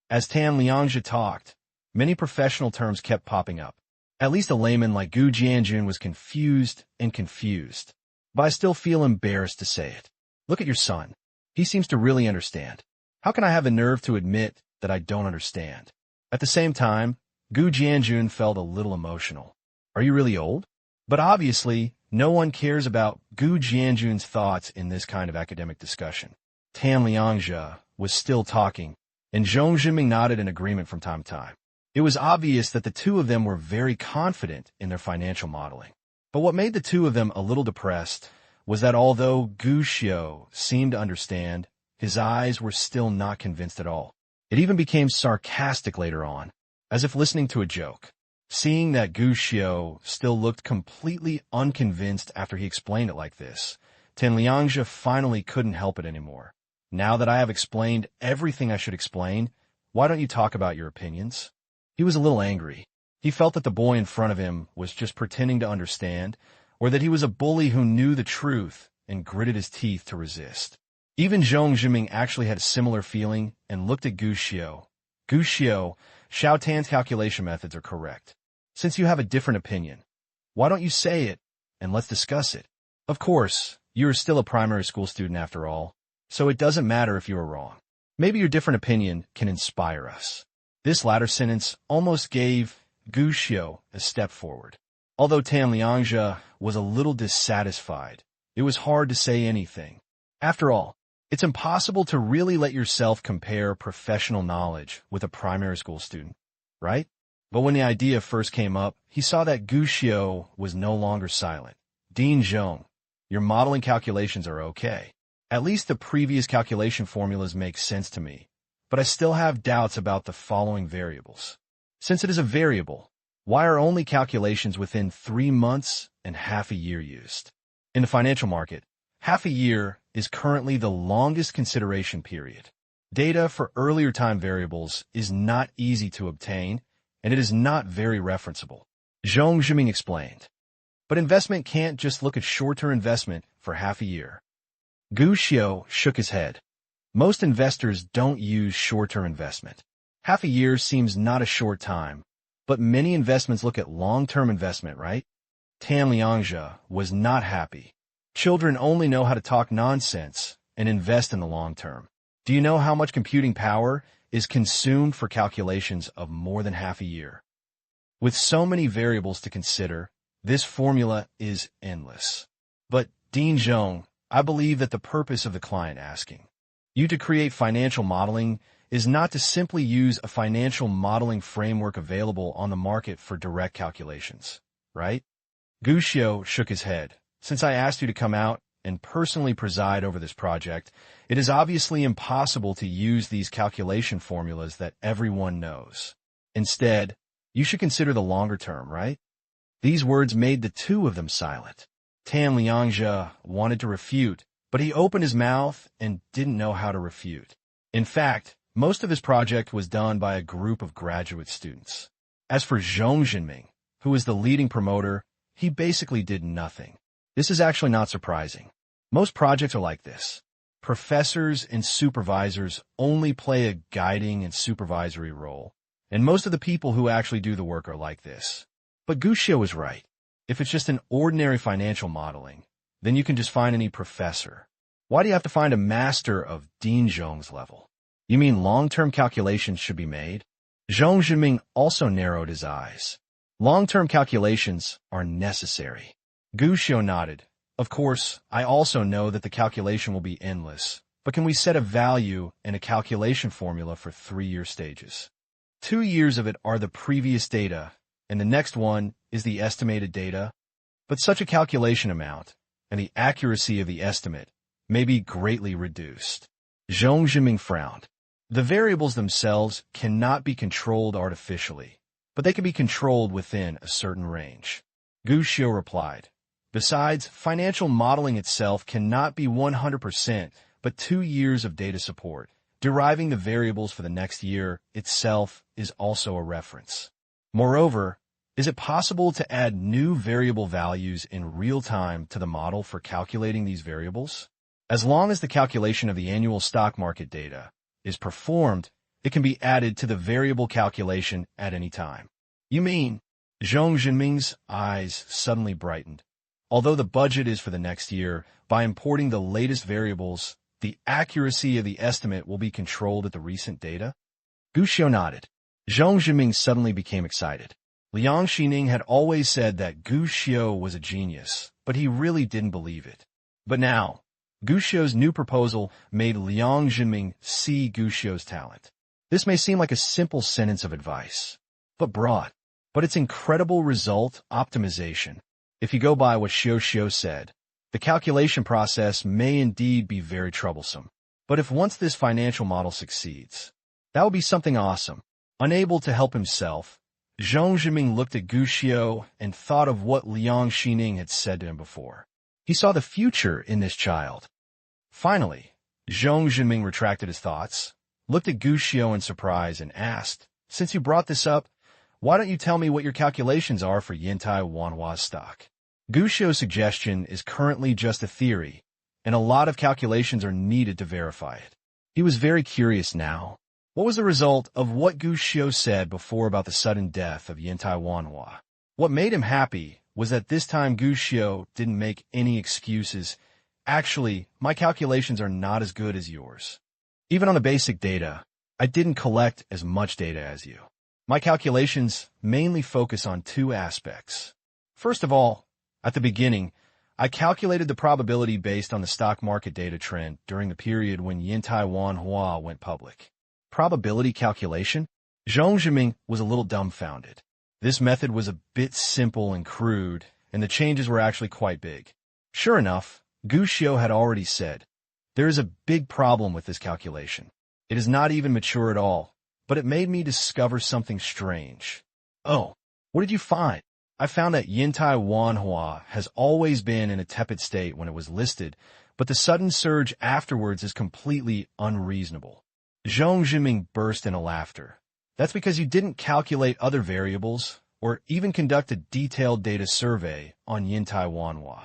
As Tan Liangzhe talked, many professional terms kept popping up. At least a layman like Gu Jianjun was confused, but I still feel embarrassed to say it. Look at your son. He seems to really understand. How can I have the nerve to admit that I don't understand? At the same time, Gu Jianjun felt a little emotional. Are you really old? But obviously, no one cares about Gu Jianjun's thoughts in this kind of academic discussion. Tan Liangzhe was still talking, and Zhong Jinming nodded in agreement from time to time. It was obvious that the two of them were very confident in their financial modeling. But what made the two of them a little depressed was that although Gu Xiao seemed to understand, his eyes were still not convinced at all. It even became sarcastic later on, as if listening to a joke. Seeing that Gu Xiao still looked completely unconvinced after he explained it like this, Tan Liangzhe finally couldn't help it anymore. "Now that I have explained everything I should explain, why don't you talk about your opinions?" He was a little angry. He felt that the boy in front of him was just pretending to understand, or that he was a bully who knew the truth and gritted his teeth to resist. Even Zhong Jinming actually had a similar feeling and looked at Gu Xiao. "Gu Xiao, Xiao Tan's calculation methods are correct. Since you have a different opinion, why don't you say it, and let's discuss it? Of course, you are still a primary school student after all, so it doesn't matter if you are wrong. Maybe your different opinion can inspire us." This latter sentence almost gave Gu Xiao a step forward. Although Tan Liangzhe was a little dissatisfied, it was hard to say anything. After all, it's impossible to really let yourself compare professional knowledge with a primary school student, right? But when the idea first came up, he saw that Gu Xiao was no longer silent. "Dean Zhong, your modeling calculations are okay. At least the previous calculation formulas make sense to me, but I still have doubts about the following variables. Since it is a variable, Why are only calculations within 3 months and half a year used? In the financial market, half a year is currently the longest consideration period. Data for earlier time variables is not easy to obtain, and it is not very referenceable. Zhong Zhiming explained. But investment can't just look at short-term investment for half a year. Gu Xiao shook his head. Most investors don't use short-term investment. Half a year seems not a short time, but many investments look at long-term investment, right? Tan Liangzhe was not happy. Children only know how to talk nonsense and invest in the long term. Do you know how much computing power is consumed for calculations of more than half a year? With so many variables to consider, this formula is endless. But, Dean Zhong, I believe that the purpose of the client asking you to create financial modeling is not to simply use a financial modeling framework available on the market for direct calculations, right? Gu Xiao shook his head. Since I asked you to come out and personally preside over this project, it is obviously impossible to use these calculation formulas that everyone knows. Instead, you should consider the longer term, right? These words made the two of them silent. Tan Liangzhe wanted to refute, but he opened his mouth and didn't know how to refute. In fact, most of his project was done by a group of graduate students. As for Zhong Zhiming, who was the leading promoter, he basically did nothing. This is actually not surprising. Most projects are like this. Professors and supervisors only play a guiding and supervisory role, and most of the people who actually do the work are like this. But Gu Xiao was right. If it's just an ordinary financial modeling, then you can just find any professor. Why do you have to find a master of Dean Zhong's level? You mean long-term calculations should be made? Zhong Zhiming also narrowed his eyes. Long-term calculations are necessary. Gu Xiao nodded. Of course, I also know that the calculation will be endless, but can we set a value and a calculation formula for 3-year stages? 2 years of it are the previous data, and the next one is the estimated data. But such a calculation amount, and the accuracy of the estimate, may be greatly reduced. Zhong Zhiming frowned. The variables themselves cannot be controlled artificially, but they can be controlled within a certain range. Gu Xiao replied. Besides, financial modeling itself cannot be 100%, but 2 years of data support. Deriving the variables for the next year itself is also a reference. Moreover, is it possible to add new variable values in real time to the model for calculating these variables? As long as the calculation of the annual stock market data is performed, it can be added to the variable calculation at any time. You mean? Zhong Zhiming's eyes suddenly brightened. Although the budget is for the next year, by importing the latest variables, the accuracy of the estimate will be controlled at the recent data? Gu Xiao nodded. Zhong Zhiming suddenly became excited. Liang Xining had always said that Gu Xiao was a genius, but he really didn't believe it. But now, Gu Xiao's new proposal made Liang Zhiming see Gu Xiao's talent. This may seem like a simple sentence of advice, but broad. But its incredible result, optimization. If you go by what Xiao said, the calculation process may indeed be very troublesome. But if once this financial model succeeds, that would be something awesome. Unable to help himself, Zhong Zhiming looked at Gu Xiao and thought of what Liang Xining had said to him before. He saw the future in this child. Finally, Zhong Zhiming retracted his thoughts, looked at Gu Xiao in surprise, and asked, "Since you brought this up, why don't you tell me what your calculations are for Yantai Wanhua stock?" Gu Xiao's suggestion is currently just a theory, and a lot of calculations are needed to verify it. He was very curious now. What was the result of what Gu Xiao said before about the sudden death of Yantai Wanhua? What made him happy was that this time Gu Xiao didn't make any excuses. Actually, my calculations are not as good as yours. Even on the basic data, I didn't collect as much data as you. My calculations mainly focus on 2 aspects. First of all, at the beginning, I calculated the probability based on the stock market data trend during the period when Yantai Wanhua went public. Probability calculation? Zhong Zhiming was a little dumbfounded. This method was a bit simple and crude, and the changes were actually quite big. Sure enough, Gu Xiao had already said, there is a big problem with this calculation. It is not even mature at all, but it made me discover something strange. Oh, What did you find? I found that Yintai Wanhua has always been in a tepid state when it was listed, but the sudden surge afterwards is completely unreasonable. Zhong Zhiming burst into laughter. That's because you didn't calculate other variables or even conduct a detailed data survey on Yintai Wanhua.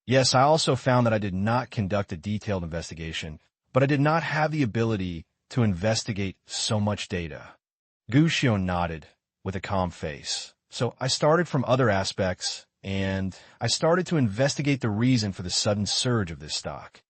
Yes, I also found that I did not conduct a detailed investigation, but I did not have the ability to investigate so much data. Gu Xiao nodded with a calm face. So I started from other aspects, and I started to investigate the reason for the sudden surge of this stock.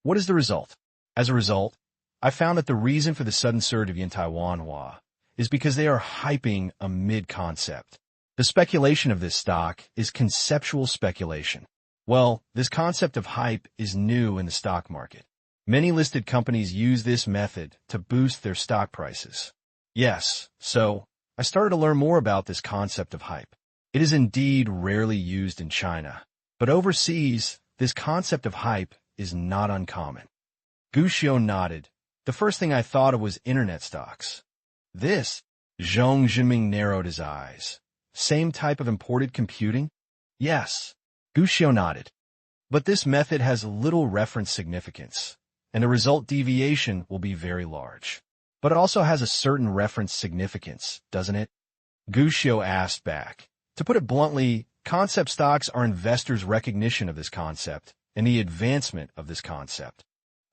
What is the result? As a result, I found that the reason for the sudden surge of Yintai Wanhua is because they are hyping a mid-concept. The speculation of this stock is conceptual speculation. Well, this concept of hype is new in the stock market. Many listed companies use this method to boost their stock prices. Yes, so I started to learn more about this concept of hype. It is indeed rarely used in China, but overseas, this concept of hype is not uncommon. Gu Xiao nodded. The first thing I thought of was internet stocks. This? Zhong Zhiming narrowed his eyes. Same type of imported computing? Yes. Gu Xiao nodded. But this method has little reference significance, and the result deviation will be very large. But it also has a certain reference significance, doesn't it? Gu Xiao asked back. To put it bluntly, concept stocks are investors' recognition of this concept and the advancement of this concept.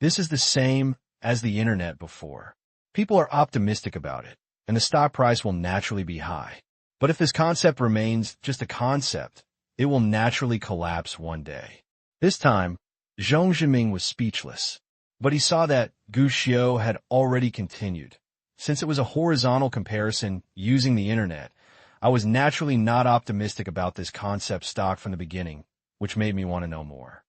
This is the same as the internet before. People are optimistic about it, and the stock price will naturally be high. But if this concept remains just a concept, it will naturally collapse one day. This time, Zhong Zhiming was speechless. But he saw that Gu Xiao had already continued. Since it was a horizontal comparison using the internet, I was naturally not optimistic about this concept stock from the beginning, which made me want to know more.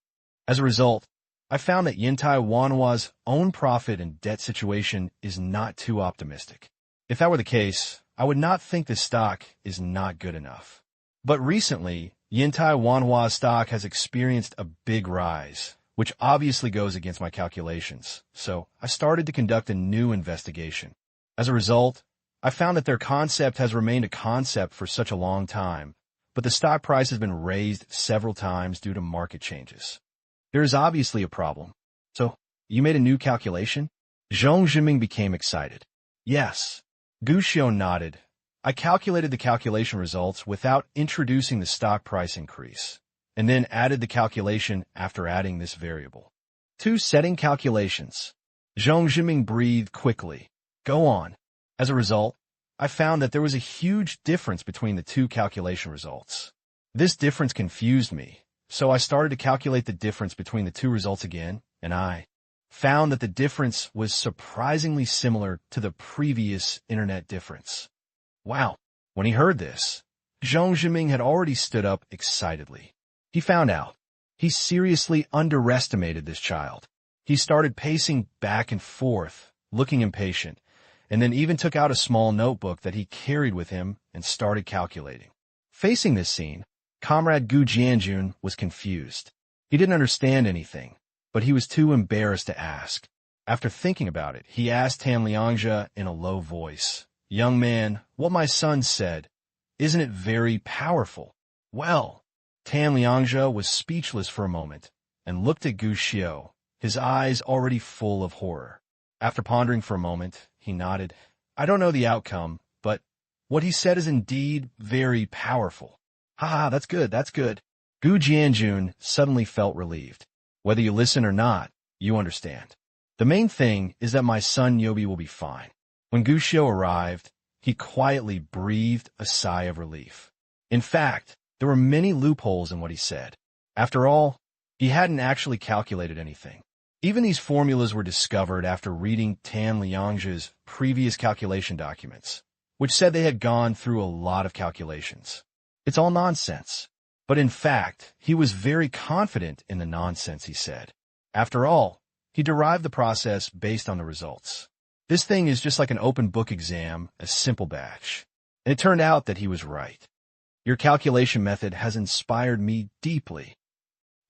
As a result, I found that Yintai Wanhua's own profit and debt situation is not too optimistic. If that were the case, I would not think this stock is not good enough. But recently, Yintai Wanhua's stock has experienced a big rise, which obviously goes against my calculations, so I started to conduct a new investigation. As a result, I found that their concept has remained a concept for such a long time, but the stock price has been raised several times due to market changes. There is obviously a problem. So, you made a new calculation? Zhong Zhiming became excited. Yes. Gu Xiao nodded. I calculated the calculation results without introducing the stock price increase, and then added the calculation after adding this variable. 2 setting calculations. Zhong Zhiming breathed quickly. Go on. As a result, I found that there was a huge difference between the 2 calculation results. This difference confused me, so I started to calculate the difference between the 2 results again, and I found that the difference was surprisingly similar to the previous internet difference. Wow. When he heard this, Zhong Zhiming had already stood up excitedly. He found out. He seriously underestimated this child. He started pacing back and forth, looking impatient, and then even took out a small notebook that he carried with him and started calculating. Facing this scene, Comrade Gu Jianjun was confused. He didn't understand anything, but he was too embarrassed to ask. After thinking about it, he asked Tan Liangzhe in a low voice, "Young man, what my son said, isn't it very powerful?" Well, Tan Liangzhe was speechless for a moment and looked at Gu Xiao, his eyes already full of horror. After pondering for a moment, he nodded. I don't know the outcome, but what he said is indeed very powerful. Ha, that's good, that's good. Gu Jianjun suddenly felt relieved. Whether you listen or not, you understand. The main thing is that my son Yobi will be fine. When Gu Xiao arrived, he quietly breathed a sigh of relief. In fact, there were many loopholes in what he said. After all, he hadn't actually calculated anything. Even these formulas were discovered after reading Tan Liangzhe's previous calculation documents, which said they had gone through a lot of calculations. It's all nonsense. But in fact, he was very confident in the nonsense he said. After all, he derived the process based on the results. This thing is just like an open book exam, a simple batch. And it turned out that he was right. Your calculation method has inspired me deeply.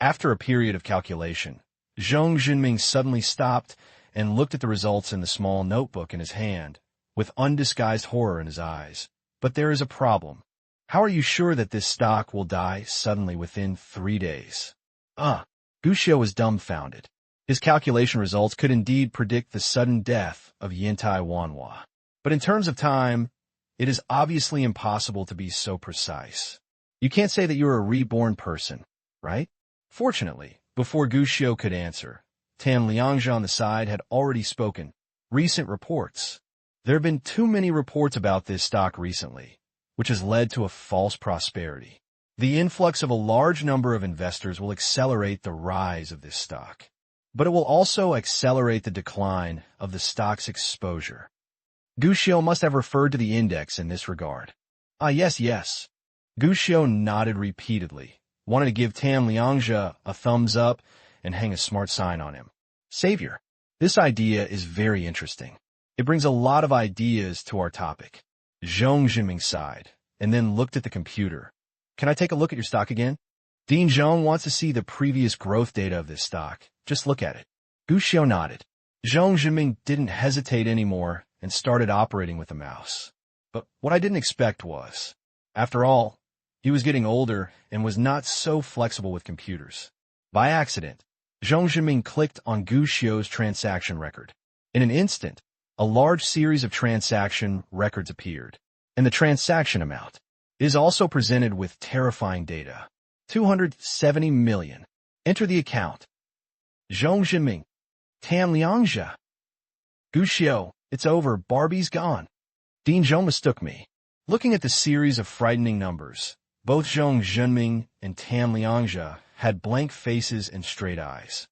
After a period of calculation, Zhong Zhiming suddenly stopped and looked at the results in the small notebook in his hand, with undisguised horror in his eyes. But there is a problem. How are you sure that this stock will die suddenly within 3 days? Gushio was dumbfounded. His calculation results could indeed predict the sudden death of Yintai Wanhua. But in terms of time, it is obviously impossible to be so precise. You can't say that you're a reborn person, right? Fortunately, before Gushio could answer, Tan Liangzhe on the side had already spoken. Recent reports. There have been too many reports about this stock recently, which has led to a false prosperity. The influx of a large number of investors will accelerate the rise of this stock, but it will also accelerate the decline of the stock's exposure. Gushio must have referred to the index in this regard. Yes. Gushio nodded repeatedly, wanted to give Tan Liangzhe a thumbs up and hang a smart sign on him. Savior. This idea is very interesting. It brings a lot of ideas to our topic. Zhong Jinming sighed, and then looked at the computer. Can I take a look at your stock again? Dean Zhong wants to see the previous growth data of this stock. Just look at it. Gushio nodded. Zhong Jinming didn't hesitate anymore and started operating with the mouse. But what I didn't expect was, after all, he was getting older and was not so flexible with computers. By accident, Zhong Jinming clicked on Gushio's transaction record. In an instant, a large series of transaction records appeared, and the transaction amount is also presented with terrifying data. 270 million. Enter the account. Zhong Jinming. Tan Liangzhe. Gushio, it's over. Barbie's gone. Dean Zhong mistook me. Looking at the series of frightening numbers, both Zhong Jinming and Tan Liangzhe had blank faces and straight eyes.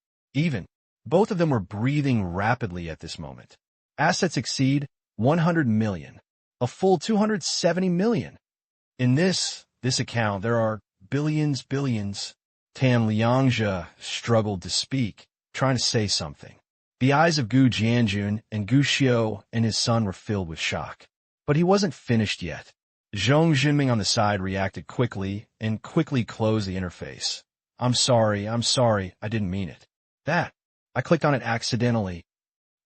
Both of them were breathing rapidly at this moment. Assets exceed 100 million. A full 270 million. In this account, there are billions. Tan Liangzhe struggled to speak, trying to say something. The eyes of Gu Jianjun and Gushio and his son were filled with shock. But he wasn't finished yet. Zhong Jinming on the side reacted quickly and quickly closed the interface. I'm sorry, I didn't mean it. I clicked on it accidentally.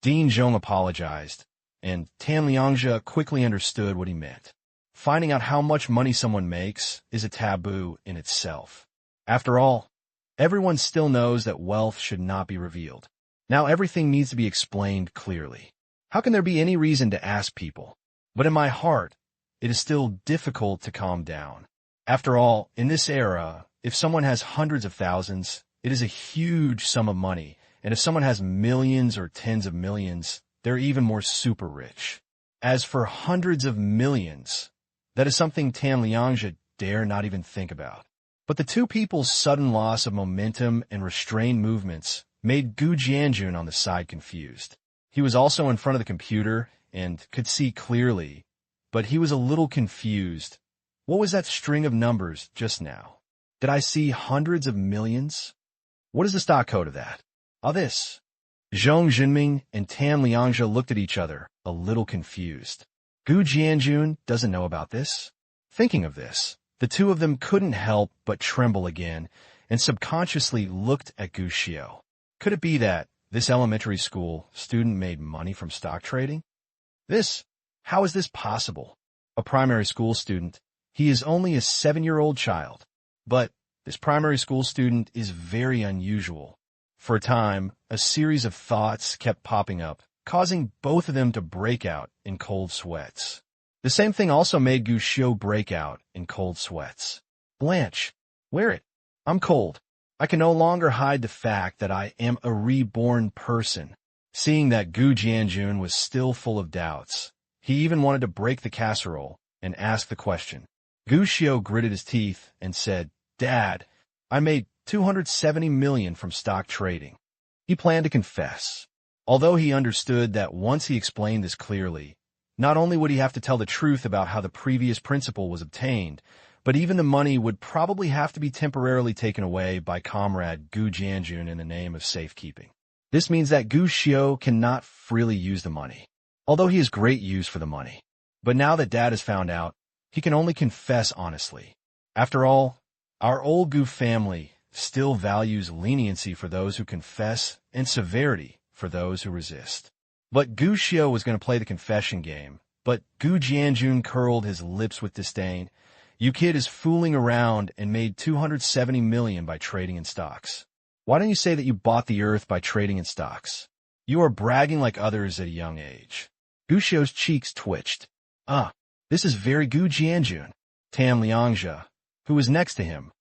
Dean Zhong apologized, and Tan Liangzhe quickly understood what he meant. Finding out how much money someone makes is a taboo in itself. After all, everyone still knows that wealth should not be revealed. Now everything needs to be explained clearly. How can there be any reason to ask people? But in my heart, it is still difficult to calm down. After all, in this era, if someone has hundreds of thousands, it is a huge sum of money, and if someone has millions or tens of millions, they're even more super rich. As for hundreds of millions, that is something Tan Liangzhe dare not even think about. But the two people's sudden loss of momentum and restrained movements made Gu Jianjun on the side confused. He was also in front of the computer and could see clearly, but he was a little confused. What was that string of numbers just now? Did I see hundreds of millions? What is the stock code of that? This. Zhong Jinming and Tan Liangzhe looked at each other, a little confused. Gu Jianjun doesn't know about this? Thinking of this, the two of them couldn't help but tremble again and subconsciously looked at Gushio. Could it be that this elementary school student made money from stock trading? How is this possible? A primary school student. He is only a 7-year-old child. But this primary school student is very unusual. For a time, a series of thoughts kept popping up, causing both of them to break out in cold sweats. The same thing also made Gushio break out in cold sweats. Blanche, wear it. I'm cold. I can no longer hide the fact that I am a reborn person. Seeing that Gu Jianjun was still full of doubts, he even wanted to break the casserole and ask the question. Gushio gritted his teeth and said, Dad, I made 270 million from stock trading. He planned to confess. Although he understood that once he explained this clearly, not only would he have to tell the truth about how the previous principal was obtained, but even the money would probably have to be temporarily taken away by comrade Gu Jianjun in the name of safekeeping. This means that Gushio cannot freely use the money, although he has great use for the money. But now that Dad has found out, he can only confess honestly. After all, our old Gu family still values leniency for those who confess and severity for those who resist. But Gushio was going to play the confession game, but Gu Jianjun curled his lips with disdain. You kid is fooling around and made 270 million by trading in stocks. Why don't you say that you bought the earth by trading in stocks? You are bragging like others at a young age. Gu Xiao's cheeks twitched. This is very Gu Jianjun. Tan Liangzhe, who was next to him,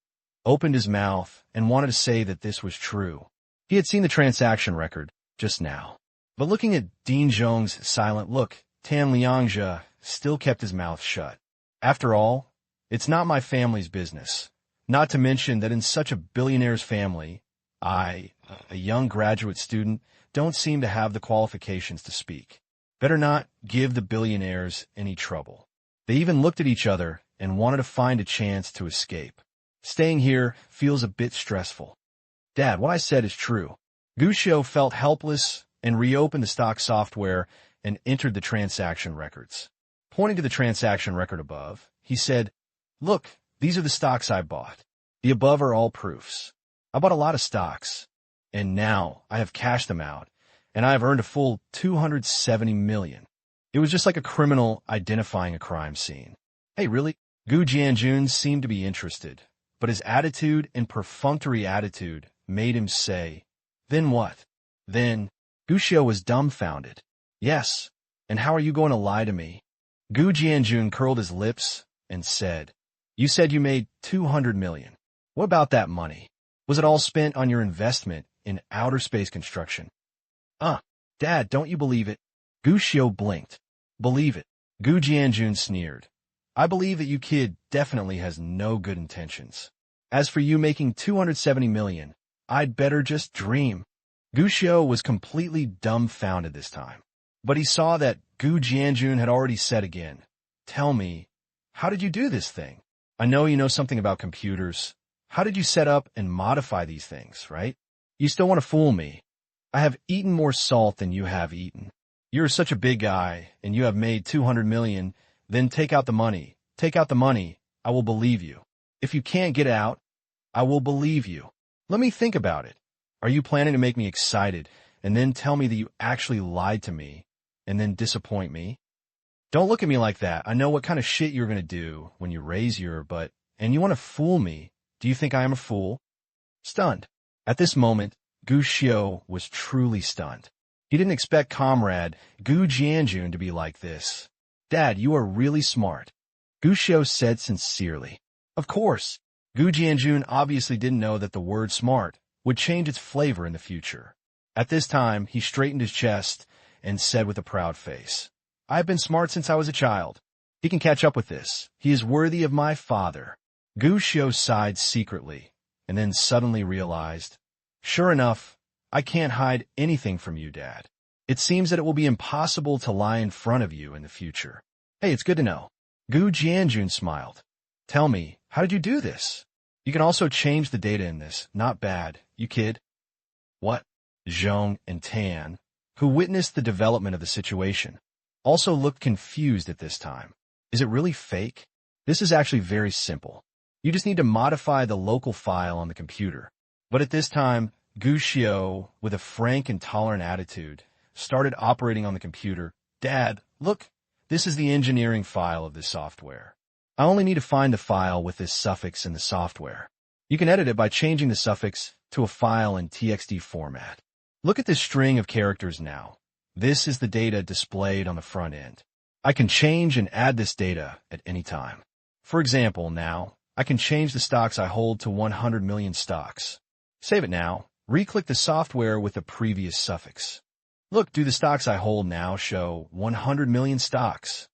opened his mouth and wanted to say that this was true. He had seen the transaction record just now. But looking at Ding Zhong's silent look, Tan Liangzhe still kept his mouth shut. After all, it's not my family's business. Not to mention that in such a billionaire's family, I, a young graduate student, don't seem to have the qualifications to speak. Better not give the billionaires any trouble. They even looked at each other and wanted to find a chance to escape. Staying here feels a bit stressful. Dad, what I said is true. Gu Xiao felt helpless and reopened the stock software and entered the transaction records. Pointing to the transaction record above, he said, "Look, these are the stocks I bought. The above are all proofs. I bought a lot of stocks, and now I have cashed them out, and I have earned a full 270 million. It was just like a criminal identifying a crime scene." Hey, really? Gu Jianjun seemed to be interested, but his attitude and perfunctory attitude made him say, "Then what?" Then, Gu Xiao was dumbfounded. "Yes, and how are you going to lie to me?" Gu Jianjun curled his lips and said, "You said you made 200 million. What about that money? Was it all spent on your investment in outer space construction?" Dad, don't you believe it?" Gu Xiao blinked. "Believe it." Gu Jianjun sneered. "I believe that you kid definitely has no good intentions. As for you making 270 million, I'd better just dream." Gu Xiao was completely dumbfounded this time. But he saw that Gu Jianjun had already said again, "Tell me, how did you do this thing? I know you know something about computers. How did you set up and modify these things, right? You still want to fool me. I have eaten more salt than you have eaten. You're such a big guy, and you have made 200 million, then take out the money. Take out the money, I will believe you. If you can't get out, I will believe you. Let me think about it. Are you planning to make me excited, and then tell me that you actually lied to me, and then disappoint me? Don't look at me like that. I know what kind of shit you're going to do when you raise your butt, and you want to fool me. Do you think I am a fool?" Stunned. At this moment, Gu Xiao was truly stunned. He didn't expect comrade Gu Jianjun to be like this. "Dad, you are really smart," Gu Xiao said sincerely. Of course, Gu Jianjun obviously didn't know that the word smart would change its flavor in the future. At this time, he straightened his chest and said with a proud face, "I have been smart since I was a child. He can catch up with this. He is worthy of my father." Gu Xiao sighed secretly, and then suddenly realized, "Sure enough, I can't hide anything from you, Dad. It seems that it will be impossible to lie in front of you in the future." "Hey, it's good to know." Gu Jianjun smiled. "Tell me, how did you do this? You can also change the data in this. Not bad, you kid." "What?" Zhong and Tan, who witnessed the development of the situation, also looked confused at this time. Is it really fake? This is actually very simple. You just need to modify the local file on the computer. But at this time, Gu Xiao, with a frank and tolerant attitude, started operating on the computer. "Dad, look, this is the engineering file of this software. I only need to find the file with this suffix in the software. You can edit it by changing the suffix to a file in TXT format. Look at this string of characters now. This is the data displayed on the front end. I can change and add this data at any time. For example, now, I can change the stocks I hold to 100 million stocks. Save it now. Re-click the software with the previous suffix. Look, do the stocks I hold now show 100 million stocks?"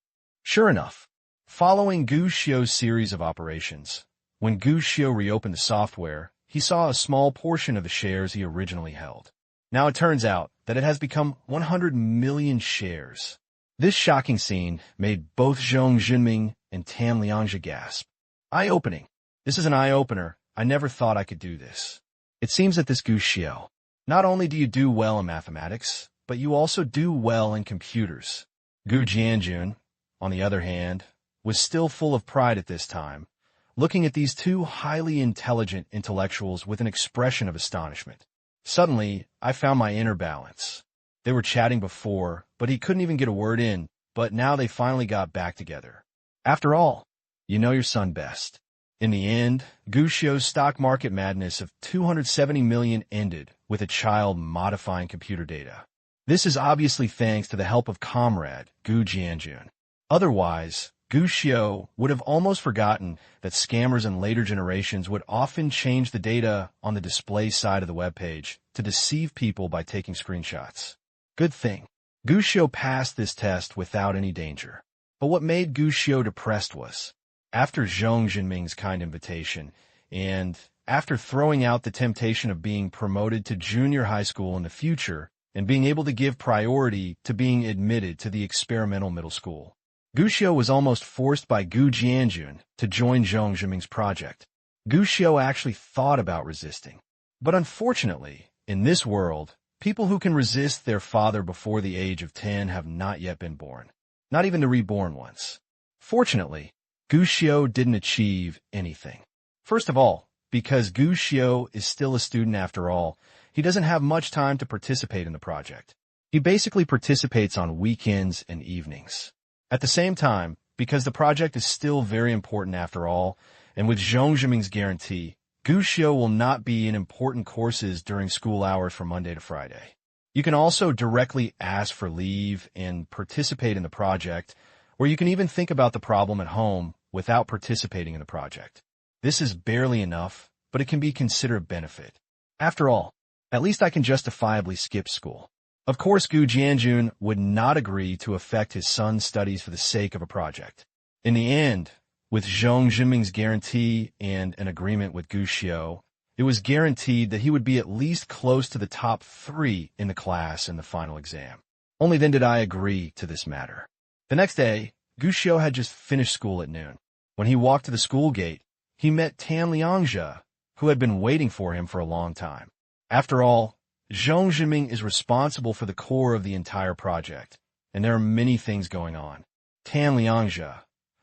Sure enough, following Gu Xiao's series of operations, when Gu Xiao reopened the software, he saw a small portion of the shares he originally held. Now it turns out that it has become 100 million shares. This shocking scene made both Zhong Junming and Tan Liangzhe gasp. Eye-opening. This is an eye-opener. I never thought I could do this. It seems that this Gu Xiao, not only do you do well in mathematics, but you also do well in computers. Gu Jianjun, on the other hand, was still full of pride at this time, looking at these two highly intelligent intellectuals with an expression of astonishment. Suddenly, I found my inner balance. They were chatting before, but he couldn't even get a word in, but now they finally got back together. After all, You know your son best. In the end, Gushio's stock market madness of 270 million ended with a child modifying computer data. This is obviously thanks to the help of comrade Gu Jianjun. Otherwise, Gushio would have almost forgotten that scammers in later generations would often change the data on the display side of the webpage to deceive people by taking screenshots. Good thing. Gushio passed this test without any danger. But what made Gushio depressed was, after Zhong Jinming's kind invitation, and after throwing out the temptation of being promoted to junior high school in the future and being able to give priority to being admitted to the experimental middle school, Gushio was almost forced by Gu Jianjun to join Zhong Jinming's project. Gushio actually thought about resisting. But unfortunately, in this world, people who can resist their father before the age of 10 have not yet been born. Not even the reborn ones. Fortunately, Gushio didn't achieve anything. First of all, because Gushio is still a student after all, he doesn't have much time to participate in the project. He basically participates on weekends and evenings. At the same time, because the project is still very important after all, and with Zhong Jinming's guarantee, Gushio will not be in important courses during school hours from Monday to Friday. You can also directly ask for leave and participate in the project, or you can even think about the problem at home without participating in the project. This is barely enough, but it can be considered benefit. After all, at least I can justifiably skip school. Of course, Gu Jianjun would not agree to affect his son's studies for the sake of a project. In the end, with Zhong Jinming's guarantee and an agreement with Gushio, it was guaranteed that he would be at least close to the top 3 in the class in the final exam. Only then did I agree to this matter. The next day, Gushio had just finished school at noon. When he walked to the school gate, he met Tan Liangzhe, who had been waiting for him for a long time. After all, Zhong Jinming is responsible for the core of the entire project, and there are many things going on. Tan Liangzhe,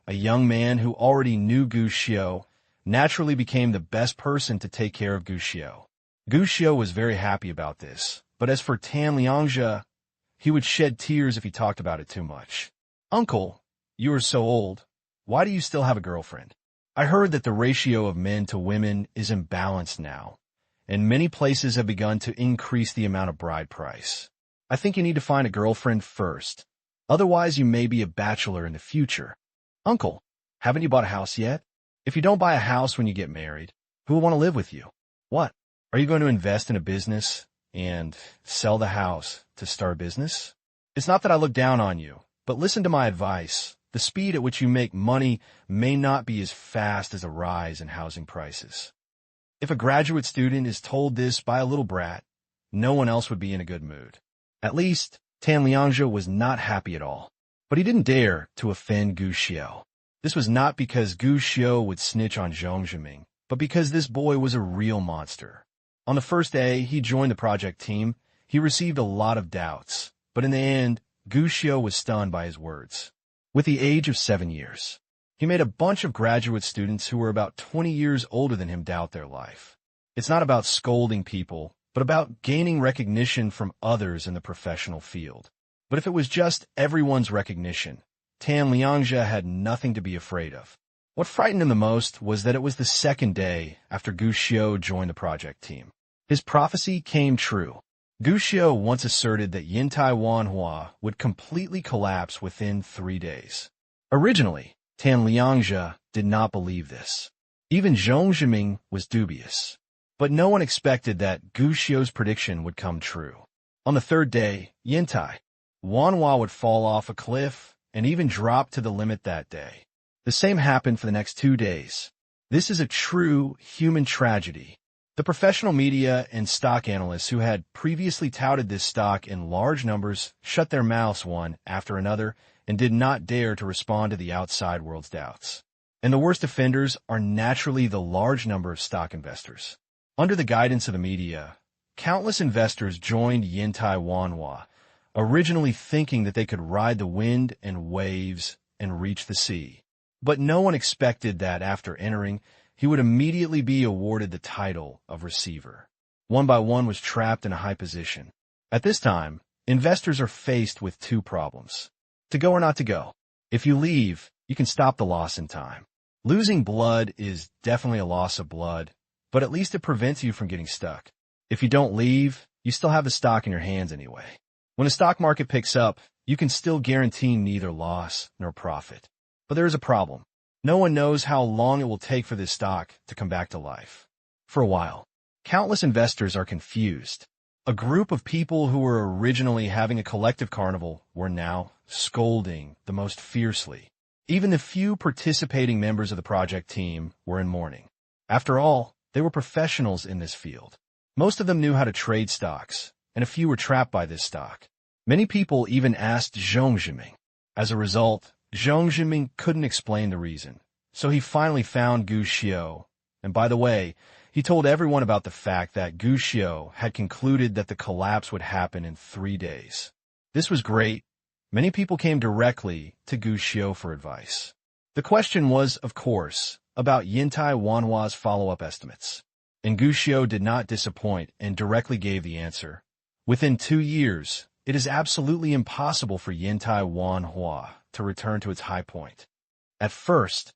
a young man who already knew Gushio, naturally became the best person to take care of Gushio. Gushio was very happy about this, but as for Tan Liangzhe, he would shed tears if he talked about it too much. "Uncle, you are so old. Why do you still have a girlfriend? I heard that the ratio of men to women is imbalanced now, and many places have begun to increase the amount of bride price. I think you need to find a girlfriend first. Otherwise, you may be a bachelor in the future." "Uncle, haven't you bought a house yet? If you don't buy a house when you get married, who will want to live with you? What? Are you going to invest in a business and sell the house to start a business? It's not that I look down on you, but listen to my advice. The speed at which you make money may not be as fast as a rise in housing prices." If a graduate student is told this by a little brat, no one else would be in a good mood. At least, Tan Liangzhe was not happy at all. But he didn't dare to offend Gushio. This was not because Gushio would snitch on Zhong Jinming, but because this boy was a real monster. On the first day he joined the project team, he received a lot of doubts, but in the end, Gushio was stunned by his words. With the age of 7 years, he made a bunch of graduate students who were about 20 years older than him doubt their life. It's not about scolding people, but about gaining recognition from others in the professional field. But if it was just everyone's recognition, Tan Liangzhe had nothing to be afraid of. What frightened him the most was that it was the second day after Gushio joined the project team. His prophecy came true. Gushio once asserted that Yintai Wanhua would completely collapse within 3 days. Originally, Tan Liangzhe did not believe this. Even Zhong Jinming was dubious. But no one expected that Gushio's prediction would come true. On the third day, Yintai Wanhua would fall off a cliff and even drop to the limit that day. The same happened for the next 2 days. This is a true human tragedy. The professional media and stock analysts who had previously touted this stock in large numbers shut their mouths one after another and did not dare to respond to the outside world's doubts. And the worst offenders are naturally the large number of stock investors. Under the guidance of the media, countless investors joined Yintai Wanhua, originally thinking that they could ride the wind and waves and reach the sea. But no one expected that after entering, he would immediately be awarded the title of receiver. One by one was trapped in a high position. At this time, investors are faced with 2 problems: to go or not to go. If you leave, you can stop the loss in time. Losing blood is definitely a loss of blood, but at least it prevents you from getting stuck. If you don't leave, you still have the stock in your hands anyway. When the stock market picks up, you can still guarantee neither loss nor profit. But there is a problem. No one knows how long it will take for this stock to come back to life. For a while, countless investors are confused. A group of people who were originally having a collective carnival were now scolding the most fiercely. Even the few participating members of the project team were in mourning. After all, they were professionals in this field. Most of them knew how to trade stocks, and a few were trapped by this stock. Many people even asked Zhang Zhiming. As a result, Zhang Zhiming couldn't explain the reason, so he finally found Gu Xiao. And by the way, he told everyone about the fact that Gu Xiao had concluded that the collapse would happen in 3 days. This was great. Many people came directly to Gu Xiao for advice. The question was, of course, about Yintai Wanhua's follow-up estimates. And Gu Xiao did not disappoint and directly gave the answer. Within 2 years, it is absolutely impossible for Yintai Wanhua to return to its high point. At first,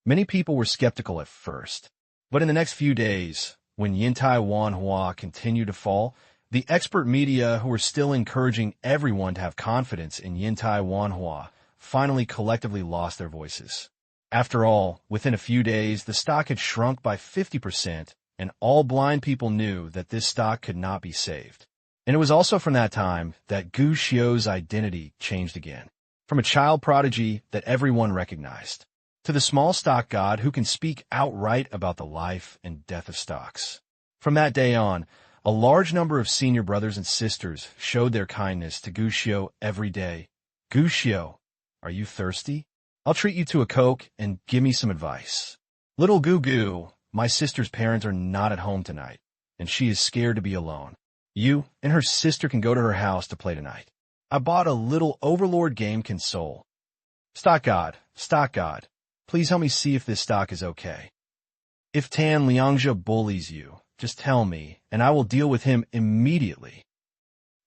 many people were skeptical at first. But in the next few days, when Yintai Wanhua continued to fall, the expert media who were still encouraging everyone to have confidence in Yintai Wanhua finally collectively lost their voices. After all, within a few days, the stock had shrunk by 50%, and all blind people knew that this stock could not be saved. And it was also from that time that Gu Xiao's identity changed again, from a child prodigy that everyone recognized, to the small stock god who can speak outright about the life and death of stocks. From that day on, a large number of senior brothers and sisters showed their kindness to Gu Xiao every day. Gu Xiao, are you thirsty? I'll treat you to a Coke and give me some advice. Little Gu Gu, my sister's parents are not at home tonight, and she is scared to be alone. You and her sister can go to her house to play tonight. I bought a little Overlord game console. Stock God, please help me see if this stock is okay. If Tan Liangzhe bullies you, just tell me, and I will deal with him immediately.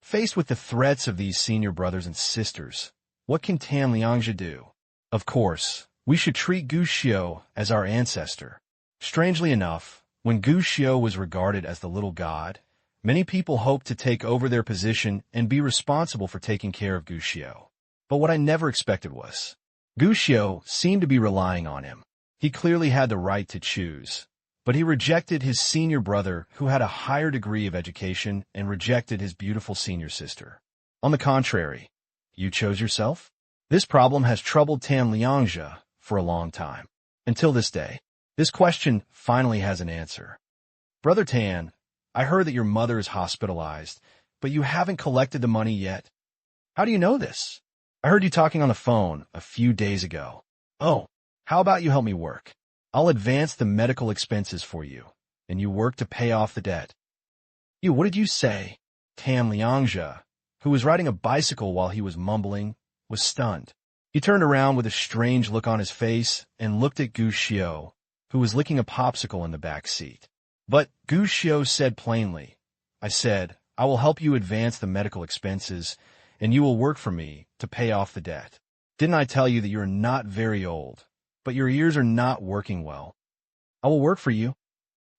Faced with the threats of these senior brothers and sisters, what can Tan Liangzhe do? Of course, we should treat Gu Xiao as our ancestor. Strangely enough, when Gu Xiao was regarded as the little god, many people hoped to take over their position and be responsible for taking care of Gu Xiao. But what I never expected was, Gu Xiao seemed to be relying on him. He clearly had the right to choose, but he rejected his senior brother who had a higher degree of education and rejected his beautiful senior sister. On the contrary, you chose yourself? This problem has troubled Tan Liangzhe for a long time. Until this day, this question finally has an answer. Brother Tan, I heard that your mother is hospitalized, but you haven't collected the money yet. How do you know this? I heard you talking on the phone a few days ago. Oh, how about you help me work? I'll advance the medical expenses for you, and you work to pay off the debt. What did you say? Tan Liangzhe, who was riding a bicycle while he was mumbling, was stunned. He turned around with a strange look on his face and looked at Gu Xiao, who was licking a popsicle in the back seat. But Gu Xiao said plainly, I said, I will help you advance the medical expenses, and you will work for me to pay off the debt. Didn't I tell you that you are not very old, but your ears are not working well? I will work for you.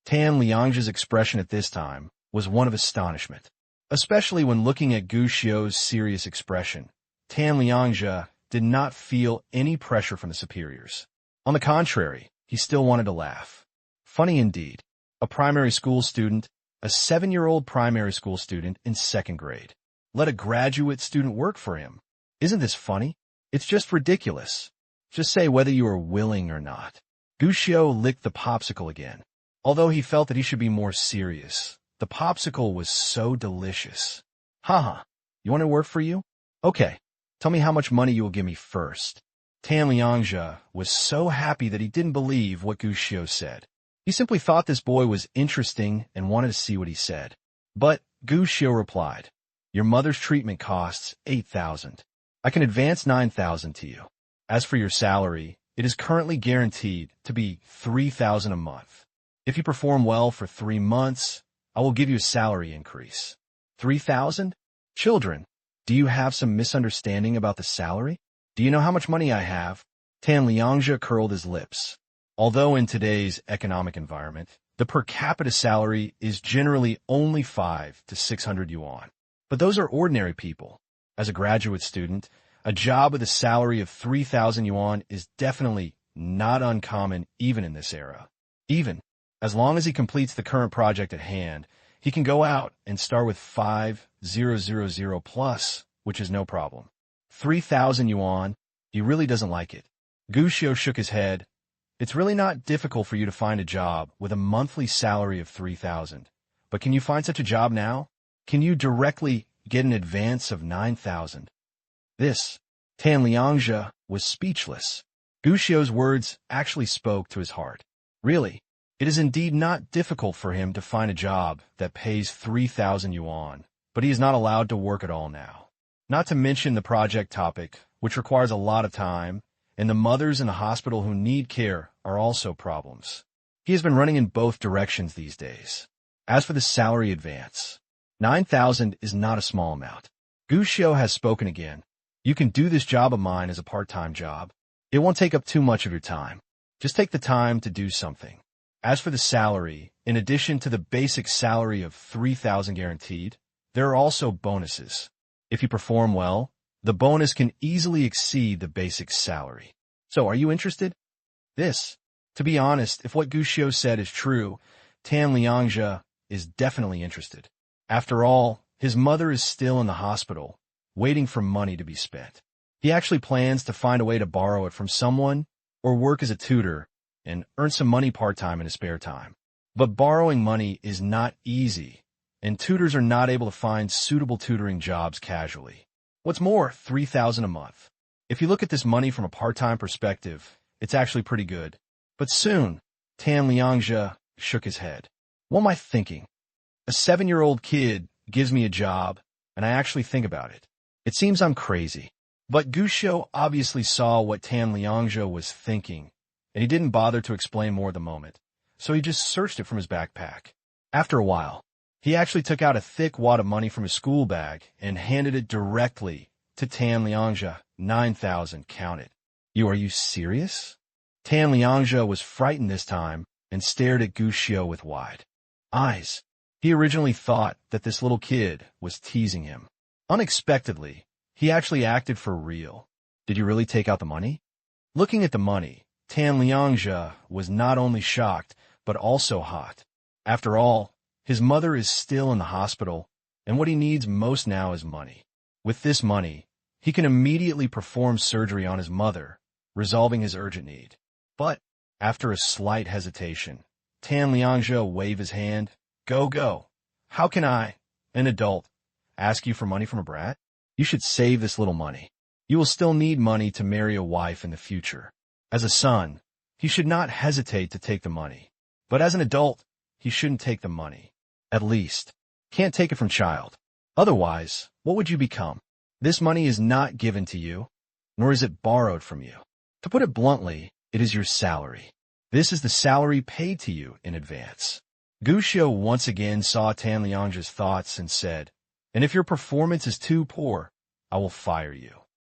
Tan Liangzhe's expression at this time was one of astonishment, especially when looking at Gu Xiao's serious expression. Tan Liangzhe did not feel any pressure from the superiors. On the contrary, he still wanted to laugh. Funny indeed. A primary school student, a 7-year-old primary school student in 2nd grade, let a graduate student work for him. Isn't this funny? It's just ridiculous. Just say whether you are willing or not. Gu Xiao licked the popsicle again. Although he felt that he should be more serious, the popsicle was so delicious. Haha, you want to work for you? Okay, tell me how much money you will give me first. Tan Liangzhe was so happy that he didn't believe what Gu Xiao said. He simply thought this boy was interesting and wanted to see what he said. But Gu Xiao replied, your mother's treatment costs 8,000. I can advance 9,000 to you. As for your salary, it is currently guaranteed to be 3,000 a month. If you perform well for 3 months, I will give you a salary increase. 3,000? Children, do you have some misunderstanding about the salary? Do you know how much money I have? Tan Liangzhe curled his lips. Although in today's economic environment, the per capita salary is generally only 5 to 600 yuan. But those are ordinary people. As a graduate student, a job with a salary of 3,000 yuan is definitely not uncommon even in this era. Even as long as he completes the current project at hand, he can go out and start with 5,000 plus, which is no problem. 3,000 yuan, he really doesn't like it. Gu Xiu shook his head. It's really not difficult for you to find a job with a monthly salary of 3,000. But can you find such a job now? Can you directly get an advance of 9,000? This, Tan Liangzhe, was speechless. Gu Xiu's words actually spoke to his heart. Really, it is indeed not difficult for him to find a job that pays 3,000 yuan, but he is not allowed to work at all now. Not to mention the project topic, which requires a lot of time, and the mothers in the hospital who need care are also problems. He has been running in both directions these days. As for the salary advance, 9,000 is not a small amount. Gu Xiu has spoken again. You can do this job of mine as a part-time job. It won't take up too much of your time. Just take the time to do something. As for the salary, in addition to the basic salary of 3,000 guaranteed, there are also bonuses. If you perform well, the bonus can easily exceed the basic salary. So are you interested? To be honest, if what Gu Xiu said is true, Tan Liangzhe is definitely interested. After all, his mother is still in the hospital, waiting for money to be spent. He actually plans to find a way to borrow it from someone or work as a tutor and earn some money part-time in his spare time. But borrowing money is not easy, and tutors are not able to find suitable tutoring jobs casually. What's more, 3,000 a month. If you look at this money from a part-time perspective, it's actually pretty good. But soon, Tan Liangzhe shook his head. What am I thinking? A 7-year-old kid gives me a job, and I actually think about it. It seems I'm crazy. But Gu Xiu obviously saw what Tan Liangzhe was thinking, and he didn't bother to explain more at the moment, so he just searched it from his backpack. After a while, he actually took out a thick wad of money from his school bag and handed it directly to Tan Liangzhe. 9,000, count it. Are you serious? Tan Liangzhe was frightened this time and stared at Gu Xiu with wide eyes. He originally thought that this little kid was teasing him. Unexpectedly, he actually acted for real. Did you really take out the money? Looking at the money, Tan Liangzhe was not only shocked, but also hot. After all, his mother is still in the hospital, and what he needs most now is money. With this money, he can immediately perform surgery on his mother, resolving his urgent need. But, after a slight hesitation, Tan Liangzhe waved his hand. Go. How can I, an adult, ask you for money from a brat? You should save this little money. You will still need money to marry a wife in the future. As a son, he should not hesitate to take the money. But as an adult, he shouldn't take the money. At least, can't take it from child. Otherwise, what would you become? This money is not given to you, nor is it borrowed from you. To put it bluntly, it is your salary. This is the salary paid to you in advance. Gu Xiu once again saw Tan Liangzhe's thoughts and said, and if your performance is too poor, I will fire you.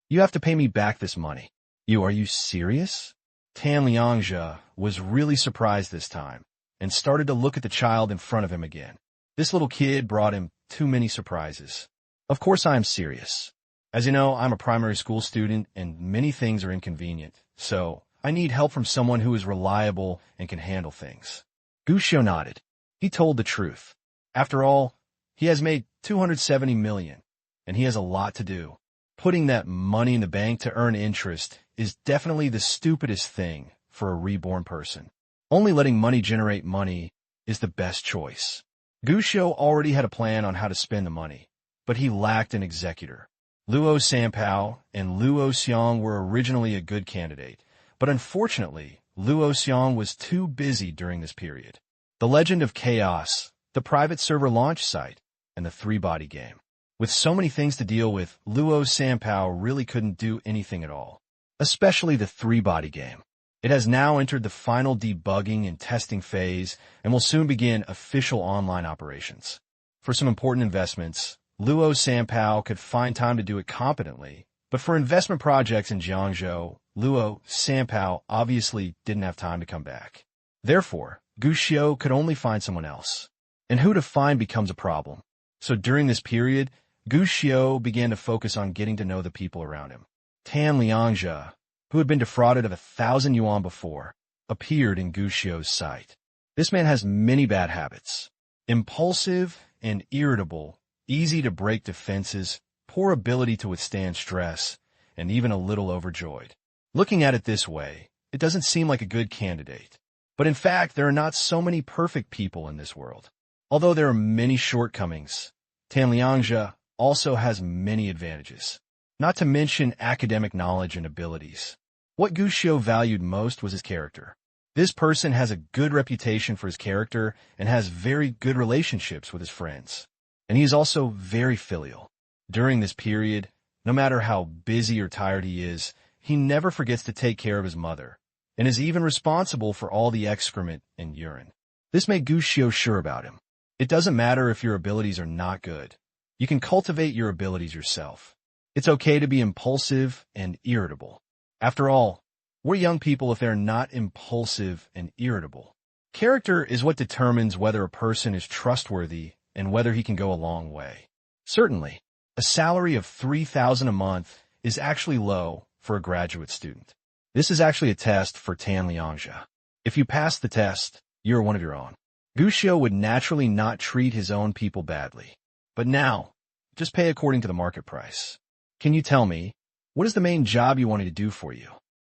You have to pay me back this money. Are you serious? Tan Liangzhe was really surprised this time and started to look at the child in front of him again. This little kid brought him too many surprises. Of course I am serious. As you know, I'm a primary school student and many things are inconvenient, so I need help from someone who is reliable and can handle things. Gu Xiu nodded. He told the truth. After all, he has made 270 million, and he has a lot to do. Putting that money in the bank to earn interest is definitely the stupidest thing for a reborn person. Only letting money generate money is the best choice. Gu Xiu already had a plan on how to spend the money, but he lacked an executor. Luo Sanpao and Luo Xiong were originally a good candidate, but unfortunately, Luo Xiong was too busy during this period. The Legend of Chaos, the private server launch site, and the three-body game. With so many things to deal with, Luo Sanpao really couldn't do anything at all, especially the three-body game. It has now entered the final debugging and testing phase and will soon begin official online operations. For some important investments, Luo Sanpao could find time to do it competently, but for investment projects in Jiangzhou, Luo Sampow obviously didn't have time to come back. Therefore, Guxiu could only find someone else. And who to find becomes a problem. So during this period, Guxiu began to focus on getting to know the people around him. Tan Liangzhe, who had been defrauded of 1,000 yuan before, appeared in Guxiu's sight. This man has many bad habits. Impulsive and irritable, easy to break defenses, poor ability to withstand stress, and even a little overjoyed. Looking at it this way, it doesn't seem like a good candidate. But in fact, there are not so many perfect people in this world. Although there are many shortcomings, Tan Liangzhe also has many advantages, not to mention academic knowledge and abilities. What Guxiu valued most was his character. This person has a good reputation for his character and has very good relationships with his friends. And he is also very filial. During this period, no matter how busy or tired he is, he never forgets to take care of his mother, and is even responsible for all the excrement and urine. This made Guxiu sure about him. It doesn't matter if your abilities are not good. You can cultivate your abilities yourself. It's okay to be impulsive and irritable. After all, we're young people if they're not impulsive and irritable. Character is what determines whether a person is trustworthy and whether he can go a long way. Certainly, a salary of 3,000 a month is actually low for a graduate student. This is actually a test for Tan Liangzhe. If you pass the test, you're one of your own. Guxiu would naturally not treat his own people badly. But now, just pay according to the market price. Can you tell me, what is the main job you wanted to do for you?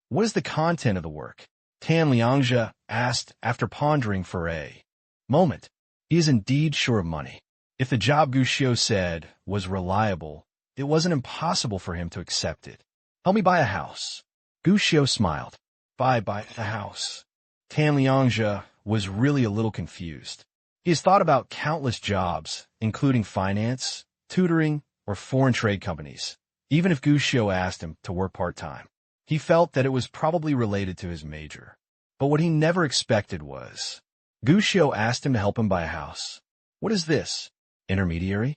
What is the content of the work? Tan Liangzhe asked after pondering for a moment. He is indeed sure of money. If the job Guxiu said was reliable, it wasn't impossible for him to accept it. Help me buy a house. Guxiu smiled. Buy a house. Tan Liangzhe was really a little confused. He has thought about countless jobs, including finance, tutoring, or foreign trade companies, even if Guxiu asked him to work part-time. He felt that it was probably related to his major. But what he never expected was, Guxiu asked him to help him buy a house. What is this? Intermediary?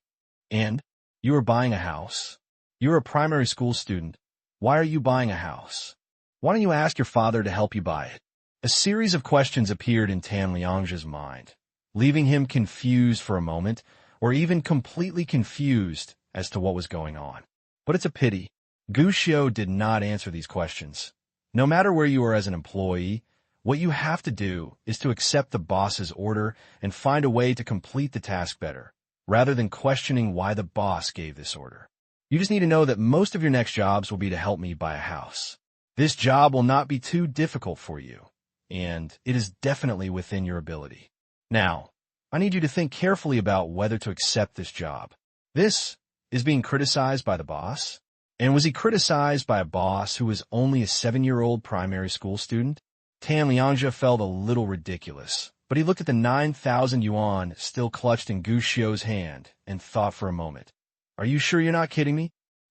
And? You are buying a house? You're a primary school student. Why are you buying a house? Why don't you ask your father to help you buy it? A series of questions appeared in Tan Liangzhe's mind, leaving him confused for a moment, or even completely confused as to what was going on. But it's a pity. Guxiu did not answer these questions. No matter where you are as an employee, what you have to do is to accept the boss's order and find a way to complete the task better, rather than questioning why the boss gave this order. You just need to know that most of your next jobs will be to help me buy a house. This job will not be too difficult for you, and it is definitely within your ability. Now, I need you to think carefully about whether to accept this job. This is being criticized by the boss. And was he criticized by a boss who was only a 7-year-old primary school student? Tan Liangzhe felt a little ridiculous, but he looked at the 9,000 yuan still clutched in Guxiu's hand and thought for a moment. Are you sure you're not kidding me?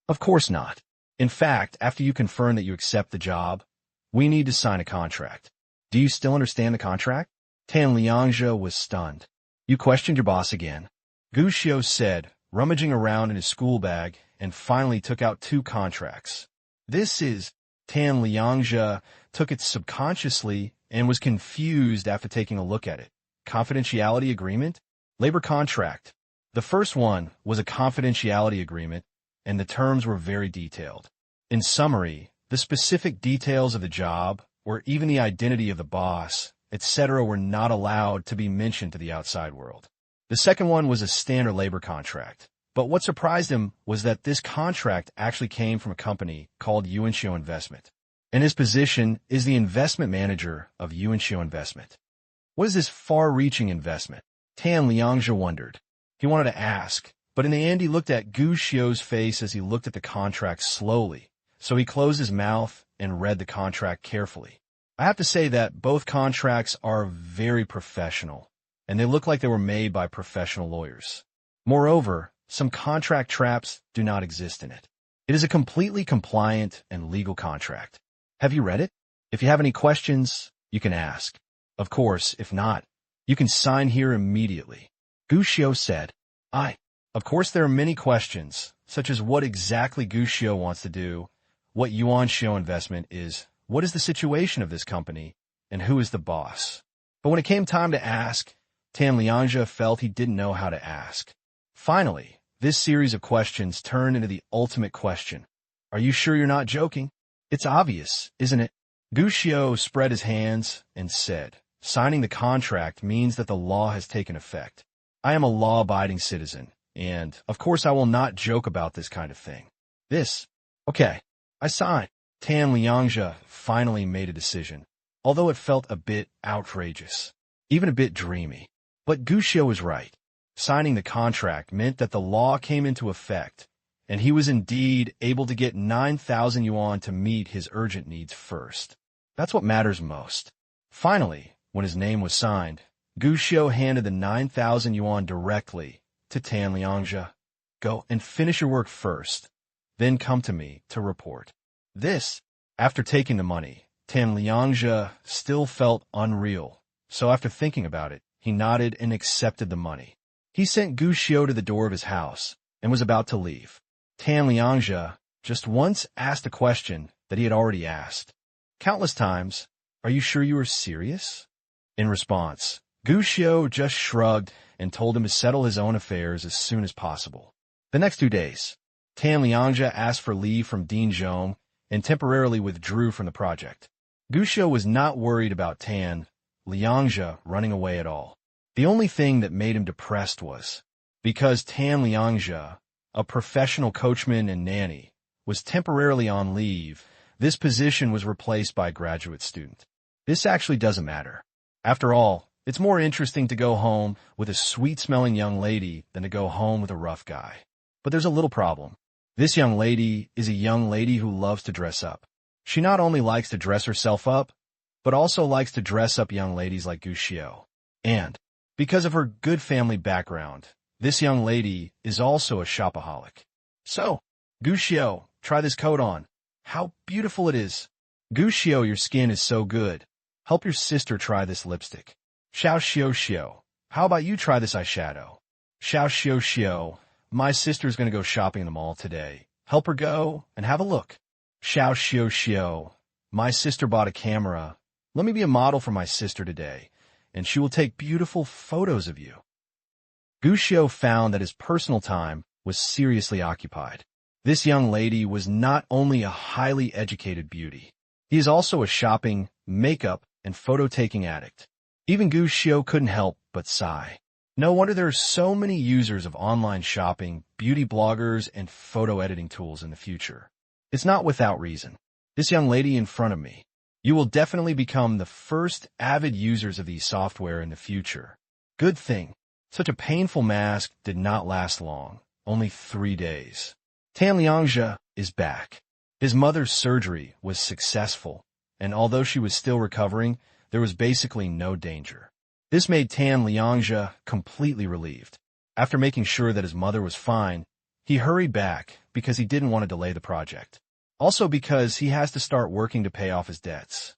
Of course not. In fact, after you confirm that you accept the job, we need to sign a contract. Do you still understand the contract? Tan Liangzhe was stunned. You questioned your boss again. Guxiu said, rummaging around in his school bag, and finally took out 2 contracts. This is, Tan Liangzhe took it subconsciously and was confused after taking a look at it. Confidentiality agreement? Labor contract. The first one was a confidentiality agreement, and the terms were very detailed. In summary, the specific details of the job, or even the identity of the boss, etc. were not allowed to be mentioned to the outside world. The second one was a standard labor contract. But what surprised him was that this contract actually came from a company called Yuanxiu Investment, and his position is the investment manager of Yuanxiu Investment. What is this far-reaching investment? Tan Liangzhe wondered. He wanted to ask, but in the end he looked at Guxiu's face as he looked at the contract slowly, so he closed his mouth and read the contract carefully. I have to say that both contracts are very professional, and they look like they were made by professional lawyers. Moreover, some contract traps do not exist in it. It is a completely compliant and legal contract. Have you read it? If you have any questions, you can ask. Of course, if not, you can sign here immediately. Guxiu said, Of course there are many questions, such as what exactly Guxiu wants to do, what Yuan Shio investment is, what is the situation of this company, and who is the boss. But when it came time to ask, Tan Liangzhe felt he didn't know how to ask. Finally, this series of questions turned into the ultimate question. Are you sure you're not joking? It's obvious, isn't it? Gu Xiao spread his hands and said, signing the contract means that the law has taken effect. I am a law-abiding citizen, and, of course, I will not joke about this kind of thing. Okay, I sign. Tan Liangzhe finally made a decision, although it felt a bit outrageous, even a bit dreamy. But Gu Xiao was right. Signing the contract meant that the law came into effect, and he was indeed able to get 9,000 yuan to meet his urgent needs first. That's what matters most. Finally, when his name was signed, Gu Xiao handed the 9,000 yuan directly to Tan Liangzhe. Go and finish your work first, then come to me to report. After taking the money, Tan Liangzhe still felt unreal, so after thinking about it, he nodded and accepted the money. He sent Gu Xiao to the door of his house and was about to leave. Tan Liangzhe just once asked a question that he had already asked countless times. Are you sure you are serious? In response, Gu Xiao just shrugged and told him to settle his own affairs as soon as possible. The next 2 days, Tan Liangzhe asked for leave from Dean Zhong and temporarily withdrew from the project. Gu Xiao was not worried about Tan Liangzhe running away at all. The only thing that made him depressed was because Tan Liangzhe, a professional coachman and nanny, was temporarily on leave, this position was replaced by a graduate student. This actually doesn't matter. After all, it's more interesting to go home with a sweet-smelling young lady than to go home with a rough guy. But there's a little problem. This young lady is a young lady who loves to dress up. She not only likes to dress herself up, but also likes to dress up young ladies like Gu Xiao. And, because of her good family background, this young lady is also a shopaholic. So, Gu Xiao, try this coat on. How beautiful it is. Gu Xiao, your skin is so good. Help your sister try this lipstick. Xiao Xiao Xiao, how about you try this eyeshadow? Xiao Xiao Xiao, my sister's gonna go shopping in the mall today. Help her go and have a look. Xiao Xiao Xiao, my sister bought a camera. Let me be a model for my sister today, and she will take beautiful photos of you. Gu Xiao found that his personal time was seriously occupied. This young lady was not only a highly educated beauty, he is also a shopping, makeup, and photo-taking addict. Even Gu Xiao couldn't help but sigh. No wonder there are so many users of online shopping, beauty bloggers, and photo editing tools in the future. It's not without reason. This young lady in front of me, you will definitely become the first avid users of these software in the future. Good thing, such a painful mask did not last long, only 3 days. Tan Liangzhe is back. His mother's surgery was successful, and although she was still recovering, there was basically no danger. This made Tan Liangzhe completely relieved. After making sure that his mother was fine, he hurried back because he didn't want to delay the project. Also because he has to start working to pay off his debts.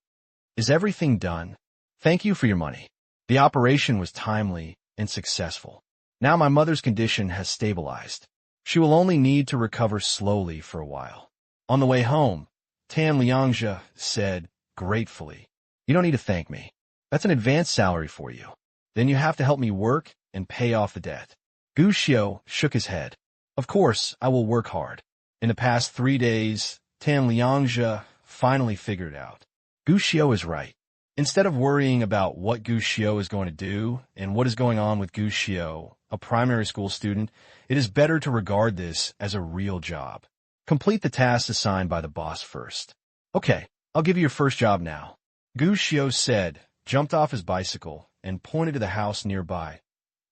Is everything done? Thank you for your money. The operation was timely and successful. Now my mother's condition has stabilized. She will only need to recover slowly for a while. On the way home, Tan Liangzhe said gratefully, you don't need to thank me. That's an advance salary for you. Then you have to help me work and pay off the debt. Gu Xiao shook his head. Of course, I will work hard. In the past 3 days, Tan Liangzhe finally figured it out. Gu Xiao is right. Instead of worrying about what Gu Xiao is going to do and what is going on with Gu Xiao, a primary school student, it is better to regard this as a real job. Complete the tasks assigned by the boss first. Okay, I'll give you your first job now. Gu Xiao said, jumped off his bicycle, and pointed to the house nearby.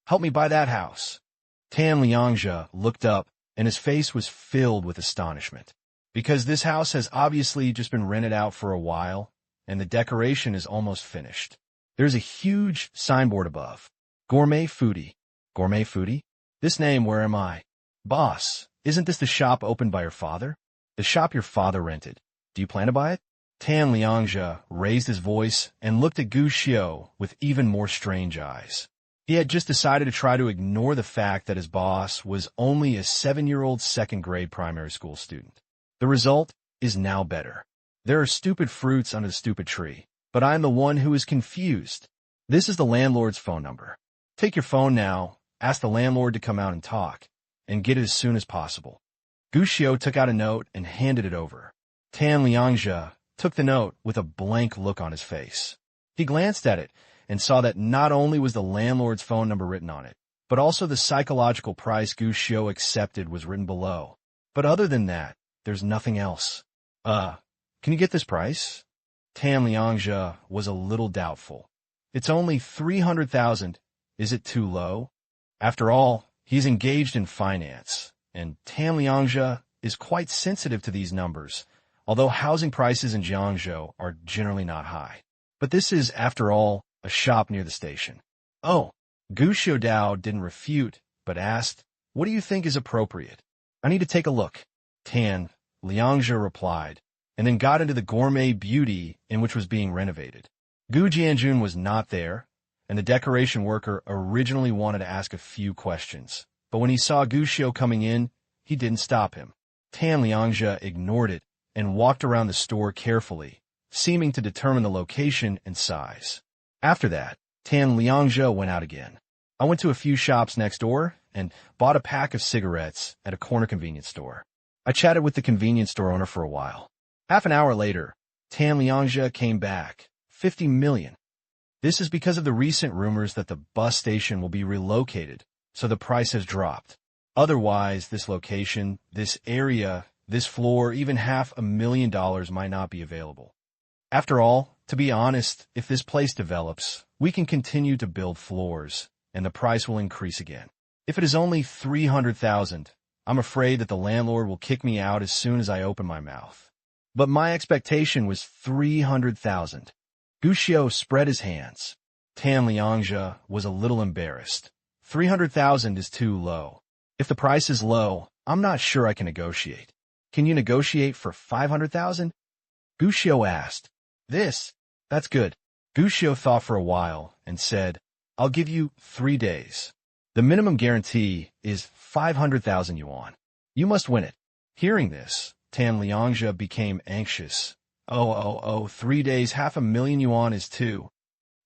Help me buy that house. Tan Liangzhe looked up, and his face was filled with astonishment. Because this house has obviously just been rented out for a while, and the decoration is almost finished. There's a huge signboard above. Gourmet Foodie. Gourmet Foodie? This name, where am I? Boss, isn't this the shop opened by your father? The shop your father rented. Do you plan to buy it? Tan Liangzhe raised his voice and looked at Gu Xiao with even more strange eyes. He had just decided to try to ignore the fact that his boss was only a 7-year-old second-grade primary school student. The result? is now better. There are stupid fruits under the stupid tree, but I am the one who is confused. This is the landlord's phone number. Take your phone now, ask the landlord to come out and talk, and get it as soon as possible. Gu Xiu took out a note and handed it over. Tan Liangzhe took the note with a blank look on his face. He glanced at it and saw that not only was the landlord's phone number written on it, but also the psychological price Gu Xiu accepted was written below. But other than that, there's nothing else. Can you get this price? Tan Liangzhe was a little doubtful. It's only 300,000. Is it too low? After all, he's engaged in finance, and Tan Liangzhe is quite sensitive to these numbers, although housing prices in Jiangzhou are generally not high. But this is, after all, a shop near the station. Oh, Gu Xiudao didn't refute, but asked, "What do you think is appropriate?" "I need to take a look," Tan Liangzhe replied, and then got into the gourmet beauty in which was being renovated. Gu Jianjun was not there, and the decoration worker originally wanted to ask a few questions. But when he saw Gu Xiu coming in, he didn't stop him. Tan Liangzhe ignored it and walked around the store carefully, seeming to determine the location and size. After that, Tan Liangzhe went out again. "I went to a few shops next door and bought a pack of cigarettes at a corner convenience store. I chatted with the convenience store owner for a while. Half an hour later, Tan Liangzhe came back. 50 million. This is because of the recent rumors that the bus station will be relocated, so the price has dropped. Otherwise, this location, this area, this floor, even $500,000 might not be available. After all, to be honest, if this place develops, we can continue to build floors, and the price will increase again. If it is only 300,000, I'm afraid that the landlord will kick me out as soon as I open my mouth. But my expectation was 300,000. Gu Xiu spread his hands. Tan Liangzhe was a little embarrassed. 300,000 is too low. If the price is low, I'm not sure I can negotiate. Can you negotiate for 500,000? Gu Xiu asked. That's good. Gu Xiu thought for a while and said, I'll give you 3 days. The minimum guarantee is 500,000 yuan. You must win it. Hearing this, Tan Liangzhe became anxious. 3 days, 500,000 yuan is too.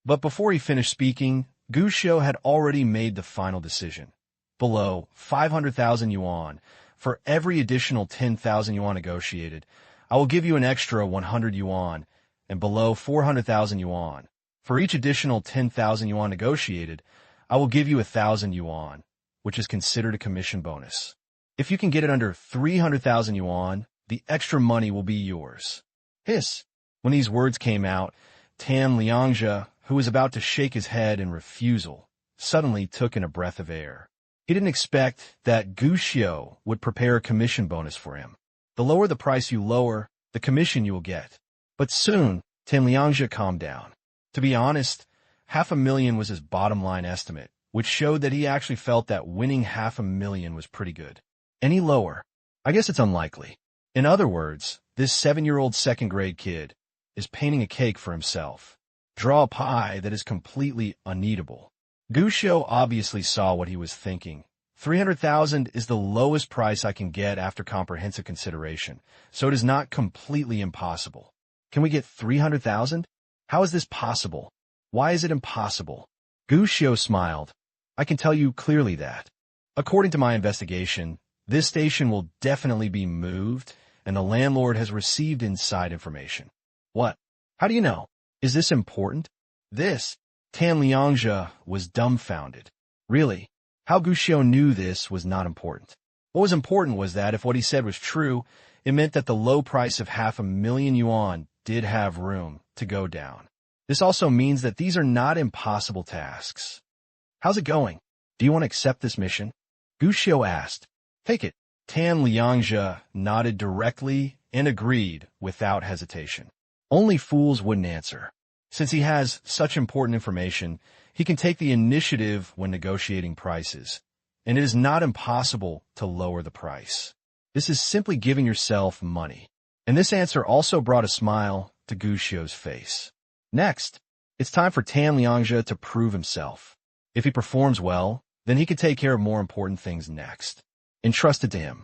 But before he finished speaking, Gu Xiu had already made the final decision. Below 500,000 yuan, for every additional 10,000 yuan negotiated, I will give you an extra 100 yuan, and below 400,000 yuan, for each additional 10,000 yuan negotiated, I will give you 1,000 yuan, which is considered a commission bonus. If you can get it under 300,000 yuan, the extra money will be yours. Hiss. When these words came out, Tan Liangzhe, who was about to shake his head in refusal, suddenly took in a breath of air. He didn't expect that Gu Xiu would prepare a commission bonus for him. The lower the price you lower, the commission you will get. But soon, Tan Liangzhe calmed down. To be honest, 500,000 was his bottom line estimate, which showed that he actually felt that winning 500,000 was pretty good. Any lower? I guess it's unlikely. In other words, this 7-year-old second-grade kid is painting a cake for himself. Draw a pie that is completely uneatable. Gu Xiu obviously saw what he was thinking. 300,000 is the lowest price I can get after comprehensive consideration, so it is not completely impossible. Can we get 300,000? How is this possible? Why is it impossible? Gu Xiu smiled. I can tell you clearly that. According to my investigation, this station will definitely be moved, and the landlord has received inside information. What? How do you know? Is this important? Tan Liangzhe was dumbfounded. Really? How Gu Xiu knew this was not important. What was important was that if what he said was true, it meant that the low price of 500,000 yuan did have room to go down. This also means that these are not impossible tasks. How's it going? Do you want to accept this mission? Gu Xiu asked. Take it. Tan Liangzhe nodded directly and agreed without hesitation. Only fools wouldn't answer. Since he has such important information, he can take the initiative when negotiating prices, and it is not impossible to lower the price. This is simply giving yourself money. And this answer also brought a smile to Gu Xiu's face. Next, it's time for Tan Liangzhe to prove himself. If he performs well, then he can take care of more important things next, entrusted to him.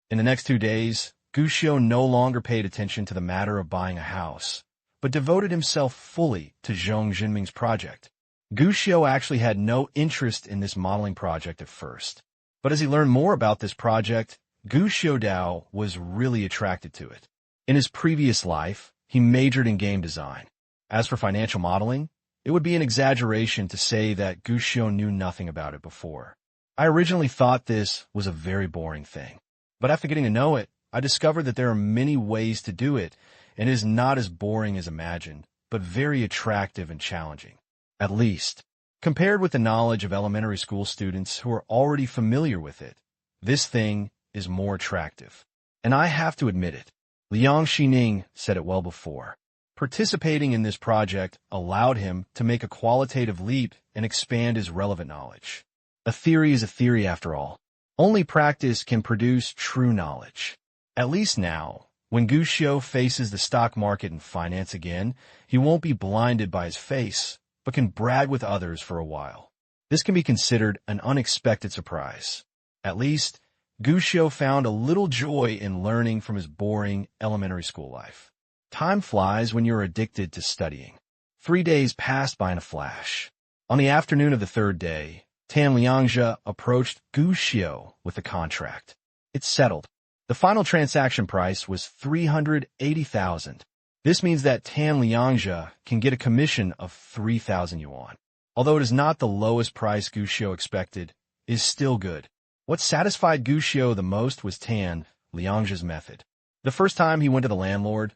In the next 2 days, Guxiu no longer paid attention to the matter of buying a house, but devoted himself fully to Zhong Jinming's project. Guxiu actually had no interest in this modeling project at first, but as he learned more about this project, Guxiu Dao was really attracted to it. In his previous life, he majored in game design. As for financial modeling, it would be an exaggeration to say that Guxiu knew nothing about it before. I originally thought this was a very boring thing, but after getting to know it, I discovered that there are many ways to do it, and it is not as boring as imagined, but very attractive and challenging. At least, compared with the knowledge of elementary school students who are already familiar with it, this thing is more attractive. And I have to admit it. Liang Xining said it well before. Participating in this project allowed him to make a qualitative leap and expand his relevant knowledge. A theory is a theory after all. Only practice can produce true knowledge. At least now, when Guxiu faces the stock market and finance again, he won't be blinded by his face, but can brag with others for a while. This can be considered an unexpected surprise. At least, Guxiu found a little joy in learning from his boring elementary school life. Time flies when you're addicted to studying. 3 days passed by in a flash. On the afternoon of the third day, Tan Liangzhe approached Guxiu with a contract. It's settled. The final transaction price was 380,000. This means that Tan Liangzhe can get a commission of 3,000 yuan. Although it is not the lowest price Guxiu expected, it is still good. What satisfied Guxiu the most was Tan Liangzhe's method. The first time he went to the landlord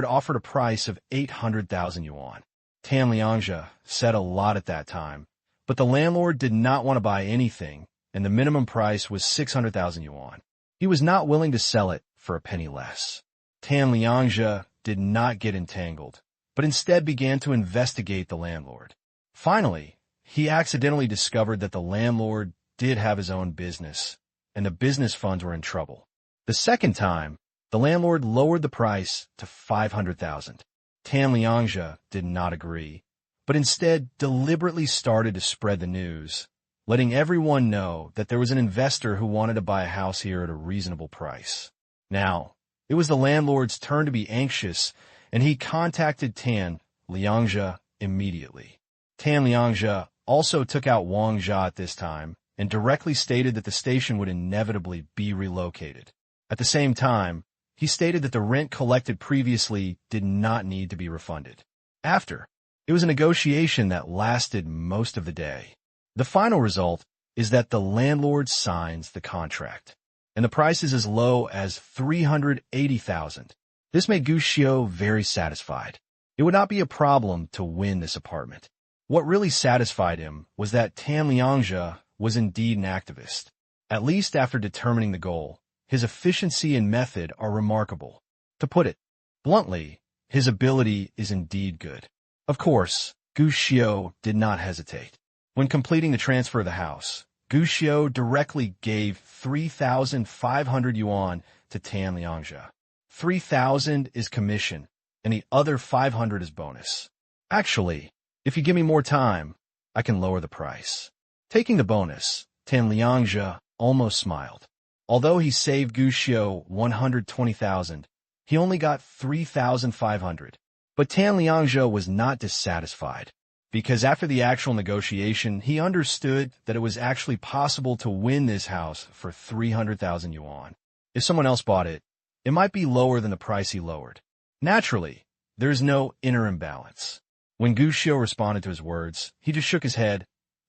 offered a price of 800,000 yuan. Tan Liangzhe said a lot at that time, but the landlord did not want to buy anything, and the minimum price was 600,000 yuan. He was not willing to sell it for a penny less. Tan Liangzhe did not get entangled, but instead began to investigate the landlord. Finally, he accidentally discovered that the landlord did have his own business, and the business funds were in trouble. The second time, the landlord lowered the price to 500,000. Tan Liangzhe did not agree, but instead deliberately started to spread the news, letting everyone know that there was an investor who wanted to buy a house here at a reasonable price. Now, it was the landlord's turn to be anxious, and he contacted Tan Liangzhe immediately. Tan Liangzhe also took out Wang Jia at this time and directly stated that the station would inevitably be relocated. At the same time, he stated that the rent collected previously did not need to be refunded. After, it was a negotiation that lasted most of the day. The final result is that the landlord signs the contract, and the price is as low as 380,000. This made Guxiu very satisfied. It would not be a problem to win this apartment. What really satisfied him was that Tan Liangzhe was indeed an activist. At least after determining the goal, his efficiency and method are remarkable. To put it bluntly, his ability is indeed good. Of course, Guxiu did not hesitate. When completing the transfer of the house, Guxiu directly gave 3,500 yuan to Tan Liangzhe. 3,000 is commission, and the other 500 is bonus. Actually, if you give me more time, I can lower the price. Taking the bonus, Tan Liangzhe almost smiled. Although he saved Guxiu 120,000, he only got 3,500. But Tan Liangzhe was not dissatisfied, because after the actual negotiation, he understood that it was actually possible to win this house for 300,000 yuan. If someone else bought it, it might be lower than the price he lowered. Naturally, there is no inner imbalance. When Guxiu responded to his words, he just shook his head.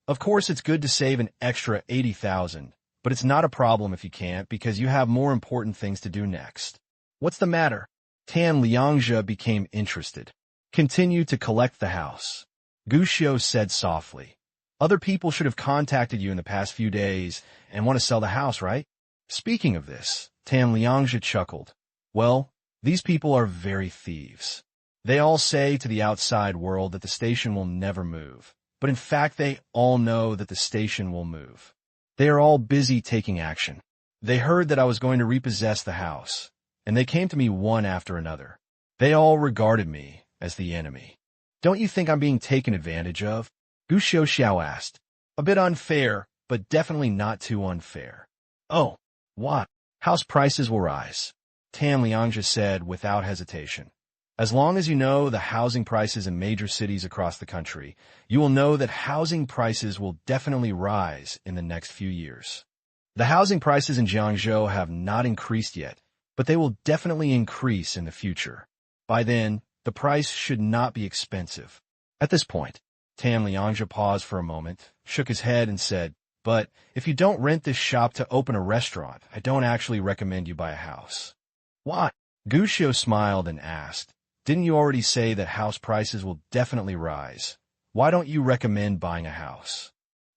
Of course, it's good to save an extra 80,000, but it's not a problem if you can't, because you have more important things to do next. What's the matter? Tan Liangzhe became interested. Continue to collect the house. Guxiu said softly. Other people should have contacted you in the past few days and want to sell the house, right? Speaking of this, Tan Liangzhe chuckled. Well, these people are very thieves. They all say to the outside world that the station will never move, but in fact they all know that the station will move. They are all busy taking action. They heard that I was going to repossess the house, and they came to me one after another. They all regarded me as the enemy. Don't you think I'm being taken advantage of? Guxiu Xiao asked. A bit unfair, but definitely not too unfair. Oh, what? House prices will rise. Tan Liangzhe said without hesitation. As long as you know the housing prices in major cities across the country, you will know that housing prices will definitely rise in the next few years. The housing prices in Jiangzhou have not increased yet, but they will definitely increase in the future. By then, the price should not be expensive. At this point, Tan Liangzhe paused for a moment, shook his head, and said, "But if you don't rent this shop to open a restaurant, I don't actually recommend you buy a house." "Why?" Gu Xiu smiled and asked, "Didn't you already say that house prices will definitely rise? Why don't you recommend buying a house?"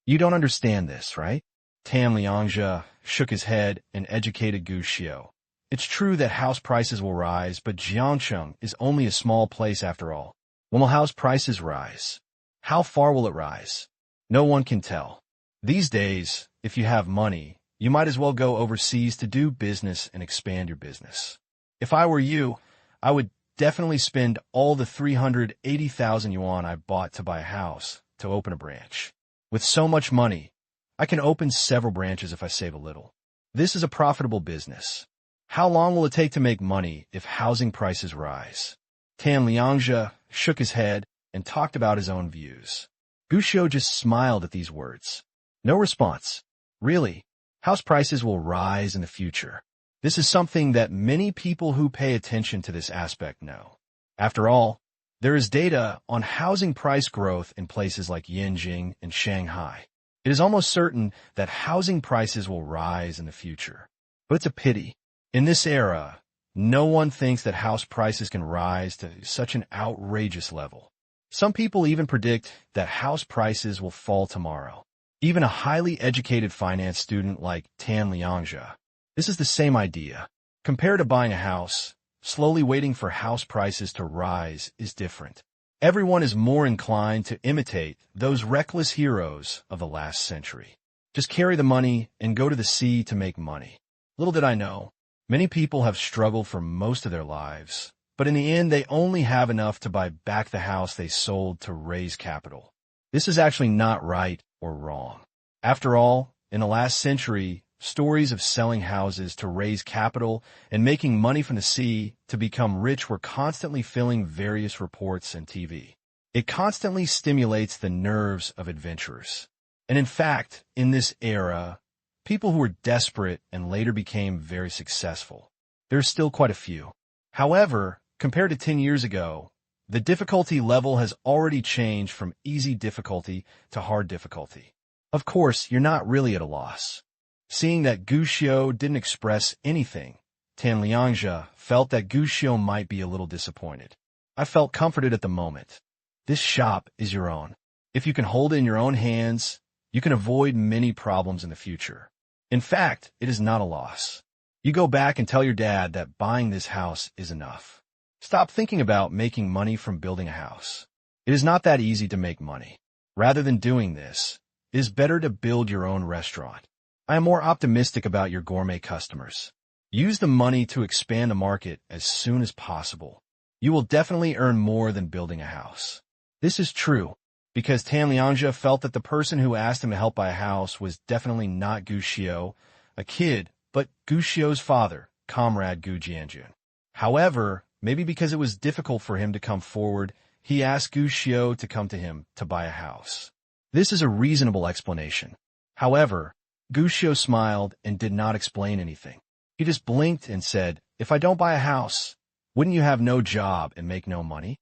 "You don't understand this, right?" Tan Liangzhe shook his head and educated Gu Xiu. "It's true that house prices will rise, but Jiangcheng is only a small place after all. When will house prices rise? How far will it rise? No one can tell. These days, if you have money, you might as well go overseas to do business and expand your business. If I were you, I would definitely spend all the 380,000 yuan I bought to buy a house to open a branch. With so much money, I can open several branches if I save a little. This is a profitable business. How long will it take to make money if housing prices rise?" Tan Liangzhe shook his head and talked about his own views. Gu Xiu just smiled at these words. No response. Really, house prices will rise in the future. This is something that many people who pay attention to this aspect know. After all, there is data on housing price growth in places like Yanjing and Shanghai. It is almost certain that housing prices will rise in the future. But it's a pity. In this era, no one thinks that house prices can rise to such an outrageous level. Some people even predict that house prices will fall tomorrow. Even a highly educated finance student like Tan Liangzhe. This is the same idea. Compared to buying a house, slowly waiting for house prices to rise is different. Everyone is more inclined to imitate those reckless heroes of the last century. Just carry the money and go to the sea to make money. Little did I know, many people have struggled for most of their lives, but in the end they only have enough to buy back the house they sold to raise capital. This is actually not right or wrong. After all, in the last century, stories of selling houses to raise capital and making money from the sea to become rich were constantly filling various reports and TV. It constantly stimulates the nerves of adventurers. And in fact, in this era, people who were desperate and later became very successful. There's still quite a few. However, compared to 10 years ago, the difficulty level has already changed from easy difficulty to hard difficulty. Of course, you're not really at a loss. Seeing that Gu Xiu didn't express anything, Tan Liangzhe felt that Gu Xiu might be a little disappointed. "I felt comforted at the moment. This shop is your own. If you can hold it in your own hands, you can avoid many problems in the future. In fact, it is not a loss. You go back and tell your dad that buying this house is enough. Stop thinking about making money from building a house. It is not that easy to make money. Rather than doing this, it is better to build your own restaurant. I am more optimistic about your gourmet customers. Use the money to expand the market as soon as possible. You will definitely earn more than building a house." This is true, because Tan Liangzhe felt that the person who asked him to help buy a house was definitely not Gu Xiu, a kid, but Gu Xiu's father, comrade Gu Jianjun. However, maybe because it was difficult for him to come forward, he asked Gu Xiu to come to him to buy a house. This is a reasonable explanation. However, Gu Xiu smiled and did not explain anything. He just blinked and said, "If I don't buy a house, wouldn't you have no job and make no money?"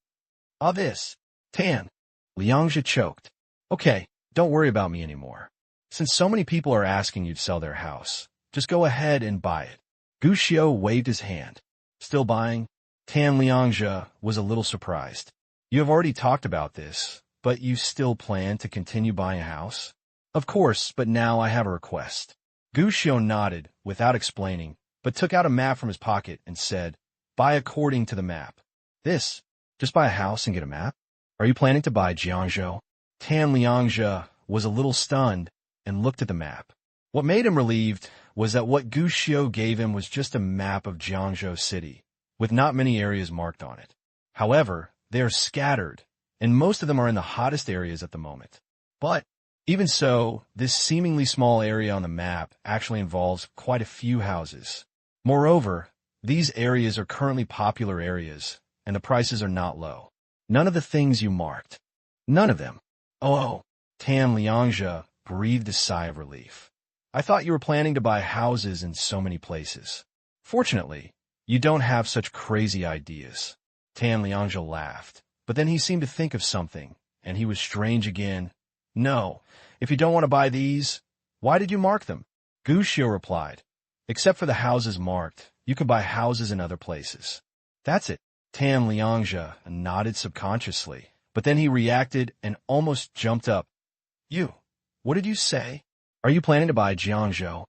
"Ah, this." Tan Liangzhe choked. "Okay, don't worry about me anymore. Since so many people are asking you to sell their house, just go ahead and buy it." Gu Xiu waved his hand. "Still buying?" Tan Liangzhe was a little surprised. "You have already talked about this, but you still plan to continue buying a house?" "Of course, but now I have a request." Gu Xiu nodded without explaining, but took out a map from his pocket and said, "Buy according to the map." "This? Just buy a house and get a map? Are you planning to buy Jiangzhou?" Tan Liangzhe was a little stunned and looked at the map. What made him relieved was that what Gu Xiu gave him was just a map of Jiangzhou City, with not many areas marked on it. However, they are scattered, and most of them are in the hottest areas at the moment. But even so, this seemingly small area on the map actually involves quite a few houses. Moreover, These areas are currently popular areas, and the prices are not low. None of the things you marked. None of them. Oh, Tan Liangzhe breathed a sigh of relief. I thought you were planning to buy houses in so many places. Fortunately, you don't have such crazy ideas. Tan Liangzhe laughed, but then he seemed to think of something, and he was strange again. No, if you don't want to buy these, why did you mark them? Gu Xiu replied. Except for the houses marked, you could buy houses in other places. That's it. Tan Liangzhe nodded subconsciously, but then he reacted and almost jumped up. You, what did you say? Are you planning to buy Jiangzhou?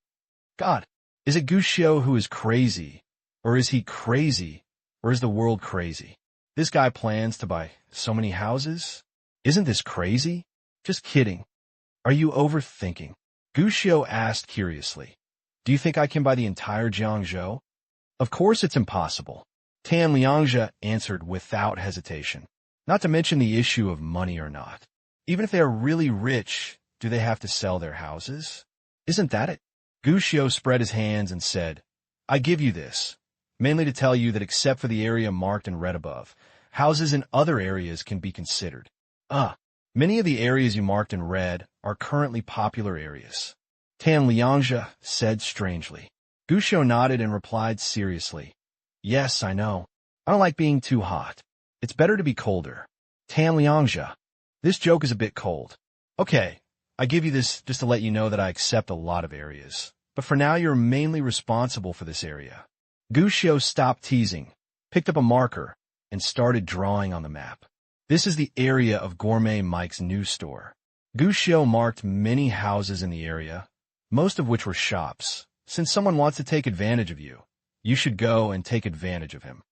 God, is it Gu Xiu who is crazy? Or is he crazy? Or is the world crazy? This guy plans to buy so many houses? Isn't this crazy? Just kidding. Are you overthinking? Gu Xiu asked curiously. Do you think I can buy the entire Jiangzhou? Of course it's impossible. Tan Liangzhe answered without hesitation. Not to mention the issue of money or not. Even if they are really rich, do they have to sell their houses? Isn't that it? Gu Xiu spread his hands and said, I give you this, mainly to tell you that except for the area marked in red above, houses in other areas can be considered. Many of the areas you marked in red are currently popular areas. Tan Liangzhe said strangely. Gu Xiu nodded and replied seriously. Yes, I know. I don't like being too hot. It's better to be colder. Tan Liangzhe, this joke is a bit cold. Okay, I give you this just to let you know that I accept a lot of areas. But for now, you're mainly responsible for this area. Gu Xiu stopped teasing, picked up a marker, and started drawing on the map. This is the area of Gourmet Mike's new store. Gu Xiu marked many houses in the area, most of which were shops. Since someone wants to take advantage of you, you should go and take advantage of him.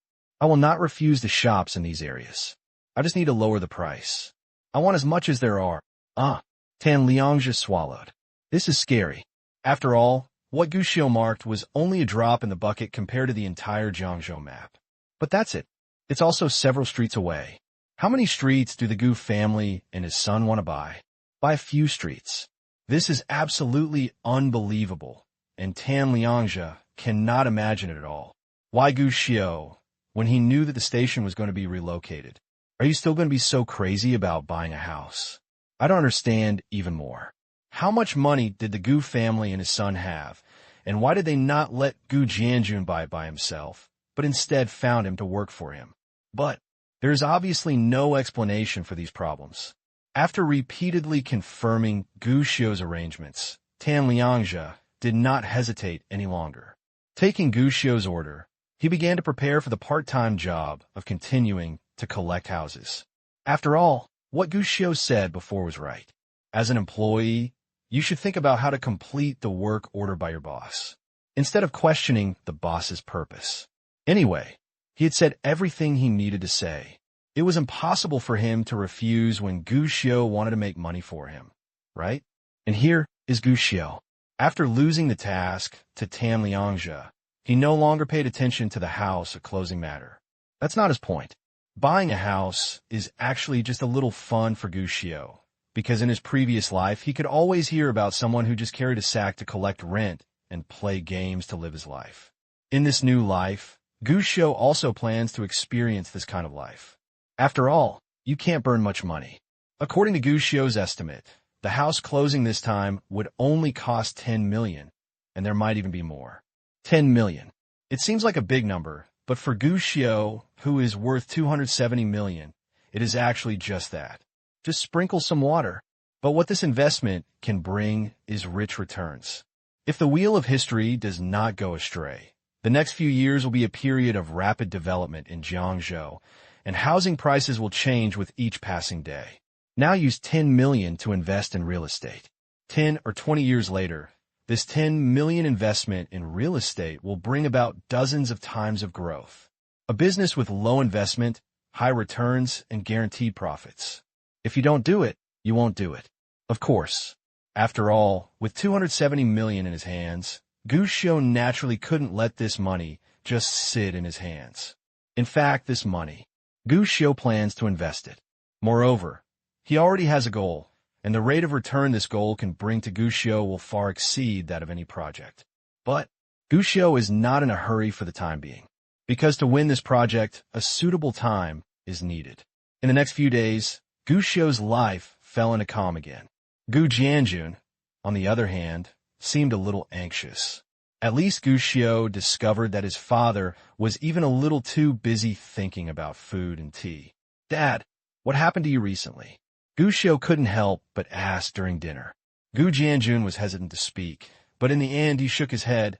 I will not refuse the shops in these areas. I just need to lower the price. I want as much as there are. Tan Liangzhe swallowed. This is scary. After all, what Gu Xiu marked was only a drop in the bucket compared to the entire Jiangzhou map. But that's it. It's also several streets away. How many streets do the Gu family and his son want to buy? Buy a few streets. This is absolutely unbelievable, and Tan Liangzhe cannot imagine it at all. Why Gu Xiu, when he knew that the station was going to be relocated? Are you still going to be so crazy about buying a house? I don't understand even more. How much money did the Gu family and his son have, and why did they not let Gu Jianjun buy it by himself, but instead found him to work for him? But there is obviously no explanation for these problems. After repeatedly confirming Gu Xiu's arrangements, Tan Liangzhe did not hesitate any longer. Taking Gu Xiu's order, he began to prepare for the part-time job of continuing to collect houses. After all, what Gu Xiu said before was right. As an employee, you should think about how to complete the work ordered by your boss, instead of questioning the boss's purpose. Anyway, he had said everything he needed to say. It was impossible for him to refuse when Gu Xiu wanted to make money for him, right? And here is Gu Xiu. After losing the task to Tan Liangzhe, he no longer paid attention to the house a closing matter. That's not his point. Buying a house is actually just a little fun for Gu Xiu, because in his previous life, he could always hear about someone who just carried a sack to collect rent and play games to live his life. In this new life, Gu Xiu also plans to experience this kind of life. After all, you can't burn much money. According to Gu Xiu's estimate, the house closing this time would only cost 10 million, and there might even be more. 10 million. It seems like a big number, but for Gu Xiu, who is worth 270 million, it is actually just that. Just sprinkle some water. But what this investment can bring is rich returns. If the wheel of history does not go astray, the next few years will be a period of rapid development in Jiangzhou, and housing prices will change with each passing day. Now use 10 million to invest in real estate. 10 or 20 years later, this 10 million investment in real estate will bring about dozens of times of growth. A business with low investment, high returns, and guaranteed profits. If you don't do it, you won't do it. Of course. After all, with 270 million in his hands, Gu Xiu naturally couldn't let this money just sit in his hands. In fact, this money, Gu Xiu plans to invest it. Moreover, he already has a goal, and the rate of return this goal can bring to Gu Xiu will far exceed that of any project. But Gu Xiu is not in a hurry for the time being. because to win this project, a suitable time is needed. In the next few days, Gu Xiao's life fell into calm again. Gu Jianjun, on the other hand, seemed a little anxious. At least Gu Xiao discovered that his father was even a little too busy thinking about food and tea. "Dad, what happened to you recently?" Gu Xiao couldn't help but ask during dinner. Gu Jianjun was hesitant to speak, but in the end he shook his head.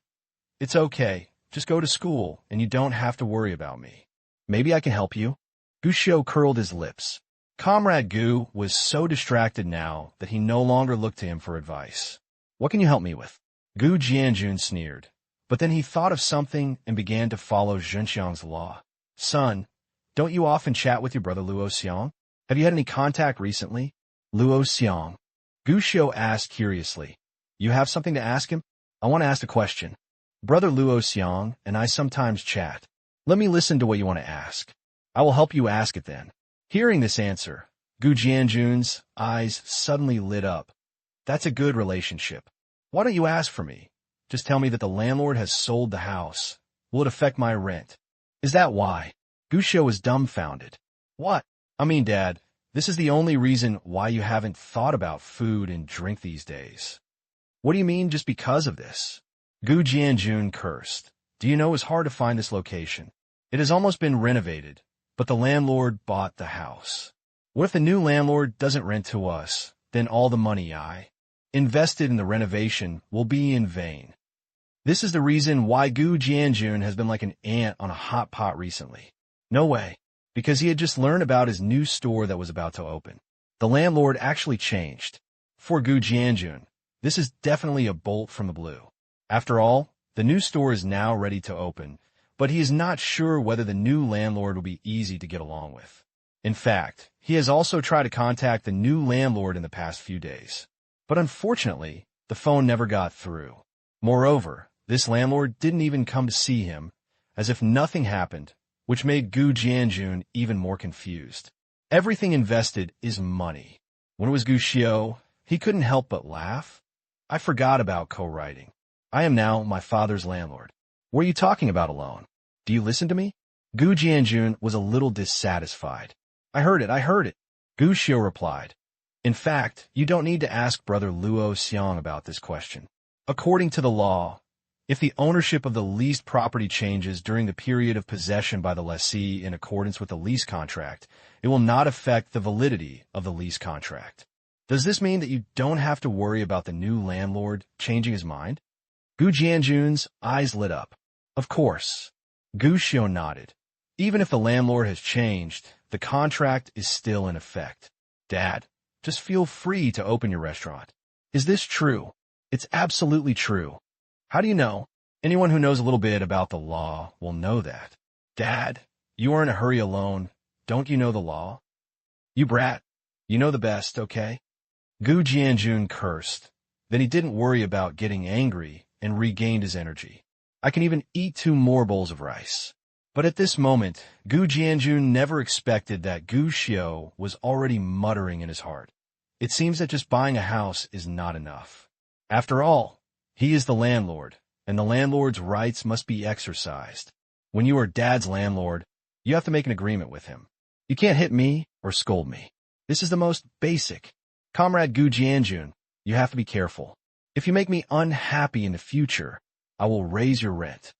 "It's okay. Just go to school, and you don't have to worry about me. Maybe I can help you." Gu Xiao curled his lips. Comrade Gu was so distracted now that he no longer looked to him for advice. "What can you help me with?" Gu Jianjun sneered, but then he thought of something and began to follow Zhenxiang's law. "Son, don't you often chat with your brother Luo Xiang? Have you had any contact recently?" "Luo Xiang?" Gu Xiao asked curiously. "You have something to ask him?" "I want to ask a question. Brother Luo Xiang and I sometimes chat. Let me listen to what you want to ask. I will help you ask it then." Hearing this answer, Gu Jianjun's eyes suddenly lit up. "That's a good relationship. Why don't you ask for me? Just tell me that the landlord has sold the house. Will it affect my rent?" "Is that why?" Gu Xiao was dumbfounded. "What? I mean, Dad, this is the only reason why you haven't thought about food and drink these days." "What do you mean just because of this?" Gu Jianjun cursed. "Do you know it's hard to find this location? It has almost been renovated, but the landlord bought the house. What if the new landlord doesn't rent to us? Then all the money I invested in the renovation will be in vain." This is the reason why Gu Jianjun has been like an ant on a hot pot recently. No way. Because he had just learned about his new store that was about to open. The landlord actually changed. For Gu Jianjun, this is definitely a bolt from the blue. After all, the new store is now ready to open, but he is not sure whether the new landlord will be easy to get along with. In fact, he has also tried to contact the new landlord in the past few days. But unfortunately, the phone never got through. Moreover, this landlord didn't even come to see him, as if nothing happened, which made Gu Jianjun even more confused. Everything invested is money. When it was Gu Xiao, he couldn't help but laugh. "I forgot about co-writing. I am now my father's landlord. What are you talking about alone? Do you listen to me?" Gu Jianjun was a little dissatisfied. I heard it. Gu Xiao replied. "In fact, you don't need to ask Brother Luo Xiang about this question. According to the law, if the ownership of the leased property changes during the period of possession by the lessee in accordance with the lease contract, it will not affect the validity of the lease contract. Does this mean that you don't have to worry about the new landlord changing his mind?" Gu Jianjun's eyes lit up. "Of course." Gu Xiao nodded. "Even if the landlord has changed, the contract is still in effect. Dad, just feel free to open your restaurant." "Is this true?" "It's absolutely true." "How do you know?" "Anyone who knows a little bit about the law will know that." "Dad, you are in a hurry alone. Don't you know the law?" "You brat. You know the best, okay?" Gu Jianjun cursed. Then he didn't worry about getting angry and regained his energy. "I can even eat 2 more bowls of rice." But at this moment, Gu Jianjun never expected that Gu Xiao was already muttering in his heart. It seems that just buying a house is not enough. After all, he is the landlord, and the landlord's rights must be exercised. When you are Dad's landlord, you have to make an agreement with him. You can't hit me or scold me. This is the most basic. Comrade Gu Jianjun, you have to be careful. If you make me unhappy in the future, I will raise your rent.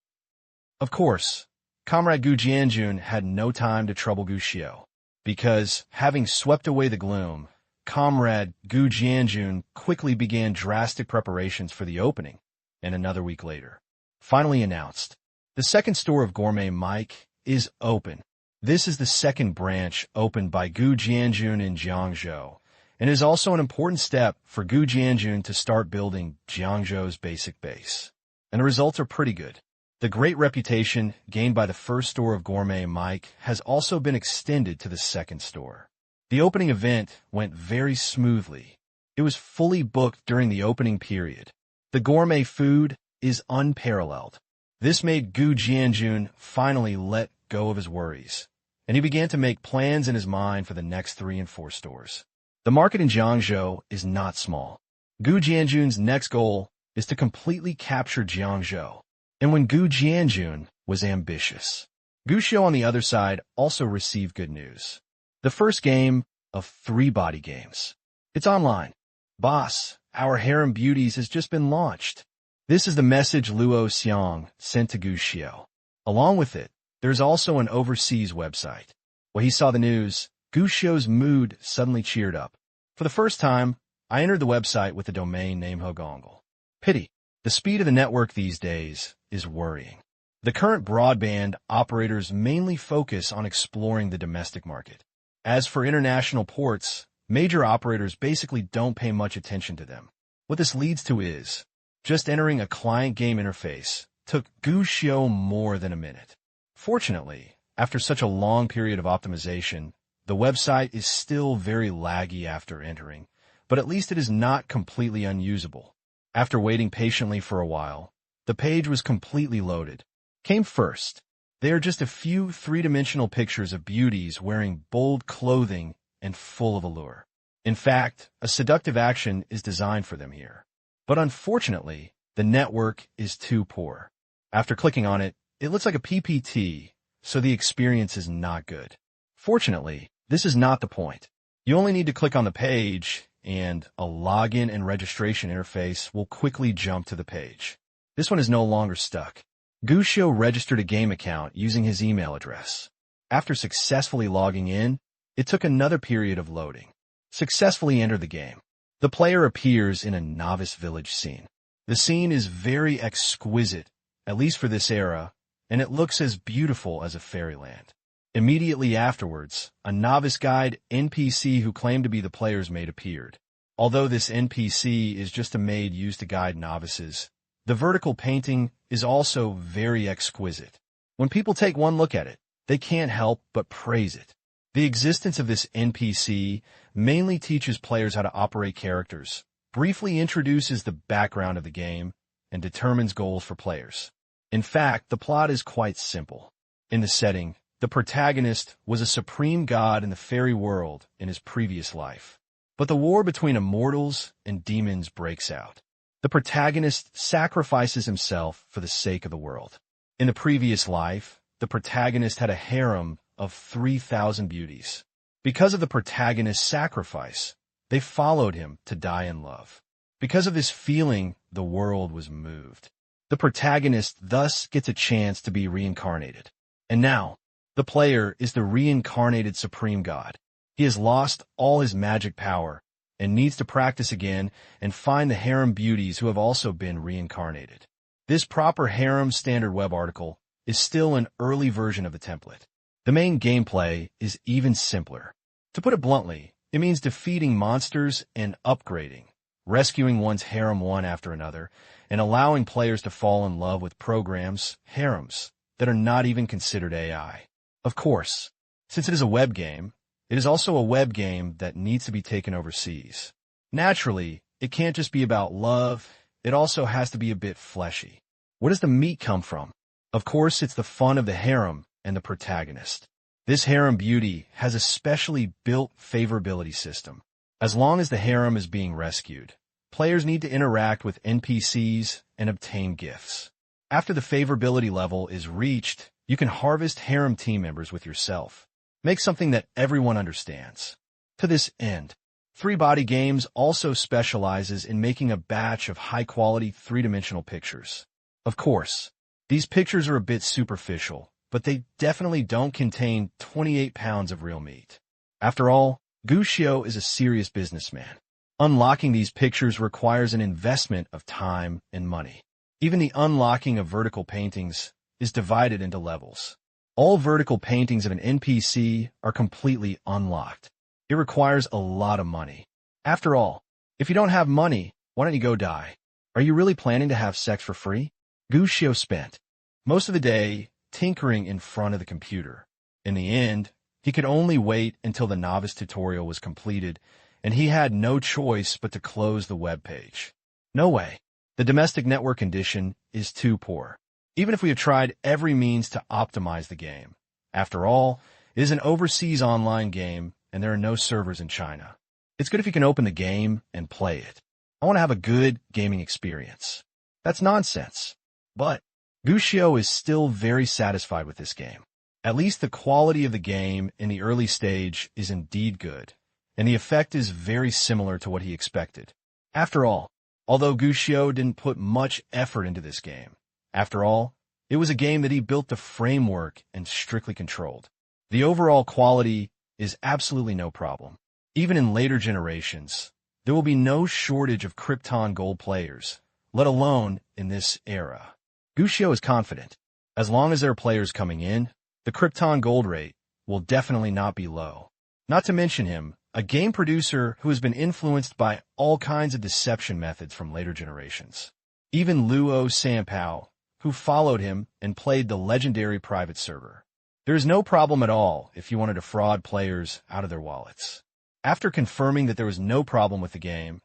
Of course, Comrade Gu Jianjun had no time to trouble Gu Xiao, because, having swept away the gloom, Comrade Gu Jianjun quickly began drastic preparations for the opening, and another week later, finally announced, the second store of Gourmet Mike is open. This is the second branch opened by Gu Jianjun in Jiangzhou, and is also an important step for Gu Jianjun to start building Jiangzhou's basic base. And the results are pretty good. The great reputation gained by the first store of Gourmet Mike has also been extended to the second store. The opening event went very smoothly. It was fully booked during the opening period. The gourmet food is unparalleled. This made Gu Jianjun finally let go of his worries, and he began to make plans in his mind for the next 3 and 4 stores. The market in Jiangzhou is not small. Gu Jianjun's next goal is to completely capture Jiangzhou. And when Gu Jianjun was ambitious, Gushio, on the other side, also received good news. The first game of 3 body games. It's online. Boss, our harem beauties has just been launched. This is the message Luo Xiang sent to Gushio. Along with it, there's also an overseas website. When he saw the news, Gushio's mood suddenly cheered up. For the first time, I entered the website with the domain name Hogongle. Pity. The speed of the network these days is worrying. The current broadband operators mainly focus on exploring the domestic market. As for international ports, major operators basically don't pay much attention to them. What this leads to is, just entering a client game interface took Gushio more than a minute. Fortunately, after such a long period of optimization, the website is still very laggy after entering, but at least it is not completely unusable. After waiting patiently for a while, the page was completely loaded. Came first. They are just a few 3-dimensional pictures of beauties wearing bold clothing and full of allure. In fact, a seductive action is designed for them here. But unfortunately, the network is too poor. After clicking on it, it looks like a PPT, so the experience is not good. Fortunately, this is not the point. You only need to click on the page, and a login and registration interface will quickly jump to the page. This one is no longer stuck. Gushio registered a game account using his email address. After successfully logging in, it took another period of loading. Successfully entered the game. The player appears in a novice village scene. The scene is very exquisite, at least for this era, and it looks as beautiful as a fairyland. Immediately afterwards, a novice guide NPC who claimed to be the player's mate appeared. Although this NPC is just a maid used to guide novices, the vertical painting is also very exquisite. When people take one look at it, they can't help but praise it. The existence of this NPC mainly teaches players how to operate characters, briefly introduces the background of the game, and determines goals for players. In fact, the plot is quite simple. In the setting, the protagonist was a supreme god in the fairy world in his previous life. But the war between immortals and demons breaks out. The protagonist sacrifices himself for the sake of the world. In the previous life, the protagonist had a harem of 3,000 beauties. Because of the protagonist's sacrifice, they followed him to die in love. Because of this feeling, the world was moved. The protagonist thus gets a chance to be reincarnated. And now, the player is the reincarnated supreme god. He has lost all his magic power and needs to practice again and find the harem beauties who have also been reincarnated. This proper harem standard web article is still an early version of the template. The main gameplay is even simpler. To put it bluntly, it means defeating monsters and upgrading, rescuing one's harem one after another, and allowing players to fall in love with programs, harems, that are not even considered AI. Of course, since it is a web game, it is also a web game that needs to be taken overseas. Naturally, it can't just be about love, it also has to be a bit fleshy. Where does the meat come from? Of course, it's the fun of the harem and the protagonist. This harem beauty has a specially built favorability system. As long as the harem is being rescued, players need to interact with NPCs and obtain gifts. After the favorability level is reached, you can harvest harem team members with yourself. Make something that everyone understands. To this end, 3-Body Games also specializes in making a batch of high-quality 3-dimensional pictures. Of course, these pictures are a bit superficial, but they definitely don't contain 28 pounds of real meat. After all, Gushio is a serious businessman. Unlocking these pictures requires an investment of time and money. Even the unlocking of vertical paintings is divided into levels. All vertical paintings of an NPC are completely unlocked. It requires a lot of money. After all, if you don't have money, why don't you go die? Are you really planning to have sex for free? Gushio spent most of the day tinkering in front of the computer. In the end, he could only wait until the novice tutorial was completed, and he had no choice but to close the web page. No way. The domestic network condition is too poor. Even if we have tried every means to optimize the game. After all, it is an overseas online game, and there are no servers in China. It's good if you can open the game and play it. I want to have a good gaming experience. That's nonsense. But Gushio is still very satisfied with this game. At least the quality of the game in the early stage is indeed good, and the effect is very similar to what he expected. After all, although Gushio didn't put much effort into this game, after all, it was a game that he built the framework and strictly controlled. The overall quality is absolutely no problem. Even in later generations, there will be no shortage of Krypton Gold players, let alone in this era. Gushio is confident. As long as there are players coming in, the Krypton Gold rate will definitely not be low. Not to mention him, a game producer who has been influenced by all kinds of deception methods from later generations. Even Luo Sanpao, who followed him and played the legendary private server. There is no problem at all if you wanted to defraud players out of their wallets. After confirming that there was no problem with the game,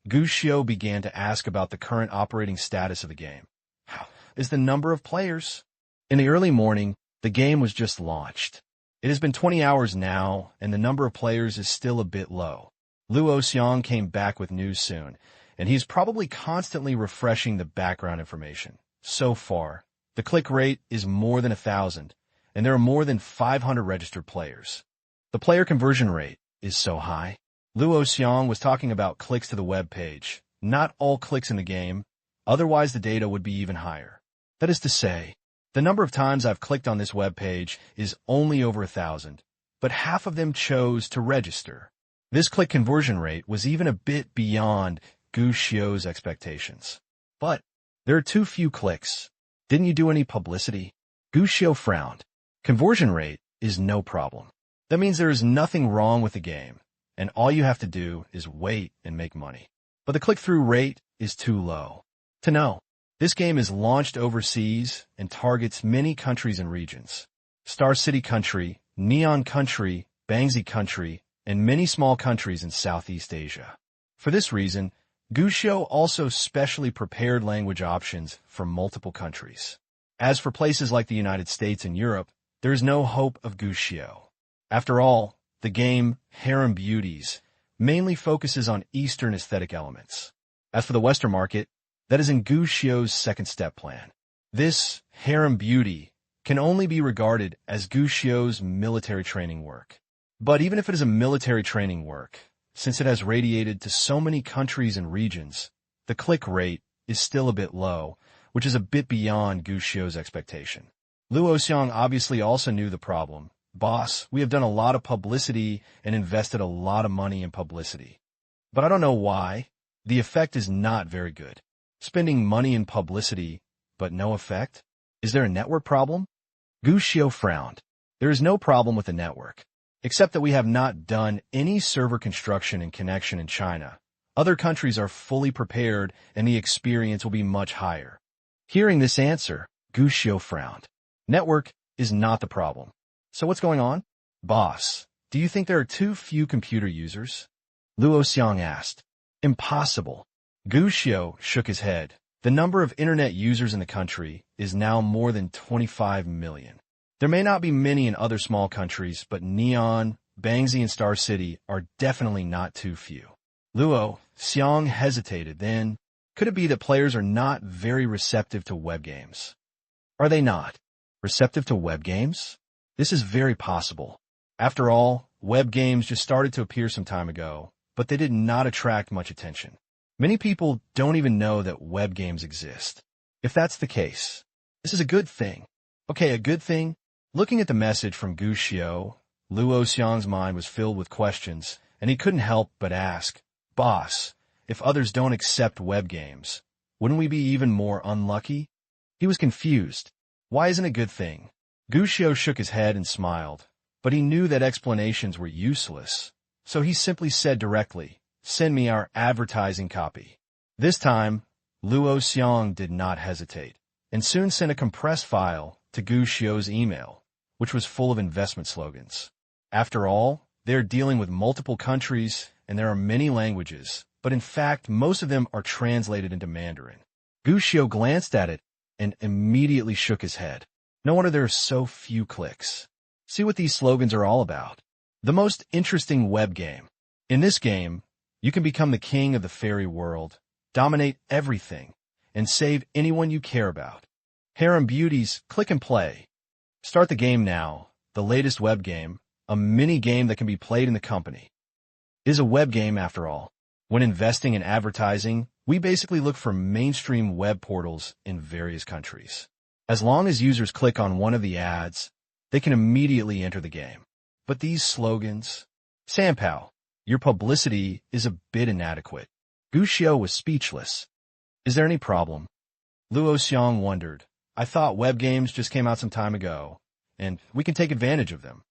Gushio began to ask about the current operating status of the game. How is the number of players? In the early morning, the game was just launched. It has been 20 hours now, and the number of players is still a bit low. Luo Xiong came back with news soon, and he's probably constantly refreshing the background information. So far, the click rate is more than 1,000, and there are more than 500 registered players. The player conversion rate is so high. Luo Xiong was talking about clicks to the web page, not all clicks in the game, otherwise the data would be even higher. That is to say, the number of times I've clicked on this web page is only over 1,000, but half of them chose to register. This click conversion rate was even a bit beyond Gushio's expectations. But there are too few clicks. Didn't you do any publicity? Gushio frowned. Conversion rate is no problem. That means there is nothing wrong with the game, and all you have to do is wait and make money. But the click-through rate is too low. To know, this game is launched overseas and targets many countries and regions. Star City Country, Neon Country, Bangzi Country, and many small countries in Southeast Asia. For this reason, Gushio also specially prepared language options for multiple countries. As for places like the United States and Europe, there is no hope of Gushio. After all, the game Harem Beauties mainly focuses on Eastern aesthetic elements. As for the Western market, that is in Gushio's second step plan. This Harem Beauty can only be regarded as Gushio's military training work. But even if it is a military training work, since it has radiated to so many countries and regions, the click rate is still a bit low, which is a bit beyond Gushio's expectation. Luo Xiong obviously also knew the problem. Boss, we have done a lot of publicity and invested a lot of money in publicity. But I don't know why. The effect is not very good. Spending money in publicity, but no effect? Is there a network problem? Gushio frowned. There is no problem with the network, except that we have not done any server construction and connection in China. Other countries are fully prepared and the experience will be much higher. Hearing this answer, Gushio frowned. Network is not the problem. So what's going on? Boss, do you think there are too few computer users? Luo Xiong asked. Impossible. Gushio shook his head. The number of internet users in the country is now more than 25 million. There may not be many in other small countries, but Neon, Bangzi, and Star City are definitely not too few. Luo Xiong hesitated, then, could it be that players are not very receptive to web games? Are they not receptive to web games? This is very possible. After all, web games just started to appear some time ago, but they did not attract much attention. Many people don't even know that web games exist. If that's the case, this is a good thing. Okay, a good thing? Looking at the message from Gushio, Luo Xiong's mind was filled with questions, and he couldn't help but ask, Boss, if others don't accept web games, wouldn't we be even more unlucky? He was confused. Why isn't it a good thing? Gushio shook his head and smiled, but he knew that explanations were useless, so he simply said directly, Send me our advertising copy. This time, Luo Xiong did not hesitate, and soon sent a compressed file to Gushio's email, which was full of investment slogans. After all, they are dealing with multiple countries, and there are many languages, but in fact, most of them are translated into Mandarin. Gushio glanced at it and immediately shook his head. No wonder there are so few clicks. See what these slogans are all about. The most interesting web game. In this game, you can become the king of the fairy world, dominate everything, and save anyone you care about. Harem Beauties, click and play. Start the game now, the latest web game, a mini game that can be played in the company. Is a web game after all. When investing in advertising, we basically look for mainstream web portals in various countries. As long as users click on one of the ads, they can immediately enter the game. But these slogans... Sampow, your publicity is a bit inadequate. Gushio was speechless. Is there any problem? Luo Xiong wondered. I thought web games just came out some time ago, and we can take advantage of them.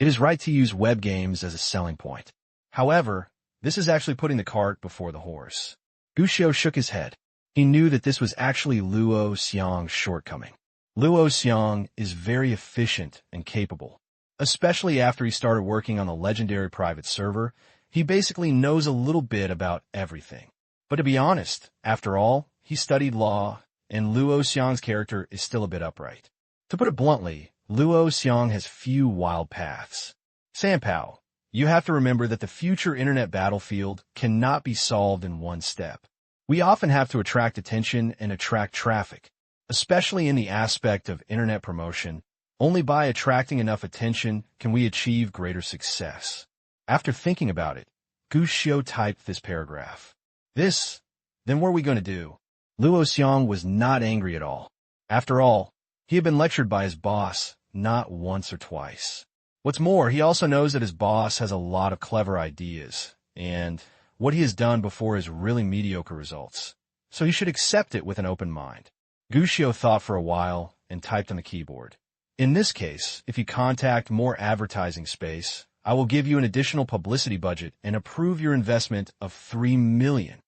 It is right to use web games as a selling point. However, this is actually putting the cart before the horse. Gushio shook his head. He knew that this was actually Luo Xiong's shortcoming. Luo Xiong is very efficient and capable. Especially after he started working on the legendary private server, he basically knows a little bit about everything. But to be honest, after all, he studied law, and Luo Xiong's character is still a bit upright. To put it bluntly, Luo Xiong has few wild paths. Sampow, you have to remember that the future internet battlefield cannot be solved in one step. We often have to attract attention and attract traffic, especially in the aspect of internet promotion. Only by attracting enough attention can we achieve greater success. After thinking about it, Gushio typed this paragraph. Then what are we going to do? Luo Xiong was not angry at all. After all, he had been lectured by his boss not once or twice. What's more, he also knows that his boss has a lot of clever ideas, and what he has done before is really mediocre results. So he should accept it with an open mind. Gushio thought for a while and typed on the keyboard. In this case, if you contact more advertising space, I will give you an additional publicity budget and approve your investment of 3 million.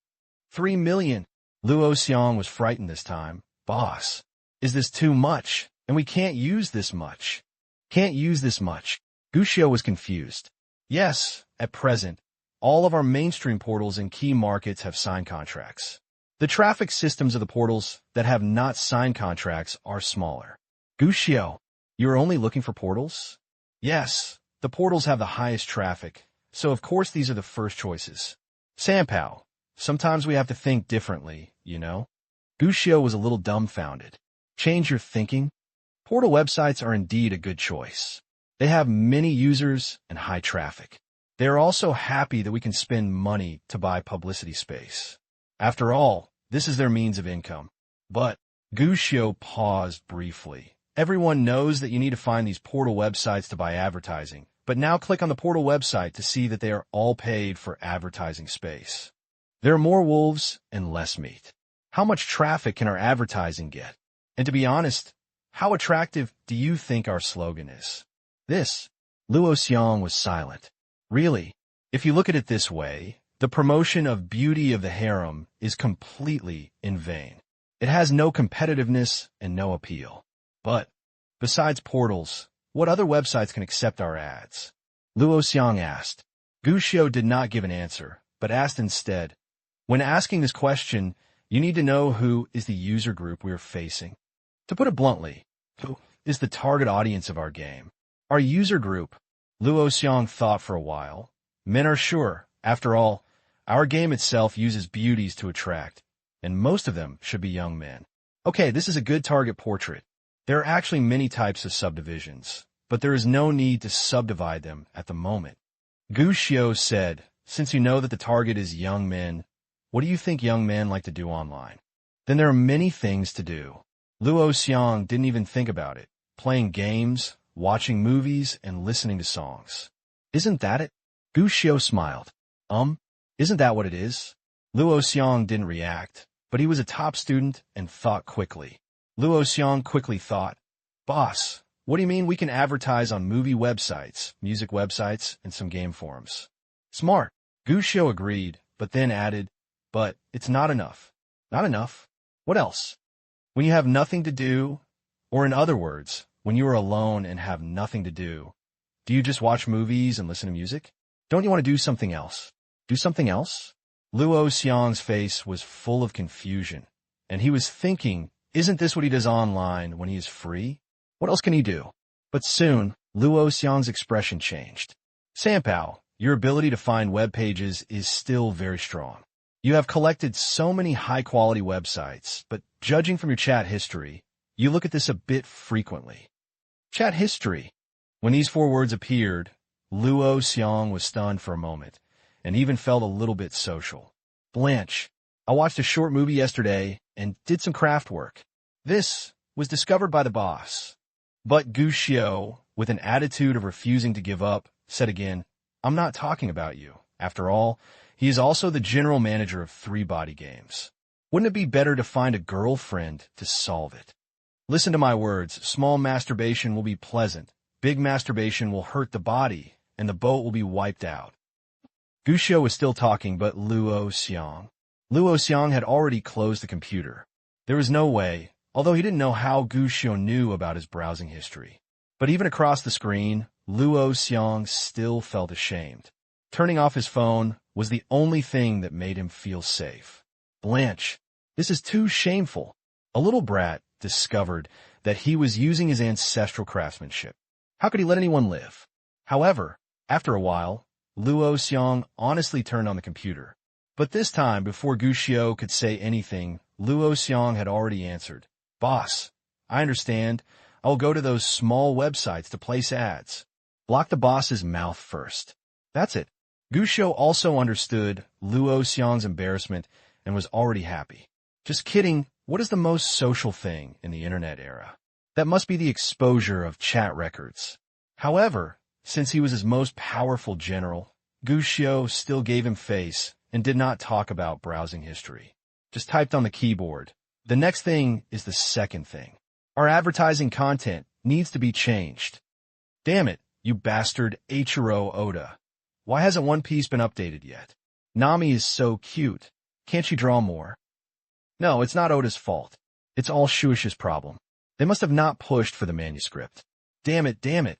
3 million? Luo Xiong was frightened this time. Boss, is this too much? And we can't use this much. Can't use this much. Gushio was confused. Yes, at present, all of our mainstream portals in key markets have signed contracts. The traffic systems of the portals that have not signed contracts are smaller. Gushio, you're only looking for portals? Yes, the portals have the highest traffic, so of course these are the first choices. Sampow, sometimes we have to think differently, you know? Gushio was a little dumbfounded. Change your thinking? Portal websites are indeed a good choice. They have many users and high traffic. They are also happy that we can spend money to buy publicity space. After all, this is their means of income. But Gushio paused briefly. Everyone knows that you need to find these portal websites to buy advertising, but now click on the portal website to see that they are all paid for advertising space. There are more wolves and less meat. How much traffic can our advertising get? And to be honest, how attractive do you think our slogan is? Luo Xiong was silent. Really, if you look at it this way, the promotion of beauty of the harem is completely in vain. It has no competitiveness and no appeal. But, besides portals, what other websites can accept our ads? Luo Xiong asked. Gushio did not give an answer, but asked instead, when asking this question, you need to know who is the user group we are facing. To put it bluntly, who is the target audience of our game? Our user group. Luo Xiong thought for a while. Men are sure. After all, our game itself uses beauties to attract, and most of them should be young men. Okay, this is a good target portrait. There are actually many types of subdivisions, but there is no need to subdivide them at the moment. Gushio said, since you know that the target is young men, what do you think young men like to do online? Then there are many things to do. Luo Xiong didn't even think about it. Playing games, watching movies, and listening to songs. Isn't that it? Gushio smiled. Isn't that what it is? Luo Xiong didn't react, but he was a top student and thought quickly. Luo Xiong quickly thought, Boss, what do you mean we can advertise on movie websites, music websites, and some game forums? Smart. Gushio agreed, but then added, but it's not enough. Not enough? What else? When you have nothing to do, or in other words, when you are alone and have nothing to do you just watch movies and listen to music? Don't you want to do something else? Do something else? Luo Xiong's face was full of confusion, and he was thinking, isn't this what he does online when he is free? What else can he do? But soon, Luo Xiong's expression changed. Sampow, your ability to find web pages is still very strong. You have collected so many high-quality websites, but judging from your chat history, you look at this a bit frequently. Chat history. When these four words appeared, Luo Xiong was stunned for a moment, and even felt a little bit social. Blanche, I watched a short movie yesterday and did some craft work. This was discovered by the boss. But Gu Xiao, with an attitude of refusing to give up, said again, I'm not talking about you. After all, he is also the general manager of 3 body games. Wouldn't it be better to find a girlfriend to solve it? Listen to my words. Small masturbation will be pleasant. Big masturbation will hurt the body, and the boat will be wiped out. Gu Xiao was still talking, but Luo Xiong had already closed the computer. There was no way, although he didn't know how Gu Xiao knew about his browsing history. But even across the screen, Luo Xiong still felt ashamed. Turning off his phone was the only thing that made him feel safe. Blanche, this is too shameful. A little brat discovered that he was using his ancestral craftsmanship. How could he let anyone live? However, after a while, Luo Xiong honestly turned on the computer. But this time, before Gu Xiao could say anything, Luo Xiong had already answered. Boss, I understand. I'll go to those small websites to place ads. Block the boss's mouth first. That's it. Gu Xiao also understood Luo Xiong's embarrassment and was already happy. Just kidding. What is the most social thing in the internet era? That must be the exposure of chat records. However, since he was his most powerful general, Gu Xiao still gave him face and did not talk about browsing history. Just typed on the keyboard. The next thing is the second thing. Our advertising content needs to be changed. Damn it, you bastard Eiichiro Oda. Why hasn't One Piece been updated yet? Nami is so cute. Can't she draw more? No, it's not Oda's fault. It's all Shueisha's problem. They must have not pushed for the manuscript. Damn it, damn it.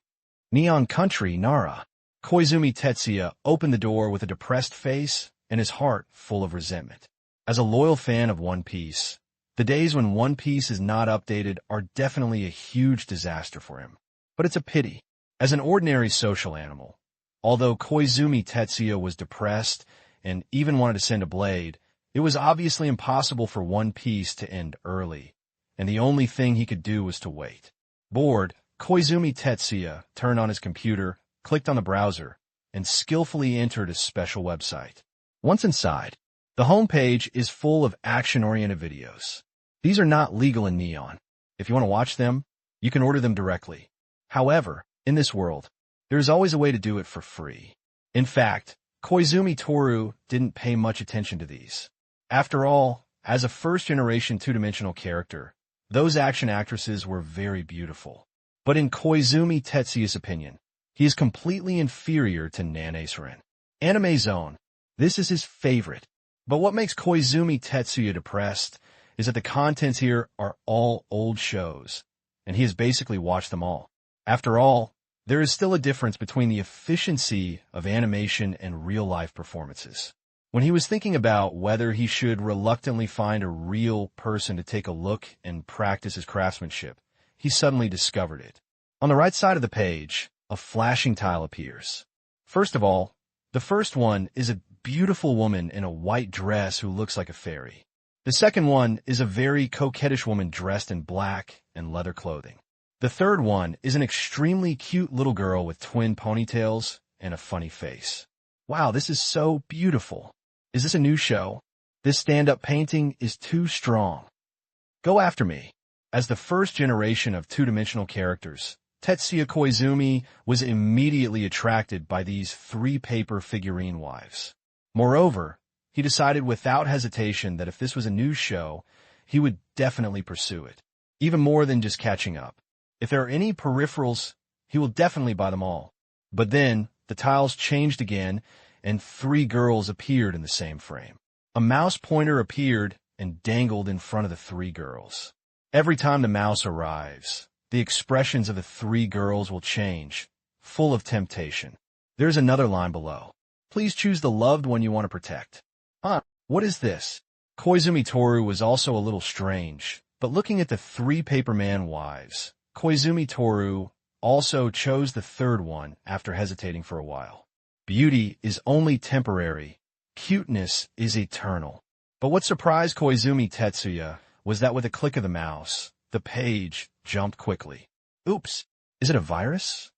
Neon Country, Nara. Koizumi Tetsuya opened the door with a depressed face and his heart full of resentment. As a loyal fan of One Piece, the days when One Piece is not updated are definitely a huge disaster for him. But it's a pity. As an ordinary social animal, although Koizumi Tetsuya was depressed and even wanted to send a blade, it was obviously impossible for One Piece to end early, and the only thing he could do was to wait. Bored, Koizumi Tetsuya turned on his computer, clicked on the browser, and skillfully entered a special website. Once inside, the homepage is full of action-oriented videos. These are not legal in Neon. If you want to watch them, you can order them directly. However, in this world, there is always a way to do it for free. In fact, Koizumi Toru didn't pay much attention to these. After all, as a first-generation two-dimensional character, those action actresses were very beautiful. But in Koizumi Tetsuya's opinion, he is completely inferior to Nanae-Seren. Anime Zone. This is his favorite. But what makes Koizumi Tetsuya depressed is that the contents here are all old shows, and he has basically watched them all. After all, there is still a difference between the efficiency of animation and real-life performances. When he was thinking about whether he should reluctantly find a real person to take a look and practice his craftsmanship, he suddenly discovered it. On the right side of the page, a flashing tile appears. First of all, the first one is a beautiful woman in a white dress who looks like a fairy. The second one is a very coquettish woman dressed in black and leather clothing. The third one is an extremely cute little girl with twin ponytails and a funny face. Wow, this is so beautiful. Is this a new show? This stand-up painting is too strong. Go after me. As the first generation of two-dimensional characters, Tetsuya Koizumi was immediately attracted by these 3 paper figurine wives. Moreover, he decided without hesitation that if this was a new show, he would definitely pursue it, even more than just catching up. If there are any peripherals, he will definitely buy them all. But then, the tiles changed again, and 3 girls appeared in the same frame. A mouse pointer appeared and dangled in front of the 3 girls. Every time the mouse arrives, the expressions of the 3 girls will change, full of temptation. There's another line below. Please choose the loved one you want to protect. Huh, what is this? Koizumi Toru was also a little strange, but looking at the 3 Paperman wives, Koizumi Toru also chose the third one after hesitating for a while. Beauty is only temporary. Cuteness is eternal. But what surprised Koizumi Tetsuya was that with a click of the mouse, the page jumped quickly. Oops, Is it a virus?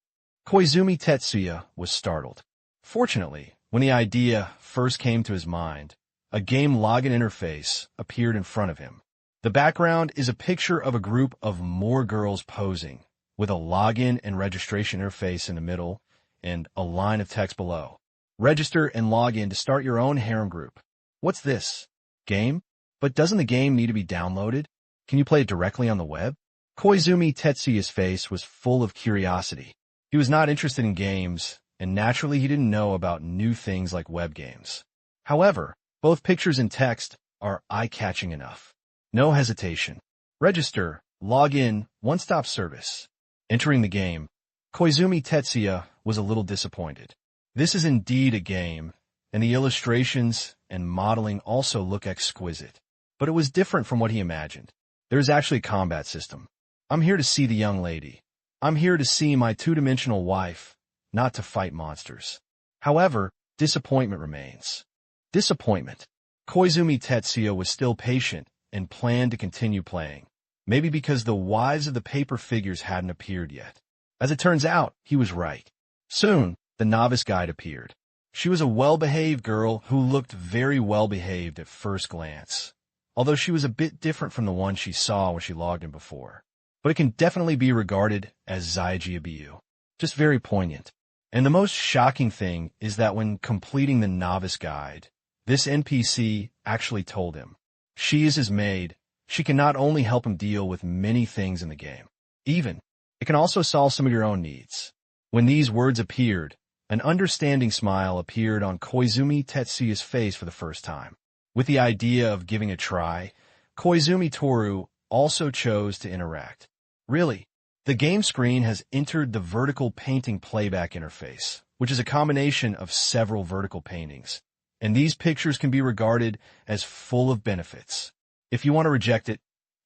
Koizumi Tetsuya was startled. Fortunately, when the idea first came to his mind, a game login interface appeared in front of him. The background is a picture of a group of more girls posing, with a login and registration interface in the middle and a line of text below. Register and log in to start your own harem group. What's this? Game? But doesn't the game need to be downloaded? Can you play it directly on the web? Koizumi Tetsuya's face was full of curiosity. He was not interested in games, and naturally he didn't know about new things like web games. However, both pictures and text are eye-catching enough. No hesitation. Register, log in, one-stop service. Entering the game, Koizumi Tetsuya was a little disappointed. This is indeed a game, and the illustrations and modeling also look exquisite. But it was different from what he imagined. There's actually a combat system. I'm here to see the young lady. I'm here to see my two-dimensional wife, not to fight monsters. However, disappointment remains. Disappointment. Koizumi Tetsuya was still patient and planned to continue playing. Maybe because the wives of the paper figures hadn't appeared yet. As it turns out, he was right. Soon, the novice guide appeared. She was a well-behaved girl who looked very well-behaved at first glance, although she was a bit different from the one she saw when she logged in before. But it can definitely be regarded as Zaiji Abiyu. Just very poignant. And the most shocking thing is that when completing the novice guide, this NPC actually told him, she is his maid. She can not only help him deal with many things in the game, it can also solve some of your own needs. When these words appeared, an understanding smile appeared on Koizumi Tetsuya's face for the first time. With the idea of giving a try, Koizumi Toru also chose to interact. Really, the game screen has entered the vertical painting playback interface, which is a combination of several vertical paintings, and these pictures can be regarded as full of benefits. If you want to reject it,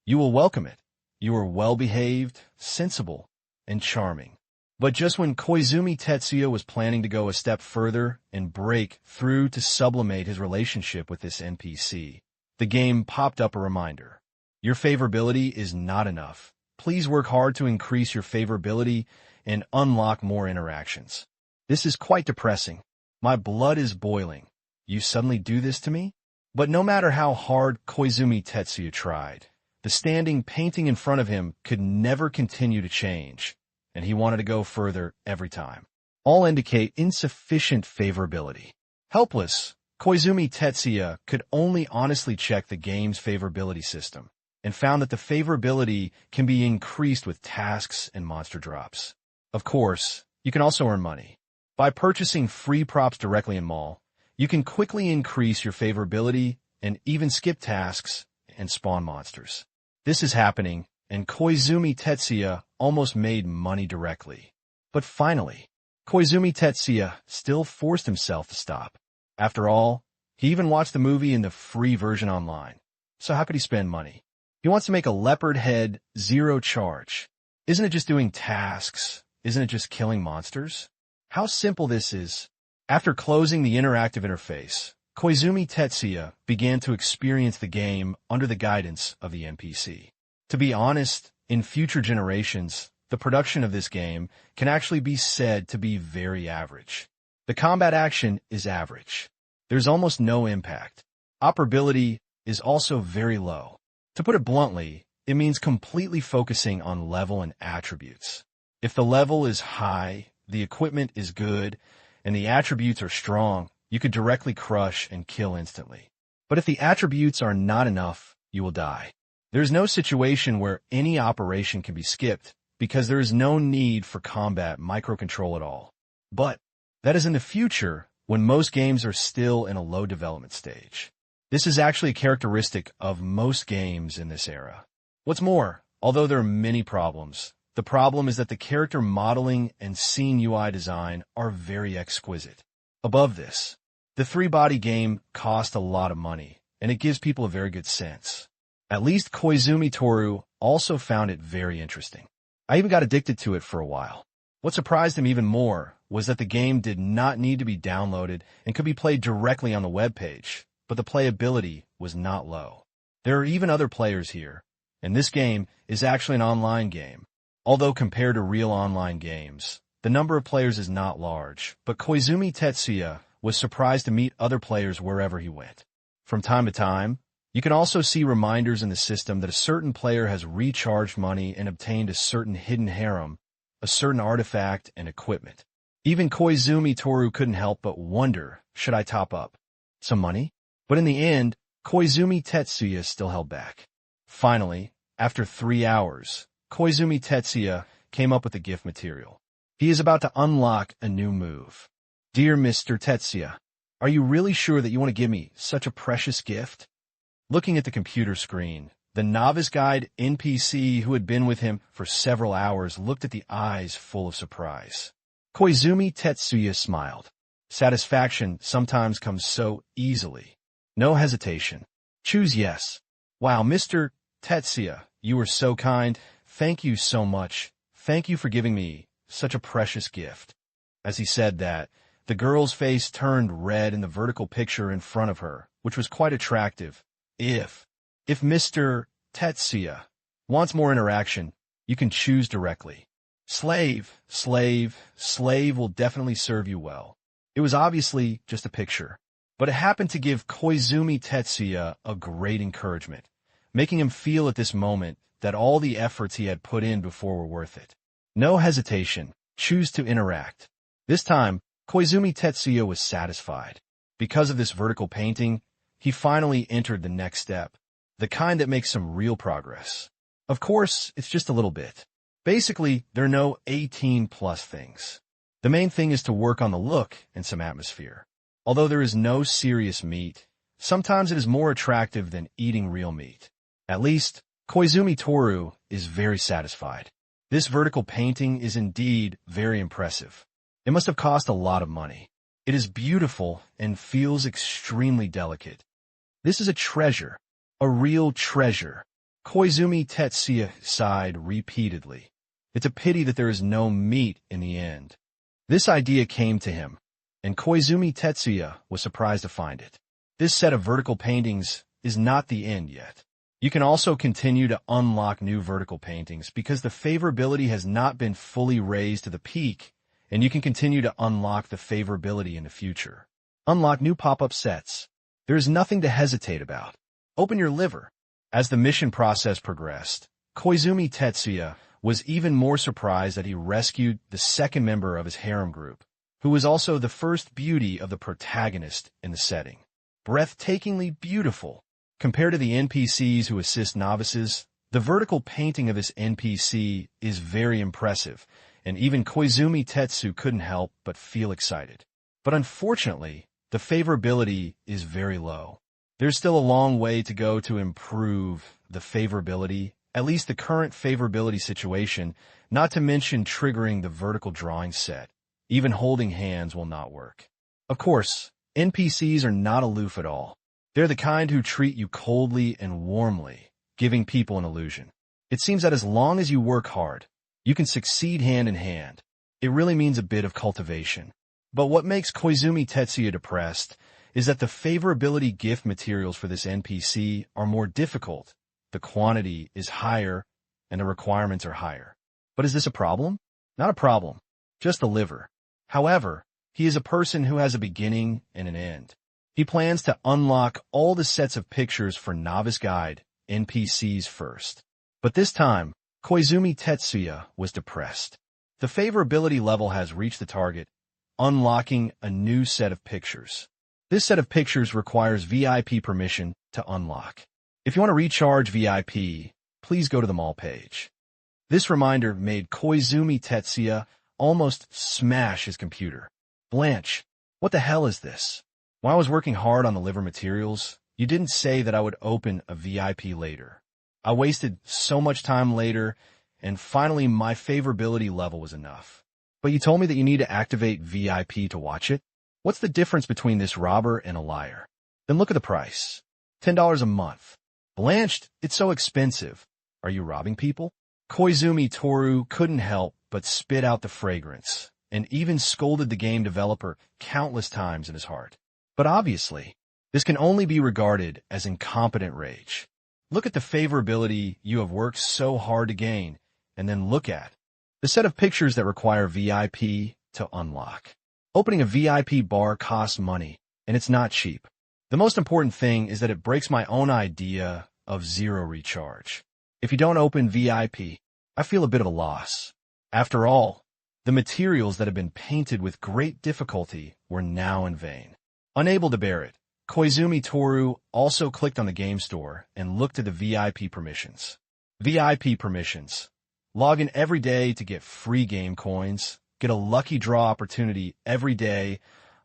you will welcome it. You are well-behaved, sensible, and charming. But just when Koizumi Tetsuya was planning to go a step further and break through to sublimate his relationship with this NPC, the game popped up a reminder. Your favorability is not enough. Please work hard to increase your favorability and unlock more interactions. This is quite depressing. My blood is boiling. You suddenly do this to me? But no matter how hard Koizumi Tetsuya tried, the standing painting in front of him could never continue to change, and he wanted to go further every time. All indicate insufficient favorability. Helpless, Koizumi Tetsuya could only honestly check the game's favorability system, and found that the favorability can be increased with tasks and monster drops. Of course, you can also earn money. By purchasing free props directly in mall, you can quickly increase your favorability and even skip tasks and spawn monsters. This is happening, and Koizumi Tetsuya almost made money directly. But finally, Koizumi Tetsuya still forced himself to stop. After all, he even watched the movie in the free version online. So how could he spend money? He wants to make a leopard head zero charge. Isn't it just doing tasks? Isn't it just killing monsters? How simple this is. After closing the interactive interface, Koizumi Tetsuya began to experience the game under the guidance of the NPC. To be honest, in future generations, the production of this game can actually be said to be very average. The combat action is average. There's almost no impact. Operability is also very low. To put it bluntly, it means completely focusing on level and attributes. If the level is high, the equipment is good, and the attributes are strong, you could directly crush and kill instantly. But if the attributes are not enough, you will die. There's no situation where any operation can be skipped because there is no need for combat microcontrol at all. But that is in the future when most games are still in a low development stage. This is actually a characteristic of most games in this era. What's more, although there are many problems, the problem is that the character modeling and scene UI design are very exquisite. Above this, the three-body game cost a lot of money, and it gives people a very good sense. At least Koizumi Toru also found it very interesting. I even got addicted to it for a while. What surprised him even more was that the game did not need to be downloaded and could be played directly on the web page, but the playability was not low. There are even other players here, and this game is actually an online game. Although compared to real online games, the number of players is not large, but Koizumi Tetsuya was surprised to meet other players wherever he went. From time to time, you can also see reminders in the system that a certain player has recharged money and obtained a certain hidden harem, a certain artifact, and equipment. Even Koizumi Toru couldn't help but wonder, should I top up some money? But in the end, Koizumi Tetsuya still held back. Finally, after 3 hours, Koizumi Tetsuya came up with the gift material. He is about to unlock a new move. Dear Mr. Tetsuya, are you really sure that you want to give me such a precious gift? Looking at the computer screen, the novice guide NPC who had been with him for several hours looked at the eyes full of surprise. Koizumi Tetsuya smiled. Satisfaction sometimes comes so easily. No hesitation. Choose yes. Wow, Mr. Tetsuya, you were so kind. Thank you so much. Thank you for giving me such a precious gift. As he said that, the girl's face turned red in the vertical picture in front of her, which was quite attractive. If Mr. Tetsuya wants more interaction, you can choose directly. Slave will definitely serve you well. It was obviously just a picture, but it happened to give Koizumi Tetsuya a great encouragement, making him feel at this moment that all the efforts he had put in before were worth it. No hesitation. Choose to interact. This time, Koizumi Tetsuya was satisfied. Because of this vertical painting, he finally entered the next step, the kind that makes some real progress. Of course, it's just a little bit. Basically, there are no 18+ things. The main thing is to work on the look and some atmosphere. Although there is no serious meat, sometimes it is more attractive than eating real meat. At least, Koizumi Toru is very satisfied. This vertical painting is indeed very impressive. It must have cost a lot of money. It is beautiful and feels extremely delicate. This is a treasure, a real treasure. Koizumi Tetsuya sighed repeatedly. It's a pity that there is no meat in the end. This idea came to him, and Koizumi Tetsuya was surprised to find it. This set of vertical paintings is not the end yet. You can also continue to unlock new vertical paintings because the favorability has not been fully raised to the peak, and you can continue to unlock the favorability in the future. Unlock new pop-up sets. There is nothing to hesitate about. Open your liver. As the mission process progressed, Koizumi Tetsuya was even more surprised that he rescued the second member of his harem group, who was also the first beauty of the protagonist in the setting. Breathtakingly beautiful. Compared to the NPCs who assist novices, the vertical painting of this NPC is very impressive, and even Koizumi Tetsu couldn't help but feel excited. But unfortunately, the favorability is very low. There's still a long way to go to improve the favorability, at least the current favorability situation, not to mention triggering the vertical drawing set. Even holding hands will not work. Of course, NPCs are not aloof at all. They're the kind who treat you coldly and warmly, giving people an illusion. It seems that as long as you work hard, you can succeed hand in hand. It really means a bit of cultivation. But what makes Koizumi Tetsuya depressed is that the favorability gift materials for this NPC are more difficult. The quantity is higher, and the requirements are higher. But is this a problem? Not a problem, just a liver. However, he is a person who has a beginning and an end. He plans to unlock all the sets of pictures for Novice Guide NPCs first. But this time, Koizumi Tetsuya was depressed. The favorability level has reached the target, unlocking a new set of pictures. This set of pictures requires VIP permission to unlock. If you want to recharge VIP, please go to the mall page. This reminder made Koizumi Tetsuya almost smash his computer. Blanche, what the hell is this? While I was working hard on the liver materials, you didn't say that I would open a VIP later. I wasted so much time later, and finally my favorability level was enough. But you told me that you need to activate VIP to watch it? What's the difference between this robber and a liar? Then look at the price. $10 a month. Blanched, it's so expensive. Are you robbing people? Koizumi Toru couldn't help but spit out the fragrance, and even scolded the game developer countless times in his heart. But obviously, this can only be regarded as incompetent rage. Look at the favorability you have worked so hard to gain, and then look at The set of pictures that require VIP to unlock. Opening a VIP bar costs money, and it's not cheap. The most important thing is that it breaks my own idea of zero recharge. If you don't open VIP, I feel a bit of a loss. After all, the materials that have been painted with great difficulty were now in vain. Unable to bear it, Koizumi Toru also clicked on the game store and looked at the VIP permissions. VIP permissions. Log in every day to get free game coins, get a lucky draw opportunity every day,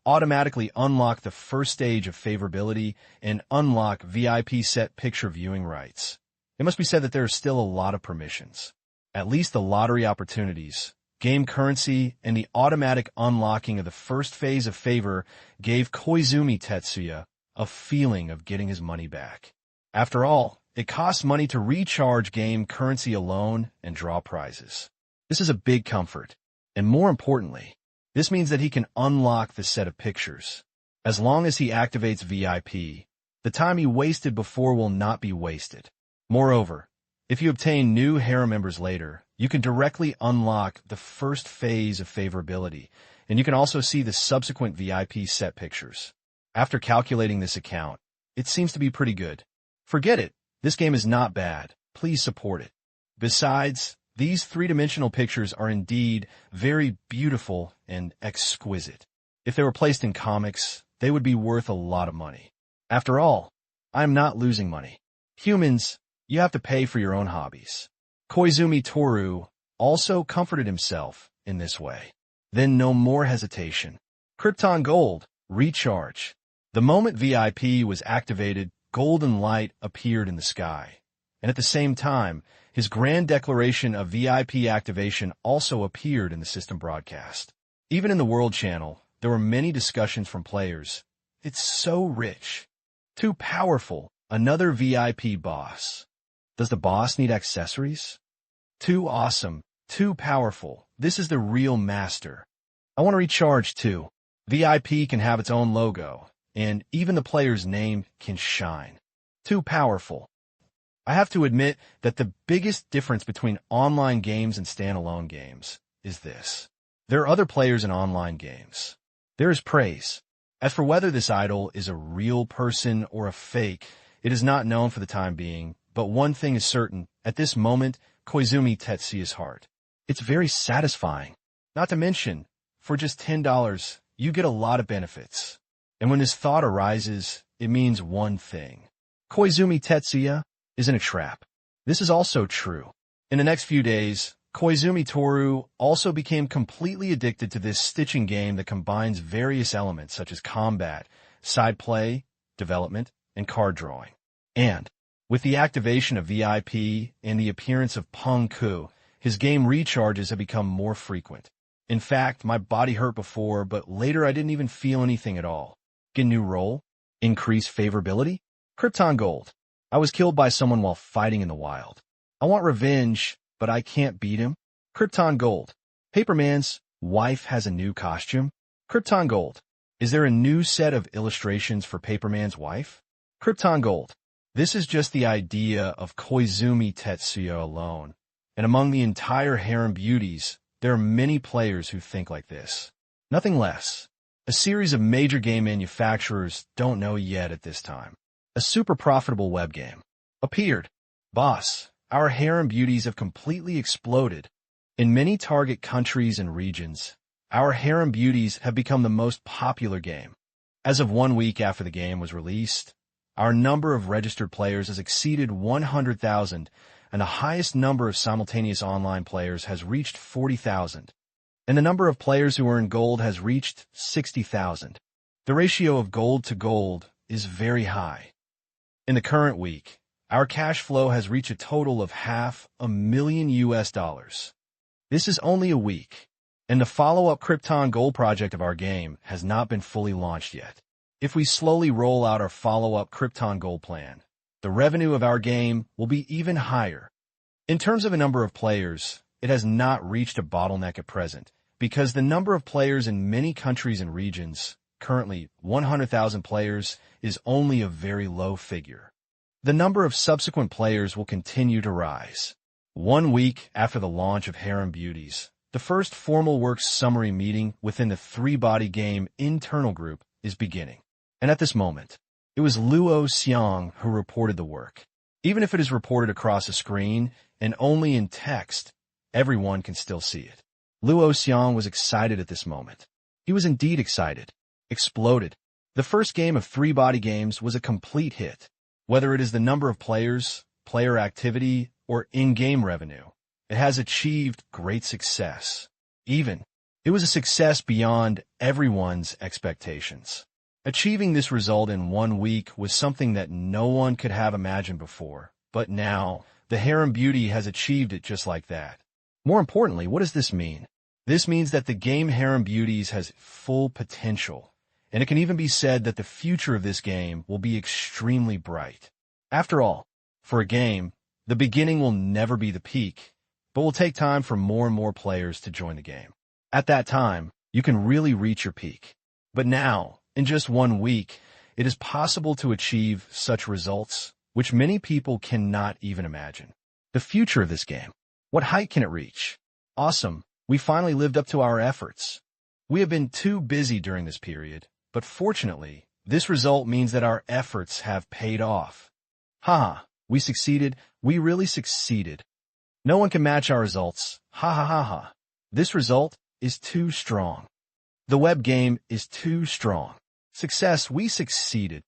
automatically unlock the first stage of favorability, and unlock VIP set picture viewing rights. It must be said that there are still a lot of permissions. At least the lottery opportunities, game currency, and the automatic unlocking of the first phase of favor gave Koizumi Tetsuya a feeling of getting his money back. After all, it costs money to recharge game currency alone and draw prizes. This is a big comfort, and more importantly, this means that he can unlock the set of pictures. As long as he activates VIP, the time he wasted before will not be wasted. Moreover, if you obtain new harem members later, you can directly unlock the first phase of favorability, and you can also see the subsequent VIP set pictures. After calculating this account, it seems to be pretty good. Forget it, this game is not bad. Please support it. Besides, these three-dimensional pictures are indeed very beautiful and exquisite. If they were placed in comics, they would be worth a lot of money. After all, I am not losing money. Humans, you have to pay for your own hobbies. Koizumi Toru also comforted himself in this way. Then no more hesitation. Krypton Gold, recharge. The moment VIP was activated, golden light appeared in the sky. And at the same time, his grand declaration of VIP activation also appeared in the system broadcast. Even in the World Channel, there were many discussions from players. It's so rich. Too powerful. Another VIP boss. Does the boss need accessories? Too awesome. Too powerful. This is the real master. I want to recharge too. VIP can have its own logo, and even the player's name can shine. Too powerful. I have to admit that the biggest difference between online games and standalone games is this. There are other players in online games. There is praise. As for whether this idol is a real person or a fake, it is not known for the time being, but one thing is certain, at this moment, Koizumi Tetsuya's heart. It's very satisfying. Not to mention, for just $10, you get a lot of benefits. And when this thought arises, it means one thing. Koizumi Tetsuya is in a trap. This is also true. In the next few days, Koizumi Toru also became completely addicted to this stitching game that combines various elements such as combat, side play, development, and card drawing. And, with the activation of VIP and the appearance of Peng Ku, his game recharges have become more frequent. In fact, my body hurt before, but later I didn't even feel anything at all. Get a new role? Increase favorability? Krypton Gold. I was killed by someone while fighting in the wild. I want revenge, but I can't beat him. Krypton Gold. Paperman's wife has a new costume. Krypton Gold. Is there a new set of illustrations for Paperman's wife? Krypton Gold. This is just the idea of Koizumi Tetsuya alone. And among the entire harem beauties, there are many players who think like this. Nothing less. A series of major game manufacturers don't know yet at this time. A super profitable web game. Appeared. Boss, our harem beauties have completely exploded. In many target countries and regions, our harem beauties have become the most popular game. As of 1 week after the game was released, our number of registered players has exceeded 100,000, and the highest number of simultaneous online players has reached 40,000. And the number of players who earn gold has reached 60,000. The ratio of gold to gold is very high. In the current week, our cash flow has reached a total of $500,000. This is only a week, and the follow-up Krypton Gold project of our game has not been fully launched yet. If we slowly roll out our follow-up Krypton Gold plan, the revenue of our game will be even higher. In terms of a number of players, it has not reached a bottleneck at present, because the number of players in many countries and regions, currently 100,000 players, is only a very low figure. The number of subsequent players will continue to rise. 1 week after the launch of Harem Beauties, The first formal work summary meeting within the three-body game internal group is beginning. And at this moment, it was Luo Xiang who reported the work. Even if it is reported across a screen and only in text, everyone can still see it. Luo Xiang was excited at this moment. He was indeed excited. Exploded. The first game of three-body games was a complete hit. Whether it is the number of players, player activity, or in-game revenue, it has achieved great success. Even, it was a success beyond everyone's expectations. Achieving this result in 1 week was something that no one could have imagined before, but now, the Harem Beauty has achieved it just like that. More importantly, what does this mean? This means that the game Harem Beauties has full potential, and it can even be said that the future of this game will be extremely bright. After all, for a game, the beginning will never be the peak, but will take time for more and more players to join the game. At that time, you can really reach your peak. But now, in just 1 week, it is possible to achieve such results, which many people cannot even imagine. The future of this game. What height can it reach? Awesome, we finally lived up to our efforts. We have been too busy during this period, but fortunately, this result means that our efforts have paid off. Haha, we succeeded, we really succeeded. No one can match our results, ha ha ha ha. This result is too strong. The web game is too strong. Success, we succeeded.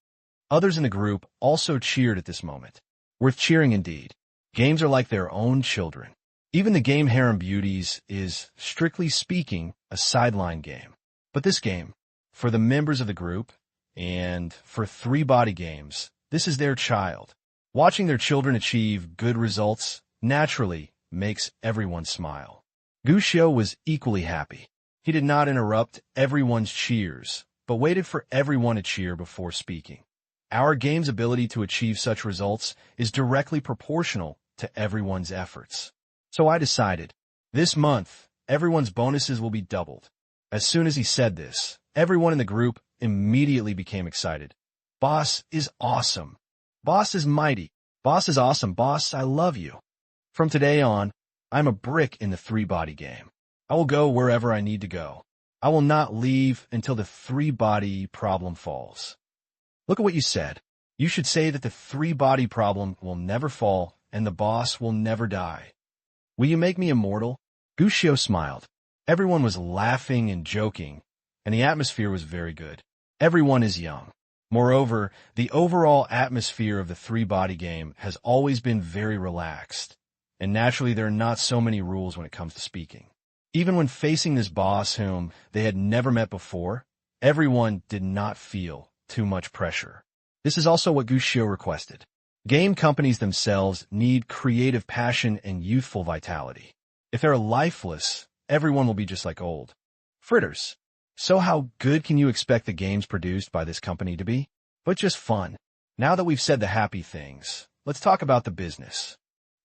Others in the group also cheered at this moment. Worth cheering indeed. Games are like their own children. Even the game Harem Beauties is, strictly speaking, a sideline game. But this game, for the members of the group, and for three-body games, this is their child. Watching their children achieve good results naturally makes everyone smile. Gu Xiu was equally happy. He did not interrupt everyone's cheers, but waited for everyone to cheer before speaking. Our game's ability to achieve such results is directly proportional to everyone's efforts. So I decided, this month, everyone's bonuses will be doubled. As soon as he said this, everyone in the group immediately became excited. Boss is awesome. Boss is mighty. Boss is awesome. Boss, I love you. From today on, I'm a brick in the three-body game. I will go wherever I need to go. I will not leave until the three-body problem falls. Look at what you said. You should say that the three-body problem will never fall and the boss will never die. Will you make me immortal? Gu Xiu smiled. Everyone was laughing and joking, and the atmosphere was very good. Everyone is young. Moreover, the overall atmosphere of the three-body game has always been very relaxed, and naturally there are not so many rules when it comes to speaking. Even when facing this boss whom they had never met before, everyone did not feel too much pressure. This is also what Gu Xiu requested. Game companies themselves need creative passion and youthful vitality. If they're lifeless, everyone will be just like old fritters. So how good can you expect the games produced by this company to be? But just fun. Now that we've said the happy things, let's talk about the business.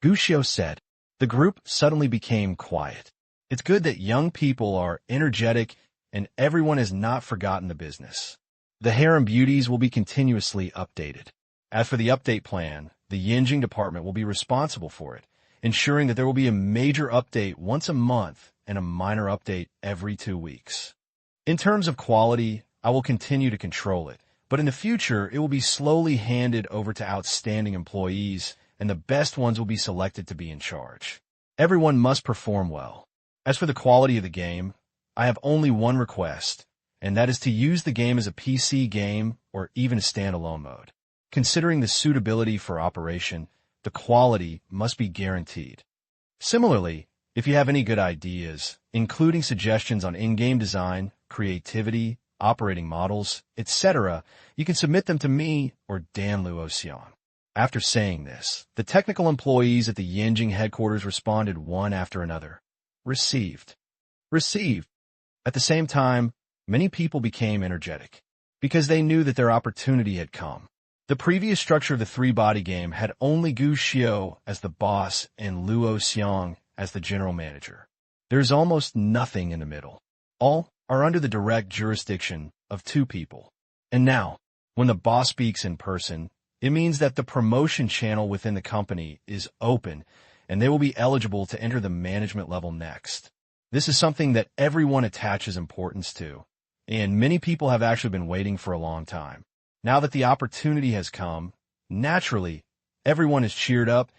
Gu Xiu said. The group suddenly became quiet. It's good that young people are energetic and everyone has not forgotten the business. The Harem Beauties will be continuously updated. As for the update plan, the Yinjing department will be responsible for it, ensuring that there will be a major update once a month and a minor update every 2 weeks. In terms of quality, I will continue to control it, but in the future, it will be slowly handed over to outstanding employees, and the best ones will be selected to be in charge. Everyone must perform well. As for the quality of the game, I have only one request, and that is to use the game as a PC game or even a standalone mode. Considering the suitability for operation, the quality must be guaranteed. Similarly, if you have any good ideas, including suggestions on in-game design, creativity, operating models, etc., you can submit them to me or Dan Luo Xiang. After saying this, the technical employees at the Yinjing headquarters responded one after another. Received. Received. At the same time, many people became energetic because they knew that their opportunity had come. The previous structure of the three-body game had only Gu Xiu as the boss and Luo Xiang as the general manager. There is almost nothing in the middle. All are under the direct jurisdiction of 2 people. And now, when the boss speaks in person, it means that the promotion channel within the company is open and they will be eligible to enter the management level next. This is something that everyone attaches importance to, and many people have actually been waiting for a long time. Now that the opportunity has come, naturally, everyone is cheered up,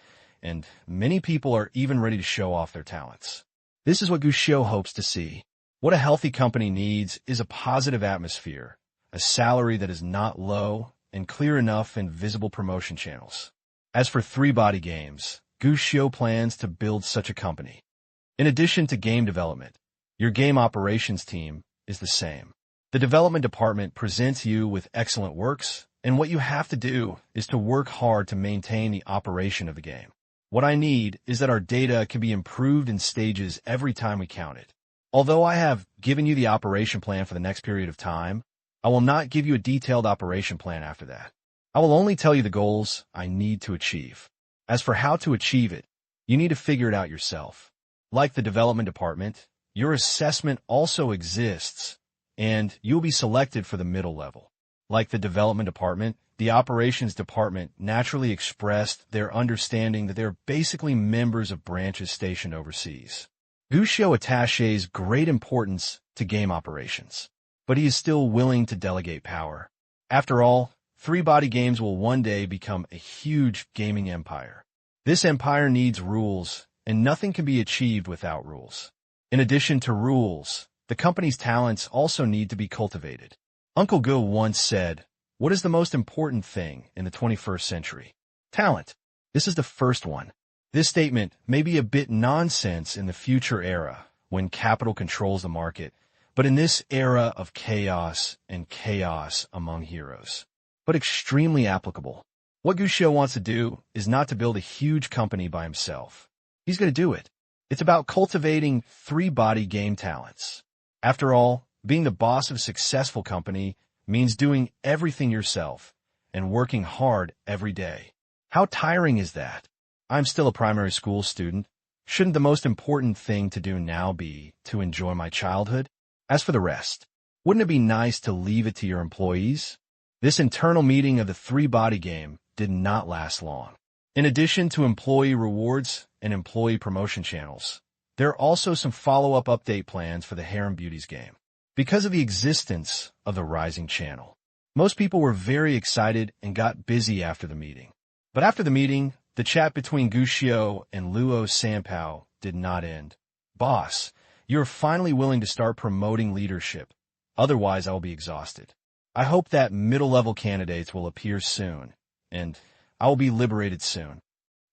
and many people are even ready to show off their talents. This is what Gushio hopes to see. What a healthy company needs is a positive atmosphere, a salary that is not low, and clear enough and visible promotion channels. As for three-body games, Gushio plans to build such a company. In addition to game development, your game operations team is the same. The development department presents you with excellent works, and what you have to do is to work hard to maintain the operation of the game. What I need is that our data can be improved in stages every time we count it. Although I have given you the operation plan for the next period of time, I will not give you a detailed operation plan after that. I will only tell you the goals I need to achieve. As for how to achieve it, you need to figure it out yourself. Like the development department, your assessment also exists, and you'll be selected for the middle level. Like the development department, the operations department naturally expressed their understanding that they're basically members of branches stationed overseas. Gushio attaches great importance to game operations, but he is still willing to delegate power. After all, three-body games will one day become a huge gaming empire. This empire needs rules, and nothing can be achieved without rules. In addition to rules, the company's talents also need to be cultivated. Uncle Go once said, "What is the most important thing in the 21st century? Talent." This is the first one. This statement may be a bit nonsense in the future era, when capital controls the market, but in this era of chaos and chaos among heroes, but extremely applicable. What Gushio wants to do is not to build a huge company by himself. He's going to do it. It's about cultivating three-body game talents. After all, being the boss of a successful company means doing everything yourself and working hard every day. How tiring is that? I'm still a primary school student. Shouldn't the most important thing to do now be to enjoy my childhood? As for the rest, wouldn't it be nice to leave it to your employees? This internal meeting of the three-body game did not last long. In addition to employee rewards and employee promotion channels, there are also some follow-up update plans for the Harem Beauties game. Because of the existence of the Rising channel, most people were very excited and got busy after the meeting. But after the meeting, the chat between Gushio and Luo Sanpao did not end. "Boss, you're finally willing to start promoting leadership. Otherwise, I will be exhausted. I hope that middle-level candidates will appear soon, and I will be liberated soon.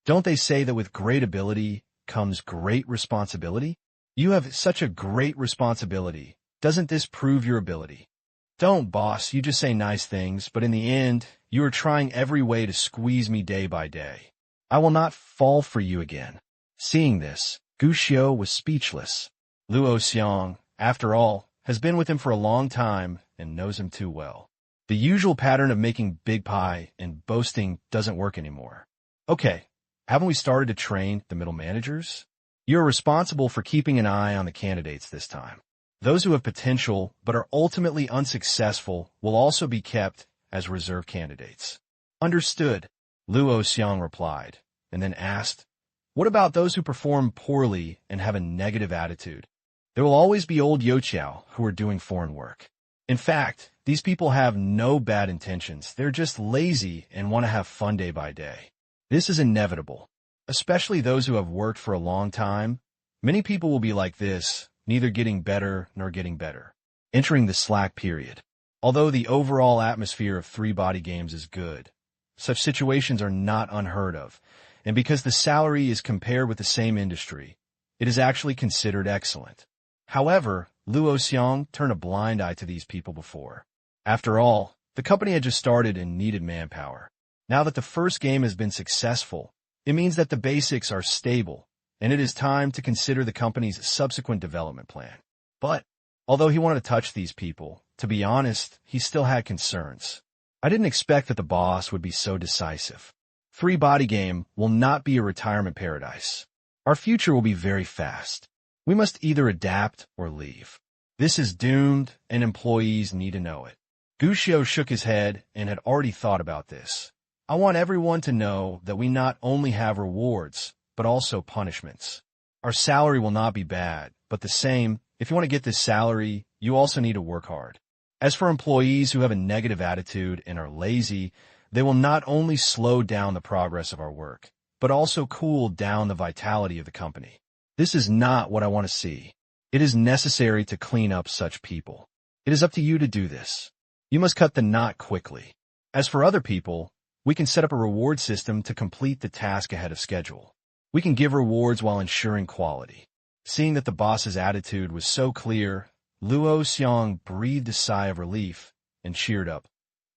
Don't they say that with great ability comes great responsibility? You have such a great responsibility. Doesn't this prove your ability? Don't, boss, you just say nice things, but in the end, you are trying every way to squeeze me day by day. I will not fall for you again." Seeing this, Gushio was speechless. Luo Xiang, after all, has been with him for a long time and knows him too well. The usual pattern of making big pie and boasting doesn't work anymore. "Okay, haven't we started to train the middle managers? You're responsible for keeping an eye on the candidates this time. Those who have potential but are ultimately unsuccessful will also be kept as reserve candidates." "Understood," Luo Xiang replied, and then asked, "What about those who perform poorly and have a negative attitude?" "There will always be old Yoqiao who are doing foreign work. In fact, these people have no bad intentions. They're just lazy and want to have fun day by day. This is inevitable, especially those who have worked for a long time. Many people will be like this, neither getting better nor getting better." Entering the slack period. Although the overall atmosphere of three-body games is good, such situations are not unheard of, and because the salary is compared with the same industry, it is actually considered excellent. However, Luo Xiang turned a blind eye to these people before. After all, the company had just started and needed manpower. Now that the first game has been successful, it means that the basics are stable, and it is time to consider the company's subsequent development plan. But, although he wanted to touch these people, to be honest, he still had concerns. I didn't expect that the boss would be so decisive. Three-body game will not be a retirement paradise. Our future will be very fast. We must either adapt or leave. This is doomed, and employees need to know it. Gushio shook his head and had already thought about this. "I want everyone to know that we not only have rewards, but also punishments. Our salary will not be bad, but the same, if you want to get this salary, you also need to work hard. As for employees who have a negative attitude and are lazy, they will not only slow down the progress of our work, but also cool down the vitality of the company. This is not what I want to see. It is necessary to clean up such people. It is up to you to do this. You must cut the knot quickly. As for other people, we can set up a reward system to complete the task ahead of schedule. We can give rewards while ensuring quality. Seeing that the boss's attitude was so clear, Luo Xiong breathed a sigh of relief and cheered up.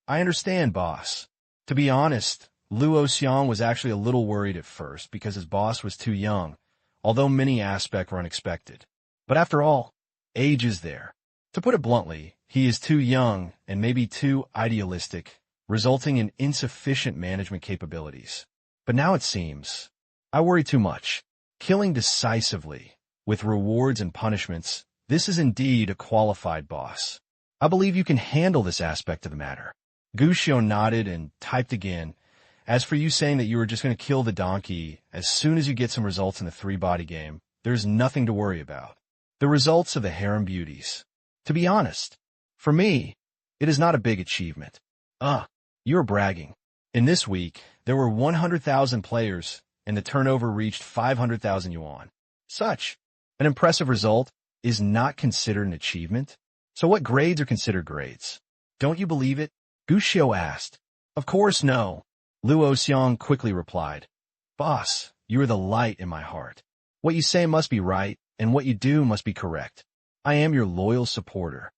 I understand, boss. To be honest, Luo Xiong was actually a little worried at first because his boss was too young, although many aspects were unexpected. But after all, age is there. To put it bluntly, he is too young and maybe too idealistic, resulting in insufficient management capabilities. But now it seems, I worry too much. Killing decisively, with rewards and punishments, this is indeed a qualified boss. I believe you can handle this aspect of the matter. Gushio nodded and typed again. As for you saying that you were just going to kill the donkey as soon as you get some results in the three-body game, there's nothing to worry about. The results of the harem beauties. To be honest, for me, it is not a big achievement. You're bragging. In this week, there were 100,000 players, and the turnover reached 500,000 yuan. Such an impressive result is not considered an achievement. So what grades are considered grades? Don't you believe it? Gushio asked. Of course no. Luo Xiong quickly replied. Boss, you are the light in my heart. What you say must be right, and what you do must be correct. I am your loyal supporter.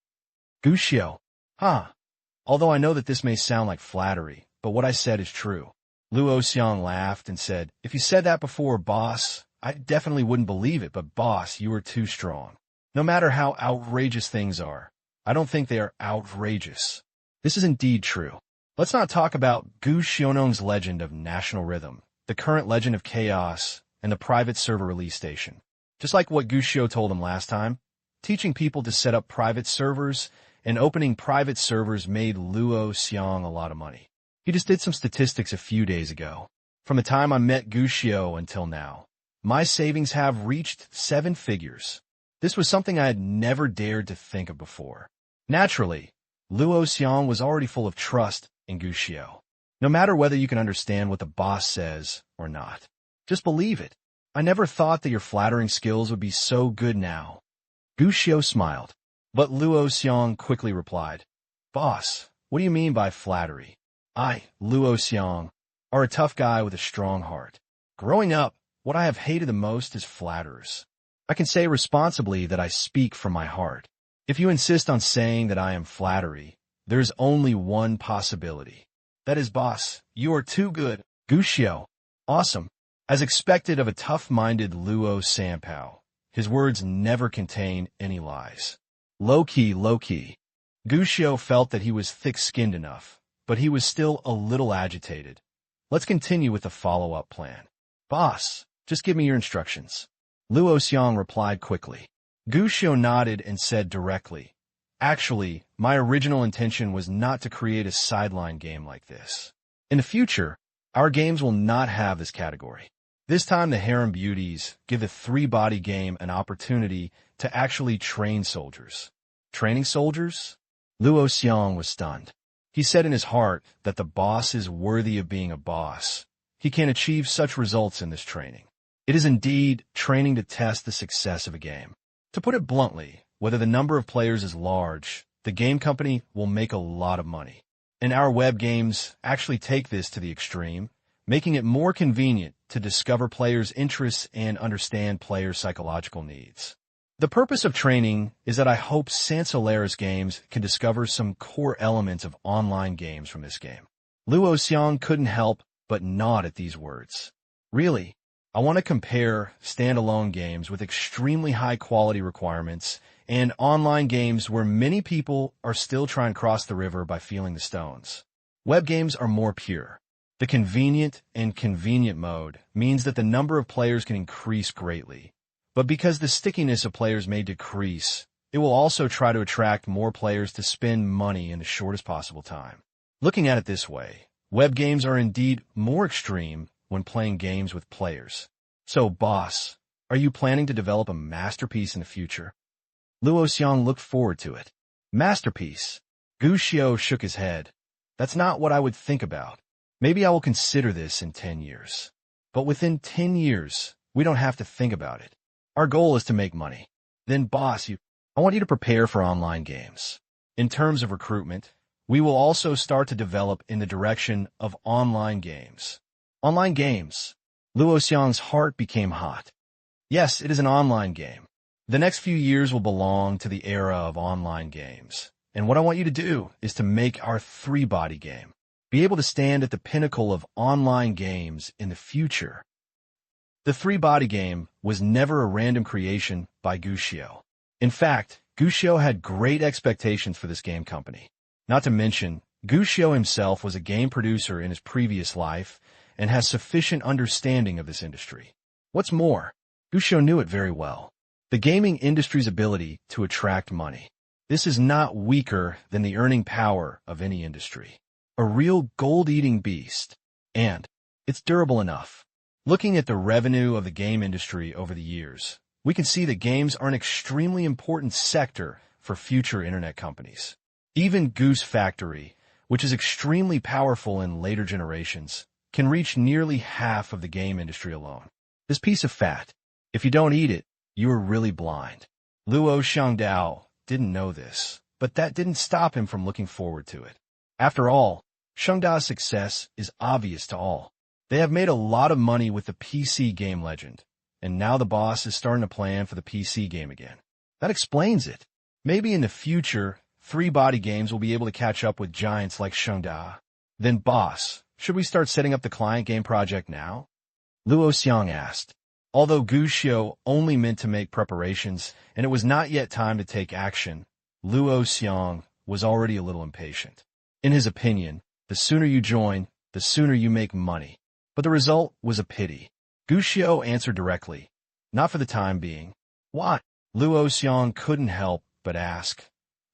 Gushio. Although I know that this may sound like flattery, but what I said is true. Luo Xiong laughed and said, if you said that before, boss, I definitely wouldn't believe it, but boss, you are too strong. No matter how outrageous things are, I don't think they are outrageous. This is indeed true. Let's not talk about Gu Xiaonong's legend of national rhythm, the current legend of chaos, and the private server release station. Just like what Gushio told him last time, teaching people to set up private servers and opening private servers made Luo Xiong a lot of money. He just did some statistics a few days ago. From the time I met Gushio until now, my savings have reached 7 figures. This was something I had never dared to think of before. Naturally, Luo Xiong was already full of trust in Gushio. No matter whether you can understand what the boss says or not, just believe it. I never thought that your flattering skills would be so good now. Gushio smiled, but Luo Xiong quickly replied, Boss, what do you mean by flattery? I, Luo Xiong, are a tough guy with a strong heart. Growing up, what I have hated the most is flatterers. I can say responsibly that I speak from my heart. If you insist on saying that I am flattery, there's only one possibility. That is, boss, you are too good. Gushio. Awesome. As expected of a tough-minded Luo Sanpao, his words never contain any lies. Low-key. Gushio felt that he was thick-skinned enough, but he was still a little agitated. Let's continue with the follow-up plan. Boss, just give me your instructions. Luo Xiong replied quickly. Gushio nodded and said directly, Actually, my original intention was not to create a sideline game like this. In the future, our games will not have this category. This time the harem beauties give the three-body game an opportunity to actually train soldiers. Training soldiers? Luo Xiong was stunned. He said in his heart that the boss is worthy of being a boss. He can achieve such results in this training. It is indeed training to test the success of a game. To put it bluntly, whether the number of players is large, the game company will make a lot of money. And our web games actually take this to the extreme, making it more convenient to discover players' interests and understand players' psychological needs. The purpose of training is that I hope Spoliers games can discover some core elements of online games from this game. Luo Xiong couldn't help but nod at these words. Really, I want to compare standalone games with extremely high quality requirements and online games where many people are still trying to cross the river by feeling the stones. Web games are more pure. The convenient mode means that the number of players can increase greatly. But because the stickiness of players may decrease, it will also try to attract more players to spend money in the shortest possible time. Looking at it this way, web games are indeed more extreme when playing games with players. So, boss, Are you planning to develop a masterpiece in the future? Luo Xiang looked forward to it. Masterpiece. Gu Xiao shook his head. That's not what I would think about. Maybe I will consider this in 10 years. But within 10 years, we don't have to think about it. Our goal is to make money. Then, boss, I want you to prepare for online games. In terms of recruitment, we will also start to develop in the direction of online games. Online games. Luo Xiang's heart became hot. Yes, it is an online game. The next few years will belong to the era of online games. And what I want you to do is to make our three-body game. Be able to stand at the pinnacle of online games in the future. The three-body game was never a random creation by Gu Xiao. In fact, Gu Xiao had great expectations for this game company. Not to mention, Gu Xiao himself was a game producer in his previous life and has sufficient understanding of this industry. What's more, Gu Xiao knew it very well. The gaming industry's ability to attract money. This is not weaker than the earning power of any industry. A real gold-eating beast. And it's durable enough. Looking at the revenue of the game industry over the years, we can see that games are an extremely important sector for future internet companies. Even Goose Factory, which is extremely powerful in later generations, can reach nearly half of the game industry alone. This piece of fat, if you don't eat it, you are really blind. Luo Xiangdao didn't know this, but that didn't stop him from looking forward to it. After all, Xiangdao's success is obvious to all. They have made a lot of money with the PC game Legend, and now the boss is starting to plan for the PC game again. That explains it. Maybe in the future, three-body games will be able to catch up with giants like Xiangdao. Then, boss, should we start setting up the client game project now? Luo Xiang asked. Although Gu Xiao only meant to make preparations, and it was not yet time to take action, Luo Xiang was already a little impatient. In his opinion, the sooner you join, the sooner you make money. But the result was a pity. Gu Xiao answered directly, not for the time being. Why? Luo Xiang couldn't help but ask,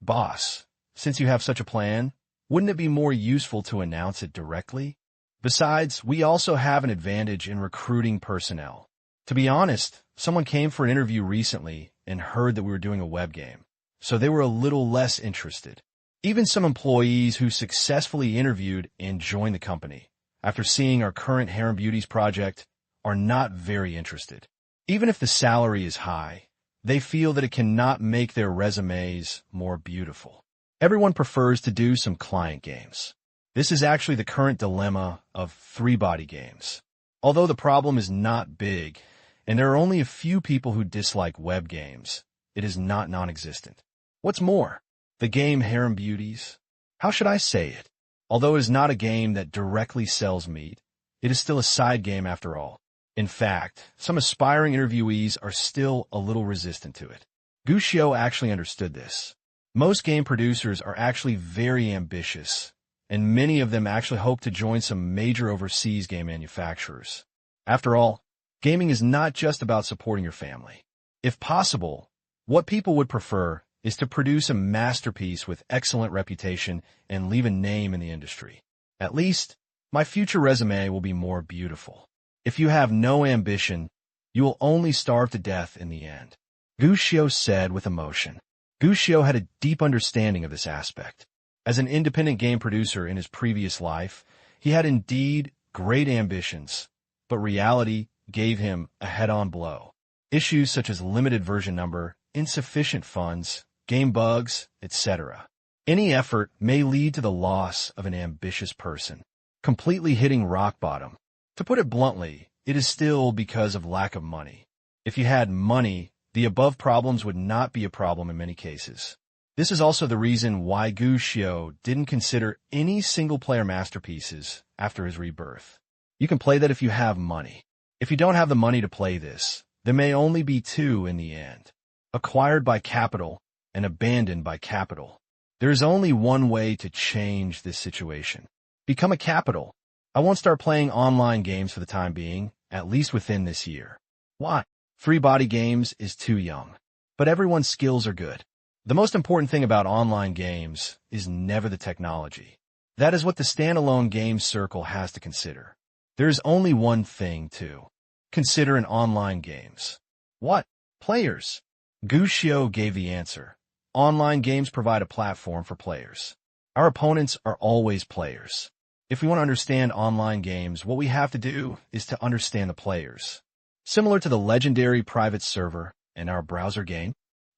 boss, since you have such a plan, wouldn't it be more useful to announce it directly? Besides, we also have an advantage in recruiting personnel. To be honest, someone came for an interview recently and heard that we were doing a web game, so they were a little less interested. Even some employees who successfully interviewed and joined the company, after seeing our current Harem Beauties project, are not very interested. Even if the salary is high, they feel that it cannot make their resumes more beautiful. Everyone prefers to do some client games. This is actually the current dilemma of three-body games. Although the problem is not big, and there are only a few people who dislike web games, it is not non-existent. What's more, the game Harem Beauties, how should I say it? Although it is not a game that directly sells meat, it is still a side game after all. In fact, some aspiring interviewees are still a little resistant to it. Gu Xiao actually understood this. Most game producers are actually very ambitious, and many of them actually hope to join some major overseas game manufacturers. After all, gaming is not just about supporting your family. If possible, what people would prefer is to produce a masterpiece with excellent reputation and leave a name in the industry. At least, my future resume will be more beautiful. If you have no ambition, you will only starve to death in the end. Gu Xiao said with emotion. Gu Xiao had a deep understanding of this aspect. As an independent game producer in his previous life, he had indeed great ambitions, but reality gave him a head-on blow. Issues such as limited version number, insufficient funds, game bugs, etc. Any effort may lead to the loss of an ambitious person, completely hitting rock bottom. To put it bluntly, it is still because of lack of money. If you had money, the above problems would not be a problem in many cases. This is also the reason why Gu Xiao didn't consider any single-player masterpieces after his rebirth. You can play that if you have money. If you don't have the money to play this, there may only be two in the end. Acquired by capital and abandoned by capital. There is only one way to change this situation. Become a capital. I won't start playing online games for the time being, at least within this year. Why? Three-body games is too young. But everyone's skills are good. The most important thing about online games is never the technology. That is what the standalone games circle has to consider. There is only one thing to consider in online games. What? Players? Gushio gave the answer. Online games provide a platform for players. Our opponents are always players. If we want to understand online games, what we have to do is to understand the players. Similar to the legendary private server in our browser game,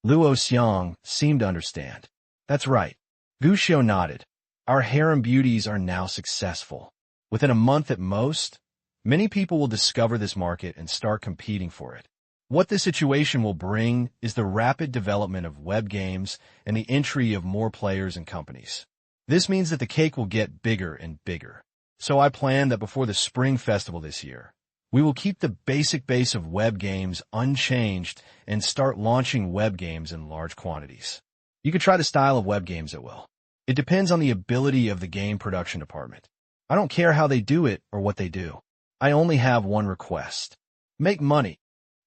Luo Xiang seemed to understand. That's right. Gushio nodded. Our harem beauties are now successful. Within a month at most, many people will discover this market and start competing for it. What this situation will bring is the rapid development of web games and the entry of more players and companies. This means that the cake will get bigger and bigger. So I plan that before the Spring Festival this year, we will keep the basic base of web games unchanged and start launching web games in large quantities. You could try the style of web games at will. It depends on the ability of the game production department. I don't care how they do it or what they do. I only have one request. Make money.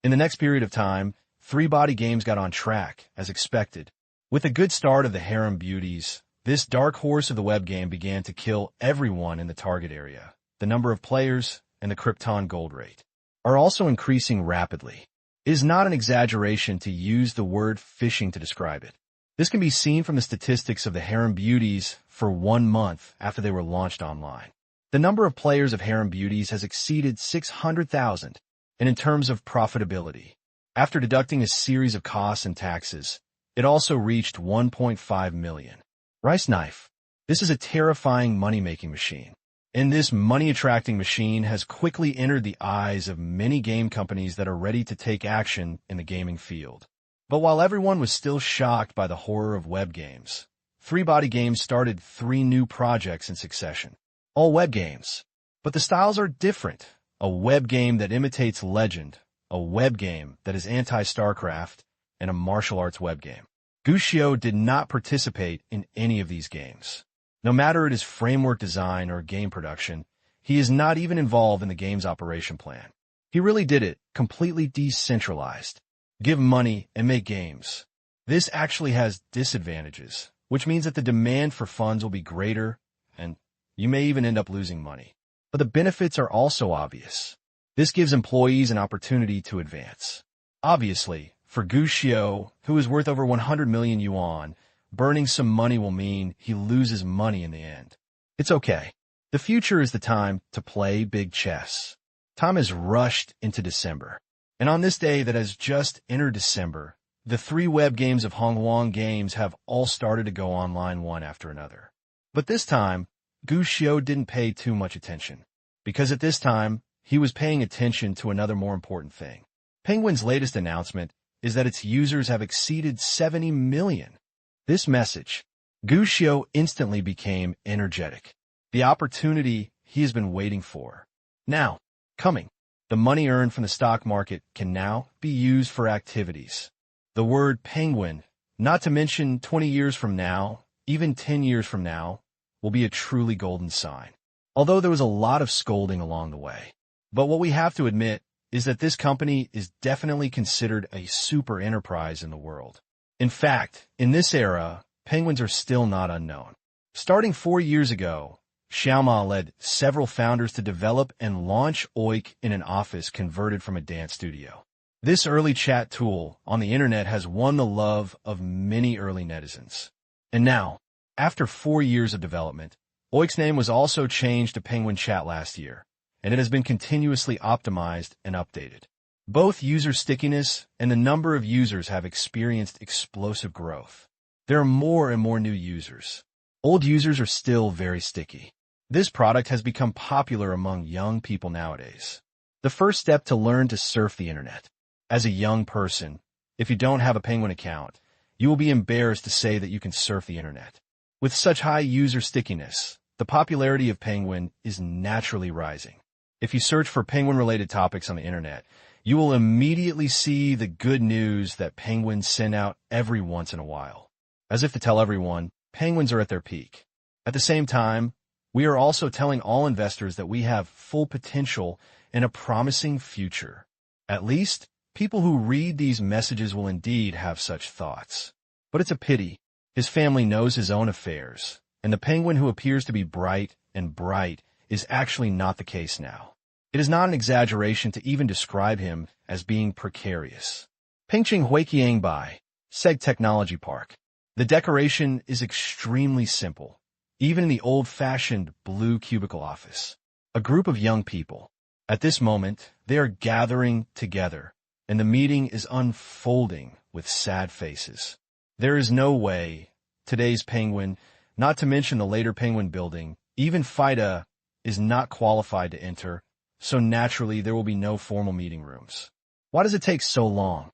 In the next period of time, Three Body Games got on track, as expected. With a good start of the harem beauties, this dark horse of the web game began to kill everyone in the target area. The number of players and the Krypton gold rate are also increasing rapidly. It is not an exaggeration to use the word phishing to describe it. This can be seen from the statistics of the harem beauties for 1 month after they were launched online. The number of players of harem beauties has exceeded 600,000, and in terms of profitability, after deducting a series of costs and taxes, it also reached 1.5 million. Rice Knife. This is a terrifying money-making machine. And this money-attracting machine has quickly entered the eyes of many game companies that are ready to take action in the gaming field. But while everyone was still shocked by the horror of web games, Three Body Games started 3 new projects in succession. All web games. But the styles are different. A web game that imitates Legend, a web game that is anti-StarCraft, and a martial arts web game. Gushio did not participate in any of these games. No matter it is framework design or game production, he is not even involved in the game's operation plan. He really did it completely decentralized. Give money and make games. This actually has disadvantages, which means that the demand for funds will be greater, and you may even end up losing money. But the benefits are also obvious. This gives employees an opportunity to advance. Obviously, for Gushio, who is worth over 100 million yuan, burning some money will mean he loses money in the end. It's okay. The future is the time to play big chess. Time has rushed into December. And on this day that has just entered December, the 3 web games of Honghuang Games have all started to go online one after another. But this time, Gushio didn't pay too much attention, because at this time, he was paying attention to another more important thing. Penguin's latest announcement is that its users have exceeded 70 million. This message, Gushio instantly became energetic. The opportunity he has been waiting for. Now, coming. The money earned from the stock market can now be used for activities. The word penguin, not to mention 20 years from now, even 10 years from now, will be a truly golden sign. Although there was a lot of scolding along the way. But what we have to admit is that this company is definitely considered a super enterprise in the world. In fact, in this era, penguins are still not unknown. Starting 4 years ago, Xiaoma led several founders to develop and launch Oik in an office converted from a dance studio. This early chat tool on the internet has won the love of many early netizens. And now, after 4 years of development, Oik's name was also changed to Penguin Chat last year, and it has been continuously optimized and updated. Both user stickiness and the number of users have experienced explosive growth. There are more and more new users. Old users are still very sticky. This product has become popular among young people nowadays. The first step to learn to surf the internet. As a young person, if you don't have a Penguin account, you will be embarrassed to say that you can surf the internet. With such high user stickiness, the popularity of Penguin is naturally rising. If you search for Penguin-related topics on the internet, you will immediately see the good news that penguins send out every once in a while. As if to tell everyone, penguins are at their peak. At the same time, we are also telling all investors that we have full potential and a promising future. At least, people who read these messages will indeed have such thoughts. But it's a pity. His family knows his own affairs, and the penguin who appears to be bright and bright is actually not the case now. It is not an exaggeration to even describe him as being precarious. Pengqing Huiqiang Bai, Seg Technology Park. The decoration is extremely simple, even in the old-fashioned blue cubicle office. A group of young people. At this moment, they are gathering together, and the meeting is unfolding with sad faces. There is no way today's Penguin, not to mention the later Penguin building, even FIDA, is not qualified to enter, so naturally there will be no formal meeting rooms. Why does it take so long?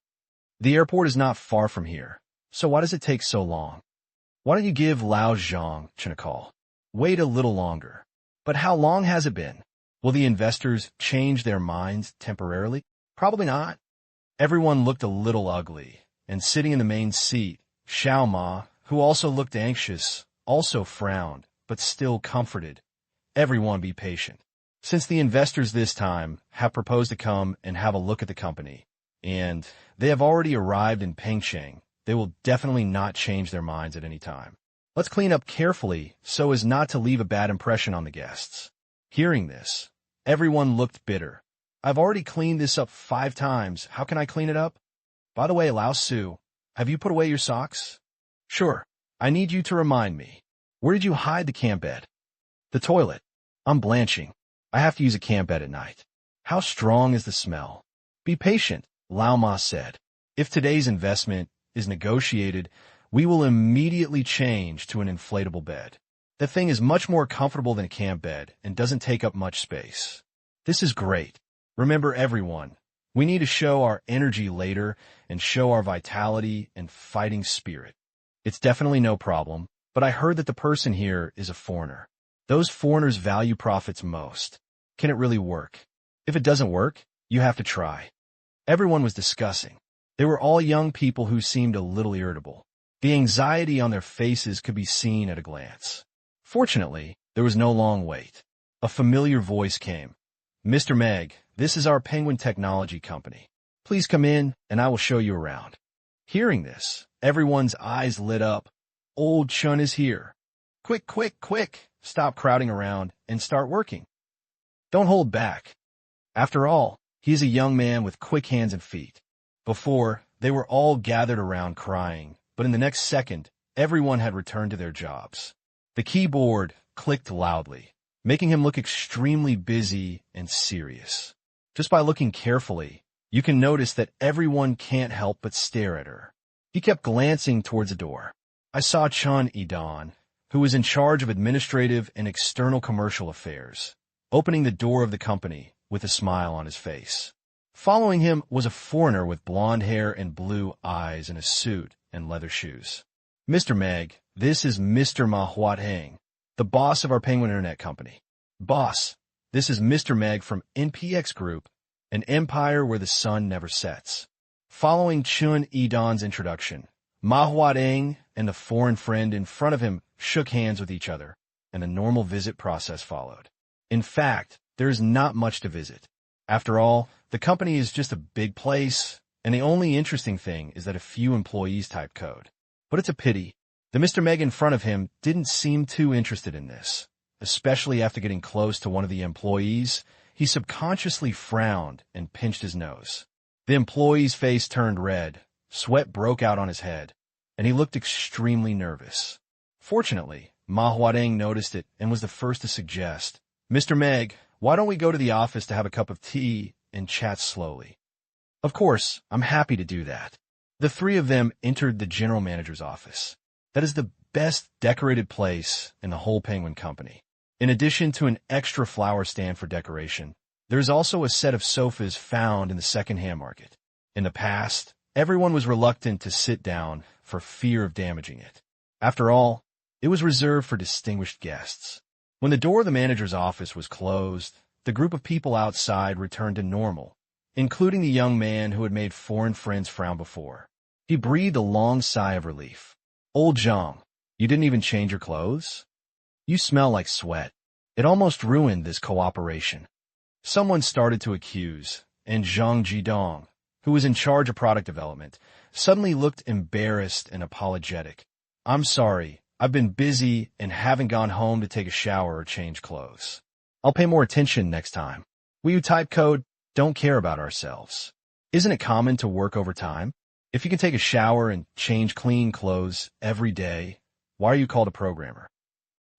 The airport is not far from here, so why does it take so long? Why don't you give Lao Zhang a call? Wait a little longer. But how long has it been? Will the investors change their minds temporarily? Probably not. Everyone looked a little ugly, and sitting in the main seat, Xiao Ma, who also looked anxious, also frowned, but still comforted. Everyone be patient. Since the investors this time have proposed to come and have a look at the company, and they have already arrived in Pengqing, they will definitely not change their minds at any time. Let's clean up carefully so as not to leave a bad impression on the guests. Hearing this, everyone looked bitter. I've already cleaned this up 5 times. How can I clean it up? By the way, Lao Su, have you put away your socks? Sure. I need you to remind me. Where did you hide the camp bed? The toilet. I'm blanching. I have to use a camp bed at night. How strong is the smell? Be patient, Lao Ma said. If today's investment is negotiated, we will immediately change to an inflatable bed. The thing is much more comfortable than a camp bed and doesn't take up much space. This is great. Remember everyone, we need to show our energy later and show our vitality and fighting spirit. It's definitely no problem, but I heard that the person here is a foreigner. Those foreigners value profits most. Can it really work? If it doesn't work, you have to try. Everyone was discussing. They were all young people who seemed a little irritable. The anxiety on their faces could be seen at a glance. Fortunately, there was no long wait. A familiar voice came. Mr. Meg, this is our Penguin Technology Company. Please come in, and I will show you around. Hearing this, everyone's eyes lit up. Old Chun is here. Quick, quick, quick. Stop crowding around and start working. Don't hold back. After all, he is a young man with quick hands and feet. Before, they were all gathered around crying, but in the next second, everyone had returned to their jobs. The keyboard clicked loudly, making him look extremely busy and serious. Just by looking carefully, you can notice that everyone can't help but stare at her. He kept glancing towards the door. I saw Chun Idan, who was in charge of administrative and external commercial affairs, opening the door of the company with a smile on his face. Following him was a foreigner with blonde hair and blue eyes in a suit and leather shoes. Mr. Meg, this is Mr. Ma Huatheng, the boss of our Penguin Internet Company. Boss, this is Mr. Meg from NPX Group, an empire where the sun never sets. Following Chun Idan's introduction, Ma Huatheng and the foreign friend in front of him shook hands with each other, and a normal visit process followed. In fact, there is not much to visit. After all, the company is just a big place, and the only interesting thing is that a few employees type code. But it's a pity. The Mr. Meg in front of him didn't seem too interested in this. Especially after getting close to one of the employees, he subconsciously frowned and pinched his nose. The employee's face turned red, sweat broke out on his head, and he looked extremely nervous. Fortunately, Ma Huadeng noticed it and was the first to suggest, Mr. Meg, why don't we go to the office to have a cup of tea and chat slowly? Of course, I'm happy to do that. The three of them entered the general manager's office. That is the best decorated place in the whole Penguin Company. In addition to an extra flower stand for decoration, there is also a set of sofas found in the second-hand market. In the past, everyone was reluctant to sit down for fear of damaging it. After all, it was reserved for distinguished guests. When the door of the manager's office was closed, the group of people outside returned to normal, including the young man who had made foreign friends frown before. He breathed a long sigh of relief. Old Zhang, you didn't even change your clothes? You smell like sweat. It almost ruined this cooperation. Someone started to accuse, and Zhang Jidong, who was in charge of product development, suddenly looked embarrassed and apologetic. I'm sorry, I've been busy and haven't gone home to take a shower or change clothes. I'll pay more attention next time. We who type code don't care about ourselves. Isn't it common to work overtime? If you can take a shower and change clean clothes every day, why are you called a programmer?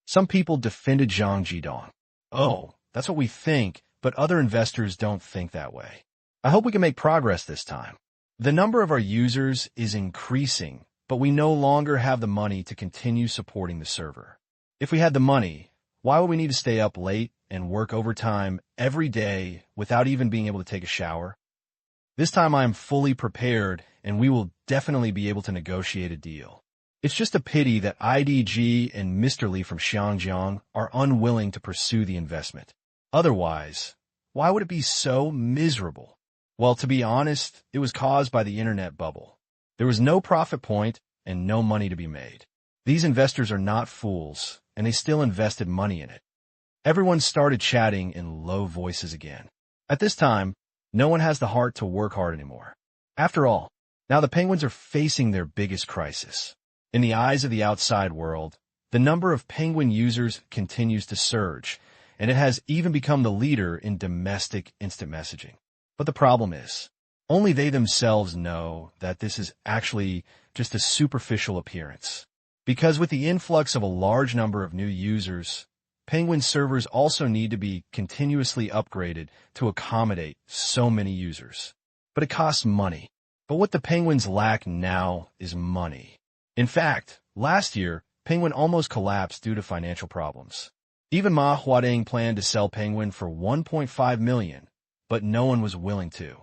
Some people defended Zhang Jidong. Oh, that's what we think, but other investors don't think that way. I hope we can make progress this time. The number of our users is increasing, but we no longer have the money to continue supporting the server. If we had the money, why would we need to stay up late and work overtime every day without even being able to take a shower? This time I am fully prepared, and we will definitely be able to negotiate a deal. It's just a pity that IDG and Mr. Li from Xiangjiang are unwilling to pursue the investment. Otherwise, why would it be so miserable? Well, to be honest, it was caused by the internet bubble. There was no profit point and no money to be made. These investors are not fools, and they still invested money in it. Everyone started chatting in low voices again. At this time, no one has the heart to work hard anymore. After all, now the penguins are facing their biggest crisis. In the eyes of the outside world, the number of penguin users continues to surge, and it has even become the leader in domestic instant messaging. But the problem is, only they themselves know that this is actually just a superficial appearance. Because with the influx of a large number of new users, Penguin servers also need to be continuously upgraded to accommodate so many users. But it costs money. But what the Penguins lack now is money. In fact, last year, Penguin almost collapsed due to financial problems. Even Ma Huadeng planned to sell Penguin for $1.5 million, but no one was willing to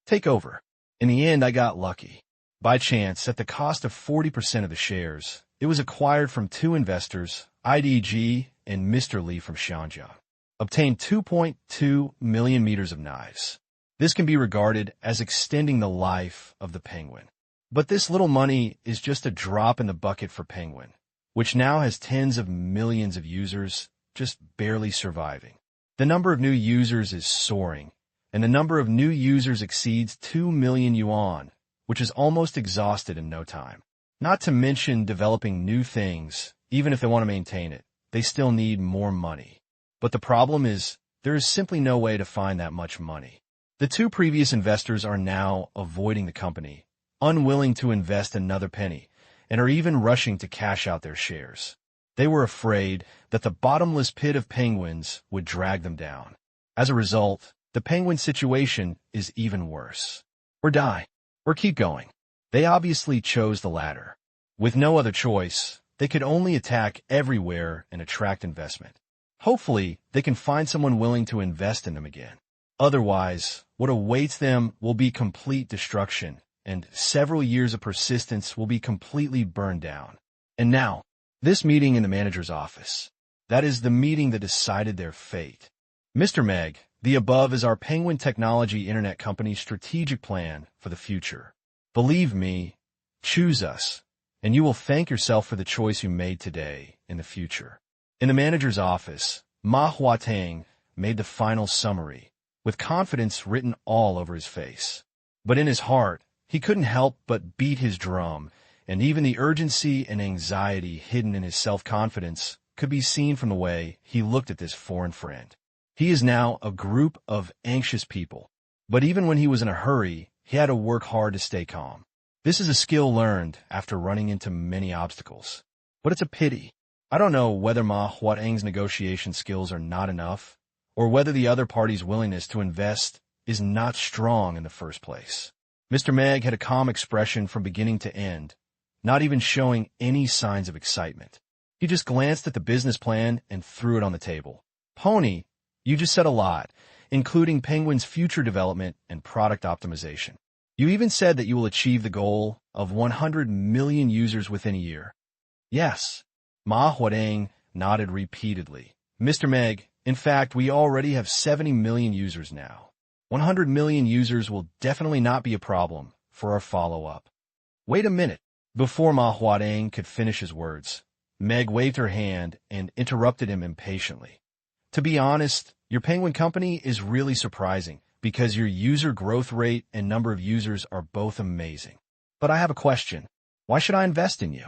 take over. In the end, I got lucky. By chance, at the cost of 40% of the shares, it was acquired from two investors, IDG and Mr. Li from Xiangjiang. Obtained 2.2 million meters of knives. This can be regarded as extending the life of the Penguin. But this little money is just a drop in the bucket for Penguin, which now has tens of millions of users just barely surviving. The number of new users is soaring, and the number of new users exceeds 2 million yuan, which is almost exhausted in no time. Not to mention developing new things, even if they want to maintain it, they still need more money. But the problem is, there is simply no way to find that much money. The two previous investors are now avoiding the company, unwilling to invest another penny, and are even rushing to cash out their shares. They were afraid that the bottomless pit of penguins would drag them down. As a result, the penguin situation is even worse. Or die, or keep going. They obviously chose the latter. With no other choice, they could only attack everywhere and attract investment. Hopefully, they can find someone willing to invest in them again. Otherwise, what awaits them will be complete destruction, and several years of persistence will be completely burned down. And now, this meeting in the manager's office. That is the meeting that decided their fate. Mr. Meg, the above is our Penguin Technology Internet Company's strategic plan for the future. Believe me, choose us, and you will thank yourself for the choice you made today in the future. In the manager's office, Ma Huateng made the final summary, with confidence written all over his face. But in his heart, he couldn't help but beat his drum, and even the urgency and anxiety hidden in his self-confidence could be seen from the way he looked at this foreign friend. He is now a group of anxious people, but even when he was in a hurry, he had to work hard to stay calm. This is a skill learned after running into many obstacles. But it's a pity. I don't know whether Ma Huateng's negotiation skills are not enough, or whether the other party's willingness to invest is not strong in the first place. Mr. Meg had a calm expression from beginning to end, not even showing any signs of excitement. He just glanced at the business plan and threw it on the table. Pony, you just said a lot, including Penguin's future development and product optimization. You even said that you will achieve the goal of 100 million users within a year. Yes. Ma Huadeng nodded repeatedly. Mr. Meg, in fact, we already have 70 million users now. 100 million users will definitely not be a problem for our follow-up. Wait a minute. Before Ma Huadeng could finish his words, Meg waved her hand and interrupted him impatiently. To be honest, your Penguin company is really surprising because your user growth rate and number of users are both amazing. But I have a question. Why should I invest in you?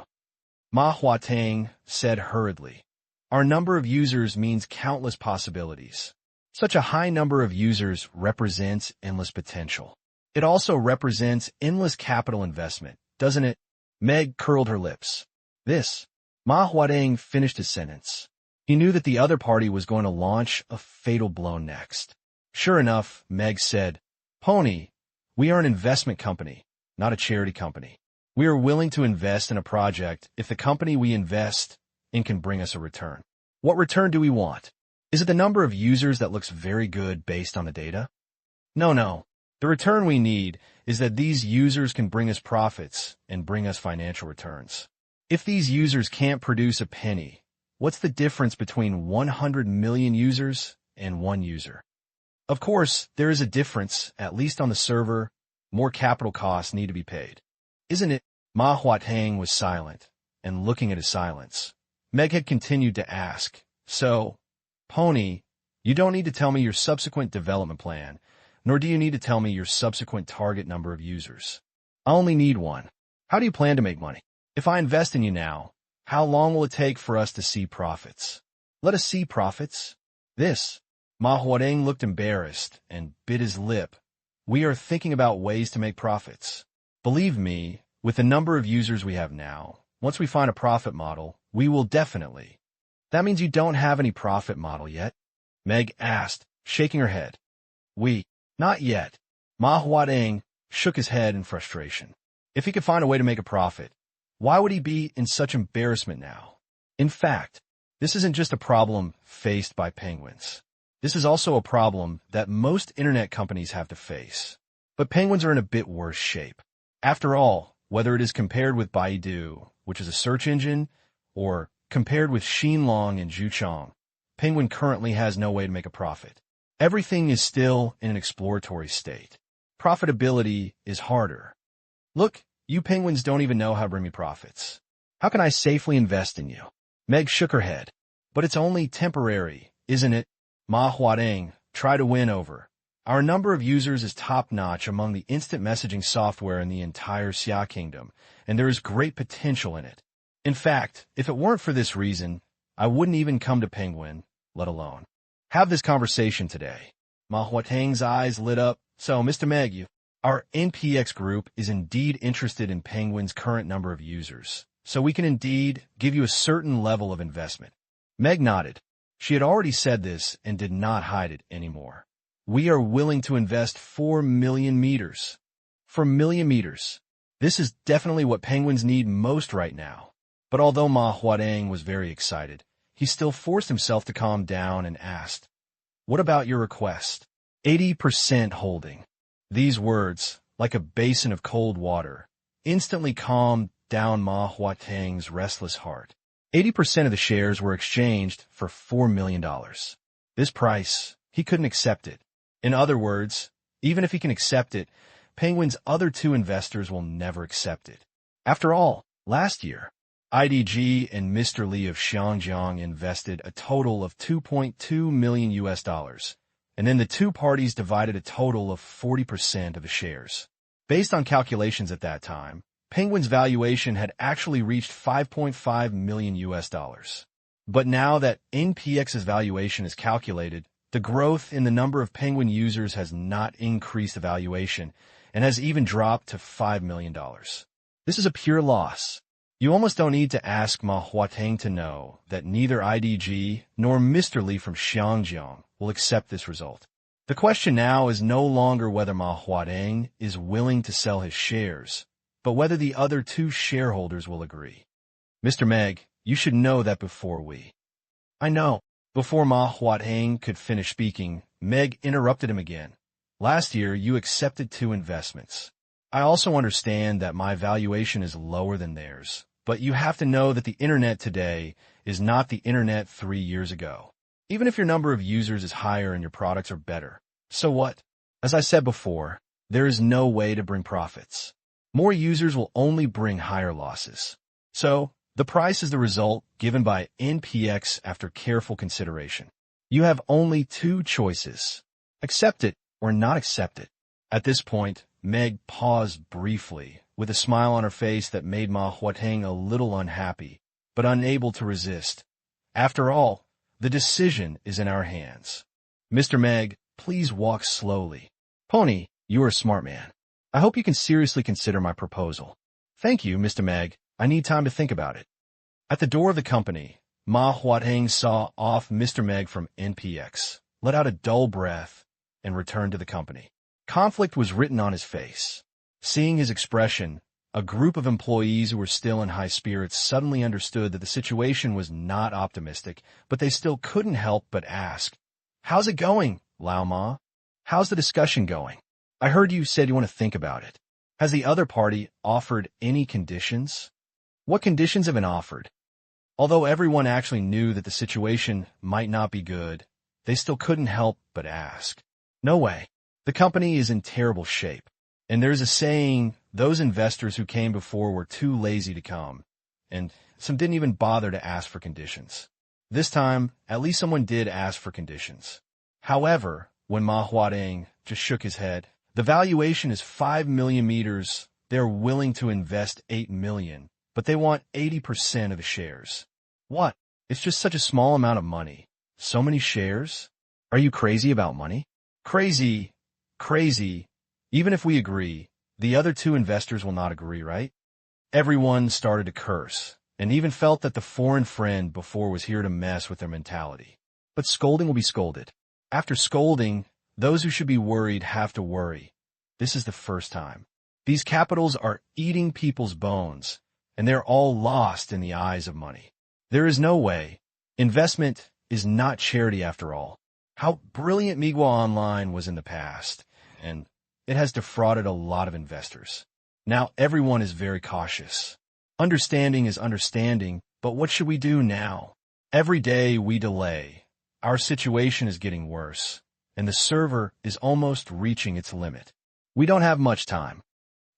Ma Huateng said hurriedly. Our number of users means countless possibilities. Such a high number of users represents endless potential. It also represents endless capital investment, doesn't it? Meg curled her lips. This. Ma Huadeng finished his sentence. He knew that the other party was going to launch a fatal blow next. Sure enough, Meg said, Pony, we are an investment company, not a charity company. We are willing to invest in a project if the company we invest in can bring us a return. What return do we want? Is it the number of users that looks very good based on the data? No. The return we need is that these users can bring us profits and bring us financial returns. If these users can't produce a penny, what's the difference between 100 million users and one user? Of course, there is a difference, at least on the server. More capital costs need to be paid. Isn't it? Ma Huatang was silent, and looking at his silence, Meg had continued to ask, So, Pony, you don't need to tell me your subsequent development plan, nor do you need to tell me your subsequent target number of users. I only need one. How do you plan to make money? If I invest in you now, how long will it take for us to see profits? Let us see profits. This. Ma Huadeng looked embarrassed and bit his lip. We are thinking about ways to make profits. Believe me, with the number of users we have now, once we find a profit model, we will definitely. That means you don't have any profit model yet? Meg asked, shaking her head. Not yet. Ma Huadeng shook his head in frustration. If he could find a way to make a profit, why would he be in such embarrassment now? In fact, this isn't just a problem faced by penguins. This is also a problem that most internet companies have to face. But penguins are in a bit worse shape. After all, whether it is compared with Baidu, which is a search engine, or compared with Xinlong and Zhuchang, Penguin currently has no way to make a profit. Everything is still in an exploratory state. Profitability is harder. Look, you penguins don't even know how to bring me profits. How can I safely invest in you? Meg shook her head. But it's only temporary, isn't it? Ma Huadeng, try to win over. Our number of users is top-notch among the instant messaging software in the entire Xia Kingdom, and there is great potential in it. In fact, if it weren't for this reason, I wouldn't even come to Penguin, let alone have this conversation today. Ma Huateng's eyes lit up. So, Mr. Meg, our NPX group is indeed interested in Penguin's current number of users, so we can indeed give you a certain level of investment. Meg nodded. She had already said this and did not hide it anymore. We are willing to invest 4 million meters. 4 million meters. This is definitely what penguins need most right now. But although Ma Huadeng was very excited, he still forced himself to calm down and asked, What about your request? 80% holding. These words, like a basin of cold water, instantly calmed down Ma Huateng's restless heart. 80% of the shares were exchanged for $4 million. This price, he couldn't accept it. In other words, even if he can accept it, Penguin's other two investors will never accept it. After all, last year, IDG and Mr. Li of Xiangjiang invested a total of $2.2 million, and then the two parties divided a total of 40% of the shares. Based on calculations at that time, Penguin's valuation had actually reached $5.5 million. But now that NPX's valuation is calculated, the growth in the number of Penguin users has not increased the valuation and has even dropped to $5 million. This is a pure loss. You almost don't need to ask Ma Huateng to know that neither IDG nor Mr. Li from Xiangjiang will accept this result. The question now is no longer whether Ma Huateng is willing to sell his shares, but whether the other two shareholders will agree. Mr. Meg, you should know that before we. I know. Before Ma Huateng could finish speaking, Meg interrupted him again. Last year, you accepted 2 investments. I also understand that my valuation is lower than theirs, but you have to know that the internet today is not the internet 3 years ago. Even if your number of users is higher and your products are better. So what? As I said before, there is no way to bring profits. More users will only bring higher losses. So, the price is the result given by NPX after careful consideration. You have only 2 choices. Accept it or not accept it. At this point, Meg paused briefly, with a smile on her face that made Ma Huateng a little unhappy, but unable to resist. After all, the decision is in our hands. Mr. Meg, please walk slowly. Pony, you are a smart man. I hope you can seriously consider my proposal. Thank you, Mr. Meg. I need time to think about it. At the door of the company, Ma Huateng saw off Mr. Meg from NPX, let out a dull breath, and returned to the company. Conflict was written on his face. Seeing his expression, a group of employees who were still in high spirits suddenly understood that the situation was not optimistic, but they still couldn't help but ask, "How's it going, Lao Ma? How's the discussion going? I heard you said you want to think about it. Has the other party offered any conditions?" What conditions have been offered? Although everyone actually knew that the situation might not be good, they still couldn't help but ask. No way. The company is in terrible shape. And there's a saying, those investors who came before were too lazy to come, and some didn't even bother to ask for conditions. This time, at least someone did ask for conditions. However, when Ma Huateng just shook his head, the valuation is 5 million meters. They're willing to invest 8 million, but they want 80% of the shares. What? It's just such a small amount of money. So many shares? Are you crazy about money? Crazy. Even if we agree, the other two investors will not agree, right? Everyone started to curse, and even felt that the foreign friend before was here to mess with their mentality. But scolding will be scolded. After scolding, those who should be worried have to worry. This is the first time. These capitals are eating people's bones, and they're all lost in the eyes of money. There is no way. Investment is not charity after all. How brilliant Migwa Online was in the past, and it has defrauded a lot of investors. Now everyone is very cautious. Understanding is understanding, but what should we do now? Every day we delay. Our situation is getting worse, and the server is almost reaching its limit. We don't have much time.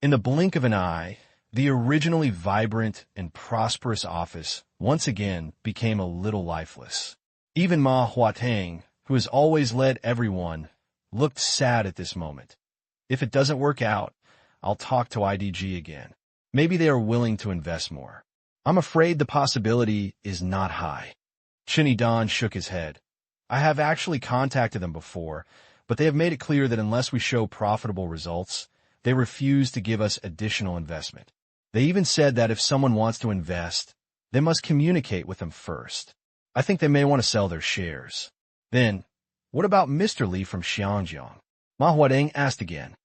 In the blink of an eye, the originally vibrant and prosperous office once again became a little lifeless. Even Ma Huateng, who has always led everyone, looked sad at this moment. If it doesn't work out, I'll talk to IDG again. Maybe they are willing to invest more. I'm afraid the possibility is not high. Chinny Don shook his head. I have actually contacted them before, but they have made it clear that unless we show profitable results, they refuse to give us additional investment. They even said that if someone wants to invest, they must communicate with them first. I think they may want to sell their shares. Then, what about Mr. Li from Xiangjiang? Ma Huateng asked again.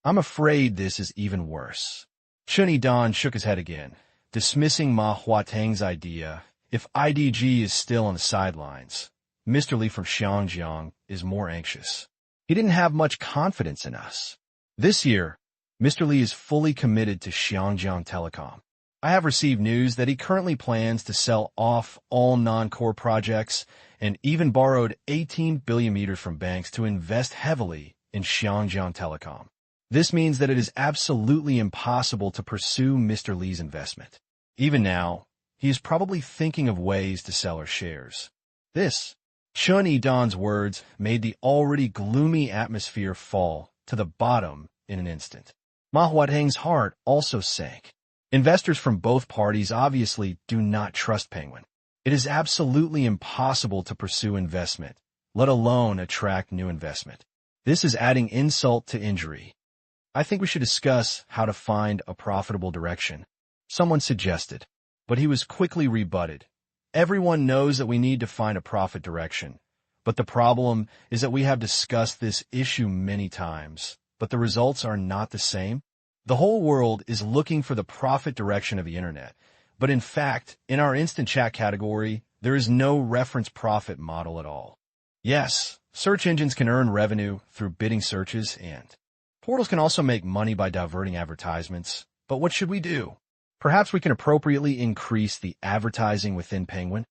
I'm afraid this is even worse. Chinny Don shook his head again, dismissing Ma Huateng's idea. If IDG is still on the sidelines, Mr. Li from Xiangjiang is more anxious. He didn't have much confidence in us. This year, Mr. Li is fully committed to Xiangjiang Telecom. I have received news that he currently plans to sell off all non-core projects and even borrowed 18 billion meters from banks to invest heavily in Xiangjiang Telecom. This means that it is absolutely impossible to pursue Mr. Li's investment. Even now, he is probably thinking of ways to sell our shares. This, Chun Yi-don's words made the already gloomy atmosphere fall to the bottom in an instant. Ma Huateng's heart also sank. Investors from both parties obviously do not trust Penguin. It is absolutely impossible to pursue investment, let alone attract new investment. This is adding insult to injury. I think we should discuss how to find a profitable direction, someone suggested, but he was quickly rebutted. Everyone knows that we need to find a profit direction, but the problem is that we have discussed this issue many times, but the results are not the same. The whole world is looking for the profit direction of the internet, but in fact, in our instant chat category, there is no reference profit model at all. Yes, search engines can earn revenue through bidding searches, and portals can also make money by diverting advertisements, but what should we do? Perhaps we can appropriately increase the advertising within Penguin?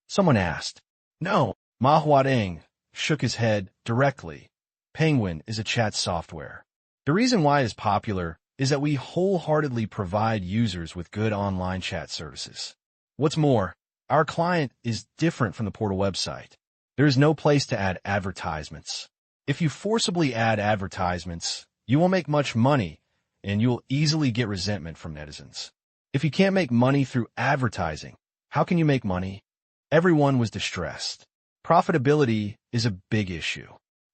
Someone asked. No, Ma Huateng shook his head directly. Penguin is a chat software. The reason why it is popular is that we wholeheartedly provide users with good online chat services. What's more, our client is different from the portal website. There is no place to add advertisements. If you forcibly add advertisements, you won't make much money, and you'll easily get resentment from netizens. If you can't make money through advertising, how can you make money? Everyone was distressed. Profitability is a big issue.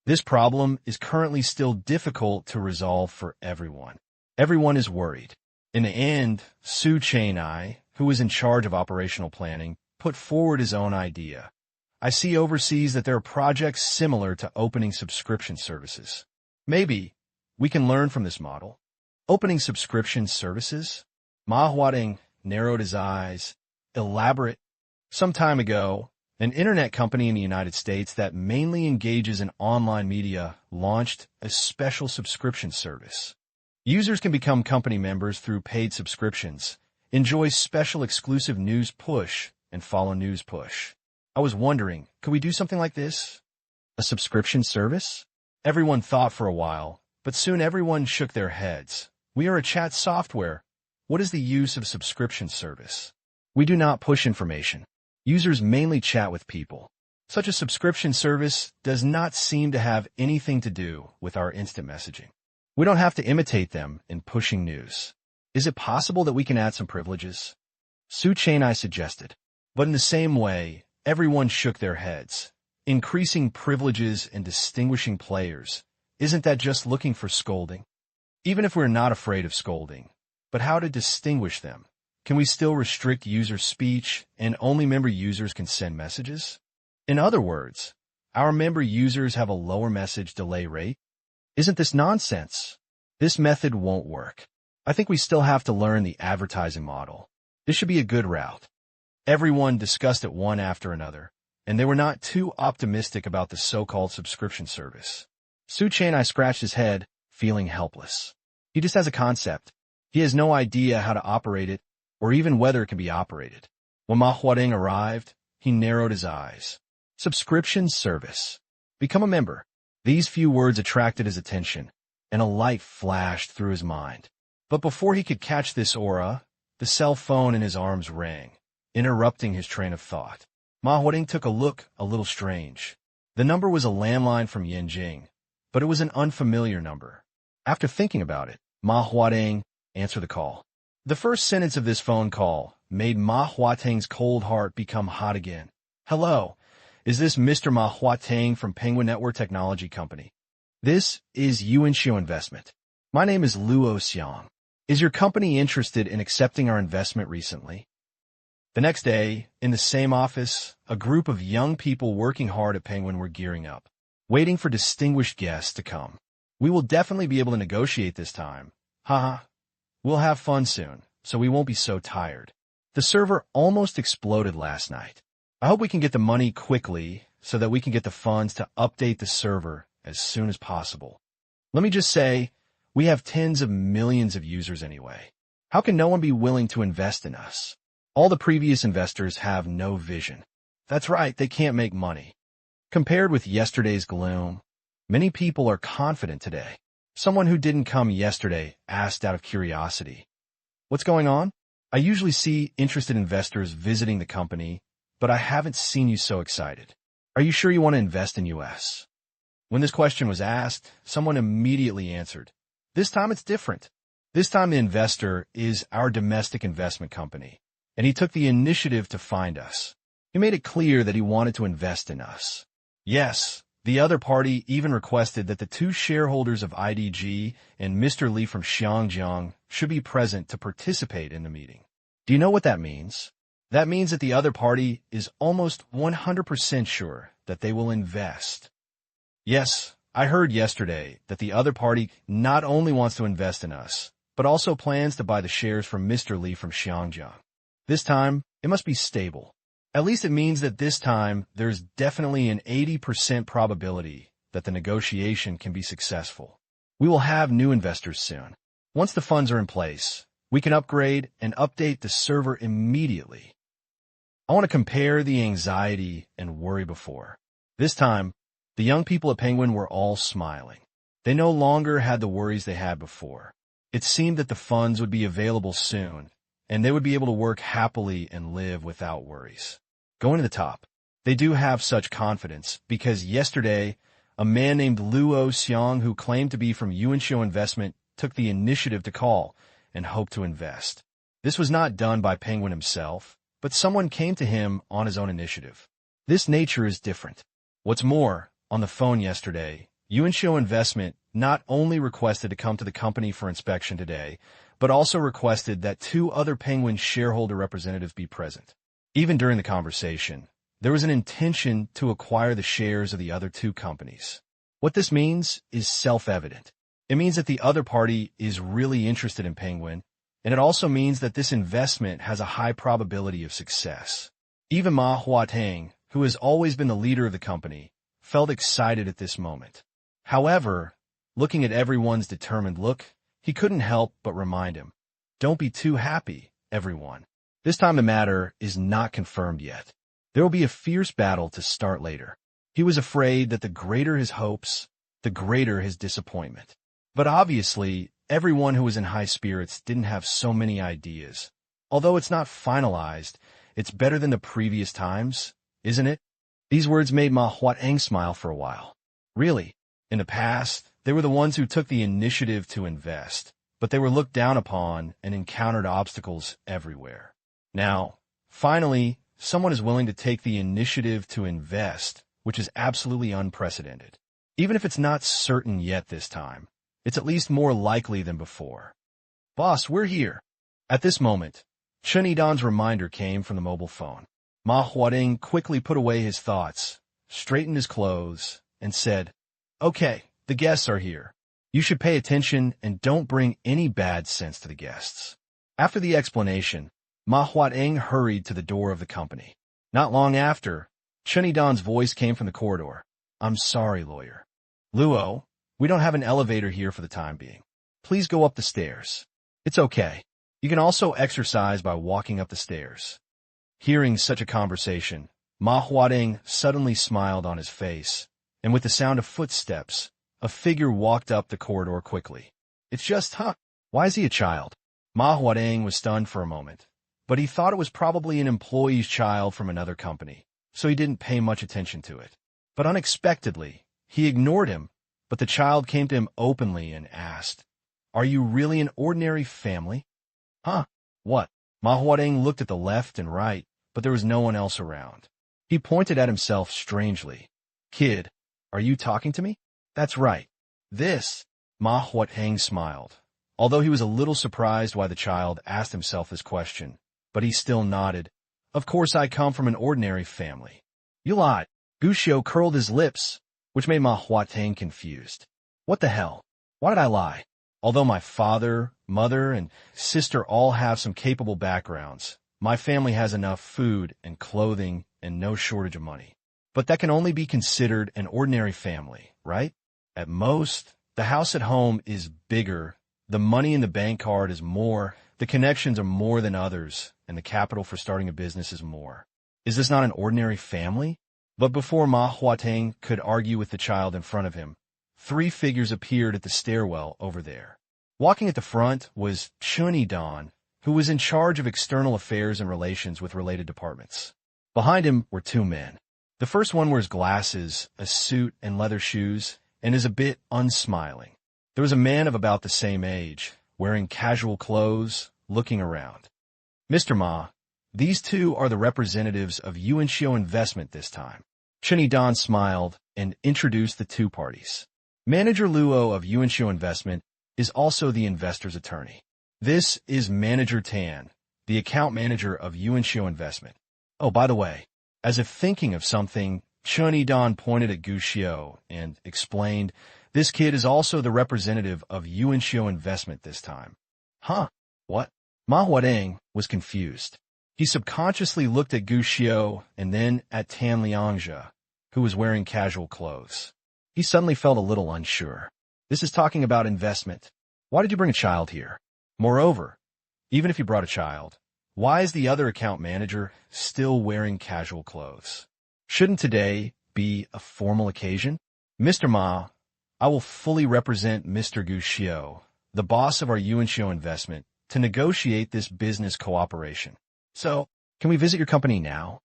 This problem is currently still difficult to resolve for everyone. Everyone is worried. In the end, Su Chainai, who is in charge of operational planning, put forward his own idea. I see overseas that there are projects similar to opening subscription services. Maybe we can learn from this model. Opening subscription services? Ma Huading narrowed his eyes. Elaborate. Some time ago, an internet company in the United States that mainly engages in online media launched a special subscription service. Users can become company members through paid subscriptions, enjoy special exclusive news push, and follow news push. I was wondering, could we do something like this? A subscription service? Everyone thought for a while, but soon everyone shook their heads. We are a chat software. What is the use of subscription service? We do not push information. Users mainly chat with people. Such a subscription service does not seem to have anything to do with our instant messaging. We don't have to imitate them in pushing news. Is it possible that we can add some privileges? Su Chainai suggested. But in the same way, everyone shook their heads. Increasing privileges and distinguishing players, isn't that just looking for scolding? Even if we're not afraid of scolding, but how to distinguish them? Can we still restrict user speech and only member users can send messages? In other words, our member users have a lower message delay rate? Isn't this nonsense? This method won't work. I think we still have to learn the advertising model. This should be a good route. Everyone discussed it one after another, and they were not too optimistic about the so-called subscription service. Su Chainai scratched his head, feeling helpless. He just has a concept. He has no idea how to operate it, or even whether it can be operated. When Ma Huading arrived, he narrowed his eyes. Subscription service. Become a member. These few words attracted his attention, and a light flashed through his mind. But before he could catch this aura, the cell phone in his arms rang, interrupting his train of thought. Ma Huading took a look a little strange. The number was a landline from Yanjing, but it was an unfamiliar number. After thinking about it, Ma Huading answered the call. The first sentence of this phone call made Ma Huateng's cold heart become hot again. Hello, is this Mr. Ma Huateng from Penguin Network Technology Company? This is Yuanxiu Investment. My name is Luo Xiang. Is your company interested in accepting our investment recently? The next day, in the same office, a group of young people working hard at Penguin were gearing up, waiting for distinguished guests to come. We will definitely be able to negotiate this time. Haha. We'll have fun soon, so we won't be so tired. The server almost exploded last night. I hope we can get the money quickly so that we can get the funds to update the server as soon as possible. Let me just say, we have tens of millions of users anyway. How can no one be willing to invest in us? All the previous investors have no vision. That's right, they can't make money. Compared with yesterday's gloom, many people are confident today. Someone who didn't come yesterday asked out of curiosity, "What's going on?" I usually see interested investors visiting the company, but I haven't seen you so excited. Are you sure you want to invest in US? When this question was asked, someone immediately answered, "This time it's different. This time the investor is our domestic investment company, and he took the initiative to find us. He made it clear that he wanted to invest in us." Yes. The other party even requested that the two shareholders of IDG and Mr. Li from Xiangjiang should be present to participate in the meeting. Do you know what that means? That means that the other party is almost 100% sure that they will invest. Yes, I heard yesterday that the other party not only wants to invest in us, but also plans to buy the shares from Mr. Li from Xiangjiang. This time, it must be stable. At least it means that this time, there's definitely an 80% probability that the negotiation can be successful. We will have new investors soon. Once the funds are in place, we can upgrade and update the server immediately. I want to compare the anxiety and worry before. This time, the young people at Penguin were all smiling. They no longer had the worries they had before. It seemed that the funds would be available soon, and they would be able to work happily and live without worries. Going to the top. They do have such confidence because yesterday, a man named Luo Xiang who claimed to be from Yuanxiu Investment took the initiative to call and hoped to invest. This was not done by Penguin himself, but someone came to him on his own initiative. This nature is different. What's more, on the phone yesterday, Yuanxiu Investment not only requested to come to the company for inspection today, but also requested that 2 other Penguin shareholder representatives be present. Even during the conversation, there was an intention to acquire the shares of the other 2 companies. What this means is self-evident. It means that the other party is really interested in Penguin, and it also means that this investment has a high probability of success. Even Ma Huateng, who has always been the leader of the company, felt excited at this moment. However, looking at everyone's determined look, he couldn't help but remind him, "Don't be too happy, everyone. This time the matter is not confirmed yet. There will be a fierce battle to start later." He was afraid that the greater his hopes, the greater his disappointment. But obviously, everyone who was in high spirits didn't have so many ideas. Although it's not finalized, it's better than the previous times, isn't it? These words made Ma Huateng smile for a while. Really, in the past, they were the ones who took the initiative to invest, but they were looked down upon and encountered obstacles everywhere. Now, finally, someone is willing to take the initiative to invest, which is absolutely unprecedented. Even if it's not certain yet this time, it's at least more likely than before. "Boss, we're here." At this moment, Chen Yidan's reminder came from the mobile phone. Ma Huateng quickly put away his thoughts, straightened his clothes, and said, "Okay, the guests are here. You should pay attention and don't bring any bad sense to the guests." After the explanation, Ma Huateng hurried to the door of the company. Not long after, Chen Yidan's voice came from the corridor. "I'm sorry, lawyer. Luo, we don't have an elevator here for the time being. Please go up the stairs." "It's okay. You can also exercise by walking up the stairs." Hearing such a conversation, Ma Huateng suddenly smiled on his face, and with the sound of footsteps, a figure walked up the corridor quickly. "It's just, why is he a child?" Ma Huateng was stunned for a moment, but he thought it was probably an employee's child from another company, so he didn't pay much attention to it. But unexpectedly, he ignored him, but the child came to him openly and asked, "Are you really an ordinary family?" "Huh? What?" Ma Huateng looked at the left and right, but there was no one else around. He pointed at himself strangely. "Kid, are you talking to me?" "That's right. This." Ma Huateng smiled, although he was a little surprised why the child asked himself this question, but he still nodded. "Of course I come from an ordinary family." "You lied." Gushio curled his lips, which made Ma Huateng confused. "What the hell? Why did I lie? Although my father, mother, and sister all have some capable backgrounds, my family has enough food and clothing and no shortage of money. But that can only be considered an ordinary family, right? At most, the house at home is bigger, the money in the bank card is more, the connections are more than others, and the capital for starting a business is more. Is this not an ordinary family?" But before Ma Huateng could argue with the child in front of him, 3 figures appeared at the stairwell over there. Walking at the front was Chen Yidan, who was in charge of external affairs and relations with related departments. Behind him were 2 men. The first one wears glasses, a suit, and leather shoes, and is a bit unsmiling. There was a man of about the same age, wearing casual clothes, looking around. "Mr. Ma, these 2 are the representatives of Yuanxiu Investment this time." Chen Yidan smiled and introduced the 2 parties. Manager Luo of Yuanxiu Investment is also the investor's attorney. This is Manager Tan, the account manager of Yuanxiu Investment. Oh, by the way, as if thinking of something, Chen Yidan pointed at Gushio and explained, "This kid is also the representative of Yuanxiu Investment this time." "Huh? What?" Ma Huateng was confused. He subconsciously looked at Gushio and then at Tan Liangzhe, who was wearing casual clothes. He suddenly felt a little unsure. This is talking about investment. Why did you bring a child here? Moreover, even if you brought a child, why is the other account manager still wearing casual clothes? Shouldn't today be a formal occasion? "Mr. Ma, I will fully represent Mr. Gushio, the boss of our Yuanxiu Investment, to negotiate this business cooperation. So, can we visit your company now?"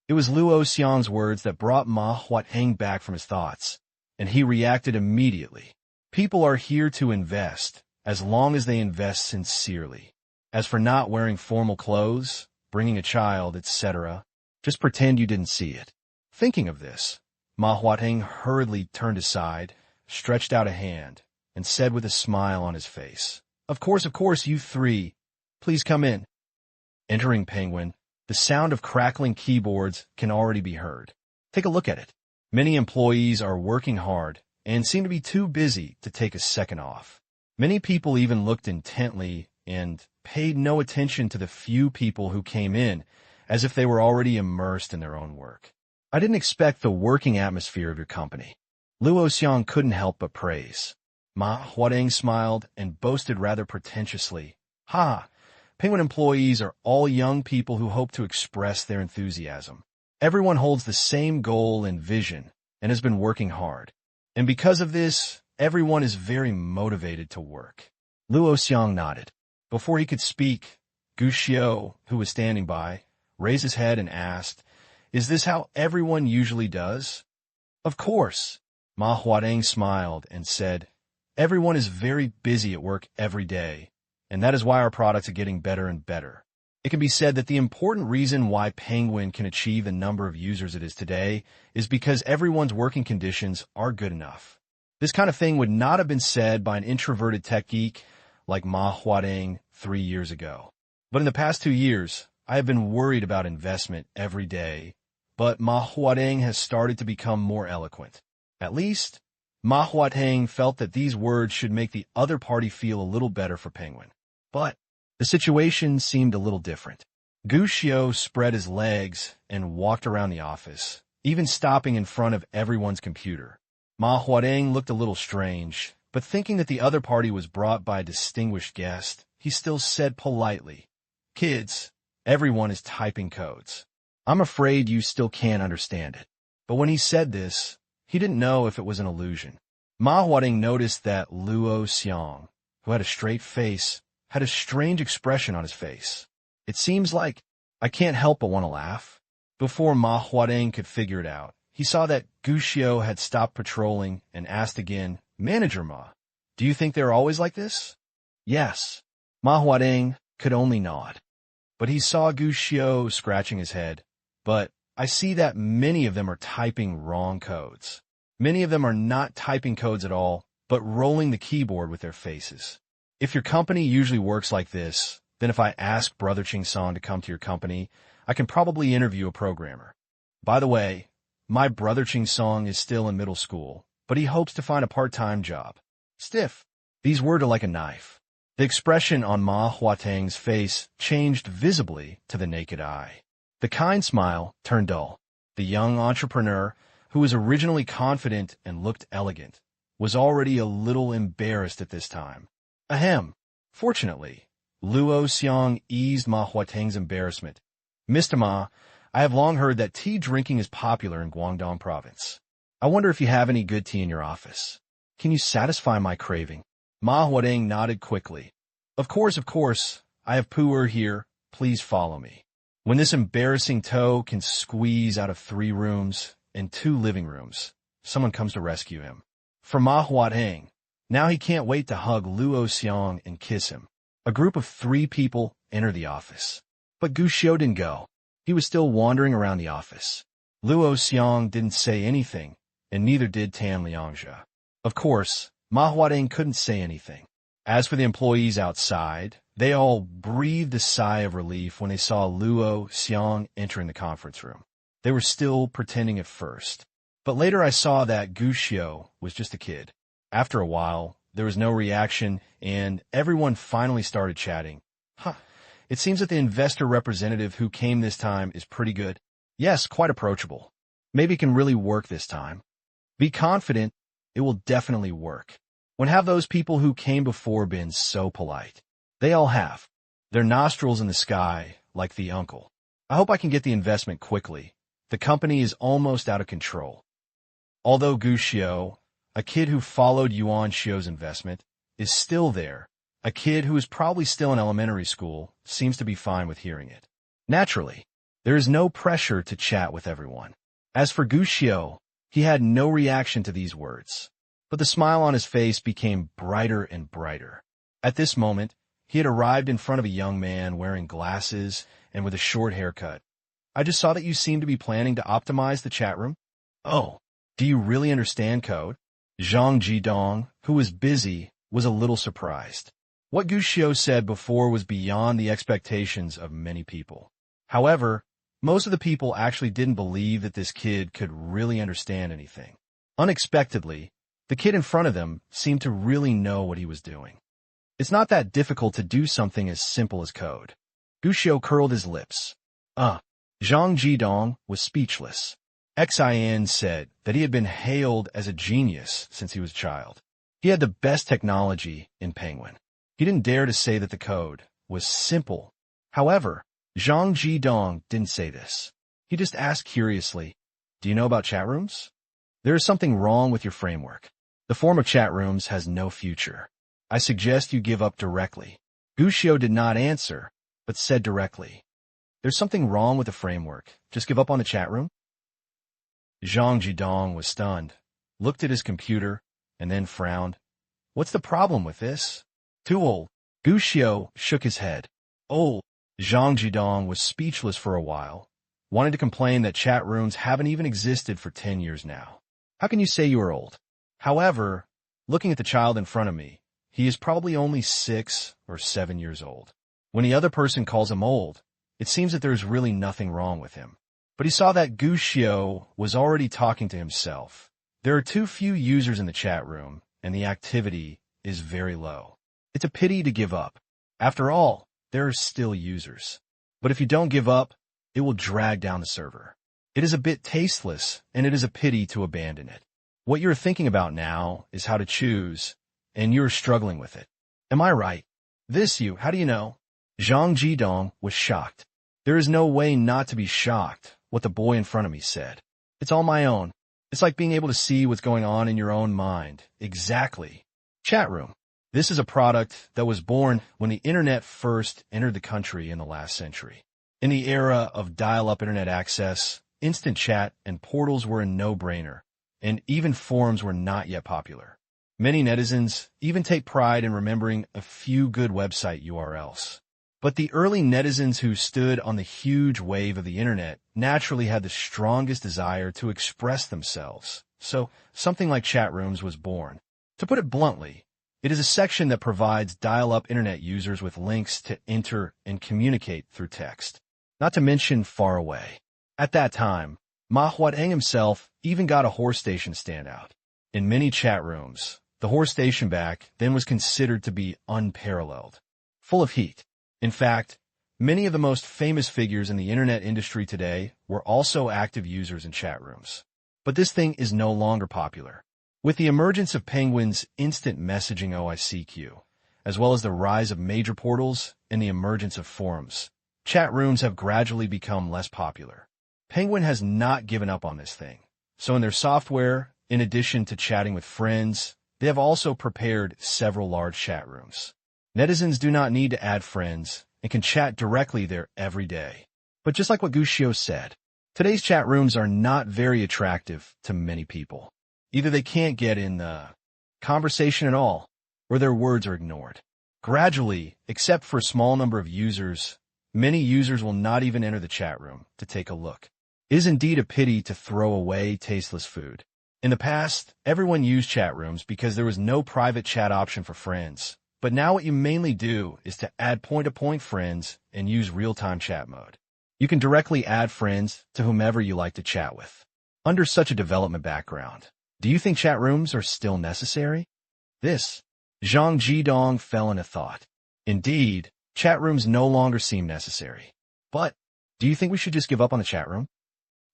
It was Luo Xiang's words that brought Ma Huateng back from his thoughts, and he reacted immediately. People are here to invest, as long as they invest sincerely. As for not wearing formal clothes, bringing a child, etc., just pretend you didn't see it. Thinking of this, Ma Huateng hurriedly turned aside, stretched out a hand, and said with a smile on his face, of course, you three. Please come in." Entering Penguin, the sound of crackling keyboards can already be heard. Take a look at it. Many employees are working hard and seem to be too busy to take a second off. Many people even looked intently and paid no attention to the few people who came in, as if they were already immersed in their own work. "I didn't expect the working atmosphere of your company." Luo Xiang couldn't help but praise. Ma Huateng smiled and boasted rather pretentiously, "Ha! Penguin employees are all young people who hope to express their enthusiasm. Everyone holds the same goal and vision and has been working hard. And because of this, everyone is very motivated to work." Luo Xiang nodded. Before he could speak, Gu Xiao, who was standing by, raised his head and asked, "Is this how everyone usually does?" "Of course." Ma Huateng smiled and said, "Everyone is very busy at work every day, and that is why our products are getting better and better. It can be said that the important reason why Penguin can achieve the number of users it is today is because everyone's working conditions are good enough." This kind of thing would not have been said by an introverted tech geek like Ma Huateng 3 years ago. But in the past 2 years, I have been worried about investment every day, but Ma Huateng has started to become more eloquent. At least, Ma Huateng felt that these words should make the other party feel a little better for Penguin. But the situation seemed a little different. Gu Xiao spread his legs and walked around the office, even stopping in front of everyone's computer. Ma Huateng looked a little strange, but thinking that the other party was brought by a distinguished guest, he still said politely, "Kids, everyone is typing codes. I'm afraid you still can't understand it." But when he said this, he didn't know if it was an illusion. Ma Huateng noticed that Luo Xiang, who had a straight face, had a strange expression on his face. It seems like I can't help but want to laugh. Before Ma Huateng could figure it out, he saw that Gu Xiao had stopped patrolling and asked again, "Manager Ma, do you think they're always like this?" "Yes." Ma Huateng could only nod. But he saw Gu Xiao scratching his head. "But I see that many of them are typing wrong codes. Many of them are not typing codes at all, but rolling the keyboard with their faces. If your company usually works like this, then if I ask Brother Ching Song to come to your company, I can probably interview a programmer. By the way, my brother Ching Song is still in middle school, but he hopes to find a part-time job." Stiff. These words are like a knife. The expression on Ma Huateng's face changed visibly to the naked eye. The kind smile turned dull. The young entrepreneur, who was originally confident and looked elegant, was already a little embarrassed at this time. Ahem. Fortunately, Luo Xiang eased Ma Huateng's embarrassment. "Mr. Ma, I have long heard that tea drinking is popular in Guangdong province. I wonder if you have any good tea in your office. Can you satisfy my craving?" Ma Huateng nodded quickly. Of course, I have pu'er here. Please follow me." When this embarrassing toe can squeeze out of 3 rooms and 2 living rooms, someone comes to rescue him. For Ma Huateng, now he can't wait to hug Luo Xiang and kiss him. A group of 3 people enter the office. But Gu Xiao didn't go. He was still wandering around the office. Luo Xiang didn't say anything, and neither did Tan Liangzhe. Of course, Ma Huateng couldn't say anything. As for the employees outside, they all breathed a sigh of relief when they saw Luo Xiang entering the conference room. They were still pretending at first, but later I saw that Gu Xiao was just a kid. After a while, there was no reaction, and everyone finally started chatting. It seems that the investor representative who came this time is pretty good. Yes, quite approachable. Maybe it can really work this time. Be confident, it will definitely work. When have those people who came before been so polite? They all have. Their nostrils in the sky, like the uncle. I hope I can get the investment quickly. The company is almost out of control. Although Gu Xiao, a kid who followed Yuan Xiao's investment, is still there, a kid who is probably still in elementary school seems to be fine with hearing it. Naturally, there is no pressure to chat with everyone. As for Gu Xiao, he had no reaction to these words. But the smile on his face became brighter and brighter. At this moment, he had arrived in front of a young man wearing glasses and with a short haircut. I just saw that you seem to be planning to optimize the chat room. Oh, do you really understand code? Zhang Jidong, who was busy, was a little surprised. What Guxiu said before was beyond the expectations of many people. However, most of the people actually didn't believe that this kid could really understand anything. Unexpectedly, the kid in front of them seemed to really know what he was doing. It's not that difficult to do something as simple as code. Guxiu curled his lips. Zhang Jidong was speechless. Xin said that he had been hailed as a genius since he was a child. He had the best technology in Penguin. He didn't dare to say that the code was simple. However, Zhang Jidong didn't say this. He just asked curiously, "Do you know about chat rooms? There is something wrong with your framework. The form of chat rooms has no future. I suggest you give up directly." Guxiu did not answer, but said directly, "There's something wrong with the framework. Just give up on the chat room?" Zhang Jidong was stunned, looked at his computer, and then frowned. "What's the problem with this? Too old." Guxiu shook his head. Old. Zhang Jidong was speechless for a while, wanting to complain that chat rooms haven't even existed for 10 years now. How can you say you are old? However, looking at the child in front of me, he is probably only 6 or 7 years old. When the other person calls him old, it seems that there's really nothing wrong with him. But he saw that Guxiu was already talking to himself. There are too few users in the chat room, and the activity is very low. It's a pity to give up. After all, there are still users. But if you don't give up, it will drag down the server. It is a bit tasteless, and it is a pity to abandon it. What you're thinking about now is how to choose, and you're struggling with it. Am I right? How do you know? Zhang Jidong was shocked. There is no way not to be shocked, what the boy in front of me said. It's all my own. It's like being able to see what's going on in your own mind. Exactly. Chat room. This is a product that was born when the internet first entered the country in the last century. In the era of dial-up internet access, instant chat and portals were a no-brainer, and even forums were not yet popular. Many netizens even take pride in remembering a few good website URLs. But the early netizens who stood on the huge wave of the internet naturally had the strongest desire to express themselves, so something like chat rooms was born. To put it bluntly, it is a section that provides dial-up internet users with links to enter and communicate through text, not to mention far away. At that time, Ma Huateng himself even got a horse station standout. In many chat rooms, the horse station back then was considered to be unparalleled, full of heat. In fact, many of the most famous figures in the internet industry today were also active users in chat rooms. But this thing is no longer popular. With the emergence of Penguin's instant messaging OICQ, as well as the rise of major portals and the emergence of forums, chat rooms have gradually become less popular. Penguin has not given up on this thing. So in their software, in addition to chatting with friends, they have also prepared several large chat rooms. Netizens do not need to add friends and can chat directly there every day. But just like what Guxiu said, today's chat rooms are not very attractive to many people. Either they can't get in the conversation at all, or their words are ignored. Gradually, except for a small number of users, many users will not even enter the chat room to take a look. It is indeed a pity to throw away tasteless food. In the past, everyone used chat rooms because there was no private chat option for friends. But now what you mainly do is to add point-to-point friends and use real-time chat mode. You can directly add friends to whomever you like to chat with. Under such a development background, do you think chat rooms are still necessary? Zhang Jidong fell into thought. Indeed, chat rooms no longer seem necessary. But, do you think we should just give up on the chat room?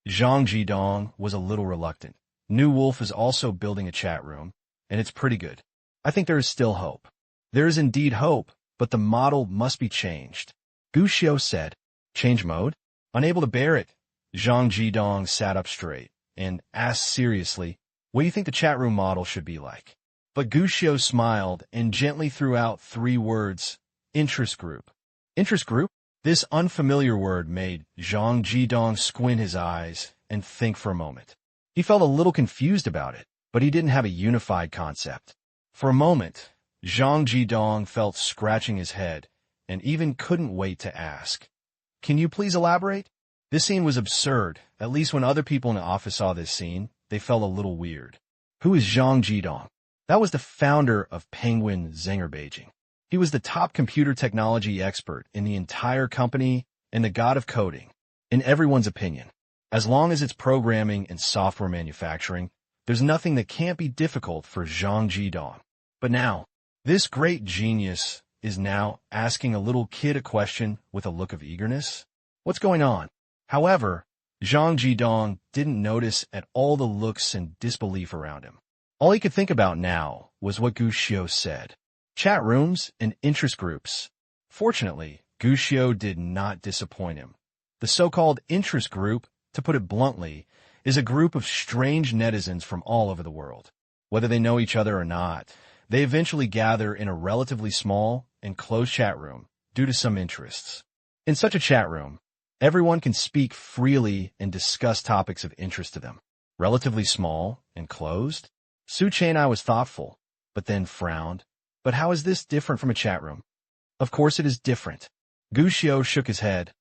Zhang Jidong was a little reluctant. New Wolf is also building a chat room, and it's pretty good. I think there is still hope. There is indeed hope, but the model must be changed. Guxiu said. Change mode? Unable to bear it, Zhang Jidong sat up straight and asked seriously, what do you think the chat room model should be like? But Guxiu smiled and gently threw out 3 words, interest group. Interest group? This unfamiliar word made Zhang Jidong squint his eyes and think for a moment. He felt a little confused about it, but he didn't have a unified concept. For a moment, Zhang Jidong felt scratching his head and even couldn't wait to ask. Can you please elaborate? This scene was absurd. At least when other people in the office saw this scene, they felt a little weird. Who is Zhang Jidong? That was the founder of Penguin Zheng'er Beijing. He was the top computer technology expert in the entire company and the god of coding, in everyone's opinion. As long as it's programming and software manufacturing, there's nothing that can't be difficult for Zhang Jidong. But now, this great genius is now asking a little kid a question with a look of eagerness. What's going on? However, Zhang Jidong didn't notice at all the looks and disbelief around him. All he could think about now was what Gu Xiu said. Chat rooms and interest groups. Fortunately, Gu Xiu did not disappoint him. The so-called interest group, to put it bluntly, is a group of strange netizens from all over the world. Whether they know each other or not, they eventually gather in a relatively small and closed chat room due to some interests. In such a chat room, everyone can speak freely and discuss topics of interest to them. Relatively small and closed? Su Qian'ai was thoughtful, but then frowned. But how is this different from a chat room? Of course it is different. Gu Xiu shook his head.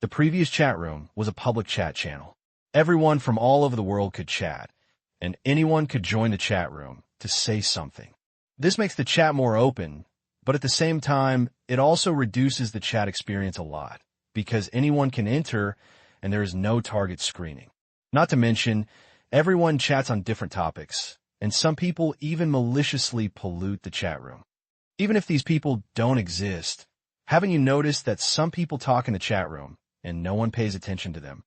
The previous chat room was a public chat channel. Everyone from all over the world could chat, and anyone could join the chat room to say something. This makes the chat more open, but at the same time, it also reduces the chat experience a lot, because anyone can enter and there is no target screening. Not to mention, everyone chats on different topics, and some people even maliciously pollute the chat room. Even if these people don't exist, haven't you noticed that some people talk in the chat room and no one pays attention to them?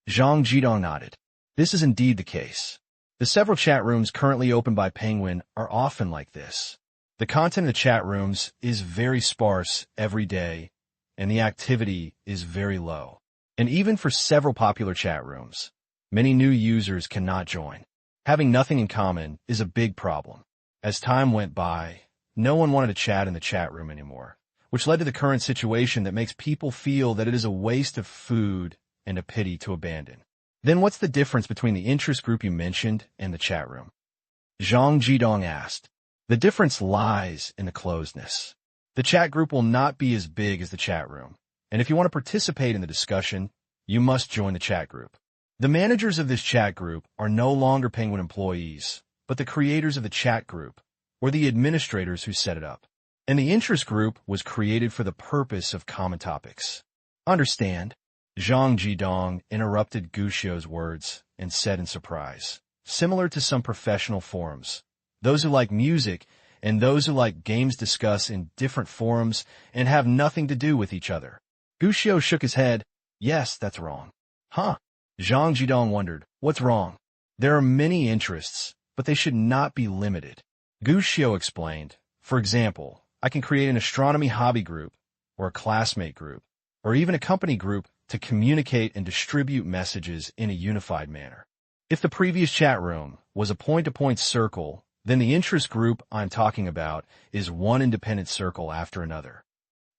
Zhang Jidong nodded. This is indeed the case. The several chat rooms currently open by Penguin are often like this. The content of the chat rooms is very sparse every day, and the activity is very low. And even for several popular chat rooms, many new users cannot join. Having nothing in common is a big problem. As time went by, no one wanted to chat in the chat room anymore, which led to the current situation that makes people feel that it is a waste of food and a pity to abandon. Then what's the difference between the interest group you mentioned and the chat room? Zhang Jidong asked. The difference lies in the closedness. The chat group will not be as big as the chat room, and if you want to participate in the discussion, you must join the chat group. The managers of this chat group are no longer Penguin employees, but the creators of the chat group, or the administrators who set it up. And the interest group was created for the purpose of common topics. Understand? Zhang Jidong interrupted Gu Xiu's words and said in surprise, similar to some professional forums, those who like music and those who like games discuss in different forums and have nothing to do with each other. Gu Xiu shook his head. Yes, that's wrong. Huh? Zhang Jidong wondered, what's wrong? There are many interests, but they should not be limited. Gu Xiu explained, for example, I can create an astronomy hobby group, or a classmate group, or even a company group to communicate and distribute messages in a unified manner. If the previous chat room was a point-to-point circle, then the interest group I'm talking about is one independent circle after another.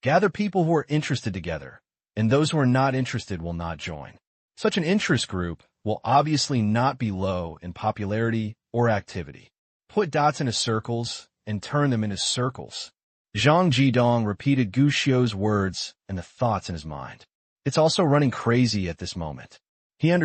Gather people who are interested together, and those who are not interested will not join. Such an interest group will obviously not be low in popularity or activity. Put dots into circles and turn them into circles. Zhang Jidong repeated Gu Xiu's words and the thoughts in his mind. It's also running crazy at this moment. He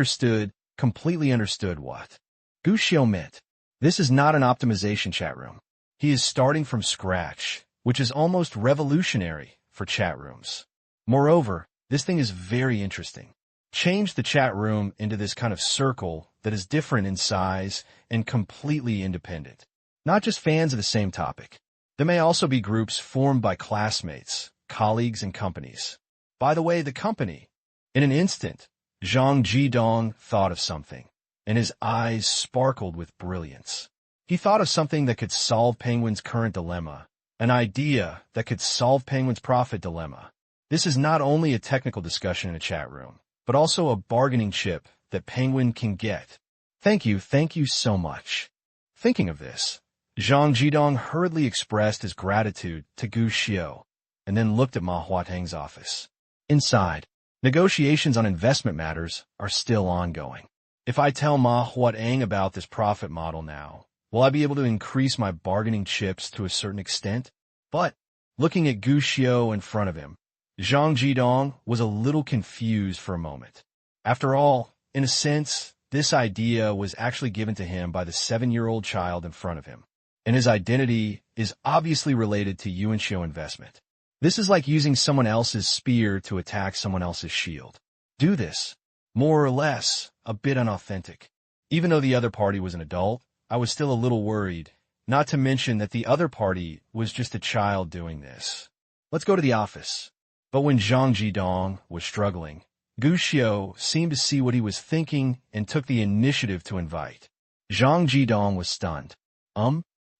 completely understood what Gu Xiu meant. This is not an optimization chat room. He is starting from scratch, which is almost revolutionary for chat rooms. Moreover, this thing is very interesting. Change the chat room into this kind of circle that is different in size and completely independent. Not just fans of the same topic. There may also be groups formed by classmates, colleagues, and companies. By the way, the company. In an instant, Zhang Jidong thought of something, and his eyes sparkled with brilliance. He thought of something that could solve Penguin's current dilemma, an idea that could solve Penguin's profit dilemma. This is not only a technical discussion in a chat room, but also a bargaining chip that Penguin can get. Thank you so much. Thinking of this, Zhang Jidong hurriedly expressed his gratitude to Gu Xiu, and then looked at Ma Huateng's office. Inside, negotiations on investment matters are still ongoing. If I tell Ma Huateng about this profit model now, will I be able to increase my bargaining chips to a certain extent? But, looking at Gu Xiu in front of him, Zhang Jidong was a little confused for a moment. After all, in a sense, this idea was actually given to him by the 7-year-old child in front of him, and his identity is obviously related to Yuanxiu investment. This is like using someone else's spear to attack someone else's shield. Do this, more or less, a bit unauthentic. Even though the other party was an adult, I was still a little worried, not to mention that the other party was just a child doing this. Let's go to the office. But when Zhang Jidong was struggling, Gu Xiu seemed to see what he was thinking and took the initiative to invite. Zhang Jidong was stunned.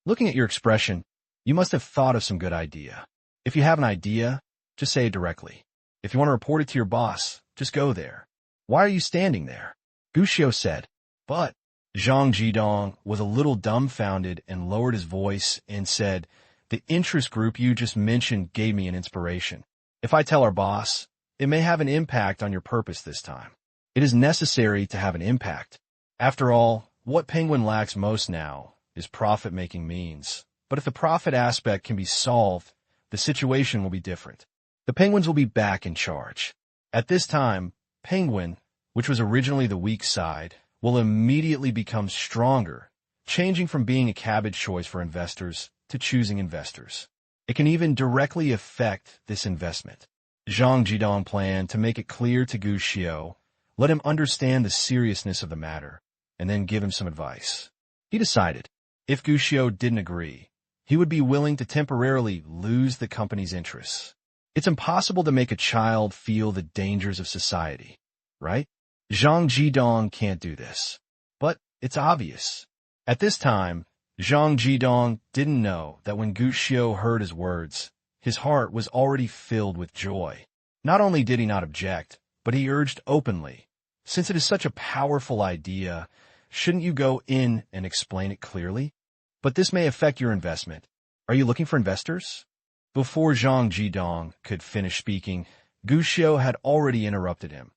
Looking at your expression, you must have thought of some good idea. If you have an idea, just say it directly. If you want to report it to your boss, just go there. Why are you standing there? Gu Xiu said. But Zhang Jidong was a little dumbfounded and lowered his voice and said, the interest group you just mentioned gave me an inspiration. If I tell our boss, it may have an impact on your purpose this time. It is necessary to have an impact. After all, what Penguin lacks most now is profit-making means. But if the profit aspect can be solved, the situation will be different. The Penguins will be back in charge. At this time, Penguin, which was originally the weak side, will immediately become stronger, changing from being a cabbage choice for investors to choosing investors. It can even directly affect this investment. Zhang Jidong planned to make it clear to Gu Xiu, let him understand the seriousness of the matter, and then give him some advice. He decided, if Gu Xiu didn't agree, he would be willing to temporarily lose the company's interests. It's impossible to make a child feel the dangers of society, right? Zhang Jidong can't do this. But it's obvious. At this time, Zhang Jidong didn't know that when Gu Xiu heard his words, his heart was already filled with joy. Not only did he not object, but he urged openly, since it is such a powerful idea, shouldn't you go in and explain it clearly? But this may affect your investment. Are you looking for investors? Before Zhang Jidong could finish speaking, Gu Xiu had already interrupted him.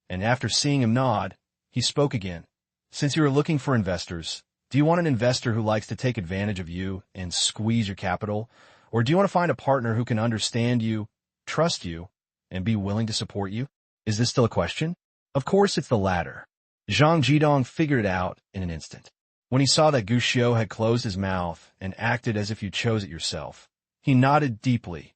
And after seeing him nod, he spoke again. Since you are looking for investors, do you want an investor who likes to take advantage of you and squeeze your capital? Or do you want to find a partner who can understand you, trust you, and be willing to support you? Is this still a question? Of course it's the latter. Zhang Jidong figured it out in an instant. When he saw that Gu Xiu had closed his mouth and acted as if you chose it yourself, he nodded deeply.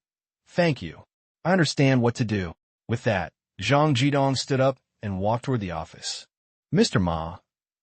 Thank you. I understand what to do. With that, Zhang Jidong stood up and walked toward the office. Mr. Ma,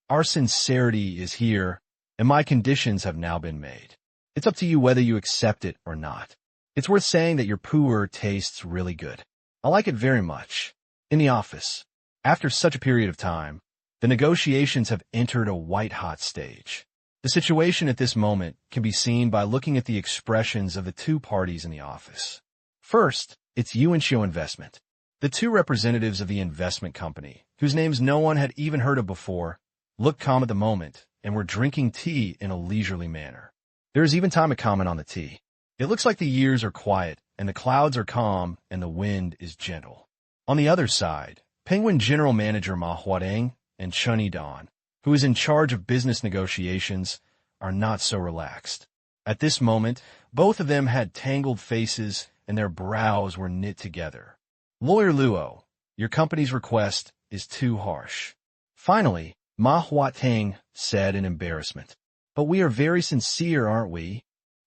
our sincerity is here, and my conditions have now been made. It's up to you whether you accept it or not. It's worth saying that your pu'er tastes really good. I like it very much. In the office, after such a period of time, the negotiations have entered a white-hot stage. The situation at this moment can be seen by looking at the expressions of the two parties in the office. First, it's Yuanxiu Investment. The two representatives of the investment company, whose names no one had even heard of before, looked calm at the moment and were drinking tea in a leisurely manner. There is even time to comment on the tea. It looks like the years are quiet and the clouds are calm and the wind is gentle. On the other side, Penguin General Manager Ma Huadeng and Chen Yidan, who is in charge of business negotiations, are not so relaxed. At this moment, both of them had tangled faces and their brows were knit together. Lawyer Luo, your company's request is too harsh. Finally, Ma Huateng said in embarrassment, but we are very sincere, aren't we?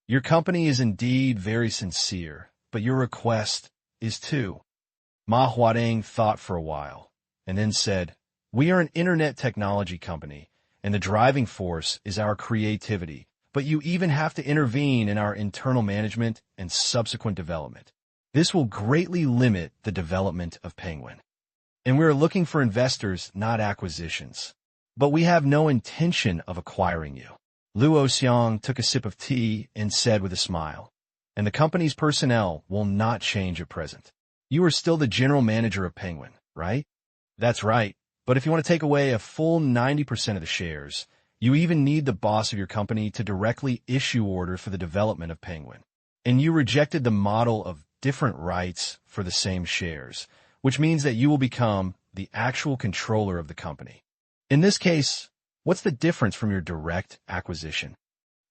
Your company is indeed very sincere, but your request is too. Ma Huateng thought for a while, and then said, we are an internet technology company, and the driving force is our creativity, but you even have to intervene in our internal management and subsequent development. This will greatly limit the development of Penguin. And we are looking for investors, not acquisitions. But we have no intention of acquiring you. Luo Xiang took a sip of tea and said with a smile, and the company's personnel will not change at present. You are still the general manager of Penguin, right? That's right. But if you want to take away a full 90% of the shares, you even need the boss of your company to directly issue orders for the development of Penguin. And you rejected the model of different rights for the same shares, which means that you will become the actual controller of the company. In this case, what's the difference from your direct acquisition?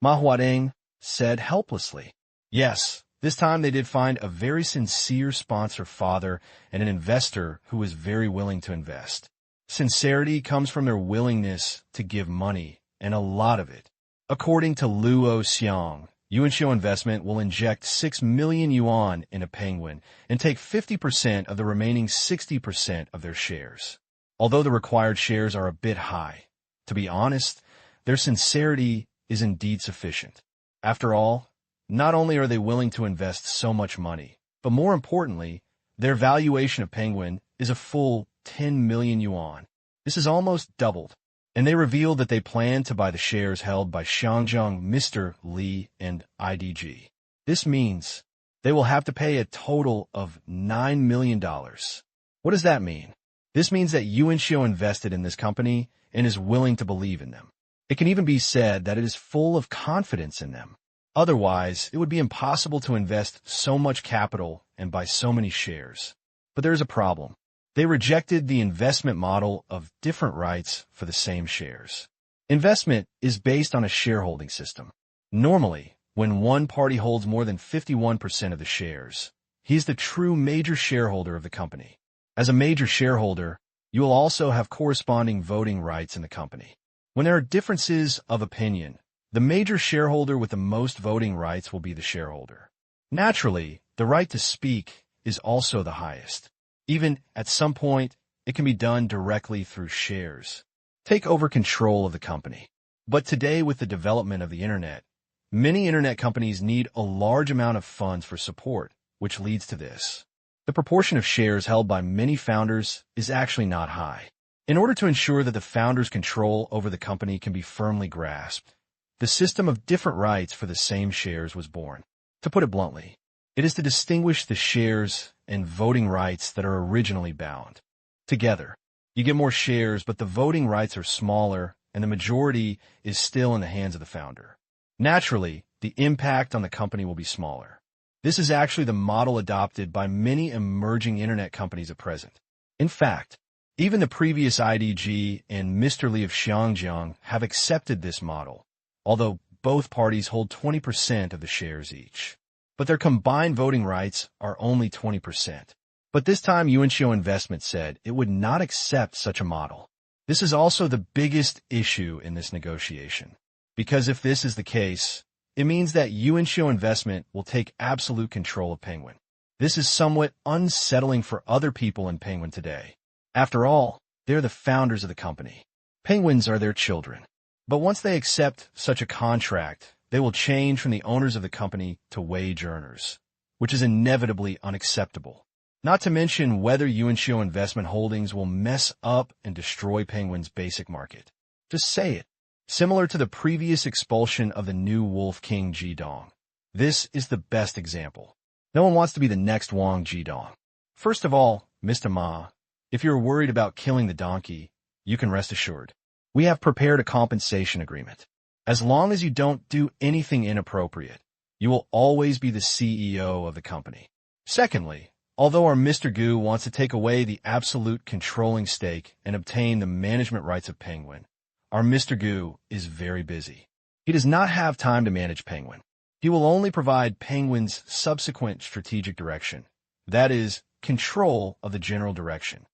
Ma Huadeng said helplessly. Yes, this time they did find a very sincere sponsor father and an investor who was very willing to invest. Sincerity comes from their willingness to give money, and a lot of it. According to Luo Xiang, Yuanxiu Investment will inject 6 million yuan into Penguin and take 50% of the remaining 60% of their shares. Although the required shares are a bit high, to be honest, their sincerity is indeed sufficient. After all, not only are they willing to invest so much money, but more importantly, their valuation of Penguin is a full 10 million yuan. This is almost doubled. And they revealed that they plan to buy the shares held by Xiangjiang, Mr. Li, and IDG. This means they will have to pay a total of $9 million. What does that mean? This means that Yuanxiu invested in this company and is willing to believe in them. It can even be said that it is full of confidence in them. Otherwise, it would be impossible to invest so much capital and buy so many shares. But there is a problem. They rejected the investment model of different rights for the same shares. Investment is based on a shareholding system. Normally, when one party holds more than 51% of the shares, he is the true major shareholder of the company. As a major shareholder, you will also have corresponding voting rights in the company. When there are differences of opinion, the major shareholder with the most voting rights will be the shareholder. Naturally, the right to speak is also the highest. Even at some point, it can be done directly through shares. Take over control of the company. But today, with the development of the internet, many internet companies need a large amount of funds for support, which leads to this. The proportion of shares held by many founders is actually not high. In order to ensure that the founders' control over the company can be firmly grasped, the system of different rights for the same shares was born. To put it bluntly, it is to distinguish the shares and voting rights that are originally bound. Together, you get more shares, but the voting rights are smaller, and the majority is still in the hands of the founder. Naturally, the impact on the company will be smaller. This is actually the model adopted by many emerging internet companies at present. In fact, even the previous IDG and Mr. Li of Xiangjiang have accepted this model, although both parties hold 20% of the shares each. But their combined voting rights are only 20%. But this time, Yuanxiu Investment said it would not accept such a model. This is also the biggest issue in this negotiation. Because if this is the case, it means that Yuanxiu Investment will take absolute control of Penguin. This is somewhat unsettling for other people in Penguin today. After all, they're the founders of the company. Penguins are their children. But once they accept such a contract, they will change from the owners of the company to wage earners, which is inevitably unacceptable. Not to mention whether Yuanxiu Investment Holdings will mess up and destroy Penguin's basic market. Just say it. Similar to the previous expulsion of the new wolf king Jidong. This is the best example. No one wants to be the next Wang Jidong. First of all, Mr. Ma, if you're worried about killing the donkey, you can rest assured. We have prepared a compensation agreement. As long as you don't do anything inappropriate, you will always be the CEO of the company. Secondly, although our Mr. Gu wants to take away the absolute controlling stake and obtain the management rights of Penguin, our Mr. Gu is very busy. He does not have time to manage Penguin. He will only provide Penguin's subsequent strategic direction, that is, control of the general direction.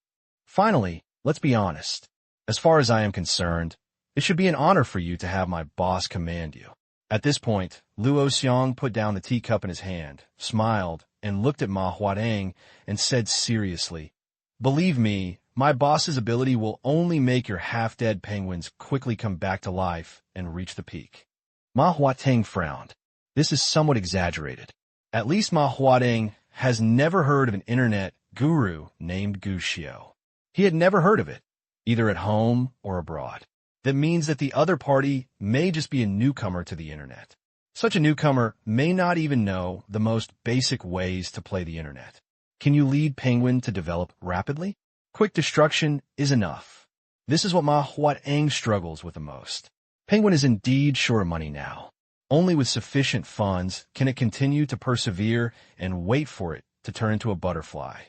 Finally, let's be honest. As far as I am concerned, it should be an honor for you to have my boss command you. At this point, Luo Xiang put down the teacup in his hand, smiled, and looked at Ma Huateng and said seriously, "Believe me, my boss's ability will only make your half-dead penguins quickly come back to life and reach the peak." Ma Huateng frowned. This is somewhat exaggerated. At least Ma Huateng has never heard of an internet guru named Gu Xiao. He had never heard of it, either at home or abroad. That means that the other party may just be a newcomer to the internet. Such a newcomer may not even know the most basic ways to play the internet. Can you lead Penguin to develop rapidly? Quick destruction is enough. This is what Ma Huateng struggles with the most. Penguin is indeed short of money now. Only with sufficient funds can it continue to persevere and wait for it to turn into a butterfly.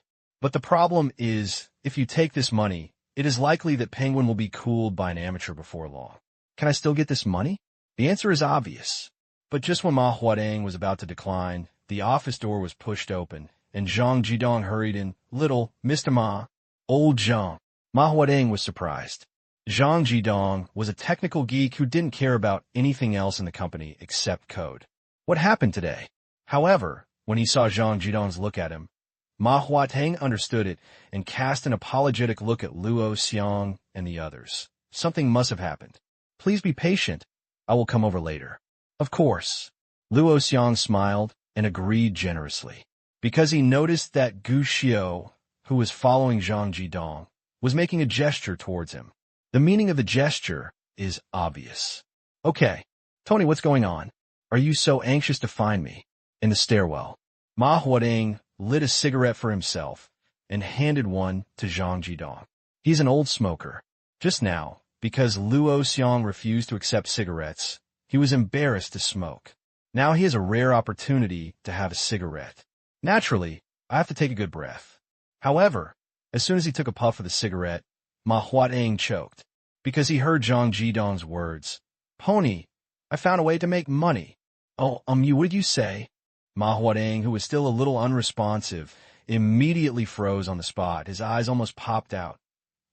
But the problem is, if you take this money, it is likely that Penguin will be cooled by an amateur before long. Can I still get this money? The answer is obvious. But just when Ma Huateng was about to decline, the office door was pushed open, and Zhang Jidong hurried in. "Little Mr. Ma." "Old Zhang, Ma Huadeng was surprised. Zhang Jidong was a technical geek who didn't care about anything else in the company except code. What happened today? However, when he saw Zhang Jidong's look at him, Ma Huateng understood it and cast an apologetic look at Luo Xiang and the others. Something must have happened. Please be patient. I will come over later. Of course. Luo Xiang smiled and agreed generously, because he noticed that Gu Xiao, who was following Zhang Jidong, was making a gesture towards him. The meaning of the gesture is obvious. Okay, Tony, what's going on? Are you so anxious to find me? In the stairwell, Ma Huadeng lit a cigarette for himself and handed one to Zhang Jidong. He's an old smoker. Just now, because Luo Xiang refused to accept cigarettes, he was embarrassed to smoke. Now he has a rare opportunity to have a cigarette. Naturally, I have to take a good breath. However, as soon as he took a puff of the cigarette, Ma Huateng choked, because he heard Zhang Jidong's words. Pony, I found a way to make money. Oh, what did you say? Ma Huateng, who was still a little unresponsive, immediately froze on the spot. His eyes almost popped out.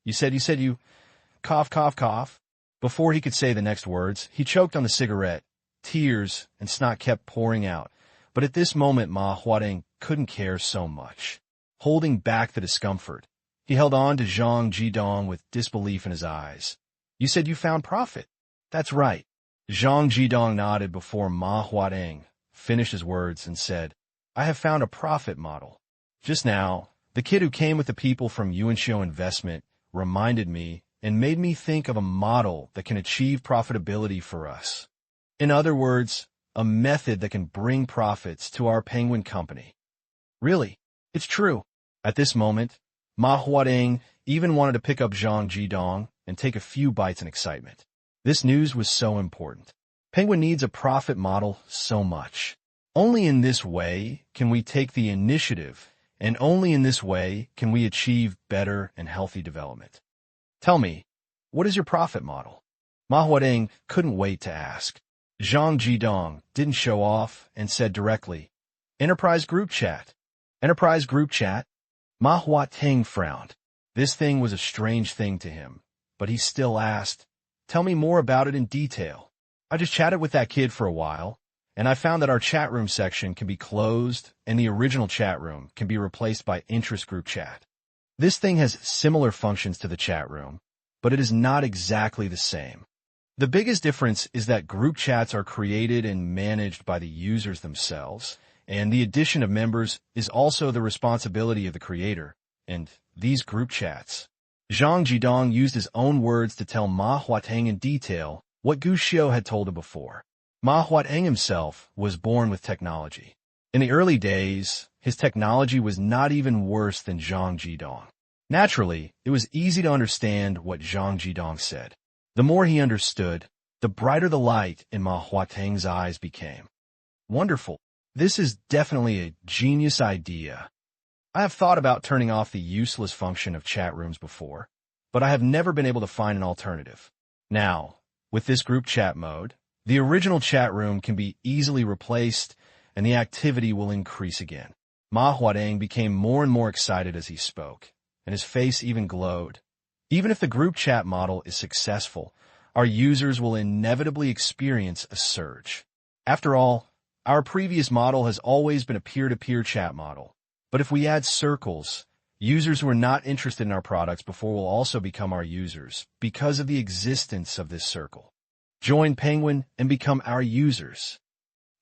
You said you, cough, cough, cough. Before he could say the next words, he choked on the cigarette. Tears and snot kept pouring out. But at this moment, Ma Huateng couldn't care so much. Holding back the discomfort, he held on to Zhang Jidong with disbelief in his eyes. You said you found profit. That's right. Zhang Jidong nodded before Ma Huateng finished his words and said, I have found a profit model. Just now, the kid who came with the people from Yuanxiu Investment reminded me and made me think of a model that can achieve profitability for us. In other words, a method that can bring profits to our penguin company. Really, it's true. At this moment, Ma Huateng even wanted to pick up Zhang Jidong and take a few bites in excitement. This news was so important. Penguin needs a profit model so much. Only in this way can we take the initiative, and only in this way can we achieve better and healthy development. Tell me, what is your profit model? Ma Huateng couldn't wait to ask. Zhang Jidong didn't show off and said directly, Enterprise Group Chat. Enterprise Group Chat? Ma Huateng frowned. This thing was a strange thing to him, but he still asked, Tell me more about it in detail. I just chatted with that kid for a while, and I found that our chat room section can be closed and the original chat room can be replaced by interest group chat. This thing has similar functions to the chat room, but it is not exactly the same. The biggest difference is that group chats are created and managed by the users themselves, and the addition of members is also the responsibility of the creator, and these group chats. Zhang Jidong used his own words to tell Ma Huateng in detail what Gu Xiao had told him before. Ma Huateng himself was born with technology. In the early days, his technology was not even worse than Zhang Jidong. Naturally, it was easy to understand what Zhang Jidong said. The more he understood, the brighter the light in Ma Huateng's eyes became. Wonderful. This is definitely a genius idea. I have thought about turning off the useless function of chat rooms before, but I have never been able to find an alternative. Now, with this group chat mode, the original chat room can be easily replaced and the activity will increase again. Ma Huateng became more and more excited as he spoke, and his face even glowed. Even if the group chat model is successful, our users will inevitably experience a surge. After all, our previous model has always been a peer-to-peer chat model. But if we add circles, users who are not interested in our products before will also become our users because of the existence of this circle. Join Penguin and become our users.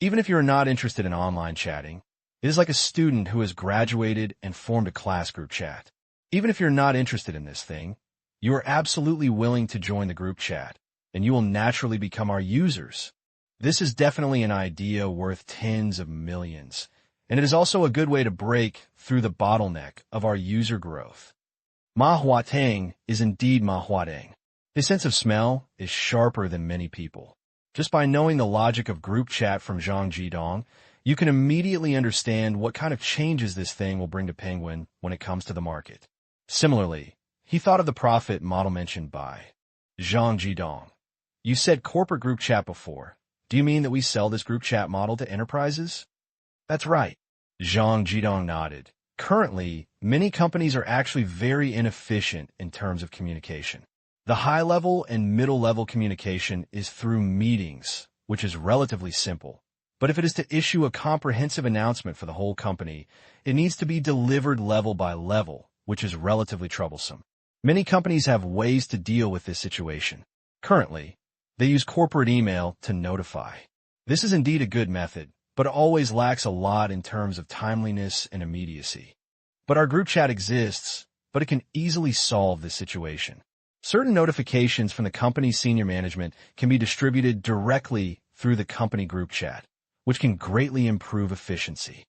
Even if you are not interested in online chatting, it is like a student who has graduated and formed a class group chat. Even if you're not interested in this thing, you are absolutely willing to join the group chat, and you will naturally become our users. This is definitely an idea worth tens of millions, and it is also a good way to break through the bottleneck of our user growth. Ma Huateng is indeed Ma Huateng. His sense of smell is sharper than many people. Just by knowing the logic of group chat from Zhang Jidong, you can immediately understand what kind of changes this thing will bring to Penguin when it comes to the market. Similarly, he thought of the profit model mentioned by Zhang Jidong. You said corporate group chat before. Do you mean that we sell this group chat model to enterprises? That's right. Zhang Jidong nodded. Currently, many companies are actually very inefficient in terms of communication. The high-level and middle-level communication is through meetings, which is relatively simple. But if it is to issue a comprehensive announcement for the whole company, it needs to be delivered level by level, which is relatively troublesome. Many companies have ways to deal with this situation. Currently, they use corporate email to notify. This is indeed a good method, but it always lacks a lot in terms of timeliness and immediacy. But our group chat exists, but it can easily solve this situation. Certain notifications from the company's senior management can be distributed directly through the company group chat, which can greatly improve efficiency.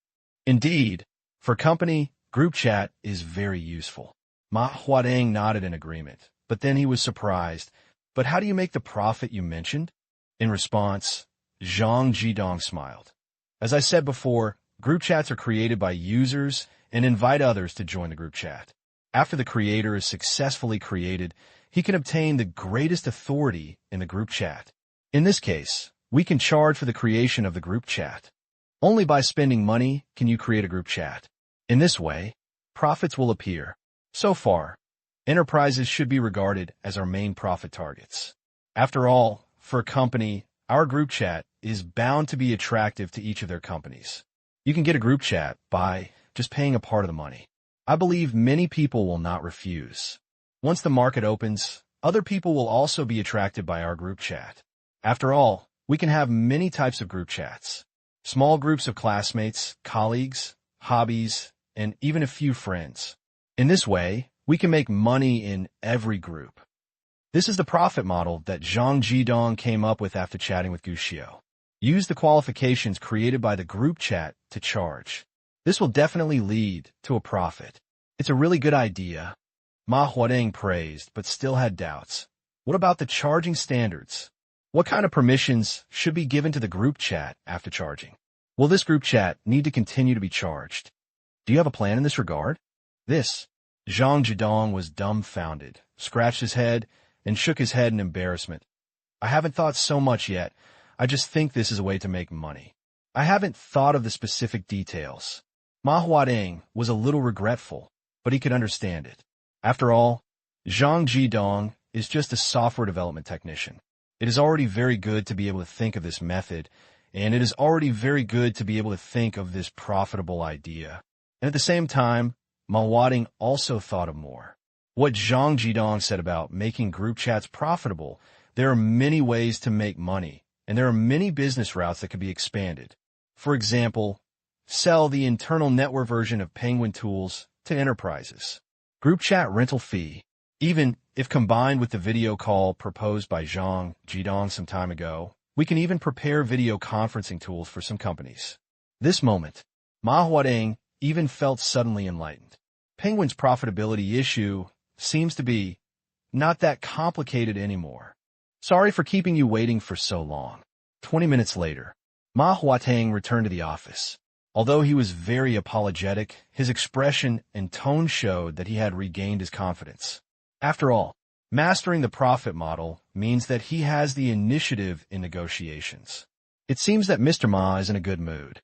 Indeed, for company, group chat is very useful. Ma Huadeng nodded in agreement, but then he was surprised. But how do you make the profit you mentioned? In response, Zhang Jidong smiled. As I said before, group chats are created by users and invite others to join the group chat. After the creator is successfully created, he can obtain the greatest authority in the group chat. In this case, we can charge for the creation of the group chat. Only by spending money can you create a group chat. In this way, profits will appear. So far, enterprises should be regarded as our main profit targets. After all, for a company, our group chat is bound to be attractive to each of their companies. You can get a group chat by just paying a part of the money. I believe many people will not refuse. Once the market opens, other people will also be attracted by our group chat. After all, we can have many types of group chats. Small groups of classmates, colleagues, hobbies, and even a few friends. In this way, we can make money in every group. This is the profit model that Zhang Jidong came up with after chatting with Guxiu. Use the qualifications created by the group chat to charge. This will definitely lead to a profit. It's a really good idea. Ma Huadeng praised, but still had doubts. What about the charging standards? What kind of permissions should be given to the group chat after charging? Will this group chat need to continue to be charged? Do you have a plan in this regard? Zhang Jidong was dumbfounded, scratched his head, and shook his head in embarrassment. I haven't thought so much yet. I just think this is a way to make money. I haven't thought of the specific details. Ma Huadeng was a little regretful, but he could understand it. After all, Zhang Jidong is just a software development technician. It is already very good to be able to think of this method, and it is already very good to be able to think of this profitable idea. And at the same time, Ma Huadeng also thought of more. What Zhang Jidong said about making group chats profitable, there are many ways to make money, and there are many business routes that could be expanded. For example, sell the internal network version of Penguin tools to enterprises. Group chat rental fee, even if combined with the video call proposed by Zhang Jidong some time ago, we can even prepare video conferencing tools for some companies. This moment, Ma Huadeng even felt suddenly enlightened. Penguin's profitability issue seems to be not that complicated anymore. Sorry for keeping you waiting for so long. 20 minutes later, Ma Huateng returned to the office. Although he was very apologetic, his expression and tone showed that he had regained his confidence. After all, mastering the profit model means that he has the initiative in negotiations. It seems that Mr. Ma is in a good mood.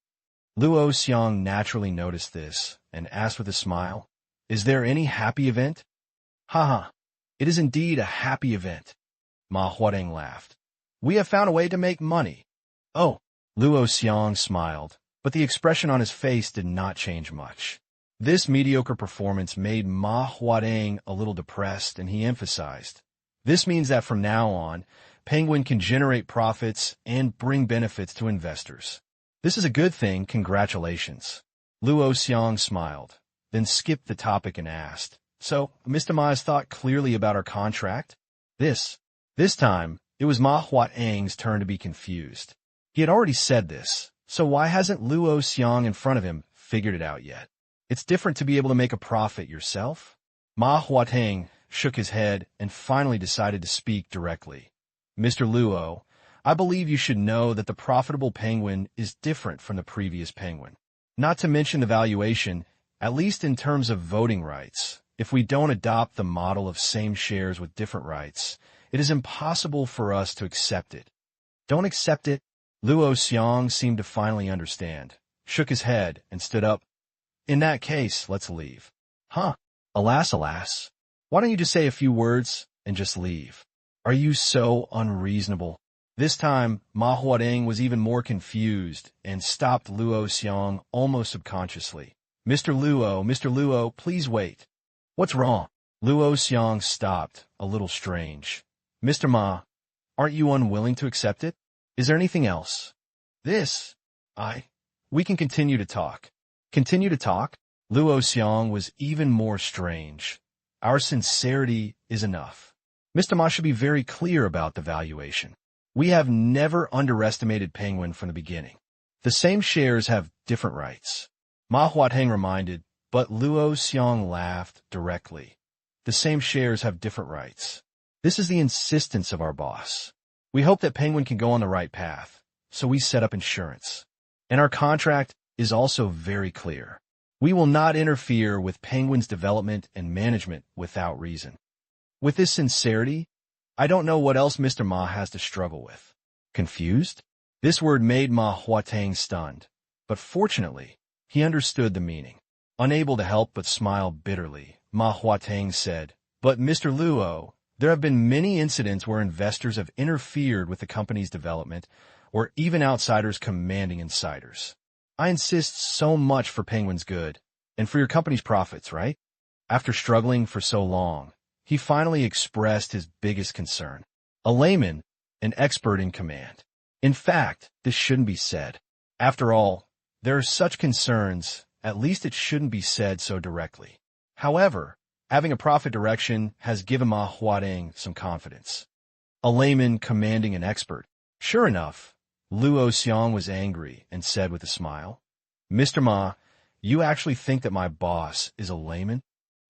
Luo Xiang naturally noticed this and asked with a smile, "Is there any happy event?" "Haha, it is indeed a happy event." Ma Huadeng laughed. "We have found a way to make money." "Oh," Luo Xiang smiled, but the expression on his face did not change much. This mediocre performance made Ma Huadeng a little depressed, and he emphasized, "This means that from now on, Penguin can generate profits and bring benefits to investors. This is a good thing, congratulations." Luo Xiang smiled, then skipped the topic and asked, "So, Mr. Ma has thought clearly about our contract?" This time, it was Ma Huateng's turn to be confused. He had already said this, so why hasn't Luo Xiang in front of him figured it out yet? It's different to be able to make a profit yourself. Ma Huateng shook his head and finally decided to speak directly. "Mr. Luo, I believe you should know that the profitable penguin is different from the previous penguin. Not to mention the valuation, at least in terms of voting rights. If we don't adopt the model of same shares with different rights, it is impossible for us to accept it." "Don't accept it?" Luo Xiang seemed to finally understand, shook his head, and stood up. In that case, let's leave. Huh? Alas, alas. Why don't you just say a few words and just leave? Are you so unreasonable? This time, Ma Huadeng was even more confused and stopped Luo Xiong almost subconsciously. Mr. Luo, please wait. What's wrong? Luo Xiong stopped, a little strange. Mr. Ma, aren't you unwilling to accept it? Is there anything else? We can continue to talk. Continue to talk? Luo Xiong was even more strange. Our sincerity is enough. Mr. Ma should be very clear about the valuation. We have never underestimated Penguin from the beginning. The same shares have different rights. Ma Huateng reminded, but Luo Xiong laughed directly. The same shares have different rights. This is the insistence of our boss. We hope that Penguin can go on the right path, so we set up insurance. And our contract is also very clear. We will not interfere with Penguin's development and management without reason. With this sincerity, I don't know what else Mr. Ma has to struggle with. Confused? This word made Ma Huateng stunned, but fortunately, he understood the meaning. Unable to help but smile bitterly, Ma Huateng said, but Mr. Luo, there have been many incidents where investors have interfered with the company's development, or even outsiders commanding insiders. I insist so much for Penguin's good, and for your company's profits, right? After struggling for so long, he finally expressed his biggest concern. A layman, an expert in command. In fact, this shouldn't be said. After all, there are such concerns, at least it shouldn't be said so directly. However, having a profit direction has given Ma Huadeng some confidence. A layman commanding an expert. Sure enough, Luo Xiong was angry and said with a smile, Mr. Ma, you actually think that my boss is a layman?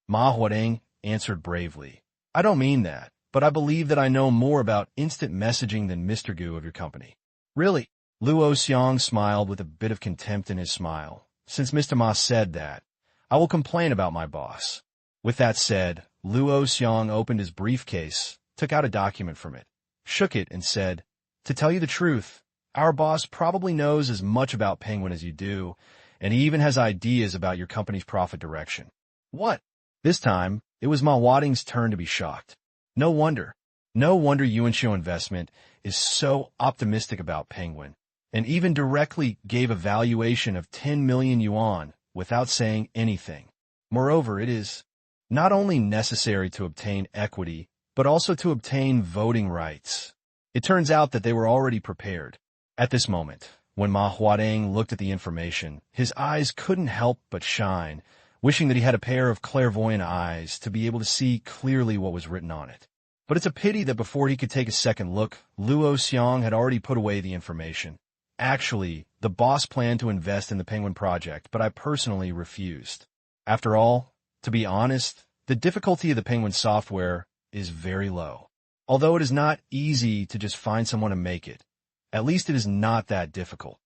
Ma Huadeng answered bravely, I don't mean that, but I believe that I know more about instant messaging than Mr. Gu of your company. Really? Luo Xiong smiled with a bit of contempt in his smile. Since Mr. Ma said that, I will complain about my boss. With that said, Luo Xiong opened his briefcase, took out a document from it, shook it, and said, to tell you the truth, our boss probably knows as much about Penguin as you do, and he even has ideas about your company's profit direction. What? This time, it was Ma Huadeng's turn to be shocked. No wonder Yuanxiu Investment is so optimistic about Penguin, and even directly gave a valuation of 10 million yuan without saying anything. Moreover, it is not only necessary to obtain equity, but also to obtain voting rights. It turns out that they were already prepared. At this moment, when Ma Huadeng looked at the information, his eyes couldn't help but shine, wishing that he had a pair of clairvoyant eyes to be able to see clearly what was written on it. But it's a pity that before he could take a second look, Luo Xiong had already put away the information. Actually, the boss planned to invest in the Penguin project, but I personally refused. After all, to be honest, the difficulty of the Penguin software is very low. Although it is not easy to just find someone to make it, at least it is not that difficult.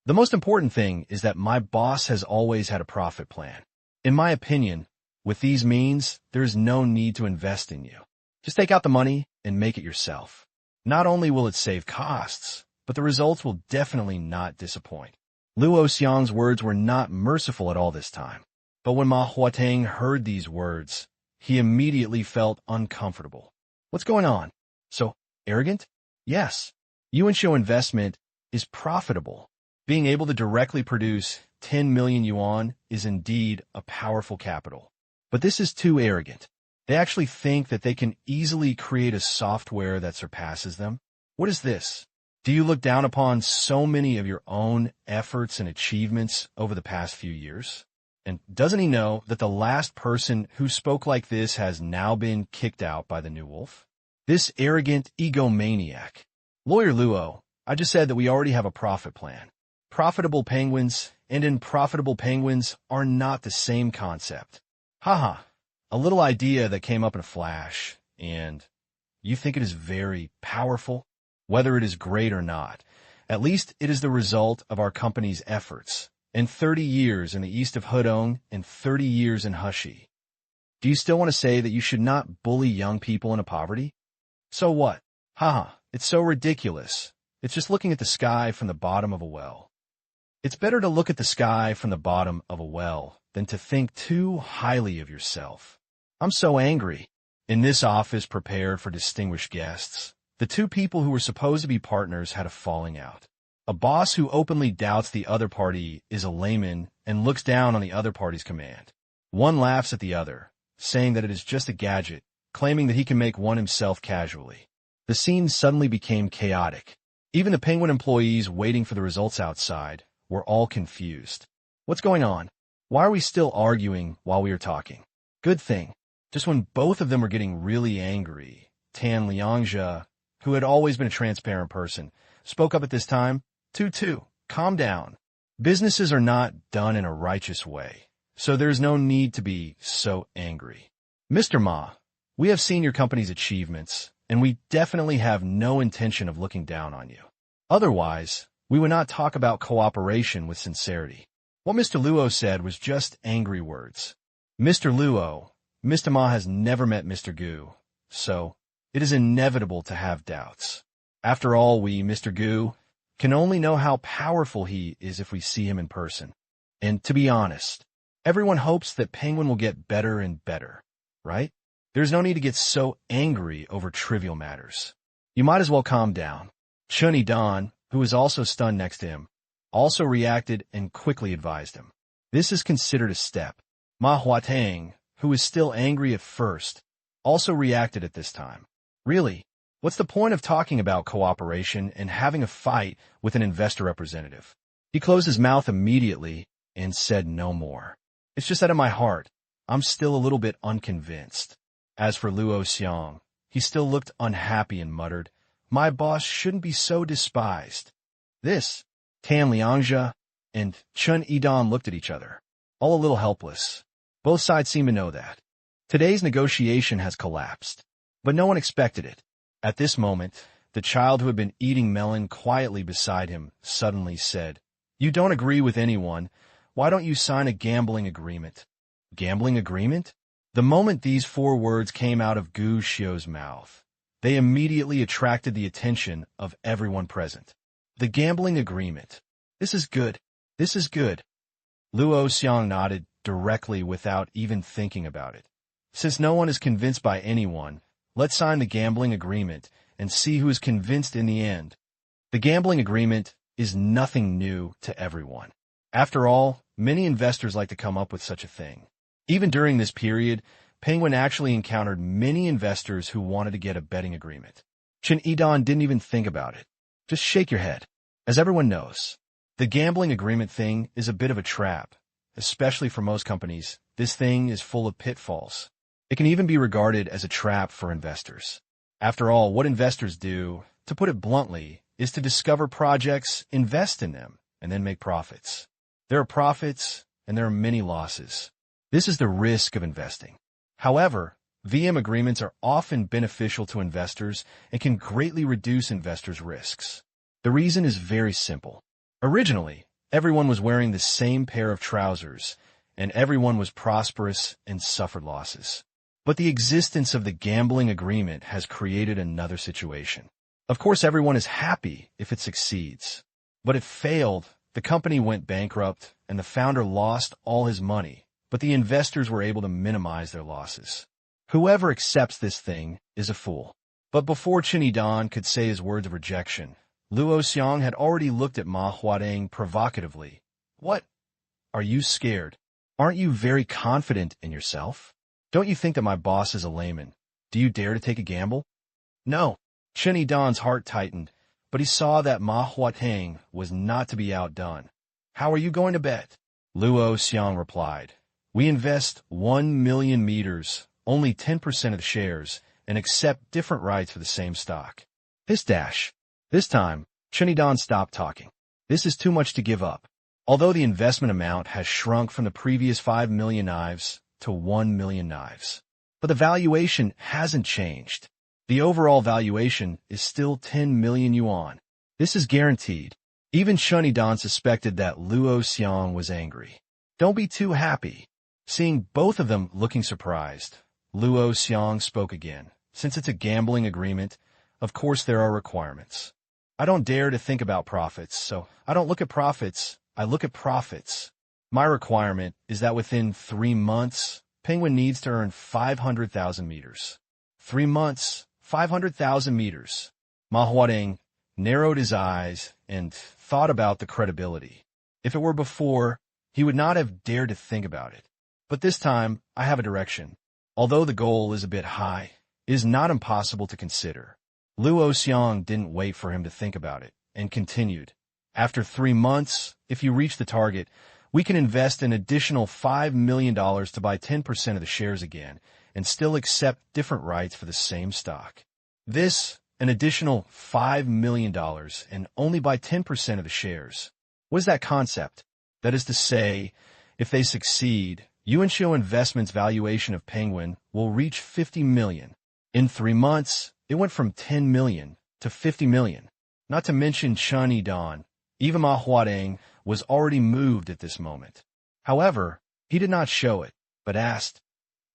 The most important thing is that my boss has always had a profit plan. In my opinion, with these means, there is no need to invest in you. Just take out the money and make it yourself. Not only will it save costs, but the results will definitely not disappoint. Luo Xiong's words were not merciful at all this time. But when Ma Huateng heard these words, he immediately felt uncomfortable. What's going on? So arrogant? Yes. Yuanxiu Investment is profitable. Being able to directly produce 10 million yuan is indeed a powerful capital. But this is too arrogant. They actually think that they can easily create a software that surpasses them. What is this? Do you look down upon so many of your own efforts and achievements over the past few years? And doesn't he know that the last person who spoke like this has now been kicked out by the new wolf? This arrogant egomaniac. Lawyer Luo, I just said that we already have a profit plan. Profitable penguins and unprofitable penguins are not the same concept. Haha, a little idea that came up in a flash, and you think it is very powerful? Whether it is great or not, at least it is the result of our company's efforts, and 30 years in the east of Hudong and 30 years in Hushi. Do you still want to say that you should not bully young people into poverty? So what? Haha, it's so ridiculous. It's just looking at the sky from the bottom of a well. It's better to look at the sky from the bottom of a well than to think too highly of yourself. I'm so angry. In this office prepared for distinguished guests, the two people who were supposed to be partners had a falling out. A boss who openly doubts the other party is a layman and looks down on the other party's command. One laughs at the other, saying that it is just a gadget, claiming that he can make one himself casually. The scene suddenly became chaotic. Even the Penguin employees waiting for the results outside were all confused. What's going on? Why are we still arguing while we are talking? Good thing. Just when both of them were getting really angry, Tan Liangzhe, who had always been a transparent person, spoke up at this time. Tutu, calm down. Businesses are not done in a righteous way, so there's no need to be so angry. Mr. Ma, we have seen your company's achievements, and we definitely have no intention of looking down on you. Otherwise, we would not talk about cooperation with sincerity. What Mr. Luo said was just angry words. Mr. Luo, Mr. Ma has never met Mr. Gu, so it is inevitable to have doubts. After all, we, Mr. Gu, can only know how powerful he is if we see him in person. And to be honest, everyone hopes that Penguin will get better and better, right? There's no need to get so angry over trivial matters. You might as well calm down. Chun Yi-dan, who was also stunned next to him, also reacted and quickly advised him. This is considered a step. Ma Huatang, who was still angry at first, also reacted at this time. Really? What's the point of talking about cooperation and having a fight with an investor representative? He closed his mouth immediately and said no more. It's just that in my heart, I'm still a little bit unconvinced. As for Luo Xiang, he still looked unhappy and muttered, my boss shouldn't be so despised. This, Tan Liangzhe and Chun Yi-dan looked at each other, all a little helpless. Both sides seem to know that. Today's negotiation has collapsed, but no one expected it. At this moment, the child who had been eating melon quietly beside him suddenly said, you don't agree with anyone. Why don't you sign a gambling agreement? Gambling agreement? The moment these four words came out of Gu Xiu's mouth, they immediately attracted the attention of everyone present. The gambling agreement. This is good. This is good. Luo Xiang nodded directly without even thinking about it. Since no one is convinced by anyone, let's sign the gambling agreement and see who is convinced in the end. The gambling agreement is nothing new to everyone. After all, many investors like to come up with such a thing. Even during this period, Penguin actually encountered many investors who wanted to get a betting agreement. Chun Yi-dan didn't even think about it. Just shake your head. As everyone knows, the gambling agreement thing is a bit of a trap. Especially for most companies, this thing is full of pitfalls. It can even be regarded as a trap for investors. After all, what investors do, to put it bluntly, is to discover projects, invest in them, and then make profits. There are profits, and there are many losses. This is the risk of investing. However, VM agreements are often beneficial to investors and can greatly reduce investors' risks. The reason is very simple. Originally, everyone was wearing the same pair of trousers, and everyone was prosperous and suffered losses. But the existence of the gambling agreement has created another situation. Of course, everyone is happy if it succeeds. But if failed, the company went bankrupt and the founder lost all his money, but the investors were able to minimize their losses. Whoever accepts this thing is a fool. But before Chun Yi-dan could say his words of rejection, Luo Xiang had already looked at Ma Huatang provocatively. What? Are you scared? Aren't you very confident in yourself? Don't you think that my boss is a layman? Do you dare to take a gamble? No. Chun Yi-dan's heart tightened, but he saw that Ma Huatang was not to be outdone. How are you going to bet? Luo Xiang replied. We invest 1 million meters, only 10% of the shares, and accept different rights for the same stock. This time, Chun Yi-dan stopped talking. This is too much to give up. Although the investment amount has shrunk from the previous 5 million knives to 1 million knives. But the valuation hasn't changed. The overall valuation is still 10 million yuan. This is guaranteed. Even Chun Yi-dan suspected that Luo Xiang was angry. Don't be too happy. Seeing both of them looking surprised, Luo Xiang spoke again. Since it's a gambling agreement, of course there are requirements. I don't dare to think about profits, so I don't look at profits. I look at profits. My requirement is that within 3 months, Penguin needs to earn 500,000 meters. 3 months, 500,000 meters. Ma Huadeng narrowed his eyes and thought about the credibility. If it were before, he would not have dared to think about it. But this time, I have a direction. Although the goal is a bit high, it is not impossible to consider. Luo Xiang didn't wait for him to think about it and continued. After 3 months, if you reach the target, we can invest an additional $5 million to buy 10% of the shares again and still accept different rights for the same stock. This, an additional $5 million and only buy 10% of the shares. What is that concept? That is to say, if they succeed, Yuanxiu Investments' valuation of Penguin will reach 50 million. In 3 months, it went from 10 million to 50 million. Not to mention Chen Yidan. Even Ma Huadeng was already moved at this moment. However, he did not show it, but asked,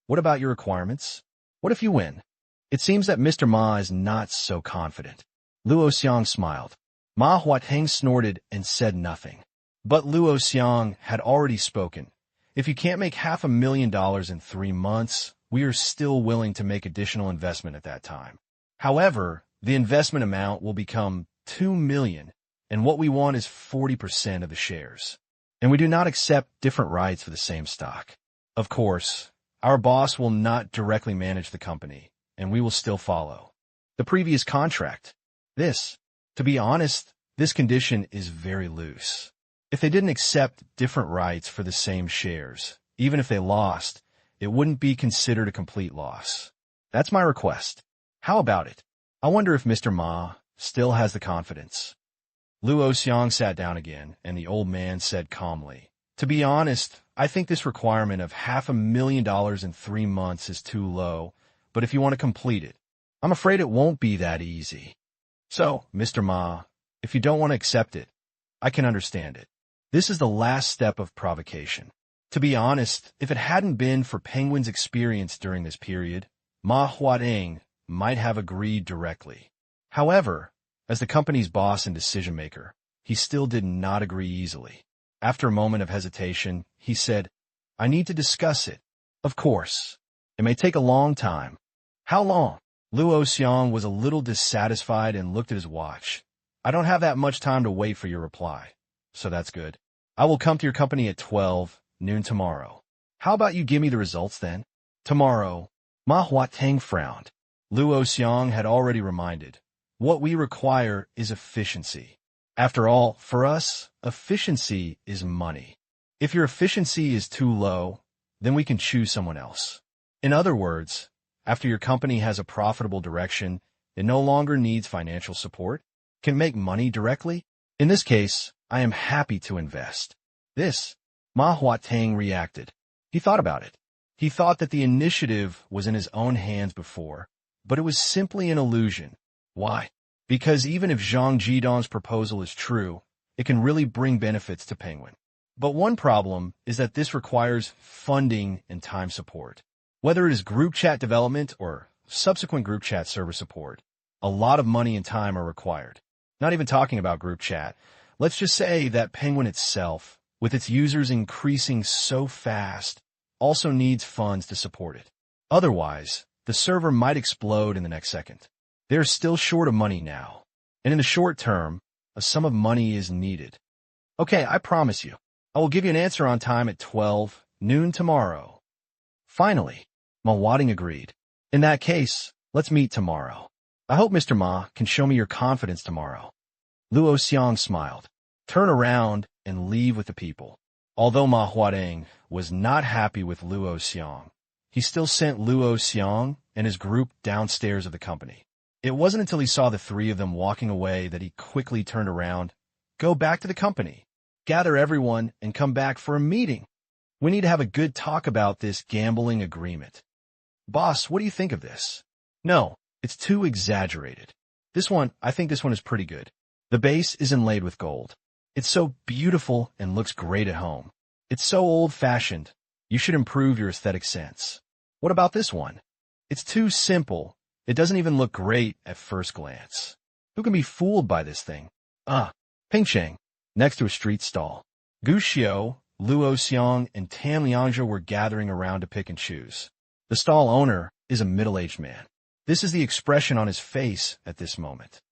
"What about your requirements? What if you win?" It seems that Mr. Ma is not so confident. Luo Xiang smiled. Ma Huateng snorted and said nothing. But Luo Xiang had already spoken. If you can't make $500,000 in 3 months, we are still willing to make additional investment at that time. However, the investment amount will become 2 million, and what we want is 40% of the shares. And we do not accept different rights for the same stock. Of course, our boss will not directly manage the company, and we will still follow the previous contract. To be honest, this condition is very loose. If they didn't accept different rights for the same shares, even if they lost, it wouldn't be considered a complete loss. That's my request. How about it? I wonder if Mr. Ma still has the confidence. Luo Xiang sat down again, and the old man said calmly, "To be honest, I think this requirement of $500,000 in 3 months is too low, but if you want to complete it, I'm afraid it won't be that easy. So, Mr. Ma, if you don't want to accept it, I can understand it. This is the last step of provocation. To be honest, if it hadn't been for Penguin's experience during this period, Ma Huadeng might have agreed directly. However, as the company's boss and decision-maker, he still did not agree easily. After a moment of hesitation, he said, "I need to discuss it. Of course. It may take a long time." "How long?" Luo Xiang was a little dissatisfied and looked at his watch. "I don't have that much time to wait for your reply, so that's good. I will come to your company at 12 noon tomorrow. How about you give me the results then?" "Tomorrow." Ma Huateng frowned. Luo Xiang had already reminded, "What we require is efficiency. After all, for us, efficiency is money. If your efficiency is too low, then we can choose someone else. In other words, after your company has a profitable direction, it no longer needs financial support, can make money directly. In this case, I am happy to invest." Ma Huateng reacted. He thought about it. He thought that the initiative was in his own hands before, but it was simply an illusion. Why? Because even if Zhang Jidong's proposal is true, it can really bring benefits to Penguin. But one problem is that this requires funding and time support. Whether it is group chat development or subsequent group chat server support, a lot of money and time are required. Not even talking about group chat, let's just say that Penguin itself, with its users increasing so fast, also needs funds to support it. Otherwise, the server might explode in the next second. They're still short of money now, and in the short term, a sum of money is needed. "Okay, I promise you. I will give you an answer on time at 12 noon tomorrow." Finally, Ma Huadeng agreed. "In that case, let's meet tomorrow. I hope Mr. Ma can show me your confidence tomorrow." Luo Xiang smiled. "Turn around and leave with the people." Although Ma Huadeng was not happy with Luo Xiang, he still sent Luo Xiang and his group downstairs of the company. It wasn't until he saw the three of them walking away that he quickly turned around. "Go back to the company. Gather everyone and come back for a meeting. We need to have a good talk about this gambling agreement." "Boss, what do you think of this?" "No, it's too exaggerated. I think this one is pretty good. The base is inlaid with gold. It's so beautiful and looks great at home. It's so old-fashioned. You should improve your aesthetic sense." "What about this one?" "It's too simple. It doesn't even look great at first glance. Who can be fooled by this thing?" Pingcheng, next to a street stall. Gu Xiao, Luo Xiang, and Tan Liangzhe were gathering around to pick and choose. The stall owner is a middle-aged man. This is the expression on his face at this moment.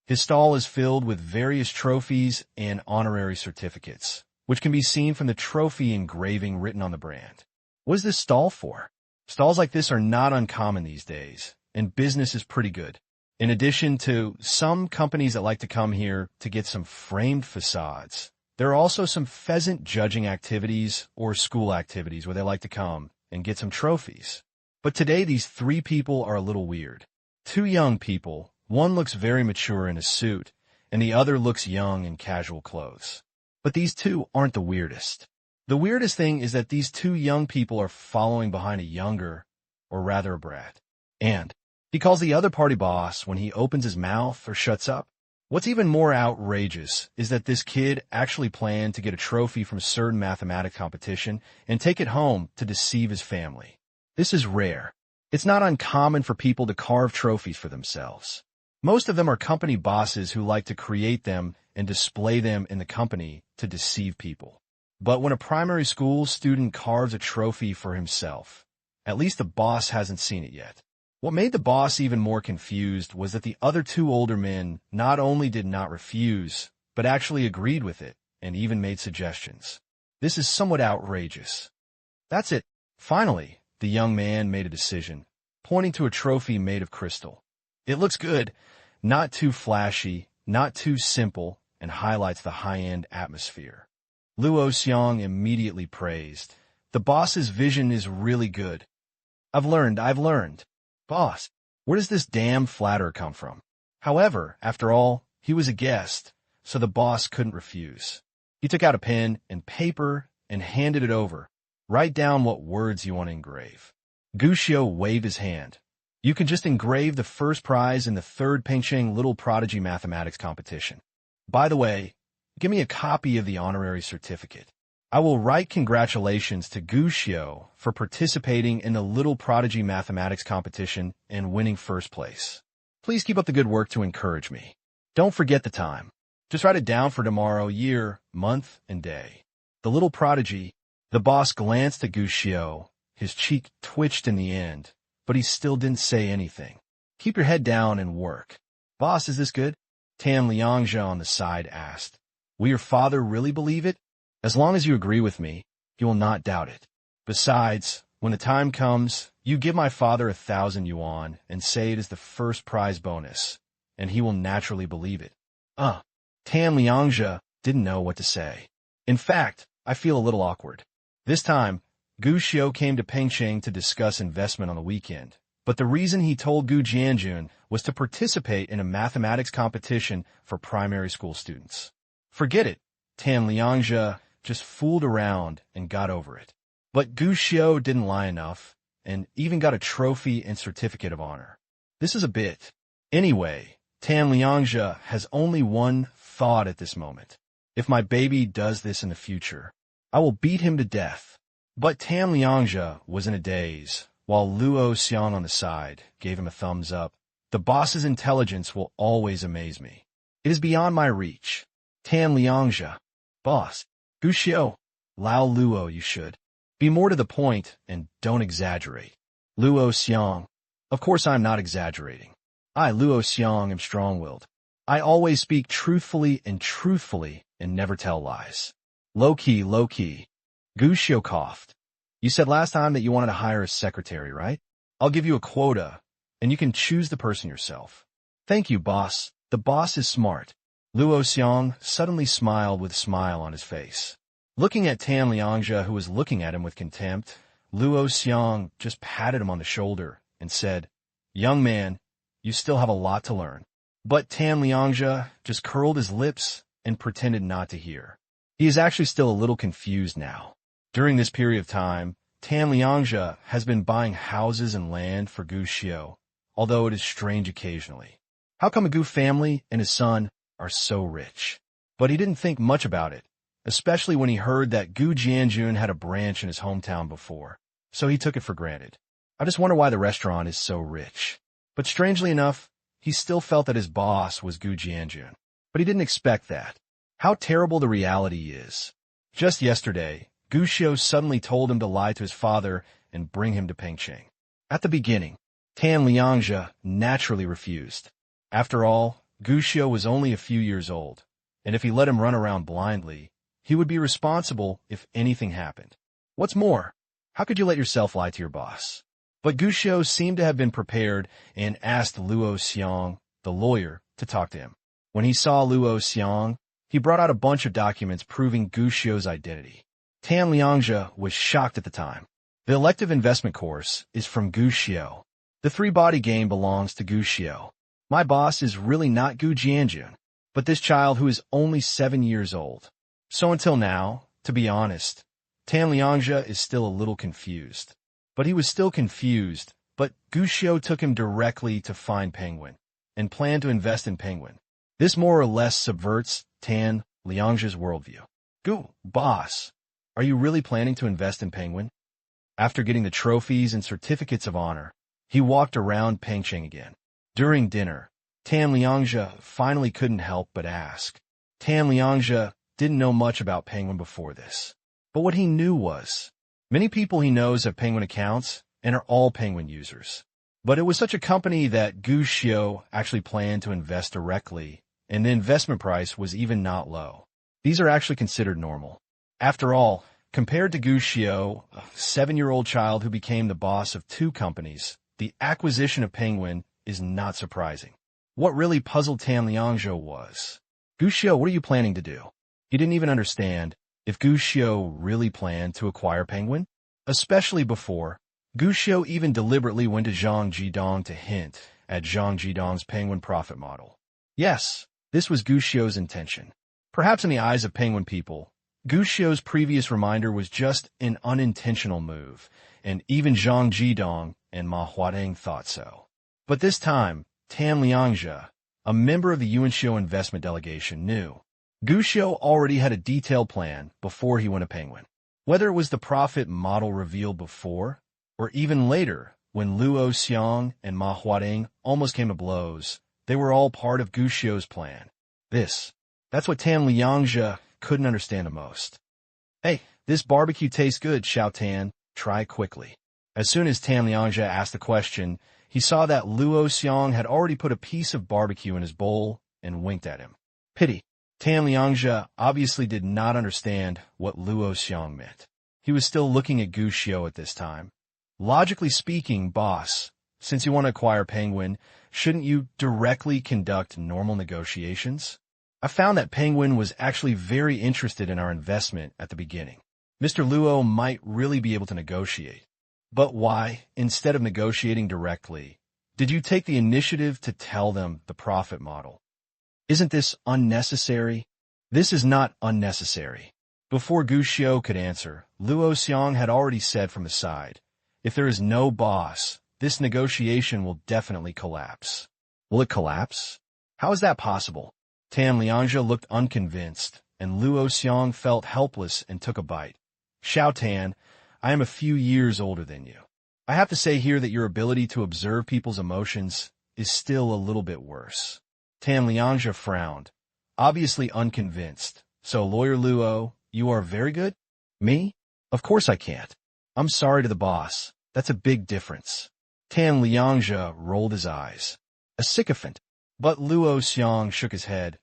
His stall is filled with various trophies and honorary certificates, which can be seen from the trophy engraving written on the brand. What is this stall for? Stalls like this are not uncommon these days, and business is pretty good. In addition to some companies that like to come here to get some framed facades, there are also some pheasant judging activities or school activities where they like to come and get some trophies. But today these three people are a little weird. Two young people, one looks very mature in a suit, and the other looks young in casual clothes. But these two aren't the weirdest. The weirdest thing is that these two young people are following behind a younger, or rather a brat. And he calls the other party boss when he opens his mouth or shuts up. What's even more outrageous is that this kid actually planned to get a trophy from a certain mathematics competition and take it home to deceive his family. This is rare. It's not uncommon for people to carve trophies for themselves. Most of them are company bosses who like to create them and display them in the company to deceive people. But when a primary school student carves a trophy for himself, at least the boss hasn't seen it yet. What made the boss even more confused was that the other two older men not only did not refuse, but actually agreed with it and even made suggestions. This is somewhat outrageous. That's it. Finally, the young man made a decision, pointing to a trophy made of crystal. It looks good, not too flashy, not too simple, and highlights the high-end atmosphere. Luo Xiang immediately praised. The boss's vision is really good. I've learned. Boss, where does this damn flatterer come from? However, after all, he was a guest, so the boss couldn't refuse. He took out a pen and paper and handed it over. Write down what words you want to engrave. Gu Xiao waved his hand. You can just engrave the first prize in the third Pengcheng Little Prodigy Mathematics competition. By the way, give me a copy of the honorary certificate. I will write congratulations to Gu Xiao for participating in the Little Prodigy Mathematics competition and winning first place. Please keep up the good work to encourage me. Don't forget the time. Just write it down for tomorrow, year, month, and day. The Little Prodigy. The boss glanced at Gu Xiao. His cheek twitched in the end, but he still didn't say anything. Keep your head down and work. Boss, is this good? Tan Liangzhe on the side asked. Will your father really believe it? As long as you agree with me, he will not doubt it. Besides, when the time comes, you give my father 1,000 yuan and say it is the first prize bonus, and he will naturally believe it. Tan Liangzhe didn't know what to say. In fact, I feel a little awkward. This time, Gu Xiao came to Pengcheng to discuss investment on the weekend, but the reason he told Gu Jianjun was to participate in a mathematics competition for primary school students. Forget it. Tan Liangzhe just fooled around and got over it. But Gu Xiao didn't lie enough, and even got a trophy and certificate of honor. This is a bit. Anyway, Tan Liangzhe has only one thought at this moment. If my baby does this in the future, I will beat him to death. But Tan Liangzhe was in a daze, while Luo Xiang on the side gave him a thumbs up. The boss's intelligence will always amaze me. It is beyond my reach. Tan Liangzhe. Boss. Gu Xiao. Lao Luo, you should. Be more to the point and don't exaggerate. Luo Xiang. Of course I'm not exaggerating. I, Luo Xiang, am strong-willed. I always speak truthfully and never tell lies. Low-key. Gu Xiao coughed. You said last time that you wanted to hire a secretary, right? I'll give you a quota, and you can choose the person yourself. Thank you, boss. The boss is smart. Luo Xiang suddenly smiled with a smile on his face. Looking at Tan Liangzhe, who was looking at him with contempt, Luo Xiang just patted him on the shoulder and said, Young man, you still have a lot to learn. But Tan Liangzhe just curled his lips and pretended not to hear. He is actually still a little confused now. During this period of time, Tan Liangzhe has been buying houses and land for Gu Xiao, although it is strange occasionally. How come a Gu family and his son are so rich? But he didn't think much about it, especially when he heard that Gu Jianjun had a branch in his hometown before, so he took it for granted. I just wonder why the restaurant is so rich. But strangely enough, he still felt that his boss was Gu Jianjun. But he didn't expect that. How terrible the reality is. Just yesterday, Guxiu suddenly told him to lie to his father and bring him to Pengcheng. At the beginning, Tan Liangzhe naturally refused. After all, Guxiu was only a few years old, and if he let him run around blindly, he would be responsible if anything happened. What's more, how could you let yourself lie to your boss? But Guxiu seemed to have been prepared and asked Luo Xiong, the lawyer, to talk to him. When he saw Luo Xiong, he brought out a bunch of documents proving Guxiu's identity. Tan Liangzhe was shocked at the time. The elective investment course is from Guxiu. The three-body game belongs to Guxiu. My boss is really not Gu Jianjun, but this child who is only 7 years old. So until now, to be honest, Tan Liangzhe is still a little confused. But he was still confused, but Guxiu took him directly to find Penguin and planned to invest in Penguin. This more or less subverts Tan Liangzhe's worldview. Gu, boss, are you really planning to invest in Penguin? After getting the trophies and certificates of honor, he walked around Pengcheng again. During dinner, Tan Liangzhe finally couldn't help but ask. Tan Liangzhe didn't know much about Penguin before this. But what he knew was, many people he knows have Penguin accounts and are all Penguin users. But it was such a company that Guxiu actually planned to invest directly, and the investment price was even not low. These are actually considered normal. After all, compared to Guxiu, a 7-year-old child who became the boss of 2 companies, the acquisition of Penguin is not surprising. What really puzzled Tan Liangzhe was, Guxiu, what are you planning to do? He didn't even understand if Guxiu really planned to acquire Penguin, especially before Guxiu even deliberately went to Zhang Jidong to hint at Zhang Jidong's Penguin profit model. Yes, this was Guxiu's intention. Perhaps in the eyes of Penguin people, Guxiu's previous reminder was just an unintentional move, and even Zhang Jidong and Ma Huadeng thought so. But this time, Tan Liangzhe, a member of the Yuanxiu investment delegation, knew Guxiu already had a detailed plan before he went to Penguin. Whether it was the profit model revealed before, or even later, when Luo Xiong and Ma Huadeng almost came to blows, they were all part of Guxiu's plan. That's what Tan Liangzhe couldn't understand the most. Hey, this barbecue tastes good, Xiao Tan. Try quickly. As soon as Tan Liangzhe asked the question, he saw that Luo Xiong had already put a piece of barbecue in his bowl and winked at him. Pity. Tan Liangzhe obviously did not understand what Luo Xiong meant. He was still looking at Guxiu at this time. Logically speaking, boss, since you want to acquire Penguin, shouldn't you directly conduct normal negotiations? I found that Penguin was actually very interested in our investment at the beginning. Mr. Luo might really be able to negotiate. But why, instead of negotiating directly, did you take the initiative to tell them the profit model? Isn't this unnecessary? This is not unnecessary. Before Guxiu could answer, Luo Xiong had already said from the side, if there is no boss, this negotiation will definitely collapse. Will it collapse? How is that possible? Tan Liangzhe looked unconvinced, and Luo Xiong felt helpless and took a bite. Xiao Tan, I am a few years older than you. I have to say here that your ability to observe people's emotions is still a little bit worse. Tan Liangzhe frowned, obviously unconvinced. So, Lawyer Luo, you are very good? Me? Of course I can't. I'm sorry to the boss. That's a big difference. Tan Liangzhe rolled his eyes. A sycophant. But Luo Xiong shook his head.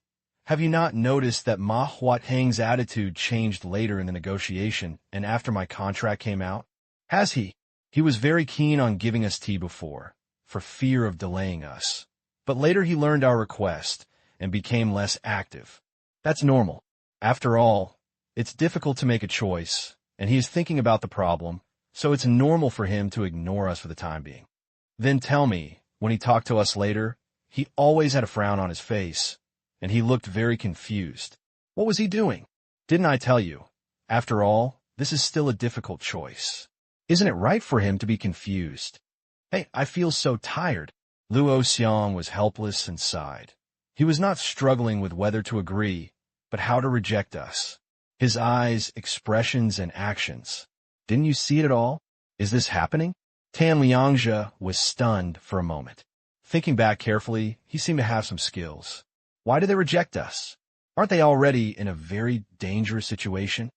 Have you not noticed that Ma Huateng's attitude changed later in the negotiation and after my contract came out? Has he? He was very keen on giving us tea before, for fear of delaying us. But later he learned our request and became less active. That's normal. After all, it's difficult to make a choice, and he is thinking about the problem, so it's normal for him to ignore us for the time being. Then tell me, when he talked to us later, he always had a frown on his face, and he looked very confused. What was he doing? Didn't I tell you? After all, this is still a difficult choice. Isn't it right for him to be confused? Hey, I feel so tired. Luo Xiong was helpless and sighed. He was not struggling with whether to agree, but how to reject us. His eyes, expressions, and actions. Didn't you see it at all? Is this happening? Tan Liangzhe was stunned for a moment. Thinking back carefully, he seemed to have some skills. Why do they reject us? Aren't they already in a very dangerous situation?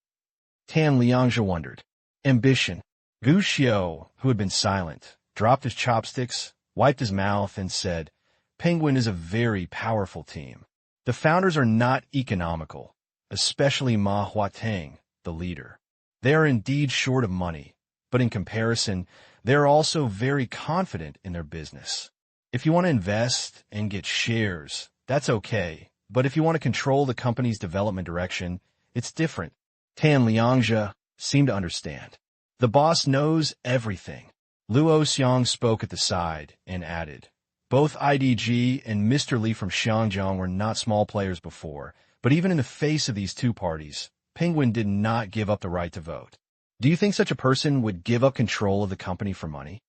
Tan Liangzhe wondered. Ambition. Gu Xiu, who had been silent, dropped his chopsticks, wiped his mouth, and said, Penguin is a very powerful team. The founders are not economical, especially Ma Huateng, the leader. They are indeed short of money, but in comparison, they are also very confident in their business. If you want to invest and get shares, that's okay, but if you want to control the company's development direction, it's different. Tan Liangzhe seemed to understand. The boss knows everything. Luo Xiang spoke at the side and added, both IDG and Mr. Li from Xiangjiang were not small players before, but even in the face of these two parties, Penguin did not give up the right to vote. Do you think such a person would give up control of the company for money?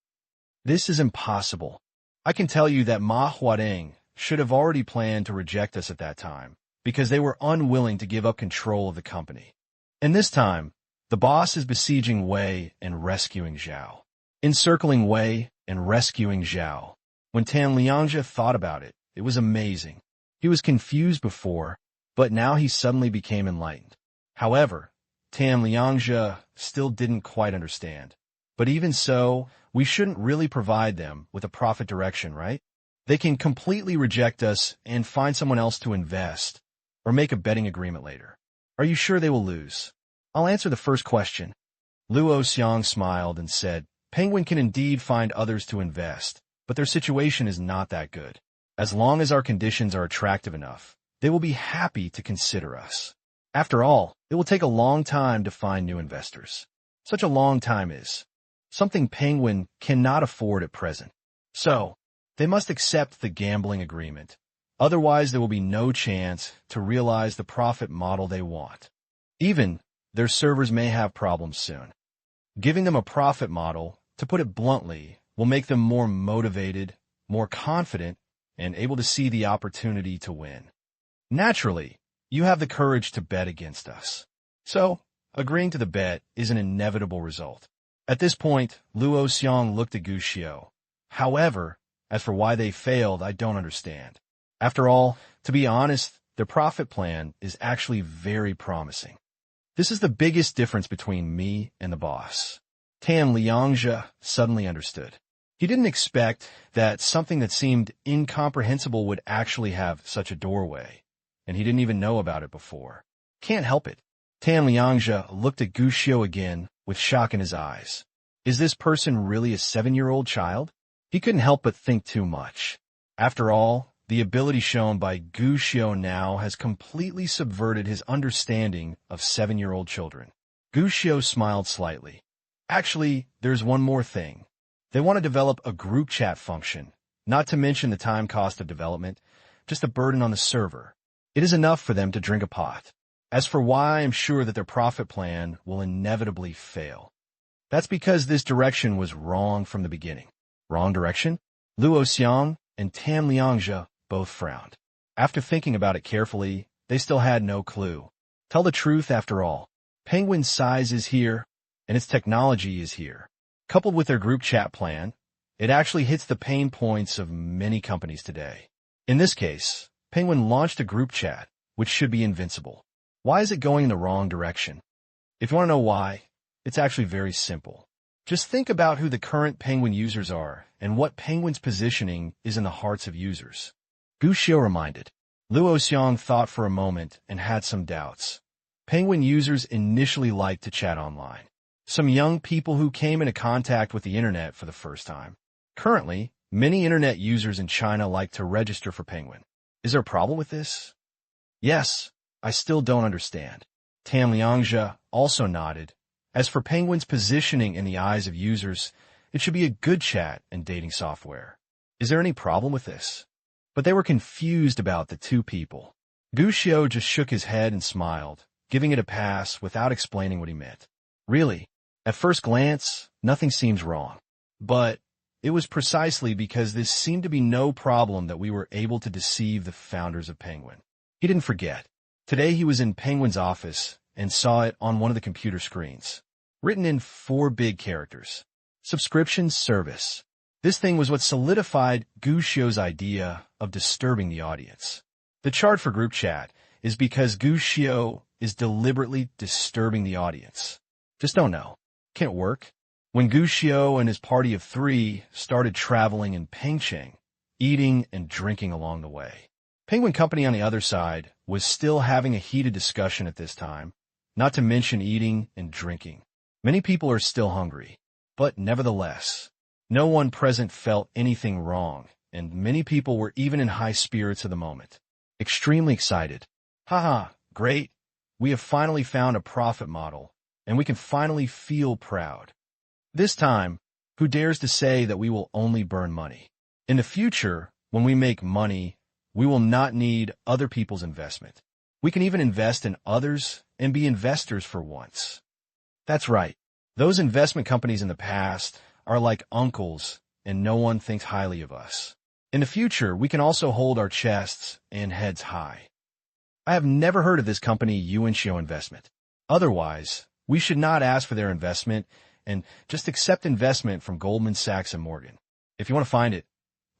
This is impossible. I can tell you that Ma Huateng should have already planned to reject us at that time, because they were unwilling to give up control of the company. And this time, the boss is besieging Wei and rescuing Zhao. Encircling Wei and rescuing Zhao. When Tan Liangzhe thought about it, it was amazing. He was confused before, but now he suddenly became enlightened. However, Tan Liangzhe still didn't quite understand. But even so, we shouldn't really provide them with a profit direction, right? They can completely reject us and find someone else to invest, or make a betting agreement later. Are you sure they will lose? I'll answer the first question. Luo Xiang smiled and said, Penguin can indeed find others to invest, but their situation is not that good. As long as our conditions are attractive enough, they will be happy to consider us. After all, it will take a long time to find new investors. Such a long time is something Penguin cannot afford at present. So, they must accept the gambling agreement. Otherwise, there will be no chance to realize the profit model they want. Even, their servers may have problems soon. Giving them a profit model, to put it bluntly, will make them more motivated, more confident, and able to see the opportunity to win. Naturally, you have the courage to bet against us. So, agreeing to the bet is an inevitable result. At this point, Luo Xiang looked at Gu Xiu. However, as for why they failed, I don't understand. After all, to be honest, their profit plan is actually very promising. This is the biggest difference between me and the boss. Tan Liangzhe suddenly understood. He didn't expect that something that seemed incomprehensible would actually have such a doorway, and he didn't even know about it before. Can't help it. Tan Liangzhe looked at Gu Xiu again with shock in his eyes. Is this person really a 7-year-old child? He couldn't help but think too much. After all, the ability shown by Gu Xiu now has completely subverted his understanding of 7-year-old children. Gu Xiu smiled slightly. Actually, there's one more thing. They want to develop a group chat function, not to mention the time cost of development, just a burden on the server. It is enough for them to drink a pot. As for why I'm sure that their profit plan will inevitably fail. That's because this direction was wrong from the beginning. Wrong direction? Luo Xiang and Tan Liangzhe both frowned. After thinking about it carefully, they still had no clue. Tell the truth after all. Penguin's size is here, and its technology is here. Coupled with their group chat plan, it actually hits the pain points of many companies today. In this case, Penguin launched a group chat, which should be invincible. Why is it going in the wrong direction? If you want to know why, it's actually very simple. Just think about who the current Penguin users are and what Penguin's positioning is in the hearts of users. Gu Xiu reminded. Luo Xiang thought for a moment and had some doubts. Penguin users initially liked to chat online. Some young people who came into contact with the internet for the first time. Currently, many internet users in China like to register for Penguin. Is there a problem with this? Yes, I still don't understand. Tan Liangzhe also nodded. As for Penguin's positioning in the eyes of users, it should be a good chat and dating software. Is there any problem with this? But they were confused about the two people. Gu Xiu just shook his head and smiled, giving it a pass without explaining what he meant. Really, at first glance, nothing seems wrong. But it was precisely because this seemed to be no problem that we were able to deceive the founders of Penguin. He didn't forget. Today he was in Penguin's office and saw it on one of the computer screens. Written in 4 big characters. Subscription service. This thing was what solidified Gu Xiu's idea of disturbing the audience. The chart for group chat is because Gu Xiu is deliberately disturbing the audience. Just don't know. Can't work. When Gushio and his party of 3 started traveling in Pengcheng, eating and drinking along the way. Penguin Company on the other side was still having a heated discussion at this time, not to mention eating and drinking. Many people are still hungry, but nevertheless, no one present felt anything wrong, and many people were even in high spirits at the moment. Extremely excited. Haha, great. We have finally found a profit model, and we can finally feel proud. This time, who dares to say that we will only burn money? In the future, when we make money, we will not need other people's investment. We can even invest in others and be investors for once. That's right. Those investment companies in the past are like uncles, and no one thinks highly of us. In the future, we can also hold our chests and heads high. I have never heard of this company Yuanxiu Investment. Otherwise, we should not ask for their investment and just accept investment from Goldman Sachs and Morgan. If you want to find it,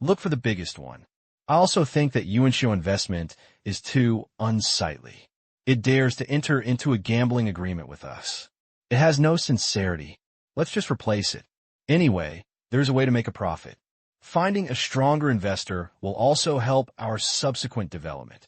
look for the biggest one. I also think that Yuanxiu Investment is too unsightly. It dares to enter into a gambling agreement with us. It has no sincerity. Let's just replace it. Anyway, there's a way to make a profit. Finding a stronger investor will also help our subsequent development.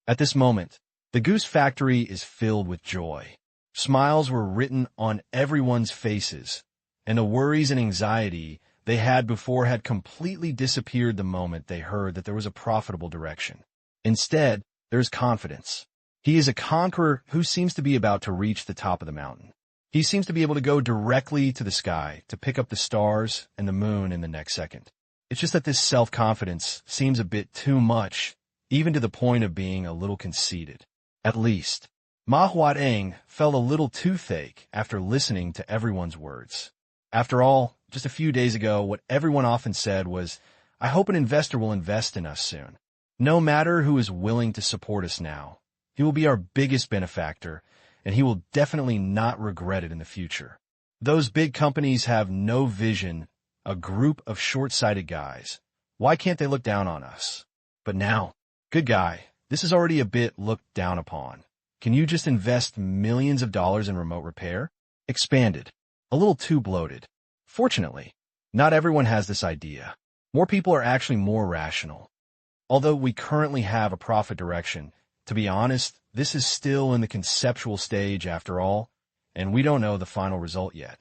At this moment, the Goose Factory is filled with joy. Smiles were written on everyone's faces, and the worries and anxiety they had before had completely disappeared the moment they heard that there was a profitable direction. Instead, there's confidence. He is a conqueror who seems to be about to reach the top of the mountain. He seems to be able to go directly to the sky to pick up the stars and the moon in the next second. It's just that this self-confidence seems a bit too much, even to the point of being a little conceited. At least, Ma Huateng felt a little toothache after listening to everyone's words. After all, just a few days ago, what everyone often said was, I hope an investor will invest in us soon. No matter who is willing to support us now, he will be our biggest benefactor, and he will definitely not regret it in the future. Those big companies have no vision, a group of short-sighted guys. Why can't they look down on us? But now, good guy, this is already a bit looked down upon. Can you just invest millions of dollars in remote repair? Expanded. A little too bloated. Fortunately, not everyone has this idea. More people are actually more rational. Although we currently have a profit direction, to be honest, this is still in the conceptual stage after all, and we don't know the final result yet.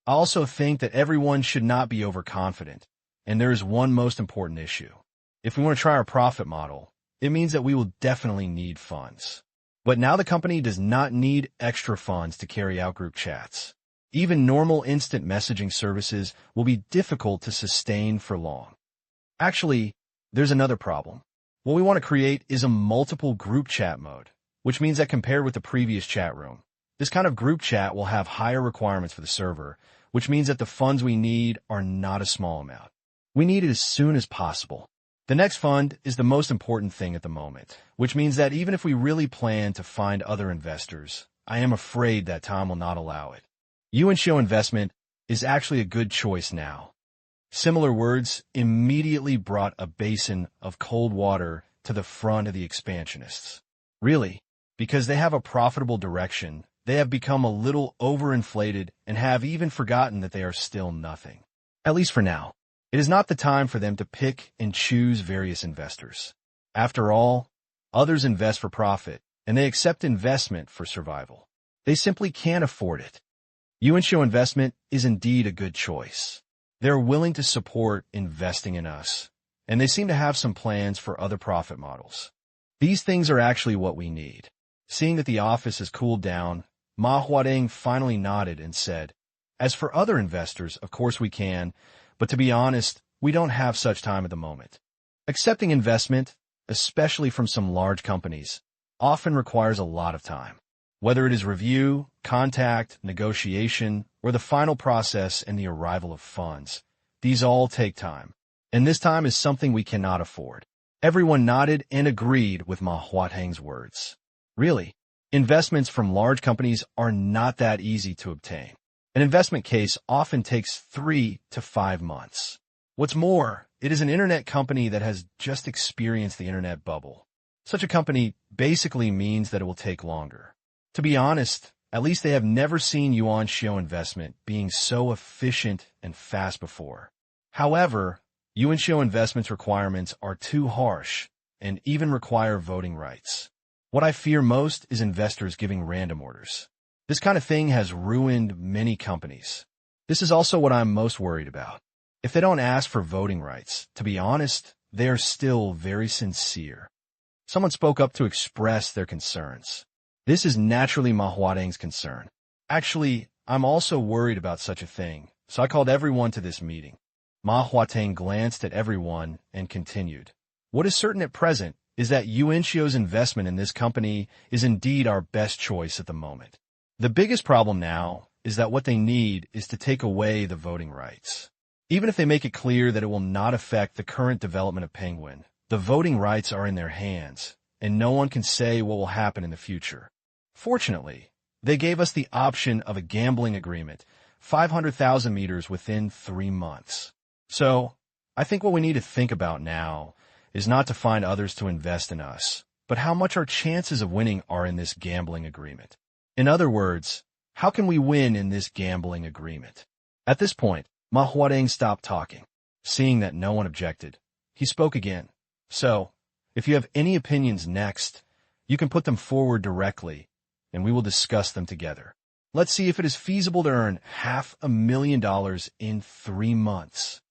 I also think that everyone should not be overconfident, and there is one most important issue. If we want to try our profit model, it means that we will definitely need funds. But now the company does not need extra funds to carry out group chats. Even normal instant messaging services will be difficult to sustain for long. Actually, there's another problem. What we want to create is a multiple group chat mode, which means that compared with the previous chat room, this kind of group chat will have higher requirements for the server, which means that the funds we need are not a small amount. We need it as soon as possible. The next fund is the most important thing at the moment, which means that even if we really plan to find other investors, I am afraid that time will not allow it. Yuanxiu Investment is actually a good choice now. Similar words immediately brought a basin of cold water to the front of the expansionists. Really, because they have a profitable direction, they have become a little overinflated and have even forgotten that they are still nothing. At least for now. It is not the time for them to pick and choose various investors. After all, others invest for profit, and they accept investment for survival. They simply can't afford it. Yuanxiu Investment is indeed a good choice. They're willing to support investing in us, and they seem to have some plans for other profit models. These things are actually what we need. Seeing that the office has cooled down, Ma Huateng finally nodded and said, As for other investors, of course we can, but to be honest, we don't have such time at the moment. Accepting investment, especially from some large companies, often requires a lot of time. Whether it is review, contact, negotiation, or the final process and the arrival of funds, these all take time. And this time is something we cannot afford. Everyone nodded and agreed with Ma Huateng's words. Really, investments from large companies are not that easy to obtain. An investment case often takes 3 to 5 months. What's more, it is an internet company that has just experienced the internet bubble. Such a company basically means that it will take longer. To be honest, at least they have never seen yuan shio investment being so efficient and fast before. However, yuan shio investment's requirements are too harsh and even require voting rights. What I fear most is investors giving random orders. This kind of thing has ruined many companies. This is also what I'm most worried about. If they don't ask for voting rights, to be honest, they are still very sincere. Someone spoke up to express their concerns. This is naturally Ma Huateng's concern. Actually, I'm also worried about such a thing, so I called everyone to this meeting. Ma Huateng glanced at everyone and continued. What is certain at present is that yuan shio's investment in this company is indeed our best choice at the moment. The biggest problem now is that what they need is to take away the voting rights. Even if they make it clear that it will not affect the current development of Penguin, the voting rights are in their hands, and no one can say what will happen in the future. Fortunately, they gave us the option of a gambling agreement, 500,000 meters within 3 months. So, I think what we need to think about now is not to find others to invest in us, but how much our chances of winning are in this gambling agreement. In other words, how can we win in this gambling agreement? At this point, Ma Huateng stopped talking. Seeing that no one objected, he spoke again. So, if you have any opinions next, you can put them forward directly, and we will discuss them together. Let's see if it is feasible to earn $500,000 in 3 months.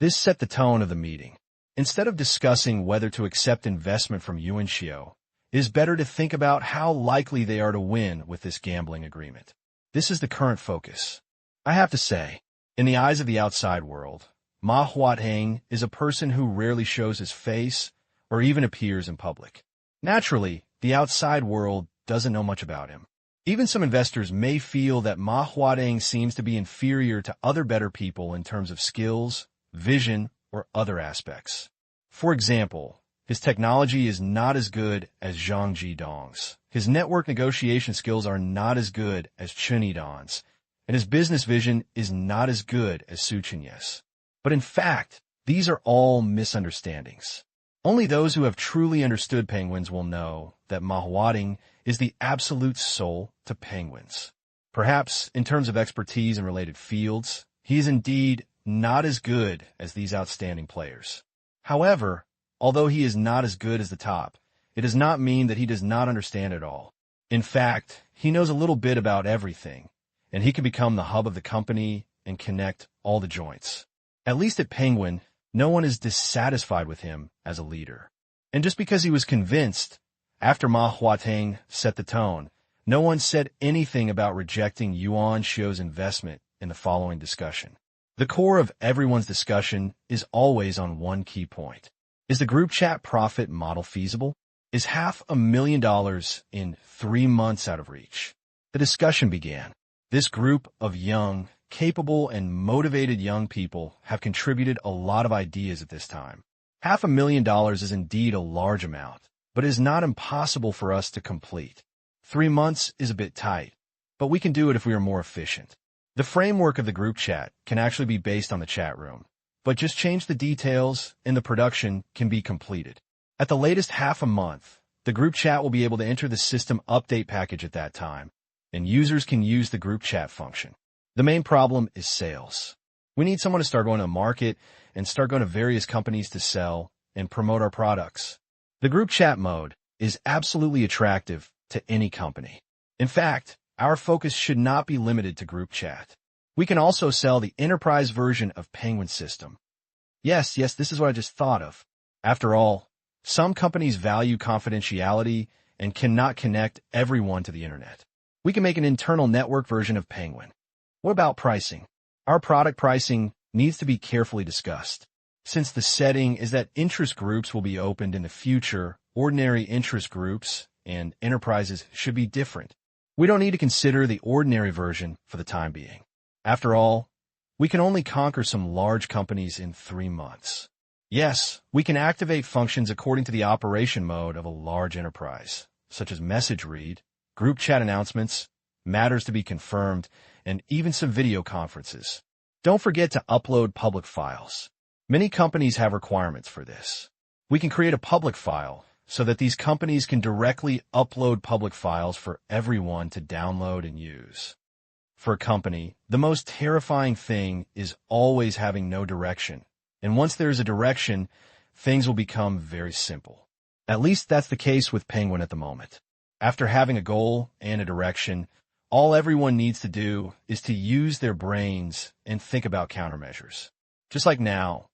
This set the tone of the meeting. Instead of discussing whether to accept investment from yuan shio, it is better to think about how likely they are to win with this gambling agreement. This is the current focus. I have to say, in the eyes of the outside world, Ma Huateng is a person who rarely shows his face or even appears in public. Naturally, the outside world doesn't know much about him. Even some investors may feel that Ma Huateng seems to be inferior to other better people in terms of skills, vision, or other aspects. For example, his technology is not as good as Zhang Jidong's. His network negotiation skills are not as good as Chen Yidong's, and his business vision is not as good as Su Chenye's. But in fact, these are all misunderstandings. Only those who have truly understood penguins will know that Ma Huateng is the absolute soul to penguins. Perhaps, in terms of expertise in related fields, he is indeed not as good as these outstanding players. However, although he is not as good as the top, it does not mean that he does not understand it all. In fact, he knows a little bit about everything, and he can become the hub of the company and connect all the joints. At least at Penguin, no one is dissatisfied with him as a leader. And just because he was convinced, after Ma Huateng set the tone, no one said anything about rejecting yuan shio's investment in the following discussion. The core of everyone's discussion is always on one key point. Is the group chat profit model feasible? Is $500,000 in 3 months out of reach? The discussion began. This group of young, capable, and motivated young people have contributed a lot of ideas at this time. $500,000 is indeed a large amount, but it is not impossible for us to complete. 3 months is a bit tight, but we can do it if we are more efficient. The framework of the group chat can actually be based on the chat room, but just change the details and the production can be completed. At the latest half a month, the group chat will be able to enter the system update package at that time, and users can use the group chat function. The main problem is sales. We need someone to start going to market and start going to various companies to sell and promote our products. The group chat mode is absolutely attractive to any company. In fact, our focus should not be limited to group chat. We can also sell the enterprise version of Penguin System. Yes, this is what I just thought of. After all, some companies value confidentiality and cannot connect everyone to the internet. We can make an internal network version of Penguin. What about pricing? Our product pricing needs to be carefully discussed. Since the setting is that interest groups will be opened in the future, ordinary interest groups and enterprises should be different. We don't need to consider the ordinary version for the time being. After all, we can only conquer some large companies in 3 months. Yes, we can activate functions according to the operation mode of a large enterprise, such as message read, group chat announcements, matters to be confirmed, and even some video conferences. Don't forget to upload public files. Many companies have requirements for this. We can create a public file, so that these companies can directly upload public files for everyone to download and use. For a company, the most terrifying thing is always having no direction. And once there is a direction, things will become very simple. At least that's the case with Penguin at the moment. After having a goal and a direction, all everyone needs to do is to use their brains and think about countermeasures. Just like now,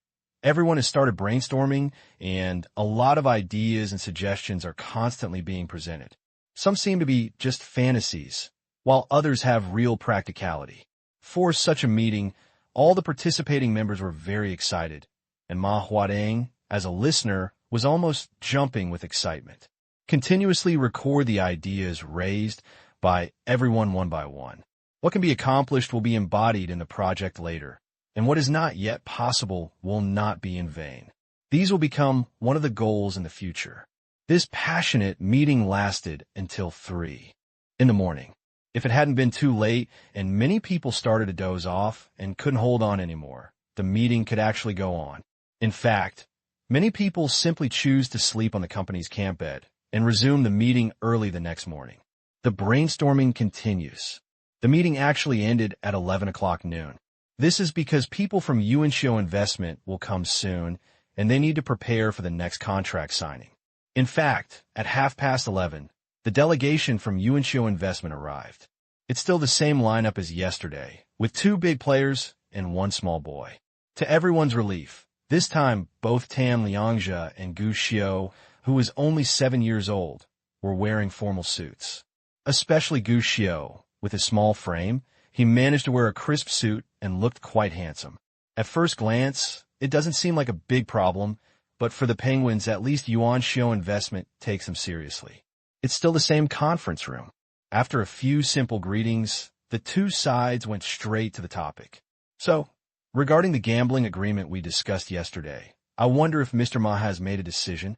everyone has started brainstorming, and a lot of ideas and suggestions are constantly being presented. Some seem to be just fantasies, while others have real practicality. For such a meeting, all the participating members were very excited, and Ma Huateng, as a listener, was almost jumping with excitement. Continuously record the ideas raised by everyone one by one. What can be accomplished will be embodied in the project later, and what is not yet possible will not be in vain. These will become one of the goals in the future. This passionate meeting lasted until 3 in the morning. If it hadn't been too late and many people started to doze off and couldn't hold on anymore, the meeting could actually go on. In fact, many people simply choose to sleep on the company's camp bed and resume the meeting early the next morning. The brainstorming continues. The meeting actually ended at 11 o'clock noon. This is because people from Yuanxiu Investment will come soon, and they need to prepare for the next contract signing. In fact, at 11:30, the delegation from Yuanxiu Investment arrived. It's still the same lineup as yesterday, with 2 big players and 1 small boy. To everyone's relief, this time both Tan Liangzhe and Gu Xiu, who was only 7 years old, were wearing formal suits. Especially Gu Xiu, with his small frame, he managed to wear a crisp suit and looked quite handsome. At first glance, it doesn't seem like a big problem, but for the Penguins, at least Yuanxiu Investment takes them seriously. It's still the same conference room. After a few simple greetings, the 2 sides went straight to the topic. So, regarding the gambling agreement we discussed yesterday, I wonder if Mr. Ma has made a decision?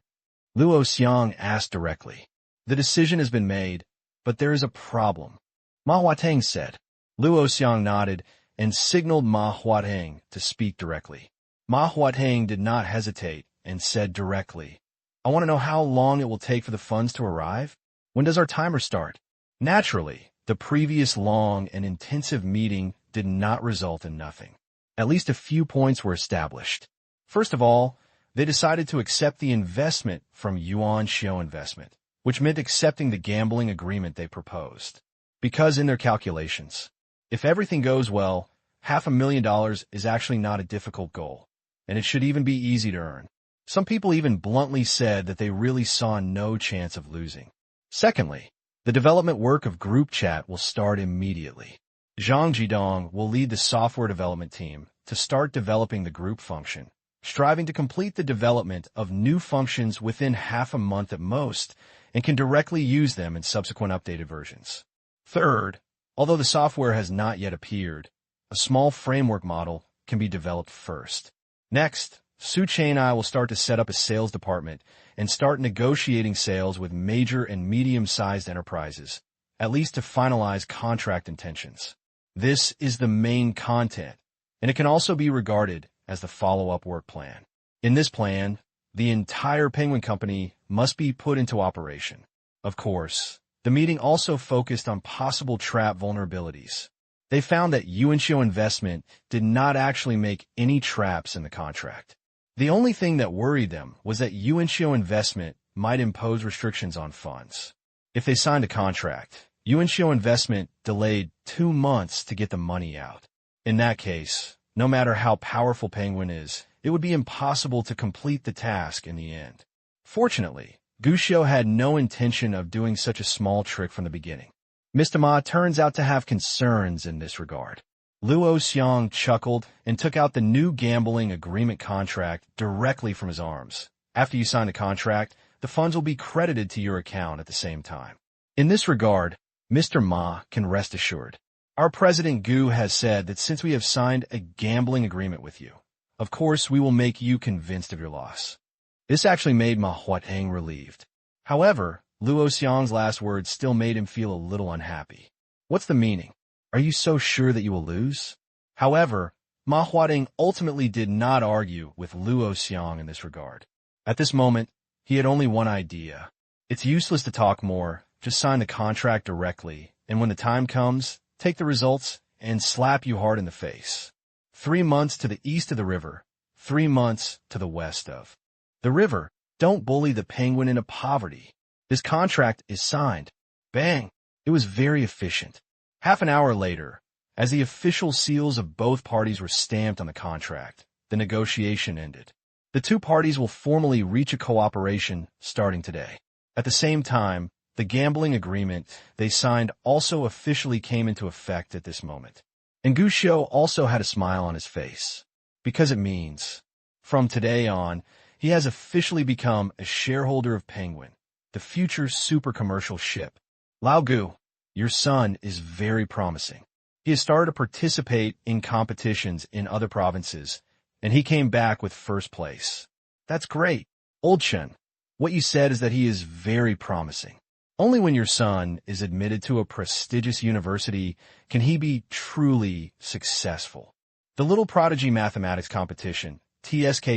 Luo Xiang asked directly. The decision has been made, but there is a problem, Ma Huateng said. Luo Xiang nodded and signaled Ma Huateng to speak directly. Ma Huateng did not hesitate and said directly, I want to know how long it will take for the funds to arrive. When does our timer start? Naturally, the previous long and intensive meeting did not result in nothing. At least a few points were established. First of all, they decided to accept the investment from Yuanxiu Investment, which meant accepting the gambling agreement they proposed. Because in their calculations, if everything goes well, $500,000 is actually not a difficult goal, and it should even be easy to earn. Some people even bluntly said that they really saw no chance of losing. Secondly, the development work of group chat will start immediately. Zhang Jidong will lead the software development team to start developing the group function, striving to complete the development of new functions within half a month at most, and can directly use them in subsequent updated versions. Third, although the software has not yet appeared, a small framework model can be developed first. Next, Su Chen and I will start to set up a sales department and start negotiating sales with major and medium-sized enterprises, at least to finalize contract intentions. This is the main content, and it can also be regarded as the follow-up work plan. In this plan, the entire Penguin Company must be put into operation. Of course, the meeting also focused on possible trap vulnerabilities. They found that Yuanxiu Investment did not actually make any traps in the contract. The only thing that worried them was that Yuanxiu Investment might impose restrictions on funds. If they signed a contract, Yuanxiu Investment delayed 2 months to get the money out. In that case, no matter how powerful Penguin is, it would be impossible to complete the task in the end. Fortunately, Gu Xiu had no intention of doing such a small trick from the beginning. Mr. Ma turns out to have concerns in this regard. Luo Xiang chuckled and took out the new gambling agreement contract directly from his arms. After you sign the contract, the funds will be credited to your account at the same time. In this regard, Mr. Ma can rest assured. Our President Gu has said that since we have signed a gambling agreement with you, of course we will make you convinced of your loss. This actually made Ma Huateng relieved. However, Luo Xiang's last words still made him feel a little unhappy. What's the meaning? Are you so sure that you will lose? However, Ma Huateng ultimately did not argue with Luo Xiang in this regard. At this moment, He had only one idea. It's useless to talk more, just sign the contract directly, and when the time comes, take the results and slap you hard in the face. 3 months to the east of the river, 3 months to the west of the river. Don't bully the penguin into poverty. This contract is signed. Bang! It was very efficient. Half an hour later, as the official seals of both parties were stamped on the contract, the negotiation ended. The two parties will formally reach a cooperation starting today. At the same time, the gambling agreement they signed also officially came into effect at this moment. And Gushio also had a smile on his face. Because it means, from today on, he has officially become a shareholder of Penguin, the future super commercial ship. Lao Gu, your son is very promising. He has started to participate in competitions in other provinces, and he came back with first place. That's great. Old Chen, what you said is that he is very promising. Only when your son is admitted to a prestigious university can he be truly successful. The Little Prodigy Mathematics Competition, TSK,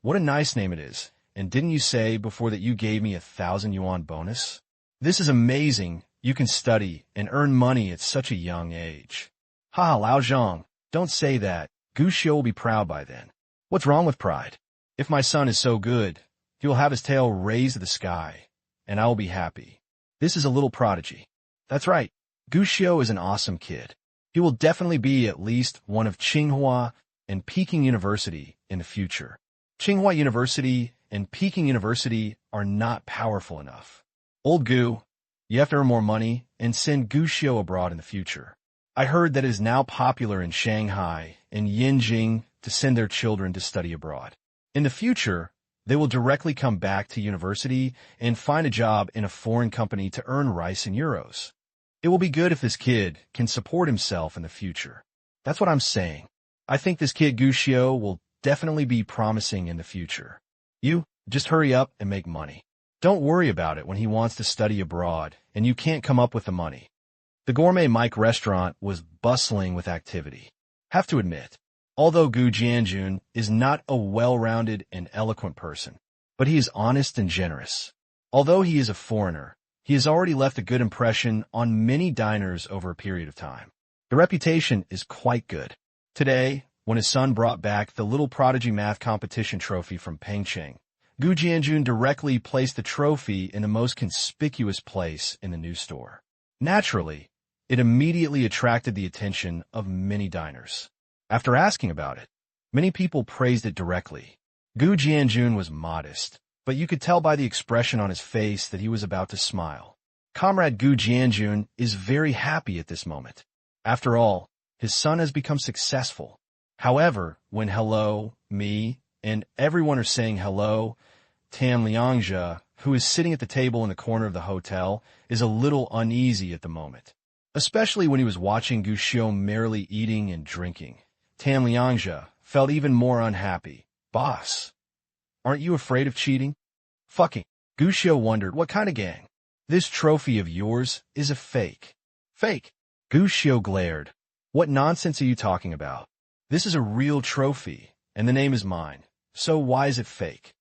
what a nice name it is. And didn't you say before that you gave me 1,000 yuan bonus? This is amazing. You can study and earn money at such a young age. Ha, Lao Zhang, don't say that. Gushio will be proud by then. What's wrong with pride? If my son is so good, he will have his tail raised to the sky, and I will be happy. This is a little prodigy. That's right. Gushio is an awesome kid. He will definitely be at least one of Tsinghua and Peking University in the future. Tsinghua University and Peking University are not powerful enough. Old Gu, you have to earn more money and send Gushio abroad in the future. I heard that it is now popular in Shanghai and Yinjing to send their children to study abroad. In the future, they will directly come back to university and find a job in a foreign company to earn rice and euros. It will be good if this kid can support himself in the future. That's what I'm saying. I think this kid Gushio will definitely be promising in the future. You, just hurry up and make money. Don't worry about it when he wants to study abroad and you can't come up with the money. The Gourmet Mike restaurant was bustling with activity. Have to admit, although Gu Jianjun is not a well-rounded and eloquent person, but he is honest and generous. Although he is a foreigner, he has already left a good impression on many diners over a period of time. The reputation is quite good. Today, when his son brought back the Little Prodigy Math Competition trophy from Pengcheng, Gu Jianjun directly placed the trophy in the most conspicuous place in the new store. Naturally, it immediately attracted the attention of many diners. After asking about it, many people praised it directly. Gu Jianjun was modest, but you could tell by the expression on his face that he was about to smile. Comrade Gu Jianjun is very happy at this moment. After all, his son has become successful. However, when hello, me, and everyone are saying hello, Tan Liangzhe, who is sitting at the table in the corner of the hotel, is a little uneasy at the moment. Especially when he was watching Gushio merrily eating and drinking. Tan Liangzhe felt even more unhappy. Boss, aren't you afraid of cheating? Fucking. Gushio wondered, what kind of gang? This trophy of yours is a fake. Fake? Gushio glared. What nonsense are you talking about? This is a real trophy, and the name is mine. So why is it fake?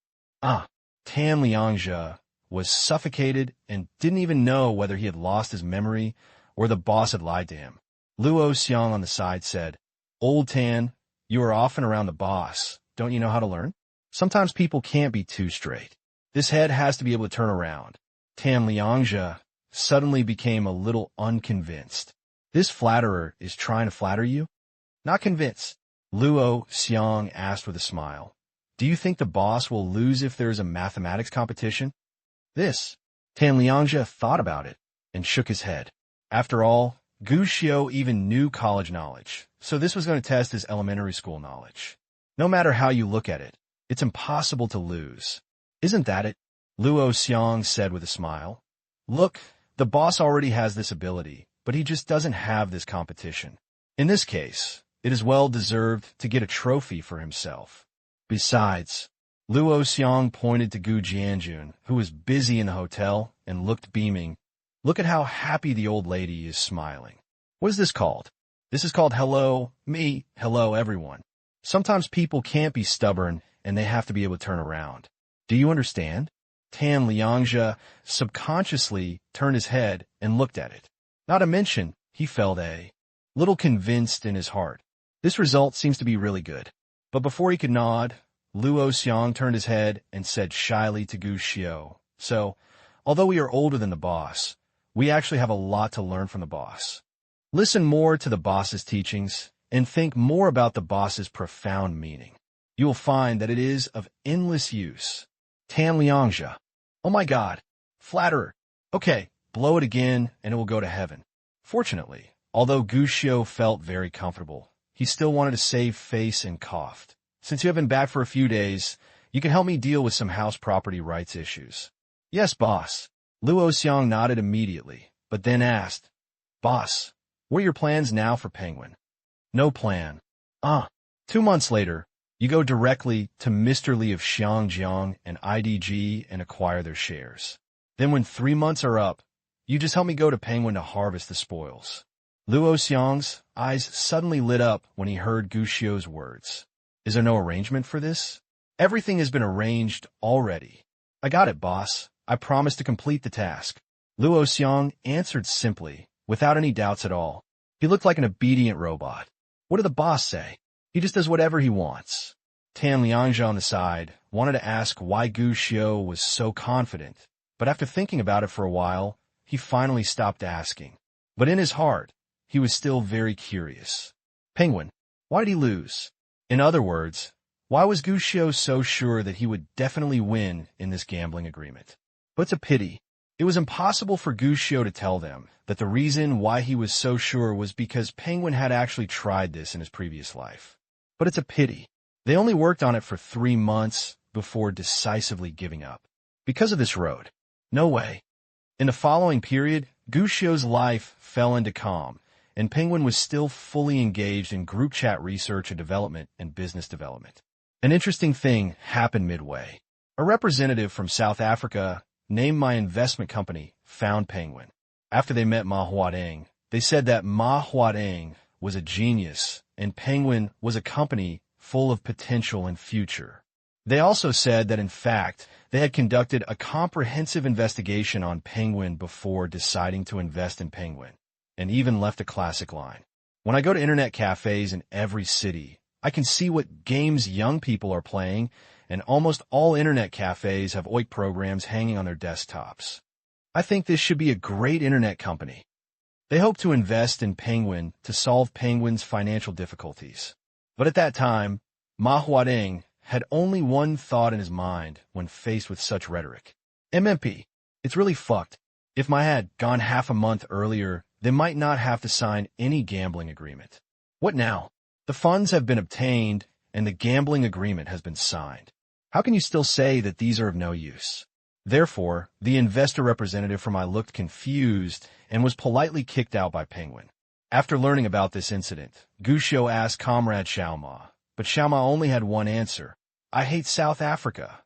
Tan Liangzhe was suffocated and didn't even know whether he had lost his memory or the boss had lied to him. Luo Xiang on the side said, Old Tan, you are often around the boss. Don't you know how to learn? Sometimes people can't be too straight. This head has to be able to turn around. Tan Liangzhe suddenly became a little unconvinced. This flatterer is trying to flatter you? Not convinced. Luo Xiang asked with a smile. Do you think the boss will lose if there is a mathematics competition? Tan Liangzhe thought about it and shook his head. After all, Gushio even knew college knowledge, so this was going to test his elementary school knowledge. No matter how you look at it, it's impossible to lose. Isn't that it? Luo Xiang said with a smile. Look, the boss already has this ability, but he just doesn't have this competition. In this case, it is well deserved to get a trophy for himself. Besides, Luo Xiang pointed to Gu Jianjun, who was busy in the hotel and looked beaming. Look at how happy the old lady is smiling. What is this called? This is called hello, me, hello, everyone. Sometimes people can't be stubborn and they have to be able to turn around. Do you understand? Tan Liangzhe subconsciously turned his head and looked at it. Not to mention, he felt a little convinced in his heart. This result seems to be really good. But before he could nod, Luo Xiang turned his head and said shyly to Gu Xiao, "So, although we are older than the boss, we actually have a lot to learn from the boss. Listen more to the boss's teachings and think more about the boss's profound meaning. You will find that it is of endless use." Tan Liangzhe. Oh my God. Flatterer. Okay, blow it again and it will go to heaven. Fortunately, although Gu Xiao felt very comfortable, he still wanted to save face and coughed. "Since you have been back for a few days, you can help me deal with some house property rights issues." "Yes, boss." Luo Xiang nodded immediately, but then asked, "Boss, what are your plans now for Penguin?" "No plan." 2 months later, you go directly to Mr. Li of Xiangjiang and IDG and acquire their shares. Then when 3 months are up, you just help me go to Penguin to harvest the spoils. Luo Xiang's eyes suddenly lit up when he heard Gu Xiao's words. "Is there no arrangement for this?" "Everything has been arranged already." "I got it, boss. I promise to complete the task." Luo Xiang answered simply, without any doubts at all. He looked like an obedient robot. What did the boss say? He just does whatever he wants. Tan Liangzhe on the side wanted to ask why Gu Xiao was so confident, but after thinking about it for a while, he finally stopped asking. But in his heart, he was still very curious. Penguin, why did he lose? In other words, why was Gu Xiao so sure that he would definitely win in this gambling agreement? But it's a pity. It was impossible for Gu Xiao to tell them that the reason why he was so sure was because Penguin had actually tried this in his previous life. But it's a pity. They only worked on it for 3 months before decisively giving up. Because of this road. No way. In the following period, Gu Xiao's life fell into calm, and Penguin was still fully engaged in group chat research and development and business development. An interesting thing happened midway. A representative from South Africa named my investment company found Penguin. After they met Ma Huadeng, they said that Ma Huadeng was a genius and Penguin was a company full of potential and future. They also said that, in fact, they had conducted a comprehensive investigation on Penguin before deciding to invest in Penguin, and even left a classic line. When I go to internet cafes in every city, I can see what games young people are playing, and almost all internet cafes have OIC programs hanging on their desktops. I think this should be a great internet company. They hope to invest in Penguin to solve Penguin's financial difficulties. But at that time, Ma Huadeng had only one thought in his mind when faced with such rhetoric. MMP, it's really fucked. If I had gone half a month earlier, they might not have to sign any gambling agreement. What now? The funds have been obtained and the gambling agreement has been signed. How can you still say that these are of no use? Therefore, the investor representative from I looked confused and was politely kicked out by Penguin. After learning about this incident, Gu Xiao asked Comrade Xiaoma, but Xiaoma only had one answer. I hate South Africa.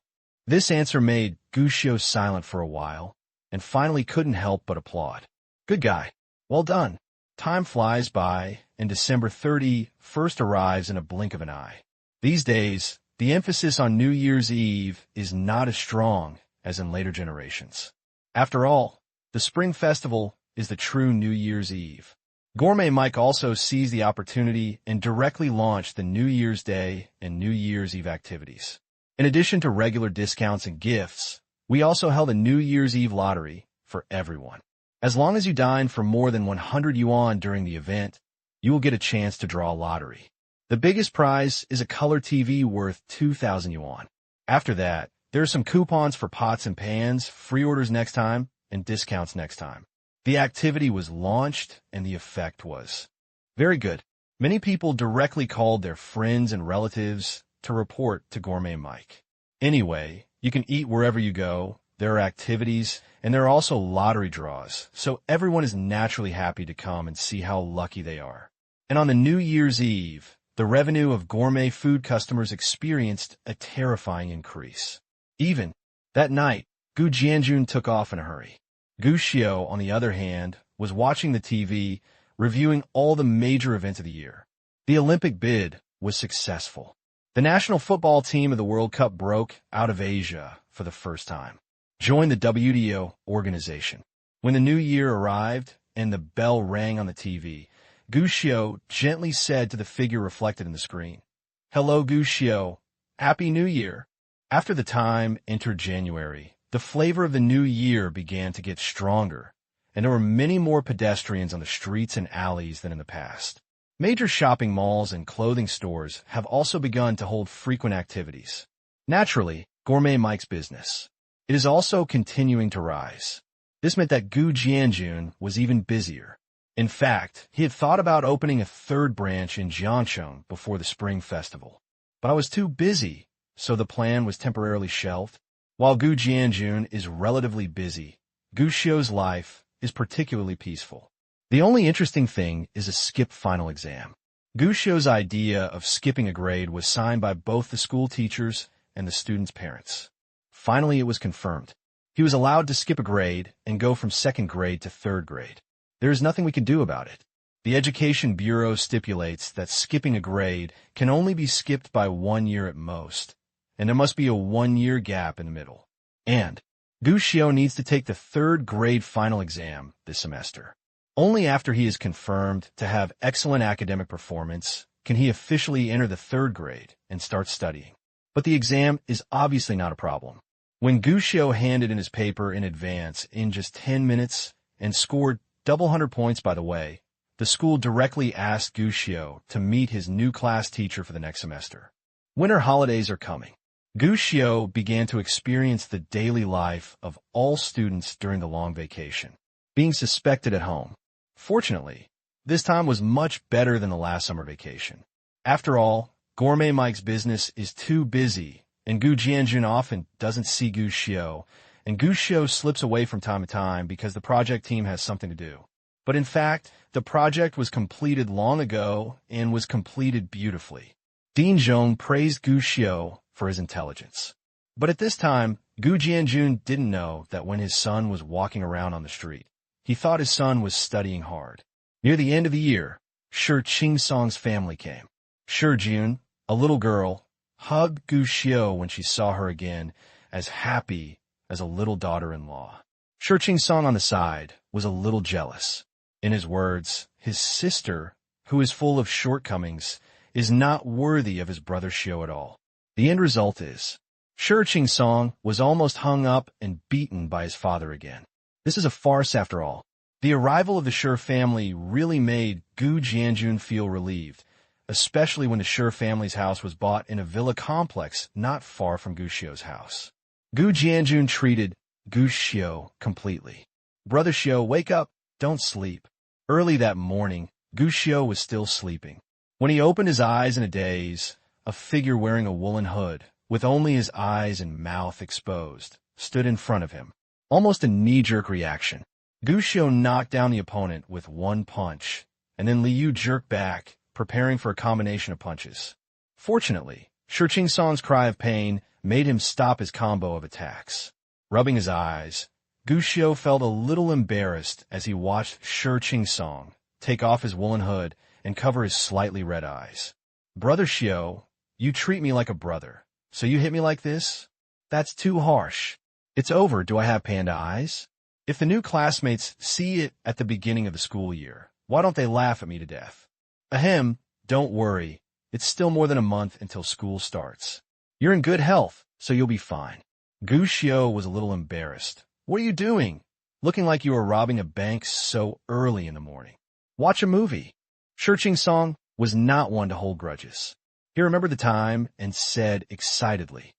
This answer made Gu Xiao silent for a while, and finally couldn't help but applaud. Good guy. Well done. Time flies by, and December 31st arrives in a blink of an eye. These days, the emphasis on New Year's Eve is not as strong as in later generations. After all, the Spring Festival is the true New Year's Eve. Gourmet Mike also seized the opportunity and directly launched the New Year's Day and New Year's Eve activities. In addition to regular discounts and gifts, we also held a New Year's Eve lottery for everyone. As long as you dine for more than 100 yuan during the event, you will get a chance to draw a lottery. The biggest prize is a color TV worth 2,000 yuan. After that, there are some coupons for pots and pans, free orders next time, and discounts next time. The activity was launched, and the effect was very good. Many people directly called their friends and relatives to report to Gourmet Mike. Anyway, you can eat wherever you go, there are activities, and there are also lottery draws, so everyone is naturally happy to come and see how lucky they are. And on the New Year's Eve, the revenue of gourmet food customers experienced a terrifying increase. Even that night, Gu Jianjun took off in a hurry. Gu Xiao, on the other hand, was watching the TV, reviewing all the major events of the year. The Olympic bid was successful. The national football team of the World Cup broke out of Asia for the first time, joined the WTO organization. When the new year arrived and the bell rang on the TV, Gushio gently said to the figure reflected in the screen, "Hello, Gushio. Happy New Year." After the time entered January, the flavor of the new year began to get stronger, and there were many more pedestrians on the streets and alleys than in the past. Major shopping malls and clothing stores have also begun to hold frequent activities. Naturally, Gourmet Mike's business. It is also continuing to rise. This meant that Gu Jianjun was even busier. In fact, he had thought about opening a third branch in Jiangcheng before the Spring Festival. But I was too busy, so the plan was temporarily shelved. While Gu Jianjun is relatively busy, Gu Xiu's life is particularly peaceful. The only interesting thing is a skip final exam. Gu Xiu's idea of skipping a grade was signed by both the school teachers and the students' parents. Finally, it was confirmed. He was allowed to skip a grade and go from second grade to third grade. There is nothing we can do about it. The Education Bureau stipulates that skipping a grade can only be skipped by 1 year at most, and there must be a 1-year gap in the middle. And Gu Xiu needs to take the third grade final exam this semester. Only after he is confirmed to have excellent academic performance can he officially enter the third grade and start studying. But the exam is obviously not a problem. When Gu Xiu handed in his paper in advance in just 10 minutes and scored double 100 points by the way, the school directly asked Gu Xiu to meet his new class teacher for the next semester. Winter holidays are coming. Gu Xiu began to experience the daily life of all students during the long vacation, being suspected at home. Fortunately, this time was much better than the last summer vacation. After all, Gourmet Mike's business is too busy, and Gu Jianjun often doesn't see Gu Xiu, and Gu Xiu slips away from time to time because the project team has something to do. But in fact, the project was completed long ago and was completed beautifully. Dean Zhong praised Gu Xiu for his intelligence. But at this time, Gu Jianjun didn't know that when his son was walking around on the street, he thought his son was studying hard. Near the end of the year, Shi Qingsong's family came. Shi Jun, a little girl, hugged Gu Xiu when she saw her again, as happy as a little daughter-in-law. Shi Qingsong on the side was a little jealous. In his words, his sister, who is full of shortcomings, is not worthy of his brother Xiu at all. The end result is, Shi Qingsong was almost hung up and beaten by his father again. This is a farce after all. The arrival of the Shi family really made Gu Jianjun feel relieved, especially when the Shi family's house was bought in a villa complex not far from Gu Xiu's house. Gu Jianjun treated Gu Xiu completely. "Brother Xiu, wake up, don't sleep." Early that morning, Gu Xiu was still sleeping. When he opened his eyes in a daze, a figure wearing a woolen hood, with only his eyes and mouth exposed, stood in front of him. Almost a knee-jerk reaction. Gu Xiu knocked down the opponent with one punch, and then Liu jerked back, preparing for a combination of punches. Fortunately, Shi Qingsong's cry of pain made him stop his combo of attacks. Rubbing his eyes, Gu Xiu felt a little embarrassed as he watched Shi Qingsong take off his woolen hood and cover his slightly red eyes. "Brother Xiu, you treat me like a brother, so you hit me like this? That's too harsh. It's over, do I have panda eyes? If the new classmates see it at the beginning of the school year, why don't they laugh at me to death? Ahem, don't worry, it's still more than a month until school starts. You're in good health, so you'll be fine." Gu Xiu was a little embarrassed. "What are you doing? Looking like you were robbing a bank so early in the morning. Watch a movie." Shi Qingsong was not one to hold grudges. He remembered the time and said excitedly,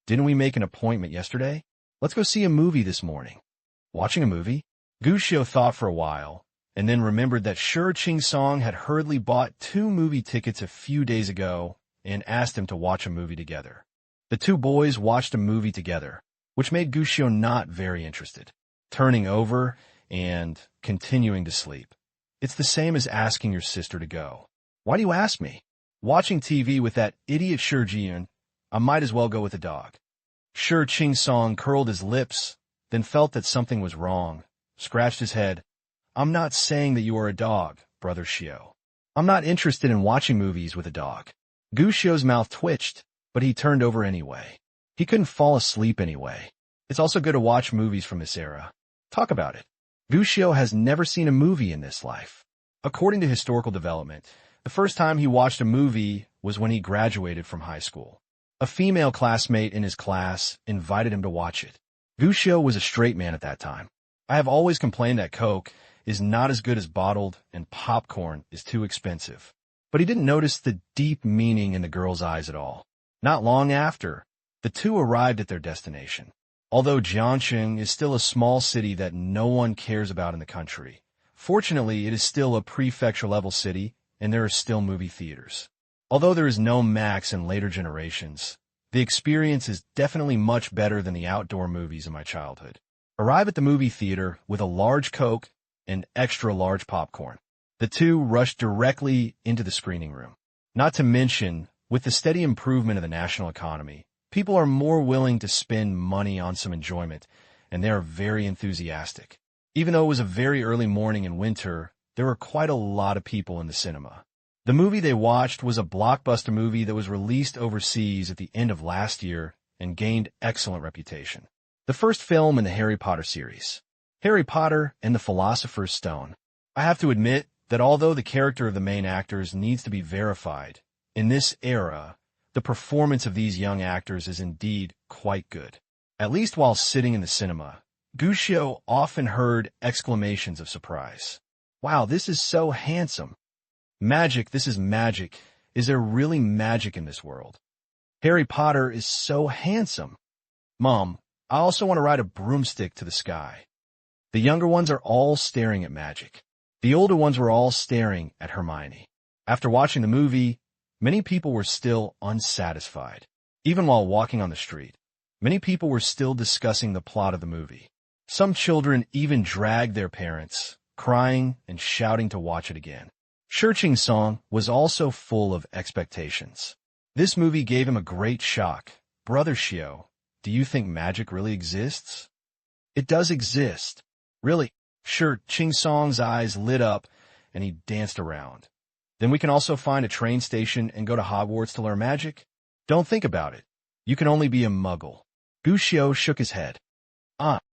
"Didn't we make an appointment yesterday? Let's go see a movie this morning." Watching a movie? Gu Xiu thought for a while, and then remembered that Shi Qingsong had hurriedly bought 2 movie tickets a few days ago and asked him to watch a movie together. The 2 boys watched a movie together, which made Gu Xiu not very interested, turning over and continuing to sleep. It's the same as asking your sister to go. "Why do you ask me? Watching TV with that idiot Shi Jian, I might as well go with the dog." Shi Qingsong curled his lips, then felt that something was wrong, scratched his head. "I'm not saying that you are a dog, Brother Xiu. I'm not interested in watching movies with a dog." Gu Xiu's mouth twitched, but he turned over anyway. He couldn't fall asleep anyway. It's also good to watch movies from this era. Talk about it. Gu Xiu has never seen a movie in this life. According to historical development, the first time he watched a movie was when he graduated from high school. A female classmate in his class invited him to watch it. Gu Xiu was a straight man at that time. I have always complained that Coke is not as good as bottled and popcorn is too expensive. But he didn't notice the deep meaning in the girl's eyes at all. Not long after, the two arrived at their destination. Although Jiangxing is still a small city that no one cares about in the country, fortunately it is still a prefecture-level city and there are still movie theaters. Although there is no Max in later generations, the experience is definitely much better than the outdoor movies in my childhood. Arrive at the movie theater with a large Coke and extra large popcorn. The two rushed directly into the screening room. Not to mention, with the steady improvement of the national economy, people are more willing to spend money on some enjoyment, and they are very enthusiastic. Even though it was a very early morning in winter, there were quite a lot of people in the cinema. The movie they watched was a blockbuster movie that was released overseas at the end of last year and gained excellent reputation. The first film in the Harry Potter series, Harry Potter and the Philosopher's Stone. I have to admit that although the character of the main actors needs to be verified, in this era, the performance of these young actors is indeed quite good. At least while sitting in the cinema, Gu Xiu often heard exclamations of surprise. Wow, this is so handsome. Magic, this is magic. Is there really magic in this world? Harry Potter is so handsome. Mom, I also want to ride a broomstick to the sky. The younger ones are all staring at magic. The older ones were all staring at Hermione. After watching the movie, many people were still unsatisfied. Even while walking on the street, many people were still discussing the plot of the movie. Some children even dragged their parents, crying and shouting to watch it again. Shi Song was also full of expectations. This movie gave him a great shock. Brother Xiu, do you think magic really exists? It does exist. Really? Shi Song's eyes lit up and he danced around. Then we can also find a train station and go to Hogwarts to learn magic? Don't think about it. You can only be a muggle. Gu Xiu shook his head.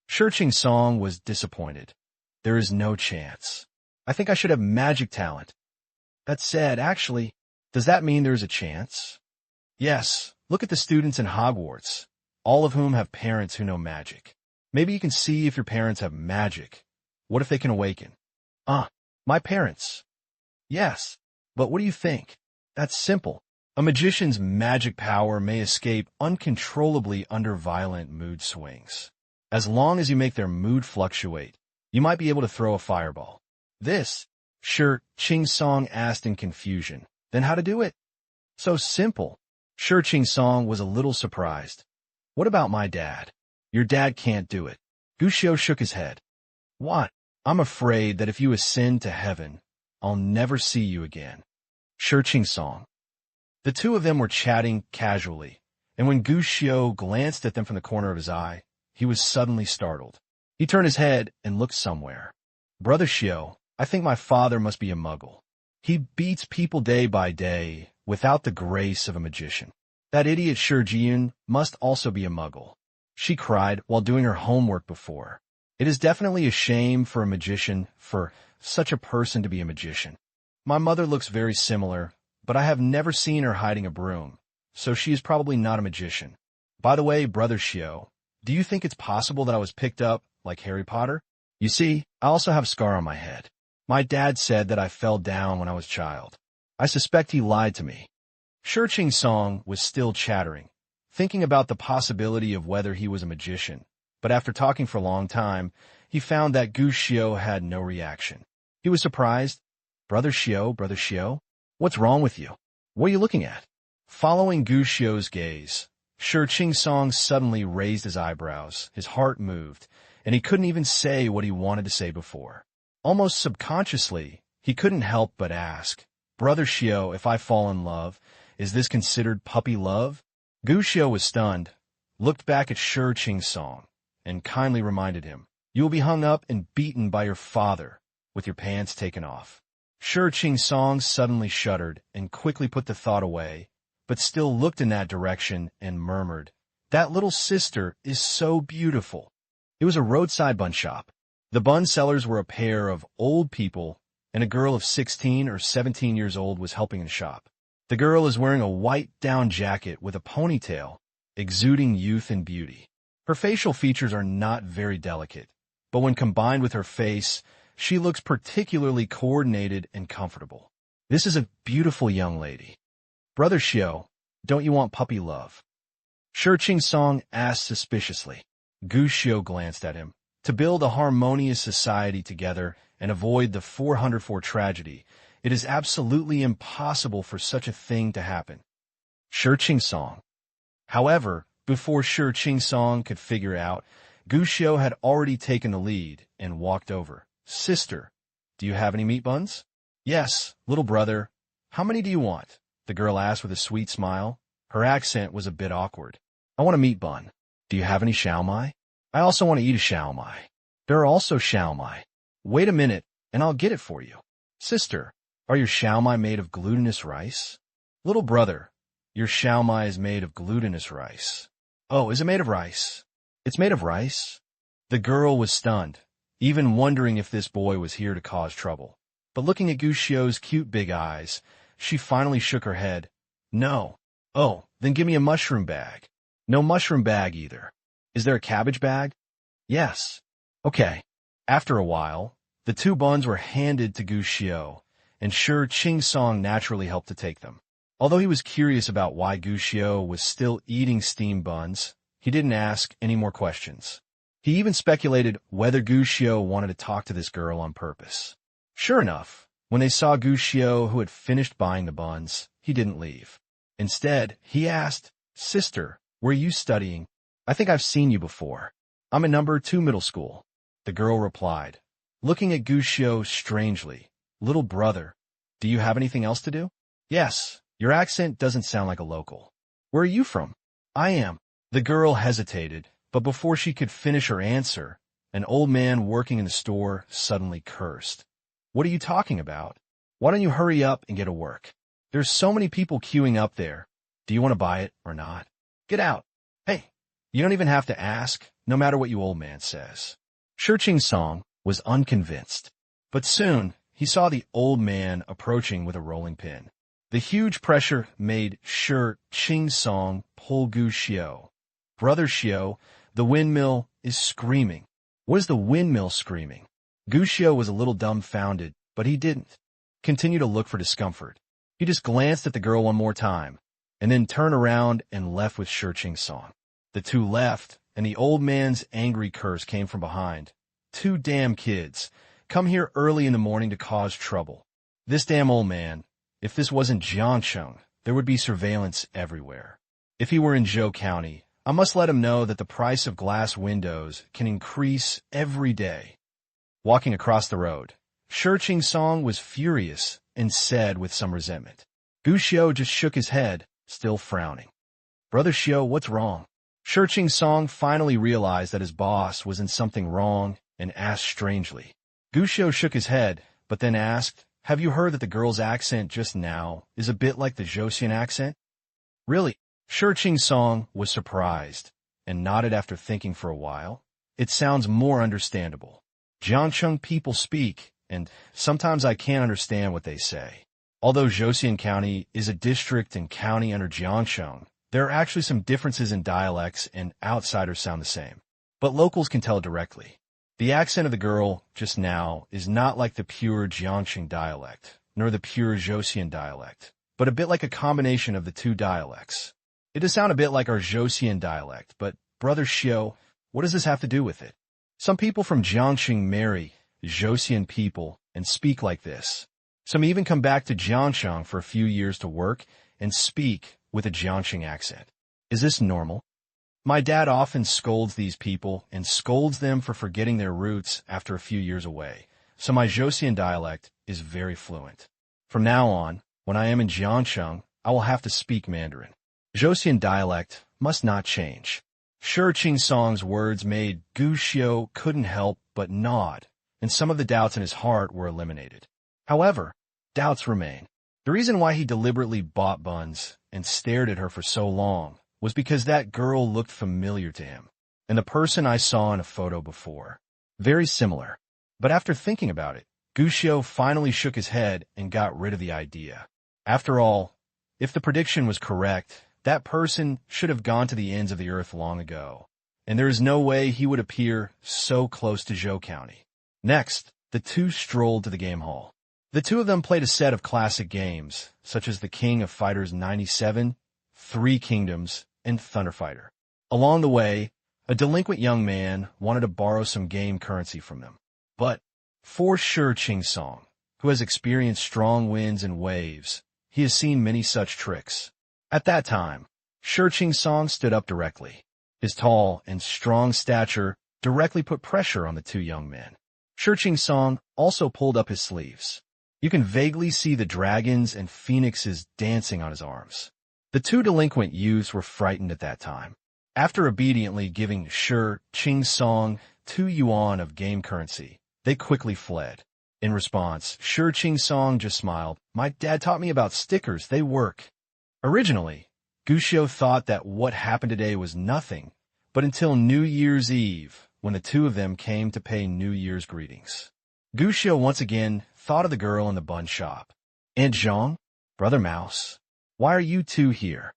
Shi Song was disappointed. There is no chance. I think I should have magic talent. That said, actually, does that mean there's a chance? Yes, look at the students in Hogwarts, all of whom have parents who know magic. Maybe you can see if your parents have magic. What if they can awaken? My parents. Yes, but what do you think? That's simple. A magician's magic power may escape uncontrollably under violent mood swings. As long as you make their mood fluctuate, you might be able to throw a fireball. This, Shi Song asked in confusion. Then how to do it? So simple. Shi Song was a little surprised. What about my dad? Your dad can't do it. Gu Xiu shook his head. What? I'm afraid that if you ascend to heaven, I'll never see you again. Shi Song. The two of them were chatting casually, and when Gu Xiu glanced at them from the corner of his eye, he was suddenly startled. He turned his head and looked somewhere. Brother Xiu, I think my father must be a muggle. He beats people day by day without the grace of a magician. That idiot Shi Jiyun must also be a muggle. She cried while doing her homework before. It is definitely a shame for a magician, for such a person to be a magician. My mother looks very similar, but I have never seen her hiding a broom, so she is probably not a magician. By the way, Brother Xiu, do you think it's possible that I was picked up like Harry Potter? You see, I also have a scar on my head. My dad said that I fell down when I was a child. I suspect he lied to me. Shi Song was still chattering, thinking about the possibility of whether he was a magician, but after talking for a long time, he found that Gu Xiu had no reaction. He was surprised. Brother Xiu, what's wrong with you? What are you looking at? Following Gu Xiu's gaze, Shi Song suddenly raised his eyebrows, his heart moved, and he couldn't even say what he wanted to say before. Almost subconsciously, he couldn't help but ask, Brother Xiu, if I fall in love, is this considered puppy love? Gu Xiu was stunned, looked back at Shi Song, and kindly reminded him, you will be hung up and beaten by your father, with your pants taken off. Shi Song suddenly shuddered and quickly put the thought away but still looked in that direction and murmured, "That little sister is so beautiful." It was a roadside bun shop. The bun sellers were a pair of old people, and a girl of 16 or 17 years old was helping in the shop. The girl is wearing a white down jacket with a ponytail, exuding youth and beauty. Her facial features are not very delicate, but when combined with her face, she looks particularly coordinated and comfortable. This is a beautiful young lady. "Brother Xiao, don't you want puppy love?" Shi Qing asked suspiciously. Gu Xiao glanced at him. To build a harmonious society together and avoid the 404 tragedy, it is absolutely impossible for such a thing to happen. Shi Qing. However, before Shi Qing could figure out, Gu Xiao had already taken the lead and walked over. "Sister, do you have any meat buns?" "Yes, little brother. How many do you want?" the girl asked with a sweet smile. Her accent was a bit awkward. "I want a meat bun. Do you have any xiaomai?" "I also want to eat a xiaomai." "There are also xiaomai." "Wait a minute, and I'll get it for you." "Sister, are your xiaomai made of glutinous rice?" "Little brother, your xiaomai is made of glutinous rice." "Oh, is it made of rice?" "It's made of rice." The girl was stunned, even wondering if this boy was here to cause trouble. But looking at Gu Xiao's cute big eyes, she finally shook her head. "No." "Oh, then give me a mushroom bag." "No mushroom bag either." "Is there a cabbage bag?" "Yes." "Okay." After a while, the two buns were handed to Gu Xiao, and Shi Qing naturally helped to take them. Although he was curious about why Gu Xiao was still eating steamed buns, he didn't ask any more questions. He even speculated whether Gu Xiao wanted to talk to this girl on purpose. Sure enough, when they saw Gu Xiao, who had finished buying the buns, he didn't leave. Instead, he asked, "Sister, where are you studying? I think I've seen you before." "I'm in number 2 middle school," the girl replied, looking at Gu Xiao strangely. "Little brother, do you have anything else to do?" "Yes, your accent doesn't sound like a local." "Where are you from?" "I am." The girl hesitated, but before she could finish her answer, an old man working in the store suddenly cursed. "What are you talking about? Why don't you hurry up and get to work? There's so many people queuing up there. Do you want to buy it or not? Get out." "Hey, you don't even have to ask, no matter what you old man says." Shi Qing was unconvinced, but soon he saw the old man approaching with a rolling pin. The huge pressure made Shi Qing pull Gu Xiao. "Brother Xiao, the windmill is screaming." "What is the windmill screaming?" Gu Xiao was a little dumbfounded, but he didn't continue to look for discomfort. He just glanced at the girl one more time, and then turned around and left with Shi Qing. The two left, and the old man's angry curse came from behind. "Two damn kids, come here early in the morning to cause trouble. This damn old man, if this wasn't Jiangcheng, there would be surveillance everywhere. If he were in Zhou County, I must let him know that the price of glass windows can increase every day." Walking across the road, Shi Qing was furious and said with some resentment. Gu Xiao just shook his head, still frowning. "Brother Xiao, what's wrong?" Shi Qing finally realized that his boss was in something wrong and asked strangely. Gu Xiao shook his head, but then asked, "Have you heard that the girl's accent just now is a bit like the Zhoxian accent?" "Really?" Shi Qing was surprised and nodded after thinking for a while. "It sounds more understandable. Jiangcheng people speak, and sometimes I can't understand what they say. Although Zhoxian County is a district and county under Jiangcheng, there are actually some differences in dialects and outsiders sound the same. But locals can tell directly. The accent of the girl just now is not like the pure Jiangcheng dialect, nor the pure Zhoxian dialect, but a bit like a combination of the two dialects. It does sound a bit like our Zhoxian dialect, but Brother Xiao, what does this have to do with it? Some people from Jiangxing marry Zhoxian people and speak like this. Some even come back to Jiangcheng for a few years to work and speak with a Jiangxing accent. Is this normal? My dad often scolds these people and scolds them for forgetting their roots after a few years away, so my Zhoxian dialect is very fluent. From now on, when I am in Jiangcheng, I will have to speak Mandarin. Zhoxian dialect must not change." Shi Qing's words made Gu Xiao couldn't help but nod, and some of the doubts in his heart were eliminated. However, doubts remain. The reason why he deliberately bought buns and stared at her for so long was because that girl looked familiar to him, and the person I saw in a photo before. Very similar. But after thinking about it, Gushio finally shook his head and got rid of the idea. After all, if the prediction was correct, that person should have gone to the ends of the earth long ago, and there is no way he would appear so close to Zhou County. Next, the two strolled to the game hall. The two of them played a set of classic games, such as the King of Fighters 97, Three Kingdoms, and Thunder Fighter. Along the way, a delinquent young man wanted to borrow some game currency from them. But for sure Ching Song, who has experienced strong winds and waves, he has seen many such tricks. At that time, Shi Ching Song stood up directly. His tall and strong stature directly put pressure on the two young men. Shi Ching Song also pulled up his sleeves. You can vaguely see the dragons and phoenixes dancing on his arms. The two delinquent youths were frightened at that time. After obediently giving Shi Ching Song 2 yuan of game currency, they quickly fled. In response, Shi Ching Song just smiled. My dad taught me about stickers. They work. Originally, Gushio thought that what happened today was nothing, but until New Year's Eve, when the two of them came to pay New Year's greetings. Gushio once again thought of the girl in the bun shop. Aunt Zhang, Brother Mouse, why are you two here?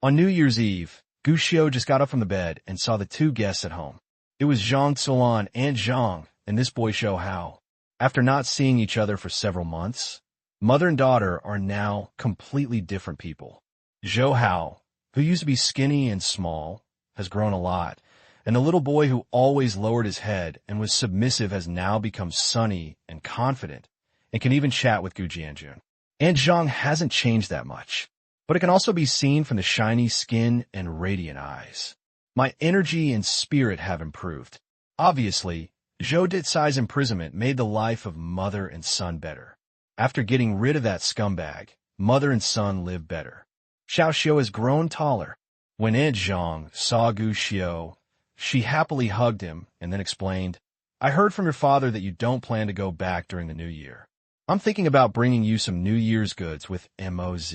On New Year's Eve, Gushio just got up from the bed and saw the two guests at home. It was Zhang Tsulan, Aunt Zhang, and this boy Zhou Hao. After not seeing each other for several months, mother and daughter are now completely different people. Zhou Hao, who used to be skinny and small, has grown a lot, and the little boy who always lowered his head and was submissive has now become sunny and confident, and can even chat with Gu Jianjun. Aunt Zhang hasn't changed that much, but it can also be seen from the shiny skin and radiant eyes. My energy and spirit have improved. Obviously, Zhou Ditsai's imprisonment made the life of mother and son better. After getting rid of that scumbag, mother and son live better. Xiao Xiu has grown taller. When Aunt Zhang saw Gu Xiu, she happily hugged him and then explained, I heard from your father that you don't plan to go back during the new year. I'm thinking about bringing you some New Year's goods with MOZ.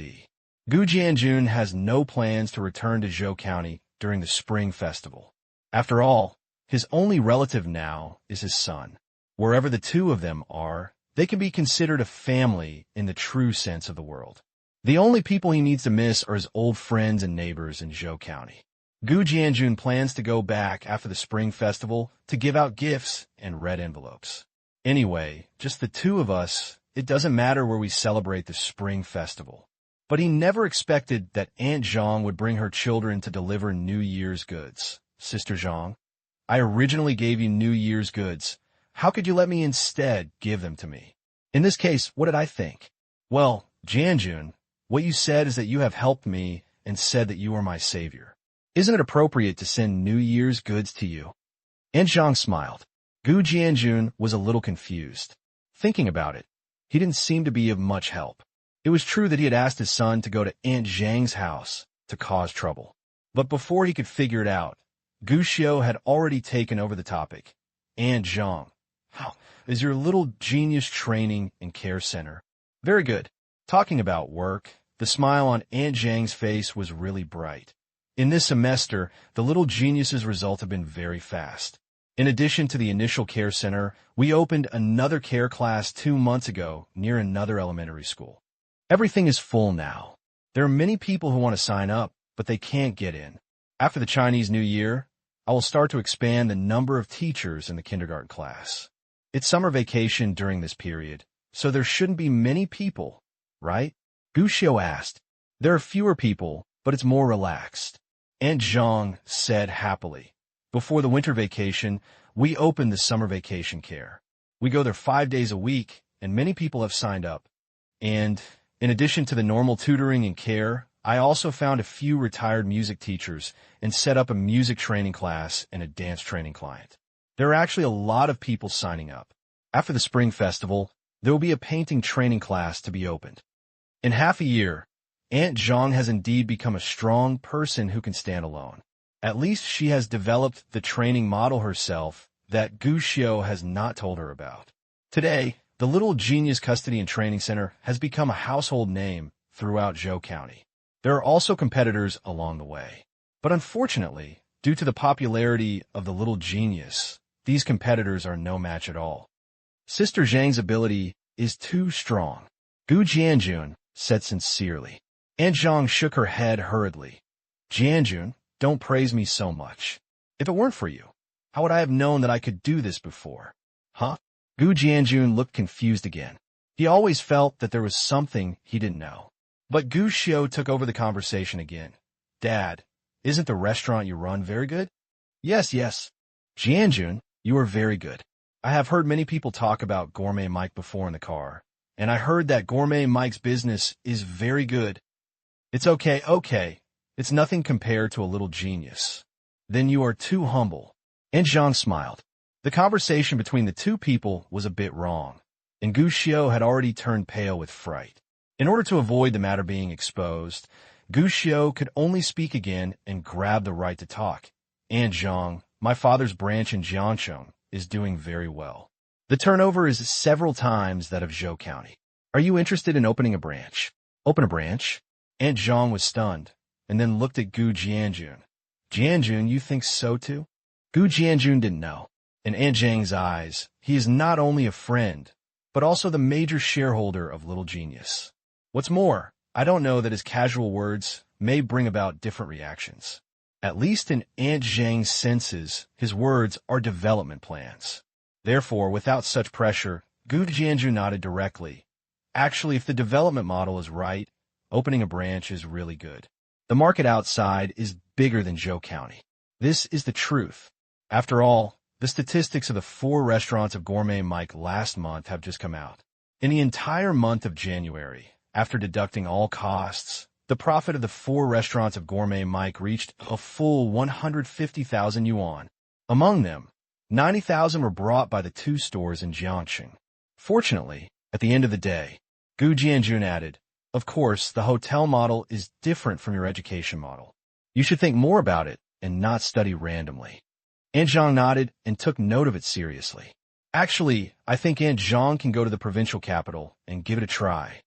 Gu Jianjun has no plans to return to Zhou County during the Spring Festival. After all, his only relative now is his son. Wherever the two of them are, they can be considered a family in the true sense of the word. The only people he needs to miss are his old friends and neighbors in Zhou County. Gu Jianjun plans to go back after the Spring Festival to give out gifts and red envelopes. Anyway, just the two of us, it doesn't matter where we celebrate the Spring Festival. But he never expected that Aunt Zhang would bring her children to deliver New Year's goods. Sister Zhang, I originally gave you New Year's goods. How could you let me instead give them to me? In this case, what did I think? Well, Jianjun, what you said is that you have helped me and said that you are my savior. Isn't it appropriate to send New Year's goods to you? Aunt Zhang smiled. Gu Jianjun was a little confused. Thinking about it, he didn't seem to be of much help. It was true that he had asked his son to go to Aunt Zhang's house to cause trouble. But before he could figure it out, Gu Xiu had already taken over the topic. Aunt Zhang, how is your little genius training and care center? Very good. Talking about work, the smile on Aunt Zhang's face was really bright. In this semester, the little genius's results have been very fast. In addition to the initial care center, we opened another care class 2 months ago near another elementary school. Everything is full now. There are many people who want to sign up, but they can't get in. After the Chinese New Year, I will start to expand the number of teachers in the kindergarten class. It's summer vacation during this period, so there shouldn't be many people, right? Gu Xiu asked. There are fewer people, but it's more relaxed. Aunt Zhang said happily. Before the winter vacation, we opened the summer vacation care. We go there 5 days a week, and many people have signed up. And in addition to the normal tutoring and care, I also found a few retired music teachers and set up a music training class and a dance training client. There are actually a lot of people signing up. After the Spring Festival, there will be a painting training class to be opened. In half a year, Aunt Zhang has indeed become a strong person who can stand alone. At least she has developed the training model herself that Gu Xiu has not told her about. Today, The Little Genius Custody and Training Center has become a household name throughout Zhou County. There are also competitors along the way. But unfortunately, due to the popularity of the Little Genius, these competitors are no match at all. Sister Zhang's ability is too strong, Gu Jianjun said sincerely. Aunt Zhang shook her head hurriedly. Jianjun, don't praise me so much. If it weren't for you, how would I have known that I could do this before? Huh? Gu Jianjun looked confused again. He always felt that there was something he didn't know. But Gu Xiu took over the conversation again. Dad, isn't the restaurant you run very good? Yes. Jianjun, you are very good. I have heard many people talk about Gourmet Mike before in the car, and I heard that Gourmet Mike's business is very good. It's okay. It's nothing compared to a Little Genius. Then you are too humble. And Zhang smiled. The conversation between the two people was a bit wrong, and Gu Xiu had already turned pale with fright. In order to avoid the matter being exposed, Gu Xiu could only speak again and grab the right to talk. Aunt Zhang, my father's branch in Jiangcheng, is doing very well. The turnover is several times that of Zhou County. Are you interested in opening a branch? Open a branch? Aunt Zhang was stunned, and then looked at Gu Jianjun. Jianjun, you think so too? Gu Jianjun didn't know. In Aunt Zhang's eyes, he is not only a friend, but also the major shareholder of Little Genius. What's more, I don't know that his casual words may bring about different reactions. At least in Aunt Zhang's senses, his words are development plans. Therefore, without such pressure, Gu Jianjun nodded directly. Actually, if the development model is right, opening a branch is really good. The market outside is bigger than Zhou County. This is the truth. After all, the statistics of the 4 restaurants of Gourmet Mike last month have just come out. In the entire month of January, after deducting all costs, the profit of the 4 restaurants of Gourmet Mike reached a full 150,000 yuan. Among them, 90,000 were brought by the 2 stores in Jiangcheng. Fortunately, at the end of the day, Gu Jianjun added, of course, the hotel model is different from your education model. You should think more about it and not study randomly. Aunt Zhang nodded and took note of it seriously. Actually, I think Aunt Zhang can go to the provincial capital and give it a try.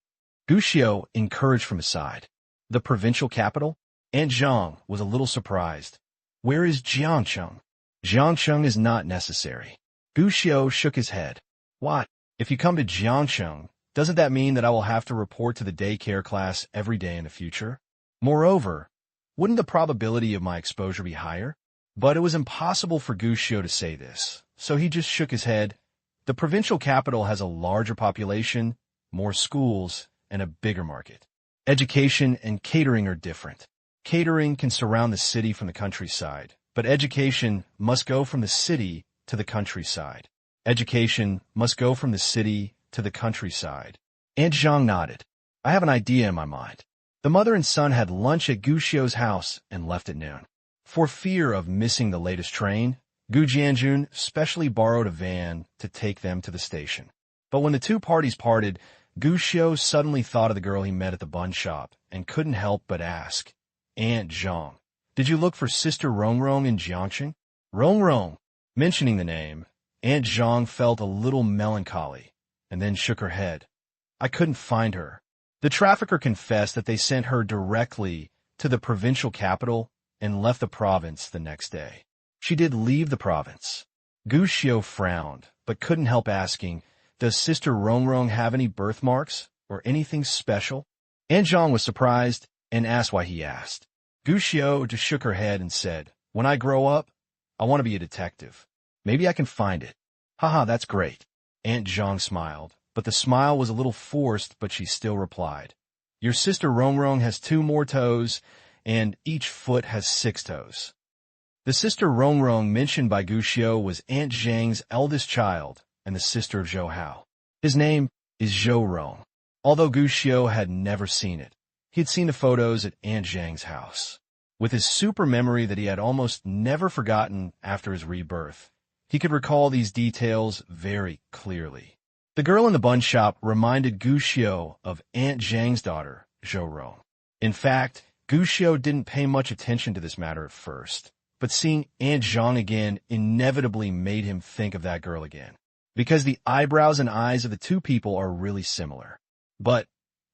Gu Xiu encouraged from his side. The provincial capital? Aunt Zhang was a little surprised. Where is Jiangcheng? Jiangcheng is not necessary. Gu Xiu shook his head. What? If you come to Jiangcheng, doesn't that mean that I will have to report to the daycare class every day in the future? Moreover, wouldn't the probability of my exposure be higher? But it was impossible for Gu Xiu to say this, so he just shook his head. The provincial capital has a larger population, more schools, and a bigger market. Education and catering are different. Catering can surround the city from the countryside, but education must go from the city to the countryside. Education must go from the city to the countryside. Aunt Zhang nodded. I have an idea in my mind. The mother and son had lunch at Gu Xiu's house and left at noon. For fear of missing the latest train, Gu Jianjun specially borrowed a van to take them to the station. But when the 2 parties parted, Gu Xiu suddenly thought of the girl he met at the bun shop and couldn't help but ask, Aunt Zhang, did you look for Sister Rongrong in Jiangcheng? Rongrong. Mentioning the name, Aunt Zhang felt a little melancholy and then shook her head. I couldn't find her. The trafficker confessed that they sent her directly to the provincial capital and left the province the next day. She did leave the province. Gu Xiu frowned, but couldn't help asking, does Sister Rongrong have any birthmarks or anything special? Aunt Zhang was surprised and asked why he asked. Gu Xiu just shook her head and said, when I grow up, I want to be a detective. Maybe I can find it. Haha, that's great. Aunt Zhang smiled, but the smile was a little forced, but she still replied, your sister Rongrong has 2 more toes, and each foot has 6 toes. The sister Rongrong mentioned by Gu Xiu was Aunt Zhang's eldest child and the sister of Zhou Hao. His name is Zhou Rong. Although Gu Xiu had never seen it, he had seen the photos at Aunt Zhang's house. With his super memory that he had almost never forgotten after his rebirth, he could recall these details very clearly. The girl in the bun shop reminded Gu Xiu of Aunt Zhang's daughter, Zhou Rong. In fact, Gu Xiu didn't pay much attention to this matter at first, but seeing Aunt Zhang again inevitably made him think of that girl again. because the eyebrows and eyes of the two people are really similar. But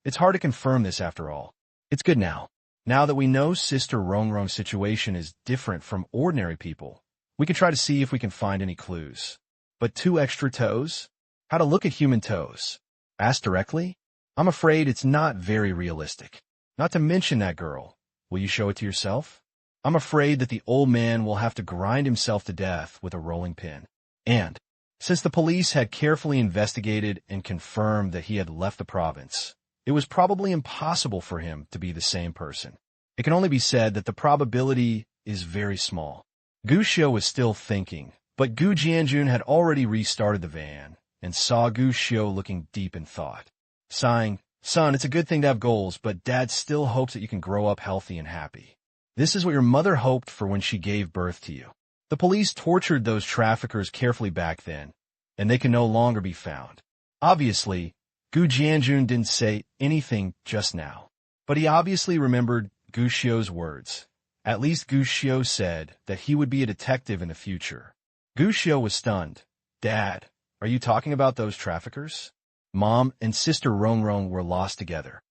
it's hard to confirm this after all. It's good now. Now that we know Sister Rongrong's situation is different from ordinary people, we can try to see if we can find any clues. But 2 extra toes? How to look at human toes? Ask directly? I'm afraid it's not very realistic. Not to mention that girl. Will you show it to yourself? I'm afraid that the old man will have to grind himself to death with a rolling pin. And, since the police had carefully investigated and confirmed that he had left the province, it was probably impossible for him to be the same person. It can only be said that the probability is very small. Gu Xiu was still thinking, but Gu Jianjun had already restarted the van and saw Gu Xiu looking deep in thought. Sighing, "Son, it's a good thing to have goals, but Dad still hopes that you can grow up healthy and happy. This is what your mother hoped for when she gave birth to you." The police tortured those traffickers carefully back then, and they can no longer be found. Obviously, Gu Jianjun didn't say anything just now, but he obviously remembered Gu Xiu's words. At least Gu Xiu said that he would be a detective in the future. Gu Xiu was stunned. "Dad, are you talking about those traffickers?" Mom and Sister Rongrong were lost together.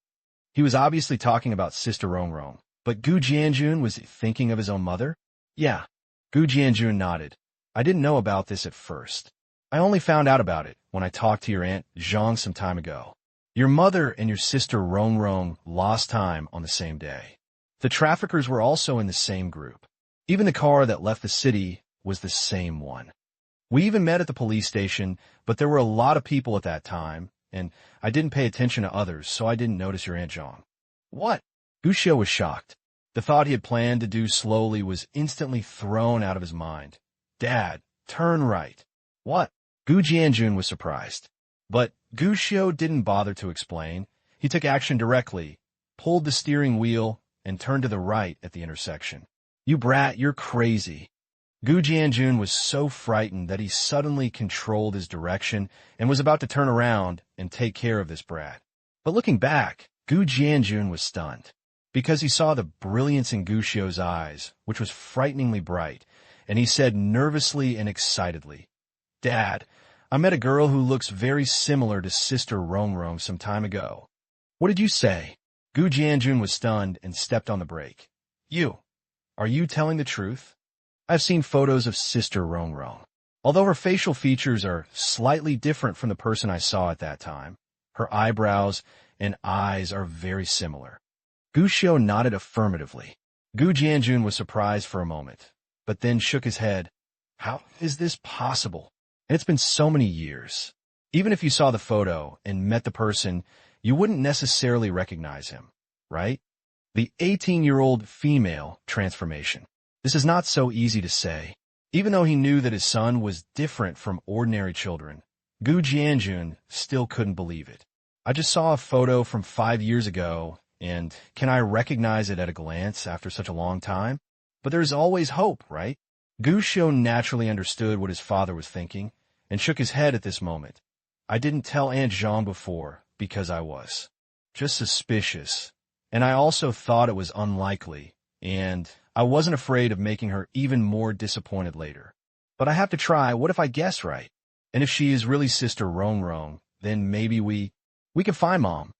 He was obviously talking about Sister Rongrong, but Gu Jianjun was thinking of his own mother? Yeah. Gu Jianjun nodded. "I didn't know about this at first. I only found out about it when I talked to your Aunt Zhang some time ago. Your mother and your sister Rongrong lost time on the same day. The traffickers were also in the same group. Even the car that left the city was the same one. We even met at the police station, but there were a lot of people at that time, and I didn't pay attention to others, so I didn't notice your Aunt Zhang." "What?" Gu Xiu was shocked. The thought he had planned to do slowly was instantly thrown out of his mind. "Dad, turn right." "What?" Gu Jianjun was surprised. But Gu Xiu didn't bother to explain. He took action directly, pulled the steering wheel, and turned to the right at the intersection. "You brat, you're crazy." Gu Jianjun was so frightened that he suddenly controlled his direction and was about to turn around and take care of this brat. But looking back, Gu Jianjun was stunned, because he saw the brilliance in Gu Xiu's eyes, which was frighteningly bright, and he said nervously and excitedly, "Dad, I met a girl who looks very similar to Sister Rongrong some time ago." "What did you say?" Gu Jianjun was stunned and stepped on the brake. Are you telling the truth? I've seen photos of Sister Rongrong. Although her facial features are slightly different from the person I saw at that time, her eyebrows and eyes are very similar." Gu Xiu nodded affirmatively. Gu Jianjun was surprised for a moment, but then shook his head. "How is this possible? And it's been so many years. Even if you saw the photo and met the person, you wouldn't necessarily recognize him, right?" The 18-year-old female transformation. This is not so easy to say. Even though he knew that his son was different from ordinary children, Gu Jianjun still couldn't believe it. "I just saw a photo from 5 years ago, and can I recognize it at a glance after such a long time? But there's always hope, right?" Gu Xiu naturally understood what his father was thinking, and shook his head at this moment. "I didn't tell Aunt Zhang before, because I was just suspicious. And I also thought it was unlikely, and I wasn't afraid of making her even more disappointed later. But I have to try. What if I guess right? And if she is really Sister Rongrong, then maybe we can find Mom."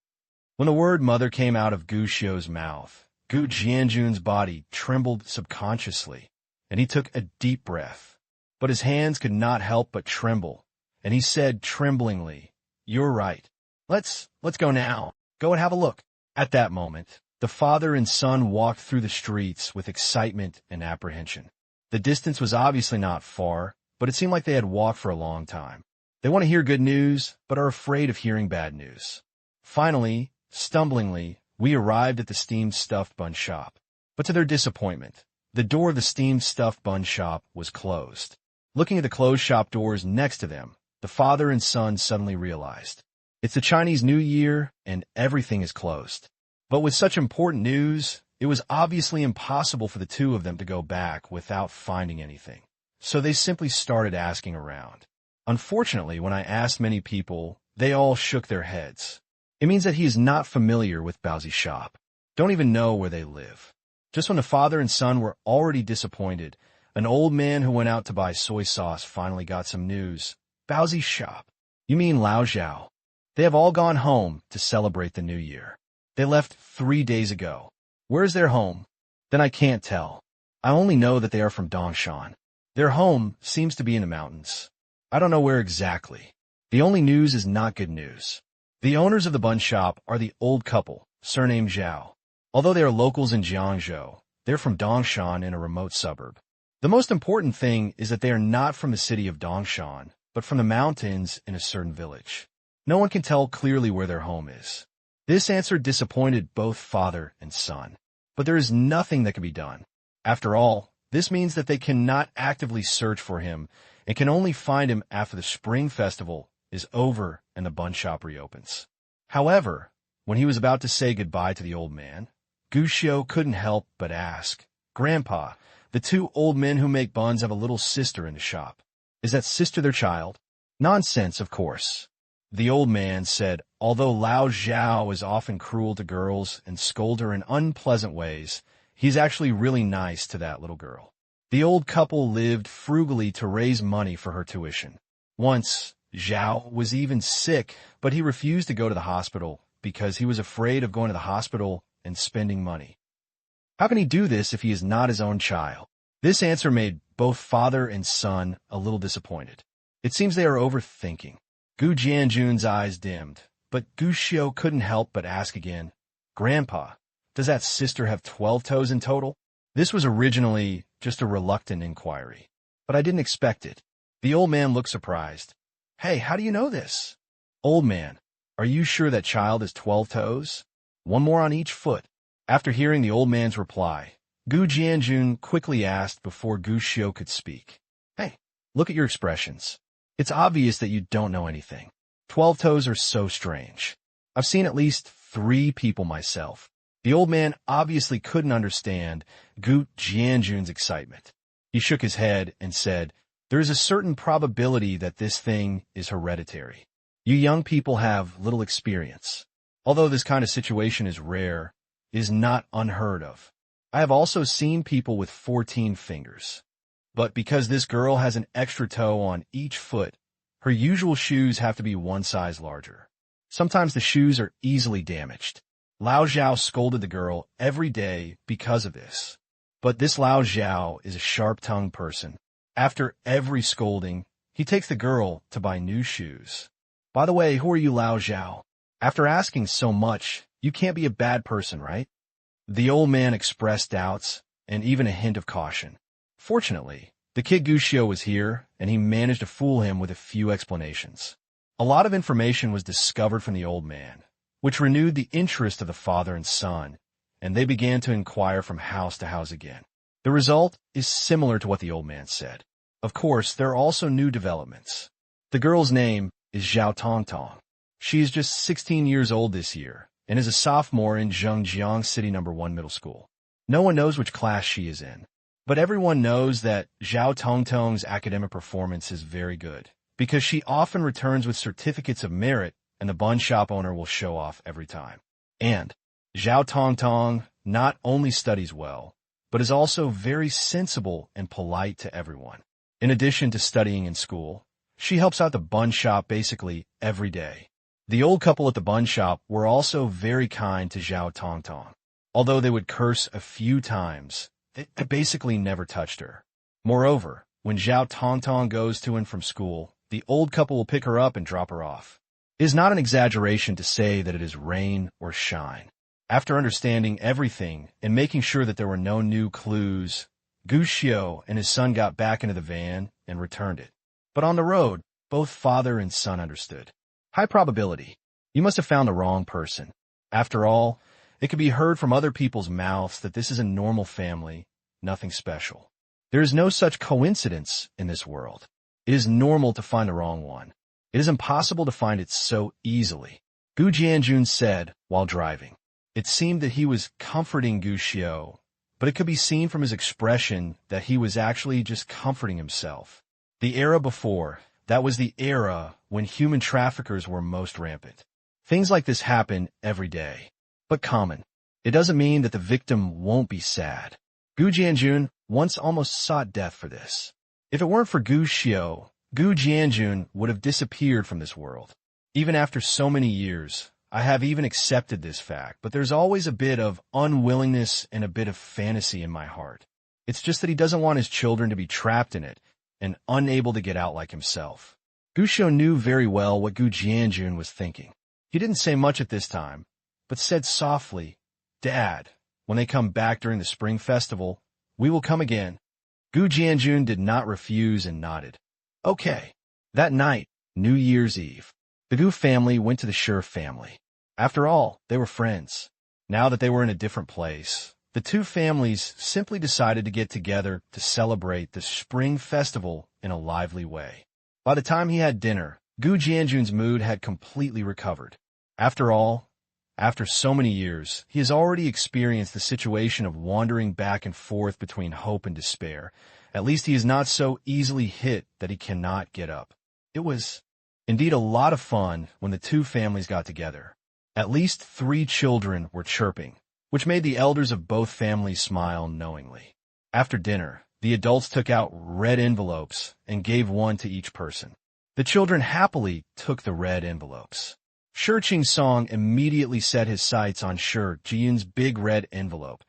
When the word mother came out of Gu Xiu's mouth, Gu Jianjun's body trembled subconsciously, and he took a deep breath. But his hands could not help but tremble, and he said tremblingly, "You're right. Let's go now. Go and have a look." At that moment, the father and son walked through the streets with excitement and apprehension. The distance was obviously not far, but it seemed like they had walked for a long time. They want to hear good news, but are afraid of hearing bad news. Finally, stumblingly, we arrived at the steamed stuffed bun shop. But to their disappointment, the door of the steamed stuffed bun shop was closed. Looking at the closed shop doors next to them, the father and son suddenly realized, it's the Chinese New Year and everything is closed. But with such important news, it was obviously impossible for the two of them to go back without finding anything. So they simply started asking around. Unfortunately, when I asked many people, they all shook their heads. It means that he is not familiar with Baozi's shop, don't even know where they live. Just when the father and son were already disappointed, an old man who went out to buy soy sauce finally got some news. Baozi's shop. You mean Lao Zhao. They have all gone home to celebrate the new year. They left 3 days ago. Where's their home? Then I can't tell. I only know that they are from Dongshan. Their home seems to be in the mountains. I don't know where exactly. The only news is not good news. The owners of the bun shop are the old couple, surnamed Zhao. Although they are locals in Jiangzhou, they're from Dongshan in a remote suburb. The most important thing is that they are not from the city of Dongshan, but from the mountains in a certain village. No one can tell clearly where their home is. This answer disappointed both father and son. But there is nothing that can be done. After all, this means that they cannot actively search for him and can only find him after the Spring Festival is over and the bun shop reopens. However, when he was about to say goodbye to the old man, Gushio couldn't help but ask, "Grandpa, the two old men who make buns have a little sister in the shop. Is that sister their child?" "Nonsense, of course." The old man said, although Lao Zhao is often cruel to girls and scold her in unpleasant ways, he's actually really nice to that little girl. The old couple lived frugally to raise money for her tuition. Once, Zhao was even sick, but he refused to go to the hospital because he was afraid of going to the hospital and spending money. How can he do this if he is not his own child? This answer made both father and son a little disappointed. It seems they are overthinking. Gu Jianjun's eyes dimmed, but Gushio couldn't help but ask again, "Grandpa, does that sister have 12 toes in total?" This was originally just a reluctant inquiry, but I didn't expect it. The old man looked surprised. "Hey, how do you know this?" "Old man, are you sure that child has 12 toes? One more on each foot." After hearing the old man's reply, Gu Jianjun quickly asked before Gushio could speak, "Hey, look at your expressions. It's obvious that you don't know anything. 12 toes are so strange. I've seen at least 3 people myself." The old man obviously couldn't understand Gu Jianjun's excitement. He shook his head and said, "There is a certain probability that this thing is hereditary. You young people have little experience. Although this kind of situation is rare, it is not unheard of. I have also seen people with 14 fingers. But because this girl has an extra toe on each foot, her usual shoes have to be one size larger. Sometimes the shoes are easily damaged." Lao Zhao scolded the girl every day because of this. But this Lao Zhao is a sharp-tongued person. After every scolding, he takes the girl to buy new shoes. "By the way, who are you, Lao Zhao? After asking so much, you can't be a bad person, right?" The old man expressed doubts and even a hint of caution. Fortunately, the kid Gushio was here, and he managed to fool him with a few explanations. A lot of information was discovered from the old man, which renewed the interest of the father and son, and they began to inquire from house to house again. The result is similar to what the old man said. Of course, there are also new developments. The girl's name is Zhao Tongtong. She is just 16 years old this year, and is a sophomore in Zhengjiang City No. 1 Middle School. No one knows which class she is in. But everyone knows that Zhao Tongtong's academic performance is very good, because she often returns with certificates of merit, and the bun shop owner will show off every time. And Zhao Tongtong not only studies well, but is also very sensible and polite to everyone. In addition to studying in school, she helps out the bun shop basically every day. The old couple at the bun shop were also very kind to Zhao Tongtong. Although they would curse a few times, they basically never touched her. Moreover, when Zhao Tongtong goes to and from school, the old couple will pick her up and drop her off. It is not an exaggeration to say that it is rain or shine. After understanding everything and making sure that there were no new clues, Gushio and his son got back into the van and returned it. But on the road, both father and son understood. High probability. You must have found the wrong person. After all, it could be heard from other people's mouths that this is a normal family, nothing special. There is no such coincidence in this world. It is normal to find the wrong one. It is impossible to find it so easily. Gu Jianjun said while driving. It seemed that he was comforting Gushio, but it could be seen from his expression that he was actually just comforting himself. The era before, that was the era when human traffickers were most rampant. Things like this happen every day, but common. It doesn't mean that the victim won't be sad. Gu Jianjun once almost sought death for this. If it weren't for Gushio, Gu Jianjun would have disappeared from this world. Even after so many years, I have even accepted this fact, but there's always a bit of unwillingness and a bit of fantasy in my heart. It's just that he doesn't want his children to be trapped in it and unable to get out like himself. Gu Shou knew very well what Gu Jianjun was thinking. He didn't say much at this time, but said softly, "Dad, when they come back during the Spring Festival, we will come again." Gu Jianjun did not refuse and nodded. Okay. That night, New Year's Eve, the Gu family went to the Shi family. After all, they were friends. Now that they were in a different place, the two families simply decided to get together to celebrate the Spring Festival in a lively way. By the time he had dinner, Gu Jianjun's mood had completely recovered. After all, after so many years, he has already experienced the situation of wandering back and forth between hope and despair. At least he is not so easily hit that he cannot get up. It was indeed a lot of fun when the two families got together. At least 3 children were chirping, which made the elders of both families smile knowingly. After dinner, the adults took out red envelopes and gave one to each person. The children happily took the red envelopes. Shi Qingsong immediately set his sights on Shi Jiyun's big red envelope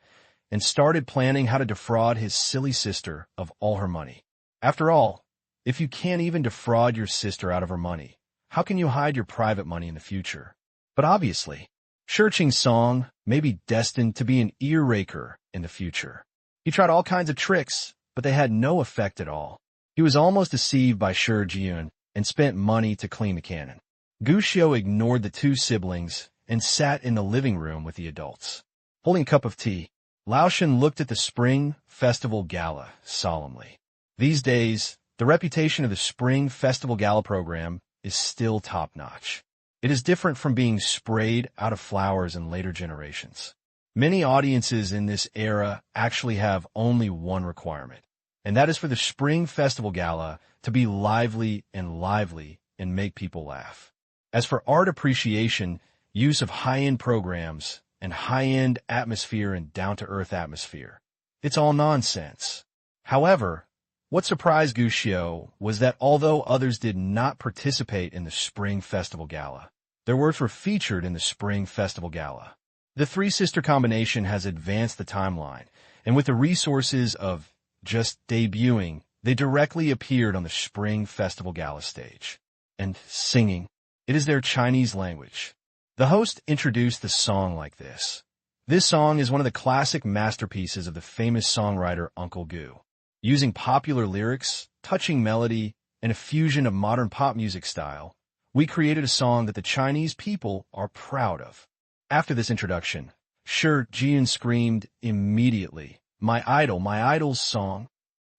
and started planning how to defraud his silly sister of all her money. After all, if you can't even defraud your sister out of her money, how can you hide your private money in the future? But obviously, Shi Qingsong may be destined to be an ear raker in the future. He tried all kinds of tricks, but they had no effect at all. He was almost deceived by Shi Jiyun and spent money to clean the cannon. Gu Shou ignored the 2 siblings and sat in the living room with the adults. Holding a cup of tea, Lao Shen looked at the Spring Festival Gala solemnly. These days, the reputation of the Spring Festival Gala program is still top-notch. It is different from being sprayed out of flowers in later generations. Many audiences in this era actually have only one requirement, and that is for the Spring Festival Gala to be lively and make people laugh. As for art appreciation, use of high-end programs, and high-end atmosphere and down-to-earth atmosphere, it's all nonsense. However, what surprised Gu Shou was that although others did not participate in the Spring Festival Gala, their works were featured in the Spring Festival Gala. The three-sister combination has advanced the timeline, and with the resources of just debuting, they directly appeared on the Spring Festival Gala stage. And singing. It is their Chinese language. The host introduced the song like this. This song is one of the classic masterpieces of the famous songwriter Uncle Gu. Using popular lyrics, touching melody, and a fusion of modern pop music style, we created a song that the Chinese people are proud of. After this introduction, Shi Jiyun screamed immediately, my idol's song."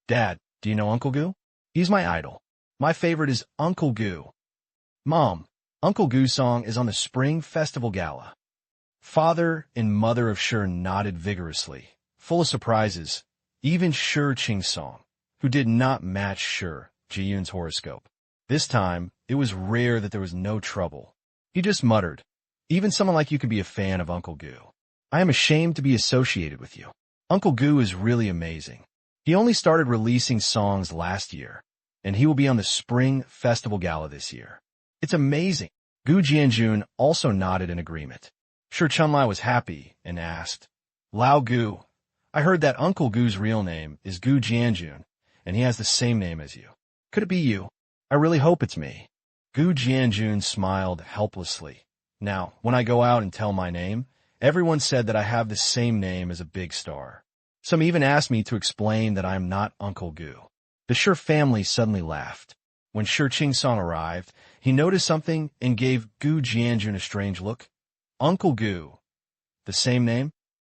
"Dad, do you know Uncle Gu? He's my idol. My favorite is Uncle Gu." "Mom, Uncle Gu's song is on the Spring Festival Gala." Father and mother of Shi nodded vigorously, full of surprises, even Shi Qingsong, who did not match Shi Jiyun's horoscope. This time, it was rare that there was no trouble. He just muttered, "Even someone like you could be a fan of Uncle Gu. I am ashamed to be associated with you. Uncle Gu is really amazing. He only started releasing songs last year, and he will be on the Spring Festival Gala this year. It's amazing." Gu Jianjun also nodded in agreement. Shi Chunlai was happy and asked, "Lao Gu, I heard that Uncle Gu's real name is Gu Jianjun, and he has the same name as you. Could it be you? I really hope it's me." Gu Jianjun smiled helplessly. "Now, when I go out and tell my name, everyone said that I have the same name as a big star. Some even asked me to explain that I am not Uncle Gu." The Shi family suddenly laughed. When Shi Qingsong arrived, he noticed something and gave Gu Jianjun a strange look. "Uncle Gu. The same name?"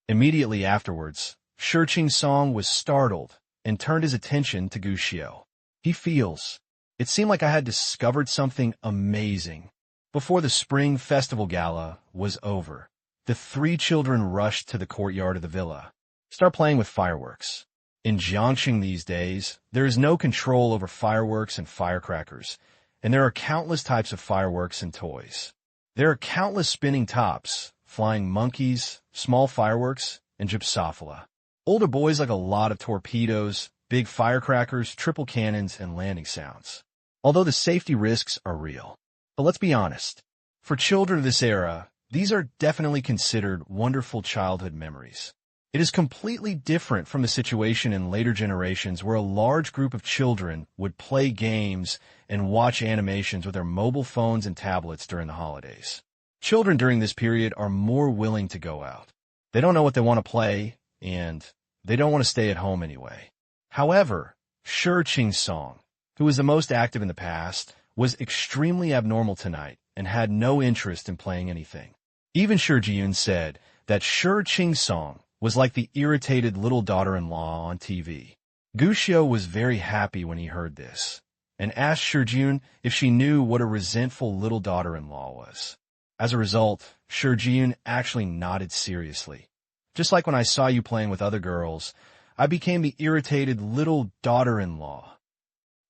Immediately afterwards, Shi Qingsong was startled and turned his attention to Gu Shou. It seemed like I had discovered something amazing. Before the Spring Festival Gala was over, the 3 children rushed to the courtyard of the villa. Start playing with fireworks. In Jiangxing these days, there is no control over fireworks and firecrackers, and there are countless types of fireworks and toys. There are countless spinning tops, flying monkeys, small fireworks, and gypsophila. Older boys like a lot of torpedoes, big firecrackers, triple cannons, and landing sounds. although the safety risks are real. But let's be honest. For children of this era, these are definitely considered wonderful childhood memories. It is completely different from the situation in later generations where a large group of children would play games and watch animations with their mobile phones and tablets during the holidays. Children during this period are more willing to go out. They don't know what they want to play, and they don't want to stay at home anyway. However, Shi Qing-song, who was the most active in the past, was extremely abnormal tonight and had no interest in playing anything. Even Shi Jiyun said that Shi Qing-song was like the irritated little daughter-in-law on TV. Gu Xiu was very happy when he heard this, and asked Shi Jiyun if she knew what a resentful little daughter-in-law was. As a result, Shi Jiyun actually nodded seriously. Just like when I saw you playing with other girls, I became the irritated little daughter-in-law.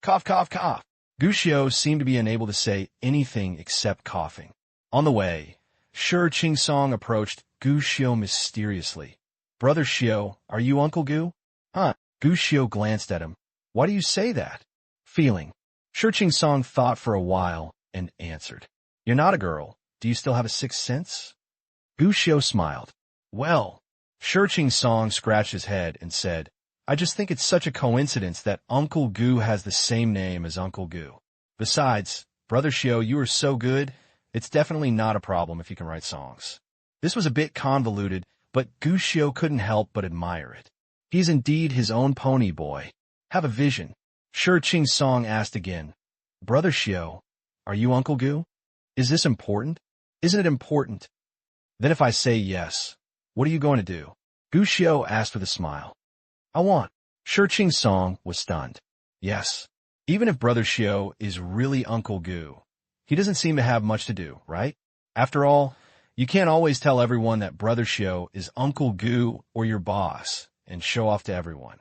Cough, cough, cough. Gu Xiu seemed to be unable to say anything except coughing. On the way, Shi Qing-song approached Gu Xiu mysteriously. Brother Xiu, are you Uncle Gu? Huh? Gu Xiu glanced at him. Why do you say that? Feeling. Shi Qing-song thought for a while and answered. You're not a girl. Do you still have a sixth sense? Gu Xiu smiled. Well, Shi Qing-song scratched his head and said, I just think it's such a coincidence that Uncle Gu has the same name as Uncle Gu. Besides, Brother Xiu, you are so good, it's definitely not a problem if you can write songs. This was a bit convoluted, but Gu Xiu couldn't help but admire it. He's indeed his own pony boy. Have a vision. Shi Qing-song asked again. Brother Xiu, are you Uncle Gu? Is this important? Isn't it important? Then if I say yes, what are you going to do? Gu Xiu asked with a smile. I want. Shi Qing-song was stunned. Yes. Even if Brother Xiu is really Uncle Gu, he doesn't seem to have much to do, right? After all, you can't always tell everyone that Brother Xiu is Uncle Gu or your boss and show off to everyone,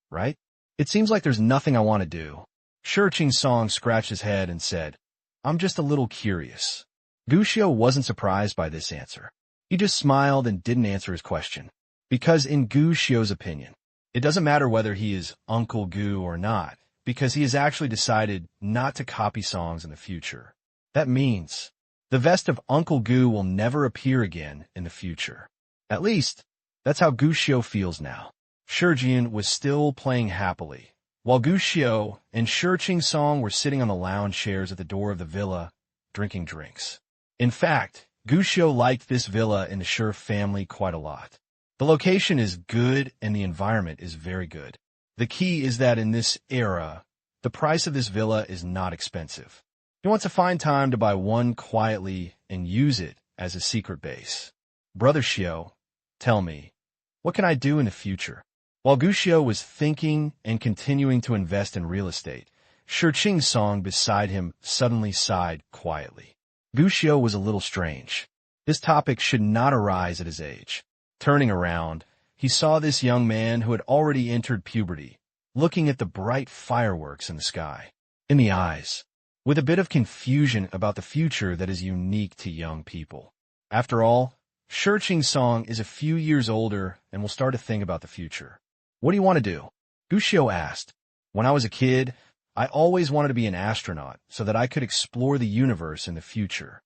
right? It seems like there's nothing I want to do. Shi Qing-song scratched his head and said, I'm just a little curious. Gu Xiu wasn't surprised by this answer. He just smiled and didn't answer his question. Because in Gu Xiu's opinion, it doesn't matter whether he is Uncle Gu or not, because he has actually decided not to copy songs in the future. That means the vest of Uncle Gu will never appear again in the future. At least, that's how Gu Xiu feels now. Shi Jiyun was still playing happily, while Gu Xiu and Shi Qing-song were sitting on the lounge chairs at the door of the villa, drinking drinks. In fact, Gu Xiu liked this villa in the Shi family quite a lot. The location is good and the environment is very good. The key is that in this era, the price of this villa is not expensive. He wants to find time to buy one quietly and use it as a secret base. Brother Xiu, tell me, what can I do in the future? While Gu Xiu was thinking and continuing to invest in real estate, Shi Qing-song beside him suddenly sighed quietly. Gu Xiu was a little strange. This topic should not arise at his age. Turning around, he saw this young man who had already entered puberty, looking at the bright fireworks in the sky. In the eyes, with a bit of confusion about the future that is unique to young people. After all, Shi Qing-song is a few years older and will start to think about the future. What do you want to do? Gu Xiu asked. When I was a kid, I always wanted to be an astronaut so that I could explore the universe in the future.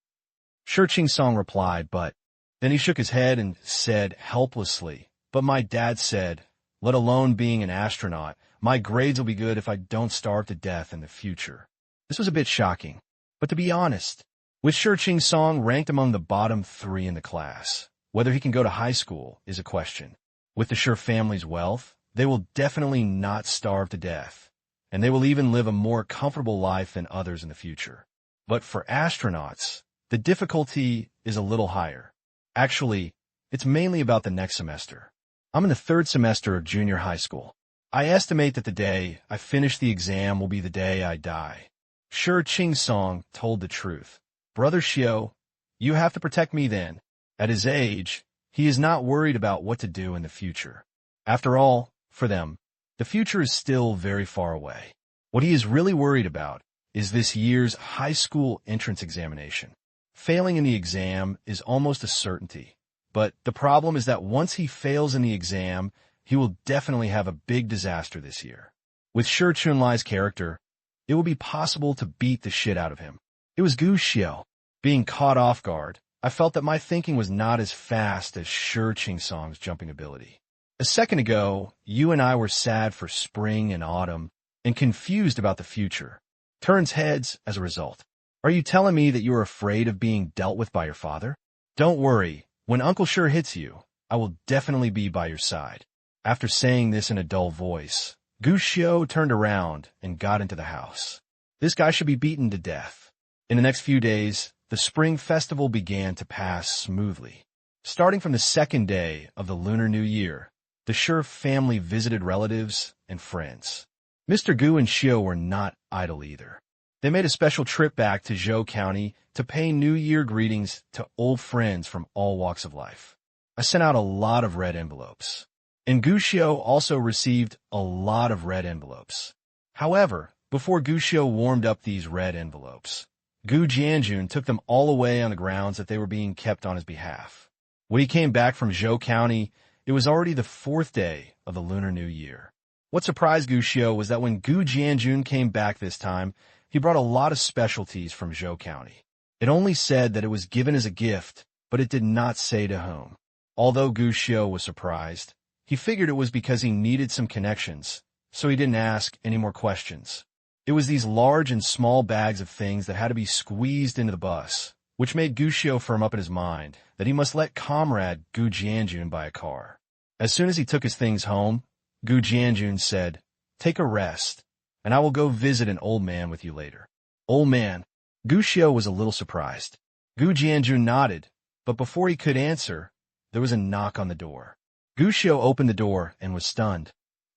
Shi Qing-song replied, but then he shook his head and said helplessly, but my dad said, let alone being an astronaut, my grades will be good if I don't starve to death in the future. This was a bit shocking, but to be honest, with Shi Qing-song ranked among the bottom 3 in the class, whether he can go to high school is a question. With the Shi family's wealth, they will definitely not starve to death, and they will even live a more comfortable life than others in the future. But for astronauts, the difficulty is a little higher. Actually, it's mainly about the next semester. I'm in the 3rd semester of junior high school. I estimate that the day I finish the exam will be the day I die. Shi Qing-song told the truth. Brother Xiu, you have to protect me then. At his age, he is not worried about what to do in the future. After all, for them, the future is still very far away. What he is really worried about is this year's high school entrance examination. Failing in the exam is almost a certainty, but the problem is that once he fails in the exam, he will definitely have a big disaster this year. With Shi Chunlai's character, it would be possible to beat the shit out of him. It was Gu Xiao. Being caught off guard, I felt that my thinking was not as fast as Shi Qingsong's jumping ability. A second ago, you and I were sad for spring and autumn and confused about the future. Turns heads as a result. Are you telling me that you are afraid of being dealt with by your father? Don't worry. When Uncle Shi hits you, I will definitely be by your side. After saying this in a dull voice, Gu Xiao turned around and got into the house. This guy should be beaten to death. In the next few days, the Spring Festival began to pass smoothly. Starting from the second day of the Lunar New Year, the Shi family visited relatives and friends. Mr. Gu and Xiao were not idle either. They made a special trip back to Zhou County to pay New Year greetings to old friends from all walks of life. I sent out a lot of red envelopes. And Gu Xiao also received a lot of red envelopes. However, before Gu Xiao warmed up these red envelopes, Gu Jianjun took them all away on the grounds that they were being kept on his behalf. When he came back from Zhou County, it was already the fourth day of the Lunar New Year. What surprised Gu Xiao was that when Gu Jianjun came back this time, he brought a lot of specialties from Zhou County. It only said that it was given as a gift, but it did not say to whom. Although Gu Xiao was surprised, he figured it was because he needed some connections, so he didn't ask any more questions. It was these large and small bags of things that had to be squeezed into the bus, which made Gu Xiao firm up in his mind that he must let comrade Gu Jianjun buy a car. As soon as he took his things home, Gu Jianjun said, "Take a rest, and I will go visit an old man with you later." Old man. Gu Xiao was a little surprised. Gu Jianjun nodded, but before he could answer, there was a knock on the door. Gu Xiao opened the door and was stunned.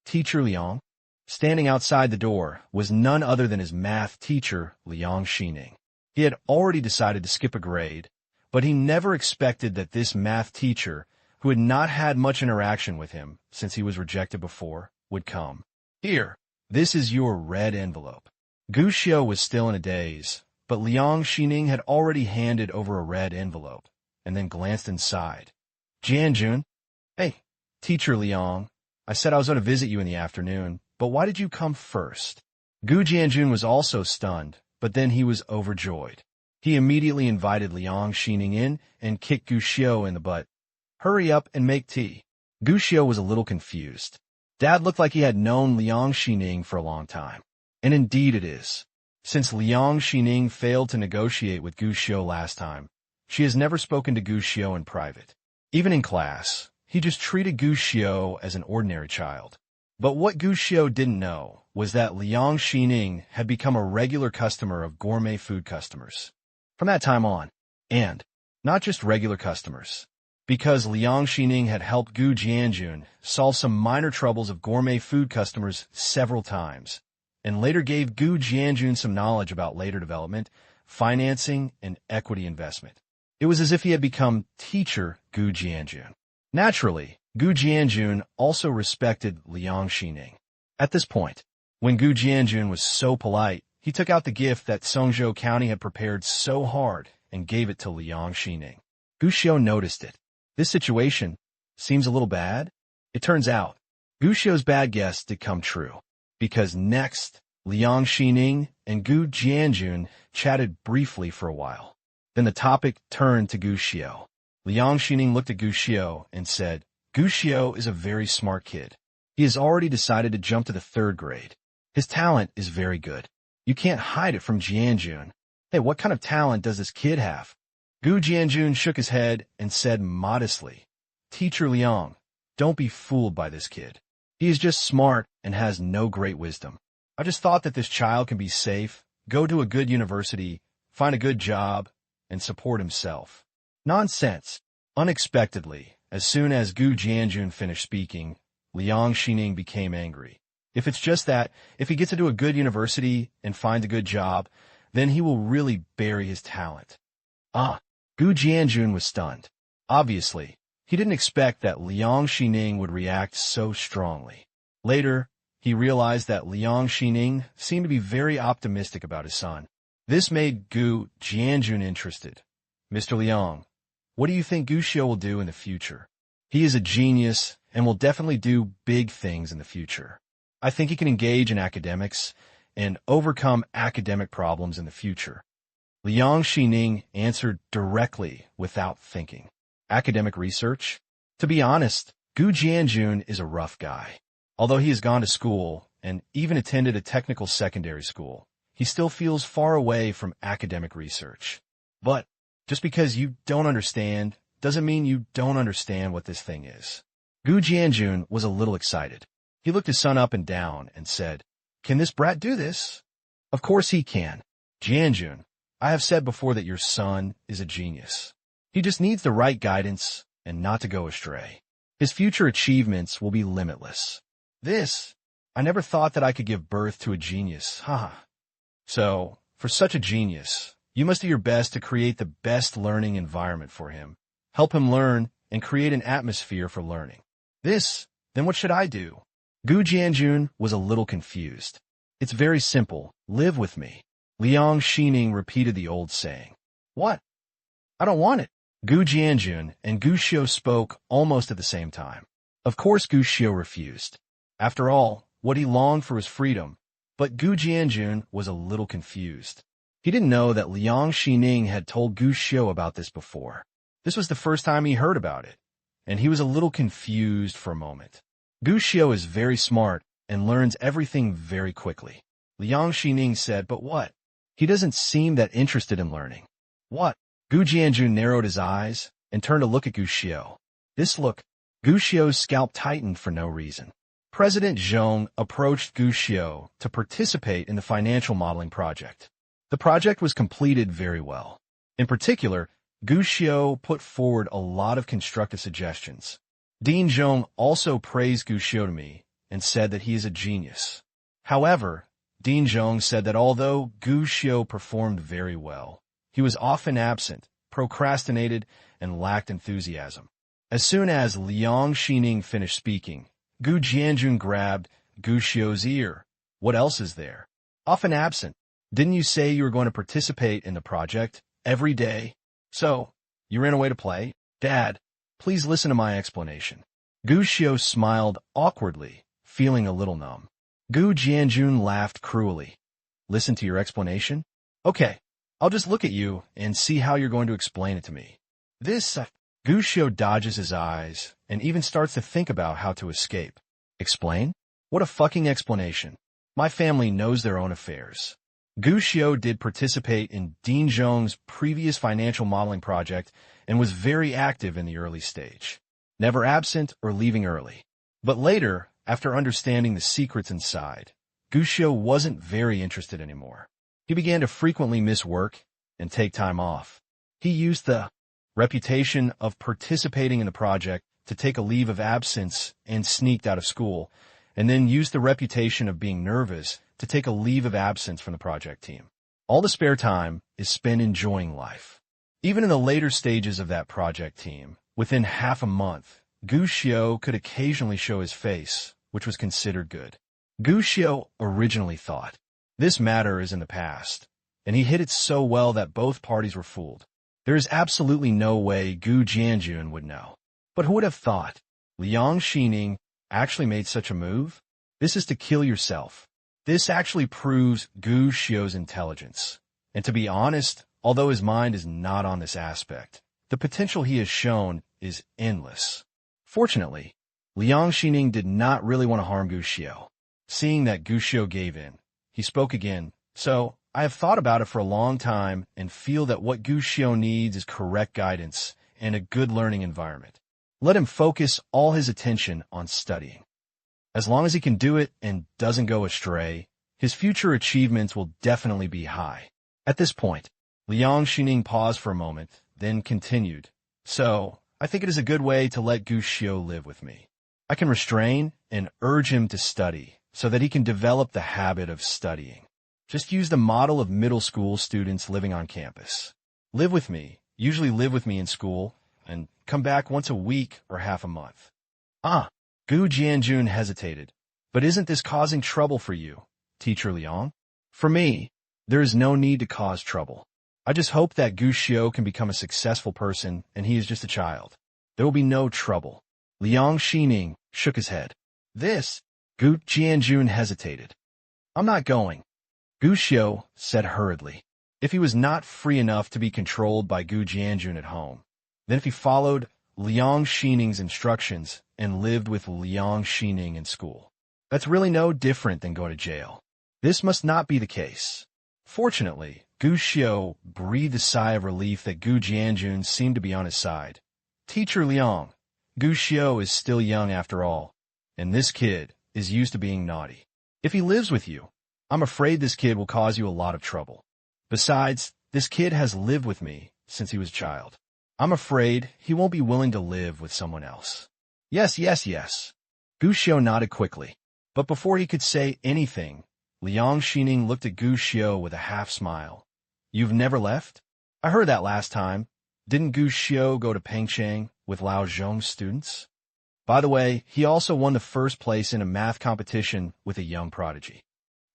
Teacher Liang? Standing outside the door was none other than his math teacher, Liang Xining. He had already decided to skip a grade, but he never expected that this math teacher, who had not had much interaction with him since he was rejected before, would come. Here, this is your red envelope. Gu Xiao was still in a daze, but Liang Xining had already handed over a red envelope, and then glanced inside. Jianjun? Hey, Teacher Liang, I said I was going to visit you in the afternoon, but why did you come first? Gu Jianjun was also stunned, but then he was overjoyed. He immediately invited Liang Xining in and kicked Gu Xiao in the butt. Hurry up and make tea. Gu Xiao was a little confused. Dad looked like he had known Liang Xining for a long time. And indeed it is. Since Liang Xining failed to negotiate with Gu Xiao last time, she has never spoken to Gu Xiao in private. Even in class, he just treated Gu Xiao as an ordinary child. But what Gu Xiao didn't know was that Liang Xining had become a regular customer of gourmet food customers. From that time on, and not just regular customers, because Liang Xining had helped Gu Jianjun solve some minor troubles of gourmet food customers several times, and later gave Gu Jianjun some knowledge about later development, financing, and equity investment. It was as if he had become teacher Gu Jianjun. Naturally, Gu Jianjun also respected Liang Xining. At this point, when Gu Jianjun was so polite, he took out the gift that Songzhou County had prepared so hard and gave it to Liang Xining. Gu Xiao noticed it. This situation seems a little bad. It turns out, Gu Xiao's bad guess did come true, because next, Liang Xining and Gu Jianjun chatted briefly for a while. Then the topic turned to Gu Xiao. Liang Xining looked at Gu Xiao and said, Gu Xiao is a very smart kid. He has already decided to jump to the third grade. His talent is very good. You can't hide it from Jianjun. Hey, what kind of talent does this kid have? Gu Jianjun shook his head and said modestly, Teacher Liang, don't be fooled by this kid. He is just smart and has no great wisdom. I just thought that this child can be safe, go to a good university, find a good job, and support himself. Nonsense. Unexpectedly, as soon as Gu Jianjun finished speaking, Liang Xining became angry. If it's just that, if he gets into a good university and finds a good job, then he will really bury his talent. Gu Jianjun was stunned. Obviously, he didn't expect that Liang Xining would react so strongly. Later, he realized that Liang Xining seemed to be very optimistic about his son. This made Gu Jianjun interested. Mr. Liang, what do you think Gu Xiao will do in the future? He is a genius and will definitely do big things in the future. I think he can engage in academics, and overcome academic problems in the future. Liang Xining answered directly without thinking. Academic research? To be honest, Gu Jianjun is a rough guy. Although he has gone to school and even attended a technical secondary school, he still feels far away from academic research. But just because you don't understand doesn't mean you don't understand what this thing is. Gu Jianjun was a little excited. He looked his son up and down and said, "Can this brat do this?" "Of course he can. Jianjun, I have said before that your son is a genius. He just needs the right guidance and not to go astray. His future achievements will be limitless." I never thought that I could give birth to a genius, haha. So, for such a genius, you must do your best to create the best learning environment for him, help him learn, and create an atmosphere for learning. Then what should I do? Gu Jianjun was a little confused. "It's very simple. Live with me." Liang Xining repeated the old saying. "What? I don't want it." Gu Jianjun and Gu Xiu spoke almost at the same time. Of course Gu Xiu refused. After all, what he longed for was freedom, but Gu Jianjun was a little confused. He didn't know that Liang Xining had told Gu Xiu about this before. This was the first time he heard about it, and he was a little confused for a moment. Gu Xiu is very smart and learns everything very quickly. Liang Xining said, "But what? He doesn't seem that interested in learning." "What?" Gu Jianjun narrowed his eyes and turned to look at Gu Xiu. This look, Gu Xiu's scalp tightened for no reason. President Zhong approached Gu Xiu to participate in the financial modeling project. The project was completed very well. In particular, Gu Xiu put forward a lot of constructive suggestions. Dean Zhong also praised Gu Xiu to me and said that he is a genius. However, Dean Zhong said that although Gu Xiu performed very well, he was often absent, procrastinated, and lacked enthusiasm. As soon as Liang Xining finished speaking, Gu Jianjun grabbed Gu Xiu's ear. "What else is there?" "Often absent. Didn't you say you were going to participate in the project every day? So, you ran away to play?" "Dad, please listen to my explanation." Gu Xiu smiled awkwardly, feeling a little numb. Gu Jianjun laughed cruelly. "Listen to your explanation? Okay, I'll just look at you and see how you're going to explain it to me." Gu Xiu dodges his eyes and even starts to think about how to escape. "Explain? What a fucking explanation. My family knows their own affairs." Gu Xiu did participate in Dean Zhong's previous financial modeling project and was very active in the early stage, never absent or leaving early. But later, after understanding the secrets inside, Gu Xiu wasn't very interested anymore. He began to frequently miss work and take time off. He used the reputation of participating in the project to take a leave of absence and sneaked out of school, and then used the reputation of being nervous to take a leave of absence from the project team. All the spare time is spent enjoying life. Even in the later stages of that project team, within half a month, Gu Xiu could occasionally show his face, which was considered good. Gu Xiu originally thought, "This matter is in the past," and he hid it so well that both parties were fooled. There is absolutely no way Gu Jianjun would know. But who would have thought? Liang Xining actually made such a move? This is to kill yourself. This actually proves Gu Xiu's intelligence. And to be honest, although his mind is not on this aspect, the potential he has shown is endless. Fortunately, Liang Xining did not really want to harm Gu Xiu. Seeing that Gu Xiu gave in, he spoke again. "So, I have thought about it for a long time and feel that what Gu Xiu needs is correct guidance and a good learning environment. Let him focus all his attention on studying. As long as he can do it and doesn't go astray, his future achievements will definitely be high." At this point, Liang Xining paused for a moment, then continued. "So, I think it is a good way to let Gu Xiu live with me. I can restrain and urge him to study so that he can develop the habit of studying. Just use the model of middle school students living on campus. Live with me, usually live with me in school, and come back once a week or half a month." Gu Jianjun hesitated. "But isn't this causing trouble for you, Teacher Liang?" "For me, there is no need to cause trouble. I just hope that Gu Xiu can become a successful person and he is just a child. There will be no trouble." Liang Xining shook his head. Gu Jianjun hesitated. "I'm not going. Gu Xiu said hurriedly. If he was not free enough to be controlled by Gu Jianjun at home, then if he followed Liang Xining's instructions and lived with Liang Xining in school, that's really no different than going to jail. This must not be the case. Fortunately, Gu Xiu breathed a sigh of relief that Gu Jianjun seemed to be on his side. Teacher Liang, Gu Xiu is still young after all, and this kid is used to being naughty. If he lives with you, I'm afraid this kid will cause you a lot of trouble. Besides, this kid has lived with me since he was a child. I'm afraid he won't be willing to live with someone else. Yes. Gu Xiu nodded quickly, but before he could say anything, Liang Xining looked at Gu Xiu with a half-smile. You've never left? I heard that last time. Didn't Gu Xiu go to Pengcheng with Lao Zhong's students? By the way, he also won the first place in a math competition with a young prodigy.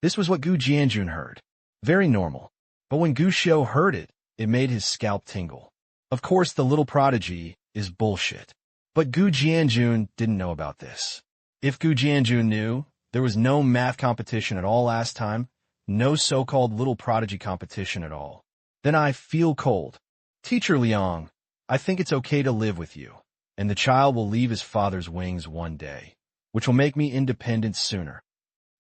This was what Gu Jianjun heard. Very normal. But when Gu Xiu heard it, it made his scalp tingle. Of course, the little prodigy is bullshit. But Gu Jianjun didn't know about this. If Gu Jianjun knew, there was no math competition at all last time, no so-called little prodigy competition at all. Then I feel cold. Teacher Liang, I think it's okay to live with you, and the child will leave his father's wings one day, which will make me independent sooner.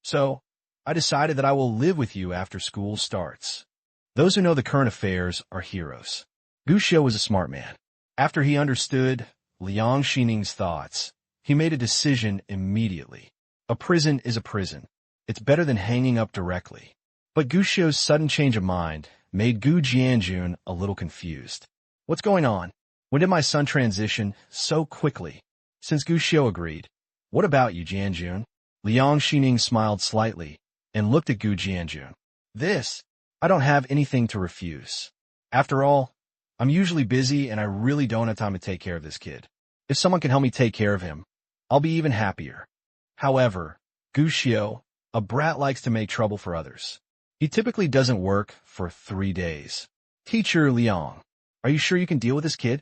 So, I decided that I will live with you after school starts. Those who know the current affairs are heroes. Gu Xiu was a smart man. After he understood Liang Xining's thoughts, he made a decision immediately. A prison is a prison. It's better than hanging up directly. But Gu Xiu's sudden change of mind made Gu Jianjun a little confused. What's going on? When did my son transition so quickly? Since Gu Xiu agreed. What about you, Jianjun? Liang Xining smiled slightly and looked at Gu Jianjun. I don't have anything to refuse. After all, I'm usually busy and I really don't have time to take care of this kid. If someone can help me take care of him, I'll be even happier. However, Gu Xiu, a brat, likes to make trouble for others. He typically doesn't work for 3 days. Teacher Liang, are you sure you can deal with this kid?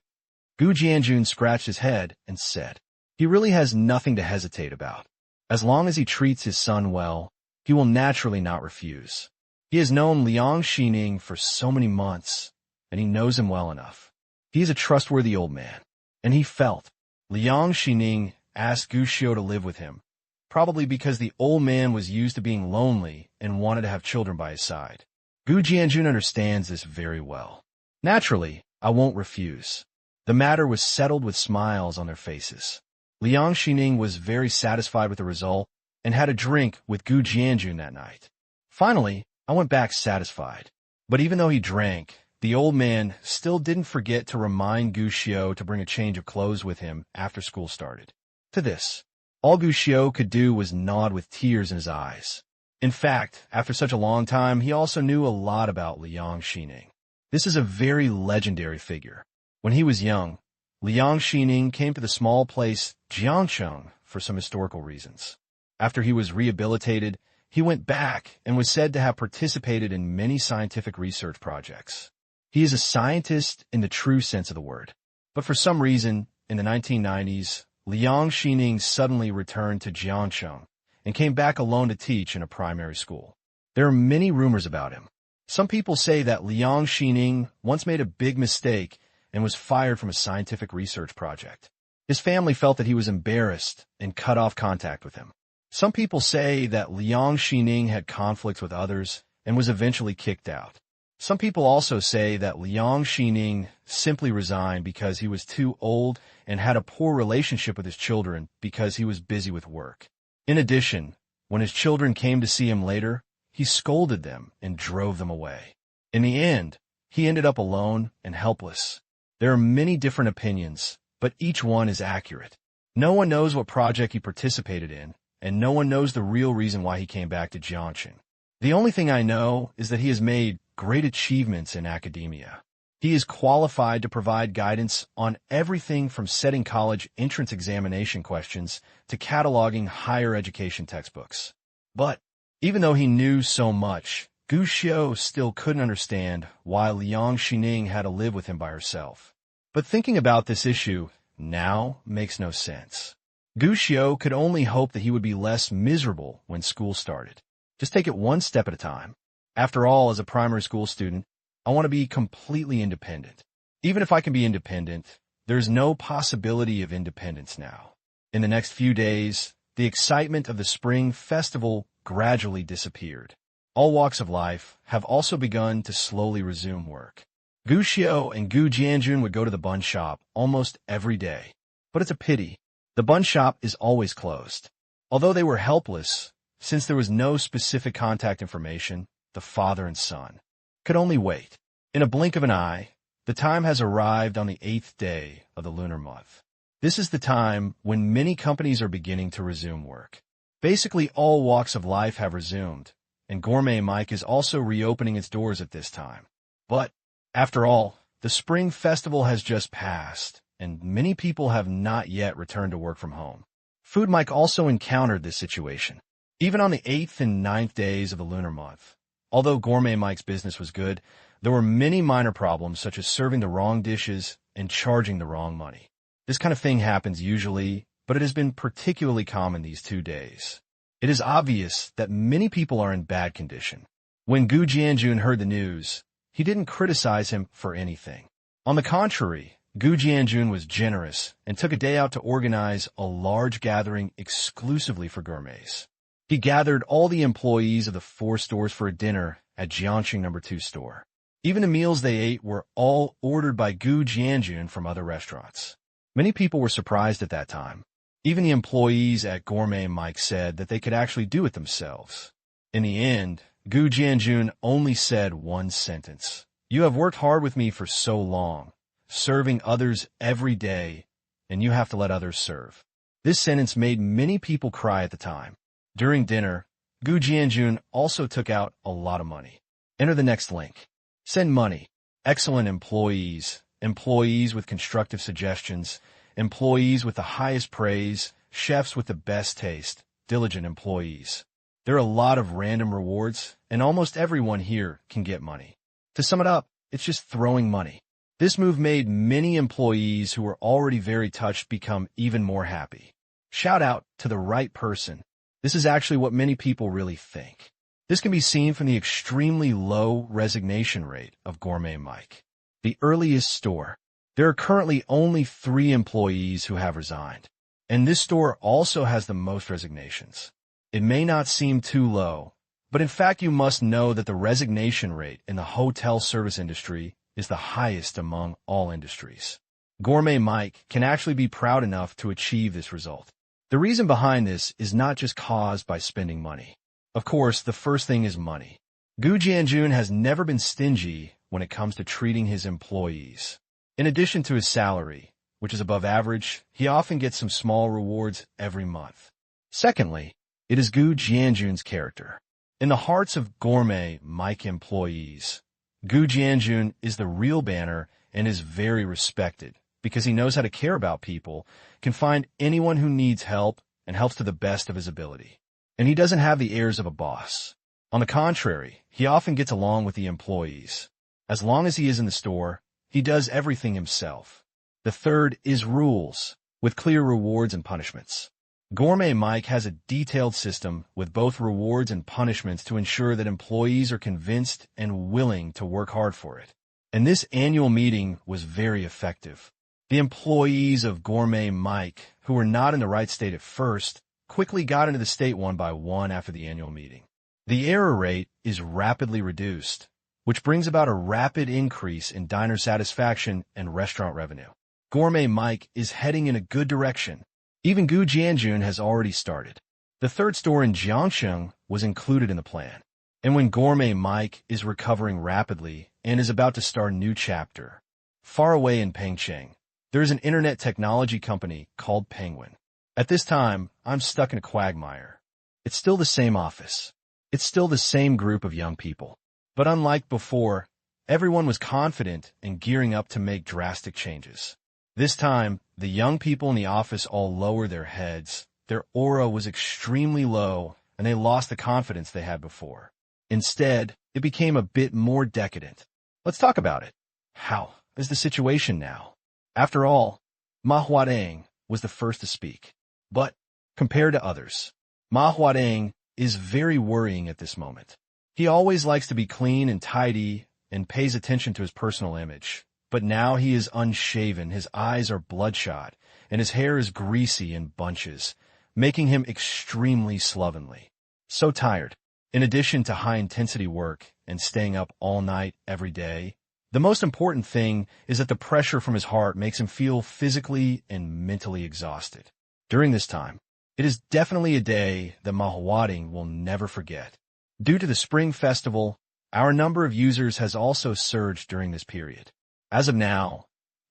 Gu Jianjun scratched his head and said, he really has nothing to hesitate about. As long as he treats his son well, he will naturally not refuse. He has known Liang Xining for so many months, and he knows him well enough. He is a trustworthy old man, and he felt Liang Xining asked Gu Xiu to live with him, probably because the old man was used to being lonely and wanted to have children by his side. Gu Jianjun understands this very well. Naturally, I won't refuse. The matter was settled with smiles on their faces. Liang Xining was very satisfied with the result and had a drink with Gu Jianjun that night. Finally, I went back satisfied. But even though he drank, the old man still didn't forget to remind Gu Xiu to bring a change of clothes with him after school started. To this, all Gu Xiu could do was nod with tears in his eyes. In fact, after such a long time, he also knew a lot about Liang Xining. This is a very legendary figure. When he was young, Liang Xining came to the small place Jiangcheng for some historical reasons. After he was rehabilitated, he went back and was said to have participated in many scientific research projects. He is a scientist in the true sense of the word. But for some reason, in the 1990s, Liang Xining suddenly returned to Jiangcheng and came back alone to teach in a primary school. There are many rumors about him. Some people say that Liang Xining once made a big mistake and was fired from a scientific research project. His family felt that he was embarrassed and cut off contact with him. Some people say that Liang Xining had conflicts with others and was eventually kicked out. Some people also say that Liang Xining simply resigned because he was too old and had a poor relationship with his children because he was busy with work. In addition, when his children came to see him later, he scolded them and drove them away. In the end, he ended up alone and helpless. There are many different opinions, but each one is accurate. No one knows what project he participated in, and no one knows the real reason why he came back to Jiangcheng. The only thing I know is that he has made great achievements in academia. He is qualified to provide guidance on everything from setting college entrance examination questions to cataloging higher education textbooks. But even though he knew so much, Gu Xiu still couldn't understand why Liang Xining had to live with him by herself. But thinking about this issue now makes no sense. Gu Xiu could only hope that he would be less miserable when school started. Just take it one step at a time. After all, as a primary school student, I want to be completely independent. Even if I can be independent, there's no possibility of independence now. In the next few days, the excitement of the spring festival gradually disappeared. All walks of life have also begun to slowly resume work. Gu Xiao and Gu Jianjun would go to the bun shop almost every day. But it's a pity. The bun shop is always closed. Although they were helpless, since there was no specific contact information, the father and son could only wait. In a blink of an eye, the time has arrived on the 8th day of the lunar month. This is the time when many companies are beginning to resume work. Basically, all walks of life have resumed, and Gourmet Mike is also reopening its doors at this time. But, after all, the Spring Festival has just passed, and many people have not yet returned to work from home. Food Mike also encountered this situation. Even on the 8th and 9th days of the lunar month, although Gourmet Mike's business was good, there were many minor problems such as serving the wrong dishes and charging the wrong money. This kind of thing happens usually, but it has been particularly common these 2 days. It is obvious that many people are in bad condition. When Gu Jianjun heard the news, he didn't criticize him for anything. On the contrary, Gu Jianjun was generous and took a day out to organize a large gathering exclusively for gourmets. He gathered all the employees of the 4 stores for a dinner at Jiangxing No. 2 store. Even the meals they ate were all ordered by Gu Jianjun from other restaurants. Many people were surprised at that time. Even the employees at Gourmet Mike said that they could actually do it themselves. In the end, Gu Jianjun only said one sentence. "You have worked hard with me for so long, serving others every day, and you have to let others serve." This sentence made many people cry at the time. During dinner, Gu Jianjun also took out a lot of money. Enter the next link. Send money. Excellent employees, employees with constructive suggestions, employees with the highest praise, chefs with the best taste, diligent employees. There are a lot of random rewards, and almost everyone here can get money. To sum it up, it's just throwing money. This move made many employees who were already very touched become even more happy. Shout out to the right person. This is actually what many people really think. This can be seen from the extremely low resignation rate of Gourmet Mike. The earliest store. There are currently only 3 employees who have resigned, and this store also has the most resignations. It may not seem too low, but in fact you must know that the resignation rate in the hotel service industry is the highest among all industries. Gourmet Mike can actually be proud enough to achieve this result. The reason behind this is not just caused by spending money. Of course, the first thing is money. Gu Jianjun has never been stingy when it comes to treating his employees. In addition to his salary, which is above average, he often gets some small rewards every month. Secondly, it is Gu Jianjun's character. In the hearts of Gourmet Mike employees, Gu Jianjun is the real banner and is very respected because he knows how to care about people, can find anyone who needs help, and helps to the best of his ability. And he doesn't have the airs of a boss. On the contrary, he often gets along with the employees. As long as he is in the store, he does everything himself. The third is rules, with clear rewards and punishments. Gourmet Mike has a detailed system with both rewards and punishments to ensure that employees are convinced and willing to work hard for it. And this annual meeting was very effective. The employees of Gourmet Mike, who were not in the right state at first, quickly got into the state one by one after the annual meeting. The error rate is rapidly reduced, which brings about a rapid increase in diner satisfaction and restaurant revenue. Gourmet Mike is heading in a good direction. Even Gu Jianjun has already started. The 3rd store in Jiangxing was included in the plan. And when Gourmet Mike is recovering rapidly and is about to start a new chapter, far away in Pengcheng, there is an internet technology company called Penguin. At this time, I'm stuck in a quagmire. It's still the same office. It's still the same group of young people. But unlike before, everyone was confident and gearing up to make drastic changes. This time, the young people in the office all lowered their heads. Their aura was extremely low, and they lost the confidence they had before. Instead, it became a bit more decadent. Let's talk about it. How is the situation now? After all, Ma Huadeng was the first to speak. But, compared to others, Ma Huadeng is very worrying at this moment. He always likes to be clean and tidy and pays attention to his personal image. But now he is unshaven, his eyes are bloodshot, and his hair is greasy in bunches, making him extremely slovenly. So tired. In addition to high-intensity work and staying up all night every day, the most important thing is that the pressure from his heart makes him feel physically and mentally exhausted. During this time, it is definitely a day that Mahawading will never forget. Due to the Spring Festival, our number of users has also surged during this period. As of now,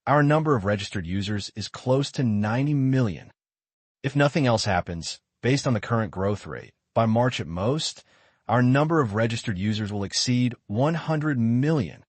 our number of registered users is close to 90 million. If nothing else happens, based on the current growth rate, by March at most, our number of registered users will exceed 100 million.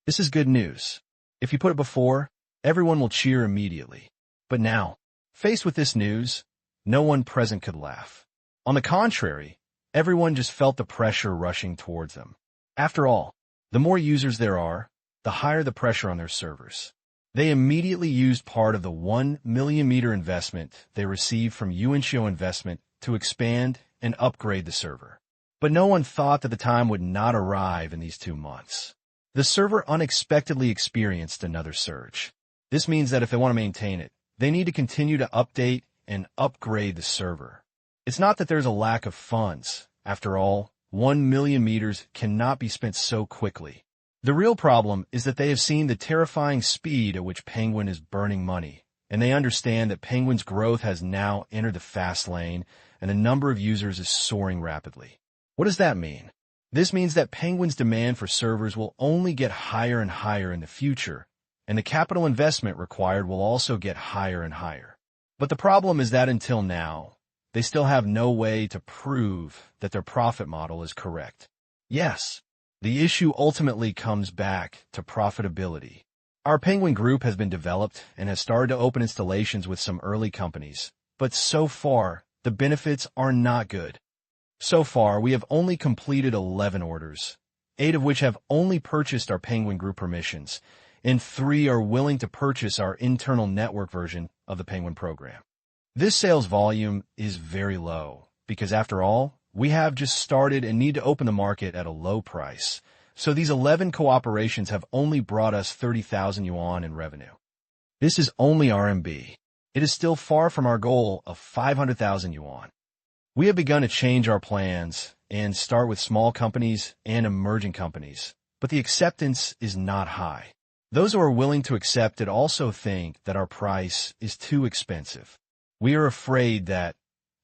This is good news. If you put it before, everyone will cheer immediately. But now, faced with this news, no one present could laugh. On the contrary, everyone just felt the pressure rushing towards them. After all, the more users there are, the higher the pressure on their servers. They immediately used part of the 1 million meter investment they received from Yuanxiu Investment to expand and upgrade the server. But no one thought that the time would not arrive in these 2 months. The server unexpectedly experienced another surge. This means that if they want to maintain it, they need to continue to update and upgrade the server. It's not that there's a lack of funds. After all, 1 million meters cannot be spent so quickly. The real problem is that they have seen the terrifying speed at which Penguin is burning money, and they understand that Penguin's growth has now entered the fast lane, and the number of users is soaring rapidly. What does that mean? This means that Penguin's demand for servers will only get higher and higher in the future, and the capital investment required will also get higher and higher. But the problem is that until now, they still have no way to prove that their profit model is correct. Yes, the issue ultimately comes back to profitability. Our Penguin Group has been developed and has started to open installations with some early companies, but so far, the benefits are not good. So far, we have only completed 11 orders, 8 of which have only purchased our Penguin Group permissions, and 3 are willing to purchase our internal network version of the Penguin program. This sales volume is very low, because after all, we have just started and need to open the market at a low price, so these 11 cooperations have only brought us 30,000 yuan in revenue. This is only RMB. It is still far from our goal of 500,000 yuan. We have begun to change our plans and start with small companies and emerging companies, but the acceptance is not high. Those who are willing to accept it also think that our price is too expensive. We are afraid that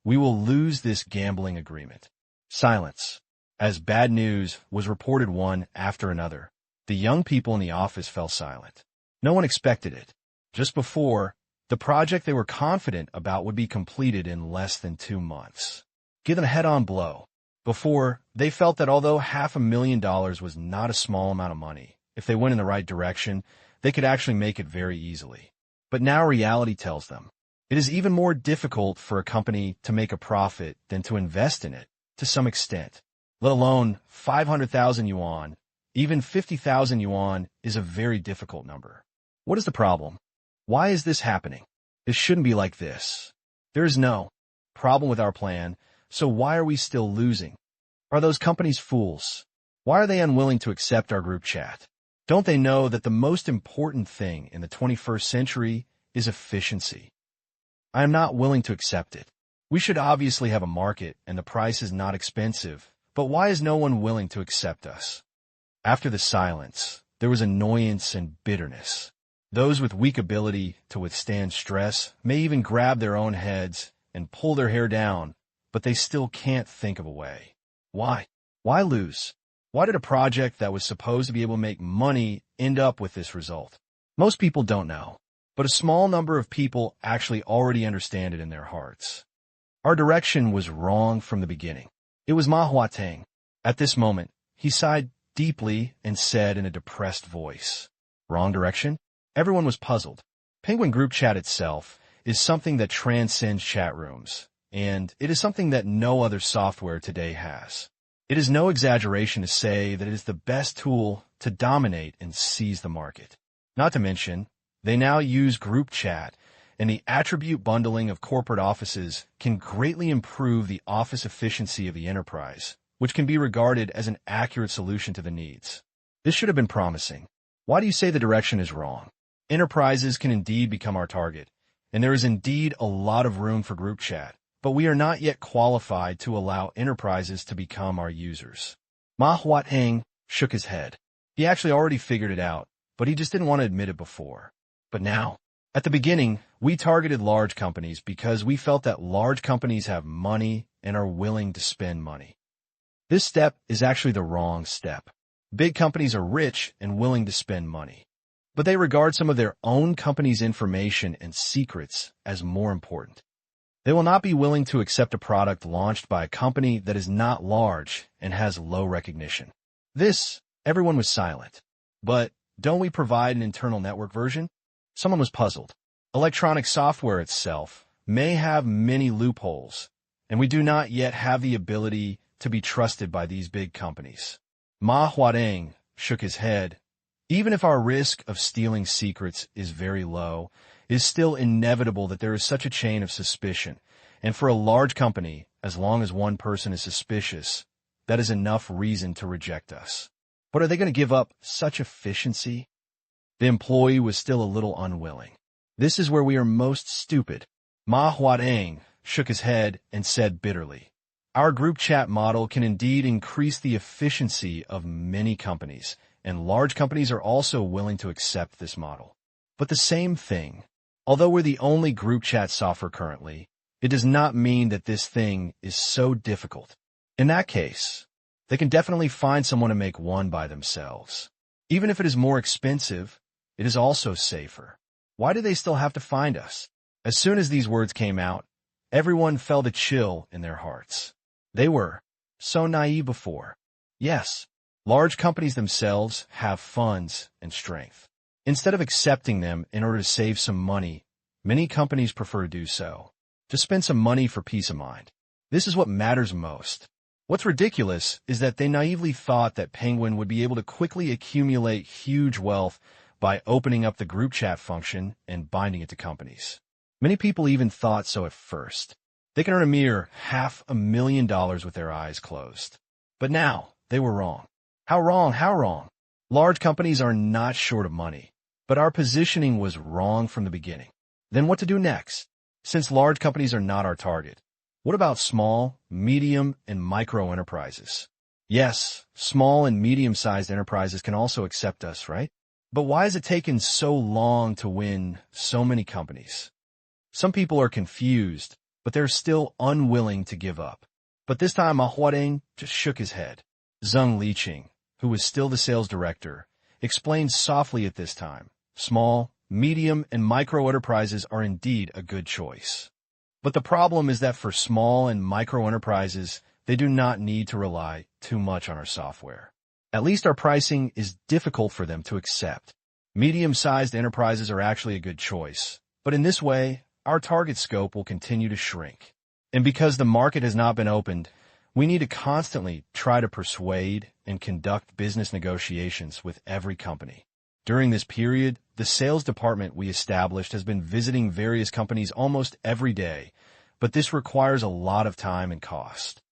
we will lose this gambling agreement. Silence. As bad news was reported one after another, the young people in the office fell silent. No one expected it. Just before, the project they were confident about would be completed in less than 2 months. Give them a head-on blow. Before, they felt that although $500,000 was not a small amount of money, if they went in the right direction, they could actually make it very easily. But now reality tells them it is even more difficult for a company to make a profit than to invest in it, to some extent. Let alone 500,000 yuan, even 50,000 yuan is a very difficult number. What is the problem? Why is this happening? It shouldn't be like this. There is no problem with our plan, so why are we still losing? Are those companies fools? Why are they unwilling to accept our group chat? Don't they know that the most important thing in the 21st century is efficiency? I am not willing to accept it. We should obviously have a market and the price is not expensive, but why is no one willing to accept us? After the silence, there was annoyance and bitterness. Those with weak ability to withstand stress may even grab their own heads and pull their hair down, but they still can't think of a way. Why? Why lose? Why did a project that was supposed to be able to make money end up with this result? Most people don't know, but a small number of people actually already understand it in their hearts. Our direction was wrong from the beginning. It was Ma Huateng. At this moment, he sighed deeply and said in a depressed voice, "Wrong direction?" Everyone was puzzled. Penguin Group Chat itself is something that transcends chat rooms, and it is something that no other software today has. It is no exaggeration to say that it is the best tool to dominate and seize the market. Not to mention, they now use group chat, and the attribute bundling of corporate offices can greatly improve the office efficiency of the enterprise, which can be regarded as an accurate solution to the needs. This should have been promising. Why do you say the direction is wrong? Enterprises can indeed become our target, and there is indeed a lot of room for group chat, but we are not yet qualified to allow enterprises to become our users. Ma Huateng shook his head. He actually already figured it out, but he just didn't want to admit it before. But now, at the beginning, we targeted large companies because we felt that large companies have money and are willing to spend money. This step is actually the wrong step. Big companies are rich and willing to spend money, but they regard some of their own company's information and secrets as more important. They will not be willing to accept a product launched by a company that is not large and has low recognition. Everyone was silent. But don't we provide an internal network version? Someone was puzzled. Electronic software itself may have many loopholes, and we do not yet have the ability to be trusted by these big companies. Ma Huateng shook his head. Even if our risk of stealing secrets is very low, it is still inevitable that there is such a chain of suspicion, and for a large company, as long as one person is suspicious, that is enough reason to reject us. But are they going to give up such efficiency? The employee was still a little unwilling. This is where we are most stupid. Ma Huateng shook his head and said bitterly, our group chat model can indeed increase the efficiency of many companies, and large companies are also willing to accept this model. But the same thing, although we're the only group chat software currently, it does not mean that this thing is so difficult. In that case, they can definitely find someone to make one by themselves. Even if it is more expensive, it is also safer. Why do they still have to find us? As soon as these words came out, everyone felt a chill in their hearts. They were so naive before. Yes, large companies themselves have funds and strength. Instead of accepting them in order to save some money, many companies prefer to do so. To spend some money for peace of mind. This is what matters most. What's ridiculous is that they naively thought that Penguin would be able to quickly accumulate huge wealth by opening up the group chat function and binding it to companies. Many people even thought so at first. They can earn a mere $500,000 with their eyes closed. But now, they were wrong. How wrong? How wrong? Large companies are not short of money, but our positioning was wrong from the beginning. Then what to do next? Since large companies are not our target, what about small, medium, and micro enterprises? Yes, small and medium-sized enterprises can also accept us, right? But why has it taken so long to win so many companies? Some people are confused, but they're still unwilling to give up. But this time, Ma Huateng just shook his head. Zheng Liqing, who was still the sales director, explained softly at this time, small, medium, and micro enterprises are indeed a good choice. But the problem is that for small and micro enterprises, they do not need to rely too much on our software. At least our pricing is difficult for them to accept. Medium-sized enterprises are actually a good choice, but in this way, our target scope will continue to shrink. And because the market has not been opened, we need to constantly try to persuade and conduct business negotiations with every company. During this period, the sales department we established has been visiting various companies almost every day, but this requires a lot of time and cost.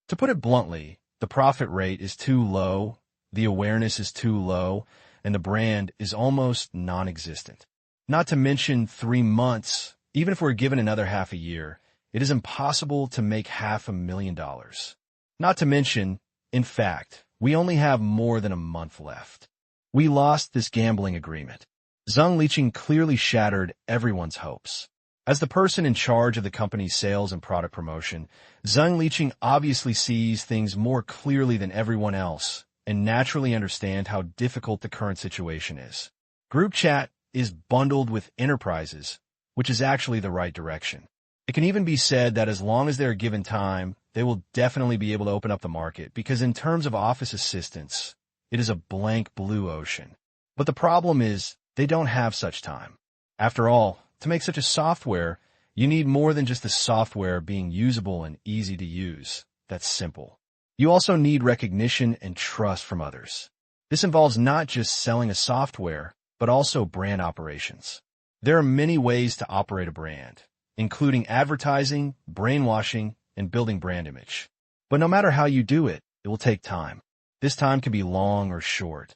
To put it bluntly, the profit rate is too low, the awareness is too low, and the brand is almost non-existent. Not to mention 3 months, even if we're given another half a year, it is impossible to make $500,000. Not to mention, in fact, we only have more than a month left. We lost this gambling agreement. Zheng Liqing clearly shattered everyone's hopes. As the person in charge of the company's sales and product promotion, Zheng Liqing obviously sees things more clearly than everyone else and naturally understands how difficult the current situation is. Group chat is bundled with enterprises, which is actually the right direction. It can even be said that as long as they are given time, they will definitely be able to open up the market because in terms of office assistants, it is a blank blue ocean. But the problem is they don't have such time. After all, to make such a software, you need more than just the software being usable and easy to use. That's simple. You also need recognition and trust from others. This involves not just selling a software, but also brand operations. There are many ways to operate a brand, including advertising, brainwashing, and building brand image. But no matter how you do it, It will take time. This time can be long or short.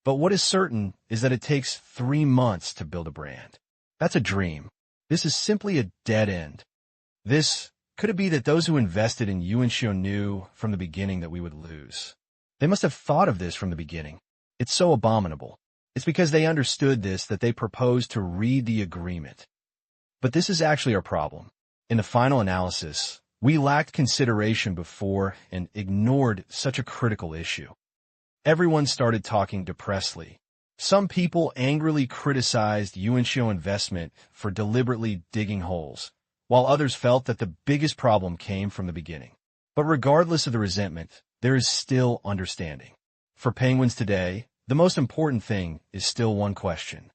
But what is certain is that it takes 3 months to build a brand. That's a dream. This is simply a dead end. Could it be that those who invested in Yuanxiu knew from the beginning that we would lose? They must have thought of this from the beginning. It's so abominable. It's because they understood this that they proposed to read the agreement. But this is actually our problem. In the final analysis, we lacked consideration before and ignored such a critical issue. Everyone started talking depressedly. Some people angrily criticized Yuanxiu investment for deliberately digging holes, while others felt that the biggest problem came from the beginning. But regardless of the resentment, there is still understanding. For penguins today, the most important thing is still one question.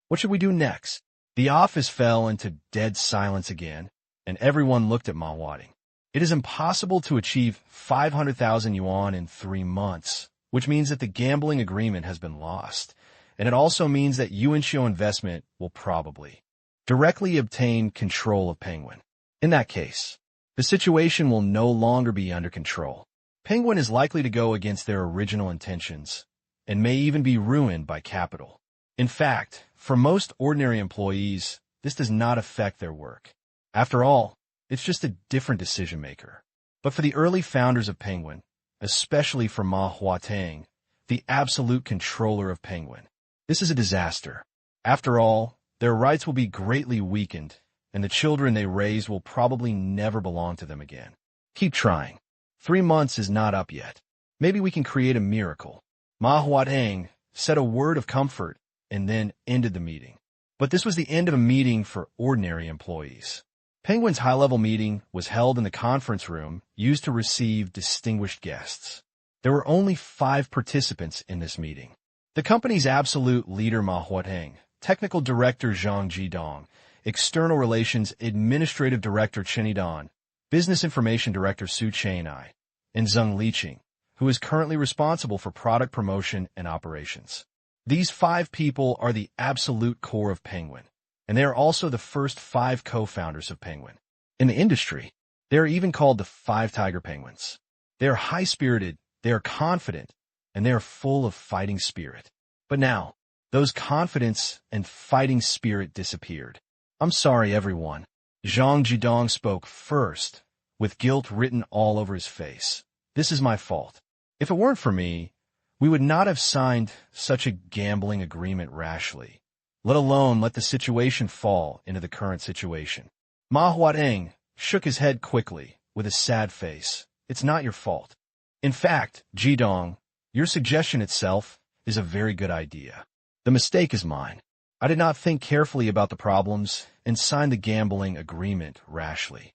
What should we do next? The office fell into dead silence again, and everyone looked at Ma Huating. It is impossible to achieve 500,000 yuan in 3 months, which means that the gambling agreement has been lost, and it also means that Yuanxiu investment will probably directly obtain control of Penguin. In that case, the situation will no longer be under control. Penguin is likely to go against their original intentions, and may even be ruined by capital. In fact, for most ordinary employees, this does not affect their work. After all, it's just a different decision maker. But for the early founders of Penguin, especially for Ma Huating, the absolute controller of Penguin, this is a disaster. After all, their rights will be greatly weakened, and the children they raise will probably never belong to them again. Keep trying. 3 months is not up yet. Maybe we can create a miracle. Ma Huating said a word of comfort and then ended the meeting. But this was the end of a meeting for ordinary employees. Penguin's high-level meeting was held in the conference room used to receive distinguished guests. There were only 5 participants in this meeting. The company's absolute leader Ma Huating, Technical Director Zhang Jidong, External Relations Administrative Director Chen Yidan, Business Information Director Su Chainai, and Zheng Liqing, who is currently responsible for product promotion and operations. These 5 people are the absolute core of Penguin, and they are also the first 5 co-founders of Penguin. In the industry, they are even called the 5 Tiger Penguins. They are high-spirited, they are confident, and they are full of fighting spirit. But now, those confidence and fighting spirit disappeared. I'm sorry, everyone. Zhang Jidong spoke first, with guilt written all over his face. This is my fault. If it weren't for me, we would not have signed such a gambling agreement rashly, let alone let the situation fall into the current situation. Ma Huating shook his head quickly, with a sad face. It's not your fault. In fact, Jidong, your suggestion itself is a very good idea. The mistake is mine. I did not think carefully about the problems and signed the gambling agreement rashly.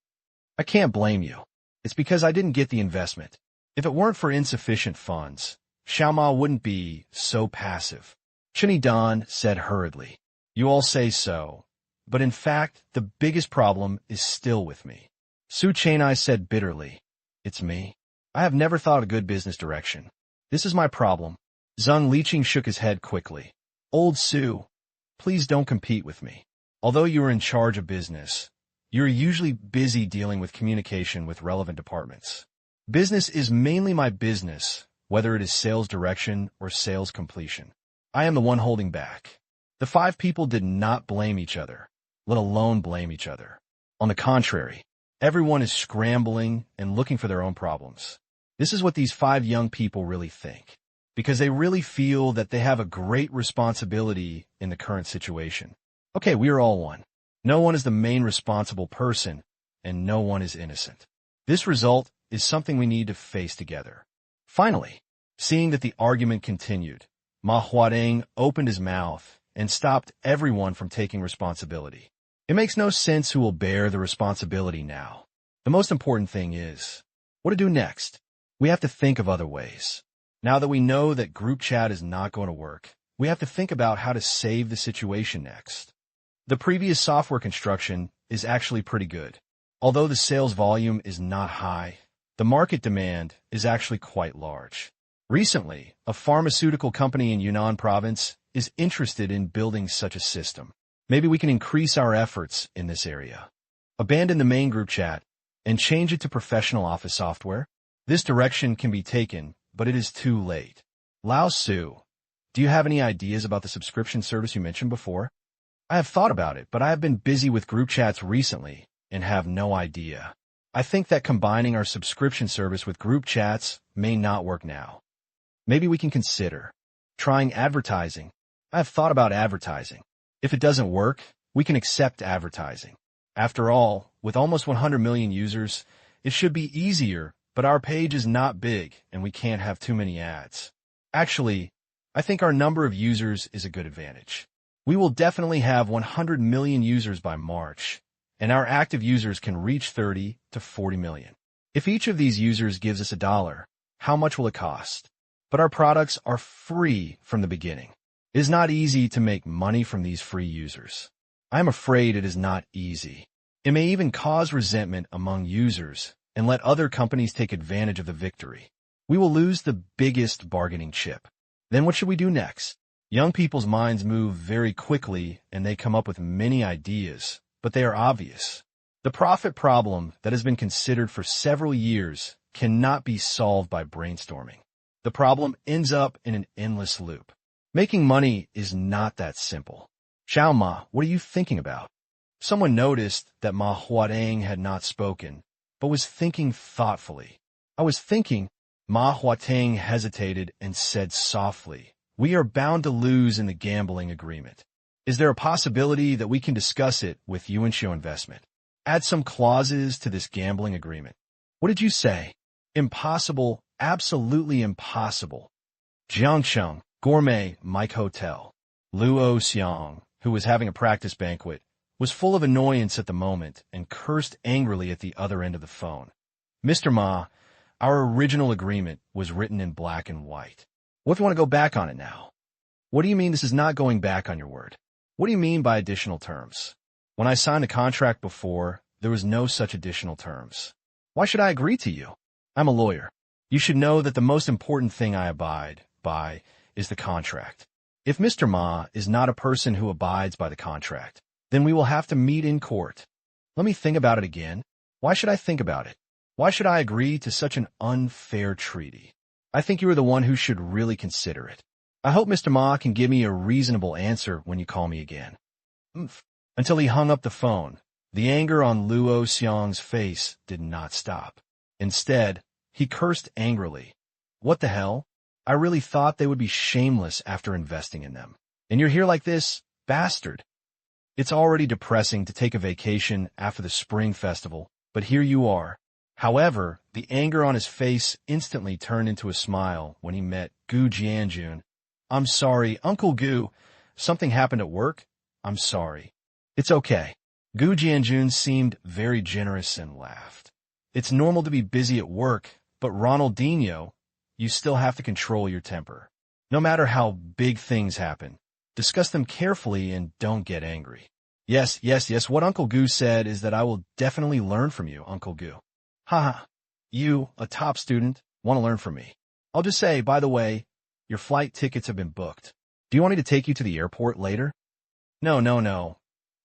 I can't blame you. It's because I didn't get the investment. If it weren't for insufficient funds, Xiaoma wouldn't be so passive. Chen Yidan said hurriedly. You all say so, but in fact, the biggest problem is still with me. Su Chainai said bitterly. It's me. I have never thought a good business direction. This is my problem. Zheng Liqing shook his head quickly. Old Su, please don't compete with me. Although you are in charge of business, you are usually busy dealing with communication with relevant departments. Business is mainly my business, whether it is sales direction or sales completion. I am the one holding back. The 5 people did not blame each other, let alone blame each other. On the contrary, everyone is scrambling and looking for their own problems. This is what these 5 young people really think, because they really feel that they have a great responsibility in the current situation. Okay, we are all one. No one is the main responsible person, and no one is innocent. This result is something we need to face together. Finally, seeing that the argument continued, Ma Huating opened his mouth and stopped everyone from taking responsibility. It makes no sense who will bear the responsibility now. The most important thing is, what to do next? We have to think of other ways. Now that we know that group chat is not going to work, we have to think about how to save the situation next. The previous software construction is actually pretty good. Although the sales volume is not high, the market demand is actually quite large. Recently, a pharmaceutical company in Yunnan province is interested in building such a system. Maybe we can increase our efforts in this area. Abandon the main group chat and change it to professional office software. This direction can be taken, but it is too late. Lao Su, do you have any ideas about the subscription service you mentioned before? I have thought about it, but I have been busy with group chats recently and have no idea. I think that combining our subscription service with group chats may not work now. Maybe we can consider trying advertising. I have thought about advertising. If it doesn't work, we can accept advertising. After all, with almost 100 million users, it should be easier, but our page is not big and we can't have too many ads. Actually, I think our number of users is a good advantage. We will definitely have 100 million users by March, and our active users can reach 30 to 40 million. If each of these users gives us $1, how much will it cost? But our products are free from the beginning. It is not easy to make money from these free users. I am afraid it is not easy. It may even cause resentment among users and let other companies take advantage of the victory. We will lose the biggest bargaining chip. Then what should we do next? Young people's minds move very quickly and they come up with many ideas, but they are obvious. The profit problem that has been considered for several years cannot be solved by brainstorming. The problem ends up in an endless loop. Making money is not that simple. Xiao Ma, what are you thinking about? Someone noticed that Ma Huateng had not spoken, but was thinking thoughtfully. I was thinking. Ma Huateng hesitated and said softly, "We are bound to lose in the gambling agreement. Is there a possibility that we can discuss it with Yuanxiu Investment? Add some clauses to this gambling agreement." What did you say? Impossible, absolutely impossible. Jiangcheng, Gourmet Mike Hotel. Luo Xiang, who was having a practice banquet, was full of annoyance at the moment and cursed angrily at the other end of the phone. Mr. Ma, our original agreement was written in black and white. What if you want to go back on it now? What do you mean this is not going back on your word? What do you mean by additional terms? When I signed the contract before, there was no such additional terms. Why should I agree to you? I'm a lawyer. You should know that the most important thing I abide by is the contract. If Mr. Ma is not a person who abides by the contract, then we will have to meet in court. Let me think about it again. Why should I think about it? Why should I agree to such an unfair treaty? I think you are the one who should really consider it. I hope Mr. Ma can give me a reasonable answer when you call me again. Until he hung up the phone, the anger on Luo Xiang's face did not stop. Instead, he cursed angrily. What the hell? I really thought they would be shameless after investing in them. And you're here like this, bastard. It's already depressing to take a vacation after the Spring Festival, but here you are. However, the anger on his face instantly turned into a smile when he met Gu Jianjun. I'm sorry, Uncle Gu. Something happened at work? I'm sorry. It's okay. Gu Jianjun seemed very generous and laughed. It's normal to be busy at work, but Ronaldinho, you still have to control your temper. No matter how big things happen, discuss them carefully and don't get angry. Yes. What Uncle Gu said is that I will definitely learn from you, Uncle Gu. Haha, you, a top student, want to learn from me. I'll just say, by the way, your flight tickets have been booked. Do you want me to take you to the airport later? No.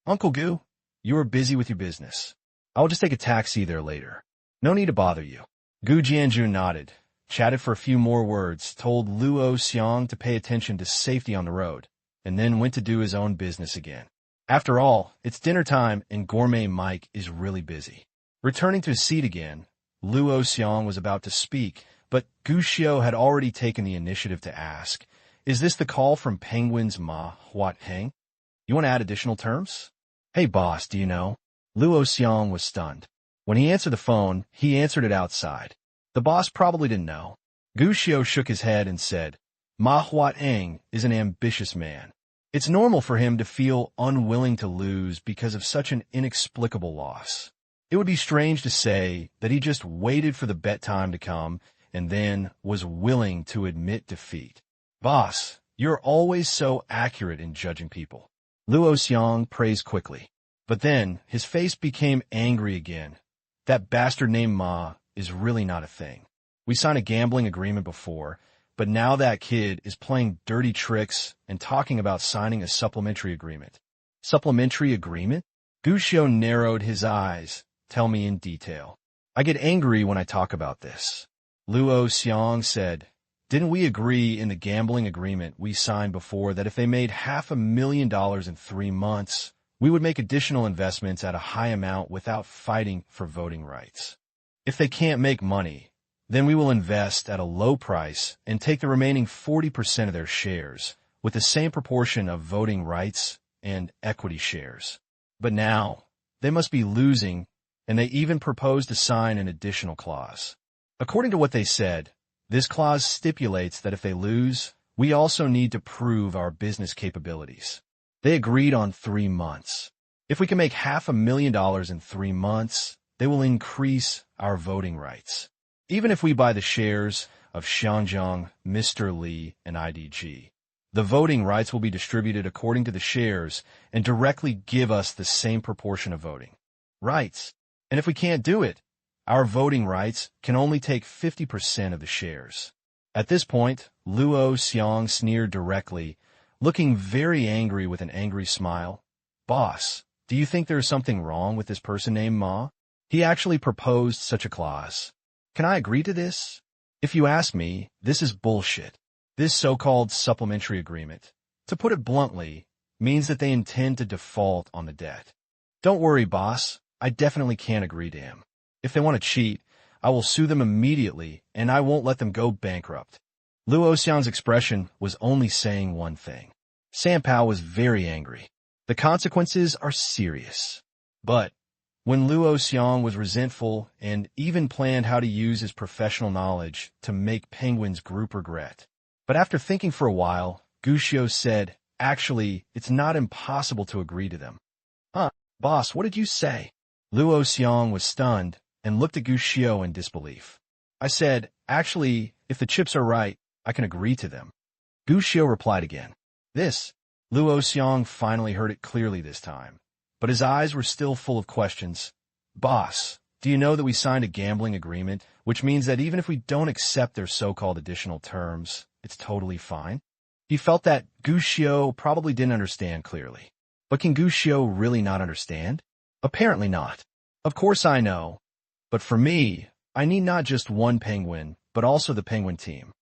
Uncle Gu, you are busy with your business. I will just take a taxi there later. No need to bother you. Gu Jianjun nodded, chatted for a few more words, told Luo Xiang to pay attention to safety on the road, and then went to do his own business again. After all, it's dinner time and Gourmet Mike is really busy. Returning to his seat again, Luo Xiang was about to speak, but Gu Xiu had already taken the initiative to ask, "Is this the call from Penguin's Ma Huateng? You want to add additional terms?" "Hey boss, do you know?" Luo Xiang was stunned. When he answered the phone, he answered it outside. The boss probably didn't know. Gu Xiu shook his head and said, "Ma Huateng is an ambitious man. It's normal for him to feel unwilling to lose because of such an inexplicable loss. It would be strange to say that he just waited for the bet time to come and then was willing to admit defeat. Boss, you're always so accurate in judging people." Luo Xiang praised quickly. But then his face became angry again. That bastard named Ma is really not a thing. We signed a gambling agreement before, but now that kid is playing dirty tricks and talking about signing a supplementary agreement. Supplementary agreement? Gu Xiu narrowed his eyes. Tell me in detail. I get angry when I talk about this. Luo Xiang said, "Didn't we agree in the gambling agreement we signed before that if they made $500,000 in 3 months, we would make additional investments at a high amount without fighting for voting rights? If they can't make money, then we will invest at a low price and take the remaining 40% of their shares, with the same proportion of voting rights and equity shares. But now, they must be losing, and they even proposed to sign an additional clause. According to what they said, this clause stipulates that if they lose, we also need to prove our business capabilities. They agreed on 3 months. If we can make $500,000 in 3 months, they will increase our voting rights. Even if we buy the shares of Xiangjiang, Mr. Li, and IDG, the voting rights will be distributed according to the shares and directly give us the same proportion of voting rights. And if we can't do it, our voting rights can only take 50% of the shares." At this point, Luo Xiang sneered directly, looking very angry with an angry smile. "Boss, do you think there is something wrong with this person named Ma? He actually proposed such a clause. Can I agree to this? If you ask me, this is bullshit. This so-called supplementary agreement, to put it bluntly, means that they intend to default on the debt. Don't worry, boss. I definitely can't agree to him. If they want to cheat, I will sue them immediately, and I won't let them go bankrupt." Luo Xiang's expression was only saying one thing. Sanpao was very angry. The consequences are serious. But when Luo Xiang was resentful and even planned how to use his professional knowledge to make Penguin's group regret. But after thinking for a while, Gushio said, "Actually, it's not impossible to agree to them." "Huh, boss, what did you say?" Luo Xiang was stunned and looked at Gushio in disbelief. "I said, actually, if the chips are right, I can agree to them." Gushio replied again. Luo Xiang finally heard it clearly this time, but his eyes were still full of questions. "Boss, do you know that we signed a gambling agreement, which means that even if we don't accept their so-called additional terms, it's totally fine?" He felt that Gushio probably didn't understand clearly. But can Gushio really not understand? Apparently not. "Of course I know. But for me, I need not just one penguin, but also the penguin team.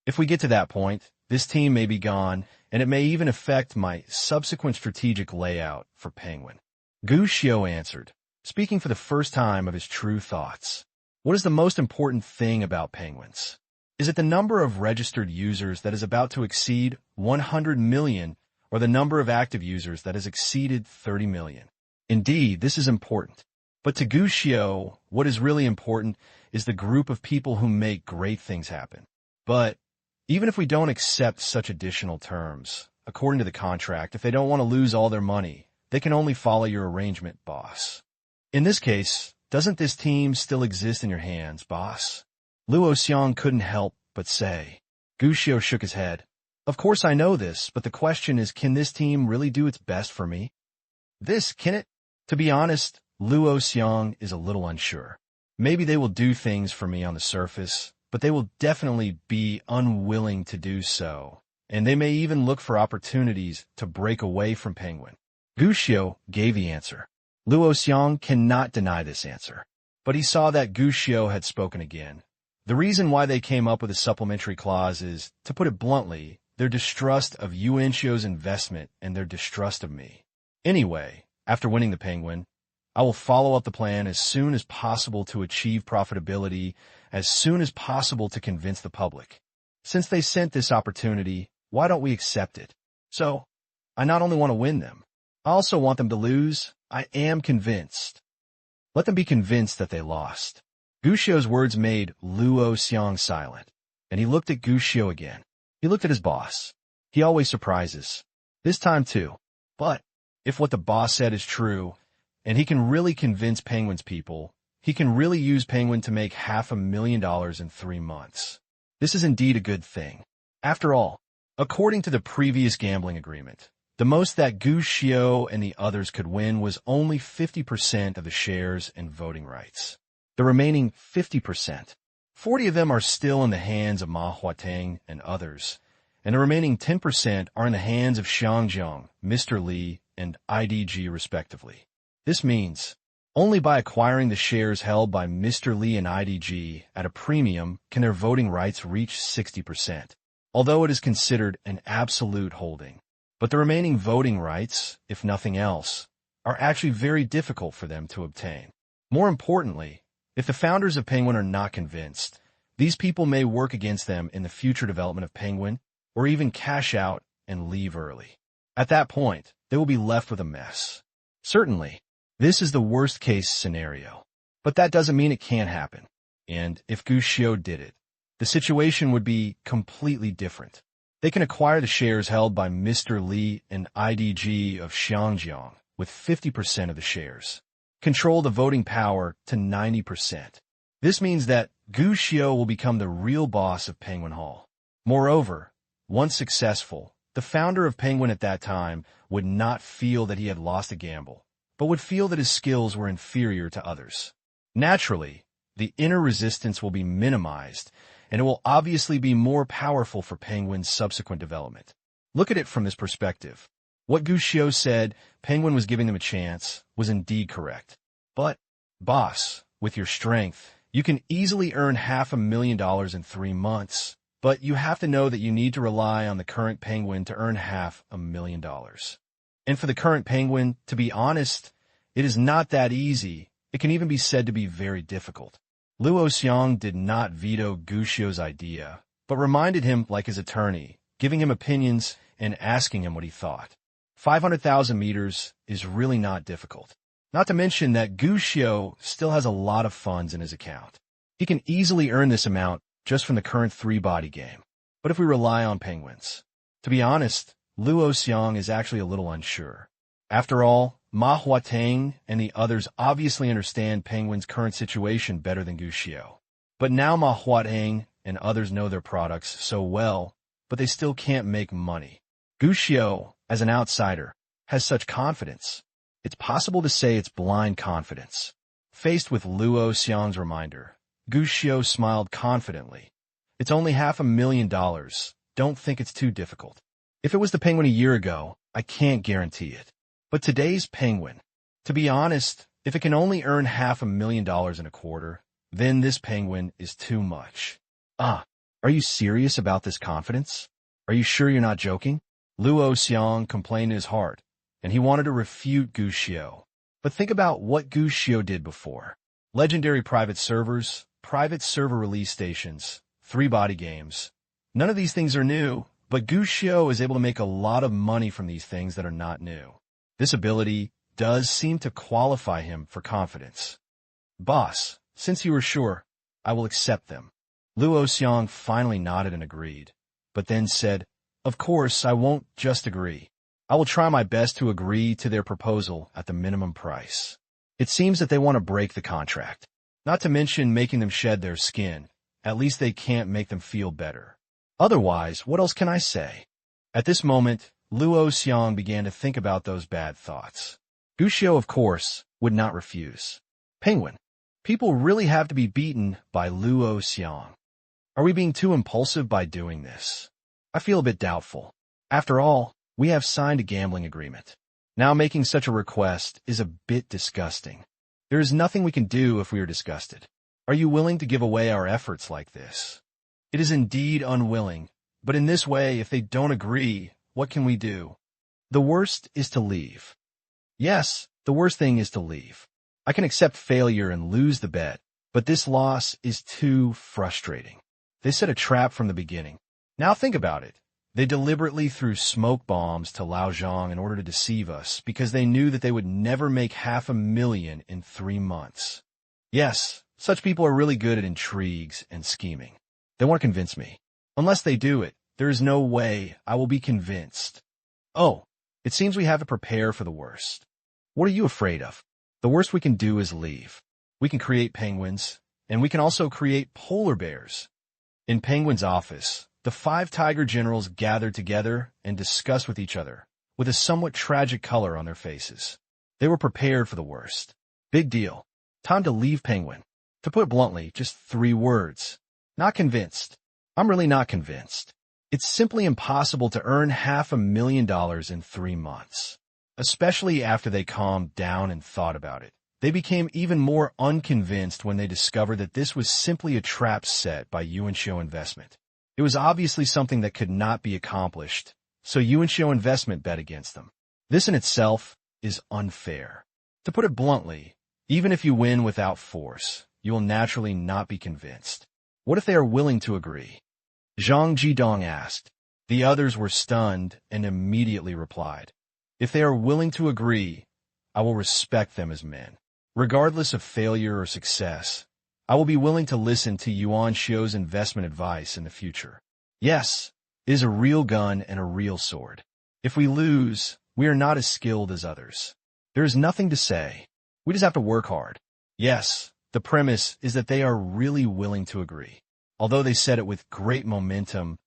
If we get to that point, this team may be gone, and it may even affect my subsequent strategic layout for Penguin." Gushio answered, speaking for the first time of his true thoughts. "What is the most important thing about penguins? Is it the number of registered users that is about to exceed 100 million, or the number of active users that has exceeded 30 million? Indeed, this is important. But to Gushio, what is really important is the group of people who make great things happen. But even if we don't accept such additional terms, according to the contract, if they don't want to lose all their money, they can only follow your arrangement, boss. In this case, doesn't this team still exist in your hands, boss?" Luo Xiang couldn't help but say. Gushio shook his head. "Of course I know this, but the question is, can this team really do its best for me? Can it?" To be honest, Luo Xiang is a little unsure. Maybe they will do things for me on the surface, but they will definitely be unwilling to do so, and they may even look for opportunities to break away from Penguin. Gushio gave the answer. Luo Xiang cannot deny this answer, but he saw that Gushio had spoken again. The reason why they came up with a supplementary clause is, to put it bluntly, their distrust of Yuanxio's investment and their distrust of me. Anyway, after winning the Penguin, I will follow up the plan as soon as possible to achieve profitability, as soon as possible to convince the public. Since they sent this opportunity, why don't we accept it? So, I not only want to win them, I also want them to lose. I am convinced. Let them be convinced that they lost." Gushio's words made Luo Xiang silent, and he looked at Gushio again. He looked at his boss. He always surprises. This time too. But if what the boss said is true, and he can really convince Penguin's people, he can really use Penguin to make $500,000 in 3 months. This is indeed a good thing. After all, according to the previous gambling agreement, the most that Gushio and the others could win was only 50% of the shares and voting rights. The remaining 50%, 40 of them are still in the hands of Ma Huateng and others, and the remaining 10% are in the hands of Xiangjiang, Mr. Li, and IDG respectively. This means Only by acquiring the shares held by Mr. Lee and IDG at a premium can their voting rights reach 60%, although it is considered an absolute holding. But the remaining voting rights, if nothing else, are actually very difficult for them to obtain. More importantly, if the founders of Penguin are not convinced, these people may work against them in the future development of Penguin, or even cash out and leave early. At that point, they will be left with a mess. Certainly, this is the worst-case scenario. But that doesn't mean it can't happen. And if Gushio did it, the situation would be completely different. They can acquire the shares held by Mr. Lee and IDG of Xiangjiang with 50% of the shares, control the voting power to 90%. This means that Gushio will become the real boss of Penguin Hall. Moreover, once successful, the founder of Penguin at that time would not feel that he had lost a gamble, but would feel that his skills were inferior to others. Naturally, the inner resistance will be minimized, and it will obviously be more powerful for Penguin's subsequent development. Look at it from this perspective. What Gushio said, Penguin was giving them a chance, was indeed correct. But, boss, with your strength, you can easily earn $500,000 in 3 months, but you have to know that you need to rely on the current Penguin to earn $500,000. And for the current Penguin, to be honest, it is not that easy. It can even be said to be very difficult. Luo Xiang did not veto Gushio's idea, but reminded him like his attorney, giving him opinions and asking him what he thought. 500,000 meters is really not difficult. Not to mention that Gushio still has a lot of funds in his account. He can easily earn this amount just from the current 3-body game. But if we rely on Penguins, to be honest, Luo Xiang is actually a little unsure. After all, Ma Huateng and the others obviously understand Penguin's current situation better than Gushio. But now Ma Huateng and others know their products so well, but they still can't make money. Gushio, as an outsider, has such confidence. It's possible to say it's blind confidence. Faced with Luo Xiang's reminder, Gushio smiled confidently. It's only $500,000. Don't think it's too difficult. If it was the Penguin a year ago, I can't guarantee it. But today's Penguin, to be honest, if it can only earn $500,000 in a quarter, then this Penguin is too much. Are you serious about this confidence? Are you sure you're not joking? Luo Xiang complained in his heart, and he wanted to refute Gushio. But think about what Gushio did before. Legendary private servers, private server release stations, 3-body games. None of these things are new, but Gushio is able to make a lot of money from these things that are not new. This ability does seem to qualify him for confidence. Boss, since you are sure, I will accept them. Luo Xiang finally nodded and agreed, but then said, Of course, I won't just agree. I will try my best to agree to their proposal at the minimum price. It seems that they want to break the contract. Not to mention making them shed their skin. At least they can't make them feel better. Otherwise, what else can I say? At this moment, Luo Xiang began to think about those bad thoughts. Gushio, of course, would not refuse. Penguin. People really have to be beaten by Luo Xiang. Are we being too impulsive by doing this? I feel a bit doubtful. After all, we have signed a gambling agreement. Now making such a request is a bit disgusting. There is nothing we can do if we are disgusted. Are you willing to give away our efforts like this? It is indeed unwilling, but in this way, if they don't agree, what can we do? The worst is to leave. Yes, the worst thing is to leave. I can accept failure and lose the bet, but this loss is too frustrating. They set a trap from the beginning. Now think about it. They deliberately threw smoke bombs to Laozhong in order to deceive us because they knew that they would never make $500,000 in 3 months. Yes, such people are really good at intrigues and scheming. They want to convince me. Unless they do it, there is no way I will be convinced. Oh, it seems we have to prepare for the worst. What are you afraid of? The worst we can do is leave. We can create penguins, and we can also create polar bears. In Penguin's office, the 5 tiger generals gathered together and discussed with each other, with a somewhat tragic color on their faces. They were prepared for the worst. Big deal. Time to leave Penguin. To put it bluntly, just 3 words. Not convinced. I'm really not convinced. It's simply impossible to earn $500,000 in 3 months. Especially after they calmed down and thought about it. They became even more unconvinced when they discovered that this was simply a trap set by Yuanxiu Investment. It was obviously something that could not be accomplished, so Yuanxiu Investment bet against them. This in itself is unfair. To put it bluntly, even if you win without force, you will naturally not be convinced. What if they are willing to agree? Zhang Jidong asked. The others were stunned and immediately replied, if they are willing to agree, I will respect them as men. Regardless of failure or success, I will be willing to listen to Yuanxiu's investment advice in the future. Yes, it is a real gun and a real sword. If we lose, we are not as skilled as others. There is nothing to say. We just have to work hard. Yes, the premise is that they are really willing to agree. Although they said it with great momentum,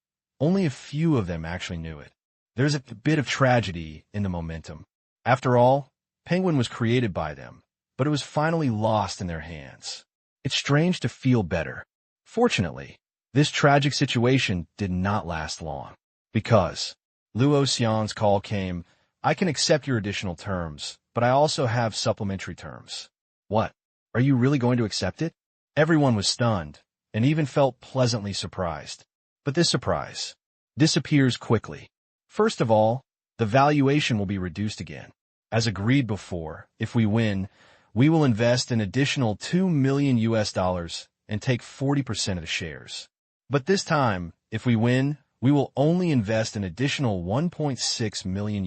only a few of them actually knew it. There's a bit of tragedy in the momentum. After all, Penguin was created by them, but it was finally lost in their hands. It's strange to feel better. Fortunately, this tragic situation did not last long. Because Luo Xiang's call came, I can accept your additional terms, but I also have supplementary terms. What? Are you really going to accept it? Everyone was stunned, and even felt pleasantly surprised. But this surprise disappears quickly. First of all, the valuation will be reduced again. As agreed before, if we win, we will invest an additional $2 million and take 40% of the shares. But this time, if we win, we will only invest an additional $1.6 million.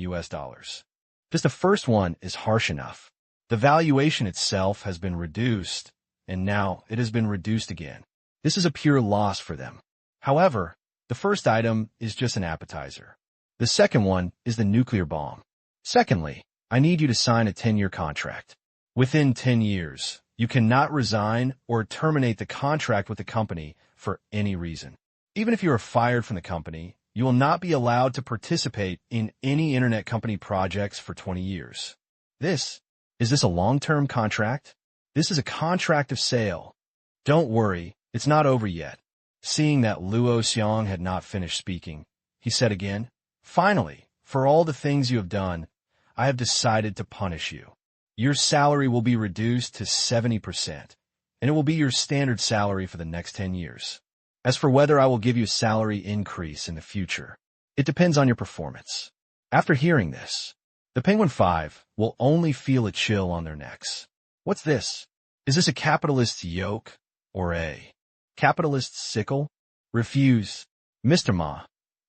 Just the first one is harsh enough. The valuation itself has been reduced, and now it has been reduced again. This is a pure loss for them. However, the first item is just an appetizer. The second one is the nuclear bomb. Secondly, I need you to sign a 10-year contract. Within 10 years, you cannot resign or terminate the contract with the company for any reason. Even if you are fired from the company, you will not be allowed to participate in any internet company projects for 20 years. Is this a long-term contract? This is a contract of sale. Don't worry, it's not over yet. Seeing that Luo Xiang had not finished speaking, he said again, finally, for all the things you have done, I have decided to punish you. Your salary will be reduced to 70%, and it will be your standard salary for the next 10 years. As for whether I will give you a salary increase in the future, it depends on your performance. After hearing this, the Penguin Five will only feel a chill on their necks. What's this? Is this a capitalist's yoke or a capitalist's sickle? Refuse. Mr. Ma,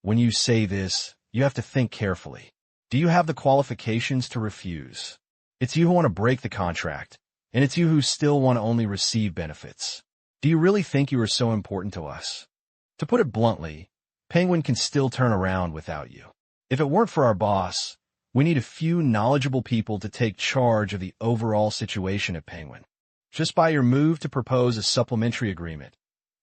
when you say this, you have to think carefully. Do you have the qualifications to refuse? It's you who want to break the contract, and it's you who still want to only receive benefits. Do you really think you are so important to us? To put it bluntly, Penguin can still turn around without you. If it weren't for our boss, we need a few knowledgeable people to take charge of the overall situation at Penguin. Just by your move to propose a supplementary agreement,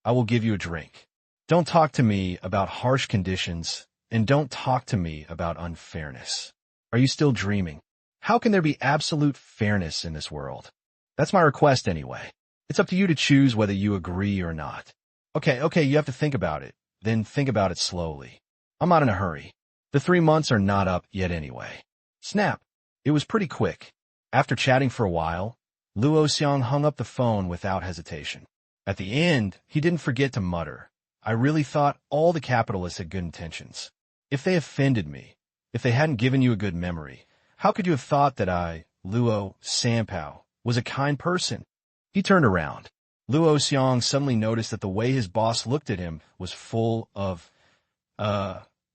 I will give you a drink. Don't talk to me about harsh conditions, and don't talk to me about unfairness. Are you still dreaming? How can there be absolute fairness in this world? That's my request anyway. It's up to you to choose whether you agree or not. Okay, you have to think about it. Then think about it slowly. I'm not in a hurry. The 3 months are not up yet anyway. Snap. It was pretty quick. After chatting for a while, Luo Xiang hung up the phone without hesitation. At the end, he didn't forget to mutter, I really thought all the capitalists had good intentions. If they offended me, if they hadn't given you a good memory, how could you have thought that I, Luo Sanpao, was a kind person? He turned around. Luo Xiang suddenly noticed that the way his boss looked at him was full of,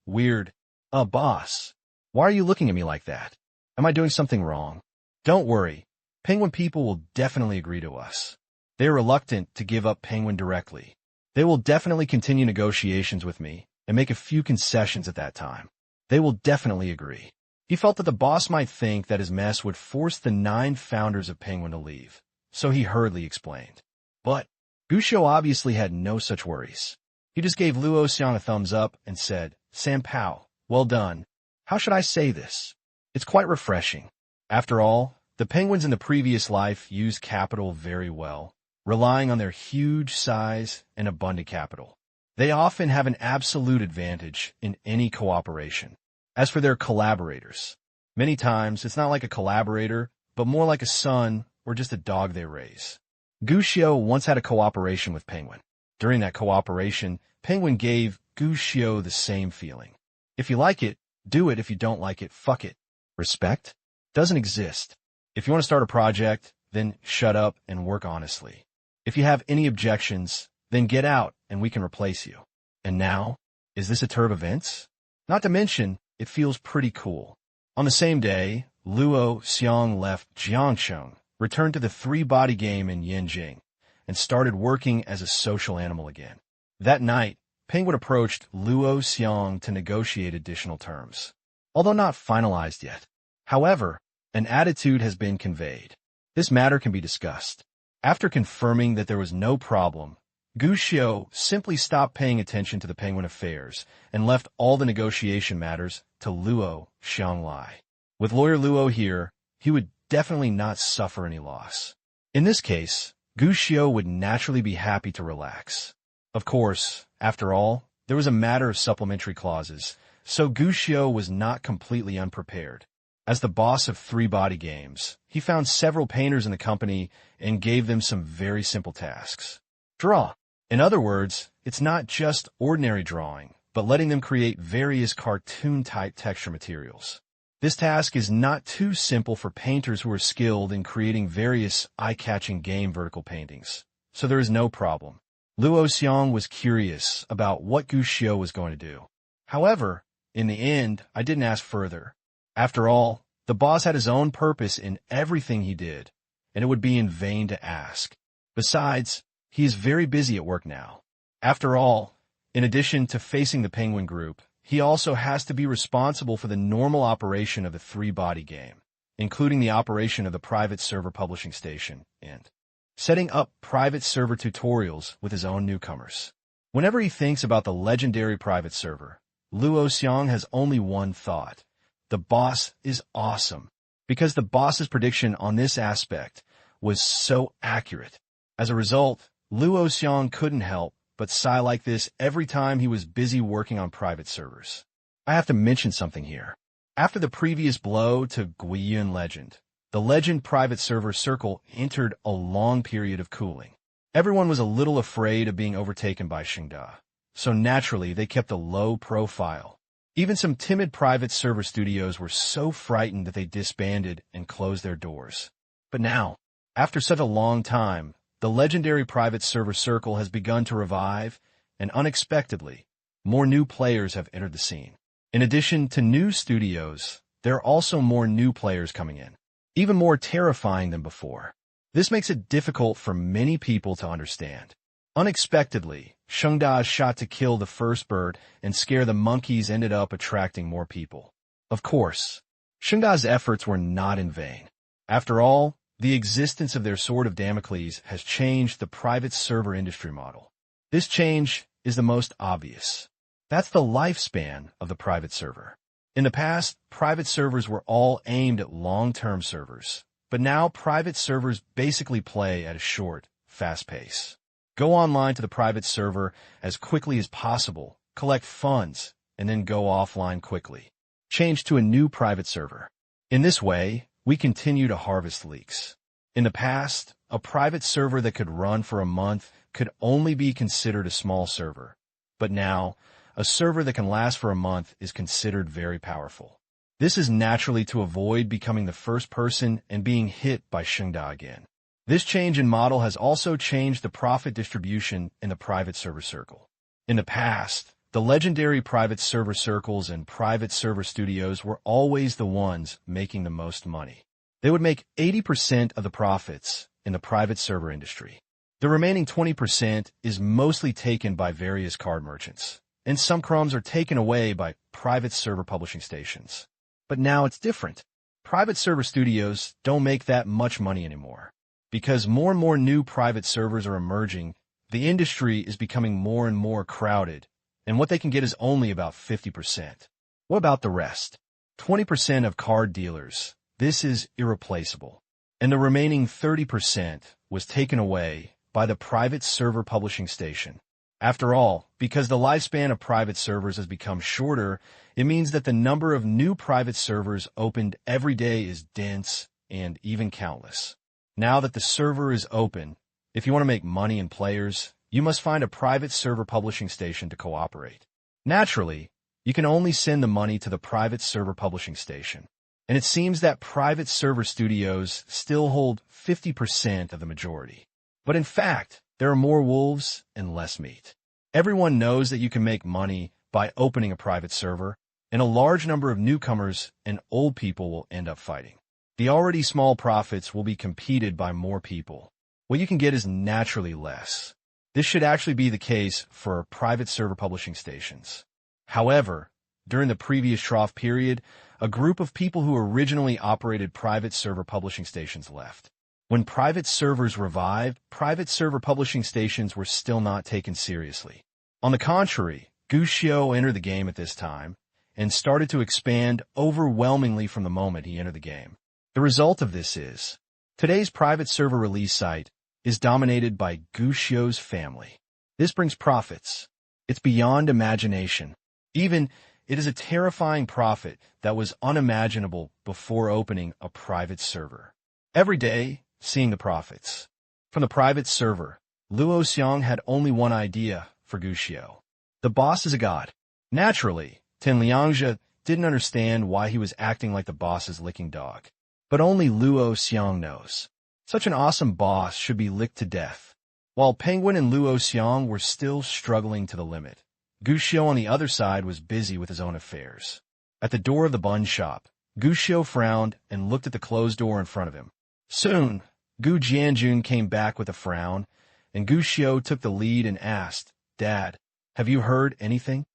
weird. Boss, why are you looking at me like that? Am I doing something wrong? Don't worry. Penguin people will definitely agree to us. They are reluctant to give up Penguin directly. They will definitely continue negotiations with me and make a few concessions at that time. They will definitely agree. He felt that the boss might think that his mess would force the 9 founders of Penguin to leave, so he hurriedly explained. But Gushou obviously had no such worries. He just gave Luo Xiang a thumbs up and said, Sanpao, well done. How should I say this? It's quite refreshing. After all, the Penguins in the previous life used capital very well, relying on their huge size and abundant capital. They often have an absolute advantage in any cooperation. As for their collaborators, many times it's not like a collaborator, but more like a son or just a dog they raise. Gushio once had a cooperation with Penguin. During that cooperation, Penguin gave Gushio the same feeling. If you like it, do it. If you don't like it, fuck it. Respect doesn't exist. If you want to start a project, then shut up and work honestly. If you have any objections, then get out and we can replace you. And now, is this a turn of events? Not to mention, it feels pretty cool. On the same day, Luo Xiang left Jiangsheng, returned to the three-body game in Yanjing, and started working as a social animal again. That night, Penguin approached Luo Xiang to negotiate additional terms, although not finalized yet. However, an attitude has been conveyed. This matter can be discussed. After confirming that there was no problem, Gushio simply stopped paying attention to the Penguin affairs and left all the negotiation matters to Luo Xianglai. With lawyer Luo here, he would definitely not suffer any loss. In this case, Gushio would naturally be happy to relax. Of course, after all, there was a matter of supplementary clauses, so Gushio was not completely unprepared. As the boss of three-body games, he found several painters in the company and gave them some very simple tasks. Draw. In other words, it's not just ordinary drawing, but letting them create various cartoon-type texture materials. This task is not too simple for painters who are skilled in creating various eye-catching game vertical paintings, so there is no problem. Luo Xiang was curious about what Gushio was going to do. However, in the end, I didn't ask further. After all, the boss had his own purpose in everything he did, and it would be in vain to ask. Besides, he is very busy at work now. After all, in addition to facing the Penguin Group, he also has to be responsible for the normal operation of the three-body game, including the operation of the private server publishing station and setting up private server tutorials with his own newcomers. Whenever he thinks about the legendary private server, Luo Xiang has only one thought. The boss is awesome, because the boss's prediction on this aspect was so accurate. As a result, Luo Xiang couldn't help but sigh like this every time he was busy working on private servers. I have to mention something here. After the previous blow to Guiyun Legend, the Legend private server circle entered a long period of cooling. Everyone was a little afraid of being overtaken by Xingda, so naturally they kept a low profile. Even some timid private server studios were so frightened that they disbanded and closed their doors. But now, after such a long time, the legendary private server circle has begun to revive, and unexpectedly, more new players have entered the scene. In addition to new studios, there are also more new players coming in, even more terrifying than before. This makes it difficult for many people to understand. Unexpectedly, Shengda's shot to kill the first bird and scare the monkeys ended up attracting more people. Of course, Shengda's efforts were not in vain. After all, the existence of their Sword of Damocles has changed the private server industry model. This change is the most obvious. That's the lifespan of the private server. In the past, private servers were all aimed at long-term servers, but now private servers basically play at a short, fast pace. Go online to the private server as quickly as possible, collect funds, and then go offline quickly. Change to a new private server. In this way, we continue to harvest leaks. In the past, a private server that could run for a month could only be considered a small server. But now, a server that can last for a month is considered very powerful. This is naturally to avoid becoming the first person and being hit by Shengda again. This change in model has also changed the profit distribution in the private server circle. In the past, the legendary private server circles and private server studios were always the ones making the most money. They would make 80% of the profits in the private server industry. The remaining 20% is mostly taken by various card merchants, and some crumbs are taken away by private server publishing stations. But now it's different. Private server studios don't make that much money anymore. Because more and more new private servers are emerging, the industry is becoming more and more crowded, and what they can get is only about 50%. What about the rest? 20% of card dealers. This is irreplaceable. And the remaining 30% was taken away by the private server publishing station. After all, because the lifespan of private servers has become shorter, it means that the number of new private servers opened every day is dense and even countless. Now that the server is open, if you want to make money and players, you must find a private server publishing station to cooperate. Naturally, you can only send the money to the private server publishing station, and it seems that private server studios still hold 50% of the majority. But in fact, there are more wolves and less meat. Everyone knows that you can make money by opening a private server, and a large number of newcomers and old people will end up fighting. The already small profits will be competed by more people. What you can get is naturally less. This should actually be the case for private server publishing stations. However, during the previous trough period, a group of people who originally operated private server publishing stations left. When private servers revived, private server publishing stations were still not taken seriously. On the contrary, Gushio entered the game at this time and started to expand overwhelmingly from the moment he entered the game. The result of this is, today's private server release site is dominated by Gushio's family. This brings profits. It's beyond imagination. Even, it is a terrifying profit that was unimaginable before opening a private server. Every day, seeing the profits. From the private server, Luo Xiang had only one idea for Gushio. The boss is a god. Naturally, Tin Liangzhe didn't understand why he was acting like the boss's licking dog. But only Luo Xiang knows. Such an awesome boss should be licked to death. While Penguin and Luo Xiang were still struggling to the limit, Gushio on the other side was busy with his own affairs. At the door of the bun shop, Gushio frowned and looked at the closed door in front of him. Soon, Gu Jianjun came back with a frown, and Gushio took the lead and asked, "Dad, have you heard anything?"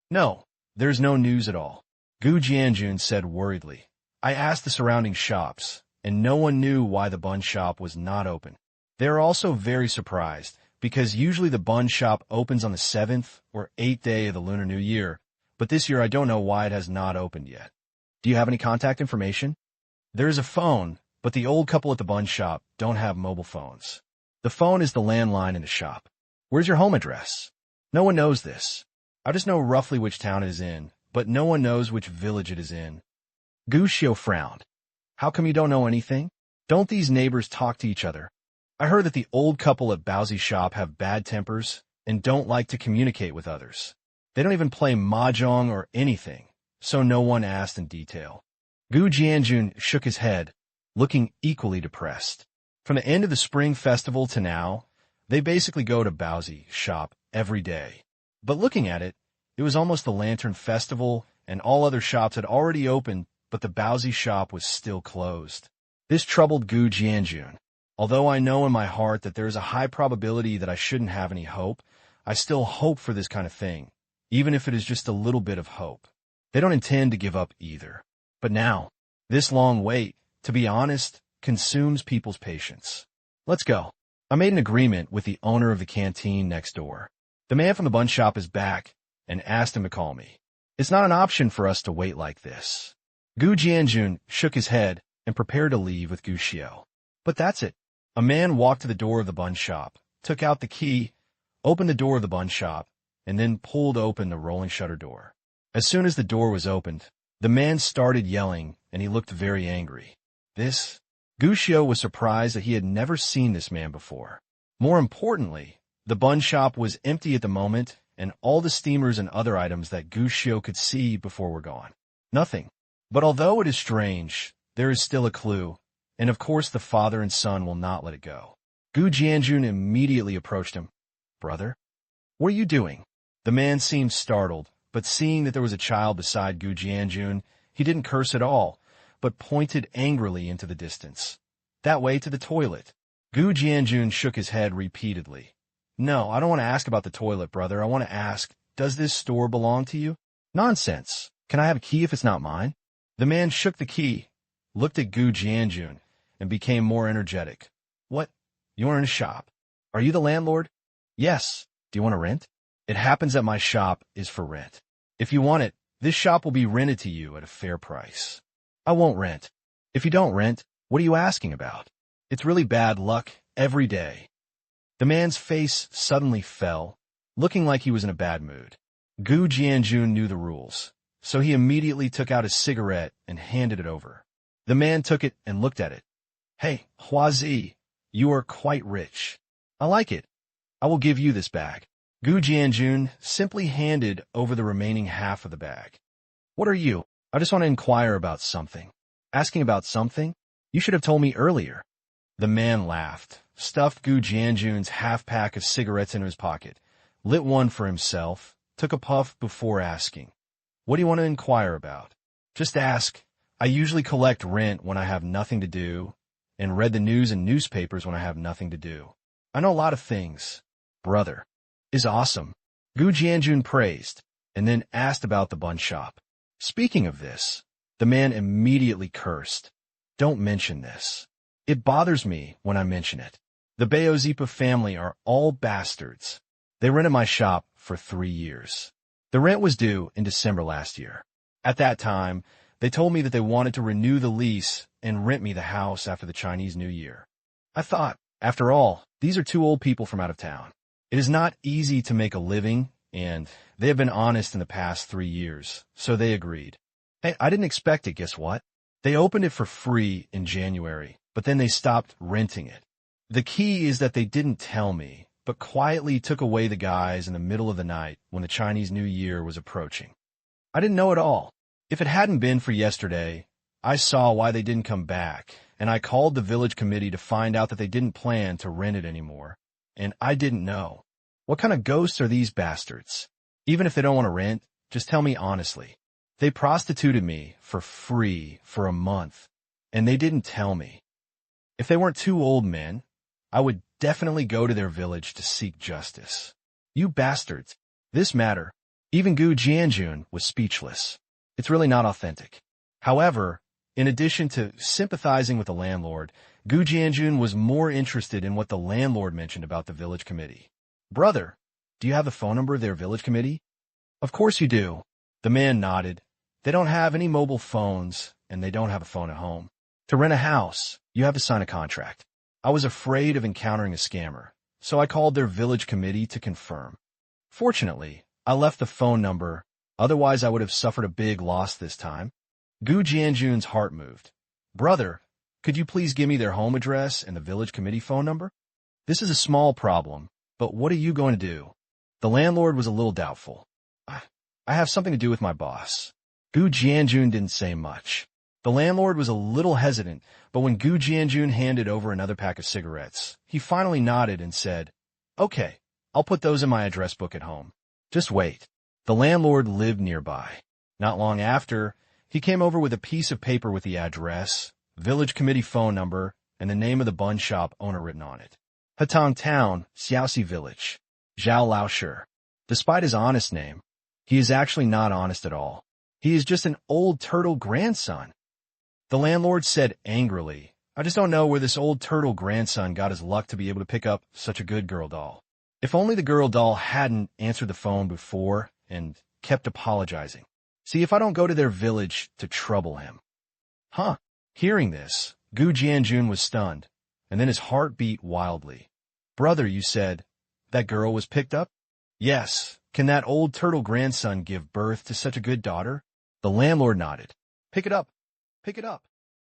"No, there's no news at all," Gu Jianjun said worriedly. "I asked the surrounding shops, and no one knew why the bun shop was not open." They are also very surprised, because usually the bun shop opens on the 7th or 8th day of the Lunar New Year, but this year I don't know why it has not opened yet. "Do you have any contact information?" "There is a phone, but the old couple at the bun shop don't have mobile phones. The phone is the landline in the shop." "Where's your home address?" "No one knows this. I just know roughly which town it is in, but no one knows which village it is in." Gushio frowned. "How come you don't know anything? Don't these neighbors talk to each other?" "I heard that the old couple at Baozi's shop have bad tempers and don't like to communicate with others. They don't even play mahjong or anything, so no one asked in detail." Gu Jianjun shook his head, looking equally depressed. From the end of the Spring Festival to now, they basically go to Baozi's shop every day. But looking at it, it was almost the Lantern Festival, and all other shops had already opened, but the Baozi shop was still closed. This troubled Gu Jianjun. "Although I know in my heart that there is a high probability that I shouldn't have any hope, I still hope for this kind of thing, even if it is just a little bit of hope." They don't intend to give up either. But now, this long wait, to be honest, consumes people's patience. "Let's go." I made an agreement with the owner of the canteen next door. The man from the bun shop is back and asked him to call me. It's not an option for us to wait like this. Gu Jianjun shook his head and prepared to leave with Gushio. But that's it. A man walked to the door of the bun shop, took out the key, opened the door of the bun shop, and then pulled open the rolling shutter door. As soon as the door was opened, the man started yelling, and he looked very angry. Gushio was surprised that he had never seen this man before. More importantly, the bun shop was empty at the moment, and all the steamers and other items that Gushio could see before were gone. Nothing. But although it is strange, there is still a clue, and of course the father and son will not let it go. Gu Jianjun immediately approached him. "Brother, what are you doing?" The man seemed startled, but seeing that there was a child beside Gu Jianjun, he didn't curse at all, but pointed angrily into the distance. "That way to the toilet." Gu Jianjun shook his head repeatedly. "No, I don't want to ask about the toilet, brother. I want to ask, does this store belong to you?" "Nonsense. Can I have a key if it's not mine?" The man shook the key, looked at Gu Jianjun, and became more energetic. "What? You're in a shop. Are you the landlord?" "Yes. Do you want to rent?" "It happens that my shop is for rent. If you want it, this shop will be rented to you at a fair price." "I won't rent." "If you don't rent, what are you asking about? It's really bad luck every day." The man's face suddenly fell, looking like he was in a bad mood. Gu Jianjun knew the rules, so he immediately took out a cigarette and handed it over. The man took it and looked at it. Hey, Huazi, you are quite rich. I like it. I will give you this bag. Gu Jianjun simply handed over the remaining half of the bag. What are you? I just want to inquire about something. Asking about something? You should have told me earlier. The man laughed, stuffed Gu Jianjun's half-pack of cigarettes into his pocket, lit one for himself, took a puff before asking, "What do you want to inquire about?" "Just ask. I usually collect rent when I have nothing to do, and read the news and newspapers when I have nothing to do. I know a lot of things." "Brother is awesome," Gu Jianjun praised, and then asked about the bun shop. Speaking of this, the man immediately cursed. "Don't mention this. It bothers me when I mention it. The Bayozipa family are all bastards. They rented my shop for 3 years. The rent was due in December last year. At that time, they told me that they wanted to renew the lease and rent me the house after the Chinese New Year. I thought, after all, these are 2 old people from out of town. It is not easy to make a living, and they have been honest in the past 3 years, so they agreed. Hey, I didn't expect it, guess what? They opened it for free in January, but then they stopped renting it. The key is that they didn't tell me, but quietly took away the guys in the middle of the night when the Chinese New Year was approaching. I didn't know at all. If it hadn't been for yesterday, I saw why they didn't come back, and I called the village committee to find out that they didn't plan to rent it anymore. And I didn't know. What kind of ghosts are these bastards? Even if they don't want to rent, just tell me honestly. They prostituted me for free for a month, and they didn't tell me. If they weren't 2 old men, I would definitely go to their village to seek justice. You bastards. This matter. Even Gu Jianjun was speechless. It's really not authentic. However, in addition to sympathizing with the landlord, Gu Jianjun was more interested in what the landlord mentioned about the village committee. "Brother, do you have the phone number of their village committee?" "Of course you do." The man nodded. "They don't have any mobile phones, and they don't have a phone at home. To rent a house, you have to sign a contract. I was afraid of encountering a scammer, so I called their village committee to confirm. Fortunately, I left the phone number, otherwise I would have suffered a big loss this time." Gu Jianjun's heart moved. "Brother, could you please give me their home address and the village committee phone number? This is a small problem, but what are you going to do?" The landlord was a little doubtful. I have something to do with my boss." Gu Jianjun didn't say much. The landlord was a little hesitant, but when Gu Jianjun handed over another pack of cigarettes, he finally nodded and said, "Okay, I'll put those in my address book at home. Just wait." The landlord lived nearby. Not long after, he came over with a piece of paper with the address, village committee phone number, and the name of the bun shop owner written on it. Hatong Town, Xiaoxi Village. Zhao Laoshi. Despite his honest name, he is actually not honest at all. He is just an old turtle grandson. The landlord said angrily, "I just don't know where this old turtle grandson got his luck to be able to pick up such a good girl doll. If only the girl doll hadn't answered the phone before and kept apologizing. See if I don't go to their village to trouble him." Huh. Hearing this, Gu Jianjun was stunned, and then his heart beat wildly. "Brother, you said that girl was picked up?" "Yes. Can that old turtle grandson give birth to such a good daughter?" The landlord nodded. Pick it up. Pick it up."